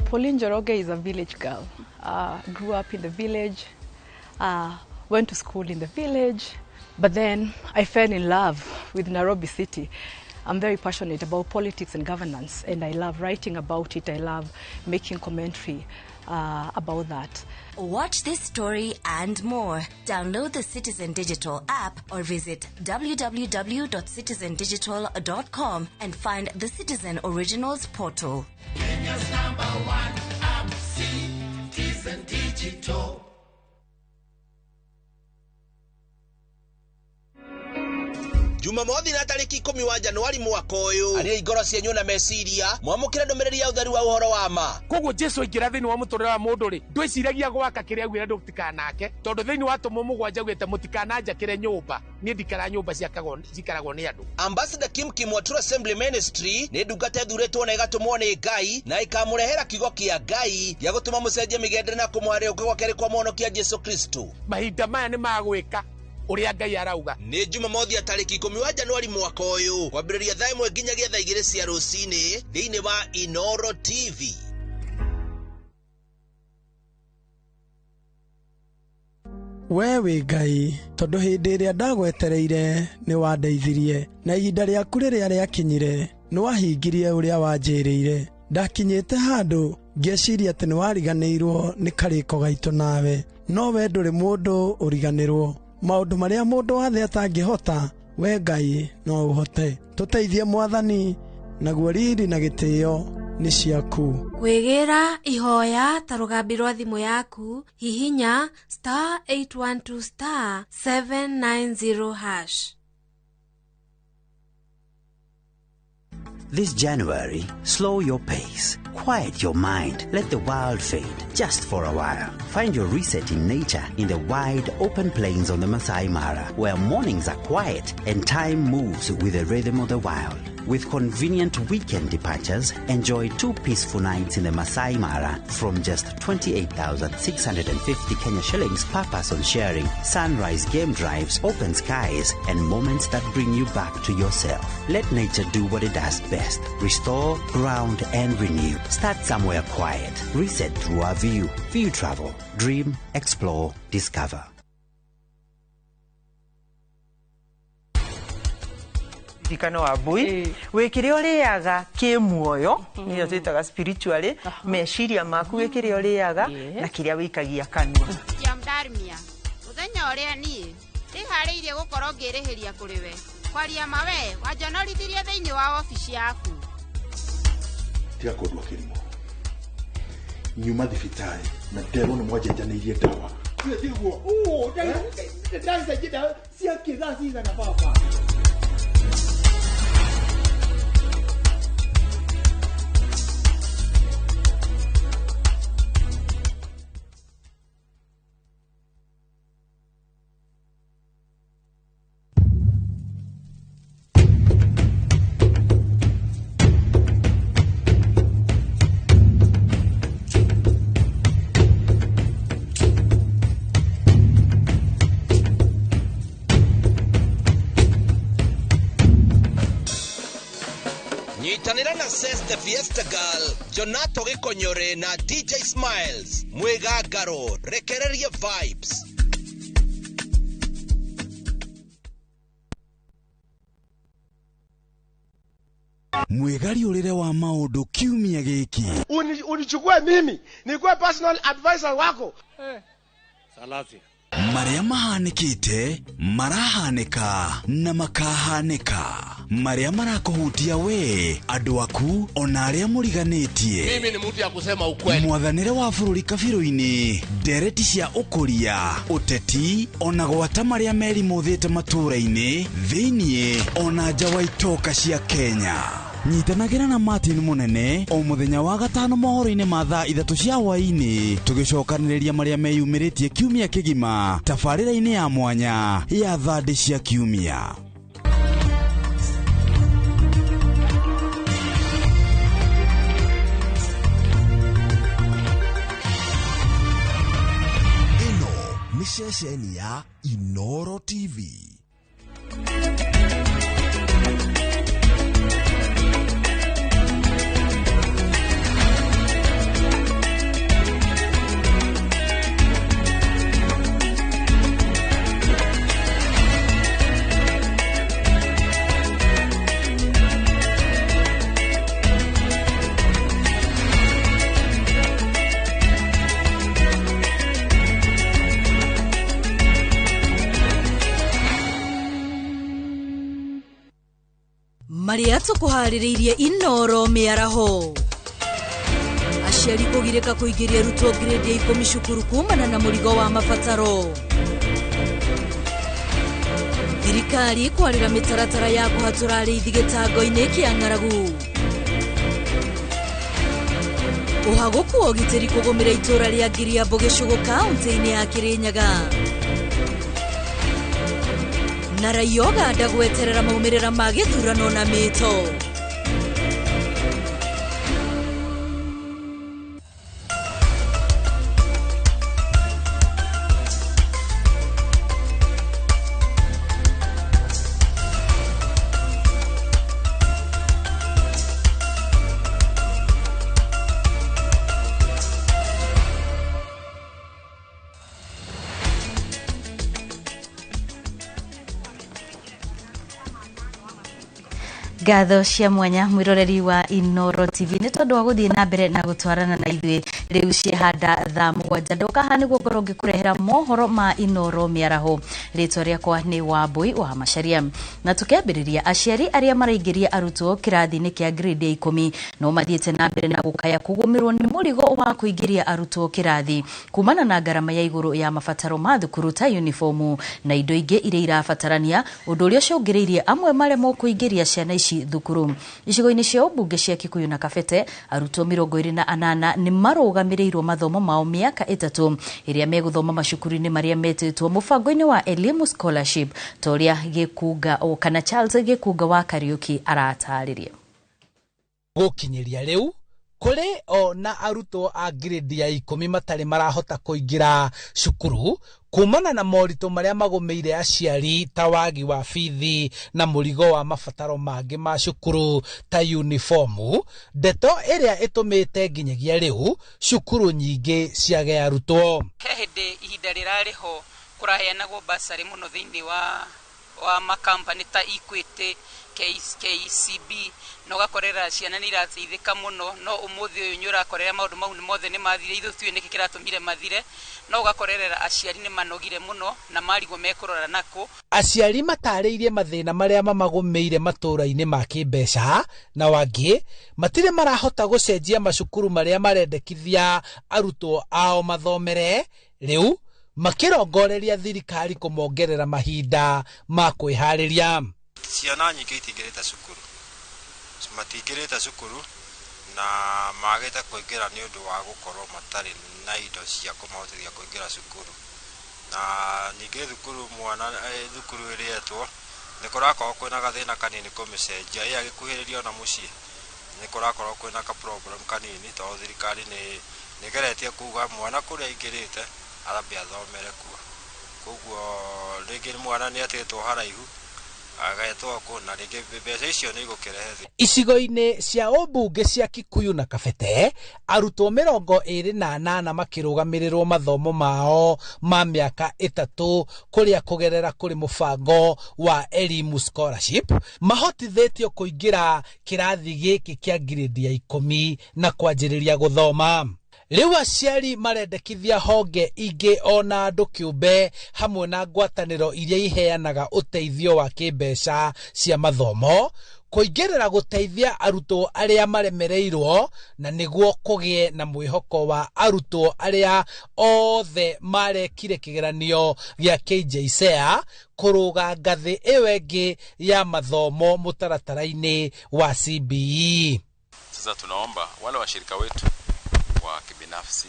Pauline Njoroge is a village girl. Grew up in the village, went to school in the village, but then I fell in love with Nairobi City. I'm very passionate about politics and governance, and I love writing about it. I love making commentary about that. Watch this story and more. Download the Citizen Digital app or visit www.citizendigital.com and find the Citizen Originals portal. Kenya's #1 app, Citizen Digital. Jumamothi na tariki 10 wa Januari mwaka uyu ari igoro cienyu na meciria mwamukire ndomereri ya utheri wa uhoro wa ma koguo Jesu ingira thiini wa muturira wa mundu ri ndwiciragia gwaka kiria gwira ndutikanake tondu thiini wa tumo mugwanja gwete mutikananja kire nyumba ni ndikara nyumba cikaragwo ni andu. Ambassador Kim Kimwa True Assembly Ministry ni ndungata thuretwo na igatumwo ni Ngai na ikamurehera kigo kia Ngai ya gutuma mucenjie migendere na kumware ukigwa keri kwa muhonokia Jesu Kristo. Mahinda maya ni magwika uria Ngai arauga. Ni Jumamothi tariki 10 wa Januari mwaka uyu kwambiriria thaa 1 nginyagia thaa 2 cia rucini thiini wa Inoro TV. Wewe Ngai tondu hindi iria ndagwetereire ni wandeithirie na ihinda riaku riria riakinyire ni wahingirie uria wanjirire ndakinyite handu ngeciria ati ni wariganirwo ni kariko gaitu nawe no we nduri mundu uriganirwo maundu maria mundu wathe atangihota we Ngai no uhote tuteithie Mwathani naguo riri na gitio ni ciaku. Kwigira ihoya ta rugambi rwa thimu yaku hihinya *812*790#. This January, slow your pace, quiet your mind, let the wild fade just for a while. Find your reset in nature in the wide open plains on the Masai Mara, where mornings are quiet and time moves with the rhythm of the wild. With convenient weekend departures, enjoy 2 peaceful nights in the Masai Mara from just 28,650 Kenya shillings per person, sharing sunrise game drives, open skies, and moments that bring you back to yourself. Let nature do what it does best. Restore, ground, and renew. Start somewhere quiet. Reset through our view. View Travel. Dream, explore, discover. Ikano abui wekire oriaga kimuoyo niyo twitaga spiritually meciria maku wekire oriaga na kiria wikagia kanwa ya mdarmia uthenya oria ni rihariirie gukorwo ngirihiria kuriwe kwaria mawe wajonorithirie thiini wa ofisi yaku tia kodwa kirimo nyuma thibitari na ndero ni mwajenjaneirie dawa ndigwo ndai jida cia kiza ciza na baba nyitanira na Ses the Fiesta Girl, Jonato Gikonyore na DJ Smiles. Mwigangaro, rekereria vibes. Mwegari urire wa maundu kiumia giki. Unichukue mimi nikuwe personal advisor wako. Salazia. Maria mahanikite, marahanika na makahanika. Maria marakuhutia we, andu aku ona aria muriganitie. Mimi ni mtu ya kusema ukweli. Mwathanire wa bururi kabiru-ini, ndereti cia ukuria, uteti ona gwata maria meri muthite matura-ini, thiini ona nja wa itoka cia Kenya. Nyitanagira na Martin Munene o muthenya wa gatano mohoro-ini ma thaa 3 cia hwaini, tugicokaniriria maria meyumiritie kiumia kigima tabarira-ini ya mwanya ya thandi cia kiumia. Ino ni ceceni ya Inoro TV. Maria tukuhaririirie Inoro miaraho. Aciari kugirika kuingiria ruto grade ya 10 cukuru kumana na murigo wa mabataro. Thirikari kwarira mitaratara ya kuhatura arithi gitango-ini kia ng'aragu. Uhaguku wa ugitiri kugumira itura ria Giriambo Gicugu kaunti-ini ya Kirinyaga. Na Raioga ndagweterera maumirira ma githurano na mito. Gatho cia mwanya mwiroreri wa Inoro TV ni tondu wa guthie na mbere na gutwarana na ithuĩ riu ciehanda thaa 7 ndoka hani gukorwo ngikurehera mohoro ma Inoro miaraho. Ritwa riakwa ni Wambui wa Macharia, na tukiambiriria aciari aria maraingiria arutwo kirathi-ini kia grade 10 no mathiete na mbere na gukaya kugumirwo ni murigo wa kuingiria arutwo kirathi kumana na garama ya iguru ya mabataro ma thukuru ta uniform na indo ingi iria irabatarania, undu uria cungiriirie amwe maremwo kuingiria ciana ici thukuru. Icigo-ini cia ubunge cia Kikuyu na Kabete, arutwo 28 ni marugamirirwo mathomo mao miaka 3 iria meguthoma macukuru-ini maria metitwo mubango-ini wa elimu scholarship toria Gikuga o kana Charles Gikuga wa Kariuki aratariria. Gukinyiria riu kuri ona arutwo a grade ya 10 matari marahota kuingira cukuru kumana na morito maria magumeire aciari ta wagi wa bithi na murigo wa mabataro mangi ma cukuru ta uniform. Ndeto iria itumite nginyagia riu cukuru nyingi ciage arutwo. Hehinde ihinda rirariho kuraheanagwo basari muno thiini wa makampani ta Equity, KCB no gakorera ciana ni irateithika muno, no umuthi uyu nyurakorera maundu mau mothe ni mathire ithu tuye niki kiratumire mathire, no gakorera aciari ni manogire muno na marigo mekurora nako. Aciari matariirie mathina maria mamagumeire matura-ini ma kimbeca na wangi matire marahota gucenjia macukuru maria marendekithia arutwo ao mathomere riu makirongoreria thirikari kumongerera mahinda ma kwihariria. Ciana nyingi itingirite cukuru, matingirite cukuru na magite kuingira ni undu wa gukorwo matari na indo cia kumahotithia kuingira cukuru. Na nyingi thukuru mwana thukuru irietwo ni kurakorwo kwina gathina kanini kumicenjia iya gikuhiririo na mucii, ni kurakorwo kwina ka problem kanini to thirikari ni geretie kuga mwana kuria ingirite arabe athomere kuo. Koguo ringi mwana ni atitwo haraihu agetwo ko na rĩngĩ mbeca icio nĩ igũkĩrehe icigo-inĩ cia ũmbunge cia Kikuyu na Kabete arutwo 28 makĩrũgamĩrĩrwo mathomo mao ma mĩaka 3 kũrĩa kũgerera kũrĩ mũbango wa elimu scholarship mahotithĩtio kũingĩra kĩrathi gĩkĩ kĩa grade ya 10 na kwanjĩrĩria gũthoma. Rĩu aciari marendekithia honge ingĩ ona andũ kĩũmbe hamwe na ngwatanĩro iria iheanaga ũteithio wa kĩmbeca cia mathomo kũingĩrĩra gũteithia arutwo arĩa maremereirwo na nĩguo kũgĩe na mwĩhoko wa arutwo arĩa othe marekire kĩgeranio gĩa KJSEA kũrũga ngathĩ ĩyo ĩngĩ ya mathomo mũtaratara-inĩ wa CBE. Sasa tunaomba wale washirika wetu wa kibinafsi,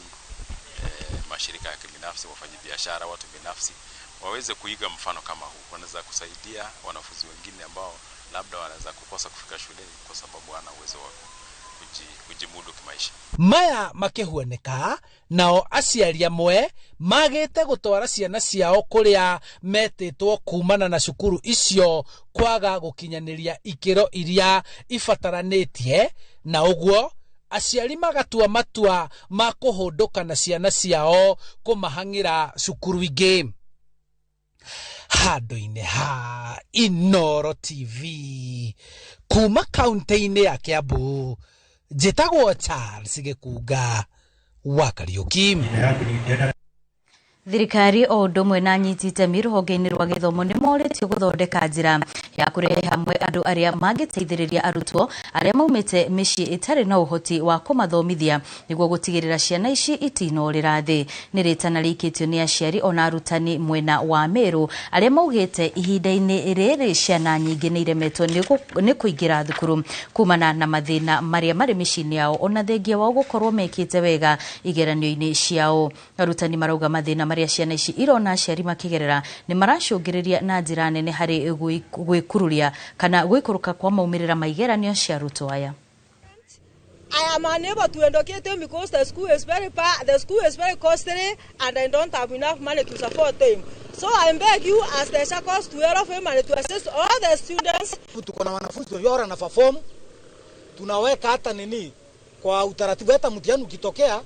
mashirika ya kibinafsi, wafanyabiashara, watu binafsi waweze kuiga mfano kama huu. Wanaweza kusaidia wanafunzi wengine ambao labda wanaweza kukosa kufika shuleni kwa sababu wana uwezo wa kujimudu kimaisha. Maya makihuoneka nao aciari amwe magĩte gũtwara ciana ciao kũrĩa metĩtwo kumana na cukuru icio kwaga gũkinyanĩria ikĩro iria ifataranĩtie, na ũguo aciari magatua matua ma kũhũndũka na ciana ciao kũmahang'ĩra cukuru ingĩ. Handũ-inĩ ha Inoro TV kuma kaunti-inĩ ya Kiambu, njĩtagwo Charles Gĩkunga wa Kariũki. Thirikari o ũndũ ũmwe na nyiti itemi rũhonge-inĩ rwa gĩthomo nĩ morĩtio gũthondeka njĩra ya kũrehe hamwe andũ arĩa mangĩteithĩrĩria arutwo arĩa maumĩte mĩciĩ ĩtarĩ na ũhoti wa kũmathomithia nĩguo gũtigĩrĩra ciana ici itinorĩra thĩ. Nĩ rĩtana rĩikĩtio nĩ aciari ona arutani mwena wa Meru arĩa maugĩte ihinda-inĩ rĩrĩ ciana nyingĩ nĩ iremetwo nĩ kũingĩra thukuru kumana na mathĩna marĩa marĩ mĩciĩ-inĩ yao ona thengia wao gũkorwo mekĩte wega igeranio-inĩ ciao. Arutani marauga mathĩna marĩa ciana ici irona aciari makĩgerera nĩ maracũngĩrĩria na njĩra nene harĩ gwĩkururia kana gwĩkũrũka kwa maumĩrĩra ma igeranio cia arutwo aya. I am unable to educate them because the school is very costly and I don't have enough money to support them. So I beg you as the SHACOS to help him and to assist all the students. Tuko na wanafunzi wao na perform, tunaweka hata nini kwa utaratibu, hata mtihani ukitokea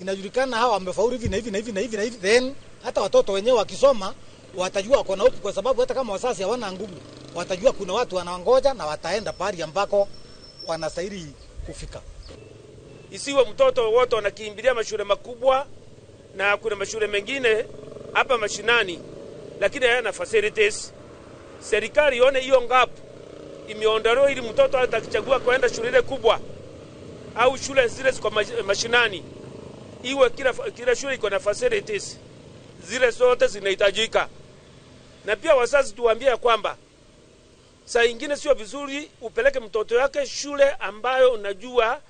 inajulikana hawa wamefaulu hivi na hivi na hivi na hivi na hivi, then hata watoto wenyewe wakisoma watajua kuna huku, kwa sababu hata kama wazazi hawana nguvu watajua kuna watu wanaongoja na wataenda pale ambako wanastahili kufika. Isiwe mtoto wote wanakimbilia mashule makubwa na kuna mashule mengine hapa mashinani lakini hayana facilities. Serikali ione hiyo gap imeondolewa ili mtoto atakichagua kwenda shule ile kubwa au shule zile ziko mashinani iwe kila shule iko na facilities zile zote zinahitajika. Na pia wazazi tuwaambie kwamba saa nyingine sio vizuri upeleke mtoto wake shule ambayo unajua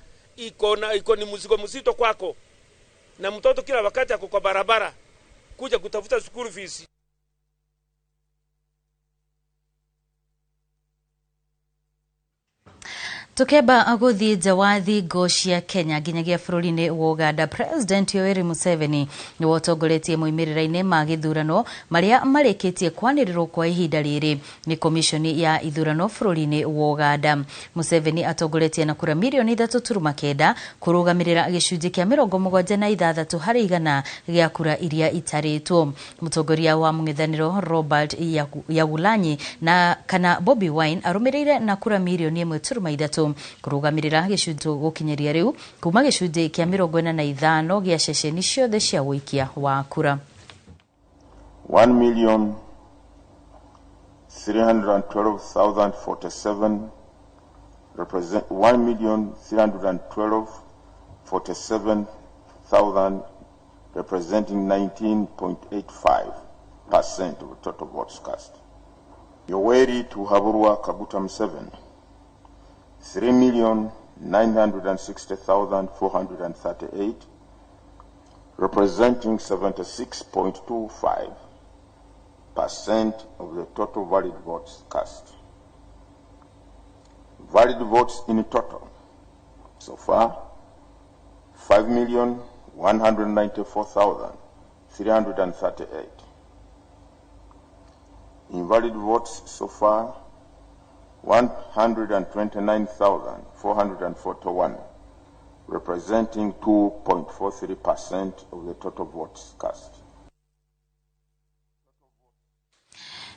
iko ni mzigo mzito kwako, na mtoto kila wakati ako kwa barabara kuja kutafuta school fees. Tukeba aguthi jawathi goshia Kenya ginyagia bũrũri-inĩ wa Uganda, President Yoweri Museveni nĩ wotongoretie moimĩrĩra-inĩ ma gĩthurano marĩa marĩkĩtie kwanĩrĩrwo kwa ihinda rĩrĩ nĩ komishoni ya ithurano bũrũri-inĩ wa Uganda. Museveni atongoretie na kura milioni 3.9 kũrũgamĩrĩra gĩcunjĩ kĩa 76 harĩ igana gĩa kura iria itarĩtwo. Mũtongoria wa mũng'ethanĩro Robert Yagulanyi na kana Bobi Wine arũmĩrĩire na kura milioni 1.3 kũrũgamĩrĩra gĩcunjĩ gũkinyĩria rĩu kuma gĩcunjĩ kĩa 45 gĩa ceceni ciothe cia wĩikia wa kura. 1,312,047 represent 1,312,47,000 representing 19.85% of the total votes cast. Yoweri Tuhaburwa Kaguta Museveni 3,960,438 representing 76.25% of the total valid votes cast. Valid votes in total so far 5,194,338. Invalid votes so far 129,441, representing 2.43% of the total votes cast.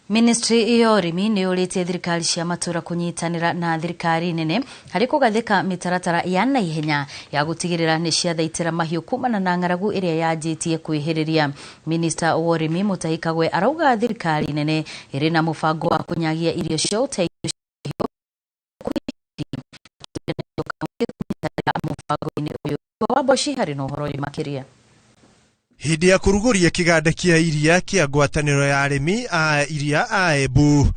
Ministry ya urimi ni uritie thirikari cia matura kunyitanira na thirikari nene hari kugathika mitaratara ya naihenya ya gutigirira ni ciathaitira mahiu kumana na ng'aragu iria yanjitie kwihiriria. Minister wa urimi Mutahi Kagwe arauga thirikari nene iri na mubango wa kunyagia irio cia uteithio mubango-ini uyu wa Boshi hari no horo makiria. Hindi ya kuruguria kiganda kia iria kia ngwataniro ya arimi a iria a Embu.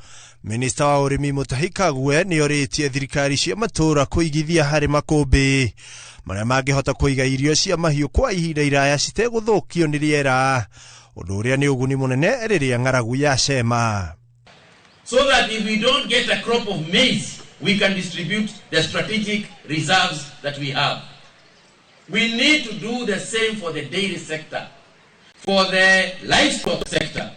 Minister wa urimi Mutahi Kagwe ni oritie thirikari cia matura kuigithia hari makumbi maria mangihota kuiga irio cia mahiu kwa ihinda iraya citeguthukio ni riera, undu uria ni uguni munene riria ng'aragu ya cema. So that if we don't get a crop of maize, we can distribute the strategic reserves that we have. We need to do the same for the dairy sector, for the livestock sector.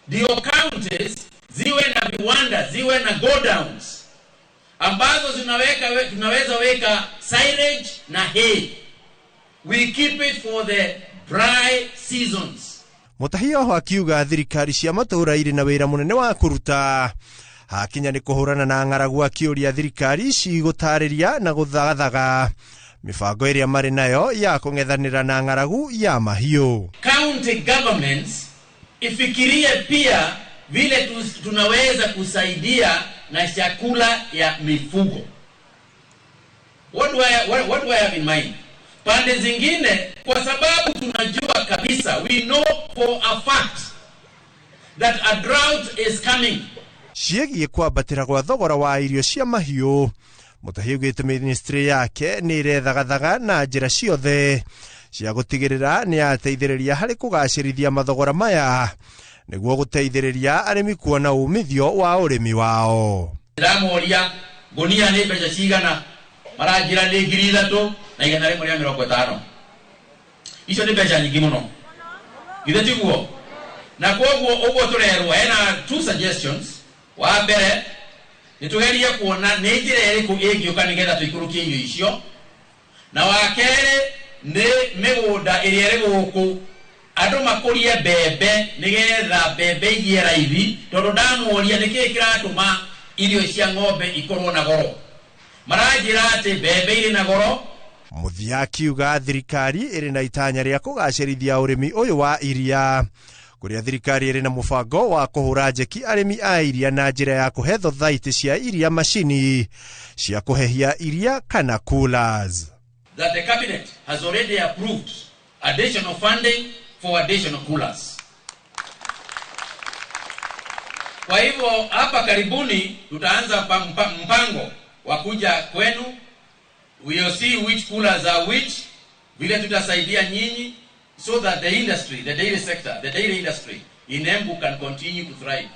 Ndio counties ziwe na viwanda, ziwe na godowns ambazo tunaweza weka silage na hay. We keep it for the dry seasons. Mutahi oho akiuga thirikari cia matura iri na wira munene wa kuruta hakinya ni kuhurana na ng'aragu, akiuria thirikari cigutariria na guthagathaga mibango iria mari nayo ya kung'ethanira na ng'aragu ya mahiu. County governments ifikirie pia vile tunaweza kusaidia na chakula ya mifugo. What do I have in mind? Pande zingine, kwa sababu tunajua kabisa, we know for a fact that a drought is coming. Ciegi kwambatira gwa thogora wa irio cia mahiu, Mutahi ugite ministry yake ni irethagathaga na njira ciothe cia gutigirira ni ateithiriria hari kugacirithia mathogora maya niguo guteithiriria arimi kuona umithio wa urimi wao. Ndamoria gunia ni mbeca cigana, maranjira ni 3,000 na 150. Icio ni mbeca nyingi muno. Githe tiguo. Na koguo uguo turerwo ena two suggestions. Wa mbere nitugerie kuona ni njira iriku ingiuka nigetha tuikurukie irio icio, na wa keri ni migunda iria iri guku andu makurie mbembe nigetha mbembe igie raithi, tondu ndamuoria niki kiratuma irio cia ng'ombe ikorwo na goro. Maranjira ati mbembe iri na goro. Muthia akiuga thirikari iri na itanya ria kugacirithia urimi uyu wa iria, kuria thirikari iri na mubango wa kuhura njeki arimi a iria na njira ya kuhe thothaiti cia iria mashini cia kuhehia iria kana coolers. That the cabinet has already approved additional funding for additional coolers. Kwa hivyo hapa karibuni tutaanza mpango wa kuja kwenu. We will see which coolers are which, vile tutasaidia nyinyi, so that the industry, the dairy sector, the dairy industry in Embu can continue to thrive.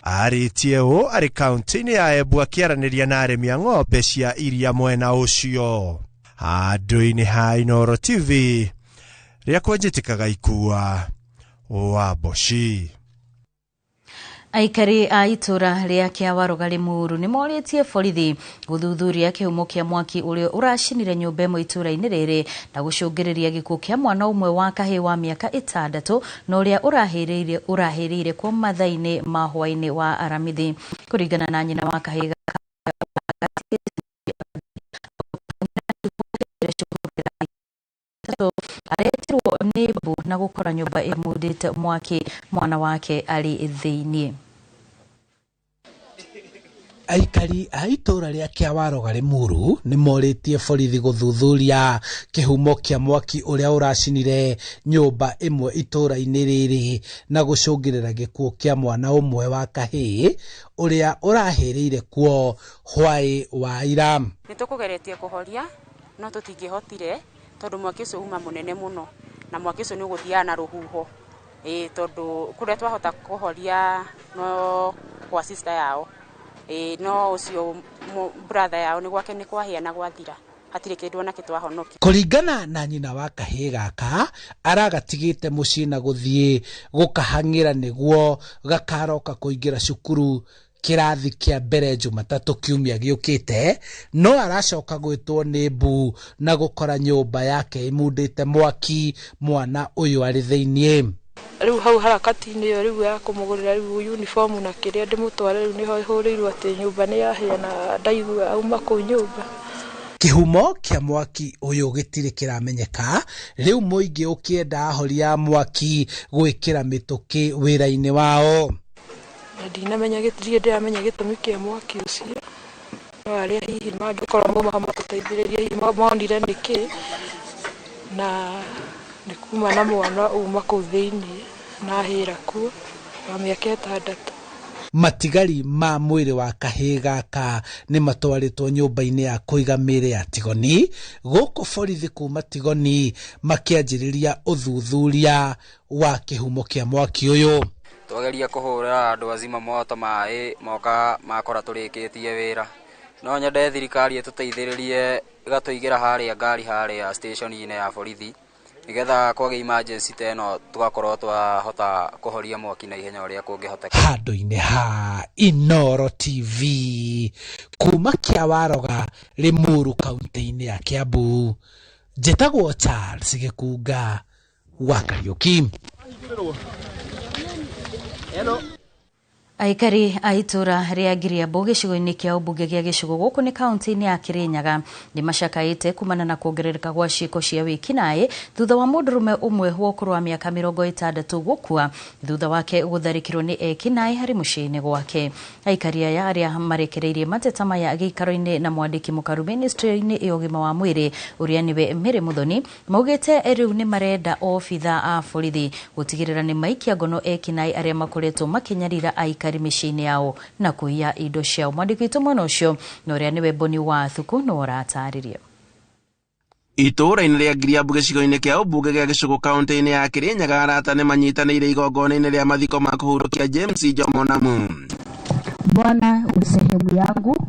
Aritie o ari county-ini ya Embu akiaraniria na arimi a ng'ombe cia iria mwena ucio. Handũ-inĩ ha Inooro TV rĩakwa njĩtĩkaga ikua wa Boshi. Aikari a itura ria Kiawaruga Limuru ni moritie borithi guthuthuria kihumo kia mwaki uria uracinire nyumba imwe itura-ini riri na gucungiriria gikuo kia mwana umwe wa kahii wa miaka 6 na uria urahiriire kwa mathaini ma hwaini wa aramithi. Kuringana na nyina wa kahii aretirwo nibu na gukora nyumba imudite mwaki mwana wake ali thiini. Aikari a itura ria Kiawaruga Limuru ni moritie borithi guthuthuria kihumo kia mwaki uria uracinire nyumba imwe itura-ini riri na gucungirira gikuo kia mwana umwe wa kahii uria urahiriire kuo hwai wa ira. Nitukugeretie kuhoria no tutingihotire tondu mwaki ucio uma munene muno na mwaki ucio ni uguthia na ruhuho tondu kuria twahota kuhoria no kwa sister yao no ucio brother yao ni gwake ni kwahia na gwathira hatire kindu ona kitwahonoki. Kuringana na nyina wa kahii gaka aragatigite mucii na guthie gukahangira niguo gakaroka kuingira cukuru kirathi kia mbere Jumatatu kiumia giukite no aracoka gwitwo ni mbu na gukora nyumba yake imundite mwaki mwana uyu ari thiini riu hau harakati-inĩ yo riu ya kumugurira riu uniform na kiria ndimutware riu niho ihuriirwo ati nyumba ni yahia na ndaigua auma ku nyumba. Kihumo kia mwaki uyu gitire kiramenyeka riu muingi ukienda horia mwaki gwikira mituki wira-ini wao. Ndinamenya gitire ndiramenya gitumi kia mwaki ucio no aria hihi mangikora mo mamatũteithĩrĩria hihi monire niki na nikuma na mwana uma kũu thĩinĩ na hĩra kuo wa mĩaka 6. Matigari ma mwĩrĩ wa kahĩĩ gaka nĩ matwarĩtwo nyũmba-inĩ ya kũiga mĩĩrĩ ya Tigoni gũkũ borithi kuma Tigoni makĩanjĩrĩria ũthuthuria wa kĩhumo kĩa mwaki ũyũ. Twageria kũhũra andũ azima moto maĩ moka makora tũrĩkĩtie wĩra no nyende thirikari ĩtũteithĩrĩrie ĩgatũigĩra harĩa ngari harĩa station-inĩ ya borithi nigetha kwage emergency teno tugakorwo twahota kuhoria mwaki na ihenya uria kungihoteka. Handu-inĩ ha Inoro TV kuma Kĩawaroga Limuru kaunti-inĩ ya Kiambu njĩtagwo Charles Gĩkunga wa Kariuki. Aikari a itura ria Giriambu gĩcigo-inĩ kĩa ũmbunge gĩa gĩcigo gũkũ nĩ kaunti-inĩ ya Kirinyaga nĩ macakaĩte kumana na kuongerereka gwa ciĩko cia wĩkinaĩ thutha wa mũndũrũme ũmwe wa ũkũrũ wa mĩaka 60 gũkua thutha wake gũtharĩkĩrwo nĩ ekinaĩ harĩ mũciĩ-inĩ gwake. Aikari aya arĩa marekereirie mateta maya gĩikaro-inĩ na mwandĩki mũkaru ministry-inĩ ya ũgima wa mwĩrĩ ũrĩa nĩwe Mary Muthoni maugĩte rĩu nĩ marenda obitha a borithi gũtigĩrĩra nĩ maikia ngono ekinaĩ arĩa makoretwo makinyarira aikari mĩciĩ-inĩ yao na kuiya indo ciao. Mwandĩki witũ mwena ũcio na ũrĩa nĩwe Boni wa Thuku no ũratarĩria. Itũra-inĩ rĩa Giriambu gĩcigo-inĩ kĩa ũmbunge gĩa gĩcigo kaunti-inĩ ya Kirinyaga arata nĩ manyitanĩire igongona-inĩ rĩa mathiko ma kũhurũkia James Jomo Namu. Bwana usehemu yangu.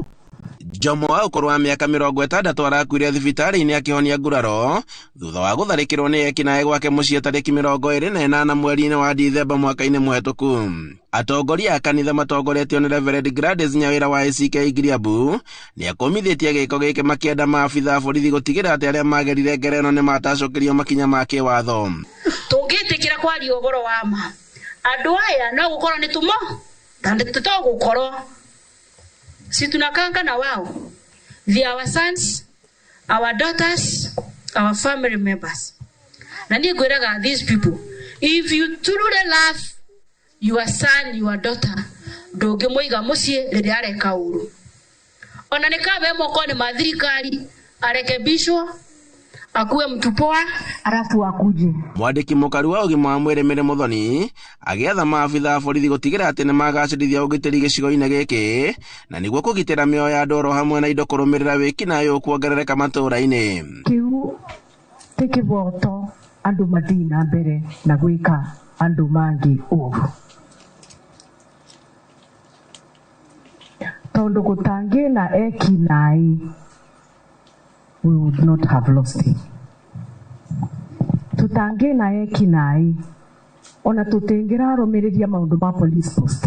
Jomo wa ũkũrũ wa mĩaka 60 arakuire thibitarĩ-inĩ akĩhonia nguraro thutha wa gũtharĩkĩrwo nĩ ekinaĩ gwake mũciĩ tarĩki 28 mweri-inĩ wa Dithemba mwaka-inĩ mũhetũku. Atongoria a kanitha matongoretio nĩ Reverend Gladys Nyawĩra wa ACK Giriambu nĩ akomithĩtie gĩko gĩkĩ makĩenda maabitha borithi gũtigĩrĩra atĩ arĩa magerire ngero ĩno nĩ matacũkĩrio makinya ma kĩwatho. Tũngĩtĩkĩra kwaria ũhoro wa ma andũ aya no gũkorwo nĩ tumo tũtogũkorwo si tunakanga na wao. They are our sons, our daughters, our family members. Na niĩ ngwĩraga these people, if you truly love your son, your daughter, ndũngĩmũiga mũciĩ rĩrĩa areka ũru. Ona nĩ kabe moko-inĩ ma thirikari arekebishwo akuwe mtu poa alafu akuje. Mwandĩki mũkaru wa ũgima wa mwĩrĩ Mary Muthoni agĩatha maabitha borithi gũtigĩrĩra atĩ nĩ magacĩrithia ũgitĩri gĩcigo-inĩ gĩkĩ na nĩguo kũgitĩra mĩoyo ya andũ oro hamwe na indo kũrũmĩrĩra wĩkinaĩ kuongerereka matũũra-inĩ. Kĩu ti kĩboto andũ mathiĩ na mbere na gwĩka andũ mangĩ ũru. Tondũ gũtangĩ na ekinaĩ we would not have lost him. Tutange na ekinaĩ ona tũtingĩrarũmĩrĩria maũndũ ma police post.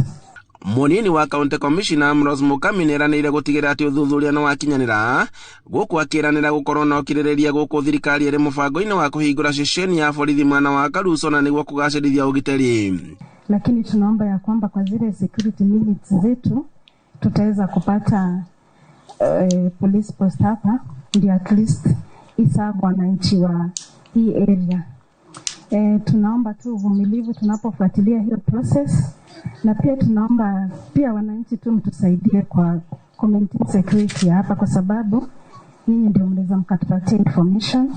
Mũnini wa County Commissioner Ambrose Mukami nĩ eranĩire gũtigĩrĩra atĩ ũthuthuria nĩ wakinyanĩra gũkũ akĩranĩra gũkorwo na ũkirĩrĩria gũkũ thirikari ĩrĩ mũbango-inĩ wa kũhingũra ceceni ya borithi mwena wa Karuso na nĩguo kũgacĩrithia ũgitĩri. Lakini tunaomba ya kwamba kwa zile security limits zetu tutaweza kupata police post hapa ndio at least isa wananchi wa hii area. Tunaomba tu uvumilivu tunapofuatilia hiyo process na pia tunaomba pia wananchi tu mtusaidie kwa community security hapa kwa sababu nyinyi ndio mnaweza mkatupatia information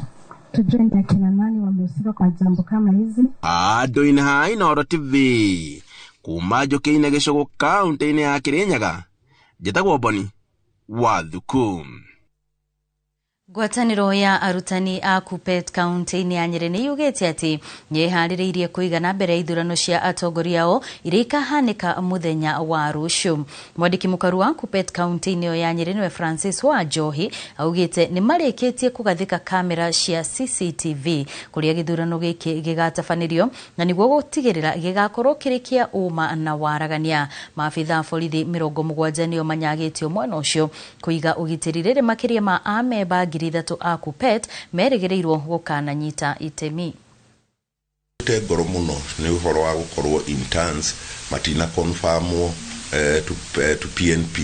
tujue ni akina nani wamehusika kwa jambo kama hizi. Andũ-inĩ ha Inoro TV kuma Njũkĩ-inĩ gĩcigo kaunti-inĩ ya Kirinyaga njĩtagwo Boni wa Thuku. Ngwatanĩro ya arutani a Kuppet kaunti-inĩ ya Nyeri nĩ yugĩte atĩ nĩĩharĩrĩirie kũiga na mbere ithurano cia atongoria ao iria ikahanĩka mũthenya wa rũciũ. Mwandĩki mũkaru wa Kuppet kaunti-inĩ ya Nyeri nĩwe Francis Wanjohi augĩte nĩ marĩkĩtie kũgathĩka kamera cia CCTV kũrĩa gĩthurano gĩkĩ gĩgatabanĩrio na nĩguo gũtigĩrĩra gĩgakorwo kĩrĩ kĩa ũma na waragania. Maabitha borithi 70 nĩo manyagĩtio mwena ũcio kũiga ũgitĩri rĩrĩ makĩria ma amemba ithatũ a Kuppet merĩgĩrĩirwo gũkananyita itemi. Ngoro mũno nĩ ũhoro wa gũkorwo interns matina confirmwo to PNP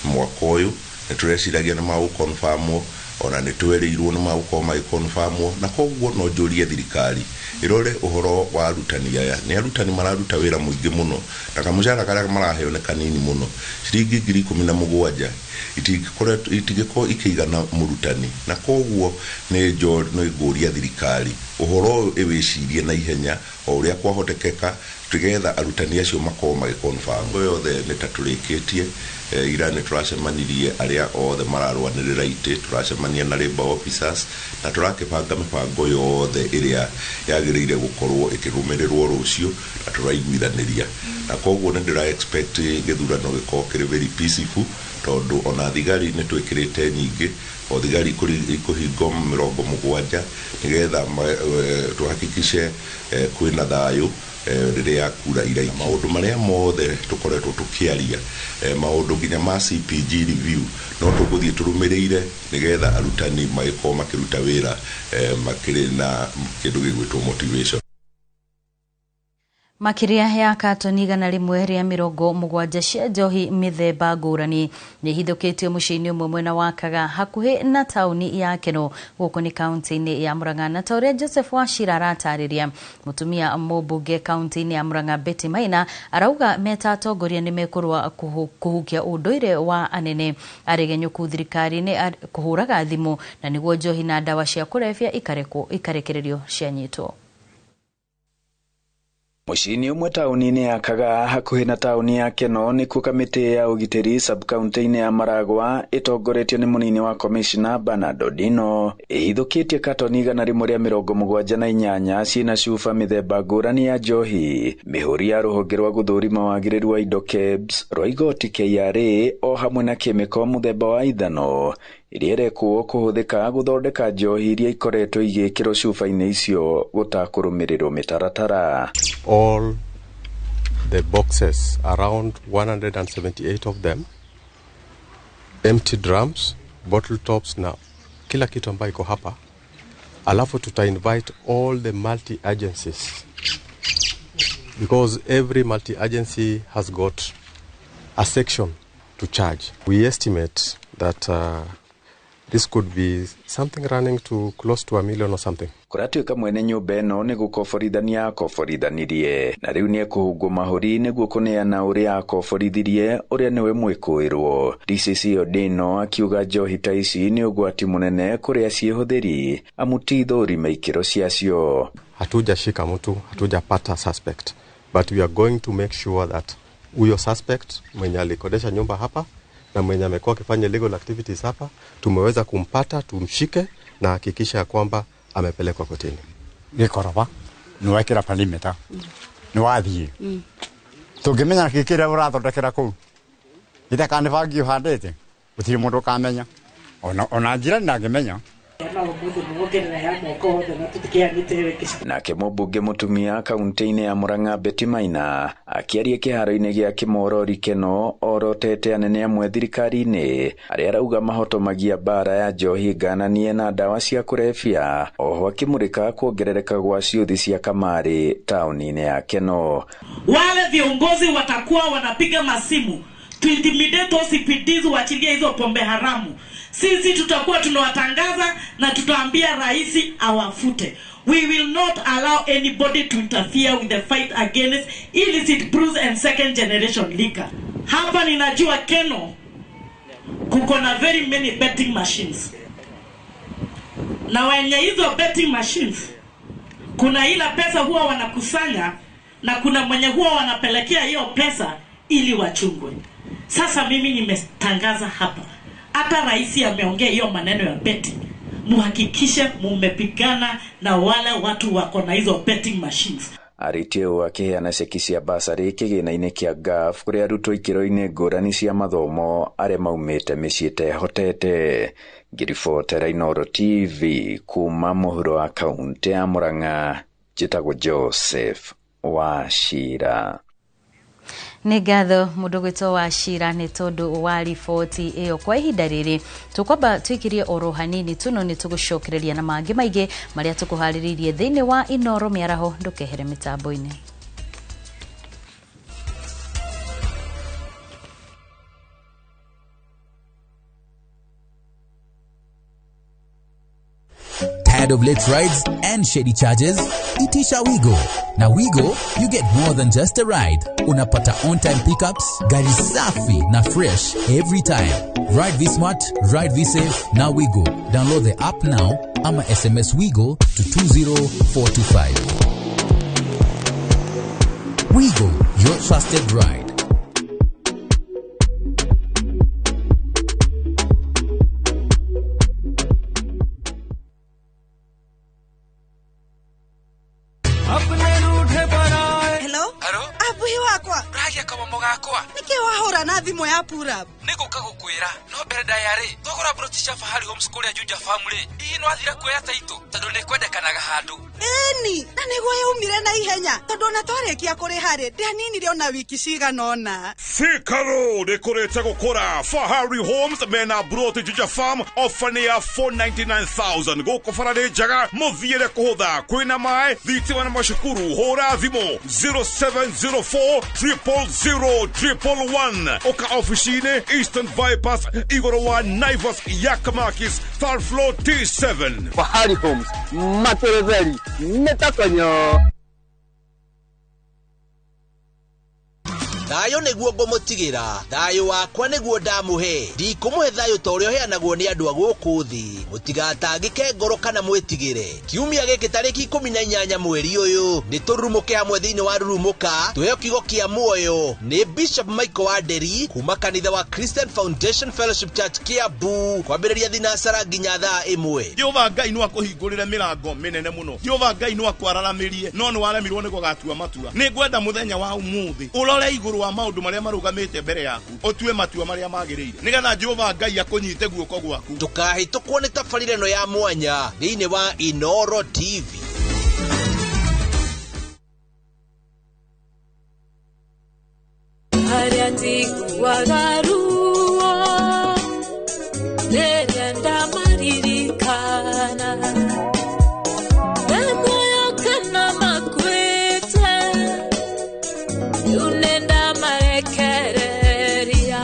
mwaka ũyũ nĩ tũreciragia nĩ magũconfirmwo ona nĩ twerirwo nĩ magũkorwo magĩconfirmwo na koguo no njũrie thirikari irore ũhoro wa arutani aya nĩ arutani mararuta wĩra mũingĩ mũno na kamũcara karĩa maraheo nĩ kanini mũno ciringi 17,000 itingĩkorwo ikĩigana mũrutani na koguo nĩ ngũria thirikari ũhoro ĩwĩcirie na ihenya o ũrĩa kwahotekeka tũgetha arutani acio makorwo magĩconfirm yothe nĩ tatũrĩkĩtie ira nĩ tũracemanirie arĩa othe mararwanĩrĩra itĩ tũracemania na labor officers na tũrakĩbanga mĩbango yothe ĩrĩa yagĩrĩire gũkorwo ĩkĩrũmĩrĩrwo rũciũ na tũraiguithanĩria na koguo nĩ ndĩra expect gĩthurano gĩkorwo kĩrĩ very peaceful tondũ ona thigari nĩ twĩkĩrĩte nyingĩ o thigari ikũhingo 70 nĩgetha tũhakikishe kwĩna thayũ rĩrĩa kura iraima maũndũ marĩa mothe tũkoretwo tũkĩaria maũndũ nginya ma CPG review no tũgũthiĩ tũrũmĩrĩire nĩgetha arutani magĩkorwo makĩruta wĩra makĩrĩ na kĩndũ gĩgwĩtwo motivation. Makiria ya katoni 170 cia njohi mĩthemba ngũrani nĩ hithũkĩtio mũciĩ-inĩ ũmwe mwena wa Kaga hakuhĩ na tauni ya Keno gũkũ nĩ kaunti-inĩ ya Murang'a na ta ũrĩa Joseph Wachira aratarĩria mũtumia mũmbunge kaunti-inĩ ya Murang'a Betty Maina arauga meta atongoria nĩ mekũrũa kũhukia ũndũire wa anene aregenyũku thirikari-inĩ kũhũraga thimũ na nĩguo njohi na ndawa cia kũrebia ikarekererio cianyitwo. Mũciĩ-inĩ ũmwe taũni-inĩ ya Kaga hakuhĩ na taũni ya Keno nĩkuo kamĩtĩ ya ũgitĩri sub-county-inĩ ya Maragwa ĩtongoretio nĩ mũnini wa commissioner Bernard Odino ĩhithũkĩtie katoni 178 ciĩna cuba mĩthemba ngũrani ya njohi mĩhũri ya rũhonge rwa gũthũrima wagĩrĩru wa indo KEBS rwa igoti KRA o hamwe na kemiko mũthemba wa ithano iria irekwo kũhũthĩka gũthondeka njohi iria ikoretwo igĩkĩrwo cuba-inĩ icio gũtakũrũmĩrĩrwo mĩtaratara. All the boxes, around 178 of them, empty drums, bottle tops na kila kitu ambayo iko hapa. Alafu invite all the multi-agencies because every multi-agency has got a section to charge. We estimate that this could be something running to close to $1 million or something. Kuratuĩka mwene nyũmba ĩno nĩ gũkoborithania akoborithanirie na rĩu nĩ ekũhungwo mahũri nĩguo kũneana ũrĩa akoborithirie ũrĩa nĩwe mwĩkũĩrwo. DCC Odino akiuga njohi ta ici nĩ ũgwati mũnene kũrĩa ciĩhũthĩri amu ti thũrima ikĩro ciacio. Hatujashika mtu, hatujapata suspect, but we are going to make sure that huyo suspect mwenye alikodesha nyumba hapa na mwenye amekuwa akifanya illegal activities hapa tumeweza kumpata, tumshike na hakikisha kwamba amepelekwa kotini. Gĩkoroba nĩ wekĩra perimeter nĩ wathiĩ tũngĩmenya kĩkĩrĩa ũrathondekera kũu itakanĩbangio handĩte gũtirĩ mũndũ ũkamenya ona njĩra ndangĩmenya. Nake mũmbunge mũtumia kaunti-inĩ ya Murang'a Betty Maina akĩaria kĩharo-inĩ gĩa Kĩmorori Keno orotete anene amwe thirikari-inĩ arĩa arauga mahotomagia bara ya njohi ngananie na ndawa cia kũrebia oho akĩmũrĩka kuongerereka gwa ciuthi cia kamari taũni-inĩ ya Keno. Wale viongozi watakuwa wanapiga masimu to intimidate those CPDs waachilie hizo pombe haramu. Sisi tutakuwa tunawatangaza na tutaambia rais awafute. We will not allow anybody to interfere with the fight against illicit brews and second generation liquor. Hapa ninajua Keno kuko na very many betting machines. Na wenye hizo betting machines kuna ila pesa huwa wanakusanya na kuna mwenye huwa wanapelekea hiyo pesa ili wachungwe. Sasa mimi nimetangaza hapa. Hata rais ameongea hiyo maneno ya betting. muhakikishe mumepigana na wale watu wako na hizo betting machines. Aritio akiheana ceki cia basari kigina-inĩ kĩa GAF kũrĩa arutwo ikĩro-inĩ ngũrani cia mathomo arĩa maumĩte mĩciĩ ĩtehotete. Ngiribotera Inooro TV kuma mũhuro wa kaunti ya Murang'a, njĩtagwo Joseph Wachira. Nĩ ngatho mũndũ gwĩtwo Wachira nĩ tondũ wa riboti ĩyo. Kwa ihinda rĩrĩ tũkwamba twĩkirie oro hanini tuno nĩ tũgũcokereria na mangĩ maingĩ marĩa tũkũharĩrĩirie thĩinĩ wa Inooro mĩaraho, ndũkehere mĩtambo-inĩ. Tired of late rides and shady charges? Itisha Wigo. Na Wigo, you get more than just a ride. Unapata on-time pickups, gari safi na fresh every time. Ride V-Smart, ride V-Safe, na Wigo. Download the app now, ama SMS Wigo to 20425. Wigo, your trusted ride. Niki wahora na thimo ya pura. Niko kagukwira no mbere ndayari thogora brotisha fahari homeschool ya Juja family ino athira kuoya taito tondu ne kwendekanaga handu eni na niguo yaumire na ihenya tondu na twarekia kuri hari ndanini rio na wiki ciganona Sikaro dekorete gukora Fahari Homes mena broti Juja farm ofania 499,000 goko farade jaga muthiere kuhutha kwina mai thitima na mashukuru hora thimo 0704 000 oka officine Eastern Bypass Igoro wa Naivas Yakamakis third floor T7 Fahari Homes Matereveri Metakonyo Dayo neguo ngomutigira dayo wakwa neguo ndamuhe ndikumuhe thayo torio heanagwo ni andu aguku thi mutigatangike ngoro kana mwetigire kiumia giki tariki 18 mweri uyu ni turumuke hamwe thiini wa rurumuka tuhe kigo kia muoyo ni Bishop Michael Waderi kuma kanitha wa Christian Foundation Fellowship Church Kiambu kwambiriria thinasara nginya thaa 1 Jehova Ngai no akuhingurire mirango minene muno Jehova Ngai no akwararamirie no ni waremirwo ni gugatua matua ni ngwenda muthenya wa umuthi urore iguru wa maundu maria marugamite mbere yaku otue matua maria magirire nigetha Jehova Ngai akunyite guoko gwaku tukahitukwo ni tabarĩra ĩno ya mwanya thĩinĩ wa Inooro TV. Ariati wagarua nenda maririkana moyo kana makwete unenda marekereria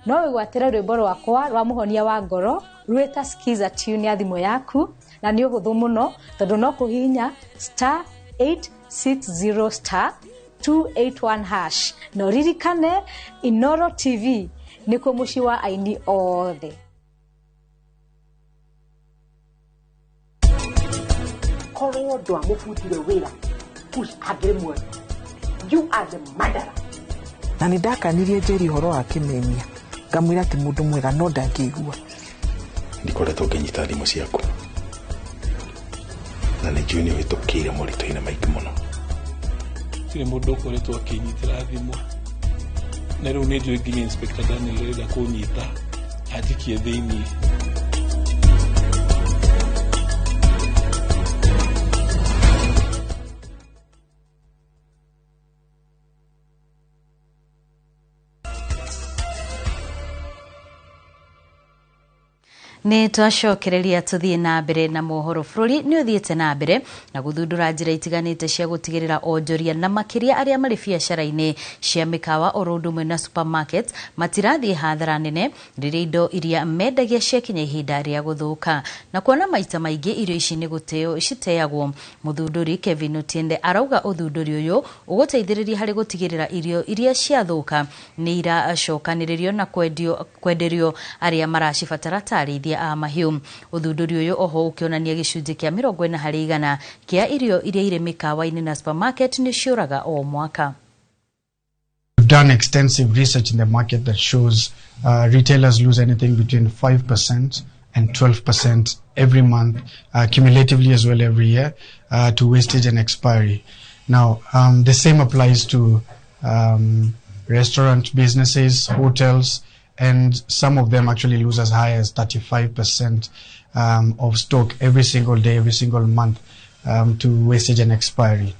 no wigwatira rwimbo rwakwa rwa muhonia wa ngoro rweta skiza tune ya thimo yaku na ni uhuthu muno tondu no kuhinya *860 *281# no ririkane Inooro TV niko muci wa aini othe. Koro ndo amufutire wira push agiremwe you are the murderer. Na nindakanirie Njeri horo wa kimemia ngamwira ati mundu mwega no ndangĩigua ndikoretwo ngĩnyita thimũ ciaku na nĩ njũĩ nĩ ũhĩtũkĩire moritũ-inĩ maingĩ mũno tirĩ mũndũ ũkoretwo akĩnyitĩra thimũ na rĩu nĩ njũĩ nginya Inspector Daniel rĩrenda kũnyita anjikie thĩinĩ. Ni twacokereria tuthie na mbere na mohoro. Bururi ni uthiete na mbere na guthundura njira itiganite cia gutigirira onjoria na makiria aria mari biacara-ini cia mikawa orundumwe na supermarket matirathie hathara nene riria indo iria mendagia cia kinya ihinda ria guthuka na kuona maita maingi irio ici ni guteo citeagwo. Muthunduri Kevin Otiende arauga uthunduri uyu uguteithiriria hari gutigirira irio iria ciathuka ni iracokaniririo na kwenderio aria maracibatara tarithia a mahiu. Uthunduri uyu oho ukionania gicunji kia 40% kia irio iria ire mikawa-ini na supermarket ni ciuraga o mwaka. We've done extensive research in the market that shows retailers lose anything between 5% and 12% every month, cumulatively as well every year, to wastage and expiry. Now, the same applies to restaurant businesses, hotels, and some of them actually lose as high as 35% of stock every single day, every single month, to wastage and expiry.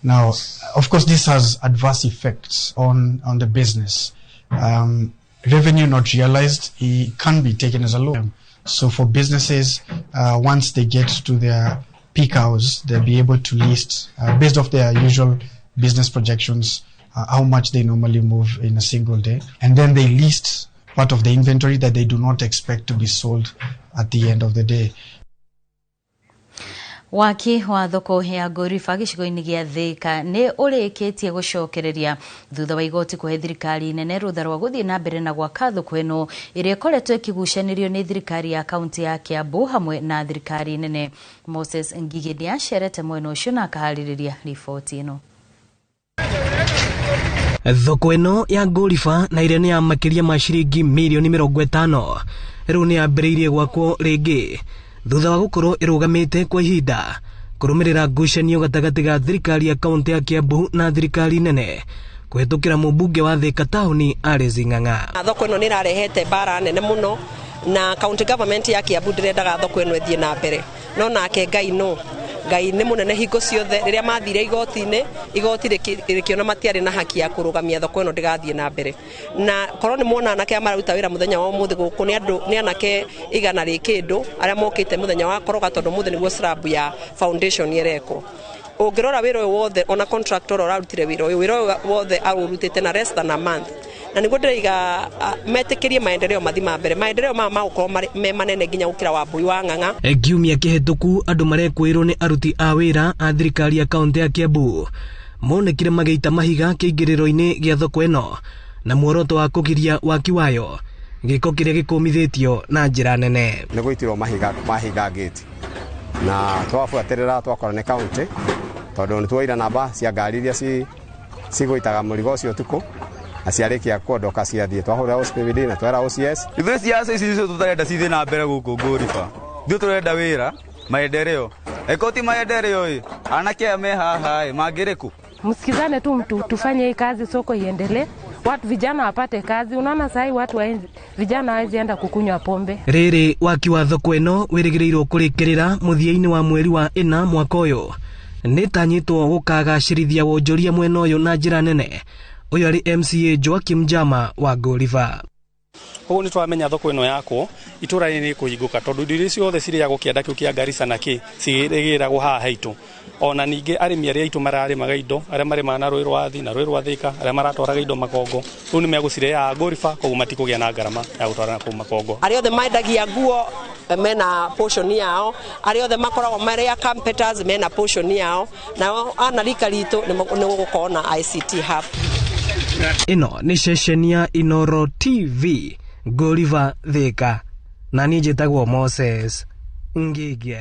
Now, of course, this has adverse effects on the business. Revenue not realized, it can be taken as a loan. So for businesses, once they get to their peak hours, they'll be able to list, based off their usual business projections, how much they normally move in a single day. And then they list part of the inventory that they do not expect to be sold at the end of the day. Waki wa thoko ya Gorifa gicigo-ini gia Thika ni urikitie gucokereria thutha wa igoti kuhe thirikari nene rutha rwa guthii na mbere na gwaka thoko ino iria ikoretwo ikigucanirio ni thirikari ya kaunti ya Kiambu hamwe na thirikari nene. Moses Ngigi niacerete mwena ucio na akahaririria riboti ino. Thoko ino ya Gorifa na iria ni ya makiria ma ciringi milioni 50 riu ni yambiriirie gwakwo ringi thutha wa gukorwo irugamite kwa ihinda kurumirira ngucanio gatagati ga thirikari ya kaunti ya Kiambu na thirikari nene kuhitukira mubunge wa Thika tauni Alice Ng'ang'a. Thoko ino ni rarehete bara nene muno na county government ya Kiambu ndirendaga thoko ino ithie na mbere no nake Ngai ni munene hingo ciothe riria mathire igoti rikiona matiari na haki ya kurugamia thoko ino ndigathie na mbere na korwo ni mwona anake amaruta wira muthenya wa muthi guku ni anake igana rikindu aria mokite muthenya wa koroga tondu muthi niguo slab ya foundation yereko ungirora wira wothe ona contractor orarutire wira wothe arurutite na less than a month na niguo ndiriga metikirie maendeleo mathima mbere maendeleo ma uko me manene nginya ukira wa Mbui wa Ng'ang'a. Kiumia kihituku andu marekwirwo ni aruti a wira a thirikari ya kaunti ya Kiambu monekire magita mahiga kiingiriro-ini gia thoko ino na muoroto wa kugiria waki wayo giko kiria gikumithitio na njira nene ni guitirwo mahiga gate na twafuatirira twakora ni county tondu ni twaira namba cia ngari iria ciguitaga murigo ucio tuku aciarikia kuondoka ciathie twahura OCPD na twara OCS ithu ciaca ici icio tutarenda cithi na mbere guku Gorifa ndio turenda wira maendeleo ekoti maendeleo anake me haha mangiriku msikizane tu tufanye hii kazi soko iendelee watu vijana wapate kazi unaona sasa watu vijana hawezi enda kukunywa pombe riri waki wa thoko ino wirigirirwo kurikirira muthia-ini wa mweri wa 4 mwaka uyu ni tanyitwo gukagacirithia wonjoria mwena uyu na njira nene uyu ari MCA Joakim Jama wa Gorifa. Koguo ni twamenya thoko ino yako itura-ini ni kuhinguka tondu ndiri ciothe ciriagwo kianda kiu kia Garissa na ki cirigiragwo haha haitu ona ningi arimi aria itu mararimaga indo aria marima na rũĩ rwa Athi na rũĩ rwa Thika aria maratwaraga indo Makongo riu ni megucireha Gorifa koguo matikugia na ngarama ya gutwarana kuu Makongo. Aria othe mendagia nguo mena portion yao aria othe makoragwo maria competitors mena portion yao na ana rika ritu ni gukorwo na ICT hub. Ino ni ceceni ya Inoro TV Gorifa Thika na ni njitagwo Moses Ngigi.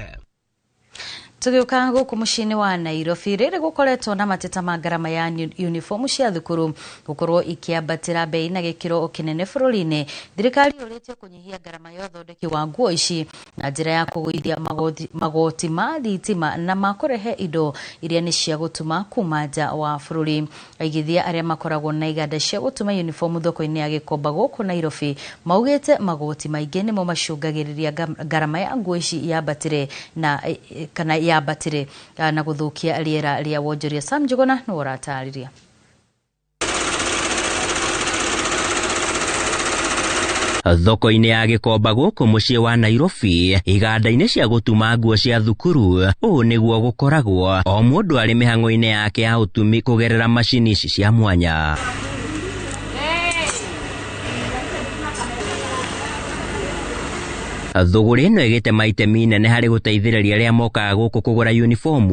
Tugiuka guku mucini wa Nairobi riri gukoretwo na mateta ma ngarama ya uniform cia thukuru gukorwo ikiambatira bei na gikiro kinene bururi-ini. Thirikari uritie kunyihia ngarama ya uthondeki wa nguo ici na njira ya kuguithia magoti ma thitima na makurehe indo iria ni cia gutuma kuma nja wa bururi. Aigithia aria makoragwo na iganda cia gutuma uniform thoko-ini ya Gikomba guku Nairobi maugite magoti maingi nimo macungagiriria ngarama ya nguo ici yambatire na kana yabatire na guthukia riera ria wonjoria. Sam Njuguna no ratariria. Thoko-ini ya Gikomba guku mucii wa Nairobi iganda-ini cia gutuma nguo cia thukuru uu niguo gukoragwo o mundu ari mihango-ini yake ya utumi kugerera macini ici cia mwanya. Thogora ino igite maite minene hari guteithiriria ria mokaga guku kugura uniform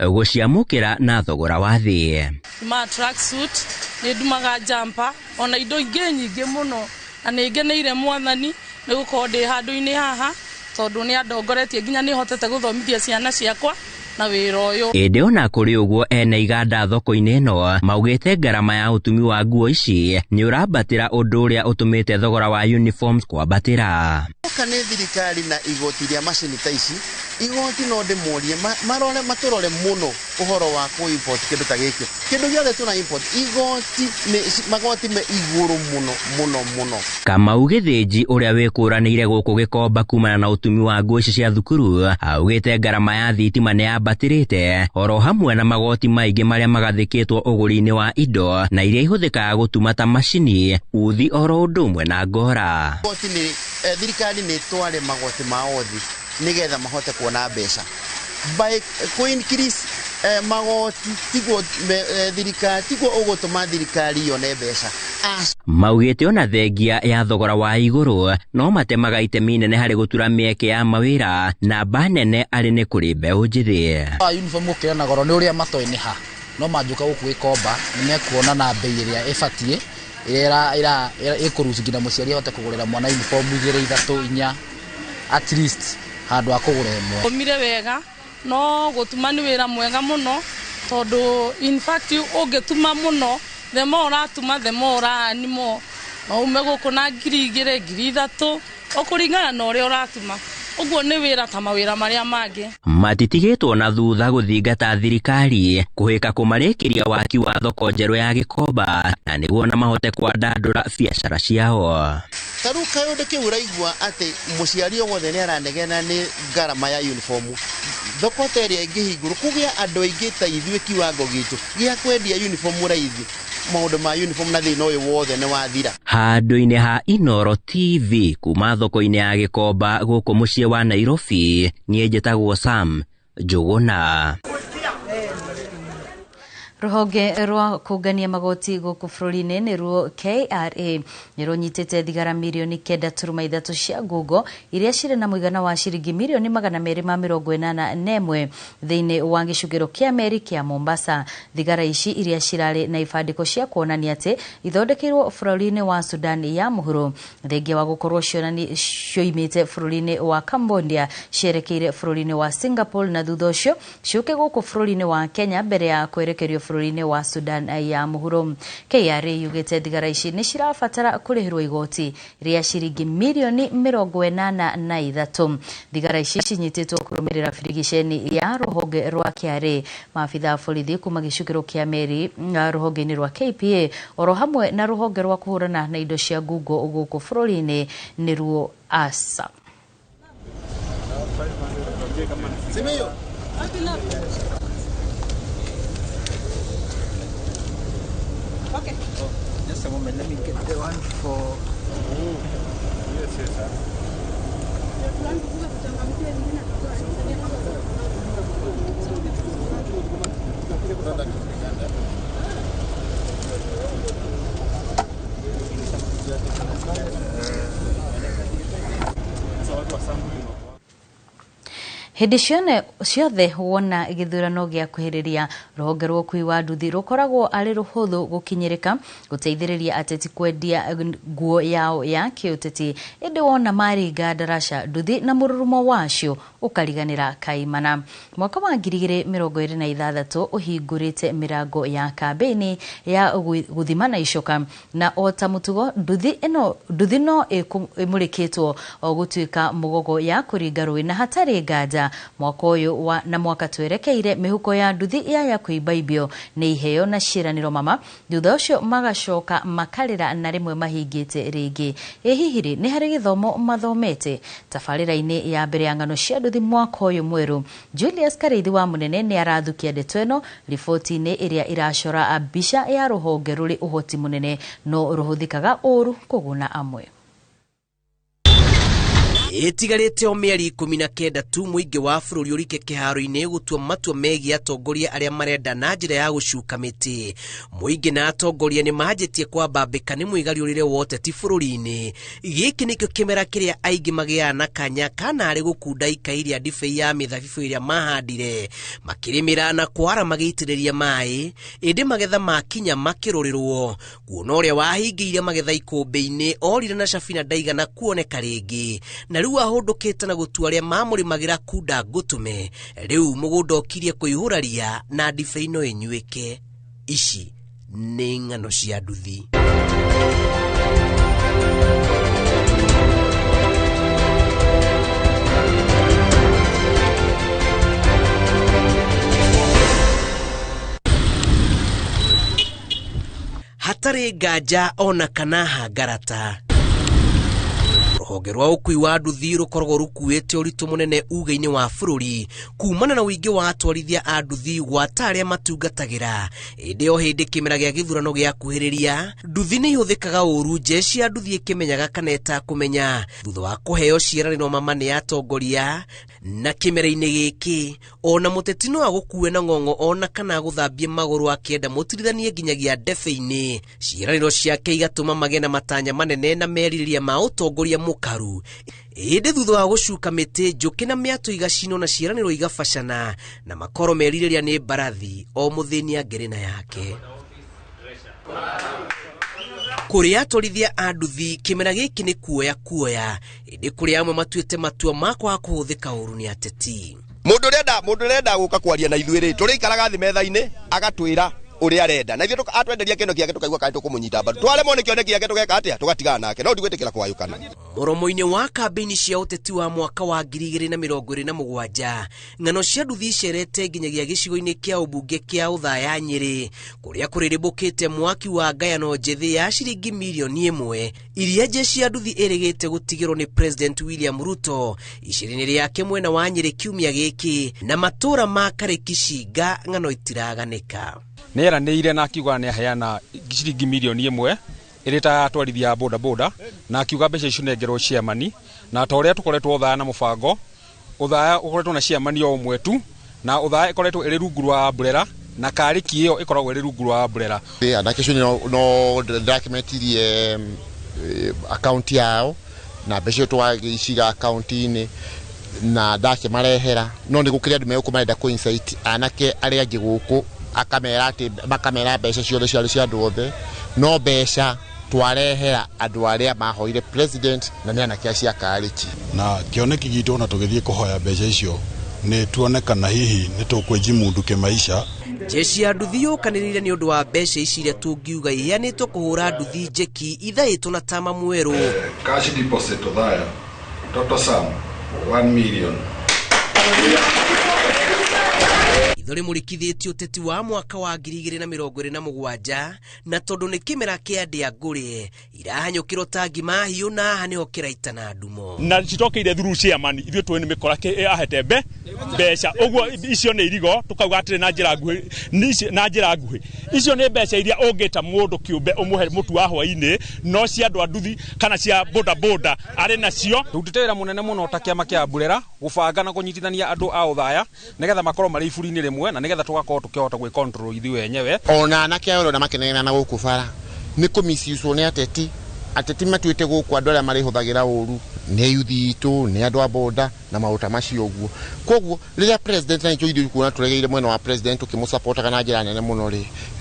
guciamukira na thogora wa thi. Ma track suit ni dumaga jumper ona indo ingi nyingi muno na ni ngeneire mwathani ni gukorwo ndi handu-ini haha tondu ni andongoretie nginya ni hotete guthomithia ciana ciakwa na wĩra ũyũ. Ĩndĩ ona kũrĩ ũguo ene iganda thoko-inĩ ĩno maugĩte ngarama ya ũtumi wa nguo ici nĩ ũrambatĩra ũndũ ũrĩa ũtũmĩte thogora wa uniforms kwambatĩra. Nĩ thirikari na igoti rĩa macini ta ici, igoti no ndĩmorie matũrore mũno ũhoro wa kũ-import kĩndũ ta gĩkĩ. Kĩndũ gĩothe tũna import magoti me igũrũ mũno. Kamau Gĩthĩnji ũrĩa wĩkũranĩire gũkũ Gĩkomba kumana na ũtumi wa nguo ici cia thukuru augĩte ngarama ya thitima nĩ yambatĩrĩte oro hamwe na magoti maingĩ marĩa magathĩkĩtwo ũgũri-inĩ wa indo na iria ihũthĩkaga gũtuma ta macini, uthi oro ũndũ ũmwe na ngora. Thirikari nĩ tware magoti mao thĩ nĩgetha mahote kuona mbeca. By increase magoti tiguo ũgũtũma thirikari yone mbeca. Maugĩte ona thengia ya thogora wa igũrũ no matemaga itemi nene harĩ gũtura mĩeke ya mawĩra na mba nene arĩ nĩ kũrĩ mbeũ njĩthĩ. Uniform ũkĩona na goro nĩ ũrĩa matoinĩha no manjũka gũkũ Gĩkomba nĩ mekuona na bei ĩrĩa ĩbatiĩ ĩrĩa ĩkũruci nginya mũciari ahote kũgũrĩra mwana uniform 2 3 4 at least handũ akũgũra ĩmwe. Omire wega no gũtuma nĩ wĩra mwega mũno tondũ in fact ũngĩtuma mũno the more ũratuma the more ũranimo no ume gũkũ na 2,000 3,000 ũkũringana na ũrĩa ũratuma. Ũguo nĩ wĩra ta mawĩra marĩa mangĩ. Matitigĩtwo na thutha gũthingata thirikari kũhĩka kũmarĩkĩria waki wa thoko njerũ ya Gĩkomba na nĩguo na mahote kwandandũra biacara ciao. Tarĩu kaũndũ kĩu ũraigua atĩ mũciari o wothe nĩ aranegena nĩ ngarama ya uniform. Thoko ta ĩrĩa ĩngĩhingũrwo kũgĩa andũ aingĩ ta ithuĩ kiwango gitũ gĩa kwendia uniform raithi. Maũndũ ma uniform na thĩna ũyũ wothe nĩ wathira. Handũ-inĩ ha Inoro TV kuma thoko-inĩ ya Gĩkomba gũkũ mũciĩ wa Nairobi, niĩ njĩtagwo Sam Njũgũna. Rũhonge rwa kũngania magoti gũkũ bũrũri-inĩ nĩruo KRA nĩrũnyitĩte thigara mirioni 9.3 cia ngungo iria cirĩ na mũigana wa ciringi mirioni 281 thĩinĩ wa gĩcukĩro kĩa meri kĩa Mombasa. Thigara ici iria cirarĩ na ibandĩko cia kuonania atĩ ithondekeirwo bũrũri-inĩ wa Sudan ya mũhuro thengia wa gũkorwo cioimĩte bũrũri-inĩ wa Cambodia cierekeire bũrũri-inĩ wa Singapore na thutha ũcio ciũke gũkũ bũrũri-inĩ wa Kenya mbere ya kwerekerio bũrũri-inĩ wa Sudan ya mũhuro. KRA yugĩte thigara ici nĩ cirabatara kũrĩhĩrwo igoti rĩa ciringi mirioni 83. Thigara ici cinyitĩtwo kũrũmĩrĩra birigiceni ya rũhonge rwa KRA. Maabitha borithi kuma gĩcukĩro kĩa meri rũhonge-inĩ rwa KPA oro hamwe na rũhonge rwa kũhũrana na indo cia ngungo gũkũ bũrũri-inĩ nĩruo ASA. Okay. Oh, just a moment. Let me get the one for. Yes, Hĩndĩ ciothe wona gĩthurano gĩa kuhĩrĩria rũhonge rwa ũkui wa nduthi rũkoragwo arĩ rũhũthũ gũkinyĩrĩka gũteithĩrĩria ateti kwendia nguo yao ya kĩũteti. Ĩndĩ wona maringa ndaraca nduthi na mũrurumo wacio ũkariganĩra kaimana. Mwaka wa 2026 ũhingũrĩte mĩrango ya kambĩini ya gũthima na icoka na o ta mũtugo nduthi no ĩmũrĩkĩtwo gũtuĩka mũgogo ya kũringa rũĩ na hatarĩ nganja. Mwaka ũyũ na mwaka twerekeire mĩhuko ya nduthi ya kũimbaibio nĩ iheo na ciĩranĩro mama thutha ũcio magacoka makarĩra na rĩmwe mahingĩte rĩngĩ. Hihi nĩ harĩ gĩthomo mathomete? Tabarĩra-inĩ ya mbere ya ng'ano cia nduthi mwaka ũyũ mwerũ, Julius Kareithi wa Mũnene nĩ arathukia ndeto ĩno riboti-inĩ ĩrĩa iracora mbica ya rũhonge rũrĩ ũhoti mũnene no rũhũthĩkaga ũru kũguna amwe. Ĩtigarĩte o mĩeri 19 tu mũingĩ wa bũrũri ũrike kĩharo-inĩ gũtua matua megiĩ atongoria arĩa marenda na njĩra ya gũcuka mĩtĩ. Mũingĩ na atongoria nĩ manjĩtie kwambambĩka nĩ mwĩgariũrĩre wa ũteti bũrũri-inĩ. Gĩkĩ nĩkĩo kĩmera kĩrĩa aingĩ magĩaga na kanya kana arĩ gũkunda ikai rĩa ndibei ya mĩthabibũ ĩrĩa mahandire makĩrĩmĩra na kwara magĩitĩrĩria maĩ, ĩndĩ magetha makinya makĩrorĩrwo. Kuona ũrĩa wahingĩire magetha ikũmbĩ-inĩ orire na cabina ndaigana kuoneka rĩngĩ. Na na riu ahundukite na gutua aria mamurimagira kunda ngutume riu mugunda okirie kuihura ria na ndibei no inyuike. Ici nĩ ng'ano cia nduthi. Hatari nganja ona kana hangarata. Ruhonge rwa ukui wa nduthi rukoragwo rukuite uritu munene uga-ini wa bururi kumana na wingi wa atwarithia a nduthi gwata aria matungatagira. Indi o hindi kimera gia githurano gia kuhiriria nduthi ni ihuthikaga uru jeshi ya nduthi ikimenyaga kana itakumenya thutha wa kuheo ciaraniro mamane ya atongoria. Na kimera-ini giki ona muteti no agukue na ng'ong'o ona kana guthambie maguru akienda mutirithanie nginyagia ndebe-ini. Ciaraniro ciake igatuma magena matanya manene na meririria ma utongoria mukaru. Indi thutha wa gucuka miti njuki na miatu igacino na ciaraniro igabacana na makoro meririria ni mbarathi o muthini angerina yake. Kuri atwarithia a nduthi kimera giki ni kuoya indi kuri amwe matuite matua makwa kuhuthika uru ni ateti. Mundu renda guka kwaria na ithuiri turikaraga thi metha-ini agatwira uria arenda na ithu atwenderia kino giake tukaigua kana tukumunyita mbaru twaremwo ni kioneki giake tugeka atia tugatigana nake no ndigwitikira kwayukana. Muromo-ini wa kambeni cia uteti wa mwaka wa 2027 ng'ano cia nduthi cerete nginyagia gicigo-ini kia ubunge kia Uthaya Nyeri kuria kuriribukite mwaki wa ngayano njethi ya ciringi milioni 1 iria jeshi ya nduthi irigite gutigirwo ni President William Ruto icirini riake mwena wa Nyeri kiumia giki na matura ma Karekicinga ng'ano itiraganika. Neranĩire na akiuga nĩ aheana ciringi milioni 1 irita atwarithia boda boda na akiuga mbeca icio nengerwo ciamani na ta ũrĩa tũkoretwo Uthaya na mũbango Uthaya ũkoretwo na ciamani o ũmwe tu na Uthaya ĩkoretwo ĩrĩ rungu rwa umbrella na Kariki ĩyo ĩkoragwo ĩrĩ rungu rwa umbrella. Anake cio no ndakimetirie account yao na mbeca twagiciga account-inĩ na ndake marehera no nĩ gũkĩrĩ andũ megũkũmarenda coincide anake arĩa angĩ gũkũ akamera ati makamera mbeca ciothe cia andũ othe no mbeca twarehera andũ arĩa mahoire president na nĩ anake cia Kariki na kioneki gitu ona tugithie kuhoya mbeca icio ni tuonekana hihi ni tukwenji mundu kimaisha. Jeshi ya nduthi yukanĩrĩire nĩ ũndũ wa mbeca ici iria tũngiuga iheanĩtwo kũhũra nduthi njeki ithaĩtwo na tama mwerũ. Cash deposit Uthaya total sum 1 million. Ithori murikithĩtie ũteti wa mwaka wa 2027 na tondũ nĩ kimera kĩa Ndĩangũrĩ irahanyũkĩrwo ta ngima hiũ na haha nĩho kĩraita na ndumo na citokeire through chairman ithuĩ twĩ nĩ mĩkora ahete mbeca ũguo icio nĩ irigo tukauga atĩrĩ na njĩra nguhĩ icio nĩ mbeca iria ũngĩta mũndũ kĩũmbe ũmũhe mũtu wa hwaĩ-inĩ no cia andũ a nduthi kana cia boda boda arĩ nacio. Tũrutĩte wĩra mũnene mũno ta kĩama kĩa umbrella gũbanga na kũnyitithania andũ a Uthaya nĩgetha makorwo marĩ iburi-inĩ rĩmwe na nĩgetha tugakorwo tukihota gwĩ control ithuĩ wenyewe. Ona anake oro na makenena na gũkũ bara nĩ kũmisiucwo nĩ ateti matuĩte gũkũ andũ arĩa marĩhũthagĩra ũru nĩ yuthi itũ nĩ andũ a boda na maũta macio ũguo. Koguo rĩrĩa president na ithuĩ kuona tũregeire mwena wa president tukĩmũsupportaga na njĩra nene mũno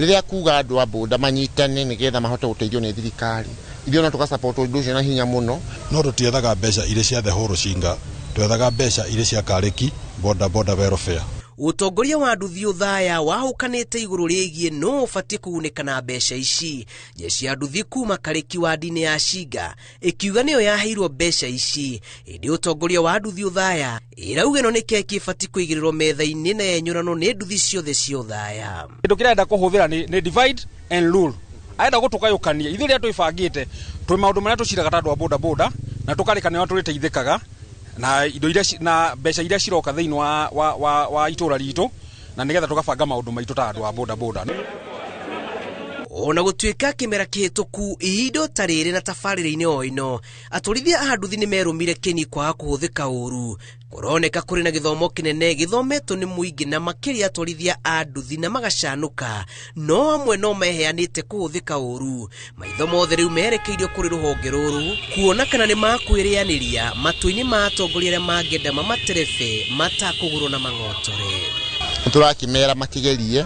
rĩrĩa kuga andũ a boda manyitane nĩgetha mahote gũteithio nĩ thirikari ithuĩ ona tũgasupport ũndũ ũcio na hinya mũno. No tũtiethaga mbeca iria cia the whole Cinga twethaga mbeca iria cia Kariki boda boda welfare. Utongoria wa nduthi Uthaya wahukanĩte igũrũ rĩgiĩ no ũbatiĩ kũgunĩka na mbeca ici. Jeshi ya nduthi kuma Kariki wa ndini ya Cinga ĩkiuga nĩyo yaheirwo mbeca ici. Ĩndĩ utongoria wa nduthi Uthaya ĩrauga ĩno nĩ keki ĩbatiĩ kũigĩrĩrwo metha-inĩ na yenyũranwo nĩ nduthi ciothe cia Uthaya. Kĩndũ kĩrĩa enda kũhũthĩra nĩ divide and rule. Aenda gũtũkayũkania ithuĩ rĩrĩa twĩbangĩte twĩ maũndũ marĩa tũciraga ta andũ a boda boda na tũkarĩkanĩra tũrĩteithĩkaga na indo iria na mbeca iria ciroka thĩinĩ wa itũra ritũ na nĩgetha tũgabanga maũndũ maitũ ta andũ a boda boda. Ona gũtuĩka kĩmera kĩhĩtũku ihinda ta rĩrĩ na tabarĩra-inĩ o ĩno atwarithia a nduthi nĩ merũmire kĩni kwaga kũhũthĩka ũru. Kũroneka kũrĩ na gĩthomo kĩnene gĩthometwo nĩ mũingĩ na makĩria atwarithia a nduthi na magacanũka no amwe no meheanĩte kũhũthĩka ũru. Maitho mothe rĩu merekeirio kũrĩ rũhonge rũrũ kuona kana nĩ makwĩrĩanĩria matũ-inĩ ma atongoria arĩa mangĩenda mamaterebe matakũgũrwo na mang'otore. Tũrakĩmera makĩgerie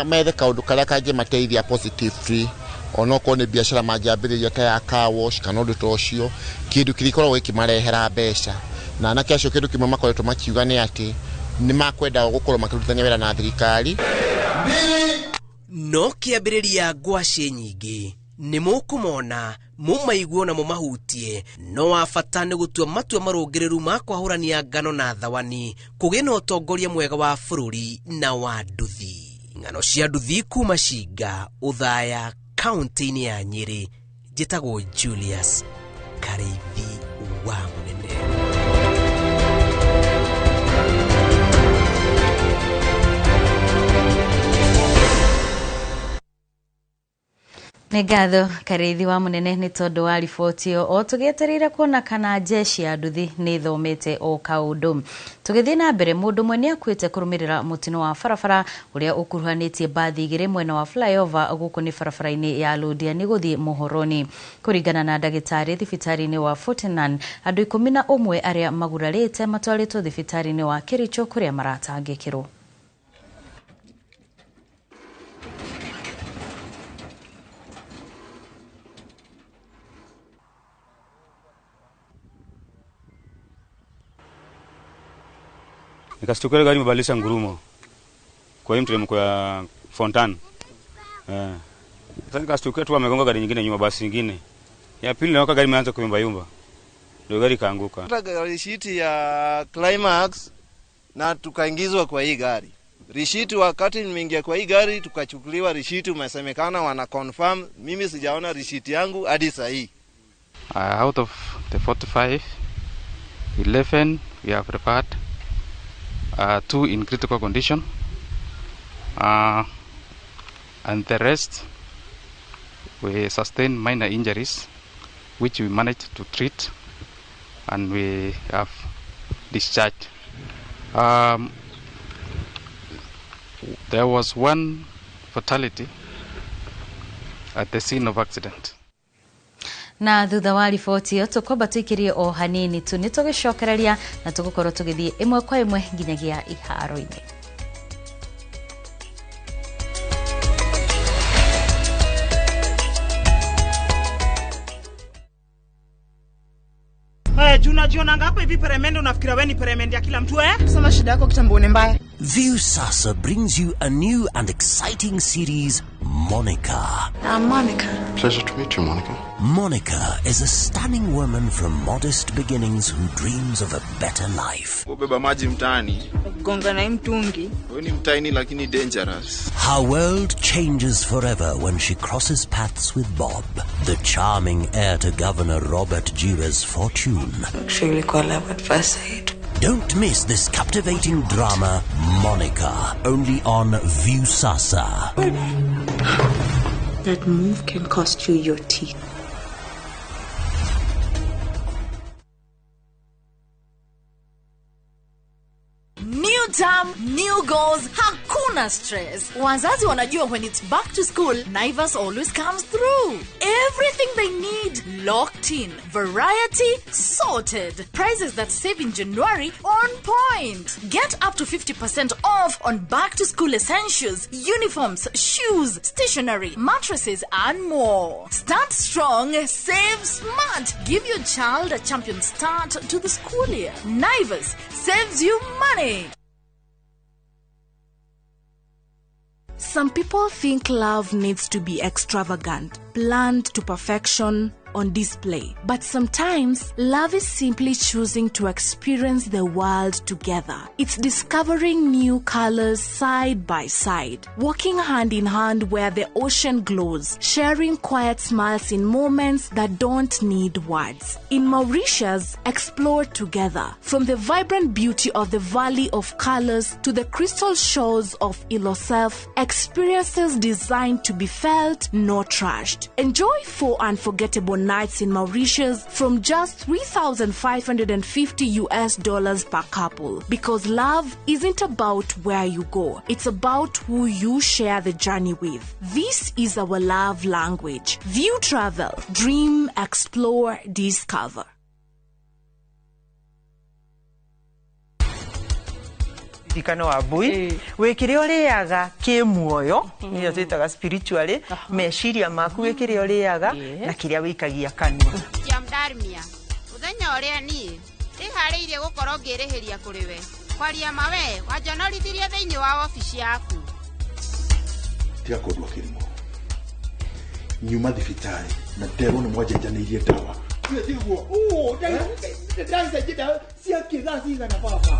methe kaũndũ karĩa kangĩmateithia positively onoko ne biashara majambiriria ta ya car wash kana undu tocio kindu kirikorwo gikimarehera mbeca na anake acio kindu kimwe makoretwo makiuga ni ati ni makwenda gukorwo makirutithania wira na thirikari no kiambiriria ngwaci nyingi ni mukumona mumaiguo na mumahutie no wabata ni gutua matua marungireru ma kwahurania ngano na thawani kugina utongoria mwega wa bururi na wa nduthi ngano cia nduthi kuma Shinga Uthaya kaunti-ini ya Nyeri njitagwo Julius Kareithi wa Munene. Nĩ ngatho Kareithi wa Munene nĩ tondu wa riboti o tugieterire kuona kana jeshi ya nduthi nĩ thomete o kaundu. Tugithii na mbere mundu mwe nĩ akuĩte kũrũmĩrĩra mutino wa barabara uria ukuruhanĩtie bathi igĩrĩ mwena wa flyover gũkũ nĩ barabara-inĩ ya Londiani gũthiĩ Muhoroni. Kũringana na ndagĩtarĩ thibitarĩ-inĩ wa Fortnan, andũ 11 arĩa magurarĩte matwarĩtwo thibitarĩ-inĩ wa Kericho kũrĩa maratangĩkĩrwo. Nikastukia gari imebadilisha ngurumo kwa hiyo mteremko ya Fontan. Sasa nikastukia tu amegonga gari nyingine nyuma, basi nyingine ya pili na gari imeanza kuyumba yumba, ndio gari kaanguka. Rishiti ya Climax na tukaingizwa kwa hii gari. Rishiti wakati nimeingia kwa hii gari tukachukuliwa rishiti, umesemekana wana confirm. Mimi sijaona rishiti yangu hadi saa hii. Out of the 45, 11 we have referred. 2 in critical condition, and the rest we sustained minor injuries which we managed to treat and we have discharged. There was one fatality at the scene of accident. Na thutha wa riboti ĩyo tũkwamba tũikĩrie o hanini tu nĩ tũgĩcokereria na tũgũkorwo tũgĩthiĩ ĩmwe kwa ĩmwe nginyagia iharo-inĩ. Unajiona ngapo hivi peremende unafikira wewe ni peremende ya kila mtu Sema shida yako kitambo ni mbaya. Viusasa brings you a new and exciting series, Monica. I'm Monica. Pleasure to meet you, Monica. Monica is a stunning woman from modest beginnings who dreams of a better life. Ubeba maji mtaani. Gonga na mtungi. Wewe ni mtaini lakini dangerous. Her world changes forever when she crosses paths with Bob, the charming heir to Governor Robert Jiwa's fortune. Actually, call love at first sight. Don't miss this captivating drama, Monica, only on Viusasa. That move can cost you your teeth. New term, new goals, hakuna stress. Wazazi wanajua when it's back to school, Naivas always comes through. Everything they need, locked in. Variety, sorted. Prices that save in January, on point. Get up to 50% off on back to school essentials, uniforms, shoes, stationery, mattresses, and more. Start strong, save smart. Give your child a champion start to the school year. Naivas saves you money. Some people think love needs to be extravagant, planned to perfection, on display. But sometimes, love is simply choosing to experience the world together. It's discovering new colors side by side, walking hand in hand where the ocean glows, sharing quiet smiles in moments that don't need words. In Mauritius, explore together. From the vibrant beauty of the Valley of Colors to the crystal shores of Ilocef, experiences designed to be felt, not trashed. Enjoy 4 unforgettable nights in Mauritius from just $3,550 per couple. Because love isn't about where you go, it's about who you share the journey with. This is our love language. View travel, dream, explore, discover. Ikano wa bui wekire oriaga kimuoyo niyo twitaga spiritually meciria maku wekire oriaga na kiria wikagia kanua Jamdarmia uthenya oria ni rihariirie gukorwo ngirihiria kuriwe kwaria mawe wajonorithirie thiini wa ofisi yaku tia kodwa kirimo nyuma thibitari na ndero ni mwajenjanĩirie dawa ndigwo ndaiza jida cia kiza ciga na baba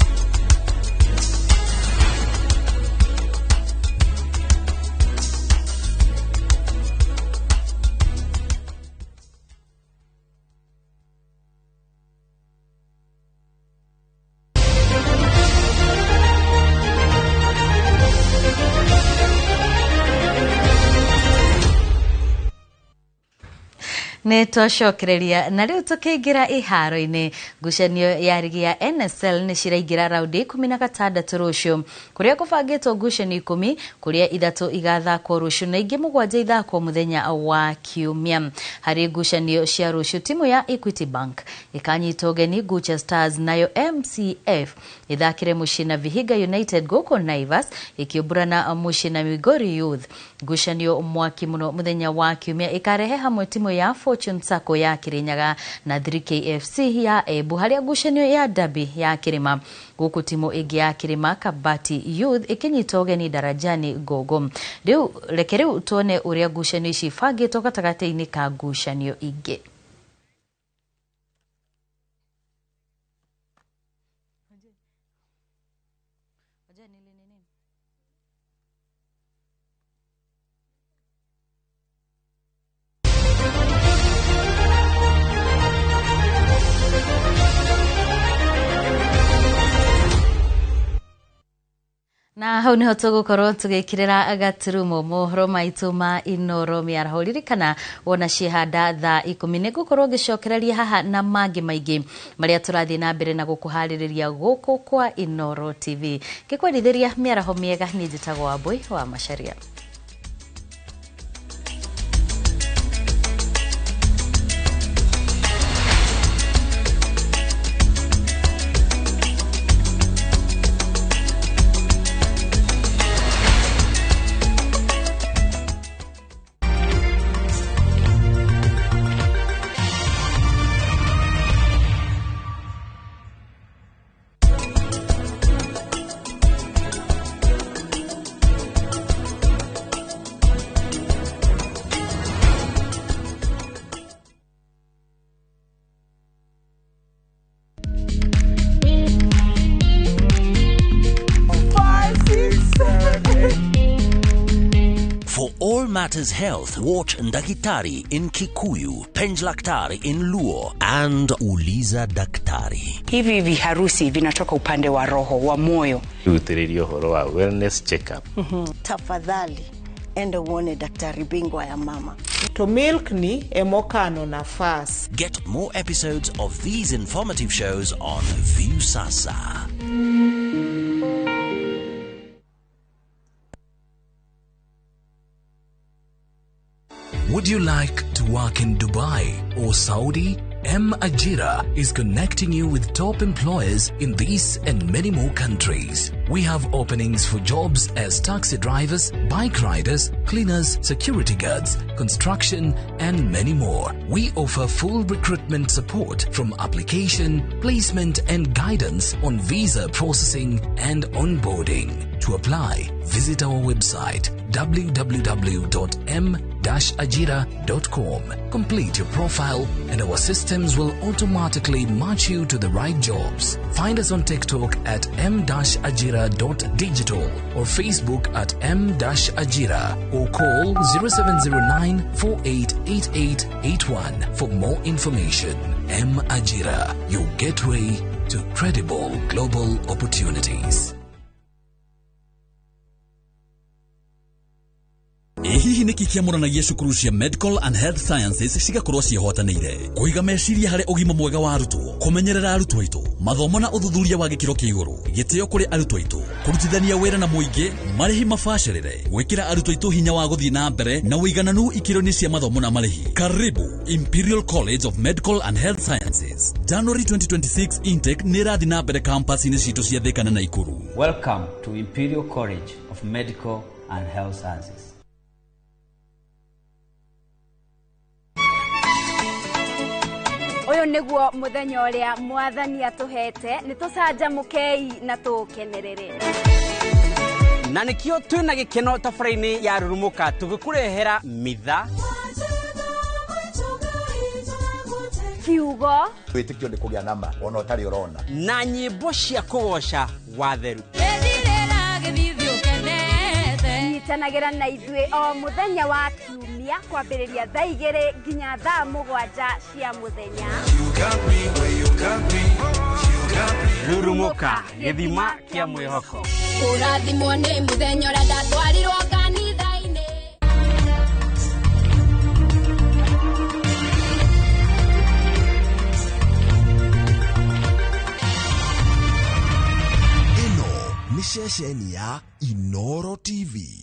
Nĩ twacokereria na rĩu tũkĩingĩra iharo-inĩ ngucanio ya rigi ya NSL nĩ ciraingĩra raundi 16 rũciũ kũrĩa kũbangĩtwo ngucanio 10 kũrĩa 3 igathakwo rũciũ na ingĩ 7 ithakwo mũthenya wa Kiumia. Harĩ ngucanio cia rũciũ timu ya Equity Bank ikanyita ũgeni Gucha Stars, nayo MCF ithakire mũciĩ na Vihiga United gũkũ Naivas ikĩũmburana mũciĩ na Migori Youth. Ngucanio mwaki mũno mũthenya wa Kiumia ikarehe hamwe timu ya Fortune Sacco ya Kirinyaga na 3KFC ya Embu, harĩa ngucanio ya Derby ya Kirima gũkũ timu ĩngĩ ya Kirima Kabati Youth ikinyita ũgeni Darajani Gogo. Reke rĩu tuone ũrĩa ngucanio ici ibangĩtwo gatagatĩ-inĩ ka ngucanio ingĩ. Na hau niho tũgũkorwo tũgĩkĩrĩra gaturumo mohoro maitũ ma Inoro mĩaraho. Ririkana wona ciehanda thaa 10 nĩ ngũkorwo ngĩcokereria haha na mangĩ maingĩ marĩa tũrathiĩ na mbere na gũkũharĩrĩria gũkũ kwa Inoro TV. Ngĩkwendithĩria mĩaraho mĩega, niĩ njĩtagwo Wambui wa Macharia. Matters Health, watch Ndakitari in Kikuyu, Penjlaktari in Luo, and Uliza Daktari. Hivi viharusi vinatoka upande wa roho, wa moyo. Utiririo horo wa wellness check-up. Tafadhali, enda uone daktari bingwa ya mama. To milk ni emokano na fast. Get more episodes of these informative shows on View Sasa. Would you like to work in Dubai or Saudi? Ajira is connecting you with top employers in these and many more countries. We have openings for jobs as taxi drivers, bike riders, cleaners, security guards, construction, and many more. We offer full recruitment support from application, placement, and guidance on visa processing and onboarding. To apply, visit our website www.m-ajira.com. Complete your profile and our systems will automatically match you to the right jobs. Find us on TikTok at m-ajira.digital or Facebook at m-ajira or call 0709-488881 for more information. M-Ajira, your gateway to credible global opportunities. Hihi nĩ giki kiamũranagia cukuru cia Medical and Health Sciences cigakorwo ciĩhotanĩire kũiga meciria harĩ ũgima mwega wa arutwo, kũmenyerera arutwo aitũ, mathomo na ũthuthuria wa gĩkĩro kĩa igũrũ, gĩtĩo kũrĩ arutwo aitũ, kũrutithania wĩra na mũingĩ, marĩhi mabacĩrĩre, gwĩkĩra arutwo aitũ hinya wa gũthiĩ na mbere na ũigananu ikĩro-inĩ cia mathomo na marĩhi. Karibu Imperial College of Medical and Health Sciences. January 2026 intake nĩ ĩrathiĩ na mbere campus-inĩ citũ cia Thika na Naikuru. Welcome to Imperial College of Medical and Health Sciences. Uyu niguo muthenya uria mwathani atuhete nitucanjamukei na tukenerere na nikio twina gikeno tafaraini ya rurumuka tugikurehera mitha kiugo witikio ni kugia nama ona utari urona na nyimbo cia kugoca watheru nyitanagĩra na ithuĩ o mũthenya wa kiumia kwambĩrĩria thaa 2 nginya thaa 7 cia mũthenya. Rurumuka gĩthima kĩa mwĩhoko. Ũrathimwo nĩ mũthenya ũrĩa ndatwarirwo kanitha-inĩ. Ĩno nĩ ceceni ya Inoro TV.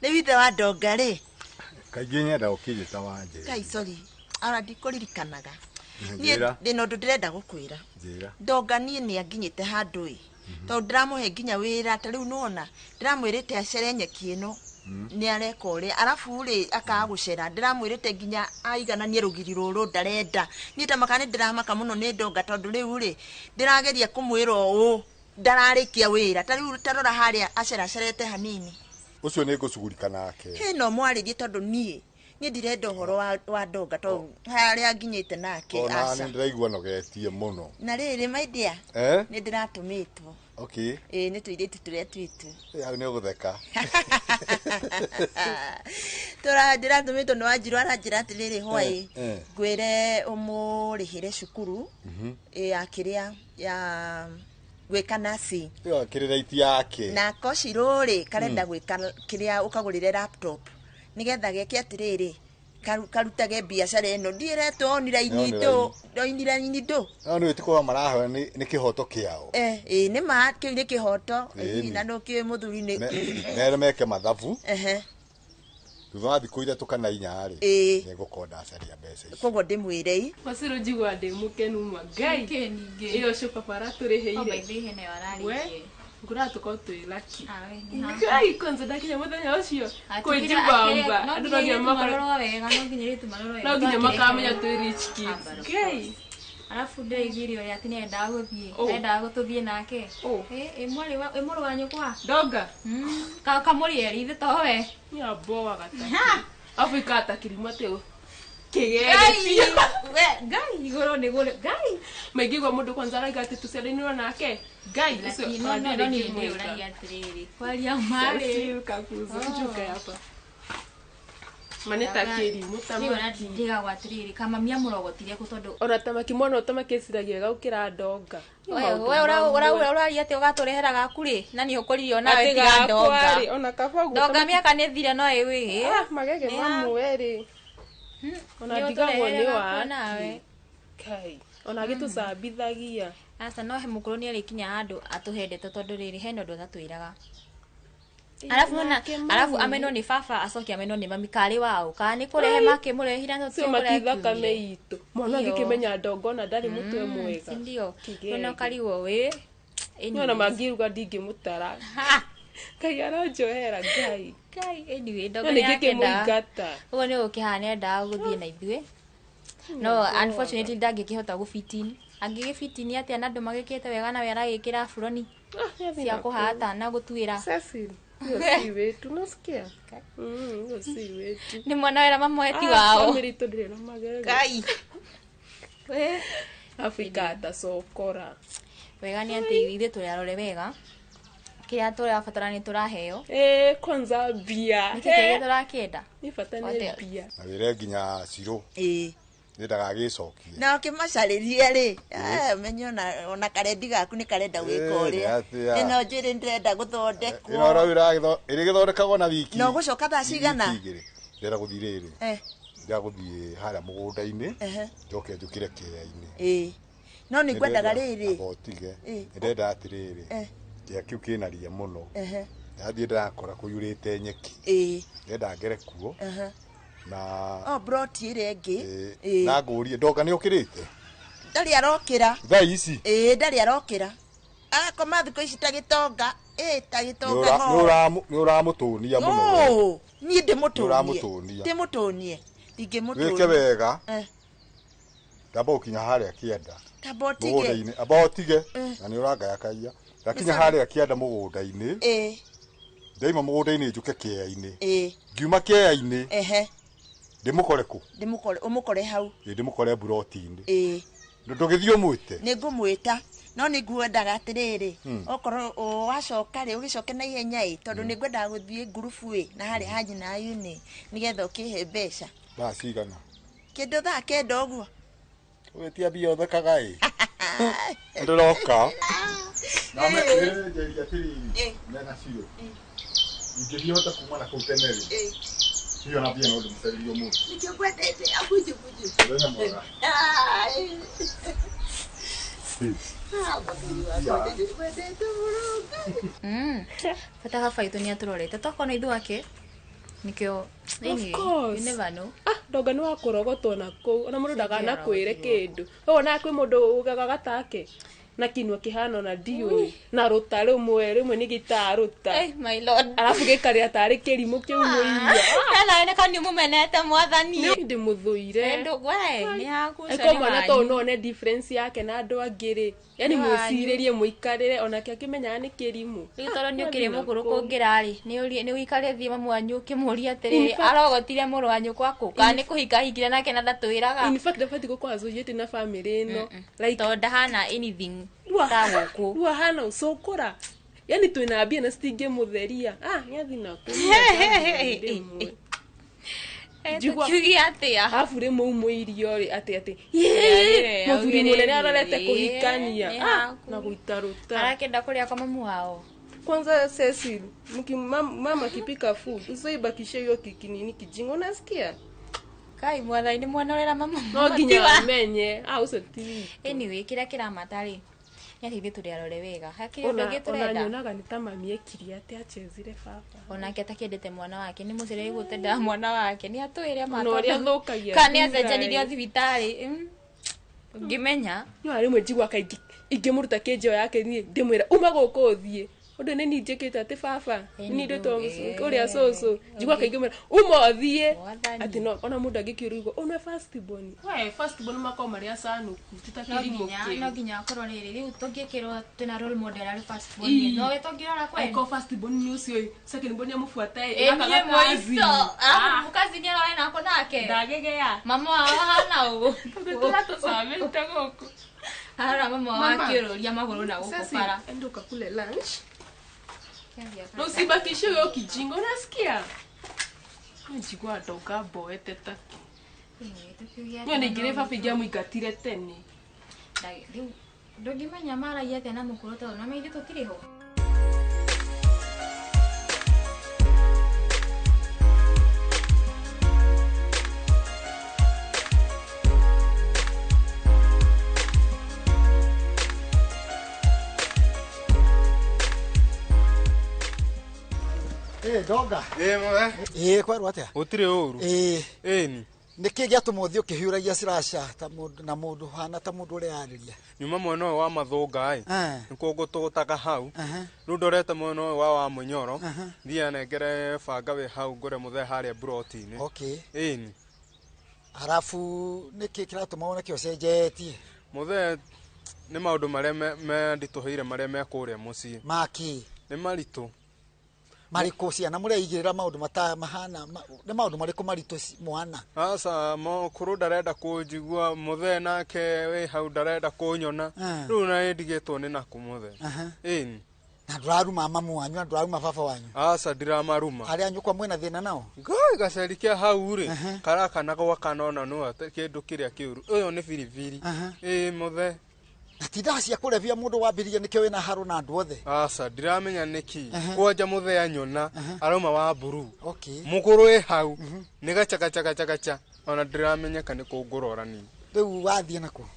Nĩ withe wa ndonga rĩ kaingĩ nyenda ũkĩnyita wanje kai sorry ara ndikũririkanaga niĩ ndĩna ũndũ ndĩrenda gũkwĩra ndonga niĩ nĩ anginyĩte handũ ĩ tondũ ndĩramũhe nginya wĩra ta rĩu nona ndĩramwĩrĩte acere nyeki ĩno nĩ areka ũrĩa arabu rĩ akaga gũcera ndĩramwĩrĩte nginya aigananie rũgiri rũrũ ndarenda niĩ ta makani ndĩramaka mũno nĩ ndonga tondũ rĩu rĩ ndĩrageria kũmwĩra ũũ ndararĩkia wĩra ta rĩu tarora harĩa aceracerete hanini ucio nĩ ngũcugurika nake no mwarĩrie tondũ niĩ ndirenda ũhoro wa ndonga tondũ harĩa nginyĩte nake aca ona nĩ ndĩraigua nogetie mũno na rĩrĩ my dear nĩ ndĩratũmĩtwo okay nĩ tũirĩtu tũrĩa twitũ hau nĩ ũgũtheka ndĩratũmĩtwo nĩ Wanjirũ aranjĩra atĩrĩrĩ hwaĩ ngwĩre ũmũrĩhĩre cukuru ya kĩrĩa ya gwĩka nasi kĩrĩ raiti yake na Koshirũ rĩ karenda gwĩka kĩrĩa ũkagũrĩre laptop nigetha geke atĩrĩrĩ karutage biacara ĩno ndiretwo onira inyitũ no nĩ wĩtĩkwo marahoya nĩ kĩhoto kĩao nĩ ma kĩu nĩ kĩhoto na no kĩ mũthuri nĩ meke mathabu thutha wa thikũ 3 kana 4 rĩ nĩ ngũkonda acaria mbeca ici koguo ndĩmwĩre Wacirũ njigua ndĩ mũkenu ma ngai ĩyo cupa bara tũrĩhĩire ngura tuko twĩ lucky ngai kwanza ndakinya muthenya ucio kujibamba andu no nginya makarorwo wega no nginya makamenya twĩ rich kids ngai arafu ndeigire ũrĩa atĩ nĩendaga gũthiĩ endaga gũtũthiĩ nake mũrũ wa nyũkwa ndonga kamũrieri ithe towe nyamboa gata Afrika atakirimo teo kigere ngai igũrũ nĩ igũrũ ngai maigigwa mũndũ kwanza araiga atĩ tũciarĩinwo nake ngai ũcio nĩ ũragia atĩrĩrĩ kwaria marĩ kakuzuka hapa maneta kiri mutamaki ndiga gwatiriri kama mia mũrogotire ku tondu ona tamaki mwana utamaki gaukira ndonga we uraria ati ugaturehera gaku ri na ni ukuririo nawe tiga ndonga ona kabagu ndonga miaka ni thire no iwi magege mamu weri ona ndigagwo ni wa nawe kai ona gitucambithagia asa no he mukuru ni ari kinya handu atuhendete tondu riri heno ndo tatwiraga Alafu ameno ni fafa asoki ameno ni mami kali wao. Kani kurehe make murehira no sio matitha kame itu. Mwana ngikimenya ndongona ndari mutwe mwega. Ndio. Nona kaliwo we. Nona magiruga ndingi mutara. Kai arojohera gai. Anyway, ndongona yake nda. Ugo ni ukihane nda guthie na ithue. No, unfortunately ndangikihota gufitin. Angigifitini ati anadu magikete wega na wera gikira fulani. Cia kuhata na gutuira. Cecil. Si wetu nasikia. Si wetu. Ni mwana wera mamweti wao. Family to ndire na magega. Kai. We Afrika ta sokora. Wega ni ati ithe turiarore wega. Kia turabatara ni turaheo. Kwanza bia. Nikike turakenda. Ni fatane bia. Na wire nginya ciro. Nĩndaga gĩcokie na ũkĩmacaririe rĩ menye ona karendi gaku nĩ karenda gwĩka ũrĩa ĩno njĩrĩ ndĩrenda gũthondekwo ĩno ĩrĩ gĩthondekagwo na wiki no gũcoka thaa cigana ndĩrenda gũthiĩ rĩrĩ ndĩrenda gũthiĩ harĩa mũgũnda-inĩ njoke njũkĩre kĩea-inĩ no nĩ ngwendaga rĩrĩ abotige ndĩrenda atĩrĩrĩ kĩea kĩu kĩna ria mũno yathiĩ ndĩrakora kũiyũrĩte nyeki ndĩrenda ngere kuo na broti ire ngi na ngurie ndoka ni ukirite ndari arokira thaa ici ndari arokira akoma thiko ici tagitonga tagitonga ni uramutunia muno ni ndimutunie ndingimutunia wike wega ndamba ukinya haria kienda tabotige abotige na ni urangaya kaia gakinya haria kienda mugunda-ini ndaima mugunda-ini njuke kĩea-inĩ ngiuma kĩea-inĩ ndimukore ku umukore hau ndimukore buroti-inĩ ndũgĩthiĩ ũmwĩte nĩngũmwĩta no nĩngwendaga atĩrĩrĩ okorwo wacoka rĩ ũgĩcoke na ihenya tondũ nĩngwendaga gũthiĩ ngurubu na harĩa hanyi na yuni nĩgetha ũkĩhe mbeca thaa cigana kĩndũ thaa kenda ũguo ũgĩtia mbia ũthekaga ndĩroka na menjeria tĩri mena ciro ingĩhota kuma na kũu tene rĩ hiyo na pia ndo msaidio Mungu. Nikikwendete akuje. Wewe mbona? Fataka faito ni aturorete tokona ithu ake nikyo nini you never know ndoga ni wakurogotwo na ku ona mundu ndagana kwire kindu ona kwi mundu ugaga gatake na kinwa kihana na dio na ruta rimwe ni gitaruta my lord alafu gikari atari kirimu kiu muiya ene kani mumenete mwathani ndi muthuire ndugwe ni hakuca ni mwana to no difference yake na andu angiri yani mwiciririe muikarire ona kia kimenya ni kirimu gitoro ni ukiri mukuru kungirari ni uikare thie mamu wanyu ukimuria atiri arogotire muru wanyu kwaku kana kuhika hikire nake na ndatwiraga in fact dafati go kwa associate na family no like to ndahana anything taguku hana usokora yani twinambia na stinge mutheria nyathi na ku Jugi atia afu rimwe umuirio ri ati muthuri munene arorete kuhikania na guitaruta arakenda kuria kwa mamu wao kwanza Cecil mama kipika food usoibakishe hiyo kikinini kijingo nasikia kai mwana ni mwana wera mama no ginya menye usoti anyway kira kiramatari nyati turi arore wega hakiri ndoge turenda ona nyonaga ni tamamie kiri ati achezire baba ona kiatakendete mwana wake ni mucire gutenda mwana wake ni atwire mato no ria thukagia kani acenjanirio thibitari ngimenya ni ari mwe jigwa kaingi ingimuruta kenjo yake ni ndimwira uma guko thie undu ni njikite ati baba ni ndeto uria soso jigwa kaingi mwira uma thie ati no ona mundu angikirugo ona first born first born mako maria sanu titakirimo no ginya korwo riri riu tungikirwo tuna role model ari first born no wetongirora kweli eko first born ni ucio second born amufuata kazi mukazi ni ara na ko nake ndagegea mama wao hana ugo tusamete goko ara mama wakiruria maguru na gukupara endoka kule lunch no sibakishe yo kijingo nasikia njigwa ndoka boete taki ni ngire baba ingia muingatire tene ndogimenya mara yete na mukuru to na meithie tutiriho Ndonga. Mwe. Kwerwo atia? Utire uru. Ni. Niki giatuma uthio kihiuragia cirasha ta mundu na mundu hana ta mundu uria ariria. Nyuma mwena wa mathunga nikuo ngututaga hau. Riu ndorete mwena wa Munyoro. Thia nengere banga we hau ngore muthe haria broti-ini. Ni. Harafu niki kiratuma wone kio cenjetie. Muthe ni maundu maria me ndituhire maria me kuria mucii. Maki. Ni maritu. Mariko ciana muria igirira maundu mata mahana ni maundu mariko marito mwana. Asa mo kuru ndarenda kunjigua muthe nake we hau ndarenda kunyona. Riu na ndigitwo ni naku muthe. Ni. Na nduraruma mamu wanyu nduraruma baba wanyu. Asa ndiramaruma. Ari anyu kwa mwena thina nao. Ngai gacerikia hau ri. Karaka gwa kanona no kindu kiria kiuru. Uyo ni biribiri. Muthe. Natinda cia kurevia mundu wambirie nikio wina haru na andu othe. Asa ndiramenya niki. Kwanja muthe anyona aroma wa buru. Mukuru e hau. Ni gacha. Ona ndiramenya kana kungurora ni. Riu wathie nako.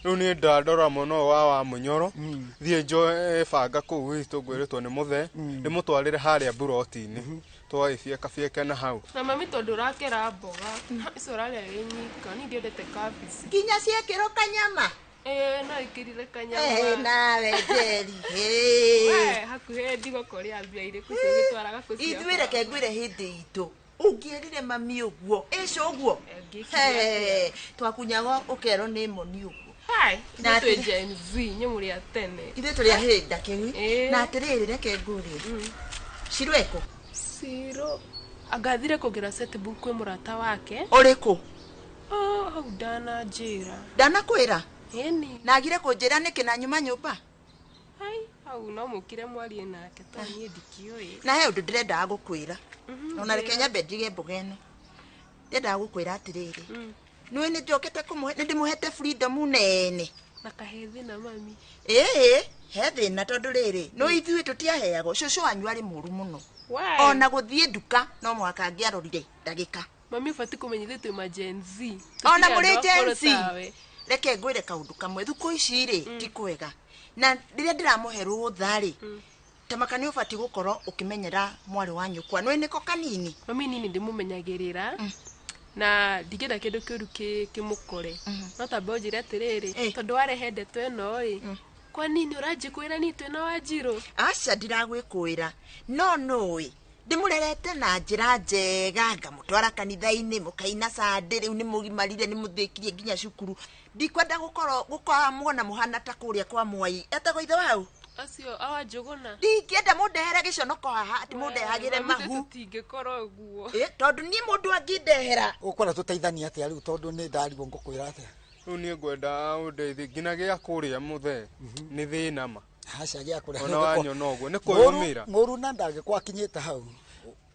Riu ni ndandora muno wa Munyoro. Thie njo banga kuu itu ngwiritwo ni muthe. Ni mutwarire haria broti-ini. Twaifie na hau. Na mami tondu urakera mboga. Icio raria nyika ni ndiendete kabisi. Nginya ciekiro kanyama. No ikirire kanyama. Nawe Njeri. Hakuhe ndigo koria mbia ire kucio gitwaraga kucio. Ithuire ke ngwire hindi itu. Ungierire mami uguo. Ico uguo. Twakunyago ukero ni moni uguo. Na tu Gen Z nyumuri ya tene. Ithe tuli ahinda kiwi. Na atiriri reke nguri. Shirweko. Siro agathire kugira setbook kwe murata wake. Uriku? Hau dana njira. Dana kwira? Eni. Nagire kunjira niki na nyuma nyumba? Hau no mukire mwari nake to nie ndikioi. Na he undu ndirenda gukwira. Ona reke nyambe ndige mboga eno. Ndenda gukwira atiriri. Nwe ni njokete kumuhe ndimuhete freedom nene. Na kahethi na mami. He thina tondu riri. No ithui tutiaheago cucu wanyu ari muru muno. Ona guthie nduka no mwaka ngiarorire ndagika. Mami fati kumenyithitwe ma Gen Z. Ona muri Gen Z. Reke ngwire kaundu kamwe thuko ici ri ti kwega. Na riria ndiramuhe rutha ri. Tamakani ufati gukorwo ukimenyera mwari wanyu kwa nwe niko kanini. Mami nini ndimumenyagirira. Na ndigenda kindu kiuru kimukore. No tambe unjire atiriri tondu warehe ndeto eno ri. Kwa nini urajikwira ni twina Wanjiru? Aca ndiragwikwira. No noi. Ndimurerete na njira njega ngamutwara kanitha-ini mukaina Sunday riu ni mugimarire ni muthikirie nginya cukuru. Ndikwenda gukora muona muhana ta kuria kwa Mwai. Etagwo ithe wau? Acio awa Njuguna. Ndingenda mundehere giconoko haha ati mundehagire mahu. Tutingikora uguo. Tondu ni mundu angindehera. Ukora tuteithania atia riu tondu ni ndarigwo ngukwira atia. Riu ni ngwenda undeithie ngina gia kuria muthe ni thina ma. Haca gia kuria. Ona wanyona uguo ni kuyumira. Muru na ndage kwakinyita hau.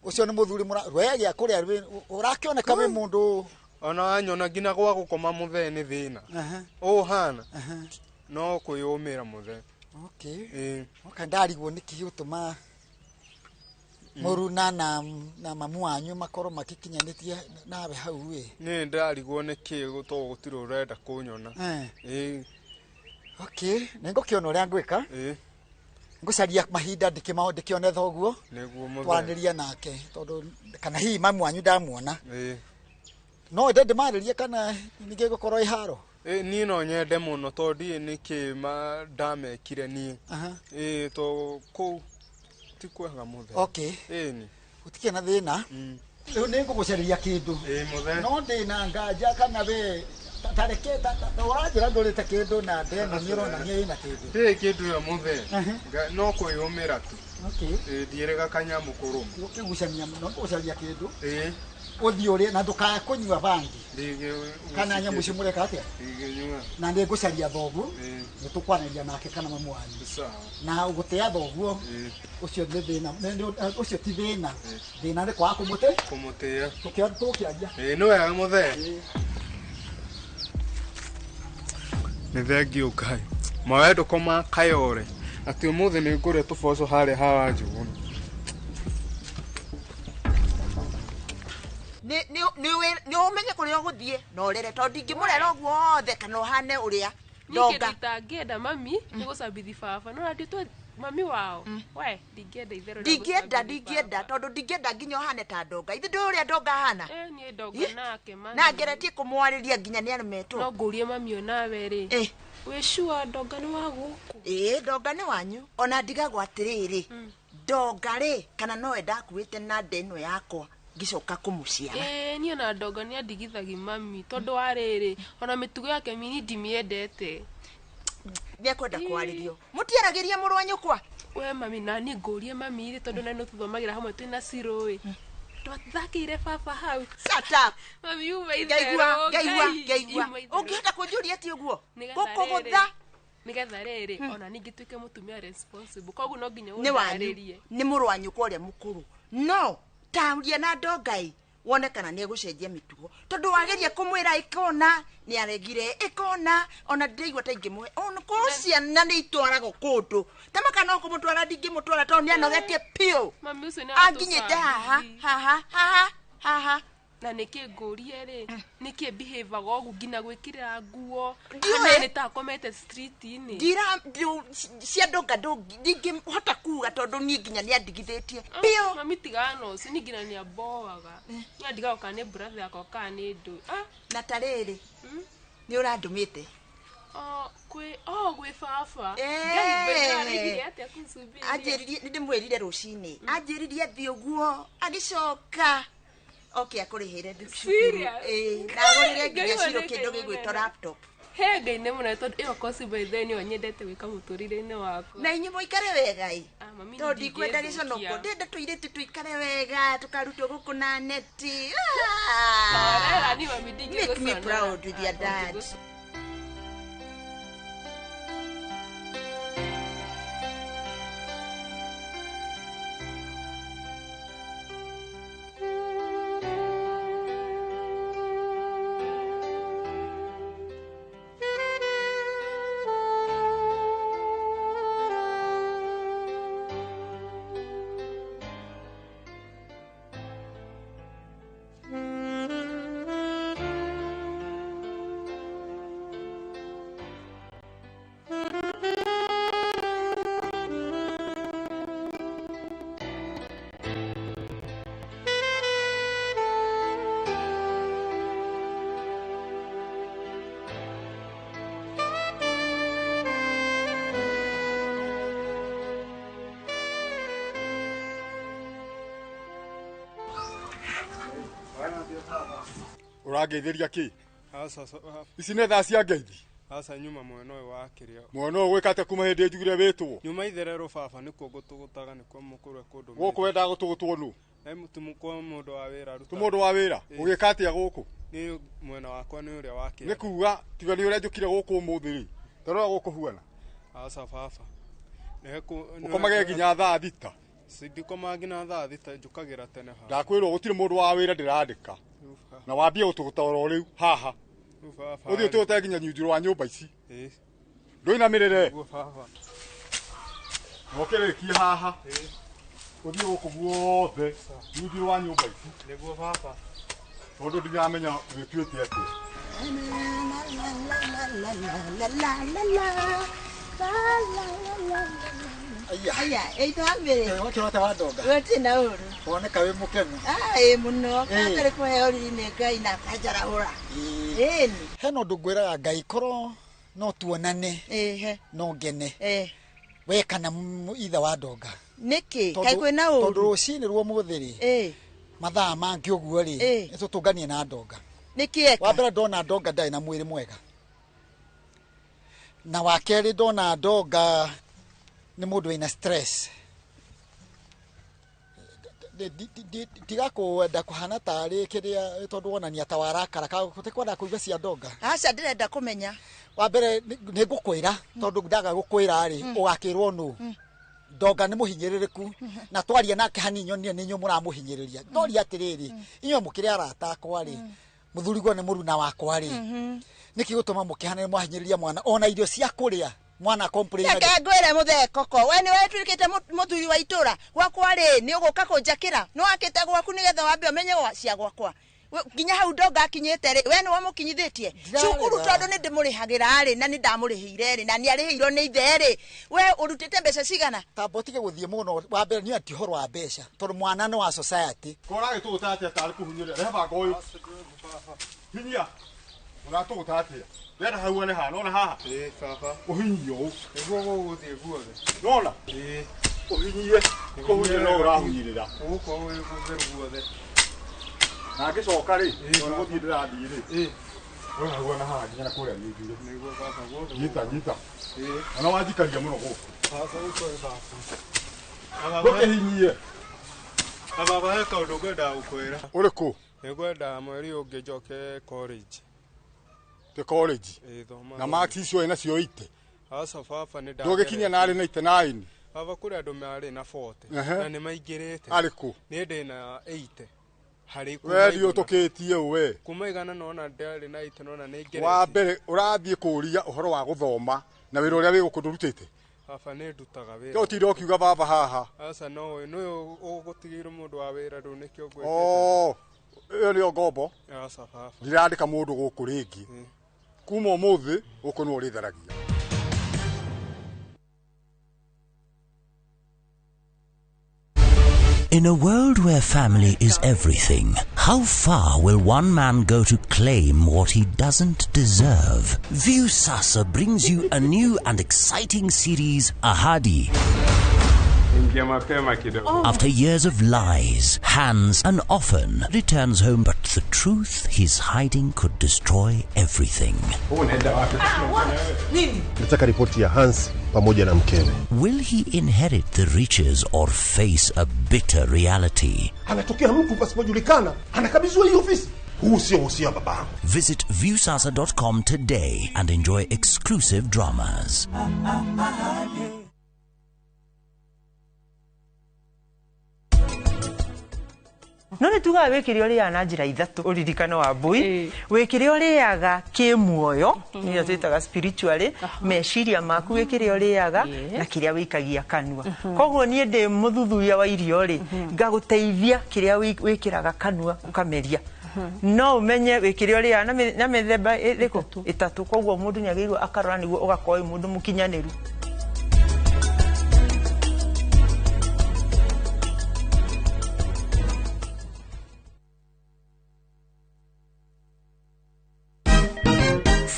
Ucio ni muthuri rwe gia kuria urakioneka we mundu. Ona wanyona ngina gwa gukoma muthe ni thina. Hana. No kuyumira muthe. Oka ndarigwo niki gutuma muru na mamu wanyu makoro makikinyanitie nawe hau we. Ni ndarigwo niki guto gutire urenda kunyona. Ningukiona uria ngwika. Ngucaria mahinda ndikione thoguo. Niguo muthe. Twaniria nake tondu kana hi mamu wanyu ndamuona. No ndende maririe kana nige gukorwo iharo. Ni no nyende muno tondu niki ndamekire ni. To ku ti kwega muthe. Ni. Utikie na thina. Riu ningugucaria kindu. Muthe. No ndina nganja kana we tareke urajira ndurite kindu na ndena nyirona nyina kindu. Kindu ya muthe. No kuyumira tu. Ndierega kanyamu kurumu. Ukigucania no ngucaria kindu. Uthiore na ndukakunywa bangi. Kana nyamu cimureka atia? Na ndi ngucaria thogu. Nitukwanaria nake kana mamu wanyu. Na ugutea thoguo. Ucio ni thina. Ucio ti thina. Thina ni kwa kumutea. Tukiaria. No wega muthe. Ni thengio Ngai. Mawe ndukoma kayore. Ati umuthe ni ngure tuboco haria hawa Njuguna. Ni umenye kuria guthie no rere tondu ingimurera uguo othe kana uhane uria ndonga. Nikita ngenda mami ni gucabithi baba no ndi mami wao we ndingĩenda itherũ ndingĩenda tondũ ndingĩenda nginya ũhane ta ndonga ithe ndũĩ ũrĩa ndonga hana niĩ ndonga nake mami na ngeretie kũmwarĩria nginya nĩaremetwo no ngũrie mami onawe rĩ wĩcua ndonga nĩ wa gũkũ ndonga nĩ wanyu ona ndigagwo atĩrĩrĩ ndonga rĩ kana nowe ndakuĩte na nda ĩno yakwa ngicoka kũmũciara niĩ na ndonga nĩ andigithagi mami tondũ wa rĩrĩ ona mĩtugo yake mini ndimiendete nĩekwenda kwarĩrio mũtiaragĩria mũrũ wa nyũkwa we mami nani ngũrie mami tondũ na no tũthomagĩra hamwe twĩna cirũĩ twathakĩire baba hau shut up mami yuma ngaigua ũngĩhota kũnjũria ti ũguo gũkũgũtha nĩgetha rĩrĩ ona ningĩ tuĩke mũtumia responsible koguo no nginya ũndarĩrie nĩ mũrũ wa nyũkwa ũrĩa mũkũrũ no taũria na ndongai wone kana nĩegũcenjia mĩtugo tondũ wageria kũmwĩra ĩkona nĩaregire ĩkona ona ndĩraigua ta ingĩmũhe ona korwo ciana nĩ itwaragwo kũndũ tamaka no kũmũtwara ndingĩmũtwara tondũ nĩanogetie piũ anginyĩte haha na nĩkĩ ngũrie rĩ nĩkĩ behave-aga ũguo nginya gwĩkĩrĩra nguo kana nĩ ta akomete street-inĩ cia ndonga ndingĩhota kuga tondũ niĩ nginya nĩandigithĩtie piũ mami tigana ũcio nĩ nginya nĩamboaga nĩandigaga kana nĩ brother yakwa kana nĩ ndũ na ta rĩrĩ nĩ ũrandũmĩte gwĩ baba anjĩririe nĩndĩmwĩrire rũcinĩ anjĩririe thiĩ ũguo agĩcoka akũrĩhĩre cukuru na agũrĩre nginya ciro kĩndũ gĩgwĩtwo laptop he Ngai nĩ mũno tondũ ĩyo kosi by then nĩyo nyendete gwĩka mũtũrĩre-inĩ wakwa na inyuĩ mũikare wega tondũ ndikwenda gĩconoko ndenda tũirĩtu tũikare wega tũkarutwo gũkũ na neti make me proud with your dad Ũrangeithĩria kĩ? Ici nĩ thaa cia ngeithi. Asa nyuma mwena ũyũ wa kĩrĩa. Mwena ũyũ gwĩkate kuma hĩndĩ njugire wĩtwo. Nyuma itherero baba nĩkuo ngũtũgũtaga nĩkuo mũkũrwe kũndũ. Gũkũ wendaga gũtũgũtwo nũ? Mũndũ wa wĩra ruta. Mũndũ wa wĩra. Ũgĩka atĩa gũkũ? Nĩ mwena wakwa nĩ ũrĩa wa kĩrĩa. Nĩ kuga tiga nĩ ũrĩa njũkire gũkũ ũmũthĩ rĩ. Tarora gũkũ huana. Asa baba. Ũkomage nginya thaa thita. Sindikoma nginya thaa thita njũkagĩra tene haha. Ndakwĩrwo gũtirĩ mũndũ wa wĩra ndĩrandĩka. Na wambie gũtũgũtara o rĩu haha. Ũthiĩ ũtũgũte nginya nyunjũ wa nyũmba ici. Ndũinamĩrĩre. Ũkĩrĩkie haha. Ũthiĩ gũkũ guothe nyunjũ wa nyũmba ici. Nĩguo baba. Tondũ ndiramenya wĩtuĩte atĩa. Aya, ĩitambire. Wakĩrota wa ndonga. Gũtina ũru. Woneka wĩ mũkenu. Mũno. Kakĩrĩ kũheo riri nĩ Ngai na kanjarahũra. Hena ũndũ ngwĩraga Ngai korwo no tuonane. No ngene. We kana ithe wa ndonga. Nĩkĩ? Kaĩ kwĩna ũru? Tondũ rũcinĩ rwa ũmũthĩ rĩ. Mathaa mangĩ ũguo rĩ. Nĩtũtũnganie na ndonga. Nĩkĩ eka? Wa mbere ndona ndonga ndarĩ na mwĩrĩ mwega. Na wa kerĩ ndona ndonga nĩ mũndũ wĩna stress. Tiga kwenda kũhana tarĩ kĩrĩa tondũ wonania ta warakara ũtekwenda kũigua cia ndonga. Aca ndĩrenda kũmenya. Wa mbere nĩ ngũkwĩra tondũ ndaga gũkwĩra rĩ ũgakĩrwo nũ. Ndonga nĩ mũhinyĩrĩrĩku na twaria nake hanini nĩ inyuĩ mũramũhinyĩrĩria. Ndoria atĩrĩrĩ inyuĩ mũkĩrĩ arata akwa rĩ mũthurigwo nĩ mũruna wakwa rĩ. Nĩkĩ gũtũma mũkĩhana mwahinyĩrĩria mwana ona irio cia kũrĩa. Mwana complain. Reke ngwĩre mũthekoko we nĩ wetwĩkĩte mũthuri wa itũra gwakwa rĩ nĩ ũgũka kũnjakĩra no akĩte gwaku nĩgetha wambe ũmenye cia gwakwa Ginya hau ndoga kinyete ri. We no wamukinyithitie. Cukuru tondu ni ndimurihagira ri na ni ndamurihire ri na ni arihirwo ni ithe ri. We urutite mbeca cigana? Tambotige guthie muno wa mbere ni ati horo wa mbeca. Tondu mwana no wa society. Kora gitu utate atari kuhunyira. Reba goyo. Hinya. Urato utate. Wera hau ne ha no na ha. Baba. Uhinyo. Ego guthie guothe. Nona. Uhinyie. Kuhunyira no urahunyirira. Uko we gutheru guothe. Nagicoka ri. Ona guthie ndirathie ri. Ona hau na ha nginya kuria ni ngire. Niguo baba guothe. Nyita. Ona wajikaria muno guku. Baba uko baba. Goke hinyie. Baba he kaundu ngwenda gukwira. Uriku? Ngwenda mweri ungi njoke college. Te college. Na marks icio ina cio ite. Asa baba ni nda. Ndogikinya nari na 89. Baba kuri andu mari na 40. Na ni maingirite. Ariku? Ni ndi na 80. Hari ku. We rio tukitie we. Kuma igana nona ndari na 80 nona ni ngirite. Wa mbere urathie kuria uhoro wa guthoma na wira uria wigukundurutite. Baba ni ndutaga wira. Yo tiro kiuga baba haha. Asa no ugutigirwo mundu wa wira ru nikio gwete. Oh. Iyo ni ngombo. Asa baba. Ndirandika mundu guku ringi. Kuma umuthi guku no uritharagia. In a world where family is everything, how far will one man go to claim what he doesn't deserve? Viusasa brings you a new and exciting series, Ahadi. After years of lies, Hans, and often returns home, but the truth he's hiding could destroy everything. Nataka ripoti ya Hans pamoja na mkewe. Will he inherit the riches or face a bitter reality? Anatokea mtu pasipojulikana, anakabidhiwa hii ofisi. Huu sio usia babangu. Visit viusasa.com today and enjoy exclusive dramas. None tuga wekire uri ana njira ithatu uririkano wa mbui wekire uriaga kimuoyo niyo twitaga spiritually meciria maku wekire uriaga na kiria wikagia kanua koguo nie ndi muthuthuria wa irio ri ngaguteithia kiria wikiraga kanua ukameria no umenye wekire uria na methemba iriku itatu koguo mundu ni agirwo akarora niguo ugakoi mundu mukinyaniru.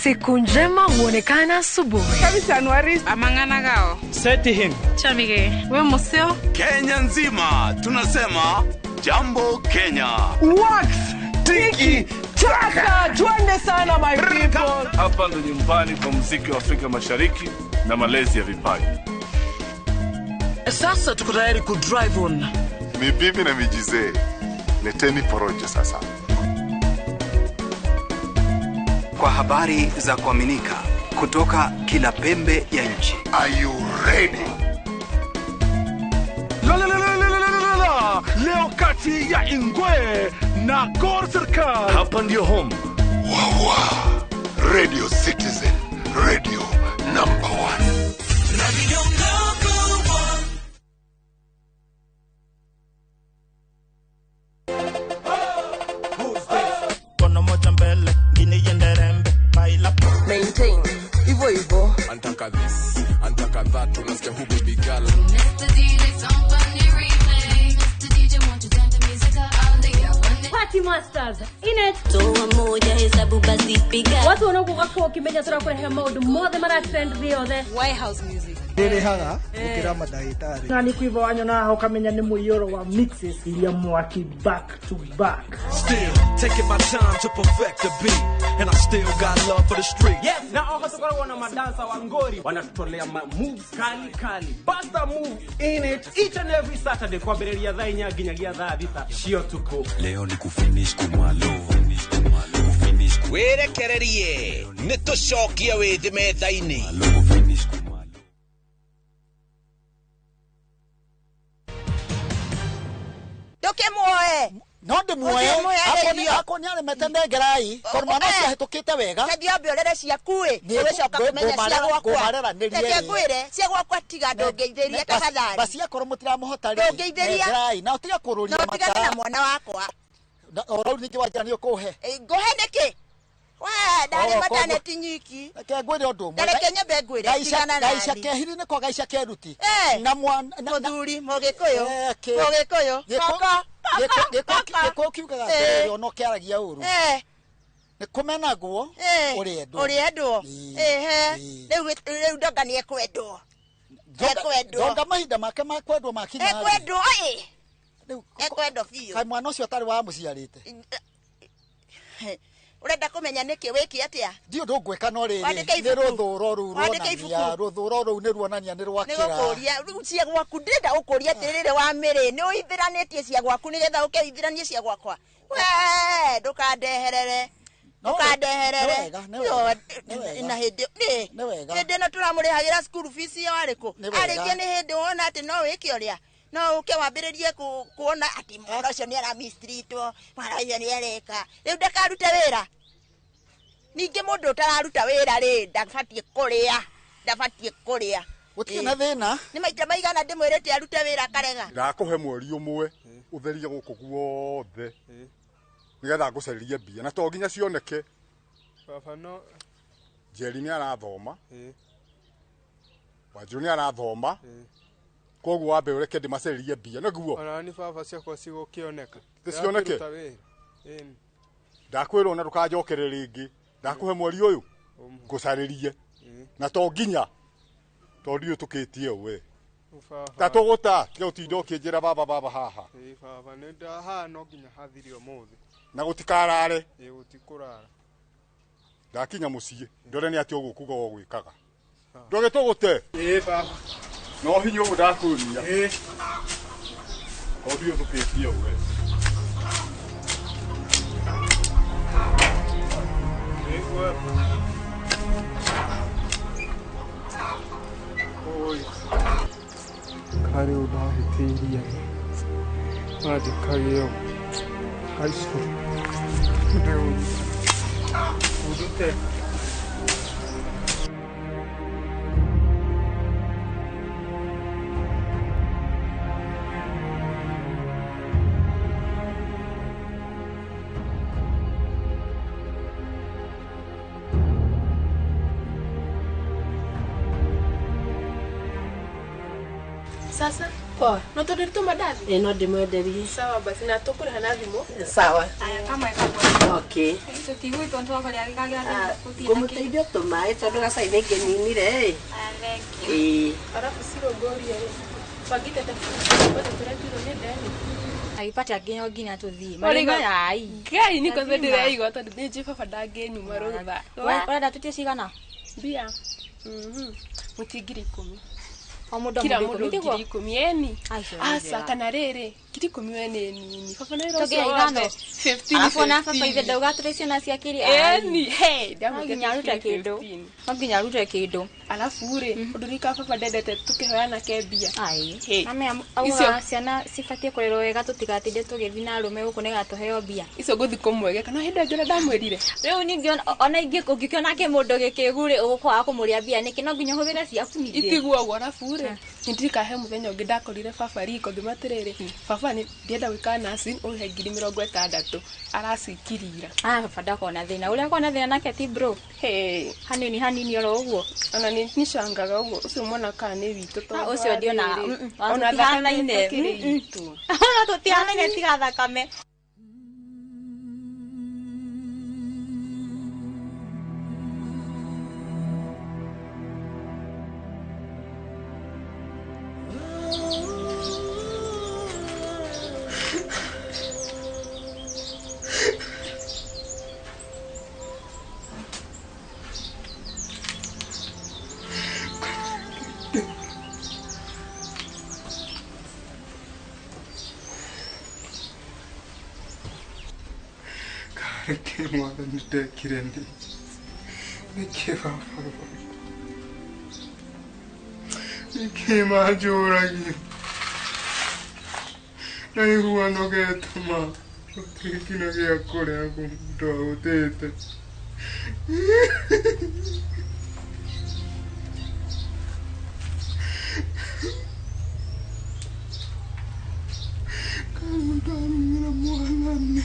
Siku njema huonekana asubuhi. Kabisa Anuari. Amangana gao. Seti him. Chamige. We museo. Kenya nzima tunasema jambo Kenya. Wax. Tiki. Taka. Twende sana my people. Hapa ndo nyumbani kwa muziki wa Afrika Mashariki na malezi ya vipaji. Sasa tuko tayari ku drive on. Mibibi na mijize. Leteni porojo sasa. Kwa habari za kuaminika kutoka kila pembe ya nchi. Are you ready? Leo kati ya Ingwe na Gor Serikali. Hapa ndio home. Wawa. Radio Citizen. Radio number 1. Radio number 1. Maintain. Ivo. Antaka this, antaka that, unasikia who baby girl. Mr. DJ, somebody replay. Mr. DJ, want to turn the music up. Party Masters, in it. Toa moja hesabu basi piga. Watu wanaokuwa kwa kimenya tunakuletea mode more mara trend the White House music. Dere haga ukira madaitari. Na nikuiva wanyo na ukamenya ni muyoro wa mixes ili mwaki back to back. Still taking my time to perfect the beat and I still got love for the street. Yes, na wakatoka wana madansa wa ngori wanatutolea moves kali. Basta move in it each and every Saturday kwa berelia dha inyaginyagia dha vita. Shio tuko. Leo ni kufinish kumalo. Were kererie. Nito shokia wete methaini. Doke moe. No de moe. Ako ni ale metende gerai. Kwa mwana cia hitukite wega. Sadi obiorere cia kuwe. Wecoka kumenya cia gwakwa. Reke ngwire cia gwakwa tiga ndongeithĩria tafadhali. Basi akoro mutira muhota ri. Ndongeithĩria. Gerai. Na utiga kururia mata. Na utiga na mwana wakwa. oro ni kiwa jani okohe ngohe niki we dali madane tinyiki ke gwire ondo dale kenya be gwire tigana na gaisha ke hiri ne ko gaisha ke ruti na mwana muthuri mogikoyo geko kiukaga tere ono kiaragia uru ne kumenagwo uri endo riu ndoga ni ekwendo donga mahinda make makwendwo makinya ekwendo fiyo kai mwana ucio tari wa muciarite urenda kumenya niki wiki atia dio ndungweka no riri ni ruthuro ru ruonania ruthuro ru ni ruonania ni rwakira ni gukuria ru cia gwaku ndenda ukuria tirire wa miri ni uithiranitie cia gwaku ni getha ukeithiranie cia gwakwa we ndukandeherere na hindi no turamurihagira school fees yo ariku arikie ni hindi wona ati no wiki uria no uke wambiririe kuona ati mwana ucio ni ara mistreetwo mwana ucio ni ereka riu ndakarute wira ninge mundu utararuta wira ri ndabatie kuria gutina thina ni maita maigana ndimwirite arute wira karega ndakuhe mweri umwe utherie guku guothe nigetha ngucaririe mbia na to nginya cioneke baba no Jerry ni arathoma Wanjiru ni arathoma koguo wambe ureke ndimacaririe mbia naguo ona ni baba ciakwa cigukioneka cioneke ndakwirwo na ndukanjokere ringi ndakuhe mweri uyu ngucaririe na to nginya to ndio tukitie we ta tuguta tiga utinda ukinjira baba haha baba ni ndaha no nginya hathirio muthi na gutikarare gutikurara ndakinya mucie ndore ni ati ugukuga gwikaga ndoge tugute baba no hinyo ndakuria ndio tukitie we kare udahitiria maji kageo aiso udute Sasa poa no to dirito madathi no ndimwenderie sawa basi na tukuriha na thimu sawa aya kama ikawa okay so tigu tonto wako ya gagira kumuteithia tumae tondu gacaithe ngeninire arafu siro gori ya pagite bado turatiro ni ndani aipata nginya nginya tuthii marima ai ngai niko ndire igo tondu ni jifa fada ngeni marutha wenda tutie cigana mbia mutingiri 10 kila mundu ngiri 10 asa kana riri ngiri 10 wene nini baba na roso 15 alafu na baba ithe ndauga turecio na cia kiri ni ndamuginya ruta kindu alafu ri undu rika baba ndendete tukihoyana kembia mame auga ciana cibatie kurerwo wega tutigatinde tugithina rume guku negatuheo mbia icio nguthi kumwege kana hindi ngire ndamwirire riu ningi ona ingi ungikiona ki mundu gikiguri ugukwa kumuria mbia niki no nginya huvire ciaku ningi itigwo gwa alafu ri ndirikahe muthenya ungi ndakorire baba riko ngimatiriri baba ni ndienda gwika nasi uhe 60 aracikirira baba ndakona thina uria kona thina nake ti bro hanini oro uguo ona ni nishangaga uguo ucio mwana kana witu to ucio ndio na ona thakame ona tutiana tiga thakame Ke mwana nitekire ndi nikibaba nikimajuragi naigua nogetuma utikina gia kuria kumtoa utete kamutamira mwanane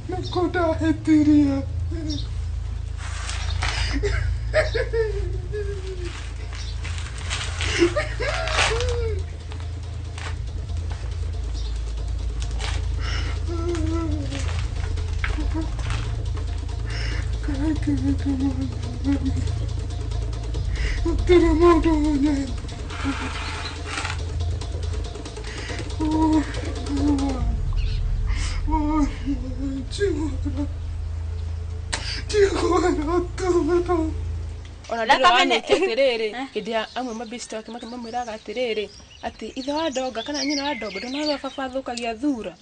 Nakoda hetiria. Ona ndĩrona atirĩrĩ hĩndĩ ya amwe mabĩcita wake makĩmamwĩraga atĩrĩrĩ atĩ ithe wa ndonga kana nyina wa ndongo ndona baba athũkagia thura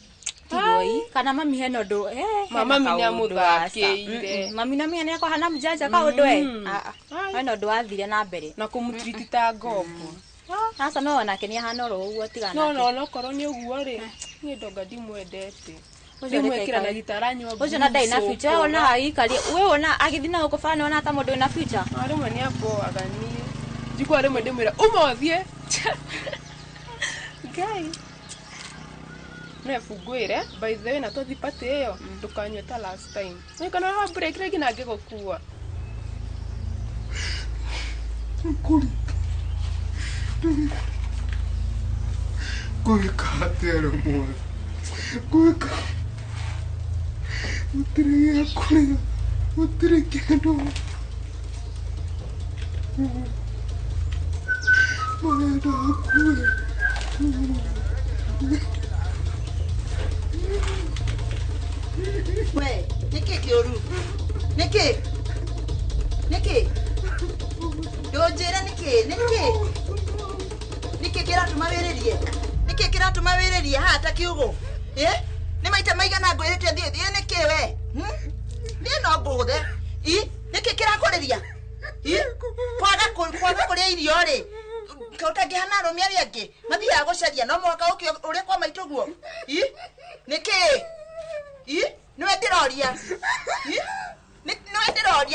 Tigoi kana mami hena ndu mama minya muthakĩire mami na mimi nĩakwa hana mjanja ka undu hena ndu wathire na mbere na kumutriti ta ngombo sasa no onake nĩ ahana ro ũguo tigana no korwo nĩ ũguo rĩ niĩ ndonga ndimwendete ndimwĩkĩra na gitara nyombo ucio na ndai na future ona aikari wewe ona agithii na ukufana ona hata mundu na future rĩmwe nĩ amboaga niĩ njikwa rĩmwe ndĩmwĩra ũmothie ngai nefungwire by the way na tothi party ĩyo ndukanywe ta last time nikana ha break regi na ngĩgũkua kuri gwĩka atĩa rĩmwe gwĩka gũtirĩ gĩa kũrĩa gũtirĩ kĩndũ marenda akue we niki kĩũru niki ndũnjĩra niki kĩratũma wĩrĩrie haha ta kiugo nĩ maita maigana ngwĩrĩte thiĩ niki we niĩ no ngũgũthe niki kĩrakũrĩria kwaga kũrĩa irio rĩ ũtangĩhana arũme arĩa angĩ mathiaga gũcaria no mwaka ũrĩa kwa maitũguo niki nĩwe ndĩroria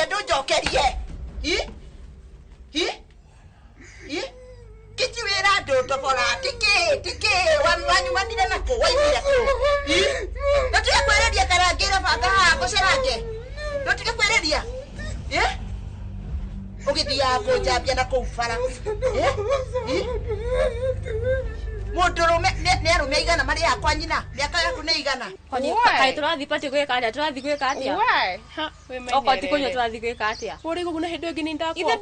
ndũnjokerie kĩti wĩra andũ tobora tiki wanyumanire nakũ waimire kũ ndotige kwĩrĩria karangĩre banga haha gũcarange ndotige kwĩrĩria ũgĩthiaga kũnjambia na kũu bara mũndũrũme nĩ arũme aigana marĩ yakwa nyina mĩaka yaku nĩ igana kaĩ tũrathiĩ pati gwĩka atĩa okoti kũnyua tũrathiĩ gwĩka atĩa ũrĩ gũguna hĩndĩ ĩngĩ nĩ ithe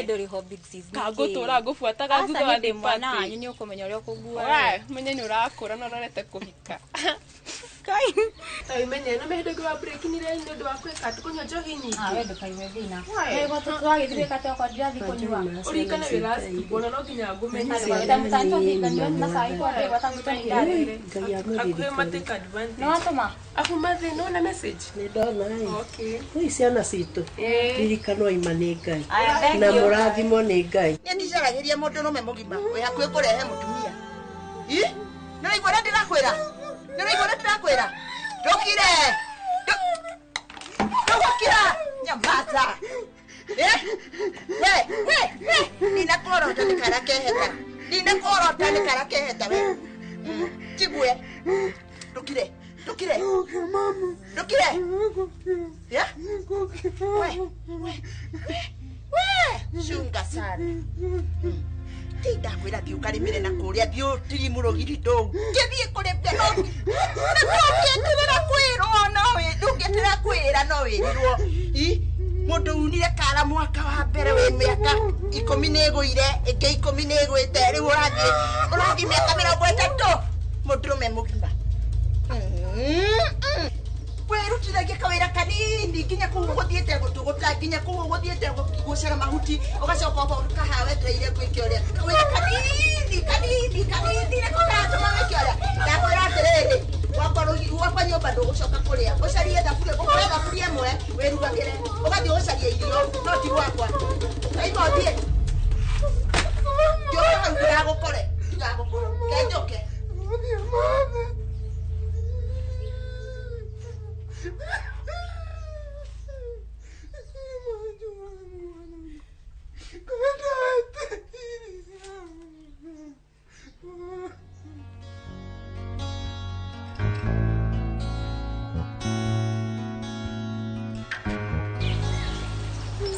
ndũrĩ ho big sis kangũtũra ngũbuataga thutha wa thĩ mwana wanyu nĩ ũkũmenya ũrĩa ũkũgua menye nĩ ũrakũra na ũrorete kũhika kai menye na hĩndĩ ĩngĩ wa breakinire nĩ ũndũ wa kwĩka atĩ kũnyua njohi nyingĩ wendo kaigwe thĩna tũragĩthiĩ gwĩka atĩa okoti ndĩrathiĩ kũnyua ũrikane wĩ last mbona no nginya ngũmenye hakuhĩ matĩka advantage no atũma afu mathi nona message nĩ ndona kũi ciana citũ ririkanwo ima nĩ Ngai na mũrathimo nĩ Ngai niĩ ndicaragĩria mũndũrũme mũgima wĩ hakuhĩ kũrehe mũtumia nĩraigua ũrĩa ndĩrakwĩra ndũgũkira nyamata ndinakũrota nĩ karakeheta we chigue ndũkire shunga sana ndakwĩra thiĩ ũkarĩmĩre na kũrĩa thiĩ ũtiri mũrũgiri ndũu ngĩthiĩ kũrĩmĩra ndũngĩetĩra kwĩra no wĩrirwo mũndũ unire kara mwaka wa mbere wĩ mĩaka 10 nĩ ĩgũire ĩngĩ 10 nĩ ĩgwĩte rĩu ũrathiĩ mĩaka 30 mũndũrũme mũgima wĩrutithagia kawĩra kanini nginya kũu gũthiĩte gũtũgũta nginya kũu gũthiĩte gũcera mahuti ũgacoka ũkaha wetereire gwĩka ũrĩa kawĩra kanini nĩko gatũma wĩke ũrĩa ndakwĩra atĩrĩrĩ wakwa nyũmba ndũgũcoka kũrĩa ũcarie thaburia ĩmwe wĩrugagĩre ũgathiĩ gũcaria irio no ti gwakwa aigua ũthiĩ ngĩũka hau ndigagũkore kenjũke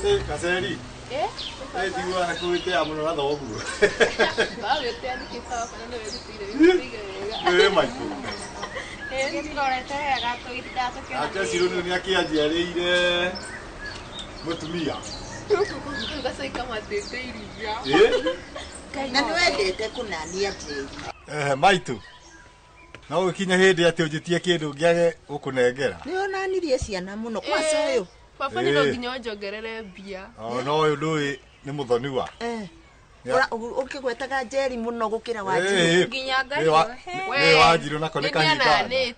Ate kaseri. Digo ana kuite amuno na dogu. Ba vete ani que estaba falando de eso. Maito. Ngorete wega tuithato kĩona. Acha siruni ni akianjiarĩire mutumia. Ngasai kama tete iria. Na nĩwendete kũnania tĩri. Maito. No ukinya hindi ati unjitie kindu ngiage gukunengera. Ni onanirie ciana muno kwaca uyu. Papa ni no nginya onjongerere mbia. No uyu ndui ni muthoni wa. Ukigwetaga Njeri muno gukira wa nginya ngai we wanjiru nako ni kahinda. Ni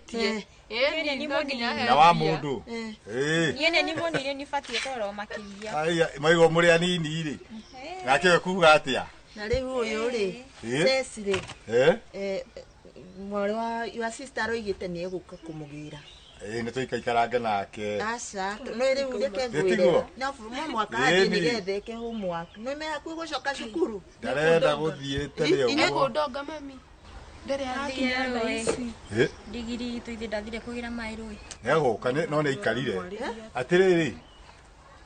ni nginya na wa mundu. Niene ni monire ni fatie toro makiria. Aya maigo muri anini ri. Ngake kuga atia. Na riu uyu ri. Cecily. Mwari wa your sister roigite ni eguka kumugira. Ni tuikaikaraga nake. Aca no riu reke ngwire. Na mwaka hadi ni getheke homework. No me haku gucoka cukuru. Ndarenda guthiete ri uguo. Ine kundonga mami. Ndere arakinya raisi. Digiri tu ndathire kugira mai rui. Eguka no ni ikarire. Atiriri.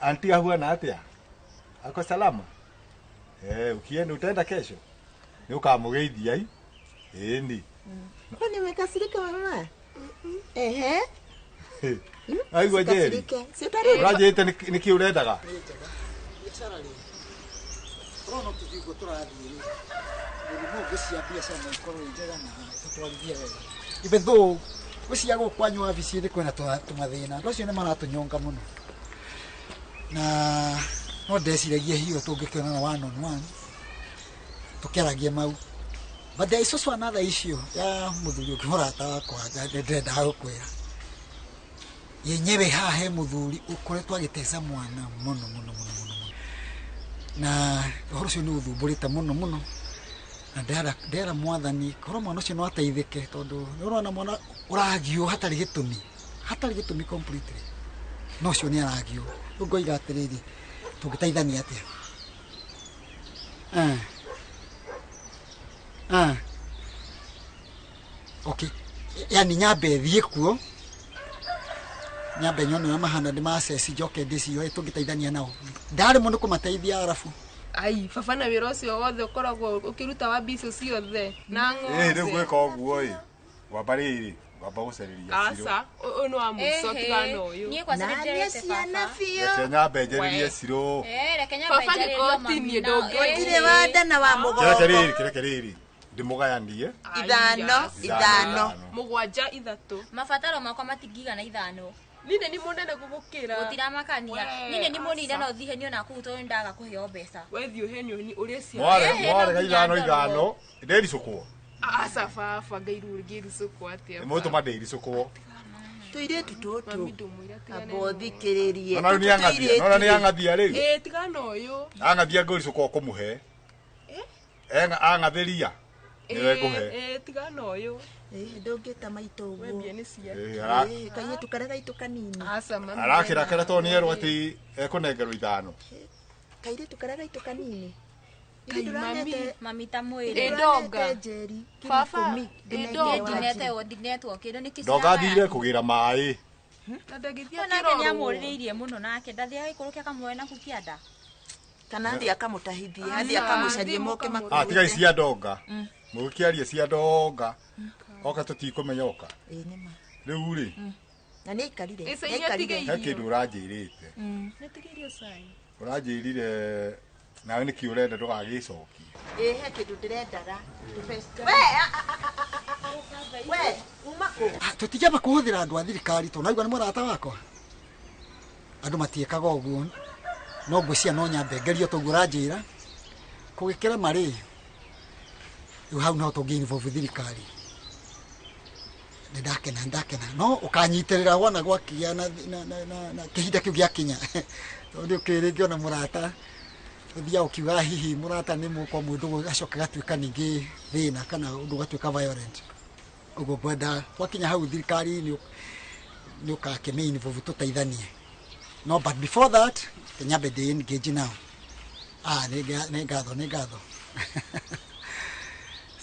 Anti ahuana atia? Ako salama? Ukienda utaenda kesho? Ni ukamugeithia ai? Ni. Kwani umekasirika mama? Aigua Njeri. Urajite niki urendaga? Biashara ri. Rono tukigo turathii. Ni mo gcia biashara na ikoro njega na tutwarithie wega. Ibe tho gucia gukwanyu wabici ni kwena tumathina. Rocio ni maratunyonga muno. Na no ndeciragia hiyo tungikionana one on one. Tukeragie mau. But there is also another issue ya muthuri ukihorata wakwa ndenda gukwira yenyewe hahe muthuri ukoretwa agitesa mwana muno na horo cio ni uthumburite muno na ndera mwathani korwo mwana ucio no ateithike tondu ni urona mwana uragio hatari gitumi completely no cio ni aragio ngoiga atiriri tungiteithania atia okay. Yani nyambe thie kuo. Nyambe nyono na mahana ndi masesi joke ndisi yo tungiteithania nao. Ndari muno kumateithia arafu. Ai, baba na wira ucio wothe ukoragwo ukiruta wa bici ciothe. Na ng'ombe. Riu gwika uguo ri. Wabariri. Wamba gucariria ciro. Asa, uno wa muso tigana uyu. Nie kwa cariria ciana fio. Kenya benjeririe ciro. Reke nyambe njariria mami. Ndire wanda na wa mugongo. Kireke ndimugayandie. Ithano. Mugwanja ithatu. Mabataro makwa matingiga na ithano. Nine ni munene gugukira. Gutiramakania. Nine ni munire no thihenio na kuto ndaga kuheo mbeca. Wethio henio ni uria cia. Mware ithano. Nderi cukwo. Asa baba ngairu ngiri cukwo atia. Moto maderi cukwo. Tuire tutoto. Abothikiririe. Ona ni angathia riu. Tigana uyu. Angathia ngori cukwo kumuhe. Angatheria. Niwe kuhe. Tigana uyu. Ndongita maito uguo. Webie ni cia. Kanye tukarega itu kanini. Asa mami. Arakira to ni erwo ati ekunengerwo ithano. Kaire tukarega itu kanini. Mami ta mwiri. Ndonga. Baba. Ndinetwo kindu ni kisia. Ndonga thire kugira mai. Ndagithia kiro. Na nyamuririe muno nake ndathia gikurukia kamwe na kukianda. Kana ndi akamutahithia, athi akamucarie moke makuru. Tiga cia ndonga. Mukiarie cia ndonga. Oka tutikumenyoka. Nima. Riu ri. Na ni ikarire. He kindu uranjirite. Netigirio sai. Uranjirire nawe niki urenda ndugagicokia. He kindu ndirendaga. We, umako. Tutijaba kuhuthira andu a thirikari to naigua ni murata wakwa. Andu matiekaga uguo. No ngwĩcia no nyambe ngerio tũgũra njĩra kũgĩkĩra marĩ rĩu hau no tũngĩ involve thirikari nĩ ndakena no ũkanyitĩrĩra wona gwakĩa na kĩhinda kĩu gĩakinya tondũ ũkĩrĩngĩ ona mũrata ũthia ũkiuga hihi mũrata nĩ mũkwa mũndũ gacoka gatuĩka ningĩ thĩna kana ũndũ gatuĩka violent ũguo ngwenda gwakinya hau thirikari nĩ ũkakĩmĩ involve tũteithanie no but before that nyambe ndĩ engage now nĩ ngatho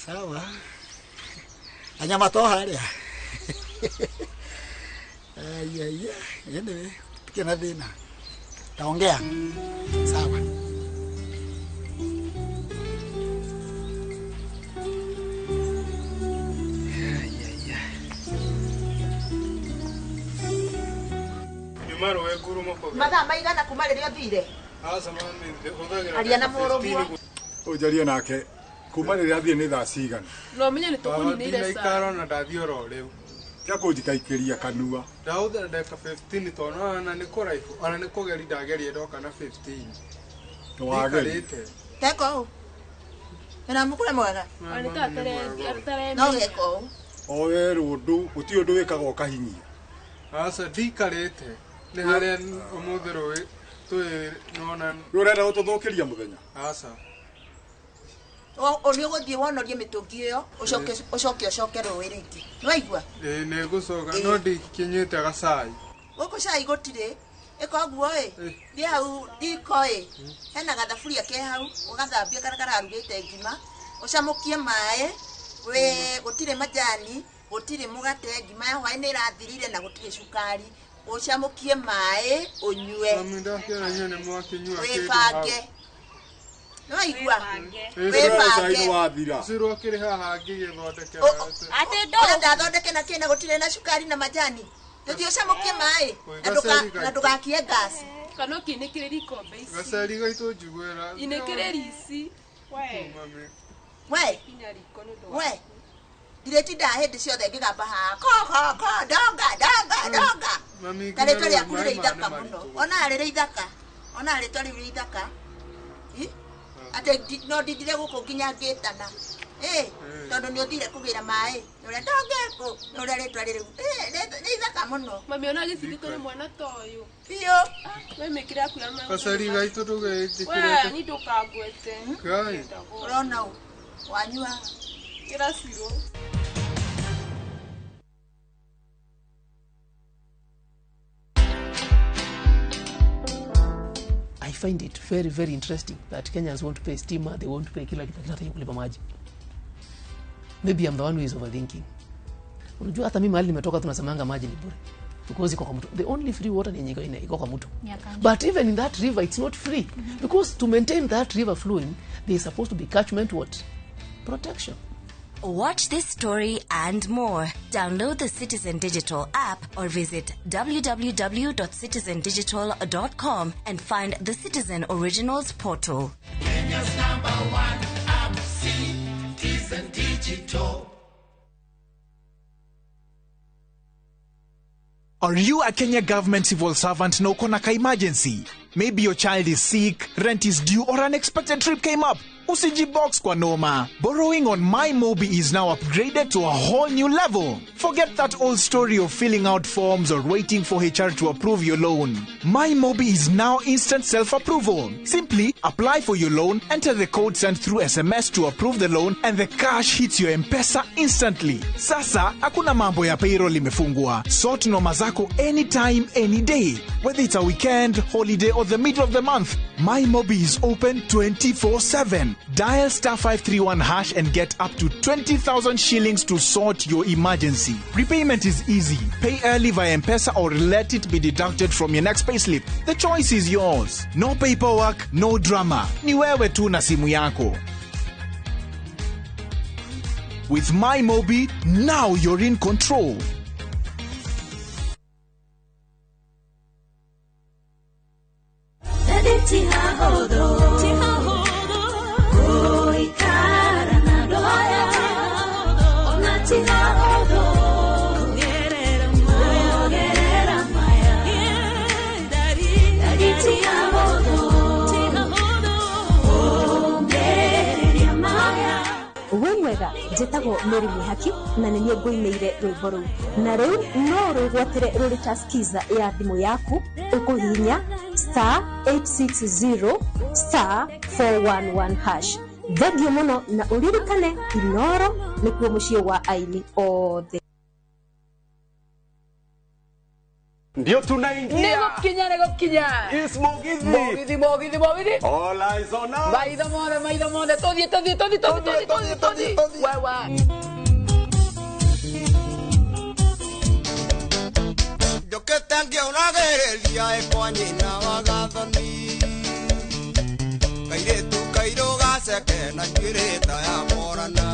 sawa anyama to harĩa anyway kĩna thĩna Taongea. Sawa. Maro we guru mako. Mathaa maigana kuma rĩrĩa ũthire? Asa mami hũthagĩra. Aria na mũrũguo. Ũnjaria nake kuma rĩrĩa athiĩ nĩ thaa cigana. No menye nĩ tũkũninĩire saa. Ikaro na ndathiĩ oro rĩu. Kĩa kũnjikaikĩria kanua. Ndahũthĩra ndeka 15 tondũ na nĩ kũraihu, ona nĩ kũgeri ndageria ndoka na 15. Twagerite. Teko. Ena mukule mwega. Ani tatare. No geko. Owe rũndũ gũti ũndũ wĩkaga ũkahinyia. Asa ndikarĩte. Nĩ harĩa ũmũthĩ rũĩ twĩ nona. Rũrenda gũtũthũkĩria mũthenya. Asa. Oni ũgũthiĩ wonorie mĩtũngi ĩyo ũcoke rũĩ rĩngĩ. Nĩwaigua? Nĩ ngũcoka no ndikinyĩte gacai. Gũkũ cai gũtirĩ. Ĩko guo thiĩ hau ndiko hena gathaburia ke hau ũgathambia karĩa kararugĩte ngima ũcamũkie maĩ we gũtirĩ majani gũtirĩ mũgate ngima ya hwaĩ nĩ ĩrathirire na gũtirĩ cukari ũcamũkie maĩ ũnyue. Mami ndakiona nyone mwakinyua kĩndũ. Wĩbange. Nĩwaigua? Wĩbange. Ciro kĩrĩ haha ngĩgĩthondeke. Atĩ ndathondeke na kĩna gũtirĩ na cukari na majani. Ndio ũcamũkie maĩ na ndũgakie gasi. Kana ũkĩnĩkĩrĩria ikombe ici. Gacari gaitũ njiguĩra. Inĩkĩrĩria ici. We. Ndiretinda hĩndĩ ciothe ngĩgamba haha. Ko donga. Tarĩ twarĩ akurĩre ithaka mũno. Ona arĩre ithaka. Ona arĩ twarĩ rĩ ithaka. Ate no ndithire gũkũ nginya ngĩtana. Tondũ nĩ ũthire kũgĩra maĩ. Ũrĩa ndongeko. Ũrĩa rĩtwa rĩrĩ. Nĩ ithaka mũno. Mami ona gĩcindĩko nĩ mwana ta ũyũ. Biũ. We mĩkĩra aku ya magũrũ. Gacari gaitũ ndũgĩtĩkĩrĩte. We ni ndũkangwete. Ngai. Ũrona wanyua. Kĩracirwo. I find it very, very interesting that Kenyans won't pay stima, they won't pay kila kitu kulipa maji. Maybe I'm the one who is overthinking. Unajua hata mimi mahali nimetoka tunasemanga maji ni bure. Because iko kwa mtu. The only free water ni iko kwa mtu. But even in that river it's not free. Because to maintain that river flowing, there is supposed to be catchment what? Protection. Watch this story and more. Download the Citizen Digital app or visit www.citizendigital.com and find the Citizen Originals portal. Kenya's #1 app, Citizen Digital. Are you a Kenya government civil servant na uko na ka emergency? Maybe your child is sick, rent is due, or unexpected trip came up. Usijibox kwa noma. Borrowing on MyMobi is now upgraded to a whole new level. Forget that old story of filling out forms or waiting for HR to approve your loan. MyMobi is now instant self-approval. Simply apply for your loan, enter the code sent through SMS to approve the loan, and the cash hits your M-Pesa instantly. Sasa, hakuna mambo ya payroll imefungwa. Sort noma zako anytime, any day. Whether it's a weekend, holiday, or the middle of the month, MyMobi is open 24/7. Dial *531# and get up to 20,000 shillings to sort your emergency. Repayment is easy. Pay early via M-Pesa or let it be deducted from your next payslip. The choice is yours. No paperwork, no drama. Ni wewe tu na simu yako. With MyMobi, now you're in control. Wega njĩtagwo Mary Mihaki na nĩ niĩ ngũinĩire rwĩmbo rũu na rĩu no rwĩgwatĩre rũrĩ ta skiza ya thimũ yaku ũkũhihinya *860 *411#. Thengiũ mũno na ũririkane Inooro nĩkuo mũciĩ wa aini othe. Ndio tunaingia. Nego kinya. Is Mogithi. Mogithi. All eyes on us. Maitho mothe. Todhi. Wewe. Yo que tangia una guerrilla es coñina vagada. thoni kaire tu kairo gaseke na nyirita ya morana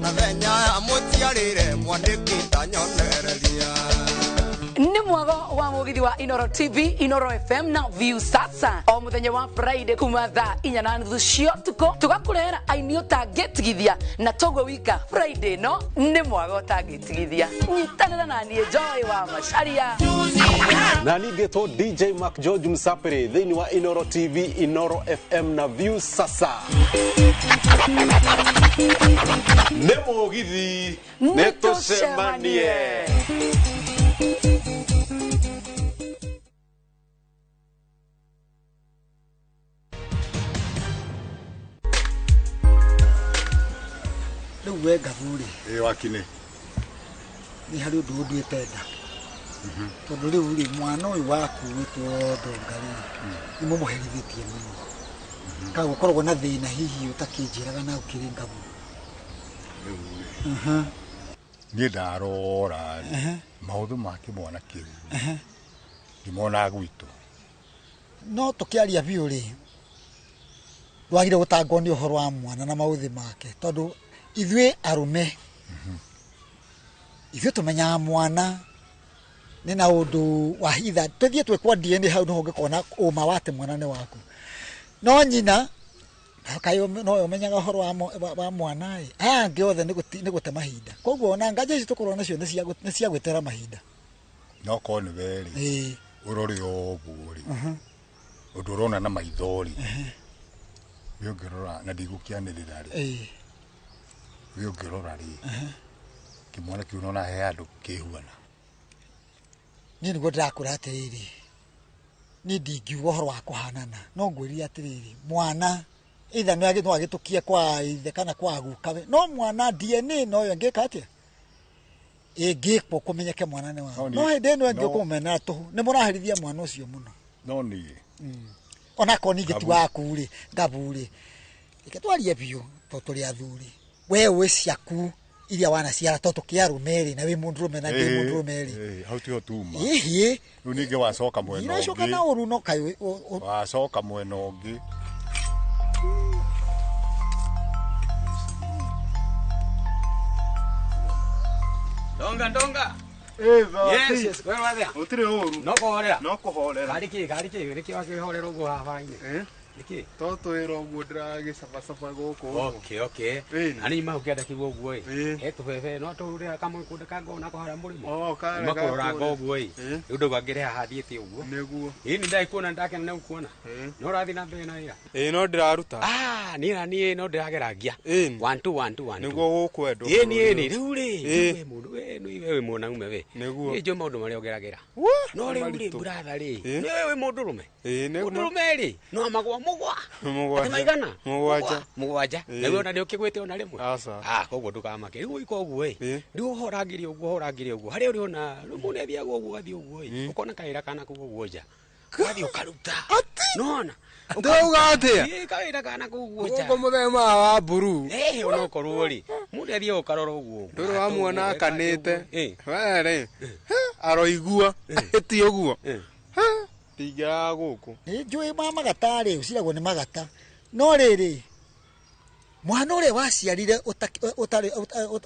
na venya ya mutiarire mwandikita nyonereria Ni mwago wa mugithi wa Inoro TV, Inoro FM na View sasa. O muthenya wa Friday kuma thaa 4:30 cia tuko tugakurehera aini utangitigithia na togwe wika Friday no ni mwago utangitigithia. Nyitanira na nie Joy wa Macharia. Na ningetwo DJ Mark George Msapere thini wa Inoro TV, Inoro FM na View sasa. Ne mugithi netucemanie. Uwe gavuri wakine ni hari undu ndwitenda tondu riu ri mwana uyu waku witwo Ndongari ni mumuherithitie muno ka gukorwo na thina hihi utakijiraga na ukiri ngavu ni ndarora mauthu make mwana kiu ndimona gwitu no tukiaria biu ri rwagire gutangwo ni uhoro wa mwana na mauthi make tondu ithuĩ arume ithuĩ tumenya mwana nĩ na ũndũ wa hitha tũthiĩ twĩkwo DNA hau no ũngĩkona ũma wate mwana nĩ waku no nyina no ũmenyaga ũhoro wa mwana aya angĩ othe nĩ gũte mahinda koguo ona nganja ici tũkorwo nacio nĩ cia gwĩtera mahinda no korwo nĩ weri ũrore ũguo rĩ ũndũ ũrona na maithori nĩ ũngĩrora na ndigũkĩanĩrĩra rĩ Wio ngirora ri kimwana kiu nona he andu kihuana ni ngo ndakura atiriri ni ndingiuga horo wa kuhanana no ngwiri atiriri mwana itha no agitwa agitukia kwa ithe kana kwa gukawe no mwana DNA no yo ngeka atia ngikwo kumenyeke mwana ni wa no hinde no ngikumena tu ni muraherithia mwana ucio muno no ni ona ko ni giti waku ri ngaburi iketwarie biu toturi athuri wewe ciaku iria wana ciara toto kiarumeri na we mundurume na ndi mundurumeri hauti hotuma riu ninge wacoka mweno ngi iracoka na uru no kai wacoka mweno ngi Donga yes wewe wathia utire uru no kuhorera gariki riki wakihorera ugo haha ine Niki? Toto ero uguo ndiragicabacaба guku. Okay. Ani ma ukienda kigo uguo i. Eto bebe no turira kamwe kunde kango na kuhara murimo. Kare. Makora goguo i. Undu gwangire hathiete uguo. Niguo. Ini ndai kuona ndake na ukuona. No rathi na mbere na ira. No ndiraruta. Ni no ndirageragia. 1 2 Niguo gukwendo. Ni riu ri. Mundu we muona ume we. Niguo. Ijo maundu mari ogeragera. No riu ri brother ri. Ni we mundurume. Niguo. Mundurume ri. No magwa Maigana? Mugwanja. Niguo na ndio kigwete ona rimwe. Koguo ndukamake. Riu iko uguo i. Riu horangire uguo. Hari uri ona rumune thia uguo gathi uguo i. Ukona kaira kana kuguo nja. Gathi ukaruta. Nona. Ndauga atia? Kaira kana kuguo nja. Ugo muthema wa buru. Ona korwo ri. Mundu thia ukarora uguo. Nduru wa muona kanite. Were. Aroigua. Eti uguo. Tiga guku ni njui mama gatari uciragwo ni magata no riri mwana ure waciarire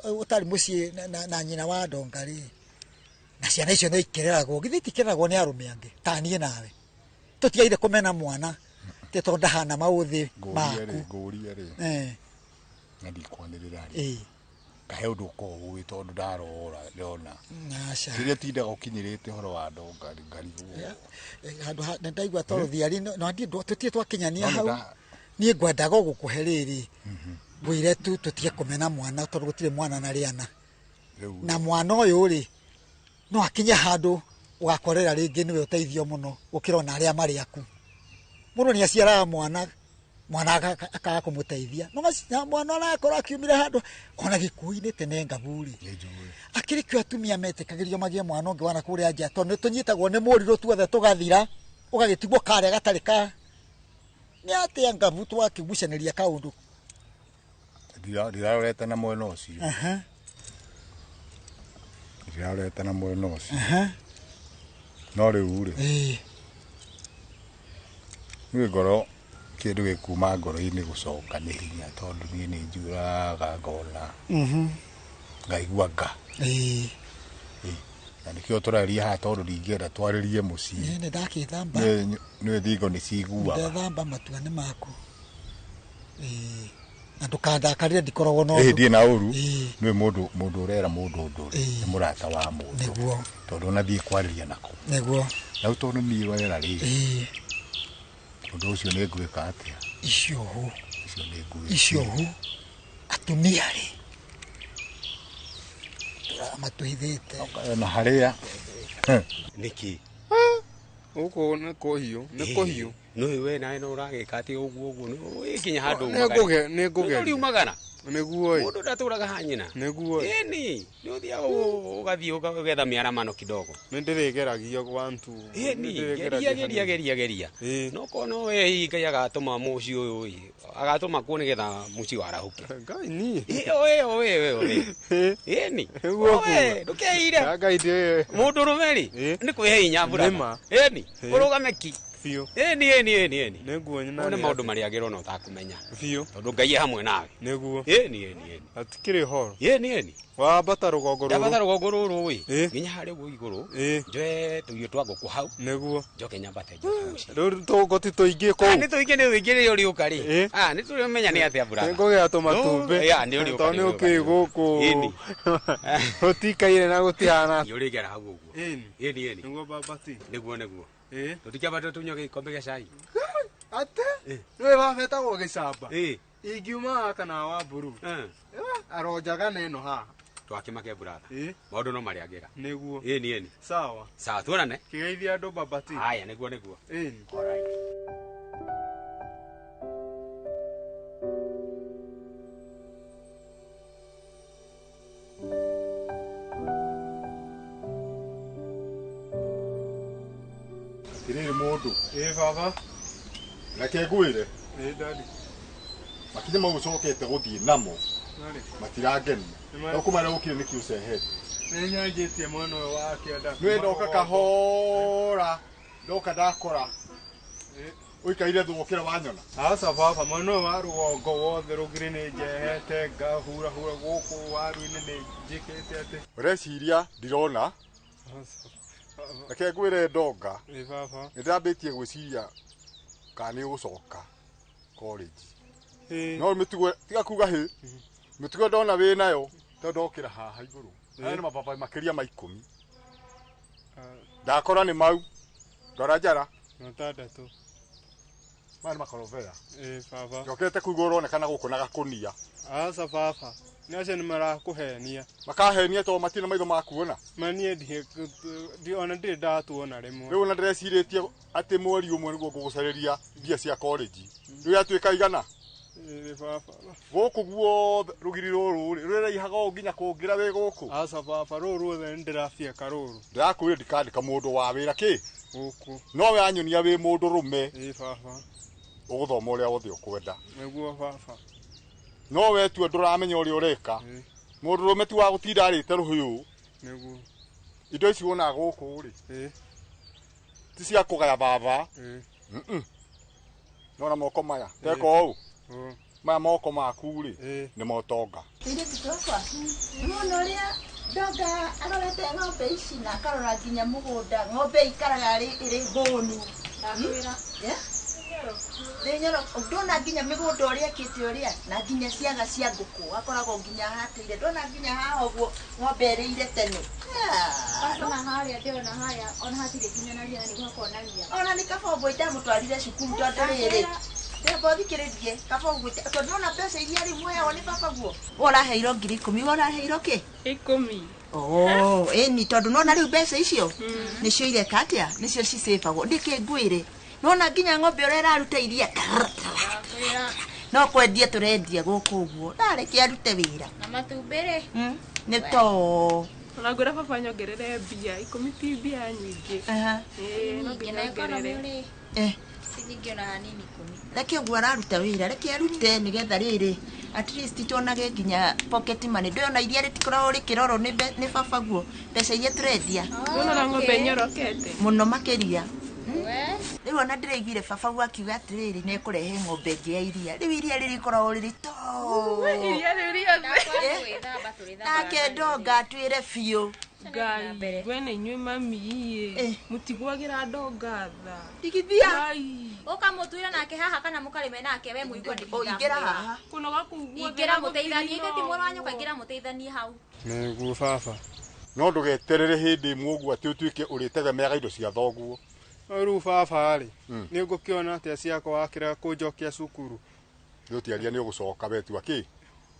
utari mucii na nyina wa Ndongari na ciana icio no ikereragwo githitikeragwo ni arume angi tanie nawe tutigaire kumena mwana te tonda hana mauthi maku nguria ri na ndikwanirira ri kahe undu ko wi tondu ndarora ndona kiria tinda gukinyirite horo wa Ndongari handu ndaigua toro thiari no ndi tutie twakinyania hau nie ngwendaga gukuhe riri bwire tu tutie kumena mwana tondu gutire mwana na riana na mwana uyu ri no akinya handu ugakorera ringi niwe uteithio muno ukirona aria mari aku muno ni aciara mwana akaga kumuteithia no mwana arakora akiumire handu ona gikuini tene ngaburi akiri kyo atumia metikagirio magie mwana ungi wana kuria nja tondu tunyitagwo ni muriro tuothe tugathira ugagitigwo kare gatarika ni ate ngabu twakigucaniria kaundu ndirarorete na mwena ucio ndirarorete na mwena ucio no riu ri Nĩ ngoro kĩndũ gĩkuma ngoro-inĩ gũcoka nĩ hinya tondũ niĩ nĩ njuraga ngona ngaigua nga na nĩkĩo tũraria haha tondũ ndingĩenda twarĩrie mũciĩ nĩ ndakĩthamba nĩ thingo nĩ ciguaga ndathamba matua nĩ maku na ndũkandakarĩre ndikoragwo na ũndũ ndĩ na ũru nĩ mũndũ ũrera mũndũ ũndũ nĩ mũrata wa mũndũ nĩguo tondũ ũnathiĩ kwarĩria nako nĩguo na tondũ niĩ wera rĩ ũndũ ũcio nĩ ngwĩka atĩa icio hũ atumia rĩ matũhithĩte na harĩa nĩkĩ Uko nĩ kũhiũ no we nawe no ũragĩka atĩ ũguo wĩkinya handũ nĩ ngũgeria umagana nĩguo ĩ mũndũ ndatũraga hanyina nĩguo nĩ ũthiaga ũgathiĩ ũgetha mĩaramano kidogo nĩ ndĩrĩgeragia gwantu geria no kono we Ngai agatũma mũciĩ ũyũ agatũma kuo nĩgetha mũciĩ warahũke Ngai ni ni ndũkeire Ngai ndĩ mũndũ rũmeri nĩ kwĩhe hinya mbura ni ũrũgame ki biũ ni nĩguo nyina nĩ maũndũ marĩa agĩrwo no takumenya biũ tondũ Ngai hamwe nawe nĩguo ni atikĩrĩ horo ni wambata rũgongo rũrũ nginya harĩa ũguo igũrũ njoe tũirio twa ngũkũ hau nĩguo njoke nyambate rĩu tũgoti tũingĩ kũu nĩ tũingĩ rĩrĩa ũrĩũka rĩ nĩ tũrĩmenya nĩ atĩa mbura ngũgĩa tũmatumbĩ tondũ nĩ ũkĩ gũkũ ũtikaire na gũtihana ũrĩgera hau ũguo nĩguo babati nĩguo tũtikĩambate tũnyue gĩkombe gĩa cai ate nĩwe babetagwo gĩcamba ingiuma kana wa mburu aronjaga na ĩno haha twakĩmake brother maũndũ no marĩ angĩra nĩguo ni sawa tuonane kĩgeithia andũ babati haya nĩguo alright Tirĩrĩ mũndũ baba reke ngwĩre daddy makinya mau ũcokete gũthiĩ namo matirangenia ũkũmara ũkire nĩkĩ ũcehete nĩnyanjĩtie mwena ũyũ wa kĩanda nĩ ndoka kahora ndoka ndakora ũikaire thũgũkĩra wanyona aca baba mwena ũyũ wa rũgongo wothe rũgiri nĩ njehete ngahurahura gũkũ waru-inĩ nĩ njĩkĩte atĩ ũreciria ndirona reke ngwĩre ndonga baba nĩ ndambĩtie gwĩciria kana nĩ ũgũcoka college no mĩtugo tiga kuga hĩ mĩtugo ndona wĩ nayo tondũ ndokĩra haha igũrũ aya nĩ mababaĩ makĩria ma 10 ndakora nĩ mau ndora njara matandatũ maya nĩ makorobea baba njokete kũu igũrũ ũronekana gũkũ na gakũnia aca baba nĩ acio nĩ marakũhenia makahenia tondũ matirĩ na maitho ma kuona manie ona ndirĩ ndatuona rĩmwe rĩu ona ndĩrecirĩtie atĩ mweri ũmwe nĩguo ngũgũcarĩria mbia cia college rĩu yatuĩka igana gũkũ guothe rũgiri rũrũ rũraihaga ũũ nginya kũngĩra wĩ gũkũ aca baba rũrũ ruothe nĩ ndĩrabieka rũrũ ndĩrakwĩra ndikandĩka mũndũ wa wĩra kĩ gũkũ no we anyonia wĩ mũndũ rũme baba ũgũthoma ũrĩa wothe ũkwenda nĩguo baba no we tu ndũramenya ũrĩa ũreka mũndũ rũme ti wa gũtinda arĩte rũhĩũ nĩguo indo ici wonaga gũkũ rĩ ti cia kũgaya baba nona moko maya teka ũũ maya moko maku rĩ nĩ motonga mũno ũrĩa ndonga arorete ng'ombe ici na akarora nginya mũgũnda ng'ombe ikaraga ĩrĩ hũnu ndona nginya mĩgũnda ũrĩa ĩkĩte ũrĩa na nginya ciaga cia ngũkũ akoragwo nginya hatĩire ndona nginya haha ũguo ng'ombe ĩrĩire tene ona nĩ kaba ũguo ndamũtwarire cukuru tondũ rĩrĩ ndembo thikĩrĩrie kaba ũguo tondũ ndona mbeca iria rĩu muoyagwo nĩ baba guo ũraheirwo ngiri 10 ũraheirwo kĩ 10 ĩni tondũ nona rĩu mbeca icio nĩcio ireka atĩa nĩcio cicĩbagwo ndĩkĩ ngwĩre nona nginya ng'ombe ũrĩa ĩraruta iria no kwendia tũrendia gũkũ ũguo ndareke arute wĩra na matumbĩ rĩ nĩ to ona ngwĩra baba nyongerere mbia 10 ti mbia nyingĩ no nginya nyongerere ingĩona hanini 10 reke ũguo araruta wĩra reke arute nĩgetha rĩrĩ at least tuonage nginya pocket money ndĩona iria rĩtikoragwo rĩkĩrorwo nĩ baba guo mbeca iria tũrendia nona ng'ombe nyorokete mũno makĩria Riu ona ndireigire baba gwakiuga atiriri ne kurehe ng'ombe ngi ya iria. Riu iria ririkorwo riri to. Iria ririothe. Nake ndonga atwire biũ. Ngai, we nĩ inyuĩ mami mũtigwagira ndonga tha. Tigithia. Ũkamũtuĩra nake haha kana mũkarĩme nake we mũigua ndĩ. Ingĩra haha. Kũnoga kũu. Ingĩra mũteithanie ithe ti mũrũ wa nyũkwa ingĩra mũteithanie hau. Nĩguo baba. No ndũgeterere hĩndĩ ĩmwe ũguo atĩ ũtuĩke ũrĩtegemeaga indo cia thoguo. Rĩu baba rĩ, nĩ ngũkĩona atĩa ciakwa wakĩrega kũnjokia cukuru. Ndũtiaria nĩ ũgũcoka wetua kĩ?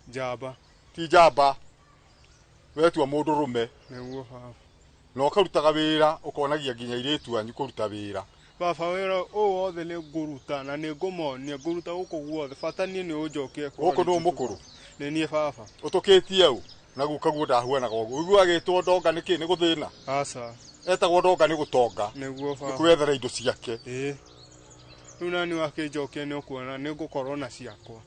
Njamba. Ti njamba. Wetua mũndũ rũme. Nĩguo baba. Na ũkarutaga wĩra ũkonagia nginya airĩtu anyu kũruta wĩra. Baba wĩra ũyũ wothe nĩ ngũruta na nĩ ngũmonia ngũruta gũkũ guothe bata niĩ nĩ ũnjokie gũkũ nĩ mũkũrũ. Nĩ niĩ baba. Ũtũkĩtie ũũ na gukaguo ndahuanaga ũguo. Ũiguo agĩtwo ndonga nĩkĩ nĩ gũthĩna? Aca. Etagwo ndonga nĩ gũtonga. Nĩguo baba. Nĩkwethera indo ciake. Rĩu nani wakĩnjokia nĩ ũkuona nĩ ngũkorwo na ciakwa.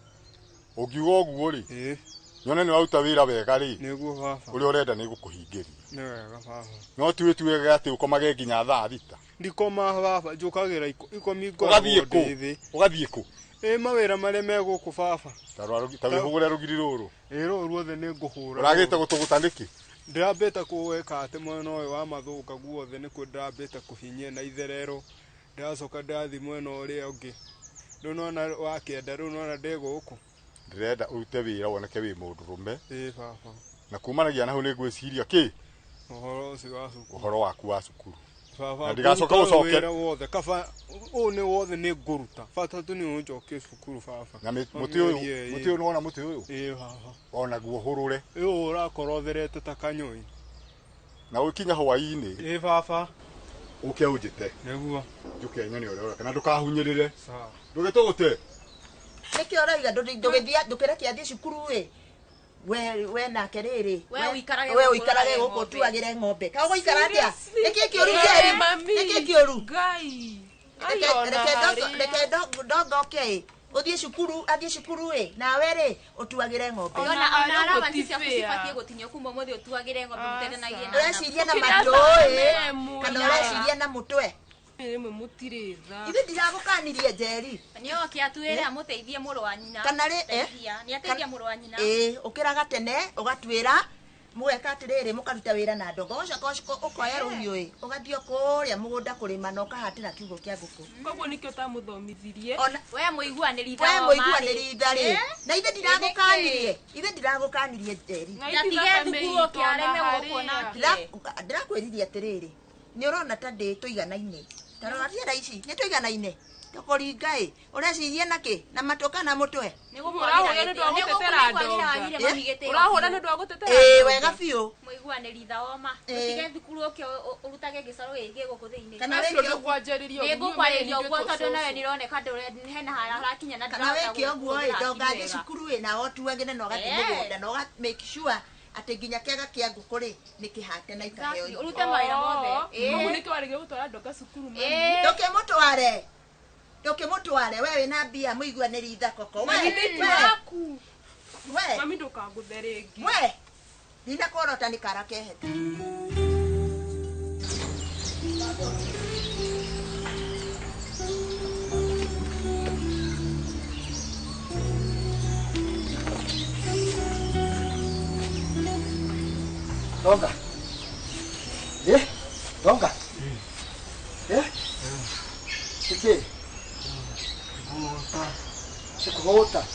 Ũngiuga ũguo rĩ? Nyone nĩ waruta wĩra wega rĩ. Nĩguo baba. Ũrĩa ũrenda nĩ gũkũhingĩria. Nĩ wega baba. No tuĩtuĩge atĩ ũkomage nginya thaa thita. Ndikoma baba, njũkagĩra ikomi ũgathiĩ kũ? Mawĩra marĩa me gũkũ baba. Ta wĩhũgũre rũgiri rũrũ. Rũrũ ruothe nĩ ngũhũra. Ũragĩte gũtũgũta nĩkĩ? Ndĩrambĩte kũweka atĩ mwena ũyũ wa mathũka guothe nĩkuo ndĩrambĩte kũhinyia na itherero. Ndĩracoka ndĩrathiĩ mwena ũrĩa ũngĩ. Rĩu nona wakĩenda rĩu nona ndĩ gũkũ. Ndĩrenda ũrute wĩra woneke wĩ mũndũ rũme. Baba. Na kumanagia na hau nĩ ngwĩciria kĩ? Ũhoro ũcio wa cukuru. Ũhoro waku wa cukuru. Baba. Ndigacoka gũcoke. Wothe kaba ũũ nĩ wothe nĩ ngũruta. Bata tu nĩ ũnjokie cukuru baba. Na mũtĩ ũyũ nĩwona mũtĩ ũyũ? Baba. Onaguo hũrũre. Ũyũ ũrakorwo therete ta kanyũi. Na ũkinya hwaĩ-inĩ. Baba. Ũke ũnjĩte. Nĩguo. Njũke nyone ũrĩa ũreka na ndũkahunyĩrĩre. Sawa. Ndũgĩtũgũte. Nĩkĩ ũroiga ndũkĩrekia athiĩ cukuru ĩ? We nake rĩrĩ. We ũikarage gũkũ tuagĩre ng'ombe. Ka ũgũikara atĩa? Nĩkĩ kĩũru kĩrĩ? Nĩkĩ kĩũru? Ngai. Reke ndonga oke. Uthiĩ cukuru, athiĩ cukuru ĩ. Nawe rĩ, ũtuagĩre ng'ombe. Ona arabanci ciaku cibatiĩ gũtinio kuma ũmũthĩ ũtuagĩre ng'ombe mũteithanagie na. Ũreciria na matũ ĩ? Kana ũreciria na mũtwe? Ĩmwe mũtirĩ tha. Ithe ndiragũkanirie Njeri. Nĩ oke atuĩre amũteithie mũrũ wa nyina. Kana rĩ nĩ ateithia mũrũ wa nyina. Ũkĩraga tene ũgatuĩra mũgeka atĩrĩrĩ mũkaruta wĩra na ndongo ũcoka ũkoya rũhiũ ĩ ũgathiĩ kũrĩa mũgũnda kũrĩma na ũkahatĩra kiugũ kĩa ngũkũ. Koguo nĩkĩo ũtamũthomithirie. We mũiguanĩri tha wa rĩ. Na ithe ndiragũkanirie Njeri. Natige thukuru ũkĩareme gũkũ nake. Ndĩrakwĩririe atĩrĩrĩ nĩ ũrona ta ndĩ tũiganaine. Tarora ciana ici nĩ tũiganaine. Tũkũringa ĩ ũreciria nakĩ na matũka na mũtwe. Ũrahũra nĩ ndwa gũtetera ndonga. Ũrahũra nĩ ndwa gũtetera. Wega biũ. Mũiguanĩri tha oma. Ũtige thukuru ũkĩ ũrutage gĩcaro gĩkĩ gũkũ thĩinĩ. Kana wĩkĩ ũgwanjĩrĩrio. Nĩ ngũkwarĩria ũguo tondũ nawe nĩroneka ndũrĩ hena harakinya na kana wĩkĩ ũguo ĩ ndonga thĩ cukuru ĩ na otuagĩre na ũgathiĩ mũgũnda na ũga make sure atĩ nginya kĩaga kĩa ngũkũ rĩ nĩ kĩhate na ikaheo. Ũrute mawĩra mothe. Ũguo nĩkĩo warĩgire gũtwara ndonga cukuru mami. Ndũkĩmũtware we wĩna mbia mũiguanĩri tha koko. Mami ndũkangũthe rĩngĩ. We ndinakuorota nĩ kara kehete. Donga. Donga. Sike. Sikugota.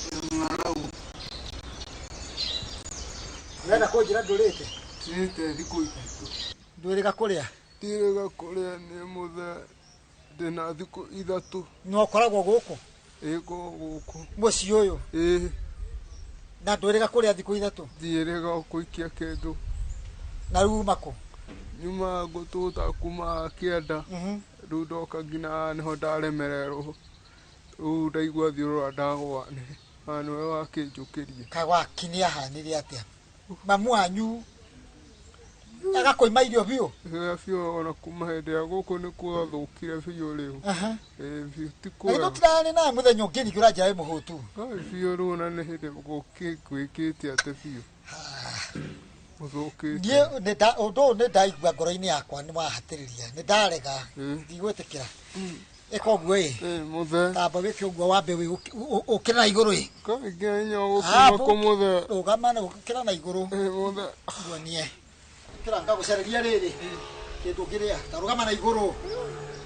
Nenda kujira ndurite. Tite thiku itatu. Ndurika kuria. Ndirega kuria ni muthe ndina thiku ithatu. No koragwo guku. Guku. Muci uyu. Na ndurika kuria thiku ithatu. Ndirega kuikia kindu. Na ruma ku. Nyuma gututa kuma kienda. Rĩu ndoka nginya nĩho ndaremererwo. Rĩu ndaigua thiũrũra ndagwa nĩwe wakĩnjũkĩria. Kagwakinia hanire atĩa? Mamu wanyu agakoima irio biũ? Biũ ona kuma hĩndĩ ya gũkũ nĩ kwathũkire biũ rĩu. Biũ ti kwega. Nĩ tũtirarĩ nawe mũthenya ũngĩ ningĩ ũranjĩra wĩ mũhũtu. Biũ rĩu na nĩ hĩndĩ gwĩkĩte atĩ biũ. Niĩ ũndũ ũyũ nĩ ndaigua ngoro-inĩ yakwa nĩ wahatĩrĩria nĩ ndarega ndigwĩtĩkĩra eko gwe muthe tamba wiki ugwa wambe ukira iguru ko ngenya gukuma ko muthe ugamana ukira na iguru muthe gwonie kira ngagucereria riri kindu kiria tarugama na iguru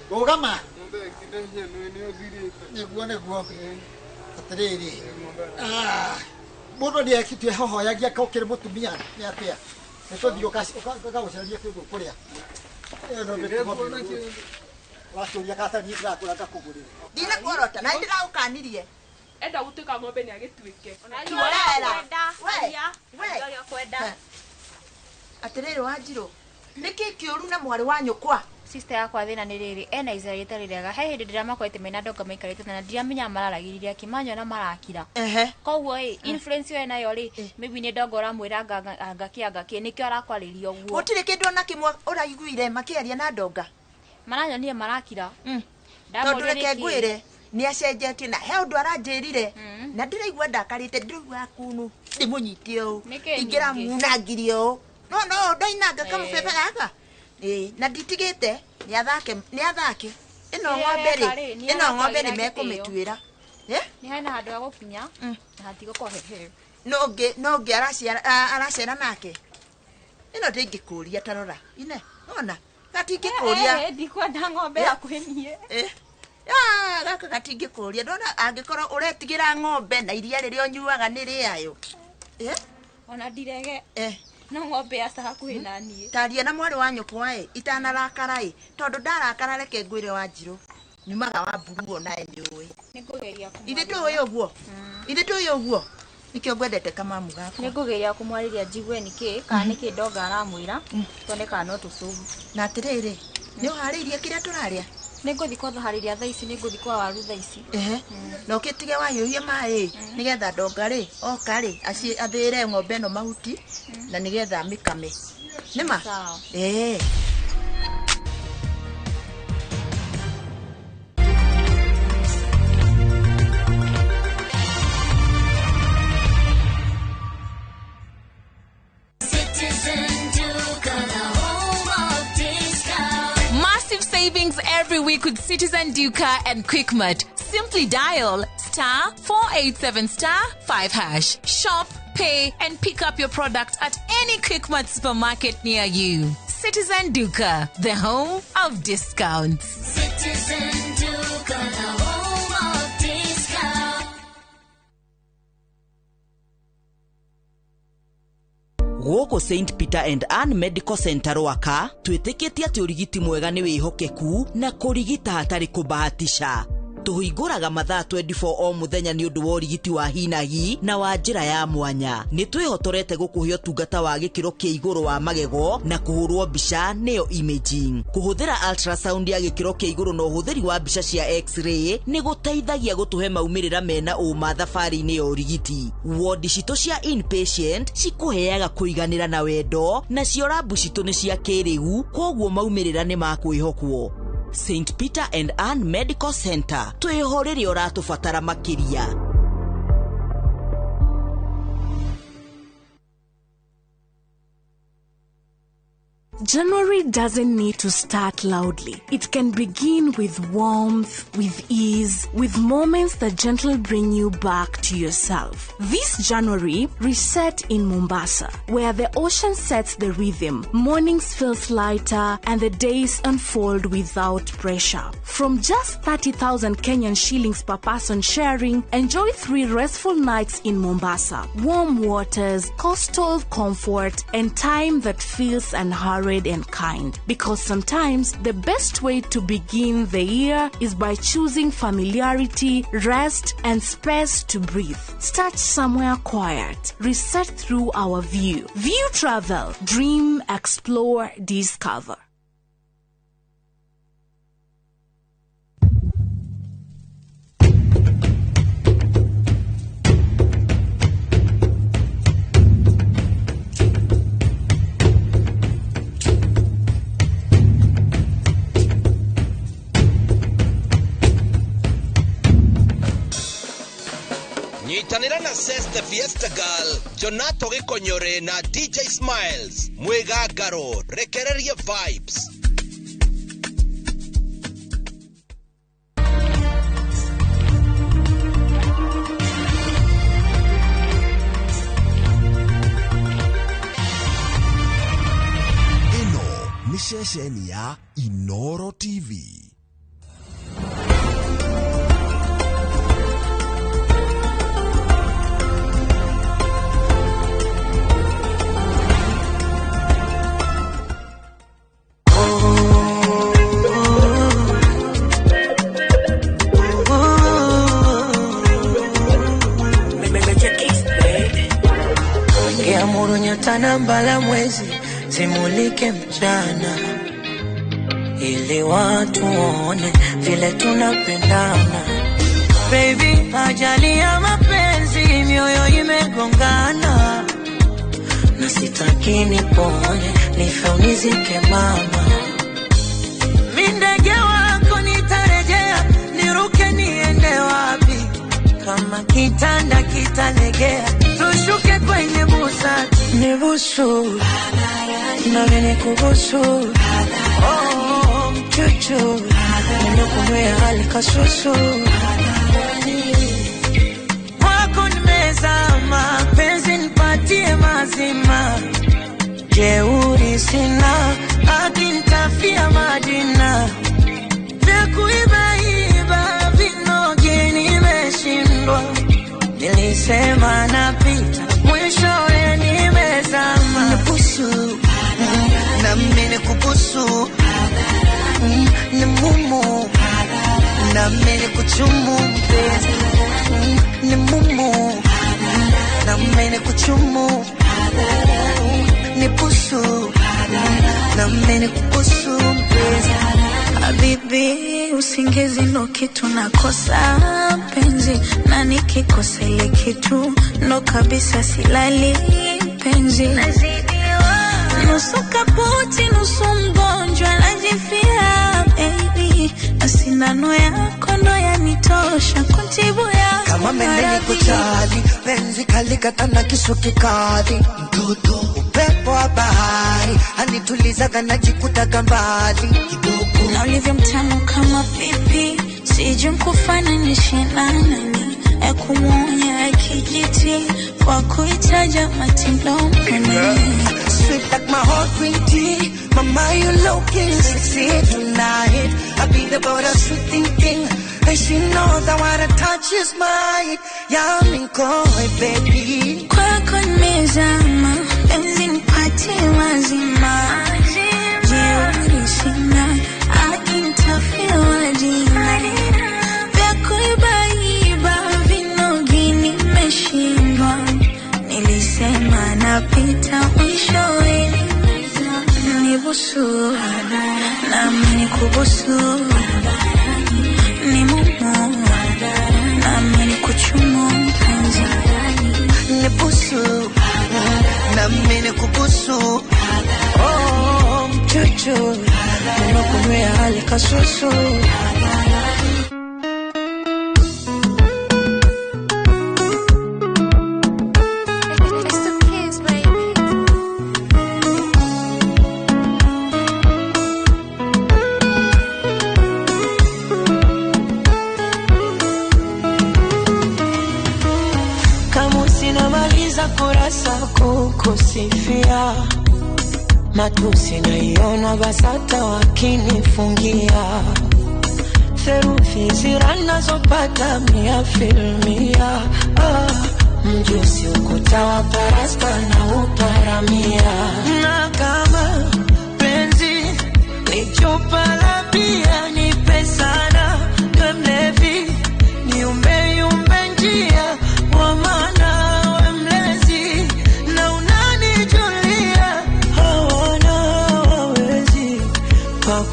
rugama muthe kidenya ni othirite niguo atiriri mundu ni ekitwe hohoyagia kokire mutumia ni atia nituthio ukagucereria kindu kuria Wasuria kata ni ndakura kakugurira. Dina korota na ndira ukanirie. Enda gutuka ng'ombe ni agituike. We kwenda. Atiriri wanjiro. Niki kiuru na mwari wa nyukwa. Sister yakwa thina ni riri ena Israel itariraga he hindi ndira makwete mena ndoka maikarite na ndiramenya mararagiriria kimanyo na marakira. Koguo influence yo nayo ri maybe ni ndongo ramwira ngaki nikio arakwariria uguo. Gutire kindu na kimwe uraiguire makiaria na ndonga. Mananyonie marakira. Tondu reke ngwire ni acenjetie na he undu aranjirire na ndiraigua ndakarite ndiraigua kunu ndimunyitie u ingira munangirie u no ndainanga kamubebe gaka na nditigite ni athake ino ng'ombe ni mekumituira ni haina handu ha gukinya na hatigo kohehe no ngi aracera nake ino ndingikuria tarora ine ona gatingikuria ndikwenda ng'ombe yakwenie gaka gatingikuria ndona angikorwo uretigira ng'ombe na iria riri onyuaga ni riayo ona ndirege no ng'ombe asa hakuhi na nie taria na mwari wa nyukwa itanarakara tondu ndarakara reke ngwire Wanjiru nyumaga wa mburu ona enyewe nikugeria ithe tuyo nikio gwendete kamamu gako nikugeria kumwariria njigwe niki kana niki ndonga aramwira tone kana no tucubu na atiriri ni uhariirie kiria turaria ninguthi kwa hariria thaa ici ninguthi kwa waru thaa ici no kitige wayuhia mai nigetha ndonga ri oka ri athire ng'ombe no mahuti na nigetha mikame nima every week with Citizen Duka and Quickmart. Simply dial *487*5#. Shop, pay, and pick up your product at any Quickmart supermarket near you. Citizen Duka, the home of discounts. Citizen Duka, the home of discounts. Goko St. Peter and Ann Medical Center waka twitikitie ati urigiti mwega ni wihokeku na kurigita hatari kubahatisha. Tuhinguraga mathaa 24 o muthenya ni undu wa urigiti wa hinahi na wa njira ya mwanya. Ni twihotorete gukuhio tungata wa gikiro kia iguru wa magego na kuhurwo mbica neo imaging. Kuhuthira ultrasound ya gikiro kia iguru no huthiri wa mbica cia x-ray ni guteithagia gutuhe maumirira mena uma thabari-ini ya urigiti. Ward citu cia inpatient cikuheaga kuiganira na wendo na cio labu citu ni cia kiriu koguo maumirira ni makwihokwo. St. Peter and Ann Medical Center. Twihorere oratubatara makiria. January doesn't need to start loudly. It can begin with warmth, with ease, with moments that gently bring you back to yourself. This January, reset in Mombasa, where the ocean sets the rhythm, mornings feels lighter, and the days unfold without pressure. From just 30,000 Kenyan shillings per person sharing, enjoy 3 restful nights in Mombasa. Warm waters, coastal comfort, and time that feels unhurried and kind. Because sometimes the best way to begin the year is by choosing familiarity, rest, and space to breathe. Start somewhere quiet. Reset through our view. View travel. Dream, explore, discover. Nyitanira na Seste Fiesta Girl, Jonato Gikonyore na DJ Smiles, Mwegagaro, rekereria vibes. ceceni ya Inoro TV. Namba la mwezi zimulike mchana ili watu waone vile tunapendana. Baby, ajali ya mapenzi mioyo imegongana, na sitaki nipone nife unizike mama. Mindege wako nitarejea, niruke niende wapi? Kama kitanda kitalegea, tushuke kwenye busati. Nibusu, na vene kubusu, oh, mchuchu, ninukumwea hali kasusu. Wako nimezama, penzi nipatie mazima. Jeuri sina, akinitafia Madina. Vya kuibaiba, vinoge nimeshindwa. Nilisema napita, mwishowe nimezama. Nibusu, na mene kubusu, ni mumu, na mene kuchumu mpenzi. Ni mumu, na mene kuchumu, nibusu, na mene kubusu mpenzi. Habibi, usingizi ndo kitu nakosa penzi, na nikikosa ile kitu ndo kabisa silali penzi. Nusu kaputi, nusu mgonjwa najifia baby, na sindano yako ndo yanitosha kutibu ya kama mendeni kuchali, penzi kalikata na kisu kikali. Mtoto upepo wa bahari, anituliza kanajikuta kambali kidogo. Na ulivyo mtamu kama pipi, sijui nkufananishe na nani. Ekumuonya kijiti, kwa kuitaja matindo mwenye. Sweet like my heart green tea, mama you looking sexy tonight. I be the boat of sweet thinking, and she knows that what I touch is mine. Yummy koi baby, kwako nimezama, penzi nipatie mazima. Jeuri sina, akinitafia Madina. Vya kuibaiba, vinogi nimeshindwa. Nilisema napita, mwishowe nibusu, na mene kubusu. Ni mumu, na mene kuchumu mpenzi. nibusu, na mene kubusu, oh, mchuchu, ninukumwea hali kasusu. Kurasa kukusifia, matusi naiona basata wakinifungia. Theruthi zira nazopata mia filmia. Mjusi ukuta wa parasta na uparamia. Na kama penzi ni chupa la bia, nipe sana kwe mlevi, niumbe yumbe njia wa maana.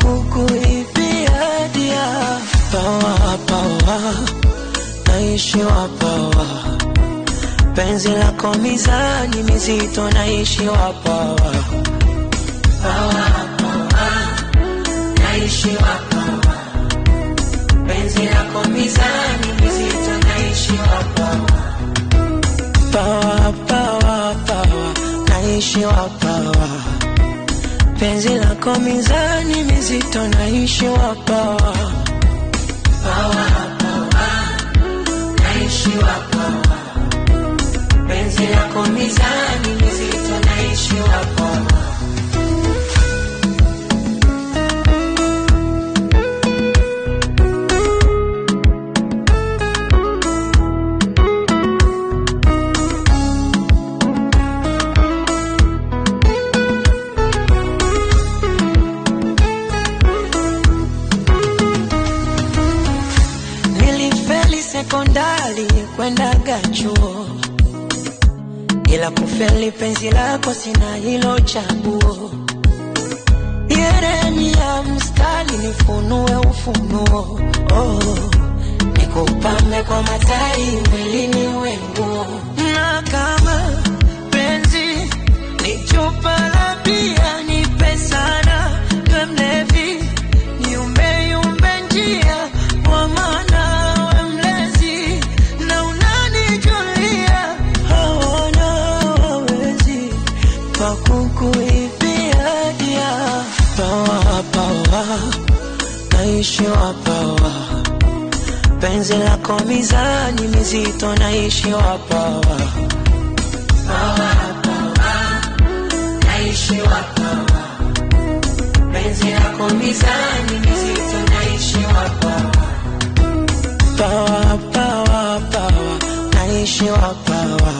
Kukuibia dia pawa pawa, naishi wa pawa. Penzi lako mizani mizito, naishi wa pawa. Pawa pawa, naishi wa pawa. Penzi lako mizani mizito, naishi wa pawa. Pawa pawa pawa, naishi wa pawa. Penzi lako mizani mizito, naishi wa pawa. Pawa pawa, naishi wa pawa. Penzi lako mizani mizito, naishi wa pawa. Nimefeli penzi lako sina hilo chaguo. Yeremia mstari nifunue ufunuo. Nikupambe kwa matari mwilini wenguo. Na kama penzi ni chupa la bia nipe sana. We mlevi niumbe yumbe njia wa maana we mlezi na unanijulia. Hawana wawezi pakukuibia dia. Pawa pawa naishi wa pawa. Penzi lako mizani mizito naishi wa pawa. Pawa pawa naishi wa pawa. Penzi lako mizani mizito naishi wa pawa. Pawa pawa pawa naishi wa pawa.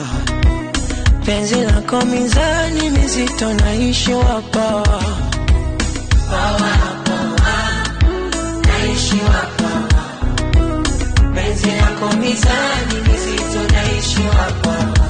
Penzi lako mizani mizito naishi wa pawa. Pawa pawa naishi wa pawa. Penzi lako mizani mizito naishi wa pawa.